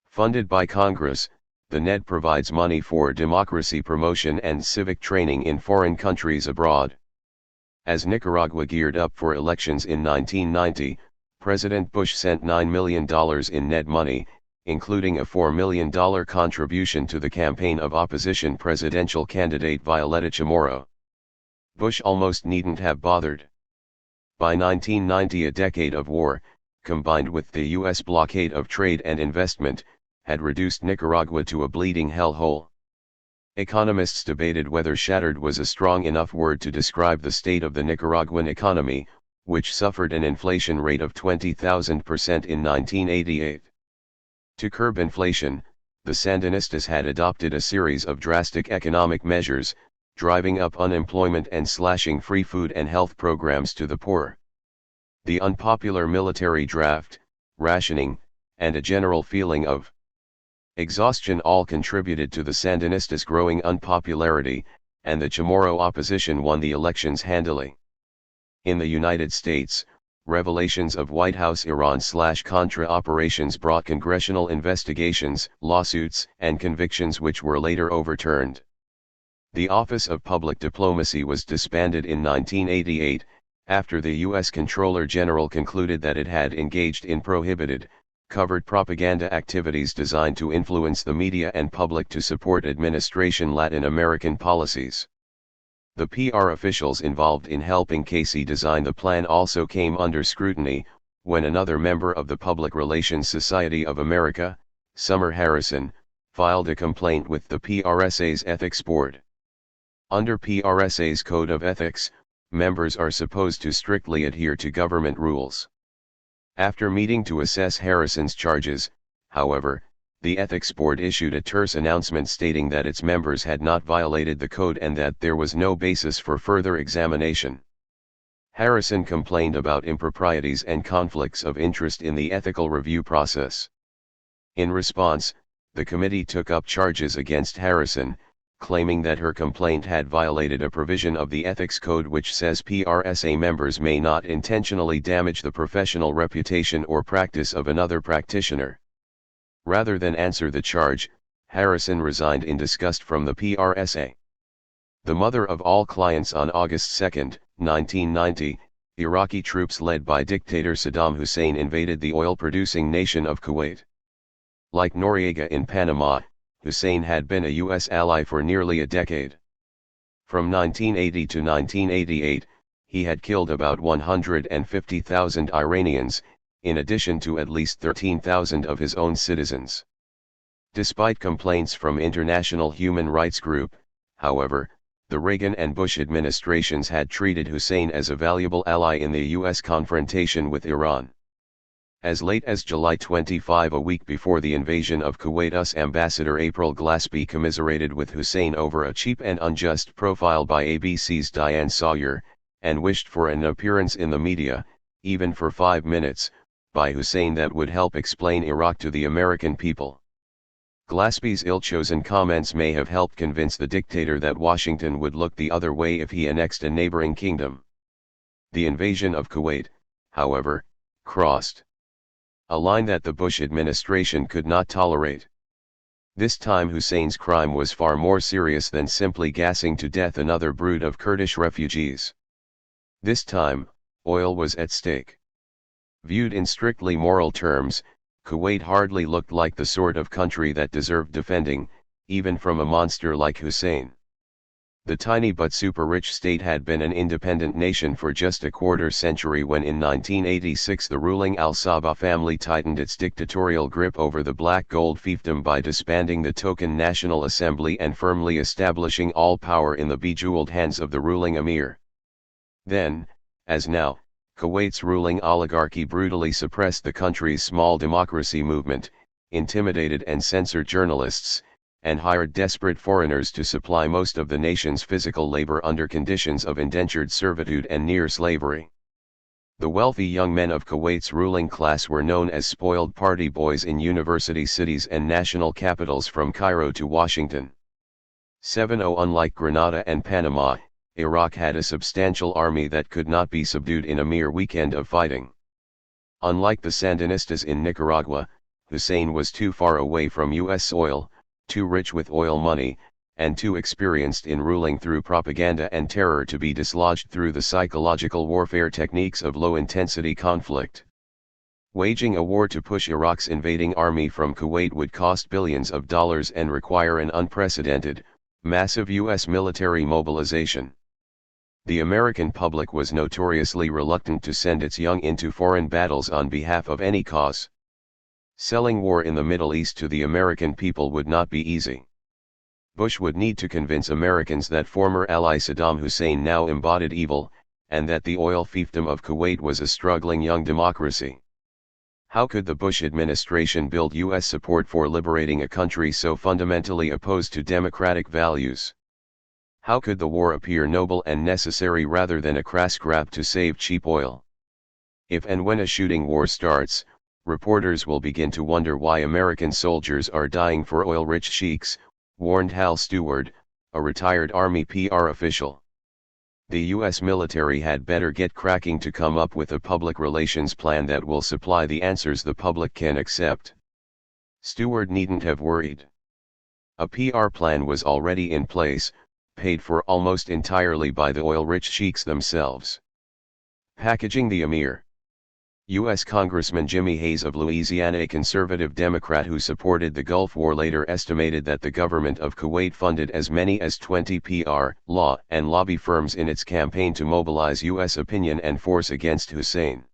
Funded by Congress, the NED provides money for democracy promotion and civic training in foreign countries abroad. As Nicaragua geared up for elections in 1990, President Bush sent $9 million in NED money, including a $4 million contribution to the campaign of opposition presidential candidate Violeta Chamorro. Bush almost needn't have bothered. By 1990, a decade of war, combined with the U.S. blockade of trade and investment, had reduced Nicaragua to a bleeding hellhole. Economists debated whether shattered was a strong enough word to describe the state of the Nicaraguan economy, which suffered an inflation rate of 20,000% in 1988. To curb inflation, the Sandinistas had adopted a series of drastic economic measures, driving up unemployment and slashing free food and health programs to the poor. The unpopular military draft, rationing, and a general feeling of exhaustion all contributed to the Sandinistas' growing unpopularity, and the Chamorro opposition won the elections handily. In the United States, revelations of White House Iran/Contra operations brought congressional investigations, lawsuits, and convictions which were later overturned. The Office of Public Diplomacy was disbanded in 1988, after the U.S. Comptroller General concluded that it had engaged in prohibited, covert propaganda activities designed to influence the media and public to support administration Latin American policies. The PR officials involved in helping Casey design the plan also came under scrutiny, when another member of the Public Relations Society of America, Summer Harrison, filed a complaint with the PRSA's Ethics Board. Under PRSA's Code of Ethics, members are supposed to strictly adhere to government rules. After meeting to assess Harrison's charges, however, the Ethics Board issued a terse announcement stating that its members had not violated the code and that there was no basis for further examination. Harrison complained about improprieties and conflicts of interest in the ethical review process. In response, the committee took up charges against Harrison, claiming that her complaint had violated a provision of the Ethics Code which says PRSA members may not intentionally damage the professional reputation or practice of another practitioner. Rather than answer the charge, Harrison resigned in disgust from the PRSA. The mother of all clients on August 2, 1990, Iraqi troops led by dictator Saddam Hussein invaded the oil-producing nation of Kuwait. Like Noriega in Panama, Hussein had been a U.S. ally for nearly a decade. From 1980 to 1988, he had killed about 150,000 Iranians, in addition to at least 13,000 of his own citizens. Despite complaints from international human rights groups, however, the Reagan and Bush administrations had treated Hussein as a valuable ally in the U.S. confrontation with Iran. As late as July 25, a week before the invasion of Kuwait, US Ambassador April Glaspie commiserated with Hussein over a cheap and unjust profile by ABC's Diane Sawyer, and wished for an appearance in the media, even for 5 minutes, by Hussein that would help explain Iraq to the American people. Glaspie's ill-chosen comments may have helped convince the dictator that Washington would look the other way if he annexed a neighboring kingdom. The invasion of Kuwait, however, crossed a line that the Bush administration could not tolerate. This time Hussein's crime was far more serious than simply gassing to death another brood of Kurdish refugees. This time, oil was at stake. Viewed in strictly moral terms, Kuwait hardly looked like the sort of country that deserved defending, even from a monster like Hussein. The tiny but super-rich state had been an independent nation for just a quarter-century when in 1986 the ruling Al-Sabah family tightened its dictatorial grip over the black gold fiefdom by disbanding the token National Assembly and firmly establishing all power in the bejeweled hands of the ruling emir. Then, as now, Kuwait's ruling oligarchy brutally suppressed the country's small democracy movement, intimidated and censored journalists, and hired desperate foreigners to supply most of the nation's physical labor under conditions of indentured servitude and near slavery. The wealthy young men of Kuwait's ruling class were known as spoiled party boys in university cities and national capitals from Cairo to Washington. 7-0 Unlike Grenada and Panama, Iraq had a substantial army that could not be subdued in a mere weekend of fighting. Unlike the Sandinistas in Nicaragua, Hussein was too far away from U.S. soil, too rich with oil money, and too experienced in ruling through propaganda and terror to be dislodged through the psychological warfare techniques of low-intensity conflict. Waging a war to push Iraq's invading army from Kuwait would cost billions of dollars and require an unprecedented, massive U.S. military mobilization. The American public was notoriously reluctant to send its young into foreign battles on behalf of any cause. Selling war in the Middle East to the American people would not be easy. Bush would need to convince Americans that former ally Saddam Hussein now embodied evil, and that the oil fiefdom of Kuwait was a struggling young democracy. How could the Bush administration build U.S. support for liberating a country so fundamentally opposed to democratic values? How could the war appear noble and necessary rather than a crass grab to save cheap oil? If and when a shooting war starts, reporters will begin to wonder why American soldiers are dying for oil-rich sheiks, warned Hal Stewart, a retired Army PR official. The U.S. military had better get cracking to come up with a public relations plan that will supply the answers the public can accept. Stewart needn't have worried. A PR plan was already in place, paid for almost entirely by the oil-rich sheiks themselves. Packaging the Emir. U.S. Congressman Jimmy Hayes of Louisiana, a conservative Democrat who supported the Gulf War, later estimated that the government of Kuwait funded as many as 20 PR, law, and lobby firms in its campaign to mobilize U.S. opinion and force against Hussein.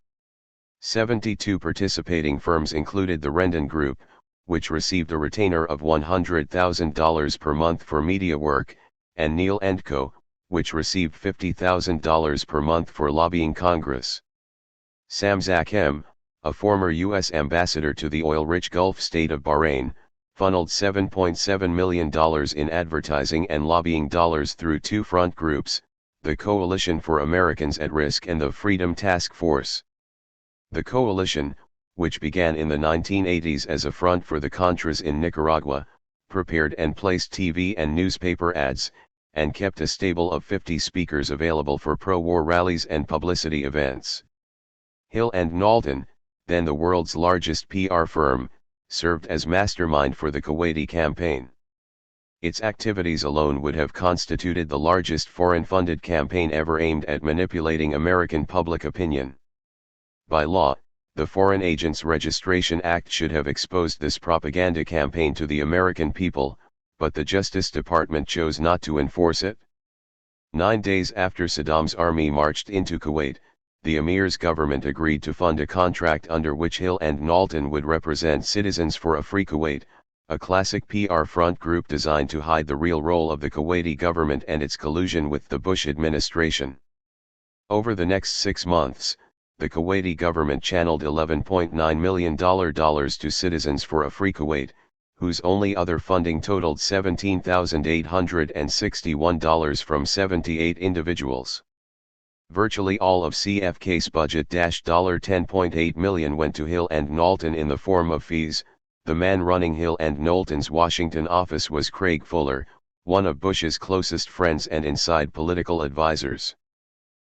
72 participating firms included the Rendon Group, which received a retainer of $100,000 per month for media work, and Neal & Co., which received $50,000 per month for lobbying Congress. Sam Zakhem, a former U.S. ambassador to the oil-rich Gulf state of Bahrain, funneled $7.7 million in advertising and lobbying dollars through two front groups, the Coalition for Americans at Risk and the Freedom Task Force. The coalition, which began in the 1980s as a front for the Contras in Nicaragua, prepared and placed TV and newspaper ads, and kept a stable of 50 speakers available for pro-war rallies and publicity events. Hill and Knowlton, then the world's largest PR firm, served as mastermind for the Kuwaiti campaign. Its activities alone would have constituted the largest foreign-funded campaign ever aimed at manipulating American public opinion. By law, the Foreign Agents Registration Act should have exposed this propaganda campaign to the American people, but the Justice Department chose not to enforce it. 9 days after Saddam's army marched into Kuwait, the Emir's government agreed to fund a contract under which Hill and Knowlton would represent Citizens for a Free Kuwait, a classic PR front group designed to hide the real role of the Kuwaiti government and its collusion with the Bush administration. Over the next 6 months, the Kuwaiti government channeled $11.9 million to Citizens for a Free Kuwait, whose only other funding totaled $17,861 from 78 individuals. Virtually all of CFK's budget $10.8 million went to Hill and Knowlton in the form of fees. The man running Hill and Knowlton's Washington office was Craig Fuller, one of Bush's closest friends and inside political advisors.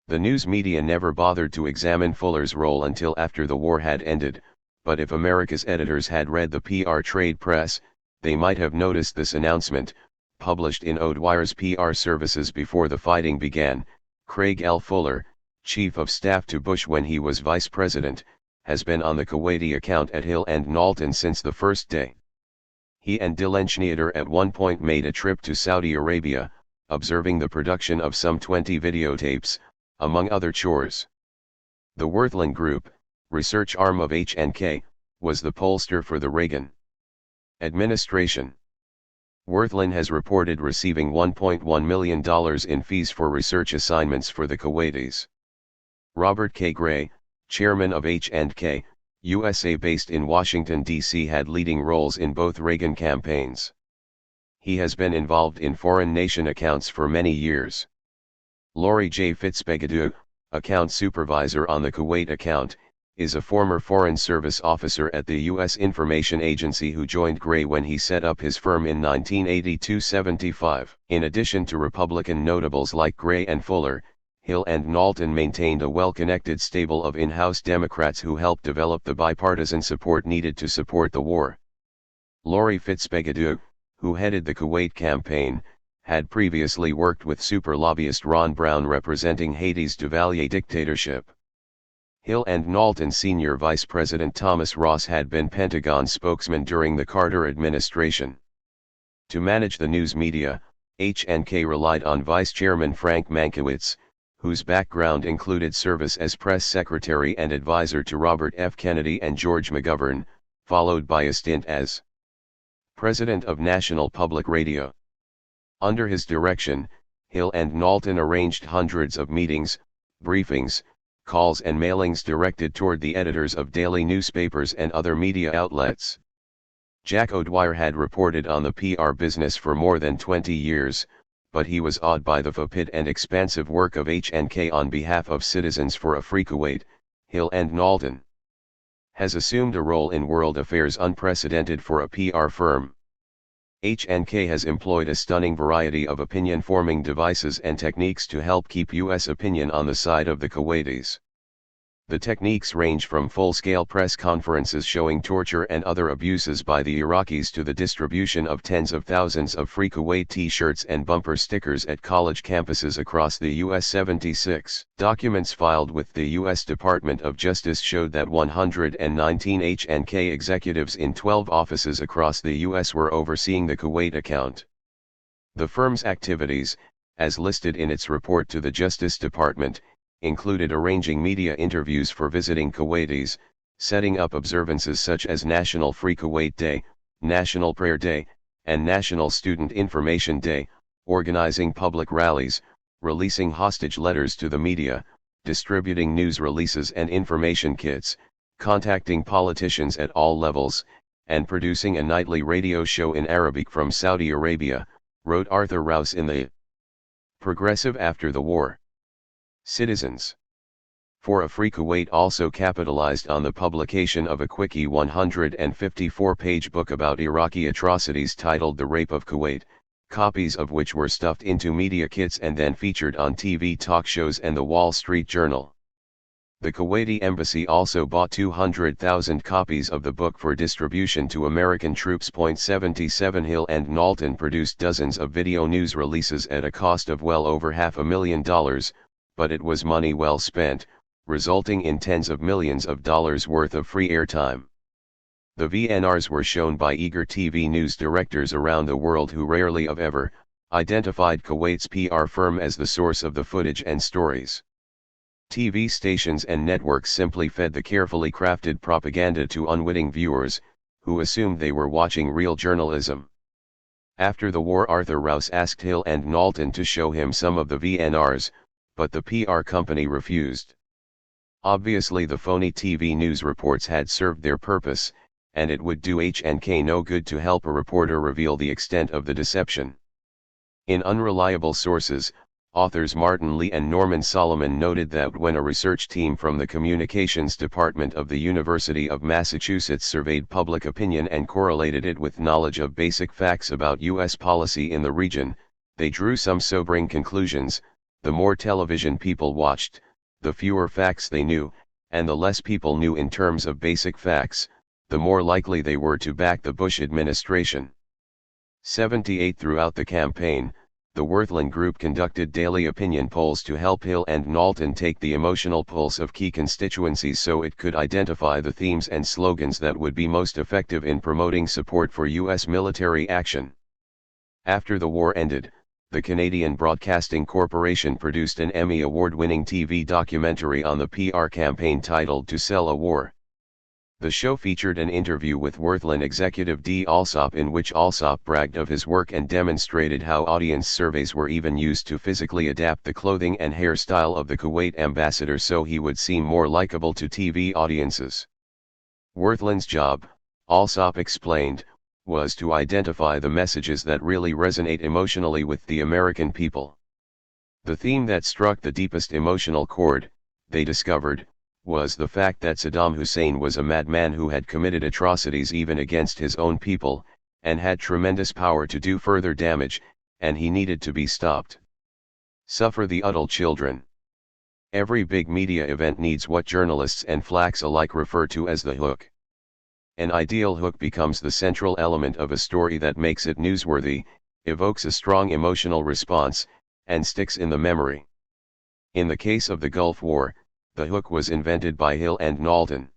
The news media never bothered to examine Fuller's role until after the war had ended, but if America's editors had read the PR trade press, they might have noticed this announcement, published in O'Dwyer's PR services before the fighting began. Craig L. Fuller, Chief of Staff to Bush when he was Vice President, has been on the Kuwaiti account at Hill and Knowlton since the first day. He and Dilenchniader at one point made a trip to Saudi Arabia, observing the production of some 20 videotapes, among other chores. The Worthland Group, research arm of H&K, was the pollster for the Reagan administration. Worthland has reported receiving $1.1 million in fees for research assignments for the Kuwaitis. Robert K. Gray, chairman of H&K, USA based in Washington, D.C., had leading roles in both Reagan campaigns. He has been involved in foreign nation accounts for many years. Laurie J. Fitzpagadou, account supervisor on the Kuwait account, is a former Foreign Service officer at the U.S. Information Agency who joined Gray when he set up his firm in 1982-75. In addition to Republican notables like Gray and Fuller, Hill and Knowlton maintained a well-connected stable of in-house Democrats who helped develop the bipartisan support needed to support the war. Laurie Fitzpagadou, who headed the Kuwait campaign, had previously worked with super lobbyist Ron Brown representing Haiti's Duvalier dictatorship. Hill and Knowlton Senior Vice President Thomas Ross had been Pentagon spokesman during the Carter administration. To manage the news media, H&K relied on Vice Chairman Frank Mankiewicz, whose background included service as press secretary and advisor to Robert F. Kennedy and George McGovern, followed by a stint as president of National Public Radio. Under his direction, Hill and Knowlton arranged hundreds of meetings, briefings, calls and mailings directed toward the editors of daily newspapers and other media outlets. Jack O'Dwyer had reported on the PR business for more than 20 years, but he was awed by the vapid and expansive work of H&K on behalf of Citizens for a Free Kuwait. Hill and Knowlton has assumed a role in world affairs unprecedented for a PR firm. H&K has employed a stunning variety of opinion-forming devices and techniques to help keep U.S. opinion on the side of the Kuwaitis. The techniques range from full-scale press conferences showing torture and other abuses by the Iraqis to the distribution of tens of thousands of free Kuwait t-shirts and bumper stickers at college campuses across the U.S. 76 documents filed with the U.S. Department of Justice showed that 119 H&K executives in 12 offices across the U.S. were overseeing the Kuwait account. The firm's activities, as listed in its report to the Justice Department, included arranging media interviews for visiting Kuwaitis, setting up observances such as National Free Kuwait Day, National Prayer Day, and National Student Information Day, organizing public rallies, releasing hostage letters to the media, distributing news releases and information kits, contacting politicians at all levels, and producing a nightly radio show in Arabic from Saudi Arabia, wrote Arthur Rouse in the Progressive after the war. Citizens for a Free Kuwait also capitalized on the publication of a quickie 154-page book about Iraqi atrocities titled The Rape of Kuwait, copies of which were stuffed into media kits and then featured on TV talk shows and the Wall Street Journal. The Kuwaiti embassy also bought 200,000 copies of the book for distribution to American troops. 77 Hill and Knowlton produced dozens of video news releases at a cost of well over $500,000, but it was money well spent, resulting in tens of millions of dollars worth of free airtime. The VNRs were shown by eager TV news directors around the world who rarely if ever identified Kuwait's PR firm as the source of the footage and stories. TV stations and networks simply fed the carefully crafted propaganda to unwitting viewers, who assumed they were watching real journalism. After the war, Arthur Rouse asked Hill and Knowlton to show him some of the VNRs, but the PR company refused. Obviously the phony TV news reports had served their purpose, and it would do H&K no good to help a reporter reveal the extent of the deception. In unreliable sources, authors Martin Lee and Norman Solomon noted that when a research team from the Communications Department of the University of Massachusetts surveyed public opinion and correlated it with knowledge of basic facts about U.S. policy in the region, they drew some sobering conclusions. The more television people watched, the fewer facts they knew, and the less people knew in terms of basic facts, the more likely they were to back the Bush administration. 78 Throughout the campaign, the Worthland Group conducted daily opinion polls to help Hill and Knowlton take the emotional pulse of key constituencies so it could identify the themes and slogans that would be most effective in promoting support for U.S. military action. After the war ended, the Canadian Broadcasting Corporation produced an Emmy Award-winning TV documentary on the PR campaign titled To Sell a War. The show featured an interview with Worthland executive D. Alsop in which Alsop bragged of his work and demonstrated how audience surveys were even used to physically adapt the clothing and hairstyle of the Kuwait ambassador so he would seem more likable to TV audiences. Worthland's job, Alsop explained, was to identify the messages that really resonate emotionally with the American people. The theme that struck the deepest emotional chord, they discovered, was the fact that Saddam Hussein was a madman who had committed atrocities even against his own people, and had tremendous power to do further damage, and he needed to be stopped. Suffer the adult children. Every big media event needs what journalists and flacks alike refer to as the hook. An ideal hook becomes the central element of a story that makes it newsworthy, evokes a strong emotional response, and sticks in the memory. In the case of the Gulf War, the hook was invented by Hill and Knowlton.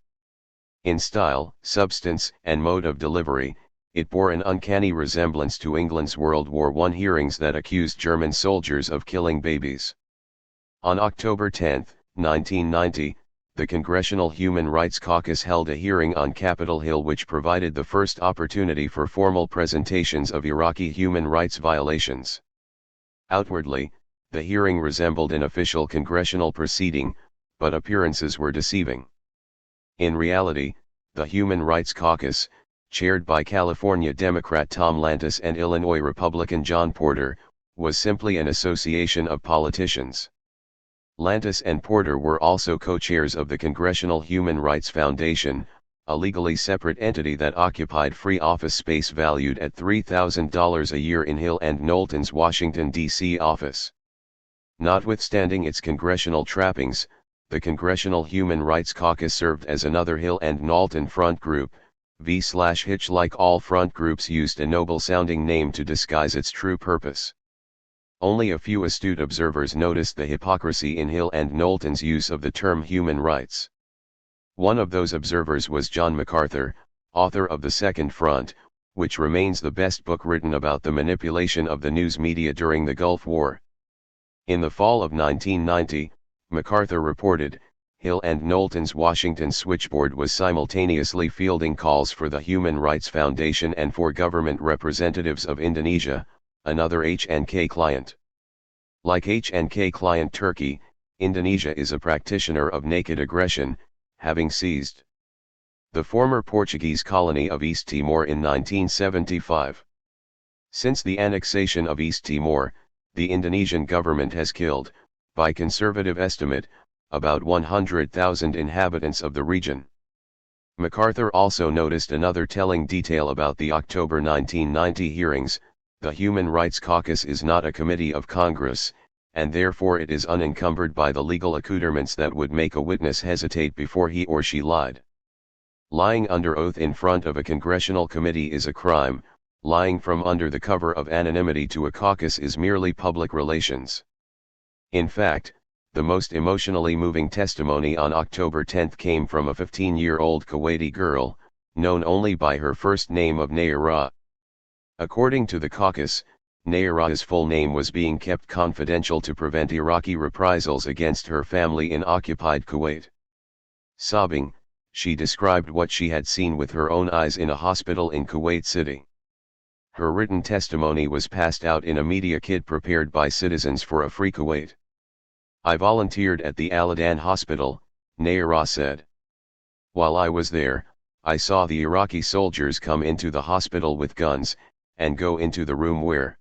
In style, substance, and mode of delivery, it bore an uncanny resemblance to England's World War I hearings that accused German soldiers of killing babies. On October 10, 1990, the Congressional Human Rights Caucus held a hearing on Capitol Hill which provided the first opportunity for formal presentations of Iraqi human rights violations. Outwardly, The hearing resembled an official congressional proceeding, but appearances were deceiving. In reality, the Human Rights Caucus, chaired by California Democrat Tom Lantos and Illinois Republican John Porter, was simply an association of politicians. Lantos and Porter were also co-chairs of the Congressional Human Rights Foundation, a legally separate entity that occupied free office space valued at $3,000 a year in Hill and Knowlton's Washington, D.C. office. Notwithstanding its congressional trappings, the Congressional Human Rights Caucus served as another Hill and Knowlton front group. V/Hitch, like all front groups, used a noble-sounding name to disguise its true purpose. Only a few astute observers noticed the hypocrisy in Hill and Knowlton's use of the term human rights. One of those observers was John MacArthur, author of The Second Front, which remains the best book written about the manipulation of the news media during the Gulf War. In the fall of 1990, MacArthur reported, Hill and Knowlton's Washington switchboard was simultaneously fielding calls for the Human Rights Foundation and for government representatives of Indonesia, another H&K client. Like H&K client Turkey, Indonesia is a practitioner of naked aggression, having seized the former Portuguese colony of East Timor in 1975. Since the annexation of East Timor, the Indonesian government has killed, by conservative estimate, about 100,000 inhabitants of the region. MacArthur also noticed another telling detail about the October 1990 hearings: the Human Rights Caucus is not a committee of Congress, and therefore it is unencumbered by the legal accoutrements that would make a witness hesitate before he or she lied. Lying under oath in front of a congressional committee is a crime. Lying from under the cover of anonymity to a caucus is merely public relations. In fact, the most emotionally moving testimony on October 10 came from a 15-year-old Kuwaiti girl, known only by her first name of Nayara. According to the caucus, Nayara's full name was being kept confidential to prevent Iraqi reprisals against her family in occupied Kuwait. Sobbing, she described what she had seen with her own eyes in a hospital in Kuwait City. Her written testimony was passed out in a media kit prepared by Citizens for a Free Kuwait. I volunteered at the Al-Adan hospital, Nayara said. While I was there, I saw the Iraqi soldiers come into the hospital with guns, and go into the room where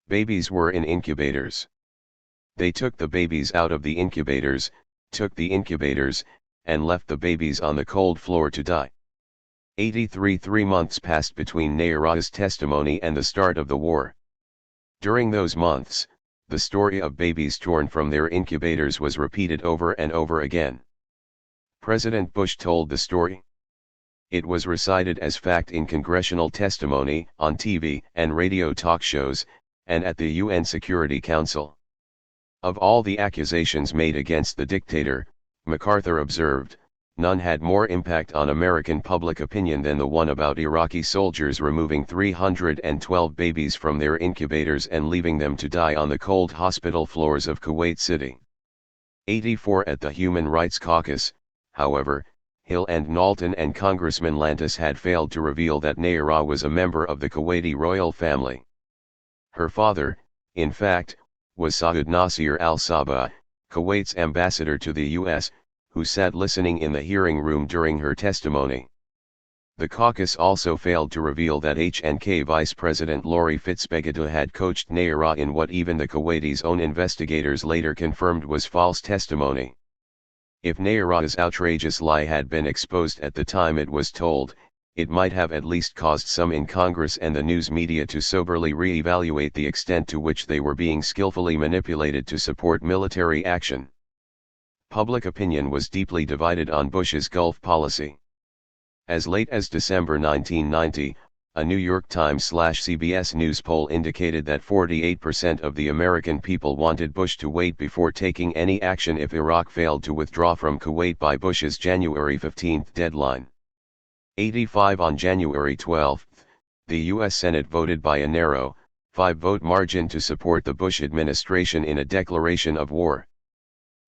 babies were in incubators. They took the babies out of the incubators, took the incubators, and left the babies on the cold floor to die. 3 months passed between Nayara's testimony and the start of the war. During those months, the story of babies torn from their incubators was repeated over and over again. President Bush told the story. It was recited as fact in congressional testimony, on TV and radio talk shows, and at the UN Security Council. Of all the accusations made against the dictator, MacArthur observed, none had more impact on American public opinion than the one about Iraqi soldiers removing 312 babies from their incubators and leaving them to die on the cold hospital floors of Kuwait City. 84 At the Human Rights Caucus, however, Hill and Knowlton and Congressman Lantos had failed to reveal that Nayara was a member of the Kuwaiti royal family. Her father, in fact, was Saud Nasir al-Sabah, Kuwait's ambassador to the U.S., who sat listening in the hearing room during her testimony. The caucus also failed to reveal that H&K Vice President Lori Fitzpatrick had coached Nayara in what even the Kuwaitis' own investigators later confirmed was false testimony. If Nayara's outrageous lie had been exposed at the time it was told, it might have at least caused some in Congress and the news media to soberly re-evaluate the extent to which they were being skillfully manipulated to support military action. Public opinion was deeply divided on Bush's Gulf policy. As late as December 1990, a New York Times/CBS News poll indicated that 48% of the American people wanted Bush to wait before taking any action if Iraq failed to withdraw from Kuwait by Bush's January 15 deadline. 85 On January 12, the U.S. Senate voted by a narrow, 5-vote margin to support the Bush administration in a declaration of war.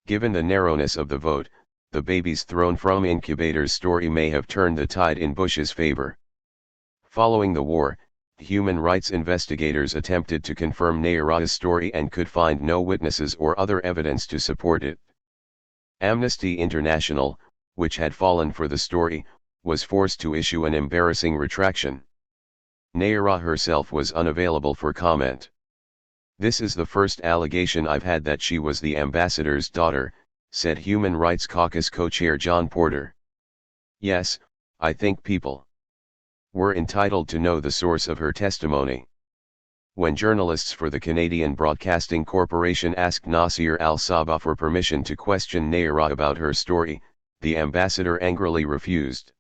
Given the narrowness of the vote, the babies thrown from incubators story may have turned the tide in Bush's favor. Following the war, Human rights investigators attempted to confirm Nayara's story and could find no witnesses or other evidence to support it. Amnesty International, which had fallen for the story, was forced to issue an embarrassing retraction. Nayara herself was unavailable for comment. "This is the first allegation I've had that she was the ambassador's daughter," said Human Rights Caucus co-chair John Porter. "Yes, I think people were entitled to know the source of her testimony." When journalists for the Canadian Broadcasting Corporation asked Nasir Al-Sabah for permission to question Nayara about her story, the ambassador angrily refused.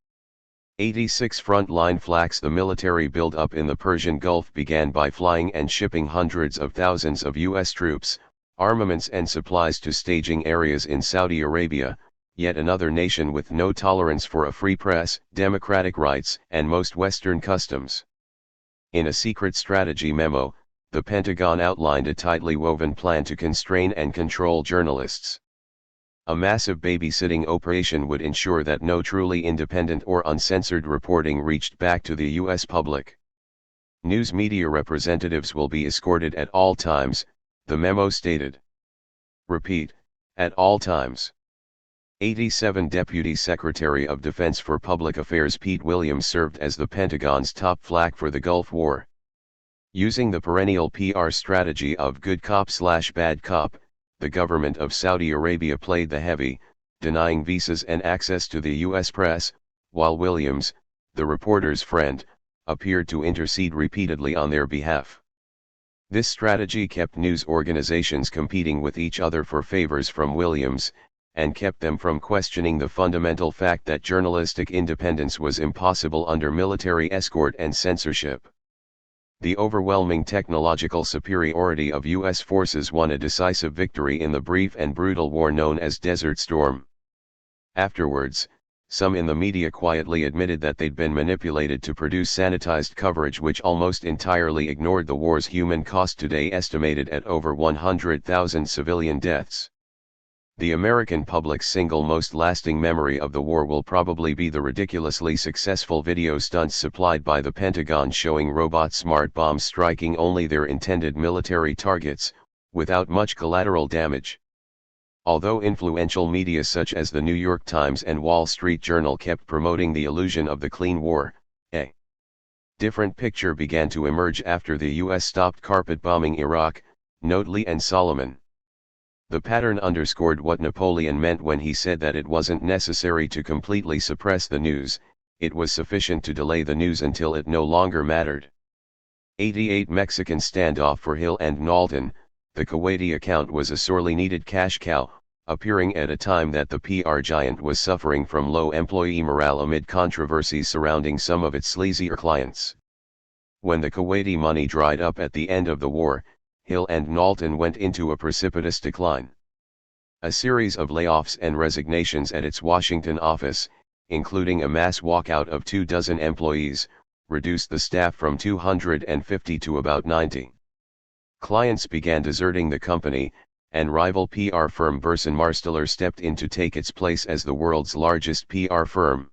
86 Frontline flaks. The military build-up in the Persian Gulf began by flying and shipping hundreds of thousands of U.S. troops, armaments and supplies to staging areas in Saudi Arabia, yet another nation with no tolerance for a free press, democratic rights, and most Western customs. In a secret strategy memo, the Pentagon outlined a tightly woven plan to constrain and control journalists. A massive babysitting operation would ensure that no truly independent or uncensored reporting reached back to the U.S. public. News media representatives will be escorted at all times, the memo stated. Repeat, at all times. 87 Deputy Secretary of Defense for Public Affairs Pete Williams served as the Pentagon's top flak for the Gulf War. Using the perennial PR strategy of good cop/bad cop, the government of Saudi Arabia played the heavy, denying visas and access to the U.S. press, while Williams, the reporter's friend, appeared to intercede repeatedly on their behalf. This strategy kept news organizations competing with each other for favors from Williams, and kept them from questioning the fundamental fact that journalistic independence was impossible under military escort and censorship. The overwhelming technological superiority of U.S. forces won a decisive victory in the brief and brutal war known as Desert Storm. Afterwards, some in the media quietly admitted that they'd been manipulated to produce sanitized coverage which almost entirely ignored the war's human cost, today estimated at over 100,000 civilian deaths. The American public's single most lasting memory of the war will probably be the ridiculously successful video stunts supplied by the Pentagon showing robot smart bombs striking only their intended military targets, without much collateral damage. Although influential media such as the New York Times and Wall Street Journal kept promoting the illusion of the clean war, a different picture began to emerge after the U.S. stopped carpet bombing Iraq, note Lee and Solomon. The pattern underscored what Napoleon meant when he said that it wasn't necessary to completely suppress the news, it was sufficient to delay the news until it no longer mattered. 88 Mexican standoff for Hill and Knowlton. The Kuwaiti account was a sorely needed cash cow, appearing at a time that the PR giant was suffering from low employee morale amid controversies surrounding some of its sleazier clients. When the Kuwaiti money dried up at the end of the war, Hill and Knowlton went into a precipitous decline. A series of layoffs and resignations at its Washington office, including a mass walkout of 24 employees, reduced the staff from 250 to about 90. Clients began deserting the company, and rival PR firm Burson Marsteller stepped in to take its place as the world's largest PR firm.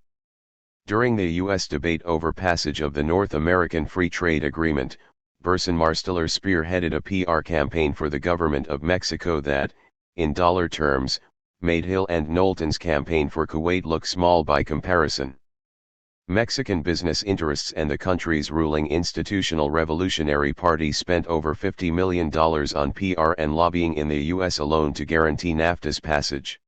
During the U.S. debate over passage of the North American Free Trade Agreement, Burson Marsteller spearheaded a PR campaign for the government of Mexico that, in dollar terms, made Hill and Knowlton's campaign for Kuwait look small by comparison. Mexican business interests and the country's ruling Institutional Revolutionary Party spent over $50 million on PR and lobbying in the U.S. alone to guarantee NAFTA's passage.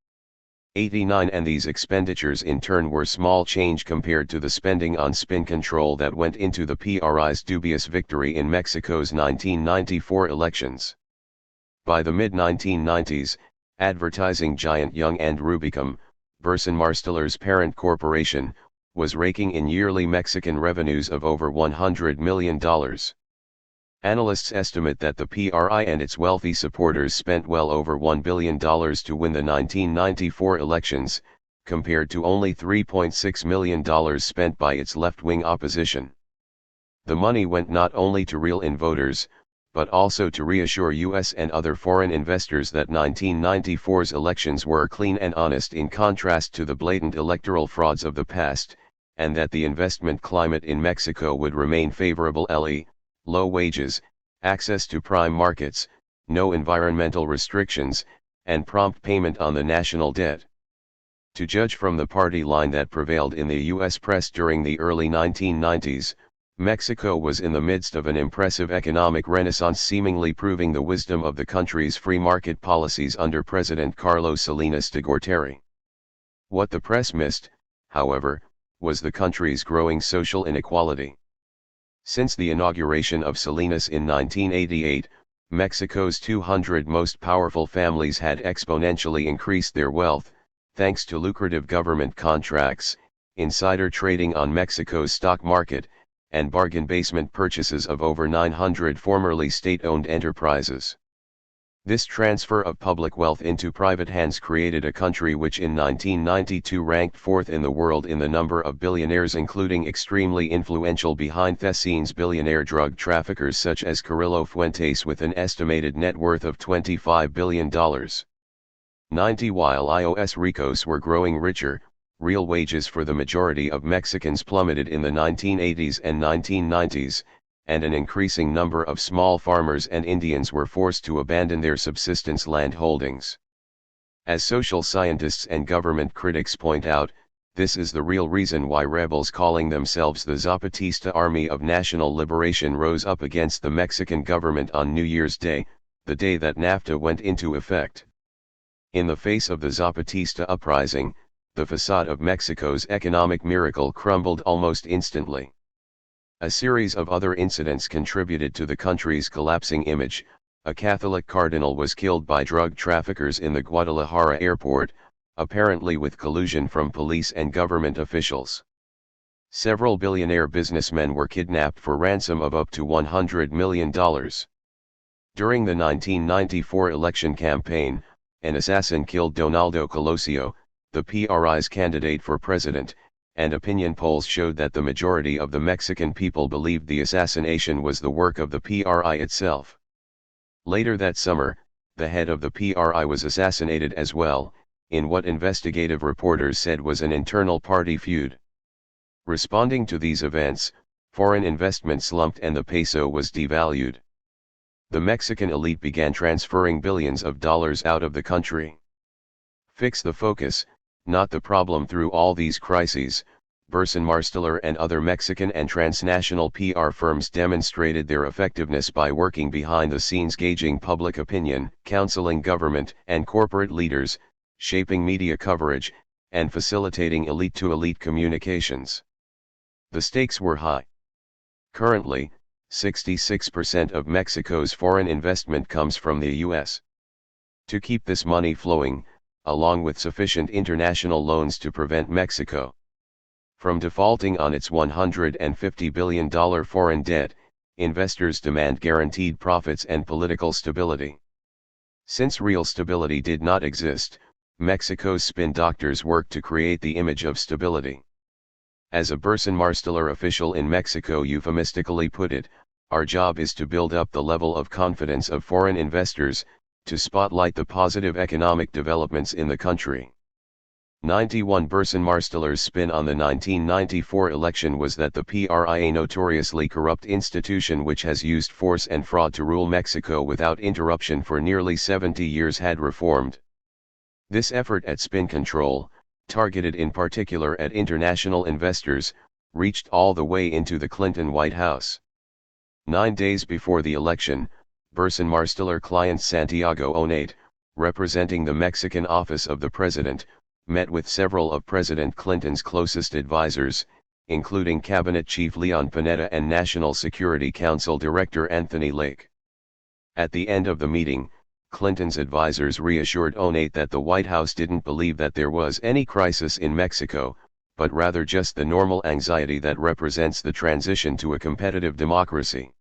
89 And these expenditures in turn were small change compared to the spending on spin control that went into the PRI's dubious victory in Mexico's 1994 elections. By the mid-1990s, advertising giant Young and Rubicam, Burson Marsteller's parent corporation, was raking in yearly Mexican revenues of over $100 million. Analysts estimate that the PRI and its wealthy supporters spent well over $1 billion to win the 1994 elections, compared to only $3.6 million spent by its left-wing opposition. The money went not only to reel-in voters, but also to reassure U.S. and other foreign investors that 1994's elections were clean and honest, in contrast to the blatant electoral frauds of the past, and that the investment climate in Mexico would remain favorable. Low wages, access to prime markets, no environmental restrictions, and prompt payment on the national debt. To judge from the party line that prevailed in the U.S. press during the early 1990s, Mexico was in the midst of an impressive economic renaissance, seemingly proving the wisdom of the country's free market policies under President Carlos Salinas de Gortari. What the press missed, however, was the country's growing social inequality. Since the inauguration of Salinas in 1988, Mexico's 200 most powerful families had exponentially increased their wealth, thanks to lucrative government contracts, insider trading on Mexico's stock market, and bargain basement purchases of over 900 formerly state-owned enterprises. This transfer of public wealth into private hands created a country which in 1992 ranked fourth in the world in the number of billionaires, including extremely influential behind-the-scenes billionaire drug traffickers such as Carrillo Fuentes with an estimated net worth of $25 billion. 90 While Los ricos were growing richer, real wages for the majority of Mexicans plummeted in the 1980s and 1990s, and an increasing number of small farmers and Indians were forced to abandon their subsistence land holdings. As social scientists and government critics point out, this is the real reason why rebels calling themselves the Zapatista Army of National Liberation rose up against the Mexican government on New Year's Day, the day that NAFTA went into effect. In the face of the Zapatista uprising, the facade of Mexico's economic miracle crumbled almost instantly. A series of other incidents contributed to the country's collapsing image. A Catholic cardinal was killed by drug traffickers in the Guadalajara airport, apparently with collusion from police and government officials. Several billionaire businessmen were kidnapped for ransom of up to $100 million. During the 1994 election campaign, an assassin killed Donaldo Colosio, the PRI's candidate for president, and opinion polls showed that the majority of the Mexican people believed the assassination was the work of the PRI itself. Later that summer, the head of the PRI was assassinated as well, in what investigative reporters said was an internal party feud. Responding to these events, foreign investment slumped and the peso was devalued. The Mexican elite began transferring billions of dollars out of the country. Fix the focus, not the problem. Through all these crises, Burson Marsteller and other Mexican and transnational PR firms demonstrated their effectiveness by working behind the scenes, gauging public opinion, counseling government and corporate leaders, shaping media coverage, and facilitating elite-to-elite communications. The stakes were high. Currently, 66% of Mexico's foreign investment comes from the U.S. To keep this money flowing, along with sufficient international loans to prevent Mexico from defaulting on its $150 billion foreign debt, investors demand guaranteed profits and political stability. Since real stability did not exist, Mexico's spin doctors worked to create the image of stability. As a Burson Marsteller official in Mexico euphemistically put it, our job is to build up the level of confidence of foreign investors, to spotlight the positive economic developments in the country. 91 Burson Marsteller's spin on the 1994 election was that the PRI, a notoriously corrupt institution which has used force and fraud to rule Mexico without interruption for nearly 70 years, had reformed. This effort at spin control, targeted in particular at international investors, reached all the way into the Clinton White House. 9 days before the election, Burson Marsteller client Santiago Onate, representing the Mexican office of the president, met with several of President Clinton's closest advisors, including Cabinet Chief Leon Panetta and National Security Council Director Anthony Lake. At the end of the meeting, Clinton's advisors reassured Onate that the White House didn't believe that there was any crisis in Mexico, but rather just the normal anxiety that represents the transition to a competitive democracy.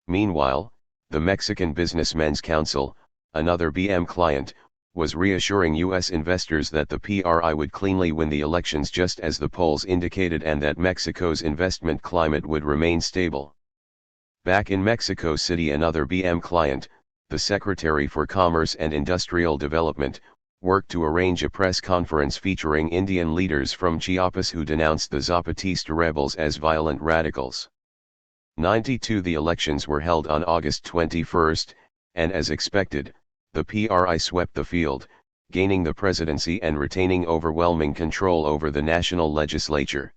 Meanwhile, the Mexican Businessmen's Council, another BM client, was reassuring U.S. investors that the PRI would cleanly win the elections just as the polls indicated, and that Mexico's investment climate would remain stable. Back in Mexico City, another BM client, the Secretary for Commerce and Industrial Development, worked to arrange a press conference featuring Indian leaders from Chiapas who denounced the Zapatista rebels as violent radicals. 92 The elections were held on August 21, and as expected, the PRI swept the field, gaining the presidency and retaining overwhelming control over the national legislature.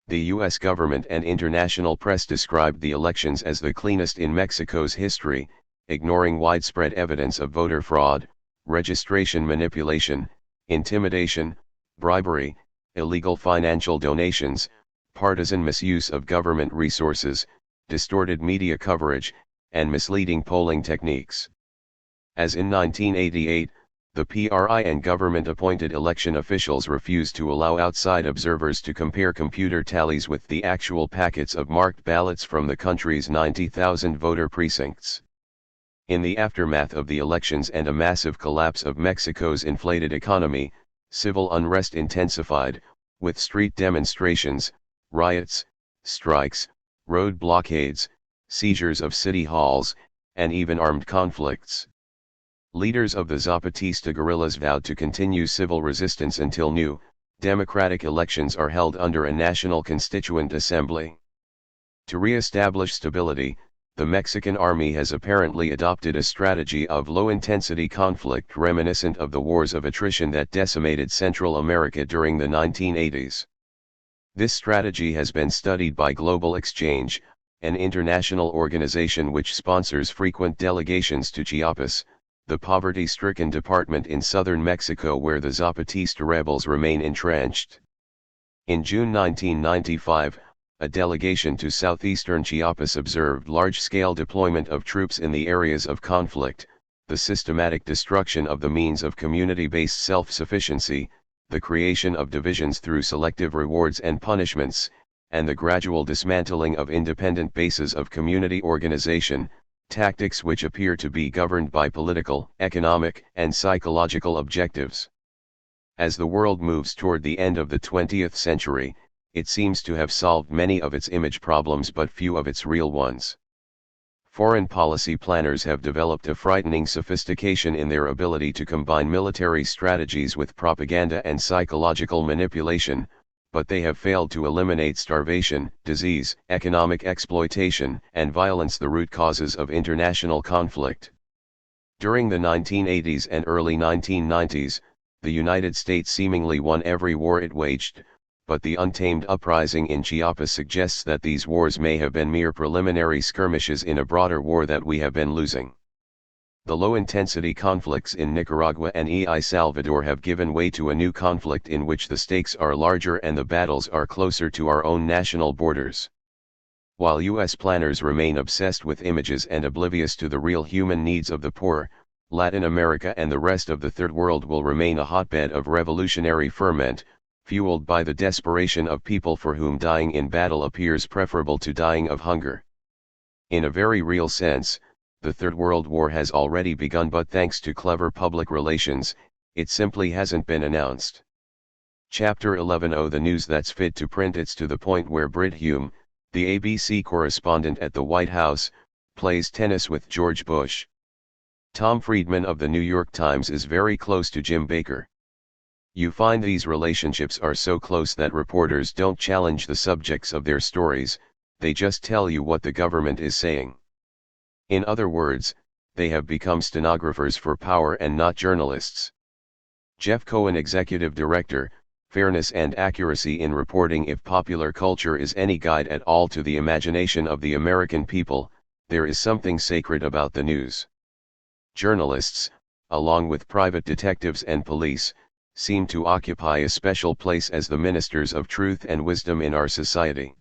The U.S. government and international press described the elections as the cleanest in Mexico's history, ignoring widespread evidence of voter fraud, registration manipulation, intimidation, bribery, illegal financial donations, partisan misuse of government resources, distorted media coverage, and misleading polling techniques. As in 1988, the PRI and government-appointed election officials refused to allow outside observers to compare computer tallies with the actual packets of marked ballots from the country's 90,000 voter precincts. In the aftermath of the elections and a massive collapse of Mexico's inflated economy, civil unrest intensified, with street demonstrations, riots, strikes, road blockades, seizures of city halls, and even armed conflicts. Leaders of the Zapatista guerrillas vowed to continue civil resistance until new, democratic elections are held under a national constituent assembly. To re-establish stability, the Mexican army has apparently adopted a strategy of low-intensity conflict reminiscent of the wars of attrition that decimated Central America during the 1980s. This strategy has been studied by Global Exchange, an international organization which sponsors frequent delegations to Chiapas, the poverty-stricken department in southern Mexico where the Zapatista rebels remain entrenched. In June 1995, a delegation to southeastern Chiapas observed large-scale deployment of troops in the areas of conflict, the systematic destruction of the means of community-based self-sufficiency, the creation of divisions through selective rewards and punishments, and the gradual dismantling of independent bases of community organization, tactics which appear to be governed by political, economic, and psychological objectives. As the world moves toward the end of the 20th century, it seems to have solved many of its image problems but few of its real ones. Foreign policy planners have developed a frightening sophistication in their ability to combine military strategies with propaganda and psychological manipulation, but they have failed to eliminate starvation, disease, economic exploitation, and violence, the root causes of international conflict. During the 1980s and early 1990s, the United States seemingly won every war it waged, but the untamed uprising in Chiapas suggests that these wars may have been mere preliminary skirmishes in a broader war that we have been losing. The low-intensity conflicts in Nicaragua and El Salvador have given way to a new conflict in which the stakes are larger and the battles are closer to our own national borders. While U.S. planners remain obsessed with images and oblivious to the real human needs of the poor, Latin America and the rest of the Third World will remain a hotbed of revolutionary ferment, fueled by the desperation of people for whom dying in battle appears preferable to dying of hunger. In a very real sense, the Third World War has already begun, but thanks to clever public relations, it simply hasn't been announced. Chapter 11. Oh, the news that's fit to print. It's to the point where Brit Hume, the ABC correspondent at the White House, plays tennis with George Bush. Tom Friedman of the New York Times is very close to Jim Baker. You find these relationships are so close that reporters don't challenge the subjects of their stories, they just tell you what the government is saying. In other words, they have become stenographers for power and not journalists. Jeff Cohen, Executive Director, Fairness and Accuracy in Reporting. If popular culture is any guide at all to the imagination of the American people, there is something sacred about the news. Journalists, along with private detectives and police, seem to occupy a special place as the ministers of truth and wisdom in our society.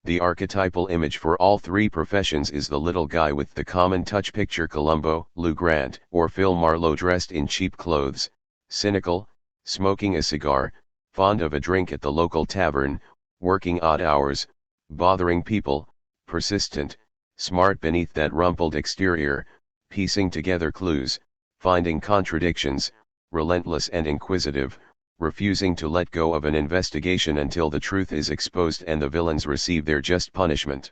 The archetypal image for all three professions is the little guy with the common touch. Picture Columbo, Lou Grant, or Phil Marlowe dressed in cheap clothes, cynical, smoking a cigar, fond of a drink at the local tavern, working odd hours, bothering people, persistent, smart beneath that rumpled exterior, piecing together clues, finding contradictions, relentless and inquisitive, refusing to let go of an investigation until the truth is exposed and the villains receive their just punishment.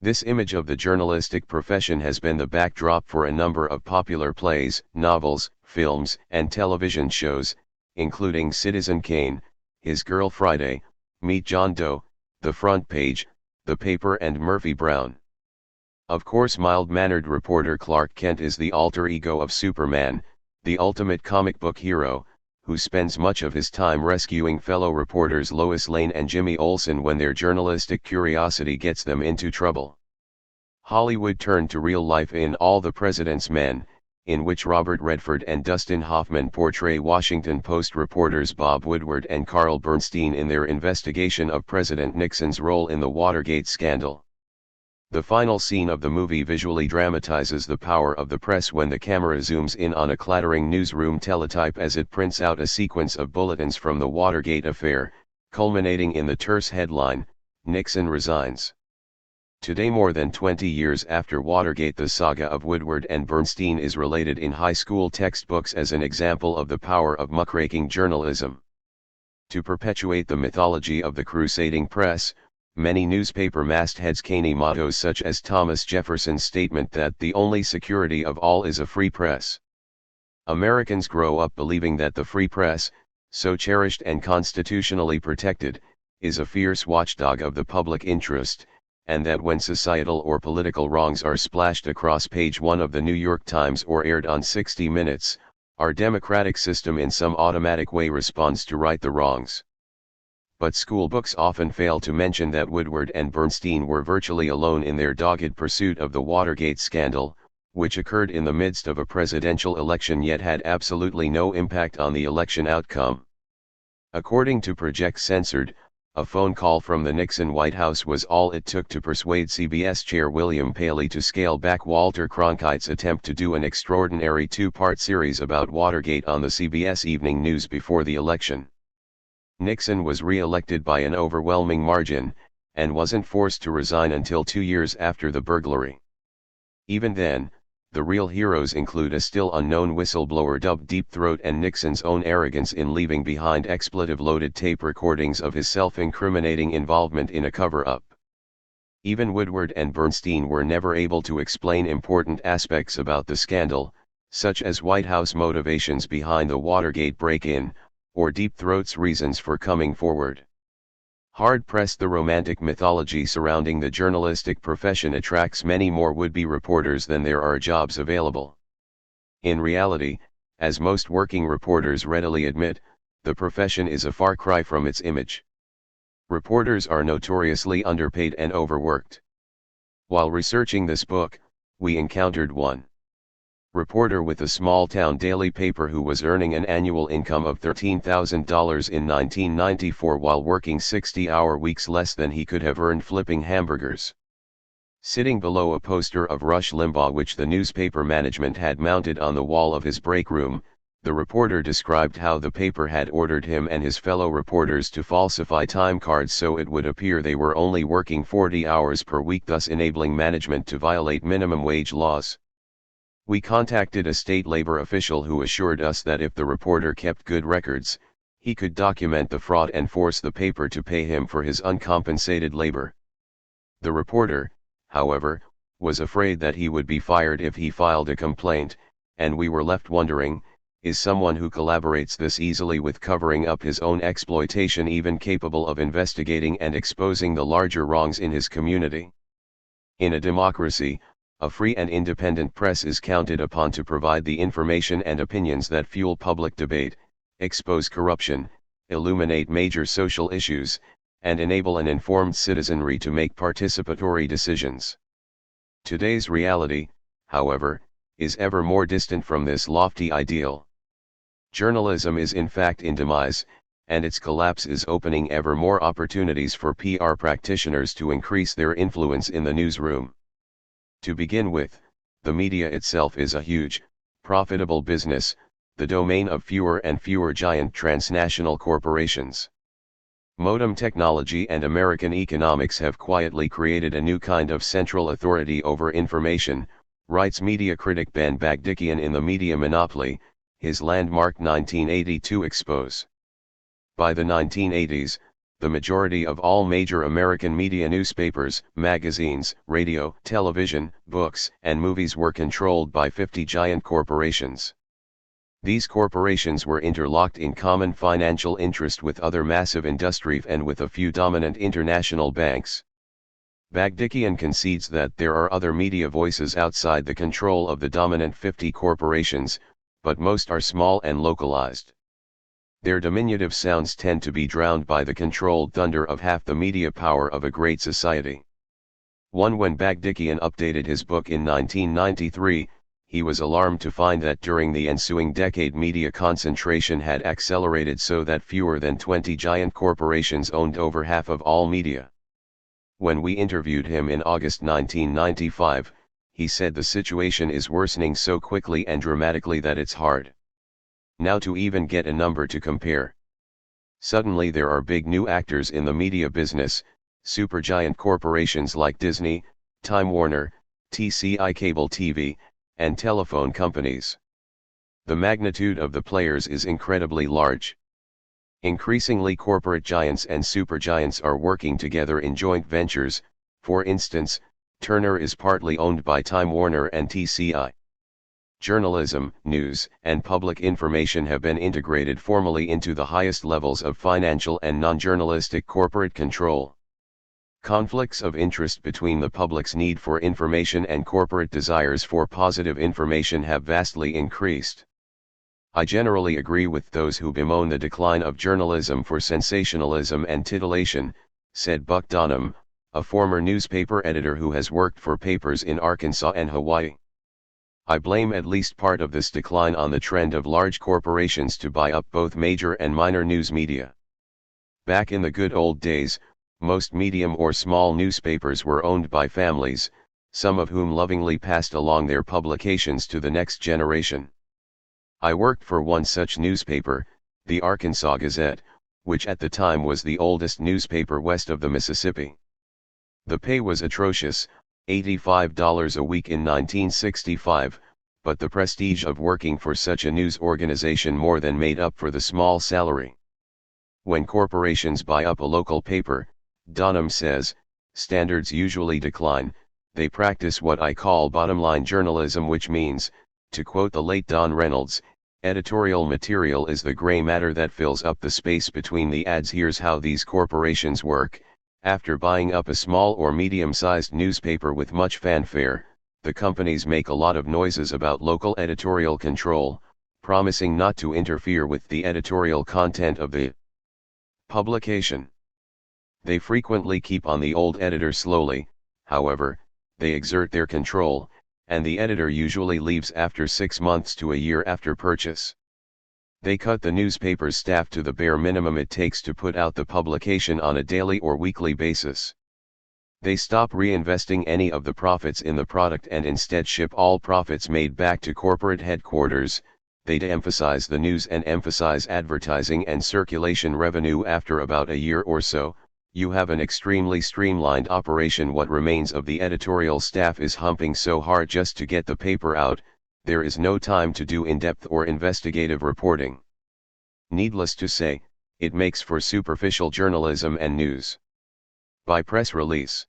This image of the journalistic profession has been the backdrop for a number of popular plays, novels, films, and television shows, including Citizen Kane, His Girl Friday, Meet John Doe, The Front Page, The Paper, and Murphy Brown. Of course, mild-mannered reporter Clark Kent is the alter ego of Superman, the ultimate comic book hero, who spends much of his time rescuing fellow reporters Lois Lane and Jimmy Olsen when their journalistic curiosity gets them into trouble. Hollywood turned to real life in All the President's Men, in which Robert Redford and Dustin Hoffman portray Washington Post reporters Bob Woodward and Carl Bernstein in their investigation of President Nixon's role in the Watergate scandal. The final scene of the movie visually dramatizes the power of the press when the camera zooms in on a clattering newsroom teletype as it prints out a sequence of bulletins from the Watergate affair, culminating in the terse headline, "Nixon Resigns." Today, more than 20 years after Watergate, the saga of Woodward and Bernstein is related in high school textbooks as an example of the power of muckraking journalism. To perpetuate the mythology of the crusading press, many newspaper mastheads cane mottos such as Thomas Jefferson's statement that the only security of all is a free press. Americans grow up believing that the free press, so cherished and constitutionally protected, is a fierce watchdog of the public interest, and that when societal or political wrongs are splashed across page 1 of the New York Times or aired on 60 Minutes, our democratic system in some automatic way responds to right the wrongs. But school books often fail to mention that Woodward and Bernstein were virtually alone in their dogged pursuit of the Watergate scandal, which occurred in the midst of a presidential election yet had absolutely no impact on the election outcome. According to Project Censored, a phone call from the Nixon White House was all it took to persuade CBS chair William Paley to scale back Walter Cronkite's attempt to do an extraordinary two-part series about Watergate on the CBS Evening News before the election. Nixon was re-elected by an overwhelming margin, and wasn't forced to resign until 2 years after the burglary. Even then, the real heroes include a still unknown whistleblower dubbed Deep Throat and Nixon's own arrogance in leaving behind expletive-loaded tape recordings of his self-incriminating involvement in a cover-up. Even Woodward and Bernstein were never able to explain important aspects about the scandal, such as White House motivations behind the Watergate break-in, or Deep Throat's reasons for coming forward. Hard-pressed, the romantic mythology surrounding the journalistic profession attracts many more would-be reporters than there are jobs available. In reality, as most working reporters readily admit, the profession is a far cry from its image. Reporters are notoriously underpaid and overworked. While researching this book, we encountered one reporter with a small-town daily paper who was earning an annual income of $13,000 in 1994 while working 60-hour weeks, less than he could have earned flipping hamburgers. Sitting below a poster of Rush Limbaugh which the newspaper management had mounted on the wall of his break room, the reporter described how the paper had ordered him and his fellow reporters to falsify time cards so it would appear they were only working 40 hours per week, thus enabling management to violate minimum wage laws. We contacted a state labor official who assured us that if the reporter kept good records, he could document the fraud and force the paper to pay him for his uncompensated labor. The reporter, however, was afraid that he would be fired if he filed a complaint, and we were left wondering, is someone who collaborates this easily with covering up his own exploitation even capable of investigating and exposing the larger wrongs in his community? In a democracy, a free and independent press is counted upon to provide the information and opinions that fuel public debate, expose corruption, illuminate major social issues, and enable an informed citizenry to make participatory decisions. Today's reality, however, is ever more distant from this lofty ideal. Journalism is in fact in demise, and its collapse is opening ever more opportunities for PR practitioners to increase their influence in the newsroom. To begin with, the media itself is a huge, profitable business, the domain of fewer and fewer giant transnational corporations. Modem technology and American economics have quietly created a new kind of central authority over information, writes media critic Ben Bagdikian in The Media Monopoly, his landmark 1982 expose. By the 1980s, the majority of all major American media newspapers, magazines, radio, television, books, and movies were controlled by 50 giant corporations. These corporations were interlocked in common financial interest with other massive industries and with a few dominant international banks. Bagdikian concedes that there are other media voices outside the control of the dominant 50 corporations, but most are small and localized. Their diminutive sounds tend to be drowned by the controlled thunder of half the media power of a great society. When Bagdikian updated his book in 1993, he was alarmed to find that during the ensuing decade media concentration had accelerated so that fewer than 20 giant corporations owned over half of all media. When we interviewed him in August 1995, he said the situation is worsening so quickly and dramatically that it's hard now to even get a number to compare. Suddenly there are big new actors in the media business, supergiant corporations like Disney, Time Warner, TCI Cable TV, and telephone companies. The magnitude of the players is incredibly large. Increasingly corporate giants and supergiants are working together in joint ventures. For instance, Turner is partly owned by Time Warner and TCI. Journalism, news, and public information have been integrated formally into the highest levels of financial and non-journalistic corporate control. Conflicts of interest between the public's need for information and corporate desires for positive information have vastly increased. I generally agree with those who bemoan the decline of journalism for sensationalism and titillation, said Buck Donham, a former newspaper editor who has worked for papers in Arkansas and Hawaii. I blame at least part of this decline on the trend of large corporations to buy up both major and minor news media. Back in the good old days, most medium or small newspapers were owned by families, some of whom lovingly passed along their publications to the next generation. I worked for one such newspaper, the Arkansas Gazette, which at the time was the oldest newspaper west of the Mississippi. The pay was atrocious, $85 a week in 1965, but the prestige of working for such a news organization more than made up for the small salary. When corporations buy up a local paper, Donham says, standards usually decline. They practice what I call bottom-line journalism, which means, to quote the late Don Reynolds, editorial material is the gray matter that fills up the space between the ads. Here's how these corporations work. After buying up a small or medium-sized newspaper with much fanfare, the companies make a lot of noises about local editorial control, promising not to interfere with the editorial content of the publication. They frequently keep on the old editor slowly, however, they exert their control, and the editor usually leaves after 6 months to a year after purchase. They cut the newspaper's staff to the bare minimum it takes to put out the publication on a daily or weekly basis. They stop reinvesting any of the profits in the product and instead ship all profits made back to corporate headquarters. They de-emphasize the news and emphasize advertising and circulation revenue. After about a year or so, you have an extremely streamlined operation. What remains of the editorial staff is humping so hard just to get the paper out, there is no time to do in-depth or investigative reporting. Needless to say, it makes for superficial journalism and news. By press release.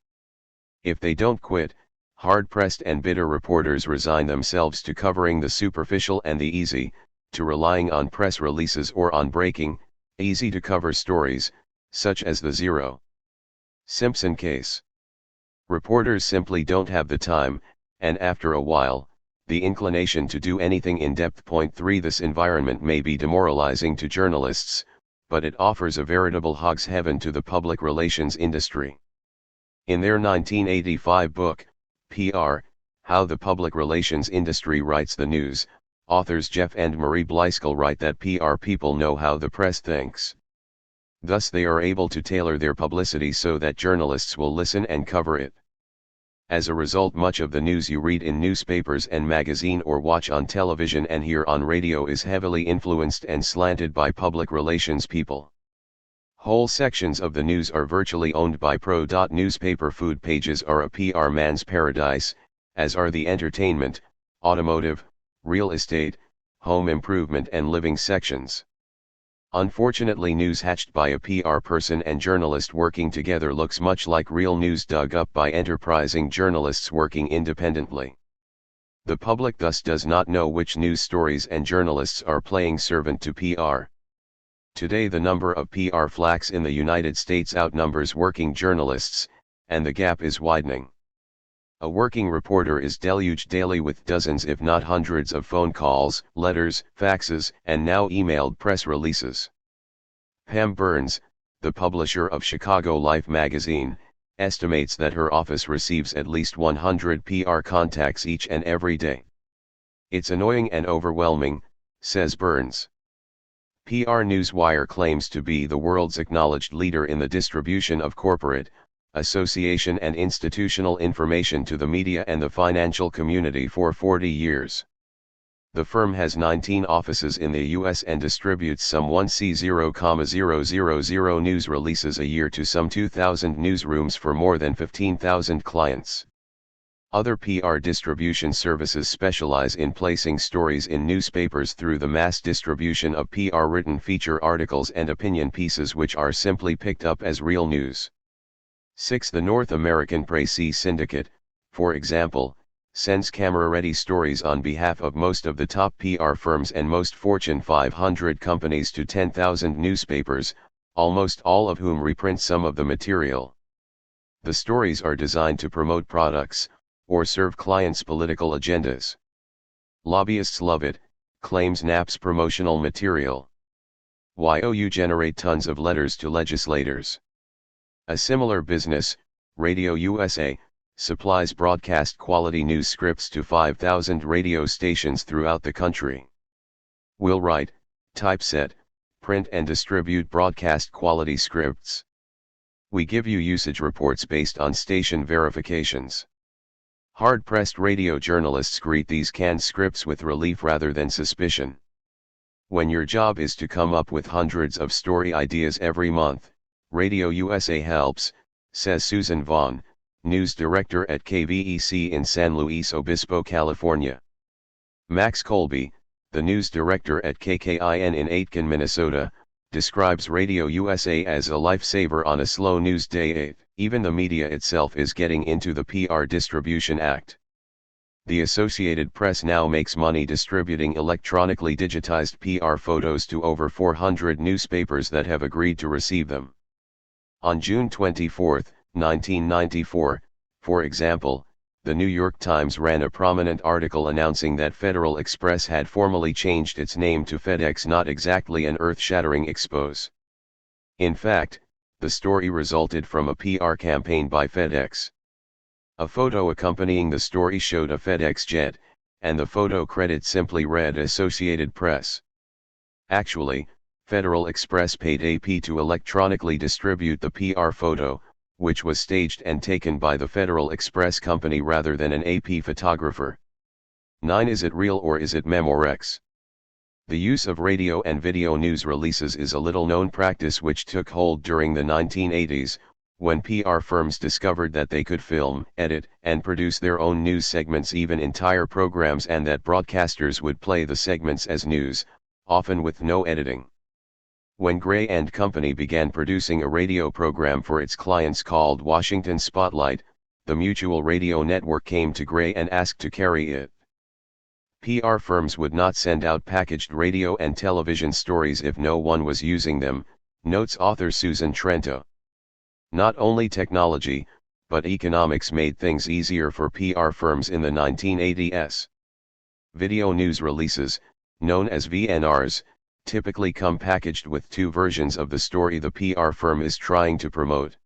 If they don't quit, hard-pressed and bitter reporters resign themselves to covering the superficial and the easy, to relying on press releases or on breaking, easy-to-cover stories, such as the Zero Simpson case. Reporters simply don't have the time, and after a while, the inclination to do anything in-depth. 3 This environment may be demoralizing to journalists, but it offers a veritable hog's heaven to the public relations industry. In their 1985 book, PR, How the Public Relations Industry Writes the News, authors Jeff and Marie Blyskill write that PR people know how the press thinks. Thus they are able to tailor their publicity so that journalists will listen and cover it. As a result, much of the news you read in newspapers and magazine or watch on television and hear on radio is heavily influenced and slanted by public relations people. Whole sections of the news are virtually owned by pro. Newspaper food pages are a PR man's paradise, as are the entertainment, automotive, real estate, home improvement and living sections. Unfortunately, news hatched by a PR person and journalist working together looks much like real news dug up by enterprising journalists working independently. The public thus does not know which news stories and journalists are playing servant to PR. Today the number of PR flacks in the United States outnumbers working journalists, and the gap is widening. A working reporter is deluged daily with dozens if not hundreds of phone calls, letters, faxes, and now emailed press releases. Pam Burns, the publisher of Chicago Life magazine, estimates that her office receives at least 100 PR contacts each and every day. "It's annoying and overwhelming," says Burns. PR Newswire claims to be the world's acknowledged leader in the distribution of corporate, association and institutional information to the media and the financial community for 40 years. The firm has 19 offices in the U.S. and distributes some 1,000 news releases a year to some 2,000 newsrooms for more than 15,000 clients. Other PR distribution services specialize in placing stories in newspapers through the mass distribution of PR written feature articles and opinion pieces which are simply picked up as real news. 6. The North American Press Syndicate, for example, sends camera-ready stories on behalf of most of the top PR firms and most Fortune 500 companies to 10,000 newspapers, almost all of whom reprint some of the material. The stories are designed to promote products, or serve clients' political agendas. Lobbyists love it, claims Knapp's promotional material. You generate tons of letters to legislators. A similar business, Radio USA, supplies broadcast quality news scripts to 5,000 radio stations throughout the country. We'll write, typeset, print and distribute broadcast quality scripts. We give you usage reports based on station verifications. Hard-pressed radio journalists greet these canned scripts with relief rather than suspicion. When your job is to come up with hundreds of story ideas every month, Radio USA helps, says Susan Vaughn, news director at KVEC in San Luis Obispo, California. Max Colby, the news director at KKIN in Aitkin, Minnesota, describes Radio USA as a lifesaver on a slow news day. Even the media itself is getting into the PR distribution act. The Associated Press now makes money distributing electronically digitized PR photos to over 400 newspapers that have agreed to receive them. On June 24, 1994, for example, the New York Times ran a prominent article announcing that Federal Express had formally changed its name to FedEx, not exactly an earth-shattering expose. In fact, the story resulted from a PR campaign by FedEx. A photo accompanying the story showed a FedEx jet, and the photo credit simply read Associated Press. Actually, Federal Express paid AP to electronically distribute the PR photo, which was staged and taken by the Federal Express company rather than an AP photographer. 9. Is it real or is it Memorex? The use of radio and video news releases is a little-known practice which took hold during the 1980s, when PR firms discovered that they could film, edit, and produce their own news segments, even entire programs, and that broadcasters would play the segments as news, often with no editing. When Gray & Company began producing a radio program for its clients called Washington Spotlight, the Mutual Radio Network came to Gray and asked to carry it. PR firms would not send out packaged radio and television stories if no one was using them, notes author Susan Trento. Not only technology, but economics made things easier for PR firms in the 1980s. Video news releases, known as VNRs, typically come packaged with two versions of the story the PR firm is trying to promote.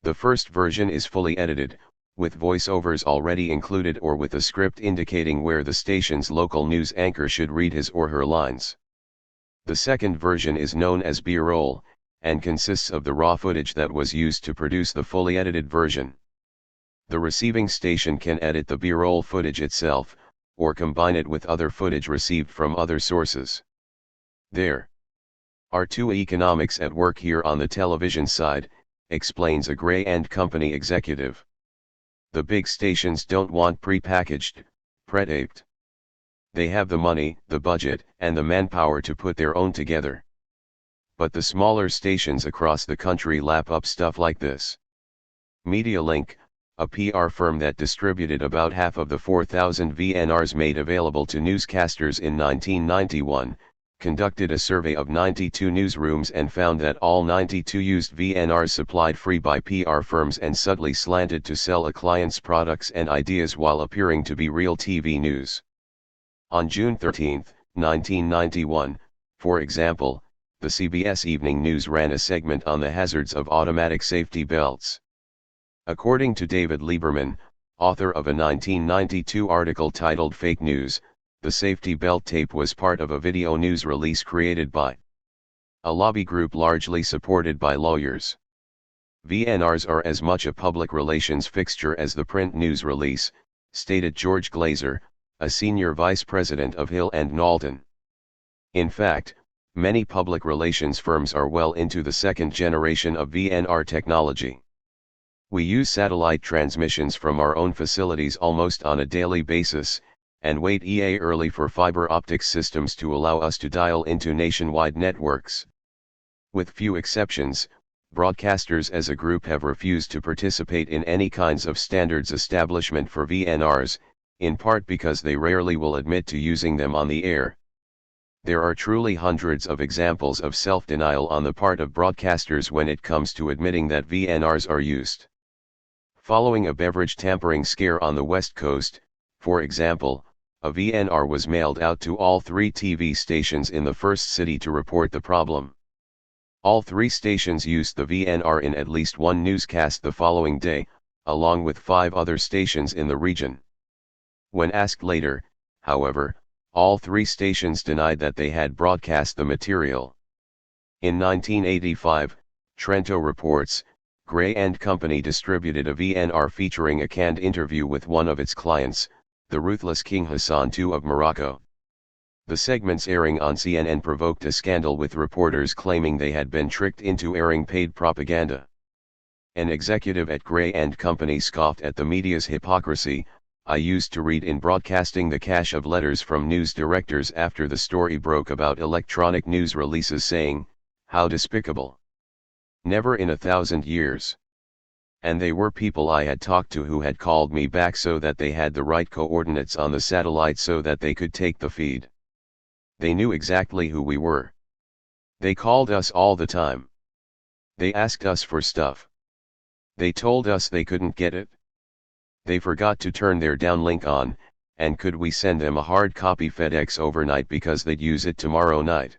The first version is fully edited, with voiceovers already included or with a script indicating where the station's local news anchor should read his or her lines. The second version is known as B-roll, and consists of the raw footage that was used to produce the fully edited version. The receiving station can edit the B-roll footage itself, or combine it with other footage received from other sources. There are two economics at work here on the television side, explains a Gray & Company executive. The big stations don't want pre-packaged, pre-taped. They have the money, the budget, and the manpower to put their own together. but the smaller stations across the country lap up stuff like this. MediaLink, a PR firm that distributed about half of the 4,000 VNRs made available to newscasters in 1991, conducted a survey of 92 newsrooms and found that all 92 used VNRs supplied free by PR firms and subtly slanted to sell a client's products and ideas while appearing to be real TV news. On June 13, 1991, for example, the CBS Evening News ran a segment on the hazards of automatic safety belts. According to David Lieberman, author of a 1992 article titled Fake News, the safety belt tape was part of a video news release created by a lobby group largely supported by lawyers. VNRs are as much a public relations fixture as the print news release, stated George Glazer, a senior vice president of Hill and Knowlton. In fact, many public relations firms are well into the second generation of VNR technology. We use satellite transmissions from our own facilities almost on a daily basis, and wait early for fiber optic systems to allow us to dial into nationwide networks. With few exceptions, broadcasters as a group have refused to participate in any kinds of standards establishment for VNRs, in part because they rarely will admit to using them on the air. There are truly hundreds of examples of self-denial on the part of broadcasters when it comes to admitting that VNRs are used. Following a beverage tampering scare on the West Coast, for example, a VNR was mailed out to all 3 TV stations in the first city to report the problem. All 3 stations used the VNR in at least one newscast the following day, along with 5 other stations in the region. When asked later, however, all 3 stations denied that they had broadcast the material. In 1985, Trento reports, Gray & Company distributed a VNR featuring a canned interview with one of its clients, the ruthless King Hassan II of Morocco. The segments airing on CNN provoked a scandal with reporters claiming they had been tricked into airing paid propaganda. An executive at Gray & Company scoffed at the media's hypocrisy. I used to read in broadcasting the cache of letters from news directors after the story broke about electronic news releases saying, "How despicable. Never in 1,000 years." And they were people I had talked to who had called me back so that they had the right coordinates on the satellite so that they could take the feed. They knew exactly who we were. They called us all the time. They asked us for stuff. They told us they couldn't get it. They forgot to turn their downlink on, and could we send them a hard copy FedEx overnight because they'd use it tomorrow night.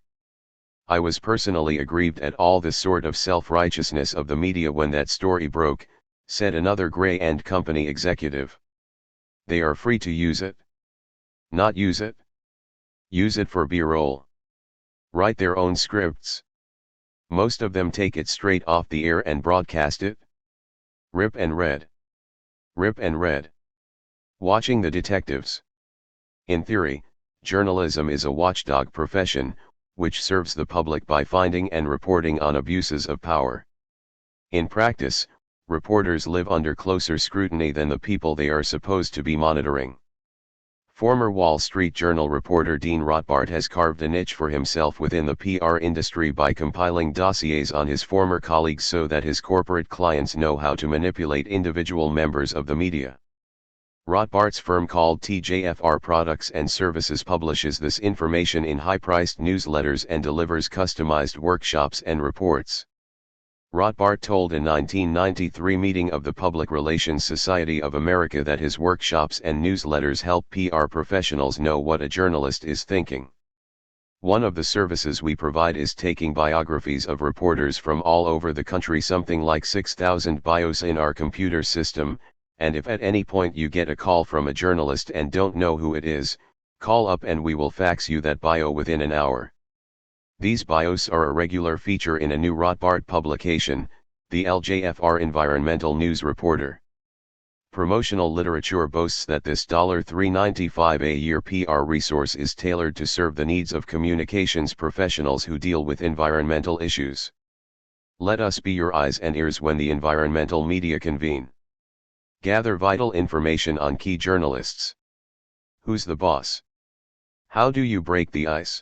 I was personally aggrieved at all this sort of self-righteousness of the media when that story broke, said another Gray & Company executive. They are free to use it. Not use it. Use it for B-roll. Write their own scripts. Most of them take it straight off the air and broadcast it. Rip and read. Rip and read. Watching the detectives. In theory, journalism is a watchdog profession, which serves the public by finding and reporting on abuses of power. In practice, reporters live under closer scrutiny than the people they are supposed to be monitoring. Former Wall Street Journal reporter Dean Rothbart has carved a niche for himself within the PR industry by compiling dossiers on his former colleagues so that his corporate clients know how to manipulate individual members of the media. Rothbart's firm called TJFR Products and Services publishes this information in high-priced newsletters and delivers customized workshops and reports. Rothbart told a 1993 meeting of the Public Relations Society of America that his workshops and newsletters help PR professionals know what a journalist is thinking. One of the services we provide is taking biographies of reporters from all over the country, something like 6,000 bios in our computer system, and if at any point you get a call from a journalist and don't know who it is, call up and we will fax you that bio within an hour. These bios are a regular feature in a new Rothbart publication, the LJFR Environmental News Reporter. Promotional literature boasts that this $3.95 a year PR resource is tailored to serve the needs of communications professionals who deal with environmental issues. Let us be your eyes and ears when the environmental media convene. Gather vital information on key journalists. Who's the boss? How do you break the ice?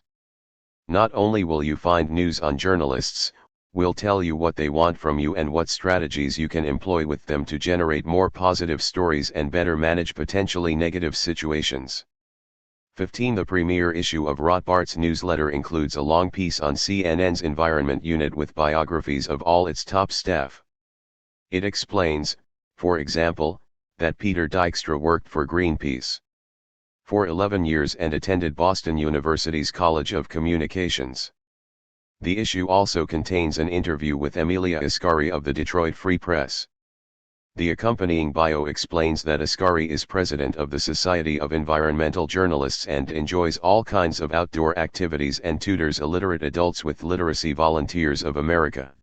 Not only will you find news on journalists, we'll tell you what they want from you and what strategies you can employ with them to generate more positive stories and better manage potentially negative situations. 15. The premiere issue of Rothbart's newsletter includes a long piece on CNN's Environment Unit with biographies of all its top staff. It explains, for example, that Peter Dykstra worked for Greenpeace for 11 years and attended Boston University's College of Communications. The issue also contains an interview with Emilia Ascari of the Detroit Free Press. The accompanying bio explains that Ascari is president of the Society of Environmental Journalists and enjoys all kinds of outdoor activities and tutors illiterate adults with Literacy Volunteers of America.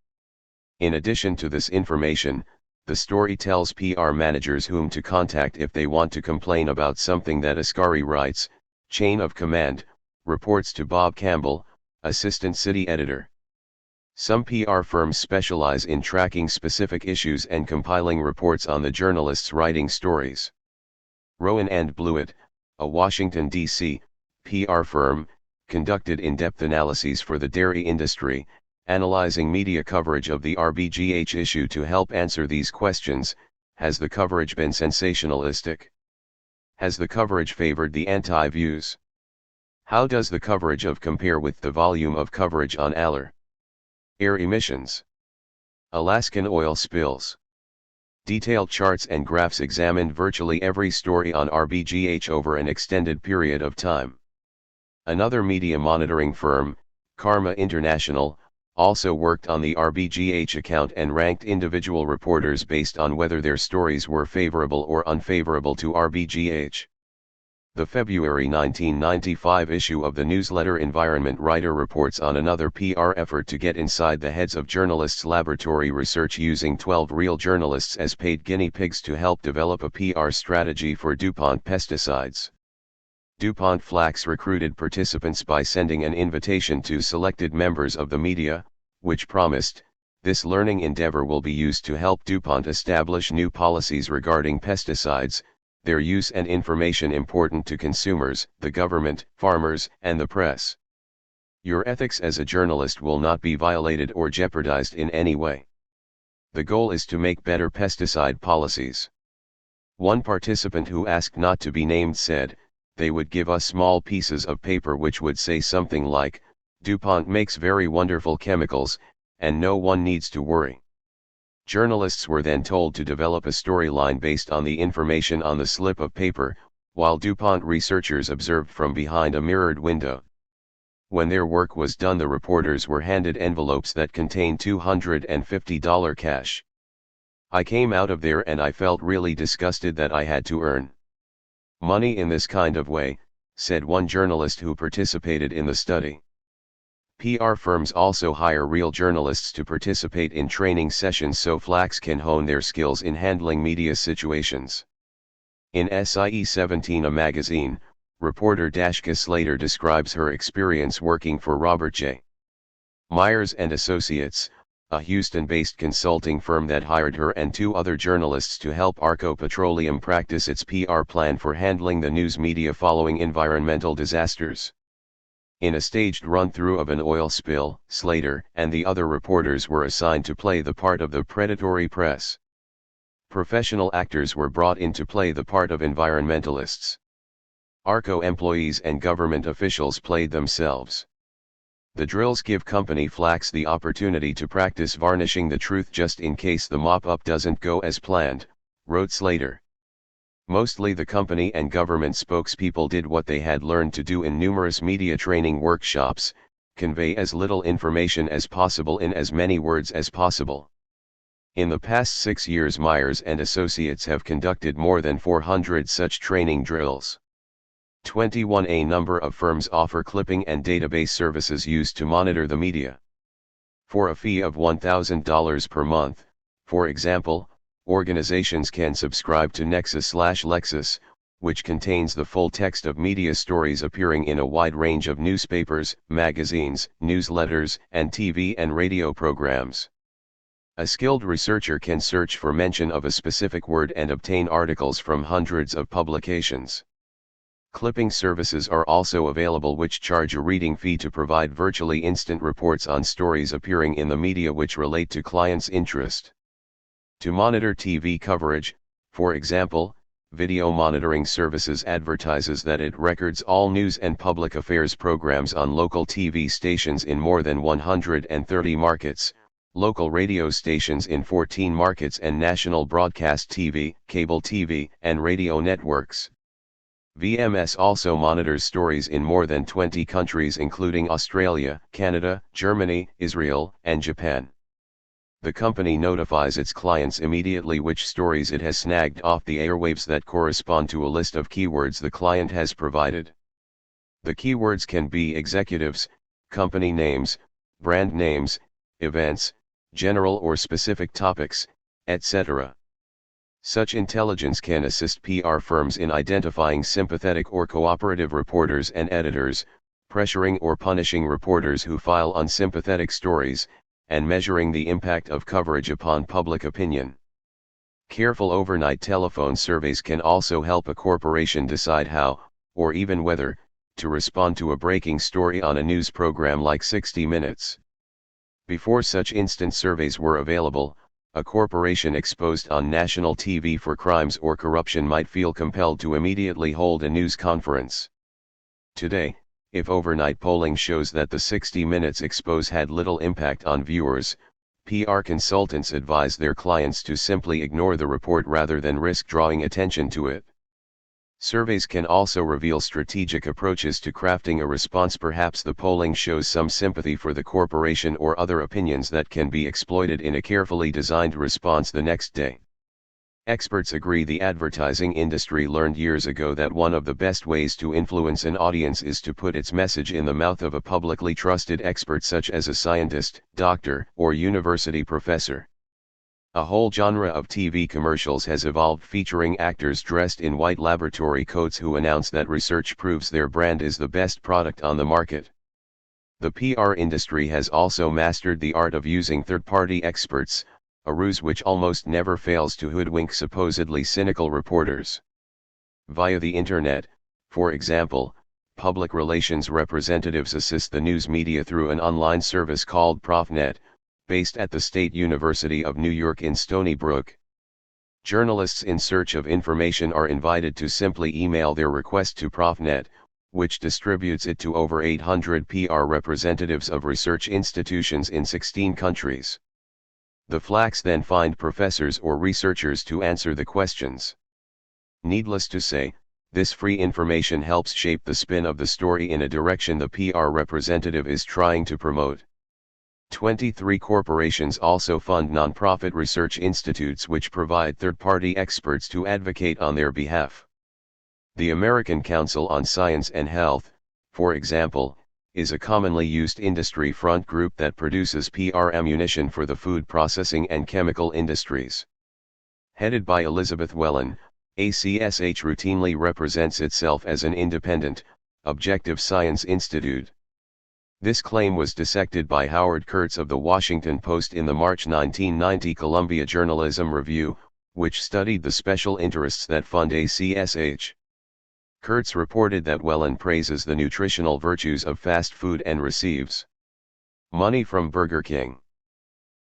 In addition to this information, the story tells PR managers whom to contact if they want to complain about something that Ascari writes. Chain of command, reports to Bob Campbell, assistant city editor. Some PR firms specialize in tracking specific issues and compiling reports on the journalists writing stories. Rowan and Blewett, a Washington, D.C., PR firm, conducted in-depth analyses for the dairy industry, analyzing media coverage of the RBGH issue to help answer these questions. Has the coverage been sensationalistic? Has the coverage favored the anti-views? How does the coverage of compare with the volume of coverage on air emissions? Alaskan oil spills. Detailed charts and graphs examined virtually every story on RBGH over an extended period of time. Another media monitoring firm, Karma International, also worked on the RBGH account and ranked individual reporters based on whether their stories were favorable or unfavorable to RBGH. The February 1995 issue of the newsletter Environment Writer reports on another PR effort to get inside the heads of journalists' laboratory research using 12 real journalists as paid guinea pigs to help develop a PR strategy for DuPont pesticides. DuPont Flax recruited participants by sending an invitation to selected members of the media, which promised, "This learning endeavor will be used to help DuPont establish new policies regarding pesticides, their use and information important to consumers, the government, farmers, and the press. Your ethics as a journalist will not be violated or jeopardized in any way. The goal is to make better pesticide policies." One participant who asked not to be named said, "They would give us small pieces of paper which would say something like, 'DuPont makes very wonderful chemicals, and no one needs to worry.'" Journalists were then told to develop a storyline based on the information on the slip of paper, while DuPont researchers observed from behind a mirrored window. When their work was done, the reporters were handed envelopes that contained $250 cash. "I came out of there and I felt really disgusted that I had to earn money in this kind of way," said one journalist who participated in the study. PR firms also hire real journalists to participate in training sessions so Flax can hone their skills in handling media situations. In SIE 17, a magazine, reporter Dashka Slater describes her experience working for Robert J. Myers and Associates, a Houston-based consulting firm that hired her and two other journalists to help Arco Petroleum practice its PR plan for handling the news media following environmental disasters. In a staged run-through of an oil spill, Slater and the other reporters were assigned to play the part of the predatory press. Professional actors were brought in to play the part of environmentalists. Arco employees and government officials played themselves. The drills give company Flax the opportunity to practice varnishing the truth just in case the mop-up doesn't go as planned, wrote Slater. Mostly the company and government spokespeople did what they had learned to do in numerous media training workshops: convey as little information as possible in as many words as possible. In the past 6 years, Myers and Associates have conducted more than 400 such training drills. 21. A number of firms offer clipping and database services used to monitor the media. For a fee of $1,000 per month, for example, organizations can subscribe to Nexus/Lexus, which contains the full text of media stories appearing in a wide range of newspapers, magazines, newsletters, and TV and radio programs. A skilled researcher can search for mention of a specific word and obtain articles from hundreds of publications. Clipping services are also available which charge a reading fee to provide virtually instant reports on stories appearing in the media which relate to clients' interest. To monitor TV coverage, for example, Video Monitoring Services advertises that it records all news and public affairs programs on local TV stations in more than 130 markets, local radio stations in 14 markets and national broadcast TV, cable TV, and radio networks. VMS also monitors stories in more than 20 countries including Australia, Canada, Germany, Israel, and Japan. The company notifies its clients immediately which stories it has snagged off the airwaves that correspond to a list of keywords the client has provided. The keywords can be executives, company names, brand names, events, general or specific topics, etc. Such intelligence can assist PR firms in identifying sympathetic or cooperative reporters and editors, pressuring or punishing reporters who file unsympathetic stories, and measuring the impact of coverage upon public opinion. Careful overnight telephone surveys can also help a corporation decide how, or even whether, to respond to a breaking story on a news program like 60 Minutes. Before such instant surveys were available, a corporation exposed on national TV for crimes or corruption might feel compelled to immediately hold a news conference. Today, if overnight polling shows that the 60 Minutes expose had little impact on viewers, PR consultants advise their clients to simply ignore the report rather than risk drawing attention to it. Surveys can also reveal strategic approaches to crafting a response. Perhaps the polling shows some sympathy for the corporation or other opinions that can be exploited in a carefully designed response the next day. Experts agree the advertising industry learned years ago that one of the best ways to influence an audience is to put its message in the mouth of a publicly trusted expert such as a scientist, doctor, or university professor. A whole genre of TV commercials has evolved featuring actors dressed in white laboratory coats who announce that research proves their brand is the best product on the market. The PR industry has also mastered the art of using third-party experts, a ruse which almost never fails to hoodwink supposedly cynical reporters. Via the internet, for example, public relations representatives assist the news media through an online service called ProfNet, based at the State University of New York in Stony Brook. Journalists in search of information are invited to simply email their request to ProfNet, which distributes it to over 800 PR representatives of research institutions in 16 countries. The flacks then find professors or researchers to answer the questions. Needless to say, this free information helps shape the spin of the story in a direction the PR representative is trying to promote. 23 corporations also fund nonprofit research institutes which provide third-party experts to advocate on their behalf. The American Council on Science and Health, for example, is a commonly used industry front group that produces PR ammunition for the food processing and chemical industries. Headed by Elizabeth Whelan, ACSH routinely represents itself as an independent, objective science institute. This claim was dissected by Howard Kurtz of The Washington Post in the March 1990 Columbia Journalism Review, which studied the special interests that fund ACSH. Kurtz reported that Whelan praises the nutritional virtues of fast food and receives money from Burger King.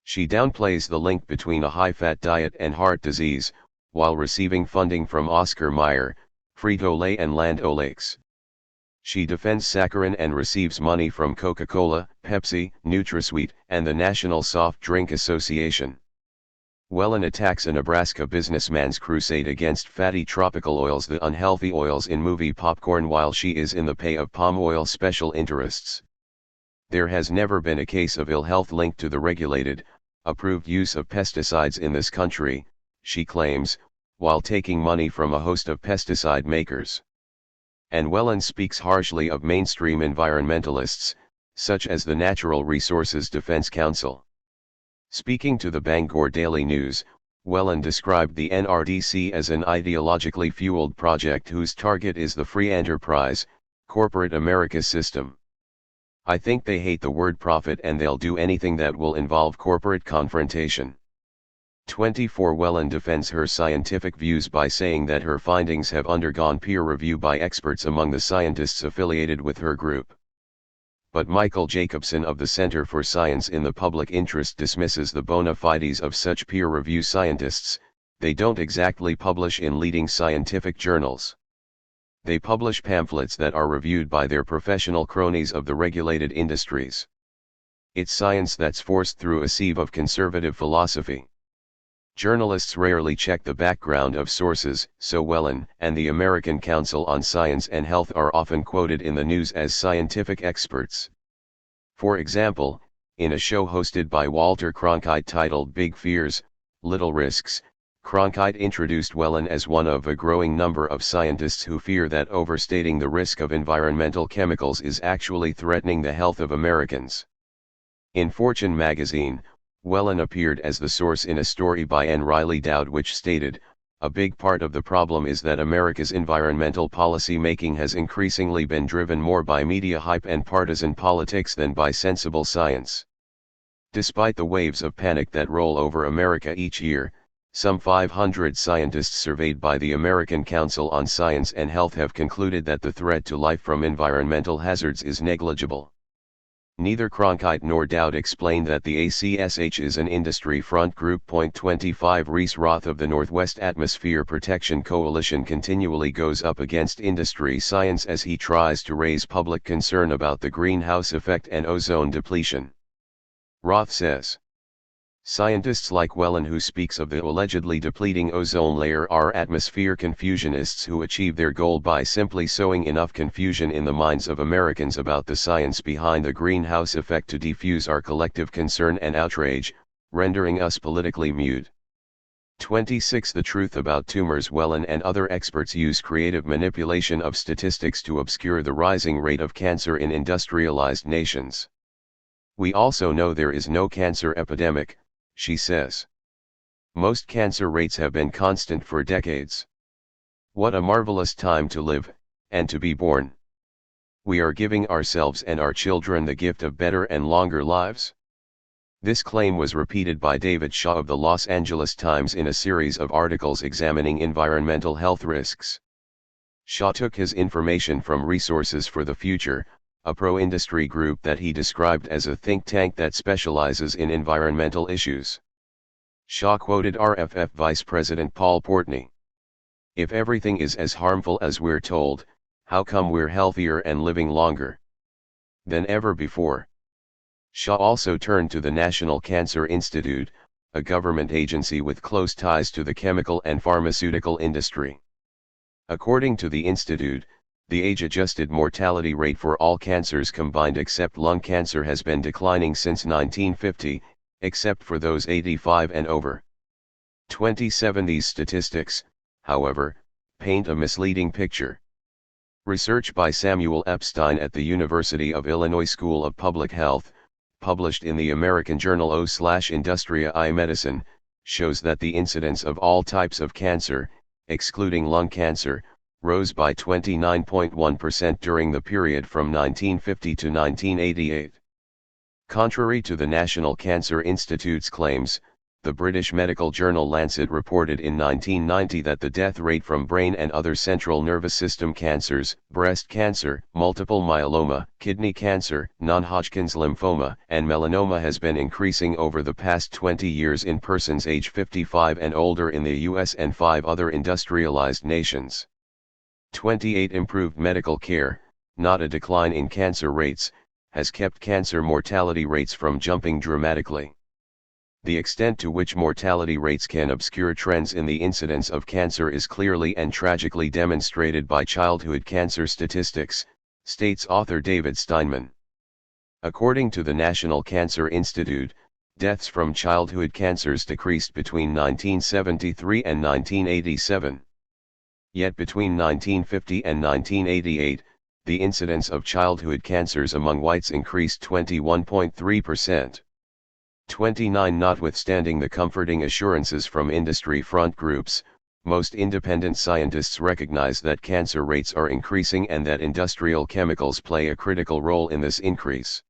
She downplays the link between a high-fat diet and heart disease, while receiving funding from Oscar Mayer, Frito-Lay and Land O'Lakes. She defends saccharin and receives money from Coca-Cola, Pepsi, NutraSweet, and the National Soft Drink Association. Whelan attacks a Nebraska businessman's crusade against fatty tropical oils, the unhealthy oils in movie popcorn, while she is in the pay of palm oil special interests. There has never been a case of ill health linked to the regulated, approved use of pesticides in this country, she claims, while taking money from a host of pesticide makers. And Whelan speaks harshly of mainstream environmentalists, such as the Natural Resources Defense Council. Speaking to the Bangor Daily News, Whelan described the NRDC as an ideologically fueled project whose target is the free enterprise, corporate America system. I think they hate the word profit and they'll do anything that will involve corporate confrontation. 24 Whelan defends her scientific views by saying that her findings have undergone peer review by experts among the scientists affiliated with her group. But Michael Jacobson of the Center for Science in the Public Interest dismisses the bona fides of such peer review scientists. They don't exactly publish in leading scientific journals. They publish pamphlets that are reviewed by their professional cronies of the regulated industries. It's science that's forced through a sieve of conservative philosophy. Journalists rarely check the background of sources, so Whelan and the American Council on Science and Health are often quoted in the news as scientific experts. For example, in a show hosted by Walter Cronkite titled Big Fears, Little Risks, Cronkite introduced Whelan as one of a growing number of scientists who fear that overstating the risk of environmental chemicals is actually threatening the health of Americans. In Fortune magazine, Whelan appeared as the source in a story by N. Riley Dowd which stated, "A big part of the problem is that America's environmental policy making has increasingly been driven more by media hype and partisan politics than by sensible science." Despite the waves of panic that roll over America each year, some 500 scientists surveyed by the American Council on Science and Health have concluded that the threat to life from environmental hazards is negligible. Neither Cronkite nor Dowd explain that the ACSH is an industry front group. 25 Reese Roth of the Northwest Atmosphere Protection Coalition continually goes up against industry science as he tries to raise public concern about the greenhouse effect and ozone depletion. Roth says, "Scientists like Whelan, who speaks of the allegedly depleting ozone layer, are atmosphere confusionists who achieve their goal by simply sowing enough confusion in the minds of Americans about the science behind the greenhouse effect to defuse our collective concern and outrage, rendering us politically mute." 26 The truth about tumors. Whelan and other experts use creative manipulation of statistics to obscure the rising rate of cancer in industrialized nations. "We also know there is no cancer epidemic," she says. "Most cancer rates have been constant for decades. What a marvelous time to live, and to be born. We are giving ourselves and our children the gift of better and longer lives." This claim was repeated by David Shaw of the Los Angeles Times in a series of articles examining environmental health risks. Shaw took his information from Resources for the Future, a pro-industry group that he described as a think tank that specializes in environmental issues. Shaw quoted RFF Vice President Paul Portney. "If everything is as harmful as we're told, how come we're healthier and living longer than ever before?" Shaw also turned to the National Cancer Institute, a government agency with close ties to the chemical and pharmaceutical industry. According to the institute, the age-adjusted mortality rate for all cancers combined except lung cancer has been declining since 1950, except for those 85 and over. 27 These statistics, however, paint a misleading picture. Research by Samuel Epstein at the University of Illinois School of Public Health, published in the American Journal O/Industria I Medicine, shows that the incidence of all types of cancer, excluding lung cancer, rose by 29.1% during the period from 1950 to 1988. Contrary to the National Cancer Institute's claims, the British medical journal Lancet reported in 1990 that the death rate from brain and other central nervous system cancers, breast cancer, multiple myeloma, kidney cancer, non-Hodgkin's lymphoma, and melanoma has been increasing over the past 20 years in persons age 55 and older in the US and 5 other industrialized nations. 28 Improved medical care, not a decline in cancer rates, has kept cancer mortality rates from jumping dramatically. The extent to which mortality rates can obscure trends in the incidence of cancer is clearly and tragically demonstrated by childhood cancer statistics, states author David Steinman. According to the National Cancer Institute, deaths from childhood cancers decreased between 1973 and 1987. Yet between 1950 and 1988, the incidence of childhood cancers among whites increased 21.3%. 29 Notwithstanding the comforting assurances from industry front groups, most independent scientists recognize that cancer rates are increasing and that industrial chemicals play a critical role in this increase.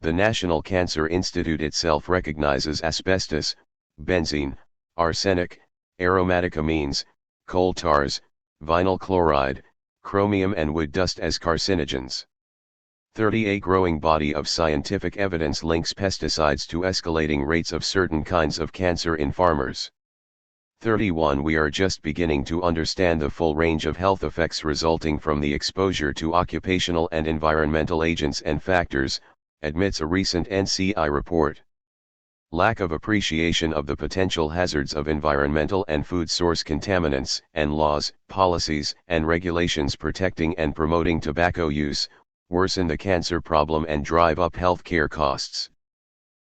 The National Cancer Institute itself recognizes asbestos, benzene, arsenic, aromatic amines, coal tars, vinyl chloride, chromium and wood dust as carcinogens. 30. A growing body of scientific evidence links pesticides to escalating rates of certain kinds of cancer in farmers. 31. We are just beginning to understand the full range of health effects resulting from the exposure to occupational and environmental agents and factors, admits a recent NCI report. Lack of appreciation of the potential hazards of environmental and food source contaminants, and laws, policies, and regulations protecting and promoting tobacco use, worsen the cancer problem and drive up healthcare costs.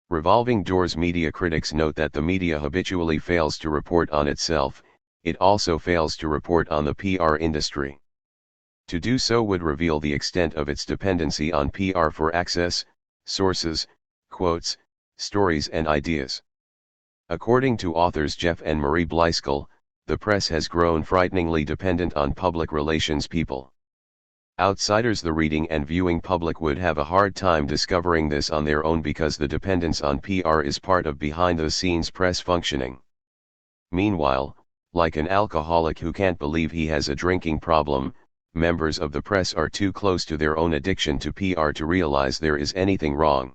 Revolving doors. Media critics note that the media habitually fails to report on itself, it also fails to report on the PR industry. To do so would reveal the extent of its dependency on PR for access, sources, quotes, stories and ideas. According to authors Jeff and Marie Blyskell, the press has grown frighteningly dependent on public relations people. Outsiders, the reading and viewing public, would have a hard time discovering this on their own because the dependence on PR is part of behind-the-scenes press functioning. Meanwhile, like an alcoholic who can't believe he has a drinking problem, members of the press are too close to their own addiction to PR to realize there is anything wrong.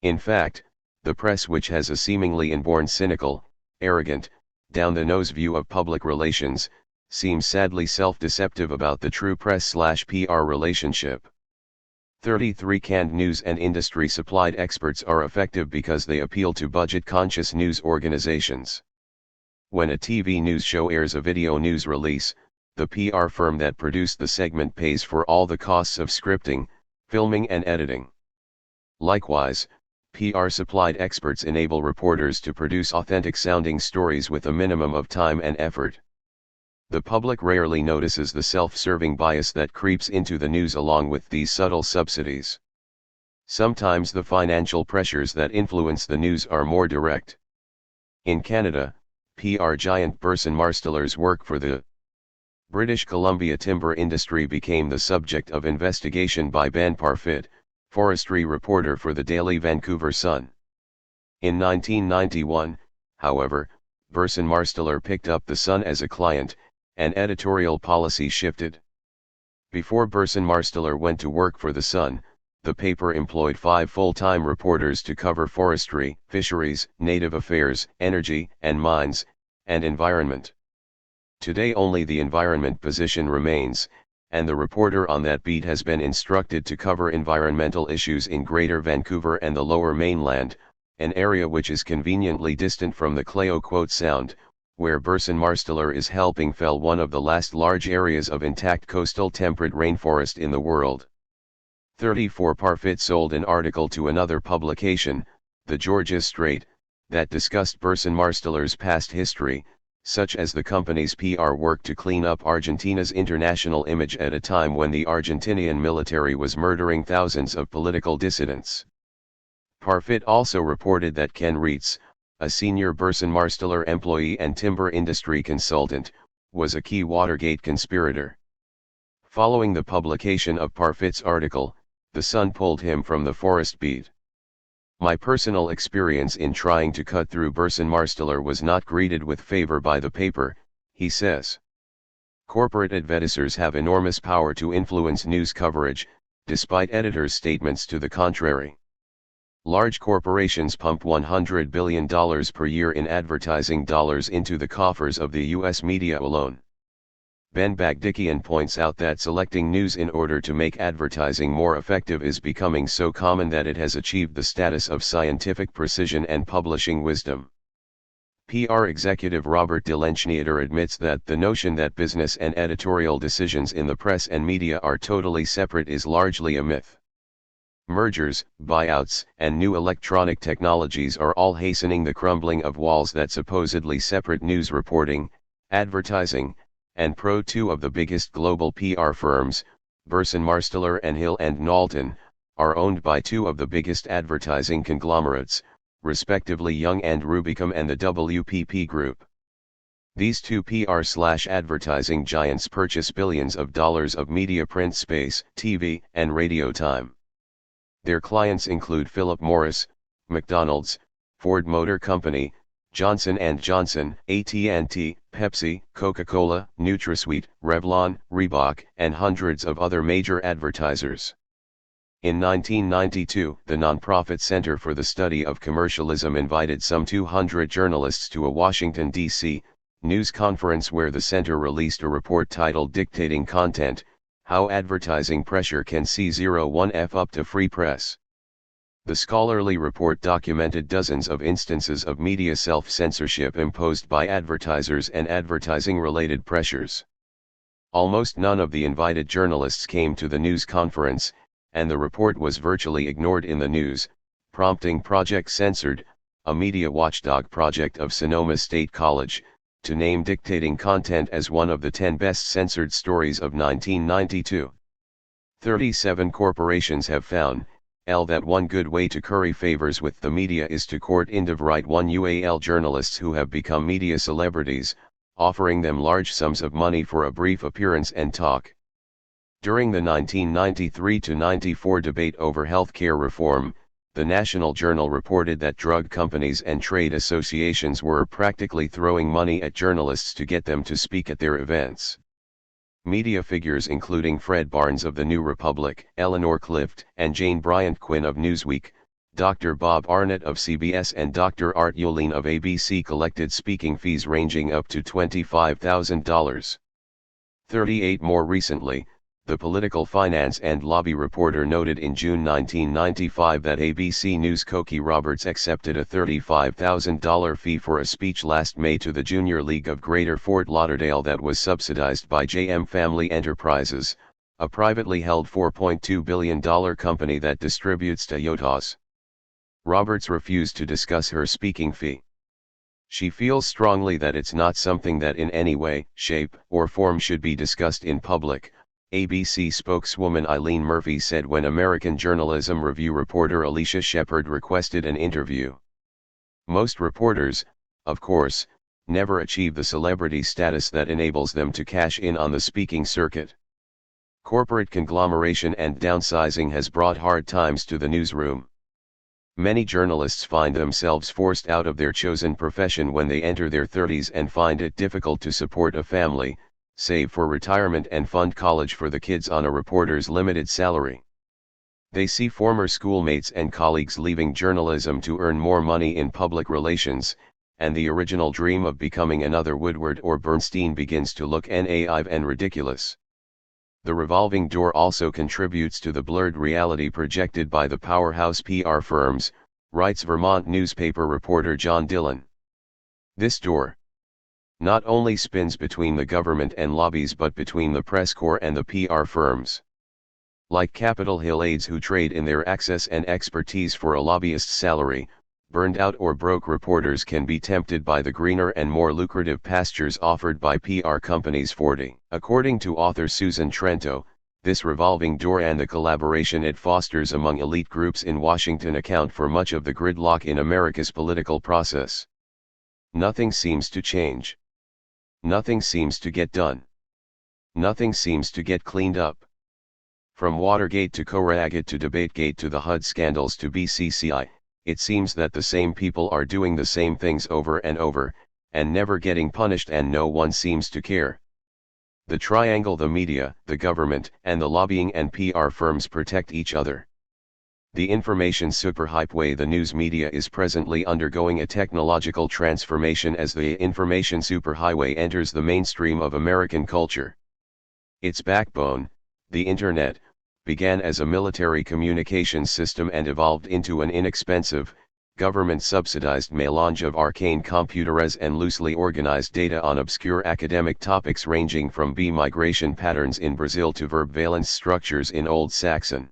In fact, the press, which has a seemingly inborn cynical, arrogant, down-the-nose view of public relations, seems sadly self-deceptive about the true press/PR relationship. 33. Canned news and industry-supplied experts are effective because they appeal to budget-conscious news organizations. When a TV news show airs a video news release, the PR firm that produced the segment pays for all the costs of scripting, filming and editing. Likewise, PR-supplied experts enable reporters to produce authentic-sounding stories with a minimum of time and effort. The public rarely notices the self-serving bias that creeps into the news along with these subtle subsidies. Sometimes the financial pressures that influence the news are more direct. In Canada, PR giant Burson Marsteller's work for the British Columbia timber industry became the subject of investigation by Ben Parfitt, forestry reporter for the Daily Vancouver Sun. In 1991, however, Burson Marsteller picked up the Sun as a client, and editorial policy shifted. Before Burson Marsteller went to work for the Sun, the paper employed 5 full-time reporters to cover forestry, fisheries, native affairs, energy and mines, and environment. Today only the environment position remains, and the reporter on that beat has been instructed to cover environmental issues in Greater Vancouver and the Lower Mainland, an area which is conveniently distant from the Clayoquot Sound, where Burson Marsteller is helping fell one of the last large areas of intact coastal temperate rainforest in the world. 34. Parfitt sold an article to another publication, the Georgia Strait, that discussed Burson Marsteller's past history, such as the company's PR work to clean up Argentina's international image at a time when the Argentinian military was murdering thousands of political dissidents. Parfitt also reported that Ken Reitz, a senior Burson Marsteller employee and timber industry consultant, was a key Watergate conspirator. Following the publication of Parfitt's article, the Sun pulled him from the forest beat. My personal experience in trying to cut through Burson Marsteller was not greeted with favor by the paper, he says. Corporate advertisers have enormous power to influence news coverage, despite editors' statements to the contrary. Large corporations pump $100 billion per year in advertising dollars into the coffers of the U.S. media alone. Ben Bagdikian points out that selecting news in order to make advertising more effective is becoming so common that it has achieved the status of scientific precision and publishing wisdom. PR executive Robert DeLenchniater admits that the notion that business and editorial decisions in the press and media are totally separate is largely a myth. Mergers, buyouts, and new electronic technologies are all hastening the crumbling of walls that supposedly separate news reporting, advertising, and two of the biggest global PR firms, Burson Marsteller and Hill and Knowlton, are owned by 2 of the biggest advertising conglomerates, respectively Young and Rubicam and the WPP Group. These 2 PR/advertising giants purchase billions of dollars of media print space, TV, and radio time. Their clients include Philip Morris, McDonald's, Ford Motor Company, Johnson & Johnson, AT&T, Pepsi, Coca-Cola, NutraSweet, Revlon, Reebok, and hundreds of other major advertisers. In 1992, the nonprofit Center for the Study of Commercialism invited some 200 journalists to a Washington, D.C., news conference where the center released a report titled Dictating Content: How Advertising Pressure Can C01F Up to Free Press. The scholarly report documented dozens of instances of media self-censorship imposed by advertisers and advertising-related pressures. Almost none of the invited journalists came to the news conference, and the report was virtually ignored in the news, prompting Project Censored, a media watchdog project of Sonoma State College, to name Dictating Content as one of the 10 best censored stories of 1992. 37 corporations have found that one good way to curry favors with the media is to court right one UAL journalists who have become media celebrities, offering them large sums of money for a brief appearance and talk. During the 1993-94 debate over health care reform, the National Journal reported that drug companies and trade associations were practically throwing money at journalists to get them to speak at their events. Media figures including Fred Barnes of the New Republic, Eleanor Clift and Jane Bryant Quinn of Newsweek, Dr. Bob Arnott of CBS and Dr. Art Yoleen of ABC collected speaking fees ranging up to $25,000. 38 more recently, the political finance and lobby reporter noted in June 1995 that ABC News' Cokie Roberts accepted a $35,000 fee for a speech last May to the Junior League of Greater Fort Lauderdale that was subsidized by JM Family Enterprises, a privately held $4.2 billion company that distributes Toyotas. Roberts refused to discuss her speaking fee. She feels strongly that it's not something that in any way, shape, or form should be discussed in public, ABC spokeswoman Eileen Murphy said when American Journalism Review reporter Alicia Shepard requested an interview. Most reporters, of course, never achieve the celebrity status that enables them to cash in on the speaking circuit. Corporate conglomeration and downsizing has brought hard times to the newsroom. Many journalists find themselves forced out of their chosen profession when they enter their 30s and find it difficult to support a family, save for retirement and fund college for the kids on a reporter's limited salary. They see former schoolmates and colleagues leaving journalism to earn more money in public relations, and the original dream of becoming another Woodward or Bernstein begins to look naive and ridiculous. The revolving door also contributes to the blurred reality projected by the powerhouse PR firms, writes Vermont newspaper reporter John Dillon. This door not only spins between the government and lobbies but between the press corps and the PR firms. Like Capitol Hill aides who trade in their access and expertise for a lobbyist's salary, burned out or broke reporters can be tempted by the greener and more lucrative pastures offered by PR companies. 40. According to author Susan Trento, this revolving door and the collaboration it fosters among elite groups in Washington account for much of the gridlock in America's political process. Nothing seems to change. Nothing seems to get done. Nothing seems to get cleaned up. From Watergate to Corragate to Debategate to the HUD scandals to BCCI, it seems that the same people are doing the same things over and over, and never getting punished, and no one seems to care. The triangle: the media, the government, and the lobbying and PR firms protect each other. The information superhighway: the news media is presently undergoing a technological transformation as the information superhighway enters the mainstream of American culture. Its backbone, the Internet, began as a military communications system and evolved into an inexpensive, government-subsidized melange of arcane computerized and loosely organized data on obscure academic topics ranging from bee migration patterns in Brazil to verb valence structures in Old Saxon.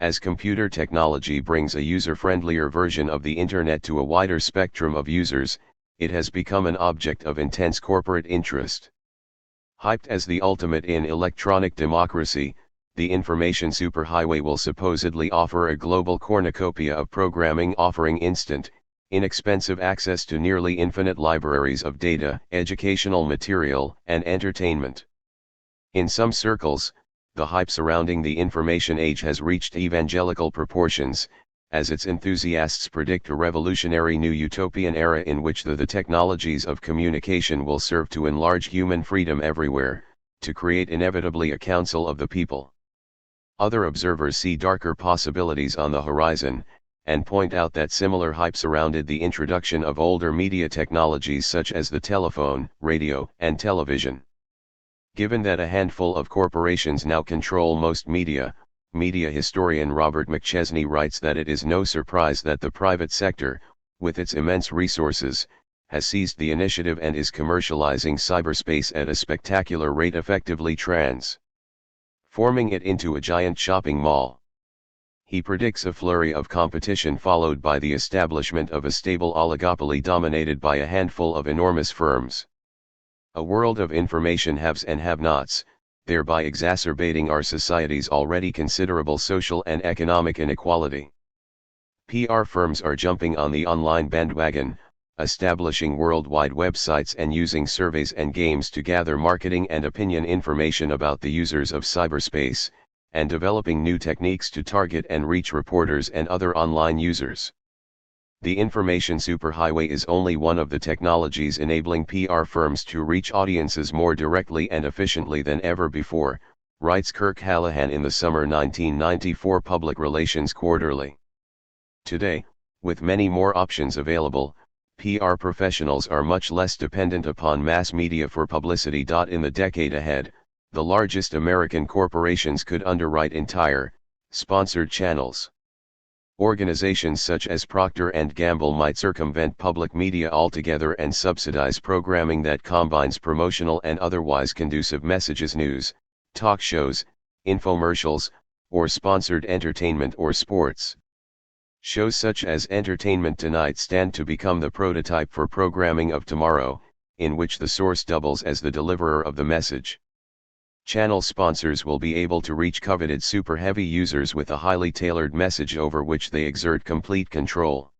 As computer technology brings a user-friendlier version of the Internet to a wider spectrum of users, it has become an object of intense corporate interest. Hyped as the ultimate in electronic democracy, the information superhighway will supposedly offer a global cornucopia of programming offering instant, inexpensive access to nearly infinite libraries of data, educational material, and entertainment. In some circles, the hype surrounding the information age has reached evangelical proportions, as its enthusiasts predict a revolutionary new utopian era in which the technologies of communication will serve to enlarge human freedom everywhere, to create inevitably a council of the people. Other observers see darker possibilities on the horizon, and point out that similar hype surrounded the introduction of older media technologies such as the telephone, radio, and television. Given that a handful of corporations now control most media, media historian Robert McChesney writes that it is no surprise that the private sector, with its immense resources, has seized the initiative and is commercializing cyberspace at a spectacular rate, effectively transforming it into a giant shopping mall. He predicts a flurry of competition followed by the establishment of a stable oligopoly dominated by a handful of enormous firms. A world of information haves and have-nots, thereby exacerbating our society's already considerable social and economic inequality. PR firms are jumping on the online bandwagon, establishing worldwide websites and using surveys and games to gather marketing and opinion information about the users of cyberspace, and developing new techniques to target and reach reporters and other online users. The information superhighway is only one of the technologies enabling PR firms to reach audiences more directly and efficiently than ever before, writes Kirk Hallahan in the summer 1994 Public Relations Quarterly. Today, with many more options available, PR professionals are much less dependent upon mass media for publicity. In the decade ahead, the largest American corporations could underwrite entire, sponsored channels. Organizations such as Procter & Gamble might circumvent public media altogether and subsidize programming that combines promotional and otherwise conducive messages, news, talk shows, infomercials, or sponsored entertainment or sports. Shows such as Entertainment Tonight stand to become the prototype for programming of tomorrow, in which the source doubles as the deliverer of the message. Channel sponsors will be able to reach coveted super-heavy users with a highly tailored message over which they exert complete control.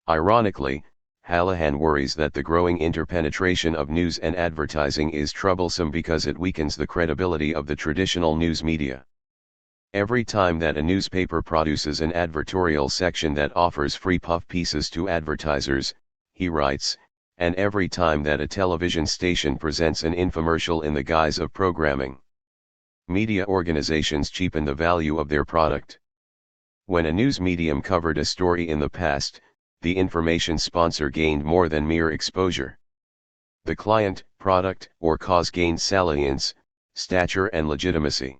Ironically, Hallahan worries that the growing interpenetration of news and advertising is troublesome because it weakens the credibility of the traditional news media. Every time that a newspaper produces an advertorial section that offers free puff pieces to advertisers, he writes, and every time that a television station presents an infomercial in the guise of programming, media organizations cheapen the value of their product. When a news medium covered a story in the past, the information sponsor gained more than mere exposure. The client, product, or cause gained salience, stature, and legitimacy.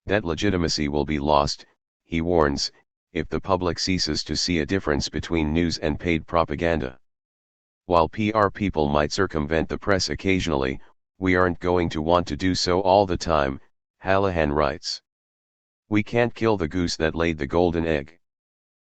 That legitimacy will be lost, he warns, if the public ceases to see a difference between news and paid propaganda. While PR people might circumvent the press occasionally, we aren't going to want to do so all the time, Hallahan writes. We can't kill the goose that laid the golden egg.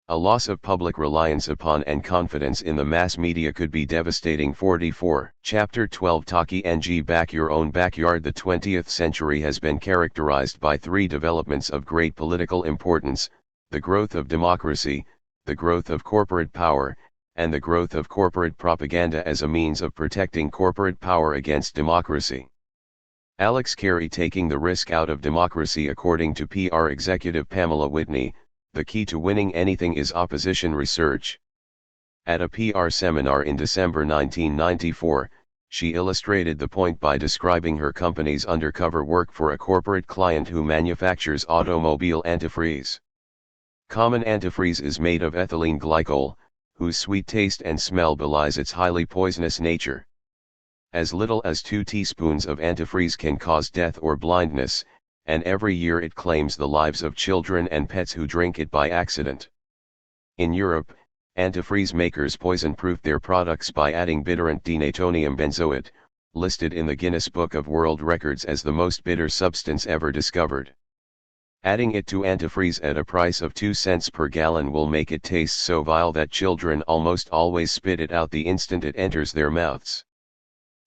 A loss of public reliance upon and confidence in the mass media could be devastating. 44. Chapter 12 Taki NG Back Your Own Backyard. The 20th century has been characterized by three developments of great political importance: the growth of democracy, the growth of corporate power, and the growth of corporate propaganda as a means of protecting corporate power against democracy. Alex Carey taking the risk out of democracy. According to PR executive Pamela Whitney, the key to winning anything is opposition research. At a PR seminar in December 1994, she illustrated the point by describing her company's undercover work for a corporate client who manufactures automobile antifreeze. Common antifreeze is made of ethylene glycol, whose sweet taste and smell belies its highly poisonous nature. As little as 2 teaspoons of antifreeze can cause death or blindness, and every year it claims the lives of children and pets who drink it by accident. In Europe, antifreeze makers poison-proof their products by adding bitterant denatonium benzoate, listed in the Guinness Book of World Records as the most bitter substance ever discovered. Adding it to antifreeze at a price of 2 cents per gallon will make it taste so vile that children almost always spit it out the instant it enters their mouths.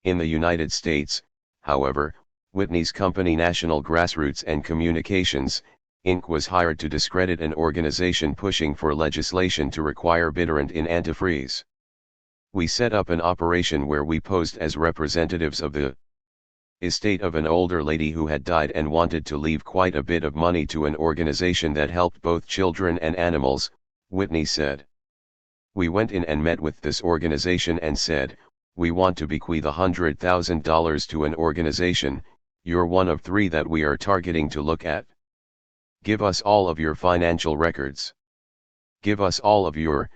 In the United States, however, Whitney's company National Grassroots and Communications, Inc. was hired to discredit an organization pushing for legislation to require bitterant in antifreeze. We set up an operation where we posed as representatives of the estate of an older lady who had died and wanted to leave quite a bit of money to an organization that helped both children and animals, Whitney said. We went in and met with this organization and said, we want to bequeath $100,000 to an organization. You're one of 3 that we are targeting to look at. Give us all of your financial records. Give us all of your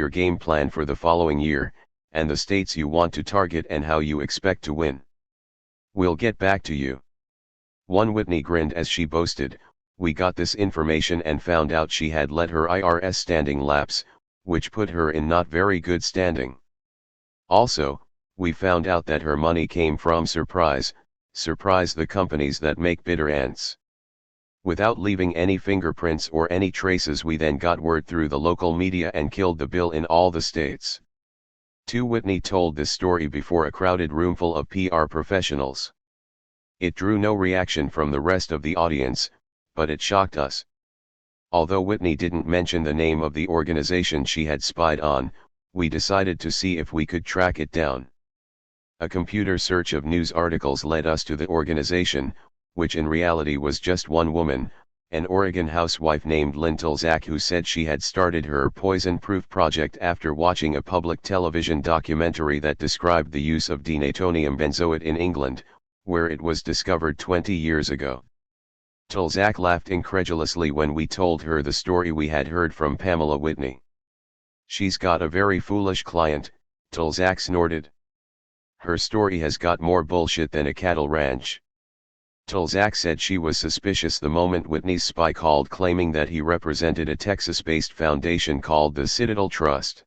game plan for the following year, and the states you want to target and how you expect to win. We'll get back to you. One Whitney grinned as she boasted, we got this information and found out she had let her IRS standing lapse, which put her in not very good standing. Also, we found out that her money came from Surprise, the companies that make bitter ants. Without leaving any fingerprints or any traces, we then got word through the local media and killed the bill in all the states. 2 Whitney told this story before a crowded roomful of PR professionals. It drew no reaction from the rest of the audience, but it shocked us. Although Whitney didn't mention the name of the organization she had spied on, we decided to see if we could track it down. A computer search of news articles led us to the organization, which in reality was just one woman, an Oregon housewife named Lynn Tulzak, who said she had started her poison-proof project after watching a public television documentary that described the use of denatonium benzoate in England, where it was discovered 20 years ago. Tulzak laughed incredulously when we told her the story we had heard from Pamela Whitney. She's got a very foolish client, Tulzak snorted. Her story has got more bullshit than a cattle ranch. Tulzak said she was suspicious the moment Whitney's spy called claiming that he represented a Texas-based foundation called the Citadel Trust.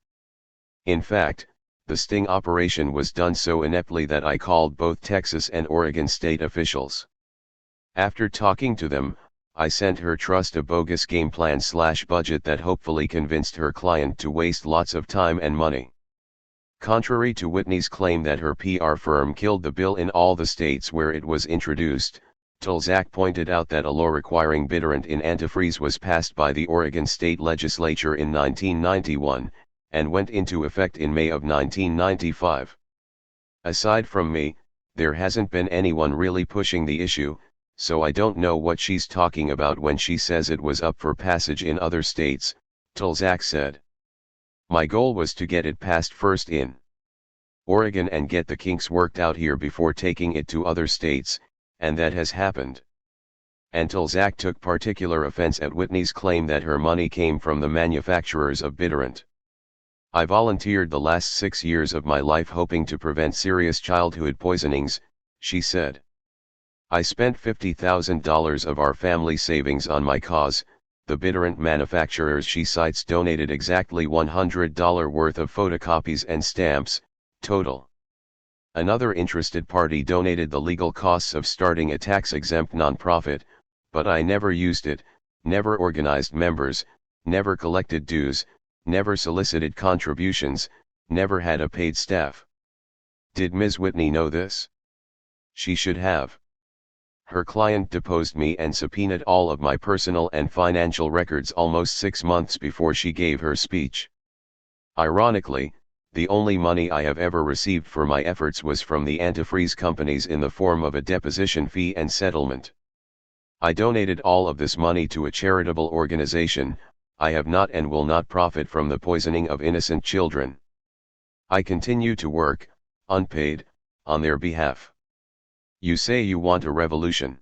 In fact, the sting operation was done so ineptly that I called both Texas and Oregon state officials. After talking to them, I sent her trust a bogus game plan/budget that hopefully convinced her client to waste lots of time and money. Contrary to Whitney's claim that her PR firm killed the bill in all the states where it was introduced, Tulzak pointed out that a law requiring bitterant in antifreeze was passed by the Oregon State Legislature in 1991, and went into effect in May of 1995. Aside from me, there hasn't been anyone really pushing the issue, so I don't know what she's talking about when she says it was up for passage in other states, Tulzak said. My goal was to get it passed first in Oregon and get the kinks worked out here before taking it to other states, and that has happened. And Tulzak took particular offense at Whitney's claim that her money came from the manufacturers of bitterant. I volunteered the last 6 years of my life hoping to prevent serious childhood poisonings, she said. I spent $50,000 of our family savings on my cause. The bitterant manufacturers she cites donated exactly $100 worth of photocopies and stamps, total. Another interested party donated the legal costs of starting a tax-exempt nonprofit, but I never used it, never organized members, never collected dues, never solicited contributions, never had a paid staff. Did Ms. Whitney know this? She should have. Her client deposed me and subpoenaed all of my personal and financial records almost 6 months before she gave her speech. Ironically, the only money I have ever received for my efforts was from the antifreeze companies in the form of a deposition fee and settlement. I donated all of this money to a charitable organization. I have not and will not profit from the poisoning of innocent children. I continue to work, unpaid, on their behalf. You say you want a revolution.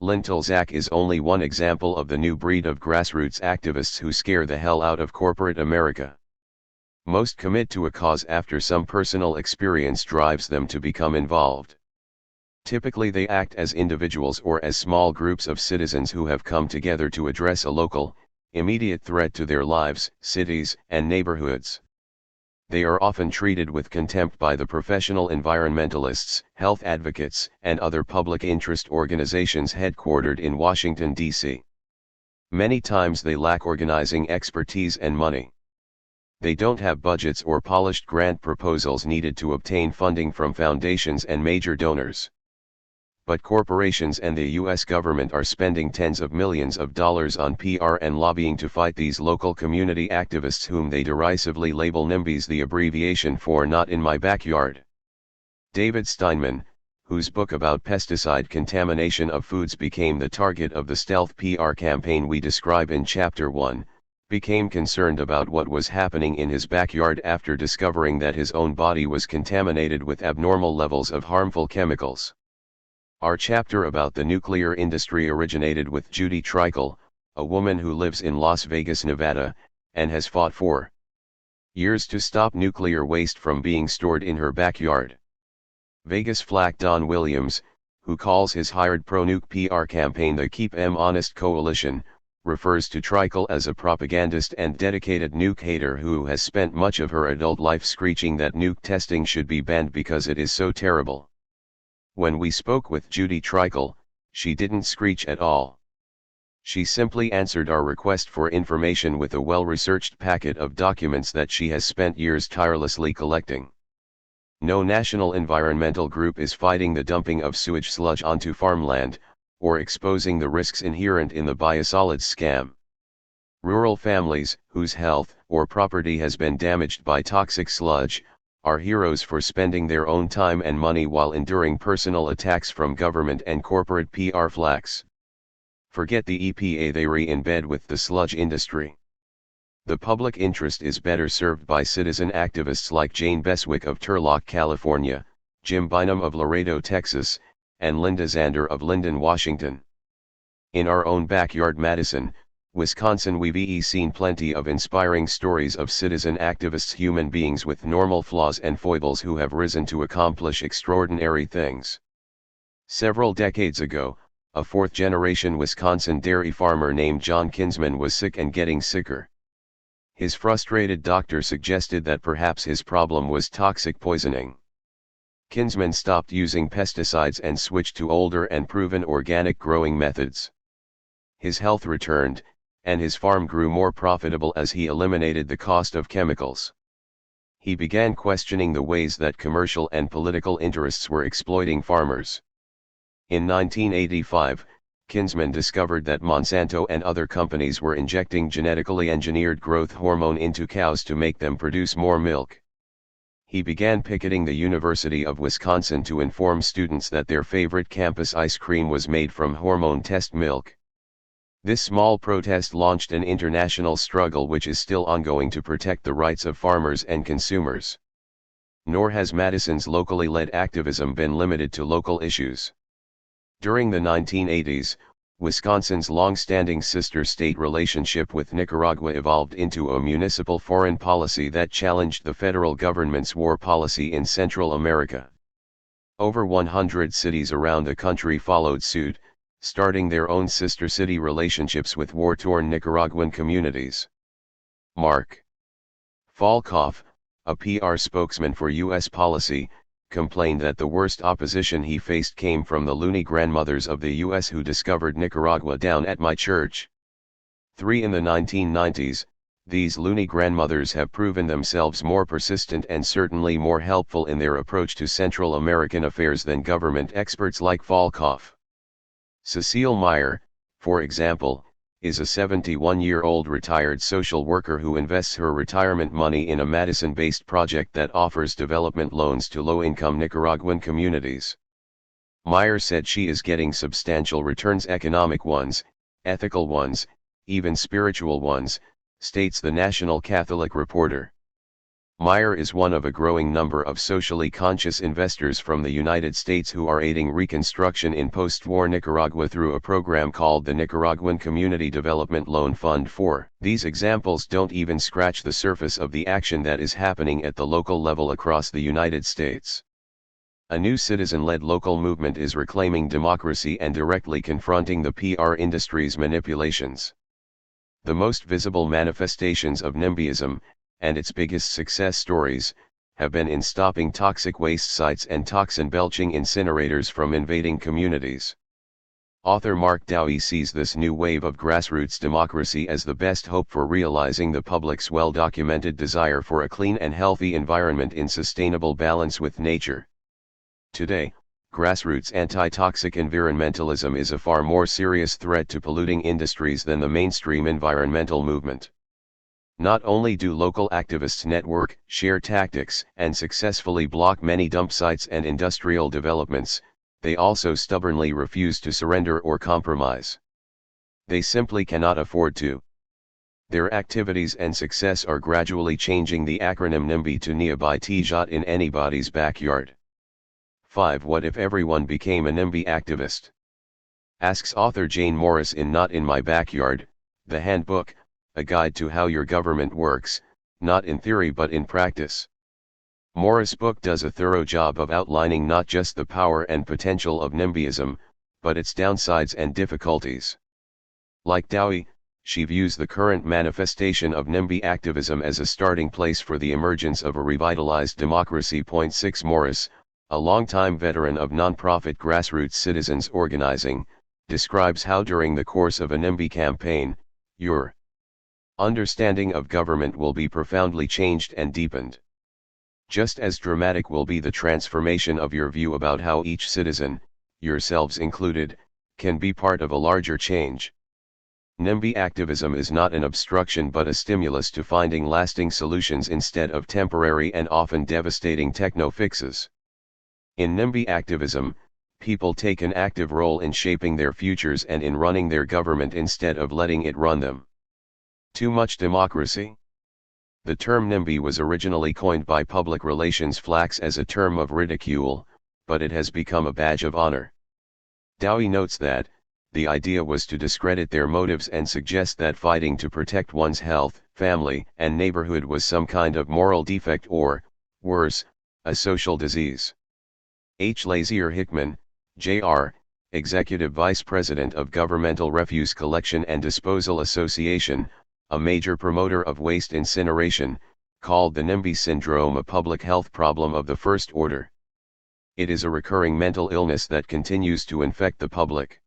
Lynn Tulzak is only one example of the new breed of grassroots activists who scare the hell out of corporate America. Most commit to a cause after some personal experience drives them to become involved. Typically they act as individuals or as small groups of citizens who have come together to address a local, immediate threat to their lives, cities, and neighborhoods. They are often treated with contempt by the professional environmentalists, health advocates, and other public interest organizations headquartered in Washington, D.C. Many times they lack organizing expertise and money. They don't have budgets or polished grant proposals needed to obtain funding from foundations and major donors. But corporations and the U.S. government are spending tens of millions of dollars on PR and lobbying to fight these local community activists whom they derisively label NIMBYs, the abbreviation for Not in My Backyard. David Steinman, whose book about pesticide contamination of foods became the target of the stealth PR campaign we describe in Chapter 1, became concerned about what was happening in his backyard after discovering that his own body was contaminated with abnormal levels of harmful chemicals. Our chapter about the nuclear industry originated with Judy Trickle, a woman who lives in Las Vegas, Nevada, and has fought for years to stop nuclear waste from being stored in her backyard. Vegas flack Don Williams, who calls his hired pro-nuke PR campaign the Keep 'Em Honest Coalition, refers to Trickle as a propagandist and dedicated nuke hater who has spent much of her adult life screeching that nuke testing should be banned because it is so terrible. When we spoke with Judy Trickle, she didn't screech at all. She simply answered our request for information with a well-researched packet of documents that she has spent years tirelessly collecting. No national environmental group is fighting the dumping of sewage sludge onto farmland, or exposing the risks inherent in the biosolids scam. Rural families, whose health or property has been damaged by toxic sludge, are heroes for spending their own time and money while enduring personal attacks from government and corporate PR flacks. Forget the EPA, they re-embed with the sludge industry. The public interest is better served by citizen activists like Jane Beswick of Turlock, California, Jim Bynum of Laredo, Texas, and Linda Zander of Linden, Washington. In our own backyard, Madison, Wisconsin, we've seen plenty of inspiring stories of citizen activists, human beings with normal flaws and foibles who have risen to accomplish extraordinary things. Several decades ago, a fourth-generation Wisconsin dairy farmer named John Kinsman was sick and getting sicker. His frustrated doctor suggested that perhaps his problem was toxic poisoning. Kinsman stopped using pesticides and switched to older and proven organic growing methods. His health returned, and his farm grew more profitable as he eliminated the cost of chemicals. He began questioning the ways that commercial and political interests were exploiting farmers. In 1985, Kinsman discovered that Monsanto and other companies were injecting genetically engineered growth hormone into cows to make them produce more milk. He began picketing the University of Wisconsin to inform students that their favorite campus ice cream was made from hormone test milk. This small protest launched an international struggle which is still ongoing to protect the rights of farmers and consumers. Nor has Madison's locally led activism been limited to local issues. During the 1980s, Wisconsin's long-standing sister state relationship with Nicaragua evolved into a municipal foreign policy that challenged the federal government's war policy in Central America. Over 100 cities around the country followed suit, starting their own sister city relationships with war-torn Nicaraguan communities. Mark Falkoff, a PR spokesman for U.S. policy, complained that the worst opposition he faced came from the loony grandmothers of the U.S. who discovered Nicaragua down at my church. In the 1990s, these loony grandmothers have proven themselves more persistent and certainly more helpful in their approach to Central American affairs than government experts like Falkoff. Cecile Meyer, for example, is a 71-year-old retired social worker who invests her retirement money in a Madison-based project that offers development loans to low-income Nicaraguan communities. Meyer said she is getting substantial returns, economic ones, ethical ones, even spiritual ones, states the National Catholic Reporter. Meyer is one of a growing number of socially conscious investors from the United States who are aiding reconstruction in post-war Nicaragua through a program called the Nicaraguan Community Development Loan Fund. These examples don't even scratch the surface of the action that is happening at the local level across the United States. A new citizen-led local movement is reclaiming democracy and directly confronting the PR industry's manipulations. The most visible manifestations of NIMBYism, and its biggest success stories, have been in stopping toxic waste sites and toxin-belching incinerators from invading communities. Author Mark Dowie sees this new wave of grassroots democracy as the best hope for realizing the public's well-documented desire for a clean and healthy environment in sustainable balance with nature. Today, grassroots anti-toxic environmentalism is a far more serious threat to polluting industries than the mainstream environmental movement. Not only do local activists network, share tactics, and successfully block many dump sites and industrial developments, they also stubbornly refuse to surrender or compromise. They simply cannot afford to. Their activities and success are gradually changing the acronym NIMBY to Nearby T-Jot in anybody's backyard. 5. What if everyone became a NIMBY activist? Asks author Jane Morris in Not in My Backyard, the Handbook, a guide to how your government works, not in theory but in practice. Morris' book does a thorough job of outlining not just the power and potential of NIMBYism, but its downsides and difficulties. Like Dowie, she views the current manifestation of NIMBY activism as a starting place for the emergence of a revitalized democracy. 6. Morris, a longtime veteran of nonprofit grassroots citizens organizing, describes how during the course of a NIMBY campaign, your understanding of government will be profoundly changed and deepened. Just as dramatic will be the transformation of your view about how each citizen, yourselves included, can be part of a larger change. NIMBY activism is not an obstruction but a stimulus to finding lasting solutions instead of temporary and often devastating techno-fixes. In NIMBY activism, people take an active role in shaping their futures and in running their government instead of letting it run them. Too much democracy? The term NIMBY was originally coined by public relations flacks as a term of ridicule, but it has become a badge of honor. Dowie notes that, the idea was to discredit their motives and suggest that fighting to protect one's health, family, and neighborhood was some kind of moral defect or, worse, a social disease. H. Lazier Hickman, Jr., Executive Vice President of Governmental Refuse Collection and Disposal Association, a major promoter of waste incineration, called the NIMBY syndrome a public health problem of the first order. It is a recurring mental illness that continues to infect the public.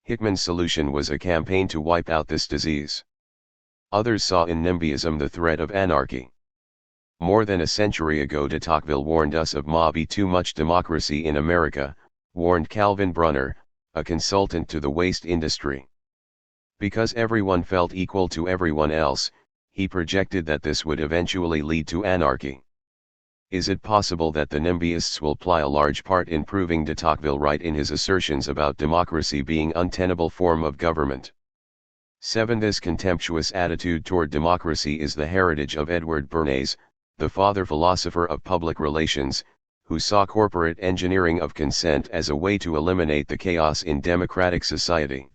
Hickman's solution was a campaign to wipe out this disease. Others saw in NIMBYism the threat of anarchy. More than a century ago de Tocqueville warned us of "Maybe too much democracy in America," warned Calvin Brunner, a consultant to the waste industry. Because everyone felt equal to everyone else, he projected that this would eventually lead to anarchy. Is it possible that the NIMBYists will play a large part in proving de Tocqueville right in his assertions about democracy being an untenable form of government? 7. This contemptuous attitude toward democracy is the heritage of Edward Bernays, the father philosopher of public relations, who saw corporate engineering of consent as a way to eliminate the chaos in democratic society.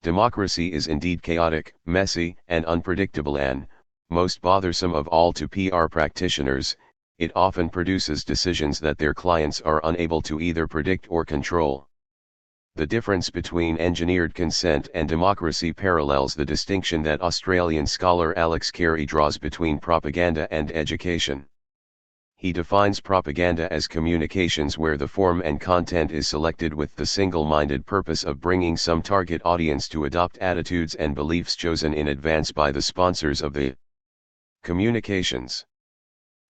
Democracy is indeed chaotic, messy, and unpredictable, and, most bothersome of all to PR practitioners, it often produces decisions that their clients are unable to either predict or control. The difference between engineered consent and democracy parallels the distinction that Australian scholar Alex Carey draws between propaganda and education. He defines propaganda as communications where the form and content is selected with the single-minded purpose of bringing some target audience to adopt attitudes and beliefs chosen in advance by the sponsors of the communications.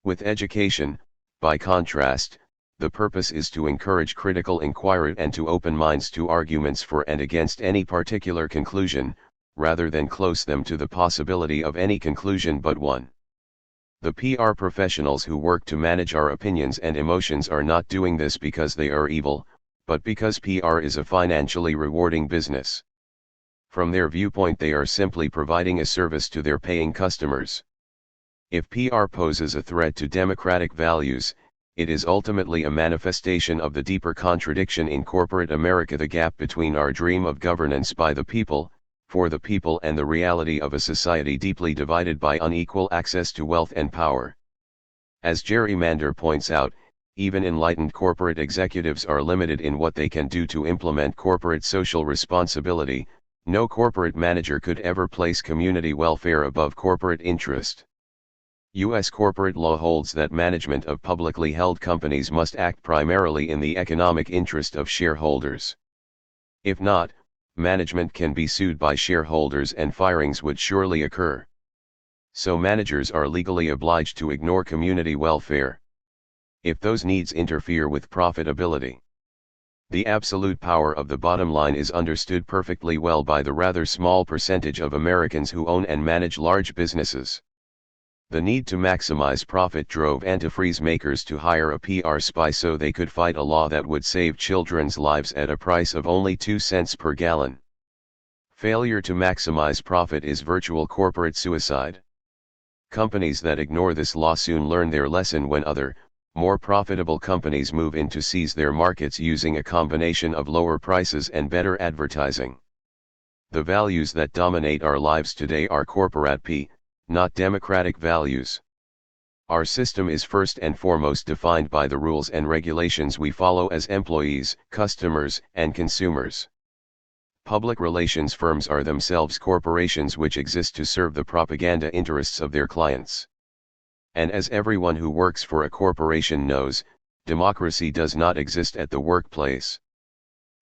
With education, by contrast, the purpose is to encourage critical inquiry and to open minds to arguments for and against any particular conclusion, rather than close them to the possibility of any conclusion but one. The PR professionals who work to manage our opinions and emotions are not doing this because they are evil, but because PR is a financially rewarding business. From their viewpoint, they are simply providing a service to their paying customers. If PR poses a threat to democratic values, it is ultimately a manifestation of the deeper contradiction in corporate America, the gap between our dream of governance by the people, for the people, and the reality of a society deeply divided by unequal access to wealth and power. As Jerry Mander points out, even enlightened corporate executives are limited in what they can do to implement corporate social responsibility. No corporate manager could ever place community welfare above corporate interest. U.S. corporate law holds that management of publicly held companies must act primarily in the economic interest of shareholders. If not, management can be sued by shareholders and firings would surely occur. So managers are legally obliged to ignore community welfare if those needs interfere with profitability. The absolute power of the bottom line is understood perfectly well by the rather small percentage of Americans who own and manage large businesses. The need to maximize profit drove antifreeze makers to hire a PR spy so they could fight a law that would save children's lives at a price of only 2 cents per gallon. Failure to maximize profit is virtual corporate suicide. Companies that ignore this law soon learn their lesson when other, more profitable companies move in to seize their markets using a combination of lower prices and better advertising. The values that dominate our lives today are corporate P, not democratic values. Our system is first and foremost defined by the rules and regulations we follow as employees, customers, and consumers. Public relations firms are themselves corporations which exist to serve the propaganda interests of their clients. And as everyone who works for a corporation knows, democracy does not exist at the workplace.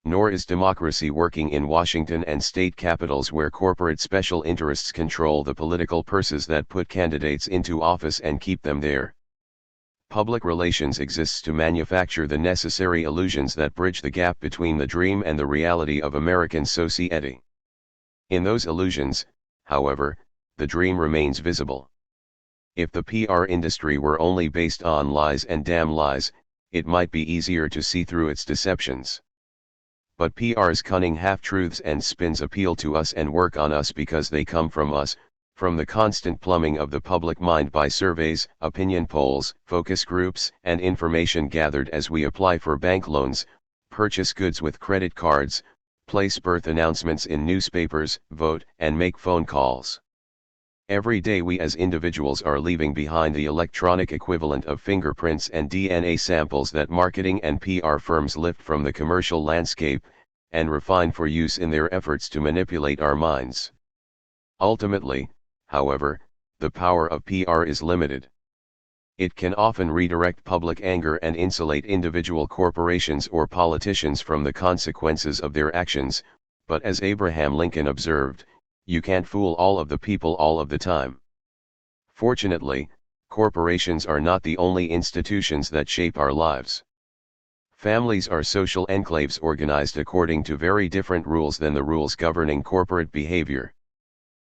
Nor is democracy working in Washington and state capitals where corporate special interests control the political purses that put candidates into office and keep them there. Public relations exists to manufacture the necessary illusions that bridge the gap between the dream and the reality of American society. In those illusions, however, the dream remains visible. If the PR industry were only based on lies and damn lies, it might be easier to see through its deceptions. But PR's cunning half-truths and spins appeal to us and work on us because they come from us, from the constant plumbing of the public mind by surveys, opinion polls, focus groups, and information gathered as we apply for bank loans, purchase goods with credit cards, place birth announcements in newspapers, vote, and make phone calls. Every day we as individuals are leaving behind the electronic equivalent of fingerprints and DNA samples that marketing and PR firms lift from the commercial landscape, and refine for use in their efforts to manipulate our minds. Ultimately, however, the power of PR is limited. It can often redirect public anger and insulate individual corporations or politicians from the consequences of their actions, but as Abraham Lincoln observed, you can't fool all of the people all of the time. Fortunately, corporations are not the only institutions that shape our lives. Families are social enclaves organized according to very different rules than the rules governing corporate behavior.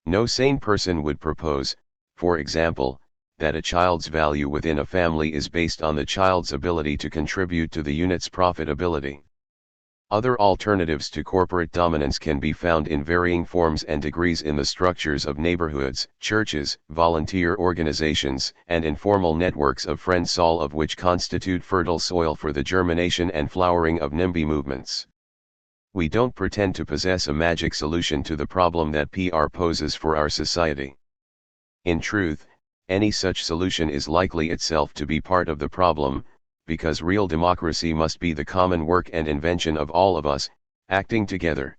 No sane person would propose, for example, that a child's value within a family is based on the child's ability to contribute to the unit's profitability. Other alternatives to corporate dominance can be found in varying forms and degrees in the structures of neighborhoods, churches, volunteer organizations, and informal networks of friends, all of which constitute fertile soil for the germination and flowering of NIMBY movements. We don't pretend to possess a magic solution to the problem that PR poses for our society. In truth, any such solution is likely itself to be part of the problem, because real democracy must be the common work and invention of all of us, acting together.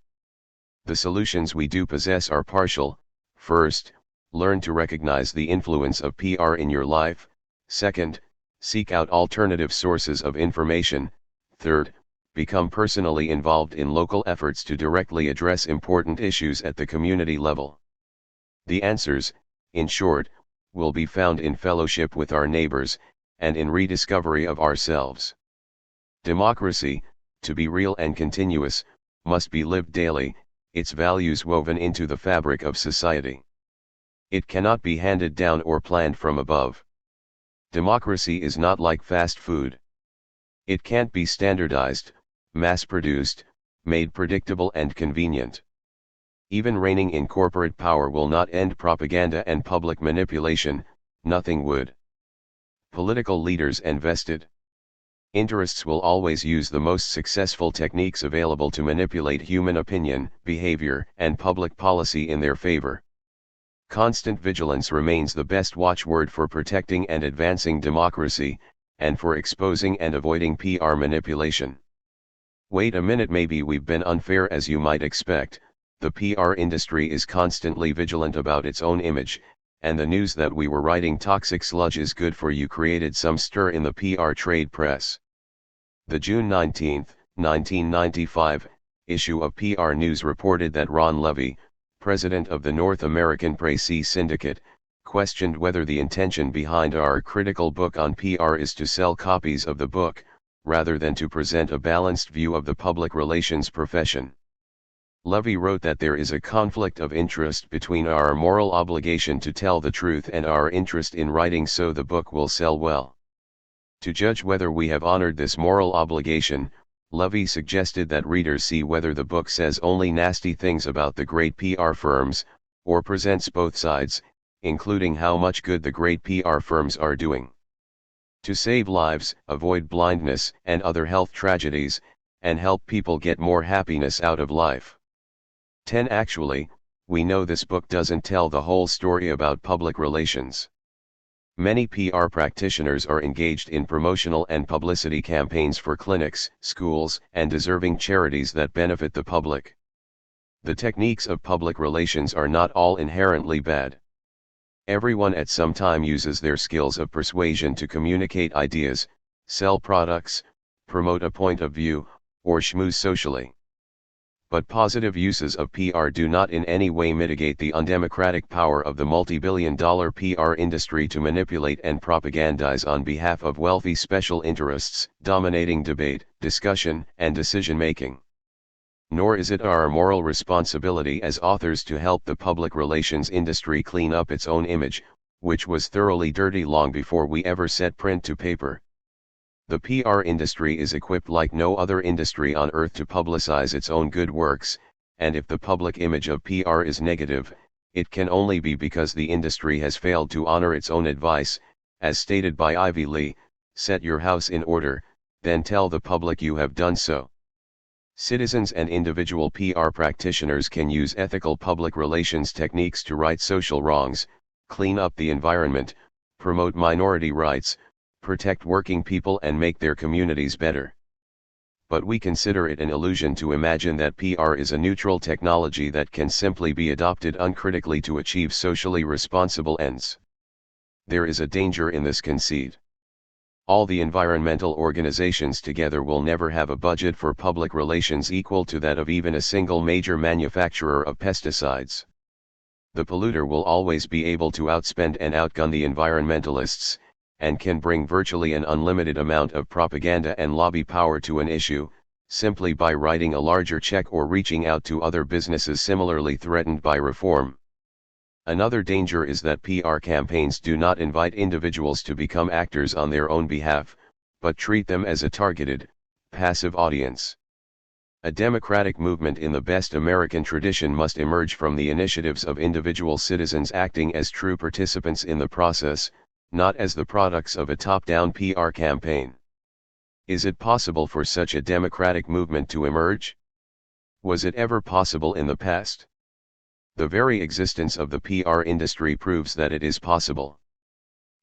The solutions we do possess are partial. First, learn to recognize the influence of PR in your life. Second, seek out alternative sources of information. Third, become personally involved in local efforts to directly address important issues at the community level. The answers, in short, will be found in fellowship with our neighbors, and in rediscovery of ourselves. Democracy, to be real and continuous, must be lived daily, its values woven into the fabric of society. It cannot be handed down or planned from above. Democracy is not like fast food. It can't be standardized, mass-produced, made predictable and convenient. Even reigning in corporate power will not end propaganda and public manipulation, nothing would. Political leaders and vested interests will always use the most successful techniques available to manipulate human opinion, behavior, and public policy in their favor. Constant vigilance remains the best watchword for protecting and advancing democracy, and for exposing and avoiding PR manipulation. Wait a minute, maybe we've been unfair as you might expect. The PR industry is constantly vigilant about its own image, and the news that we were writing toxic sludge is good for you created some stir in the PR trade press. The June 19, 1995, issue of PR News reported that Ron Levy, president of the North American Presse Syndicate, questioned whether the intention behind our critical book on PR is to sell copies of the book, rather than to present a balanced view of the public relations profession. Levy wrote that there is a conflict of interest between our moral obligation to tell the truth and our interest in writing so the book will sell well. To judge whether we have honored this moral obligation, Levy suggested that readers see whether the book says only nasty things about the great PR firms, or presents both sides, including how much good the great PR firms are doing to save lives, avoid blindness and other health tragedies, and help people get more happiness out of life. 10. Actually, we know this book doesn't tell the whole story about public relations. Many PR practitioners are engaged in promotional and publicity campaigns for clinics, schools, and deserving charities that benefit the public. The techniques of public relations are not all inherently bad. Everyone at some time uses their skills of persuasion to communicate ideas, sell products, promote a point of view, or schmooze socially. But positive uses of PR do not in any way mitigate the undemocratic power of the multi-billion-dollar PR industry to manipulate and propagandize on behalf of wealthy special interests, dominating debate, discussion, and decision-making. Nor is it our moral responsibility as authors to help the public relations industry clean up its own image, which was thoroughly dirty long before we ever set print to paper. The PR industry is equipped like no other industry on earth to publicize its own good works, and if the public image of PR is negative, it can only be because the industry has failed to honor its own advice, as stated by Ivy Lee, set your house in order, then tell the public you have done so. Citizens and individual PR practitioners can use ethical public relations techniques to right social wrongs, clean up the environment, promote minority rights, protect working people and make their communities better. But we consider it an illusion to imagine that PR is a neutral technology that can simply be adopted uncritically to achieve socially responsible ends. There is a danger in this conceit. All the environmental organizations together will never have a budget for public relations equal to that of even a single major manufacturer of pesticides. The polluter will always be able to outspend and outgun the environmentalists, and can bring virtually an unlimited amount of propaganda and lobby power to an issue, simply by writing a larger check or reaching out to other businesses similarly threatened by reform. Another danger is that PR campaigns do not invite individuals to become actors on their own behalf, but treat them as a targeted, passive audience. A democratic movement in the best American tradition must emerge from the initiatives of individual citizens acting as true participants in the process, not as the products of a top-down PR campaign. Is it possible for such a democratic movement to emerge? Was it ever possible in the past? The very existence of the PR industry proves that it is possible.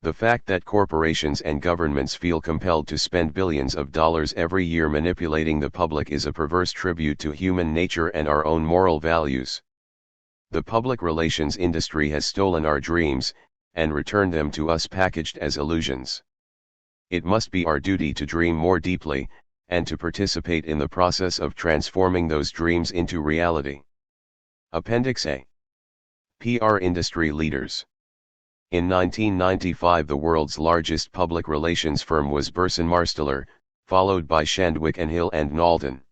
The fact that corporations and governments feel compelled to spend billions of dollars every year manipulating the public is a perverse tribute to human nature and our own moral values. The public relations industry has stolen our dreams, and returned them to us packaged as illusions. It must be our duty to dream more deeply, and to participate in the process of transforming those dreams into reality. Appendix A. PR industry leaders. In 1995 the world's largest public relations firm was Burson Marsteller, followed by Shandwick and Hill and Knowlton.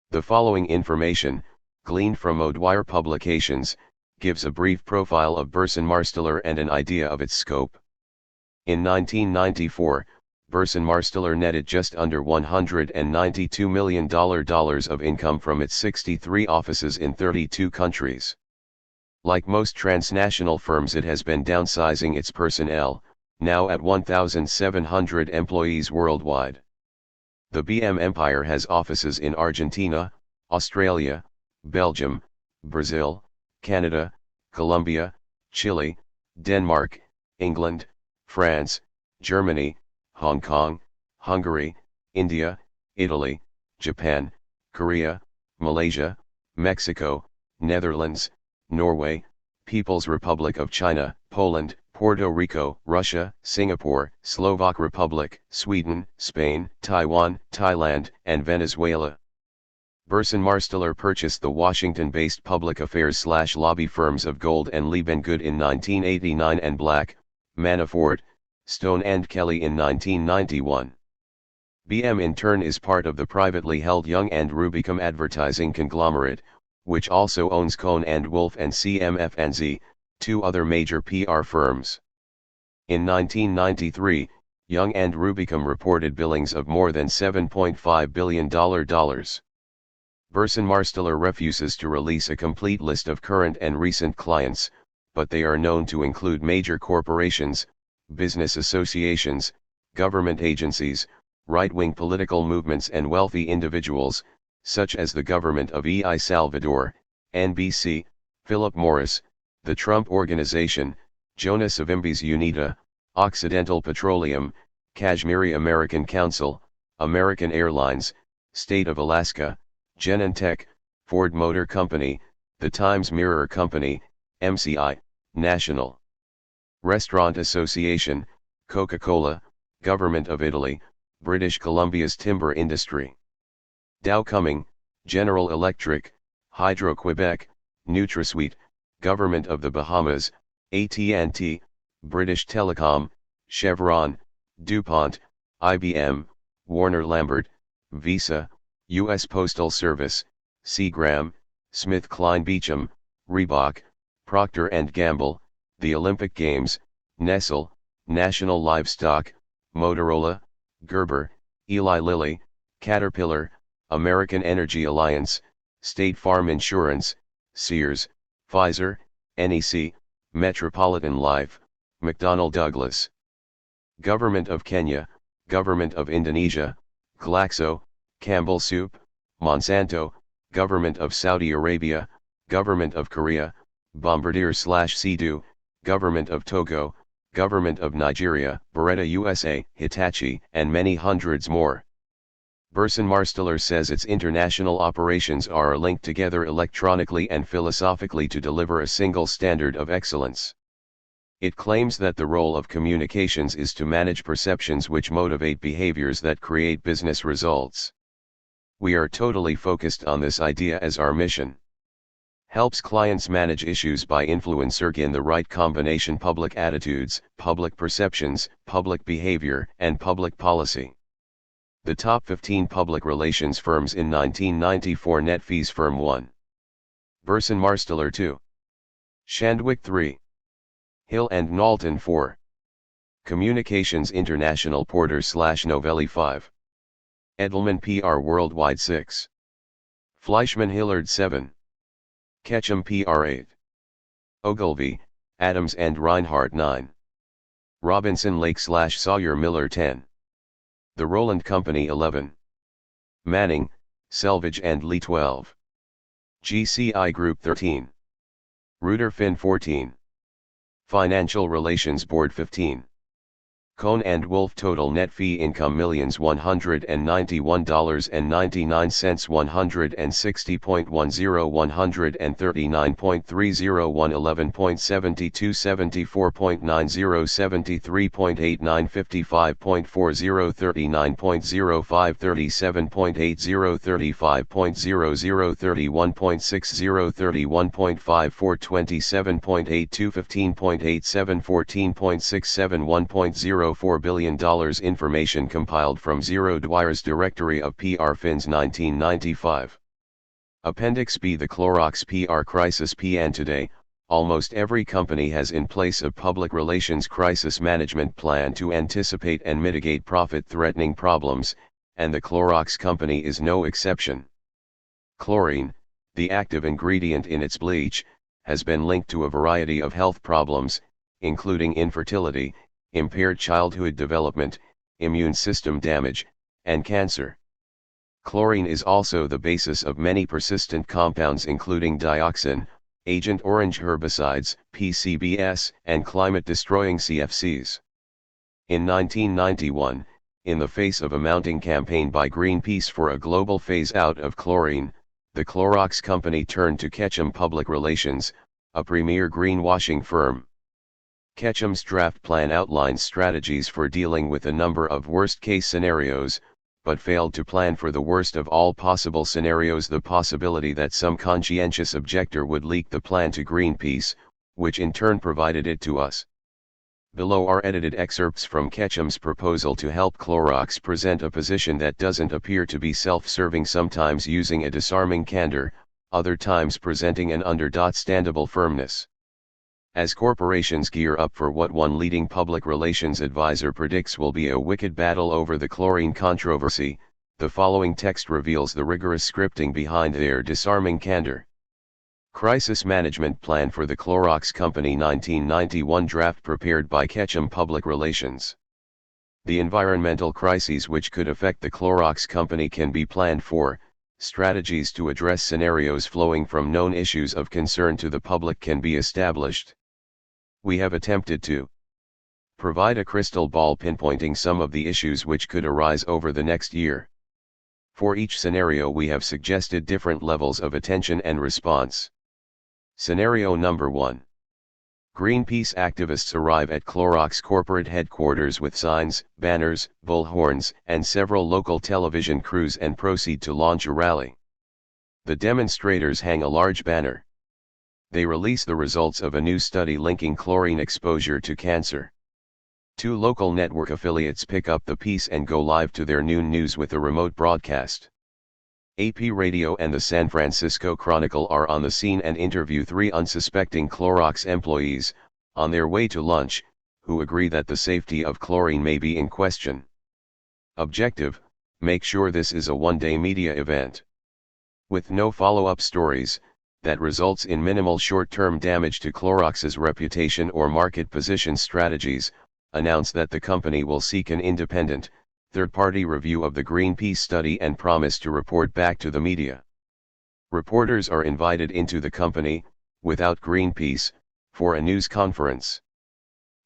The following information, gleaned from O'Dwyer Publications, gives a brief profile of Burson Marsteller and an idea of its scope. In 1994, Burson Marsteller netted just under $192 million of income from its 63 offices in 32 countries. Like most transnational firms, it has been downsizing its personnel, now at 1,700 employees worldwide. The BM empire has offices in Argentina, Australia, Belgium, Brazil, Canada, Colombia, Chile, Denmark, England, France, Germany, Hong Kong, Hungary, India, Italy, Japan, Korea, Malaysia, Mexico, Netherlands, Norway, People's Republic of China, Poland, Puerto Rico, Russia, Singapore, Slovak Republic, Sweden, Spain, Taiwan, Thailand, and Venezuela. Burson Marsteller purchased the Washington-based public affairs/lobby firms of Gold and Liebengood in 1989 and Black, Manafort, Stone and Kelly in 1991. BM in turn is part of the privately held Young and Rubicam advertising conglomerate, which also owns Cohn and Wolfe and CMF&Z, two other major PR firms. In 1993, Young and Rubicam reported billings of more than $7.5 billion. Burson Marsteller refuses to release a complete list of current and recent clients, but they are known to include major corporations, business associations, government agencies, right-wing political movements and wealthy individuals, such as the government of El Salvador, NBC, Philip Morris, the Trump Organization, Jonas Savimbi's UNITA, Occidental Petroleum, Kashmiri American Council, American Airlines, State of Alaska, Genentech, Ford Motor Company, The Times Mirror Company, MCI, National Restaurant Association, Coca-Cola, Government of Italy, British Columbia's timber industry. Dow Cumming, General Electric, Hydro-Quebec, NutraSweet, Government of the Bahamas, AT&T, British Telecom, Chevron, DuPont, IBM, Warner Lambert, Visa, U.S. Postal Service, Seagram, SmithKline Beecham, Reebok, Procter & Gamble, the Olympic Games, Nestle, National Livestock, Motorola, Gerber, Eli Lilly, Caterpillar, American Energy Alliance, State Farm Insurance, Sears, Pfizer, NEC, Metropolitan Life, McDonnell Douglas. Government of Kenya, Government of Indonesia, Glaxo, Campbell Soup, Monsanto, Government of Saudi Arabia, Government of Korea, Bombardier/Sea-Doo, Government of Togo, Government of Nigeria, Beretta USA, Hitachi, and many hundreds more. Burson Marsteller says its international operations are linked together electronically and philosophically to deliver a single standard of excellence. It claims that the role of communications is to manage perceptions which motivate behaviors that create business results. We are totally focused on this idea as our mission. Helps clients manage issues by influencing the right combination: public attitudes, public perceptions, public behavior, and public policy. The top 15 public relations firms in 1994: Net Fees Firm 1. Burson Marsteller 2. Shandwick 3. Hill and Knowlton 4. Communications International Porter/Novelli 5. Edelman PR Worldwide 6. Fleischman Hillard 7. Ketchum PR 8. Ogilvy, Adams and Reinhardt 9. Robinson Lake/Sawyer Miller 10. The Roland Company 11. Manning, Selvage and Lee 12. GCI Group 13. Reuter Finn 14. Financial Relations Board 15. Cohn and Wolf total net fee income $1,191.99 160.10 139.30 11.72 74.90 73.89 55.40 39.05 37.80 35.00 31.60 31.54 27.82 15.87 14.67 $1.04 billion. Information compiled from Zero Dwyer's Directory of PR Fins 1995. Appendix B. The Clorox PR Crisis PN. Today, almost every company has in place a public relations crisis management plan to anticipate and mitigate profit-threatening problems, and the Clorox Company is no exception. Chlorine, the active ingredient in its bleach, has been linked to a variety of health problems, including infertility, impaired childhood development, immune system damage, and cancer. Chlorine is also the basis of many persistent compounds including dioxin, Agent Orange herbicides, PCBs, and climate-destroying CFCs. In 1991, in the face of a mounting campaign by Greenpeace for a global phase-out of chlorine, the Clorox Company turned to Ketchum Public Relations, a premier greenwashing firm. Ketchum's draft plan outlines strategies for dealing with a number of worst-case scenarios, but failed to plan for the worst of all possible scenarios: the possibility that some conscientious objector would leak the plan to Greenpeace, which in turn provided it to us. Below are edited excerpts from Ketchum's proposal to help Clorox present a position that doesn't appear to be self-serving, sometimes using a disarming candor, other times presenting an understandable firmness. As corporations gear up for what one leading public relations advisor predicts will be a wicked battle over the chlorine controversy, the following text reveals the rigorous scripting behind their disarming candor. Crisis Management Plan for the Clorox Company 1991 draft prepared by Ketchum Public Relations. The environmental crises which could affect the Clorox Company can be planned for. Strategies to address scenarios flowing from known issues of concern to the public can be established. We have attempted to provide a crystal ball pinpointing some of the issues which could arise over the next year. For each scenario we have suggested different levels of attention and response. Scenario number 1. Greenpeace activists arrive at Clorox corporate headquarters with signs, banners, bullhorns, and several local television crews and proceed to launch a rally. The demonstrators hang a large banner. They release the results of a new study linking chlorine exposure to cancer. 2 local network affiliates pick up the piece and go live to their noon news with a remote broadcast. AP Radio and the San Francisco Chronicle are on the scene and interview 3 unsuspecting Clorox employees, on their way to lunch, who agree that the safety of chlorine may be in question. Objective: make sure this is a one-day media event. With no follow-up stories, that results in minimal short-term damage to Clorox's reputation or market position strategies, announce that the company will seek an independent, third-party review of the Greenpeace study and promise to report back to the media. Reporters are invited into the company, without Greenpeace, for a news conference.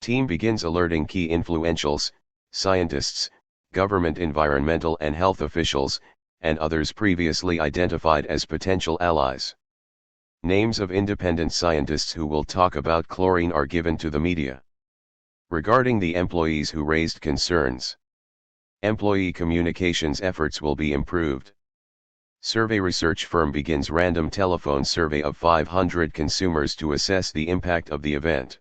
Team begins alerting key influentials, scientists, government environmental and health officials, and others previously identified as potential allies. Names of independent scientists who will talk about chlorine are given to the media. Regarding the employees who raised concerns, employee communications efforts will be improved. Survey research firm begins random telephone survey of 500 consumers to assess the impact of the event.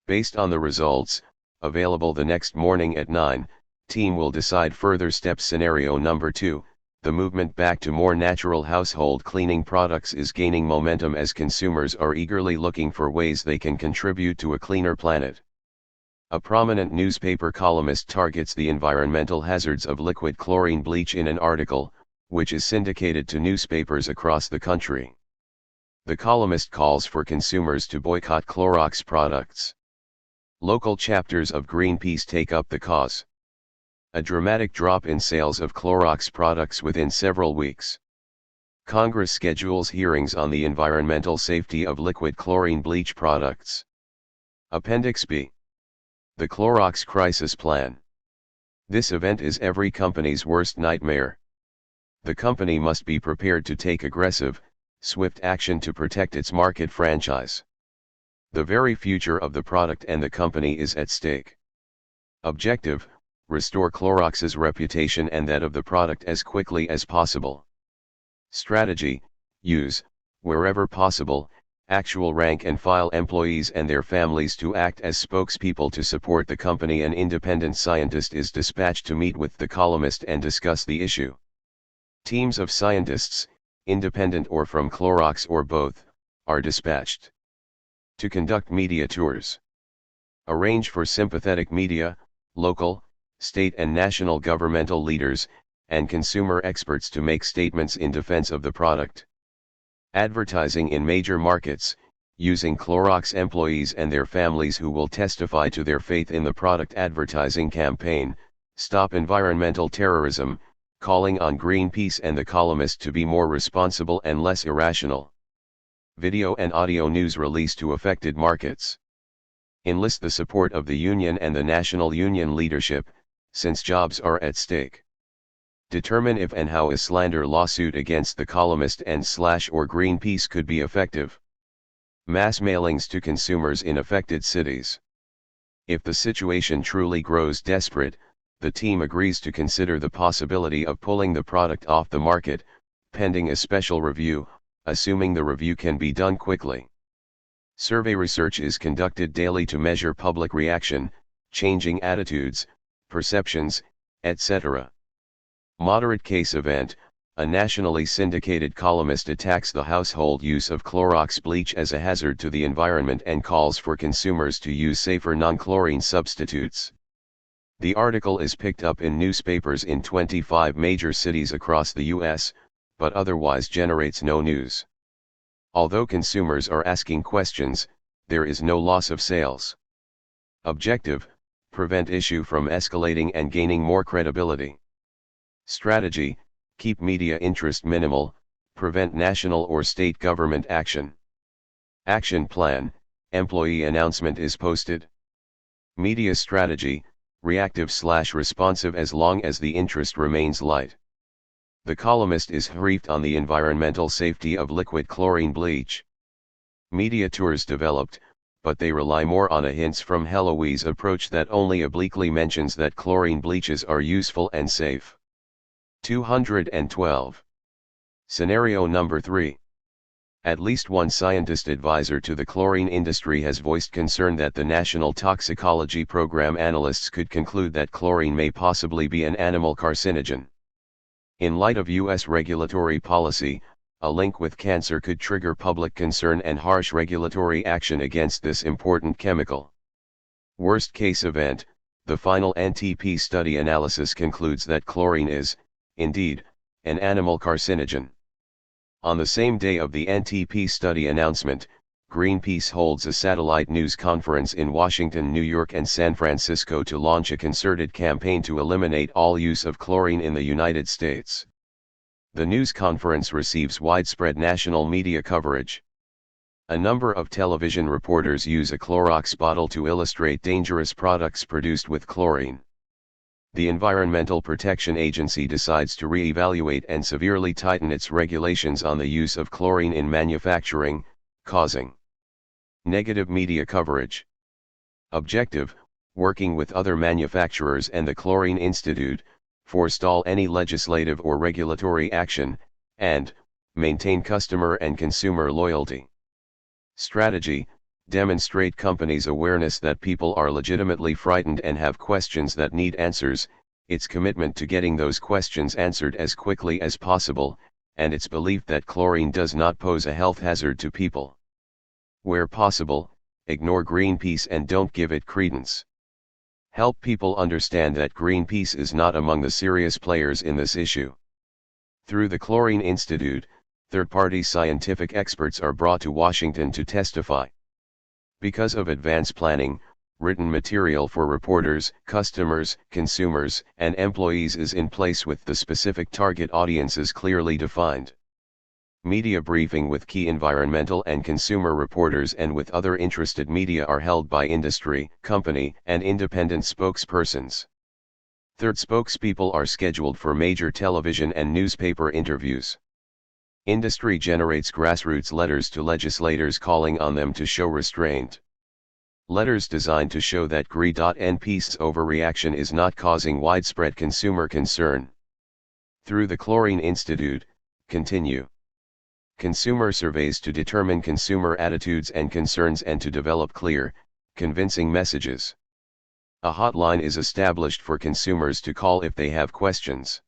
Based on the results, available the next morning at 9, team will decide further steps. Scenario number 2, the movement back to more natural household cleaning products is gaining momentum as consumers are eagerly looking for ways they can contribute to a cleaner planet. A prominent newspaper columnist targets the environmental hazards of liquid chlorine bleach in an article, which is syndicated to newspapers across the country. The columnist calls for consumers to boycott Clorox products. Local chapters of Greenpeace take up the cause. A dramatic drop in sales of Clorox products within several weeks. Congress schedules hearings on the environmental safety of liquid chlorine bleach products. Appendix B. The Clorox Crisis Plan. This event is every company's worst nightmare. The company must be prepared to take aggressive, swift action to protect its market franchise. The very future of the product and the company is at stake. Objective: restore Clorox's reputation and that of the product as quickly as possible. Strategy: use, wherever possible, actual rank and file employees and their families to act as spokespeople to support the company. An independent scientist is dispatched to meet with the columnist and discuss the issue. Teams of scientists, independent or from Clorox or both, are dispatched to conduct media tours. Arrange for sympathetic media, local, state and national governmental leaders, and consumer experts to make statements in defense of the product. Advertising in major markets, using Clorox employees and their families who will testify to their faith in the product. Advertising campaign: stop environmental terrorism, calling on Greenpeace and the columnist to be more responsible and less irrational. Video and audio news release to affected markets. Enlist the support of the union and the national union leadership, since jobs are at stake. Determine if and how a slander lawsuit against the columnist and/or Greenpeace could be effective. Mass mailings to consumers in affected cities. If the situation truly grows desperate, the team agrees to consider the possibility of pulling the product off the market, pending a special review, assuming the review can be done quickly. Survey research is conducted daily to measure public reaction, changing attitudes, perceptions, etc. Moderate case event: A nationally syndicated columnist attacks the household use of Clorox bleach as a hazard to the environment and calls for consumers to use safer non-chlorine substitutes. The article is picked up in newspapers in 25 major cities across the U.S., but otherwise generates no news. Although consumers are asking questions, there is no loss of sales. Objective: prevent issue from escalating and gaining more credibility. Strategy: keep media interest minimal, prevent national or state government action. Action plan: employee announcement is posted. Media strategy: reactive/responsive as long as the interest remains light. The columnist is briefed on the environmental safety of liquid chlorine bleach. Media tours developed, but they rely more on a hints from Heloise approach that only obliquely mentions that chlorine bleaches are useful and safe. 212. Scenario number 3. At least one scientist advisor to the chlorine industry has voiced concern that the National Toxicology Program analysts could conclude that chlorine may possibly be an animal carcinogen. In light of U.S. regulatory policy, a link with cancer could trigger public concern and harsh regulatory action against this important chemical. Worst case event, the final NTP study analysis concludes that chlorine is, indeed, an animal carcinogen. On the same day of the NTP study announcement, Greenpeace holds a satellite news conference in Washington, New York and San Francisco to launch a concerted campaign to eliminate all use of chlorine in the United States. The news conference receives widespread national media coverage. A number of television reporters use a Clorox bottle to illustrate dangerous products produced with chlorine. The Environmental Protection Agency decides to re-evaluate and severely tighten its regulations on the use of chlorine in manufacturing, causing negative media coverage. Objective: working with other manufacturers and the Chlorine Institute, forestall any legislative or regulatory action, and maintain customer and consumer loyalty. Strategy: demonstrate companies' awareness that people are legitimately frightened and have questions that need answers, its commitment to getting those questions answered as quickly as possible, and its belief that chlorine does not pose a health hazard to people. Where possible, ignore Greenpeace and don't give it credence. Help people understand that Greenpeace is not among the serious players in this issue. Through the Chlorine Institute, third-party scientific experts are brought to Washington to testify. Because of advance planning, written material for reporters, customers, consumers, and employees is in place with the specific target audiences clearly defined. Media briefing with key environmental and consumer reporters and with other interested media are held by industry, company, and independent spokespersons. Third spokespeople are scheduled for major television and newspaper interviews. Industry generates grassroots letters to legislators calling on them to show restraint. Letters designed to show that GRI.NP's overreaction is not causing widespread consumer concern. Through the Chlorine Institute, continue. Consumer surveys to determine consumer attitudes and concerns and to develop clear, convincing messages. A hotline is established for consumers to call if they have questions.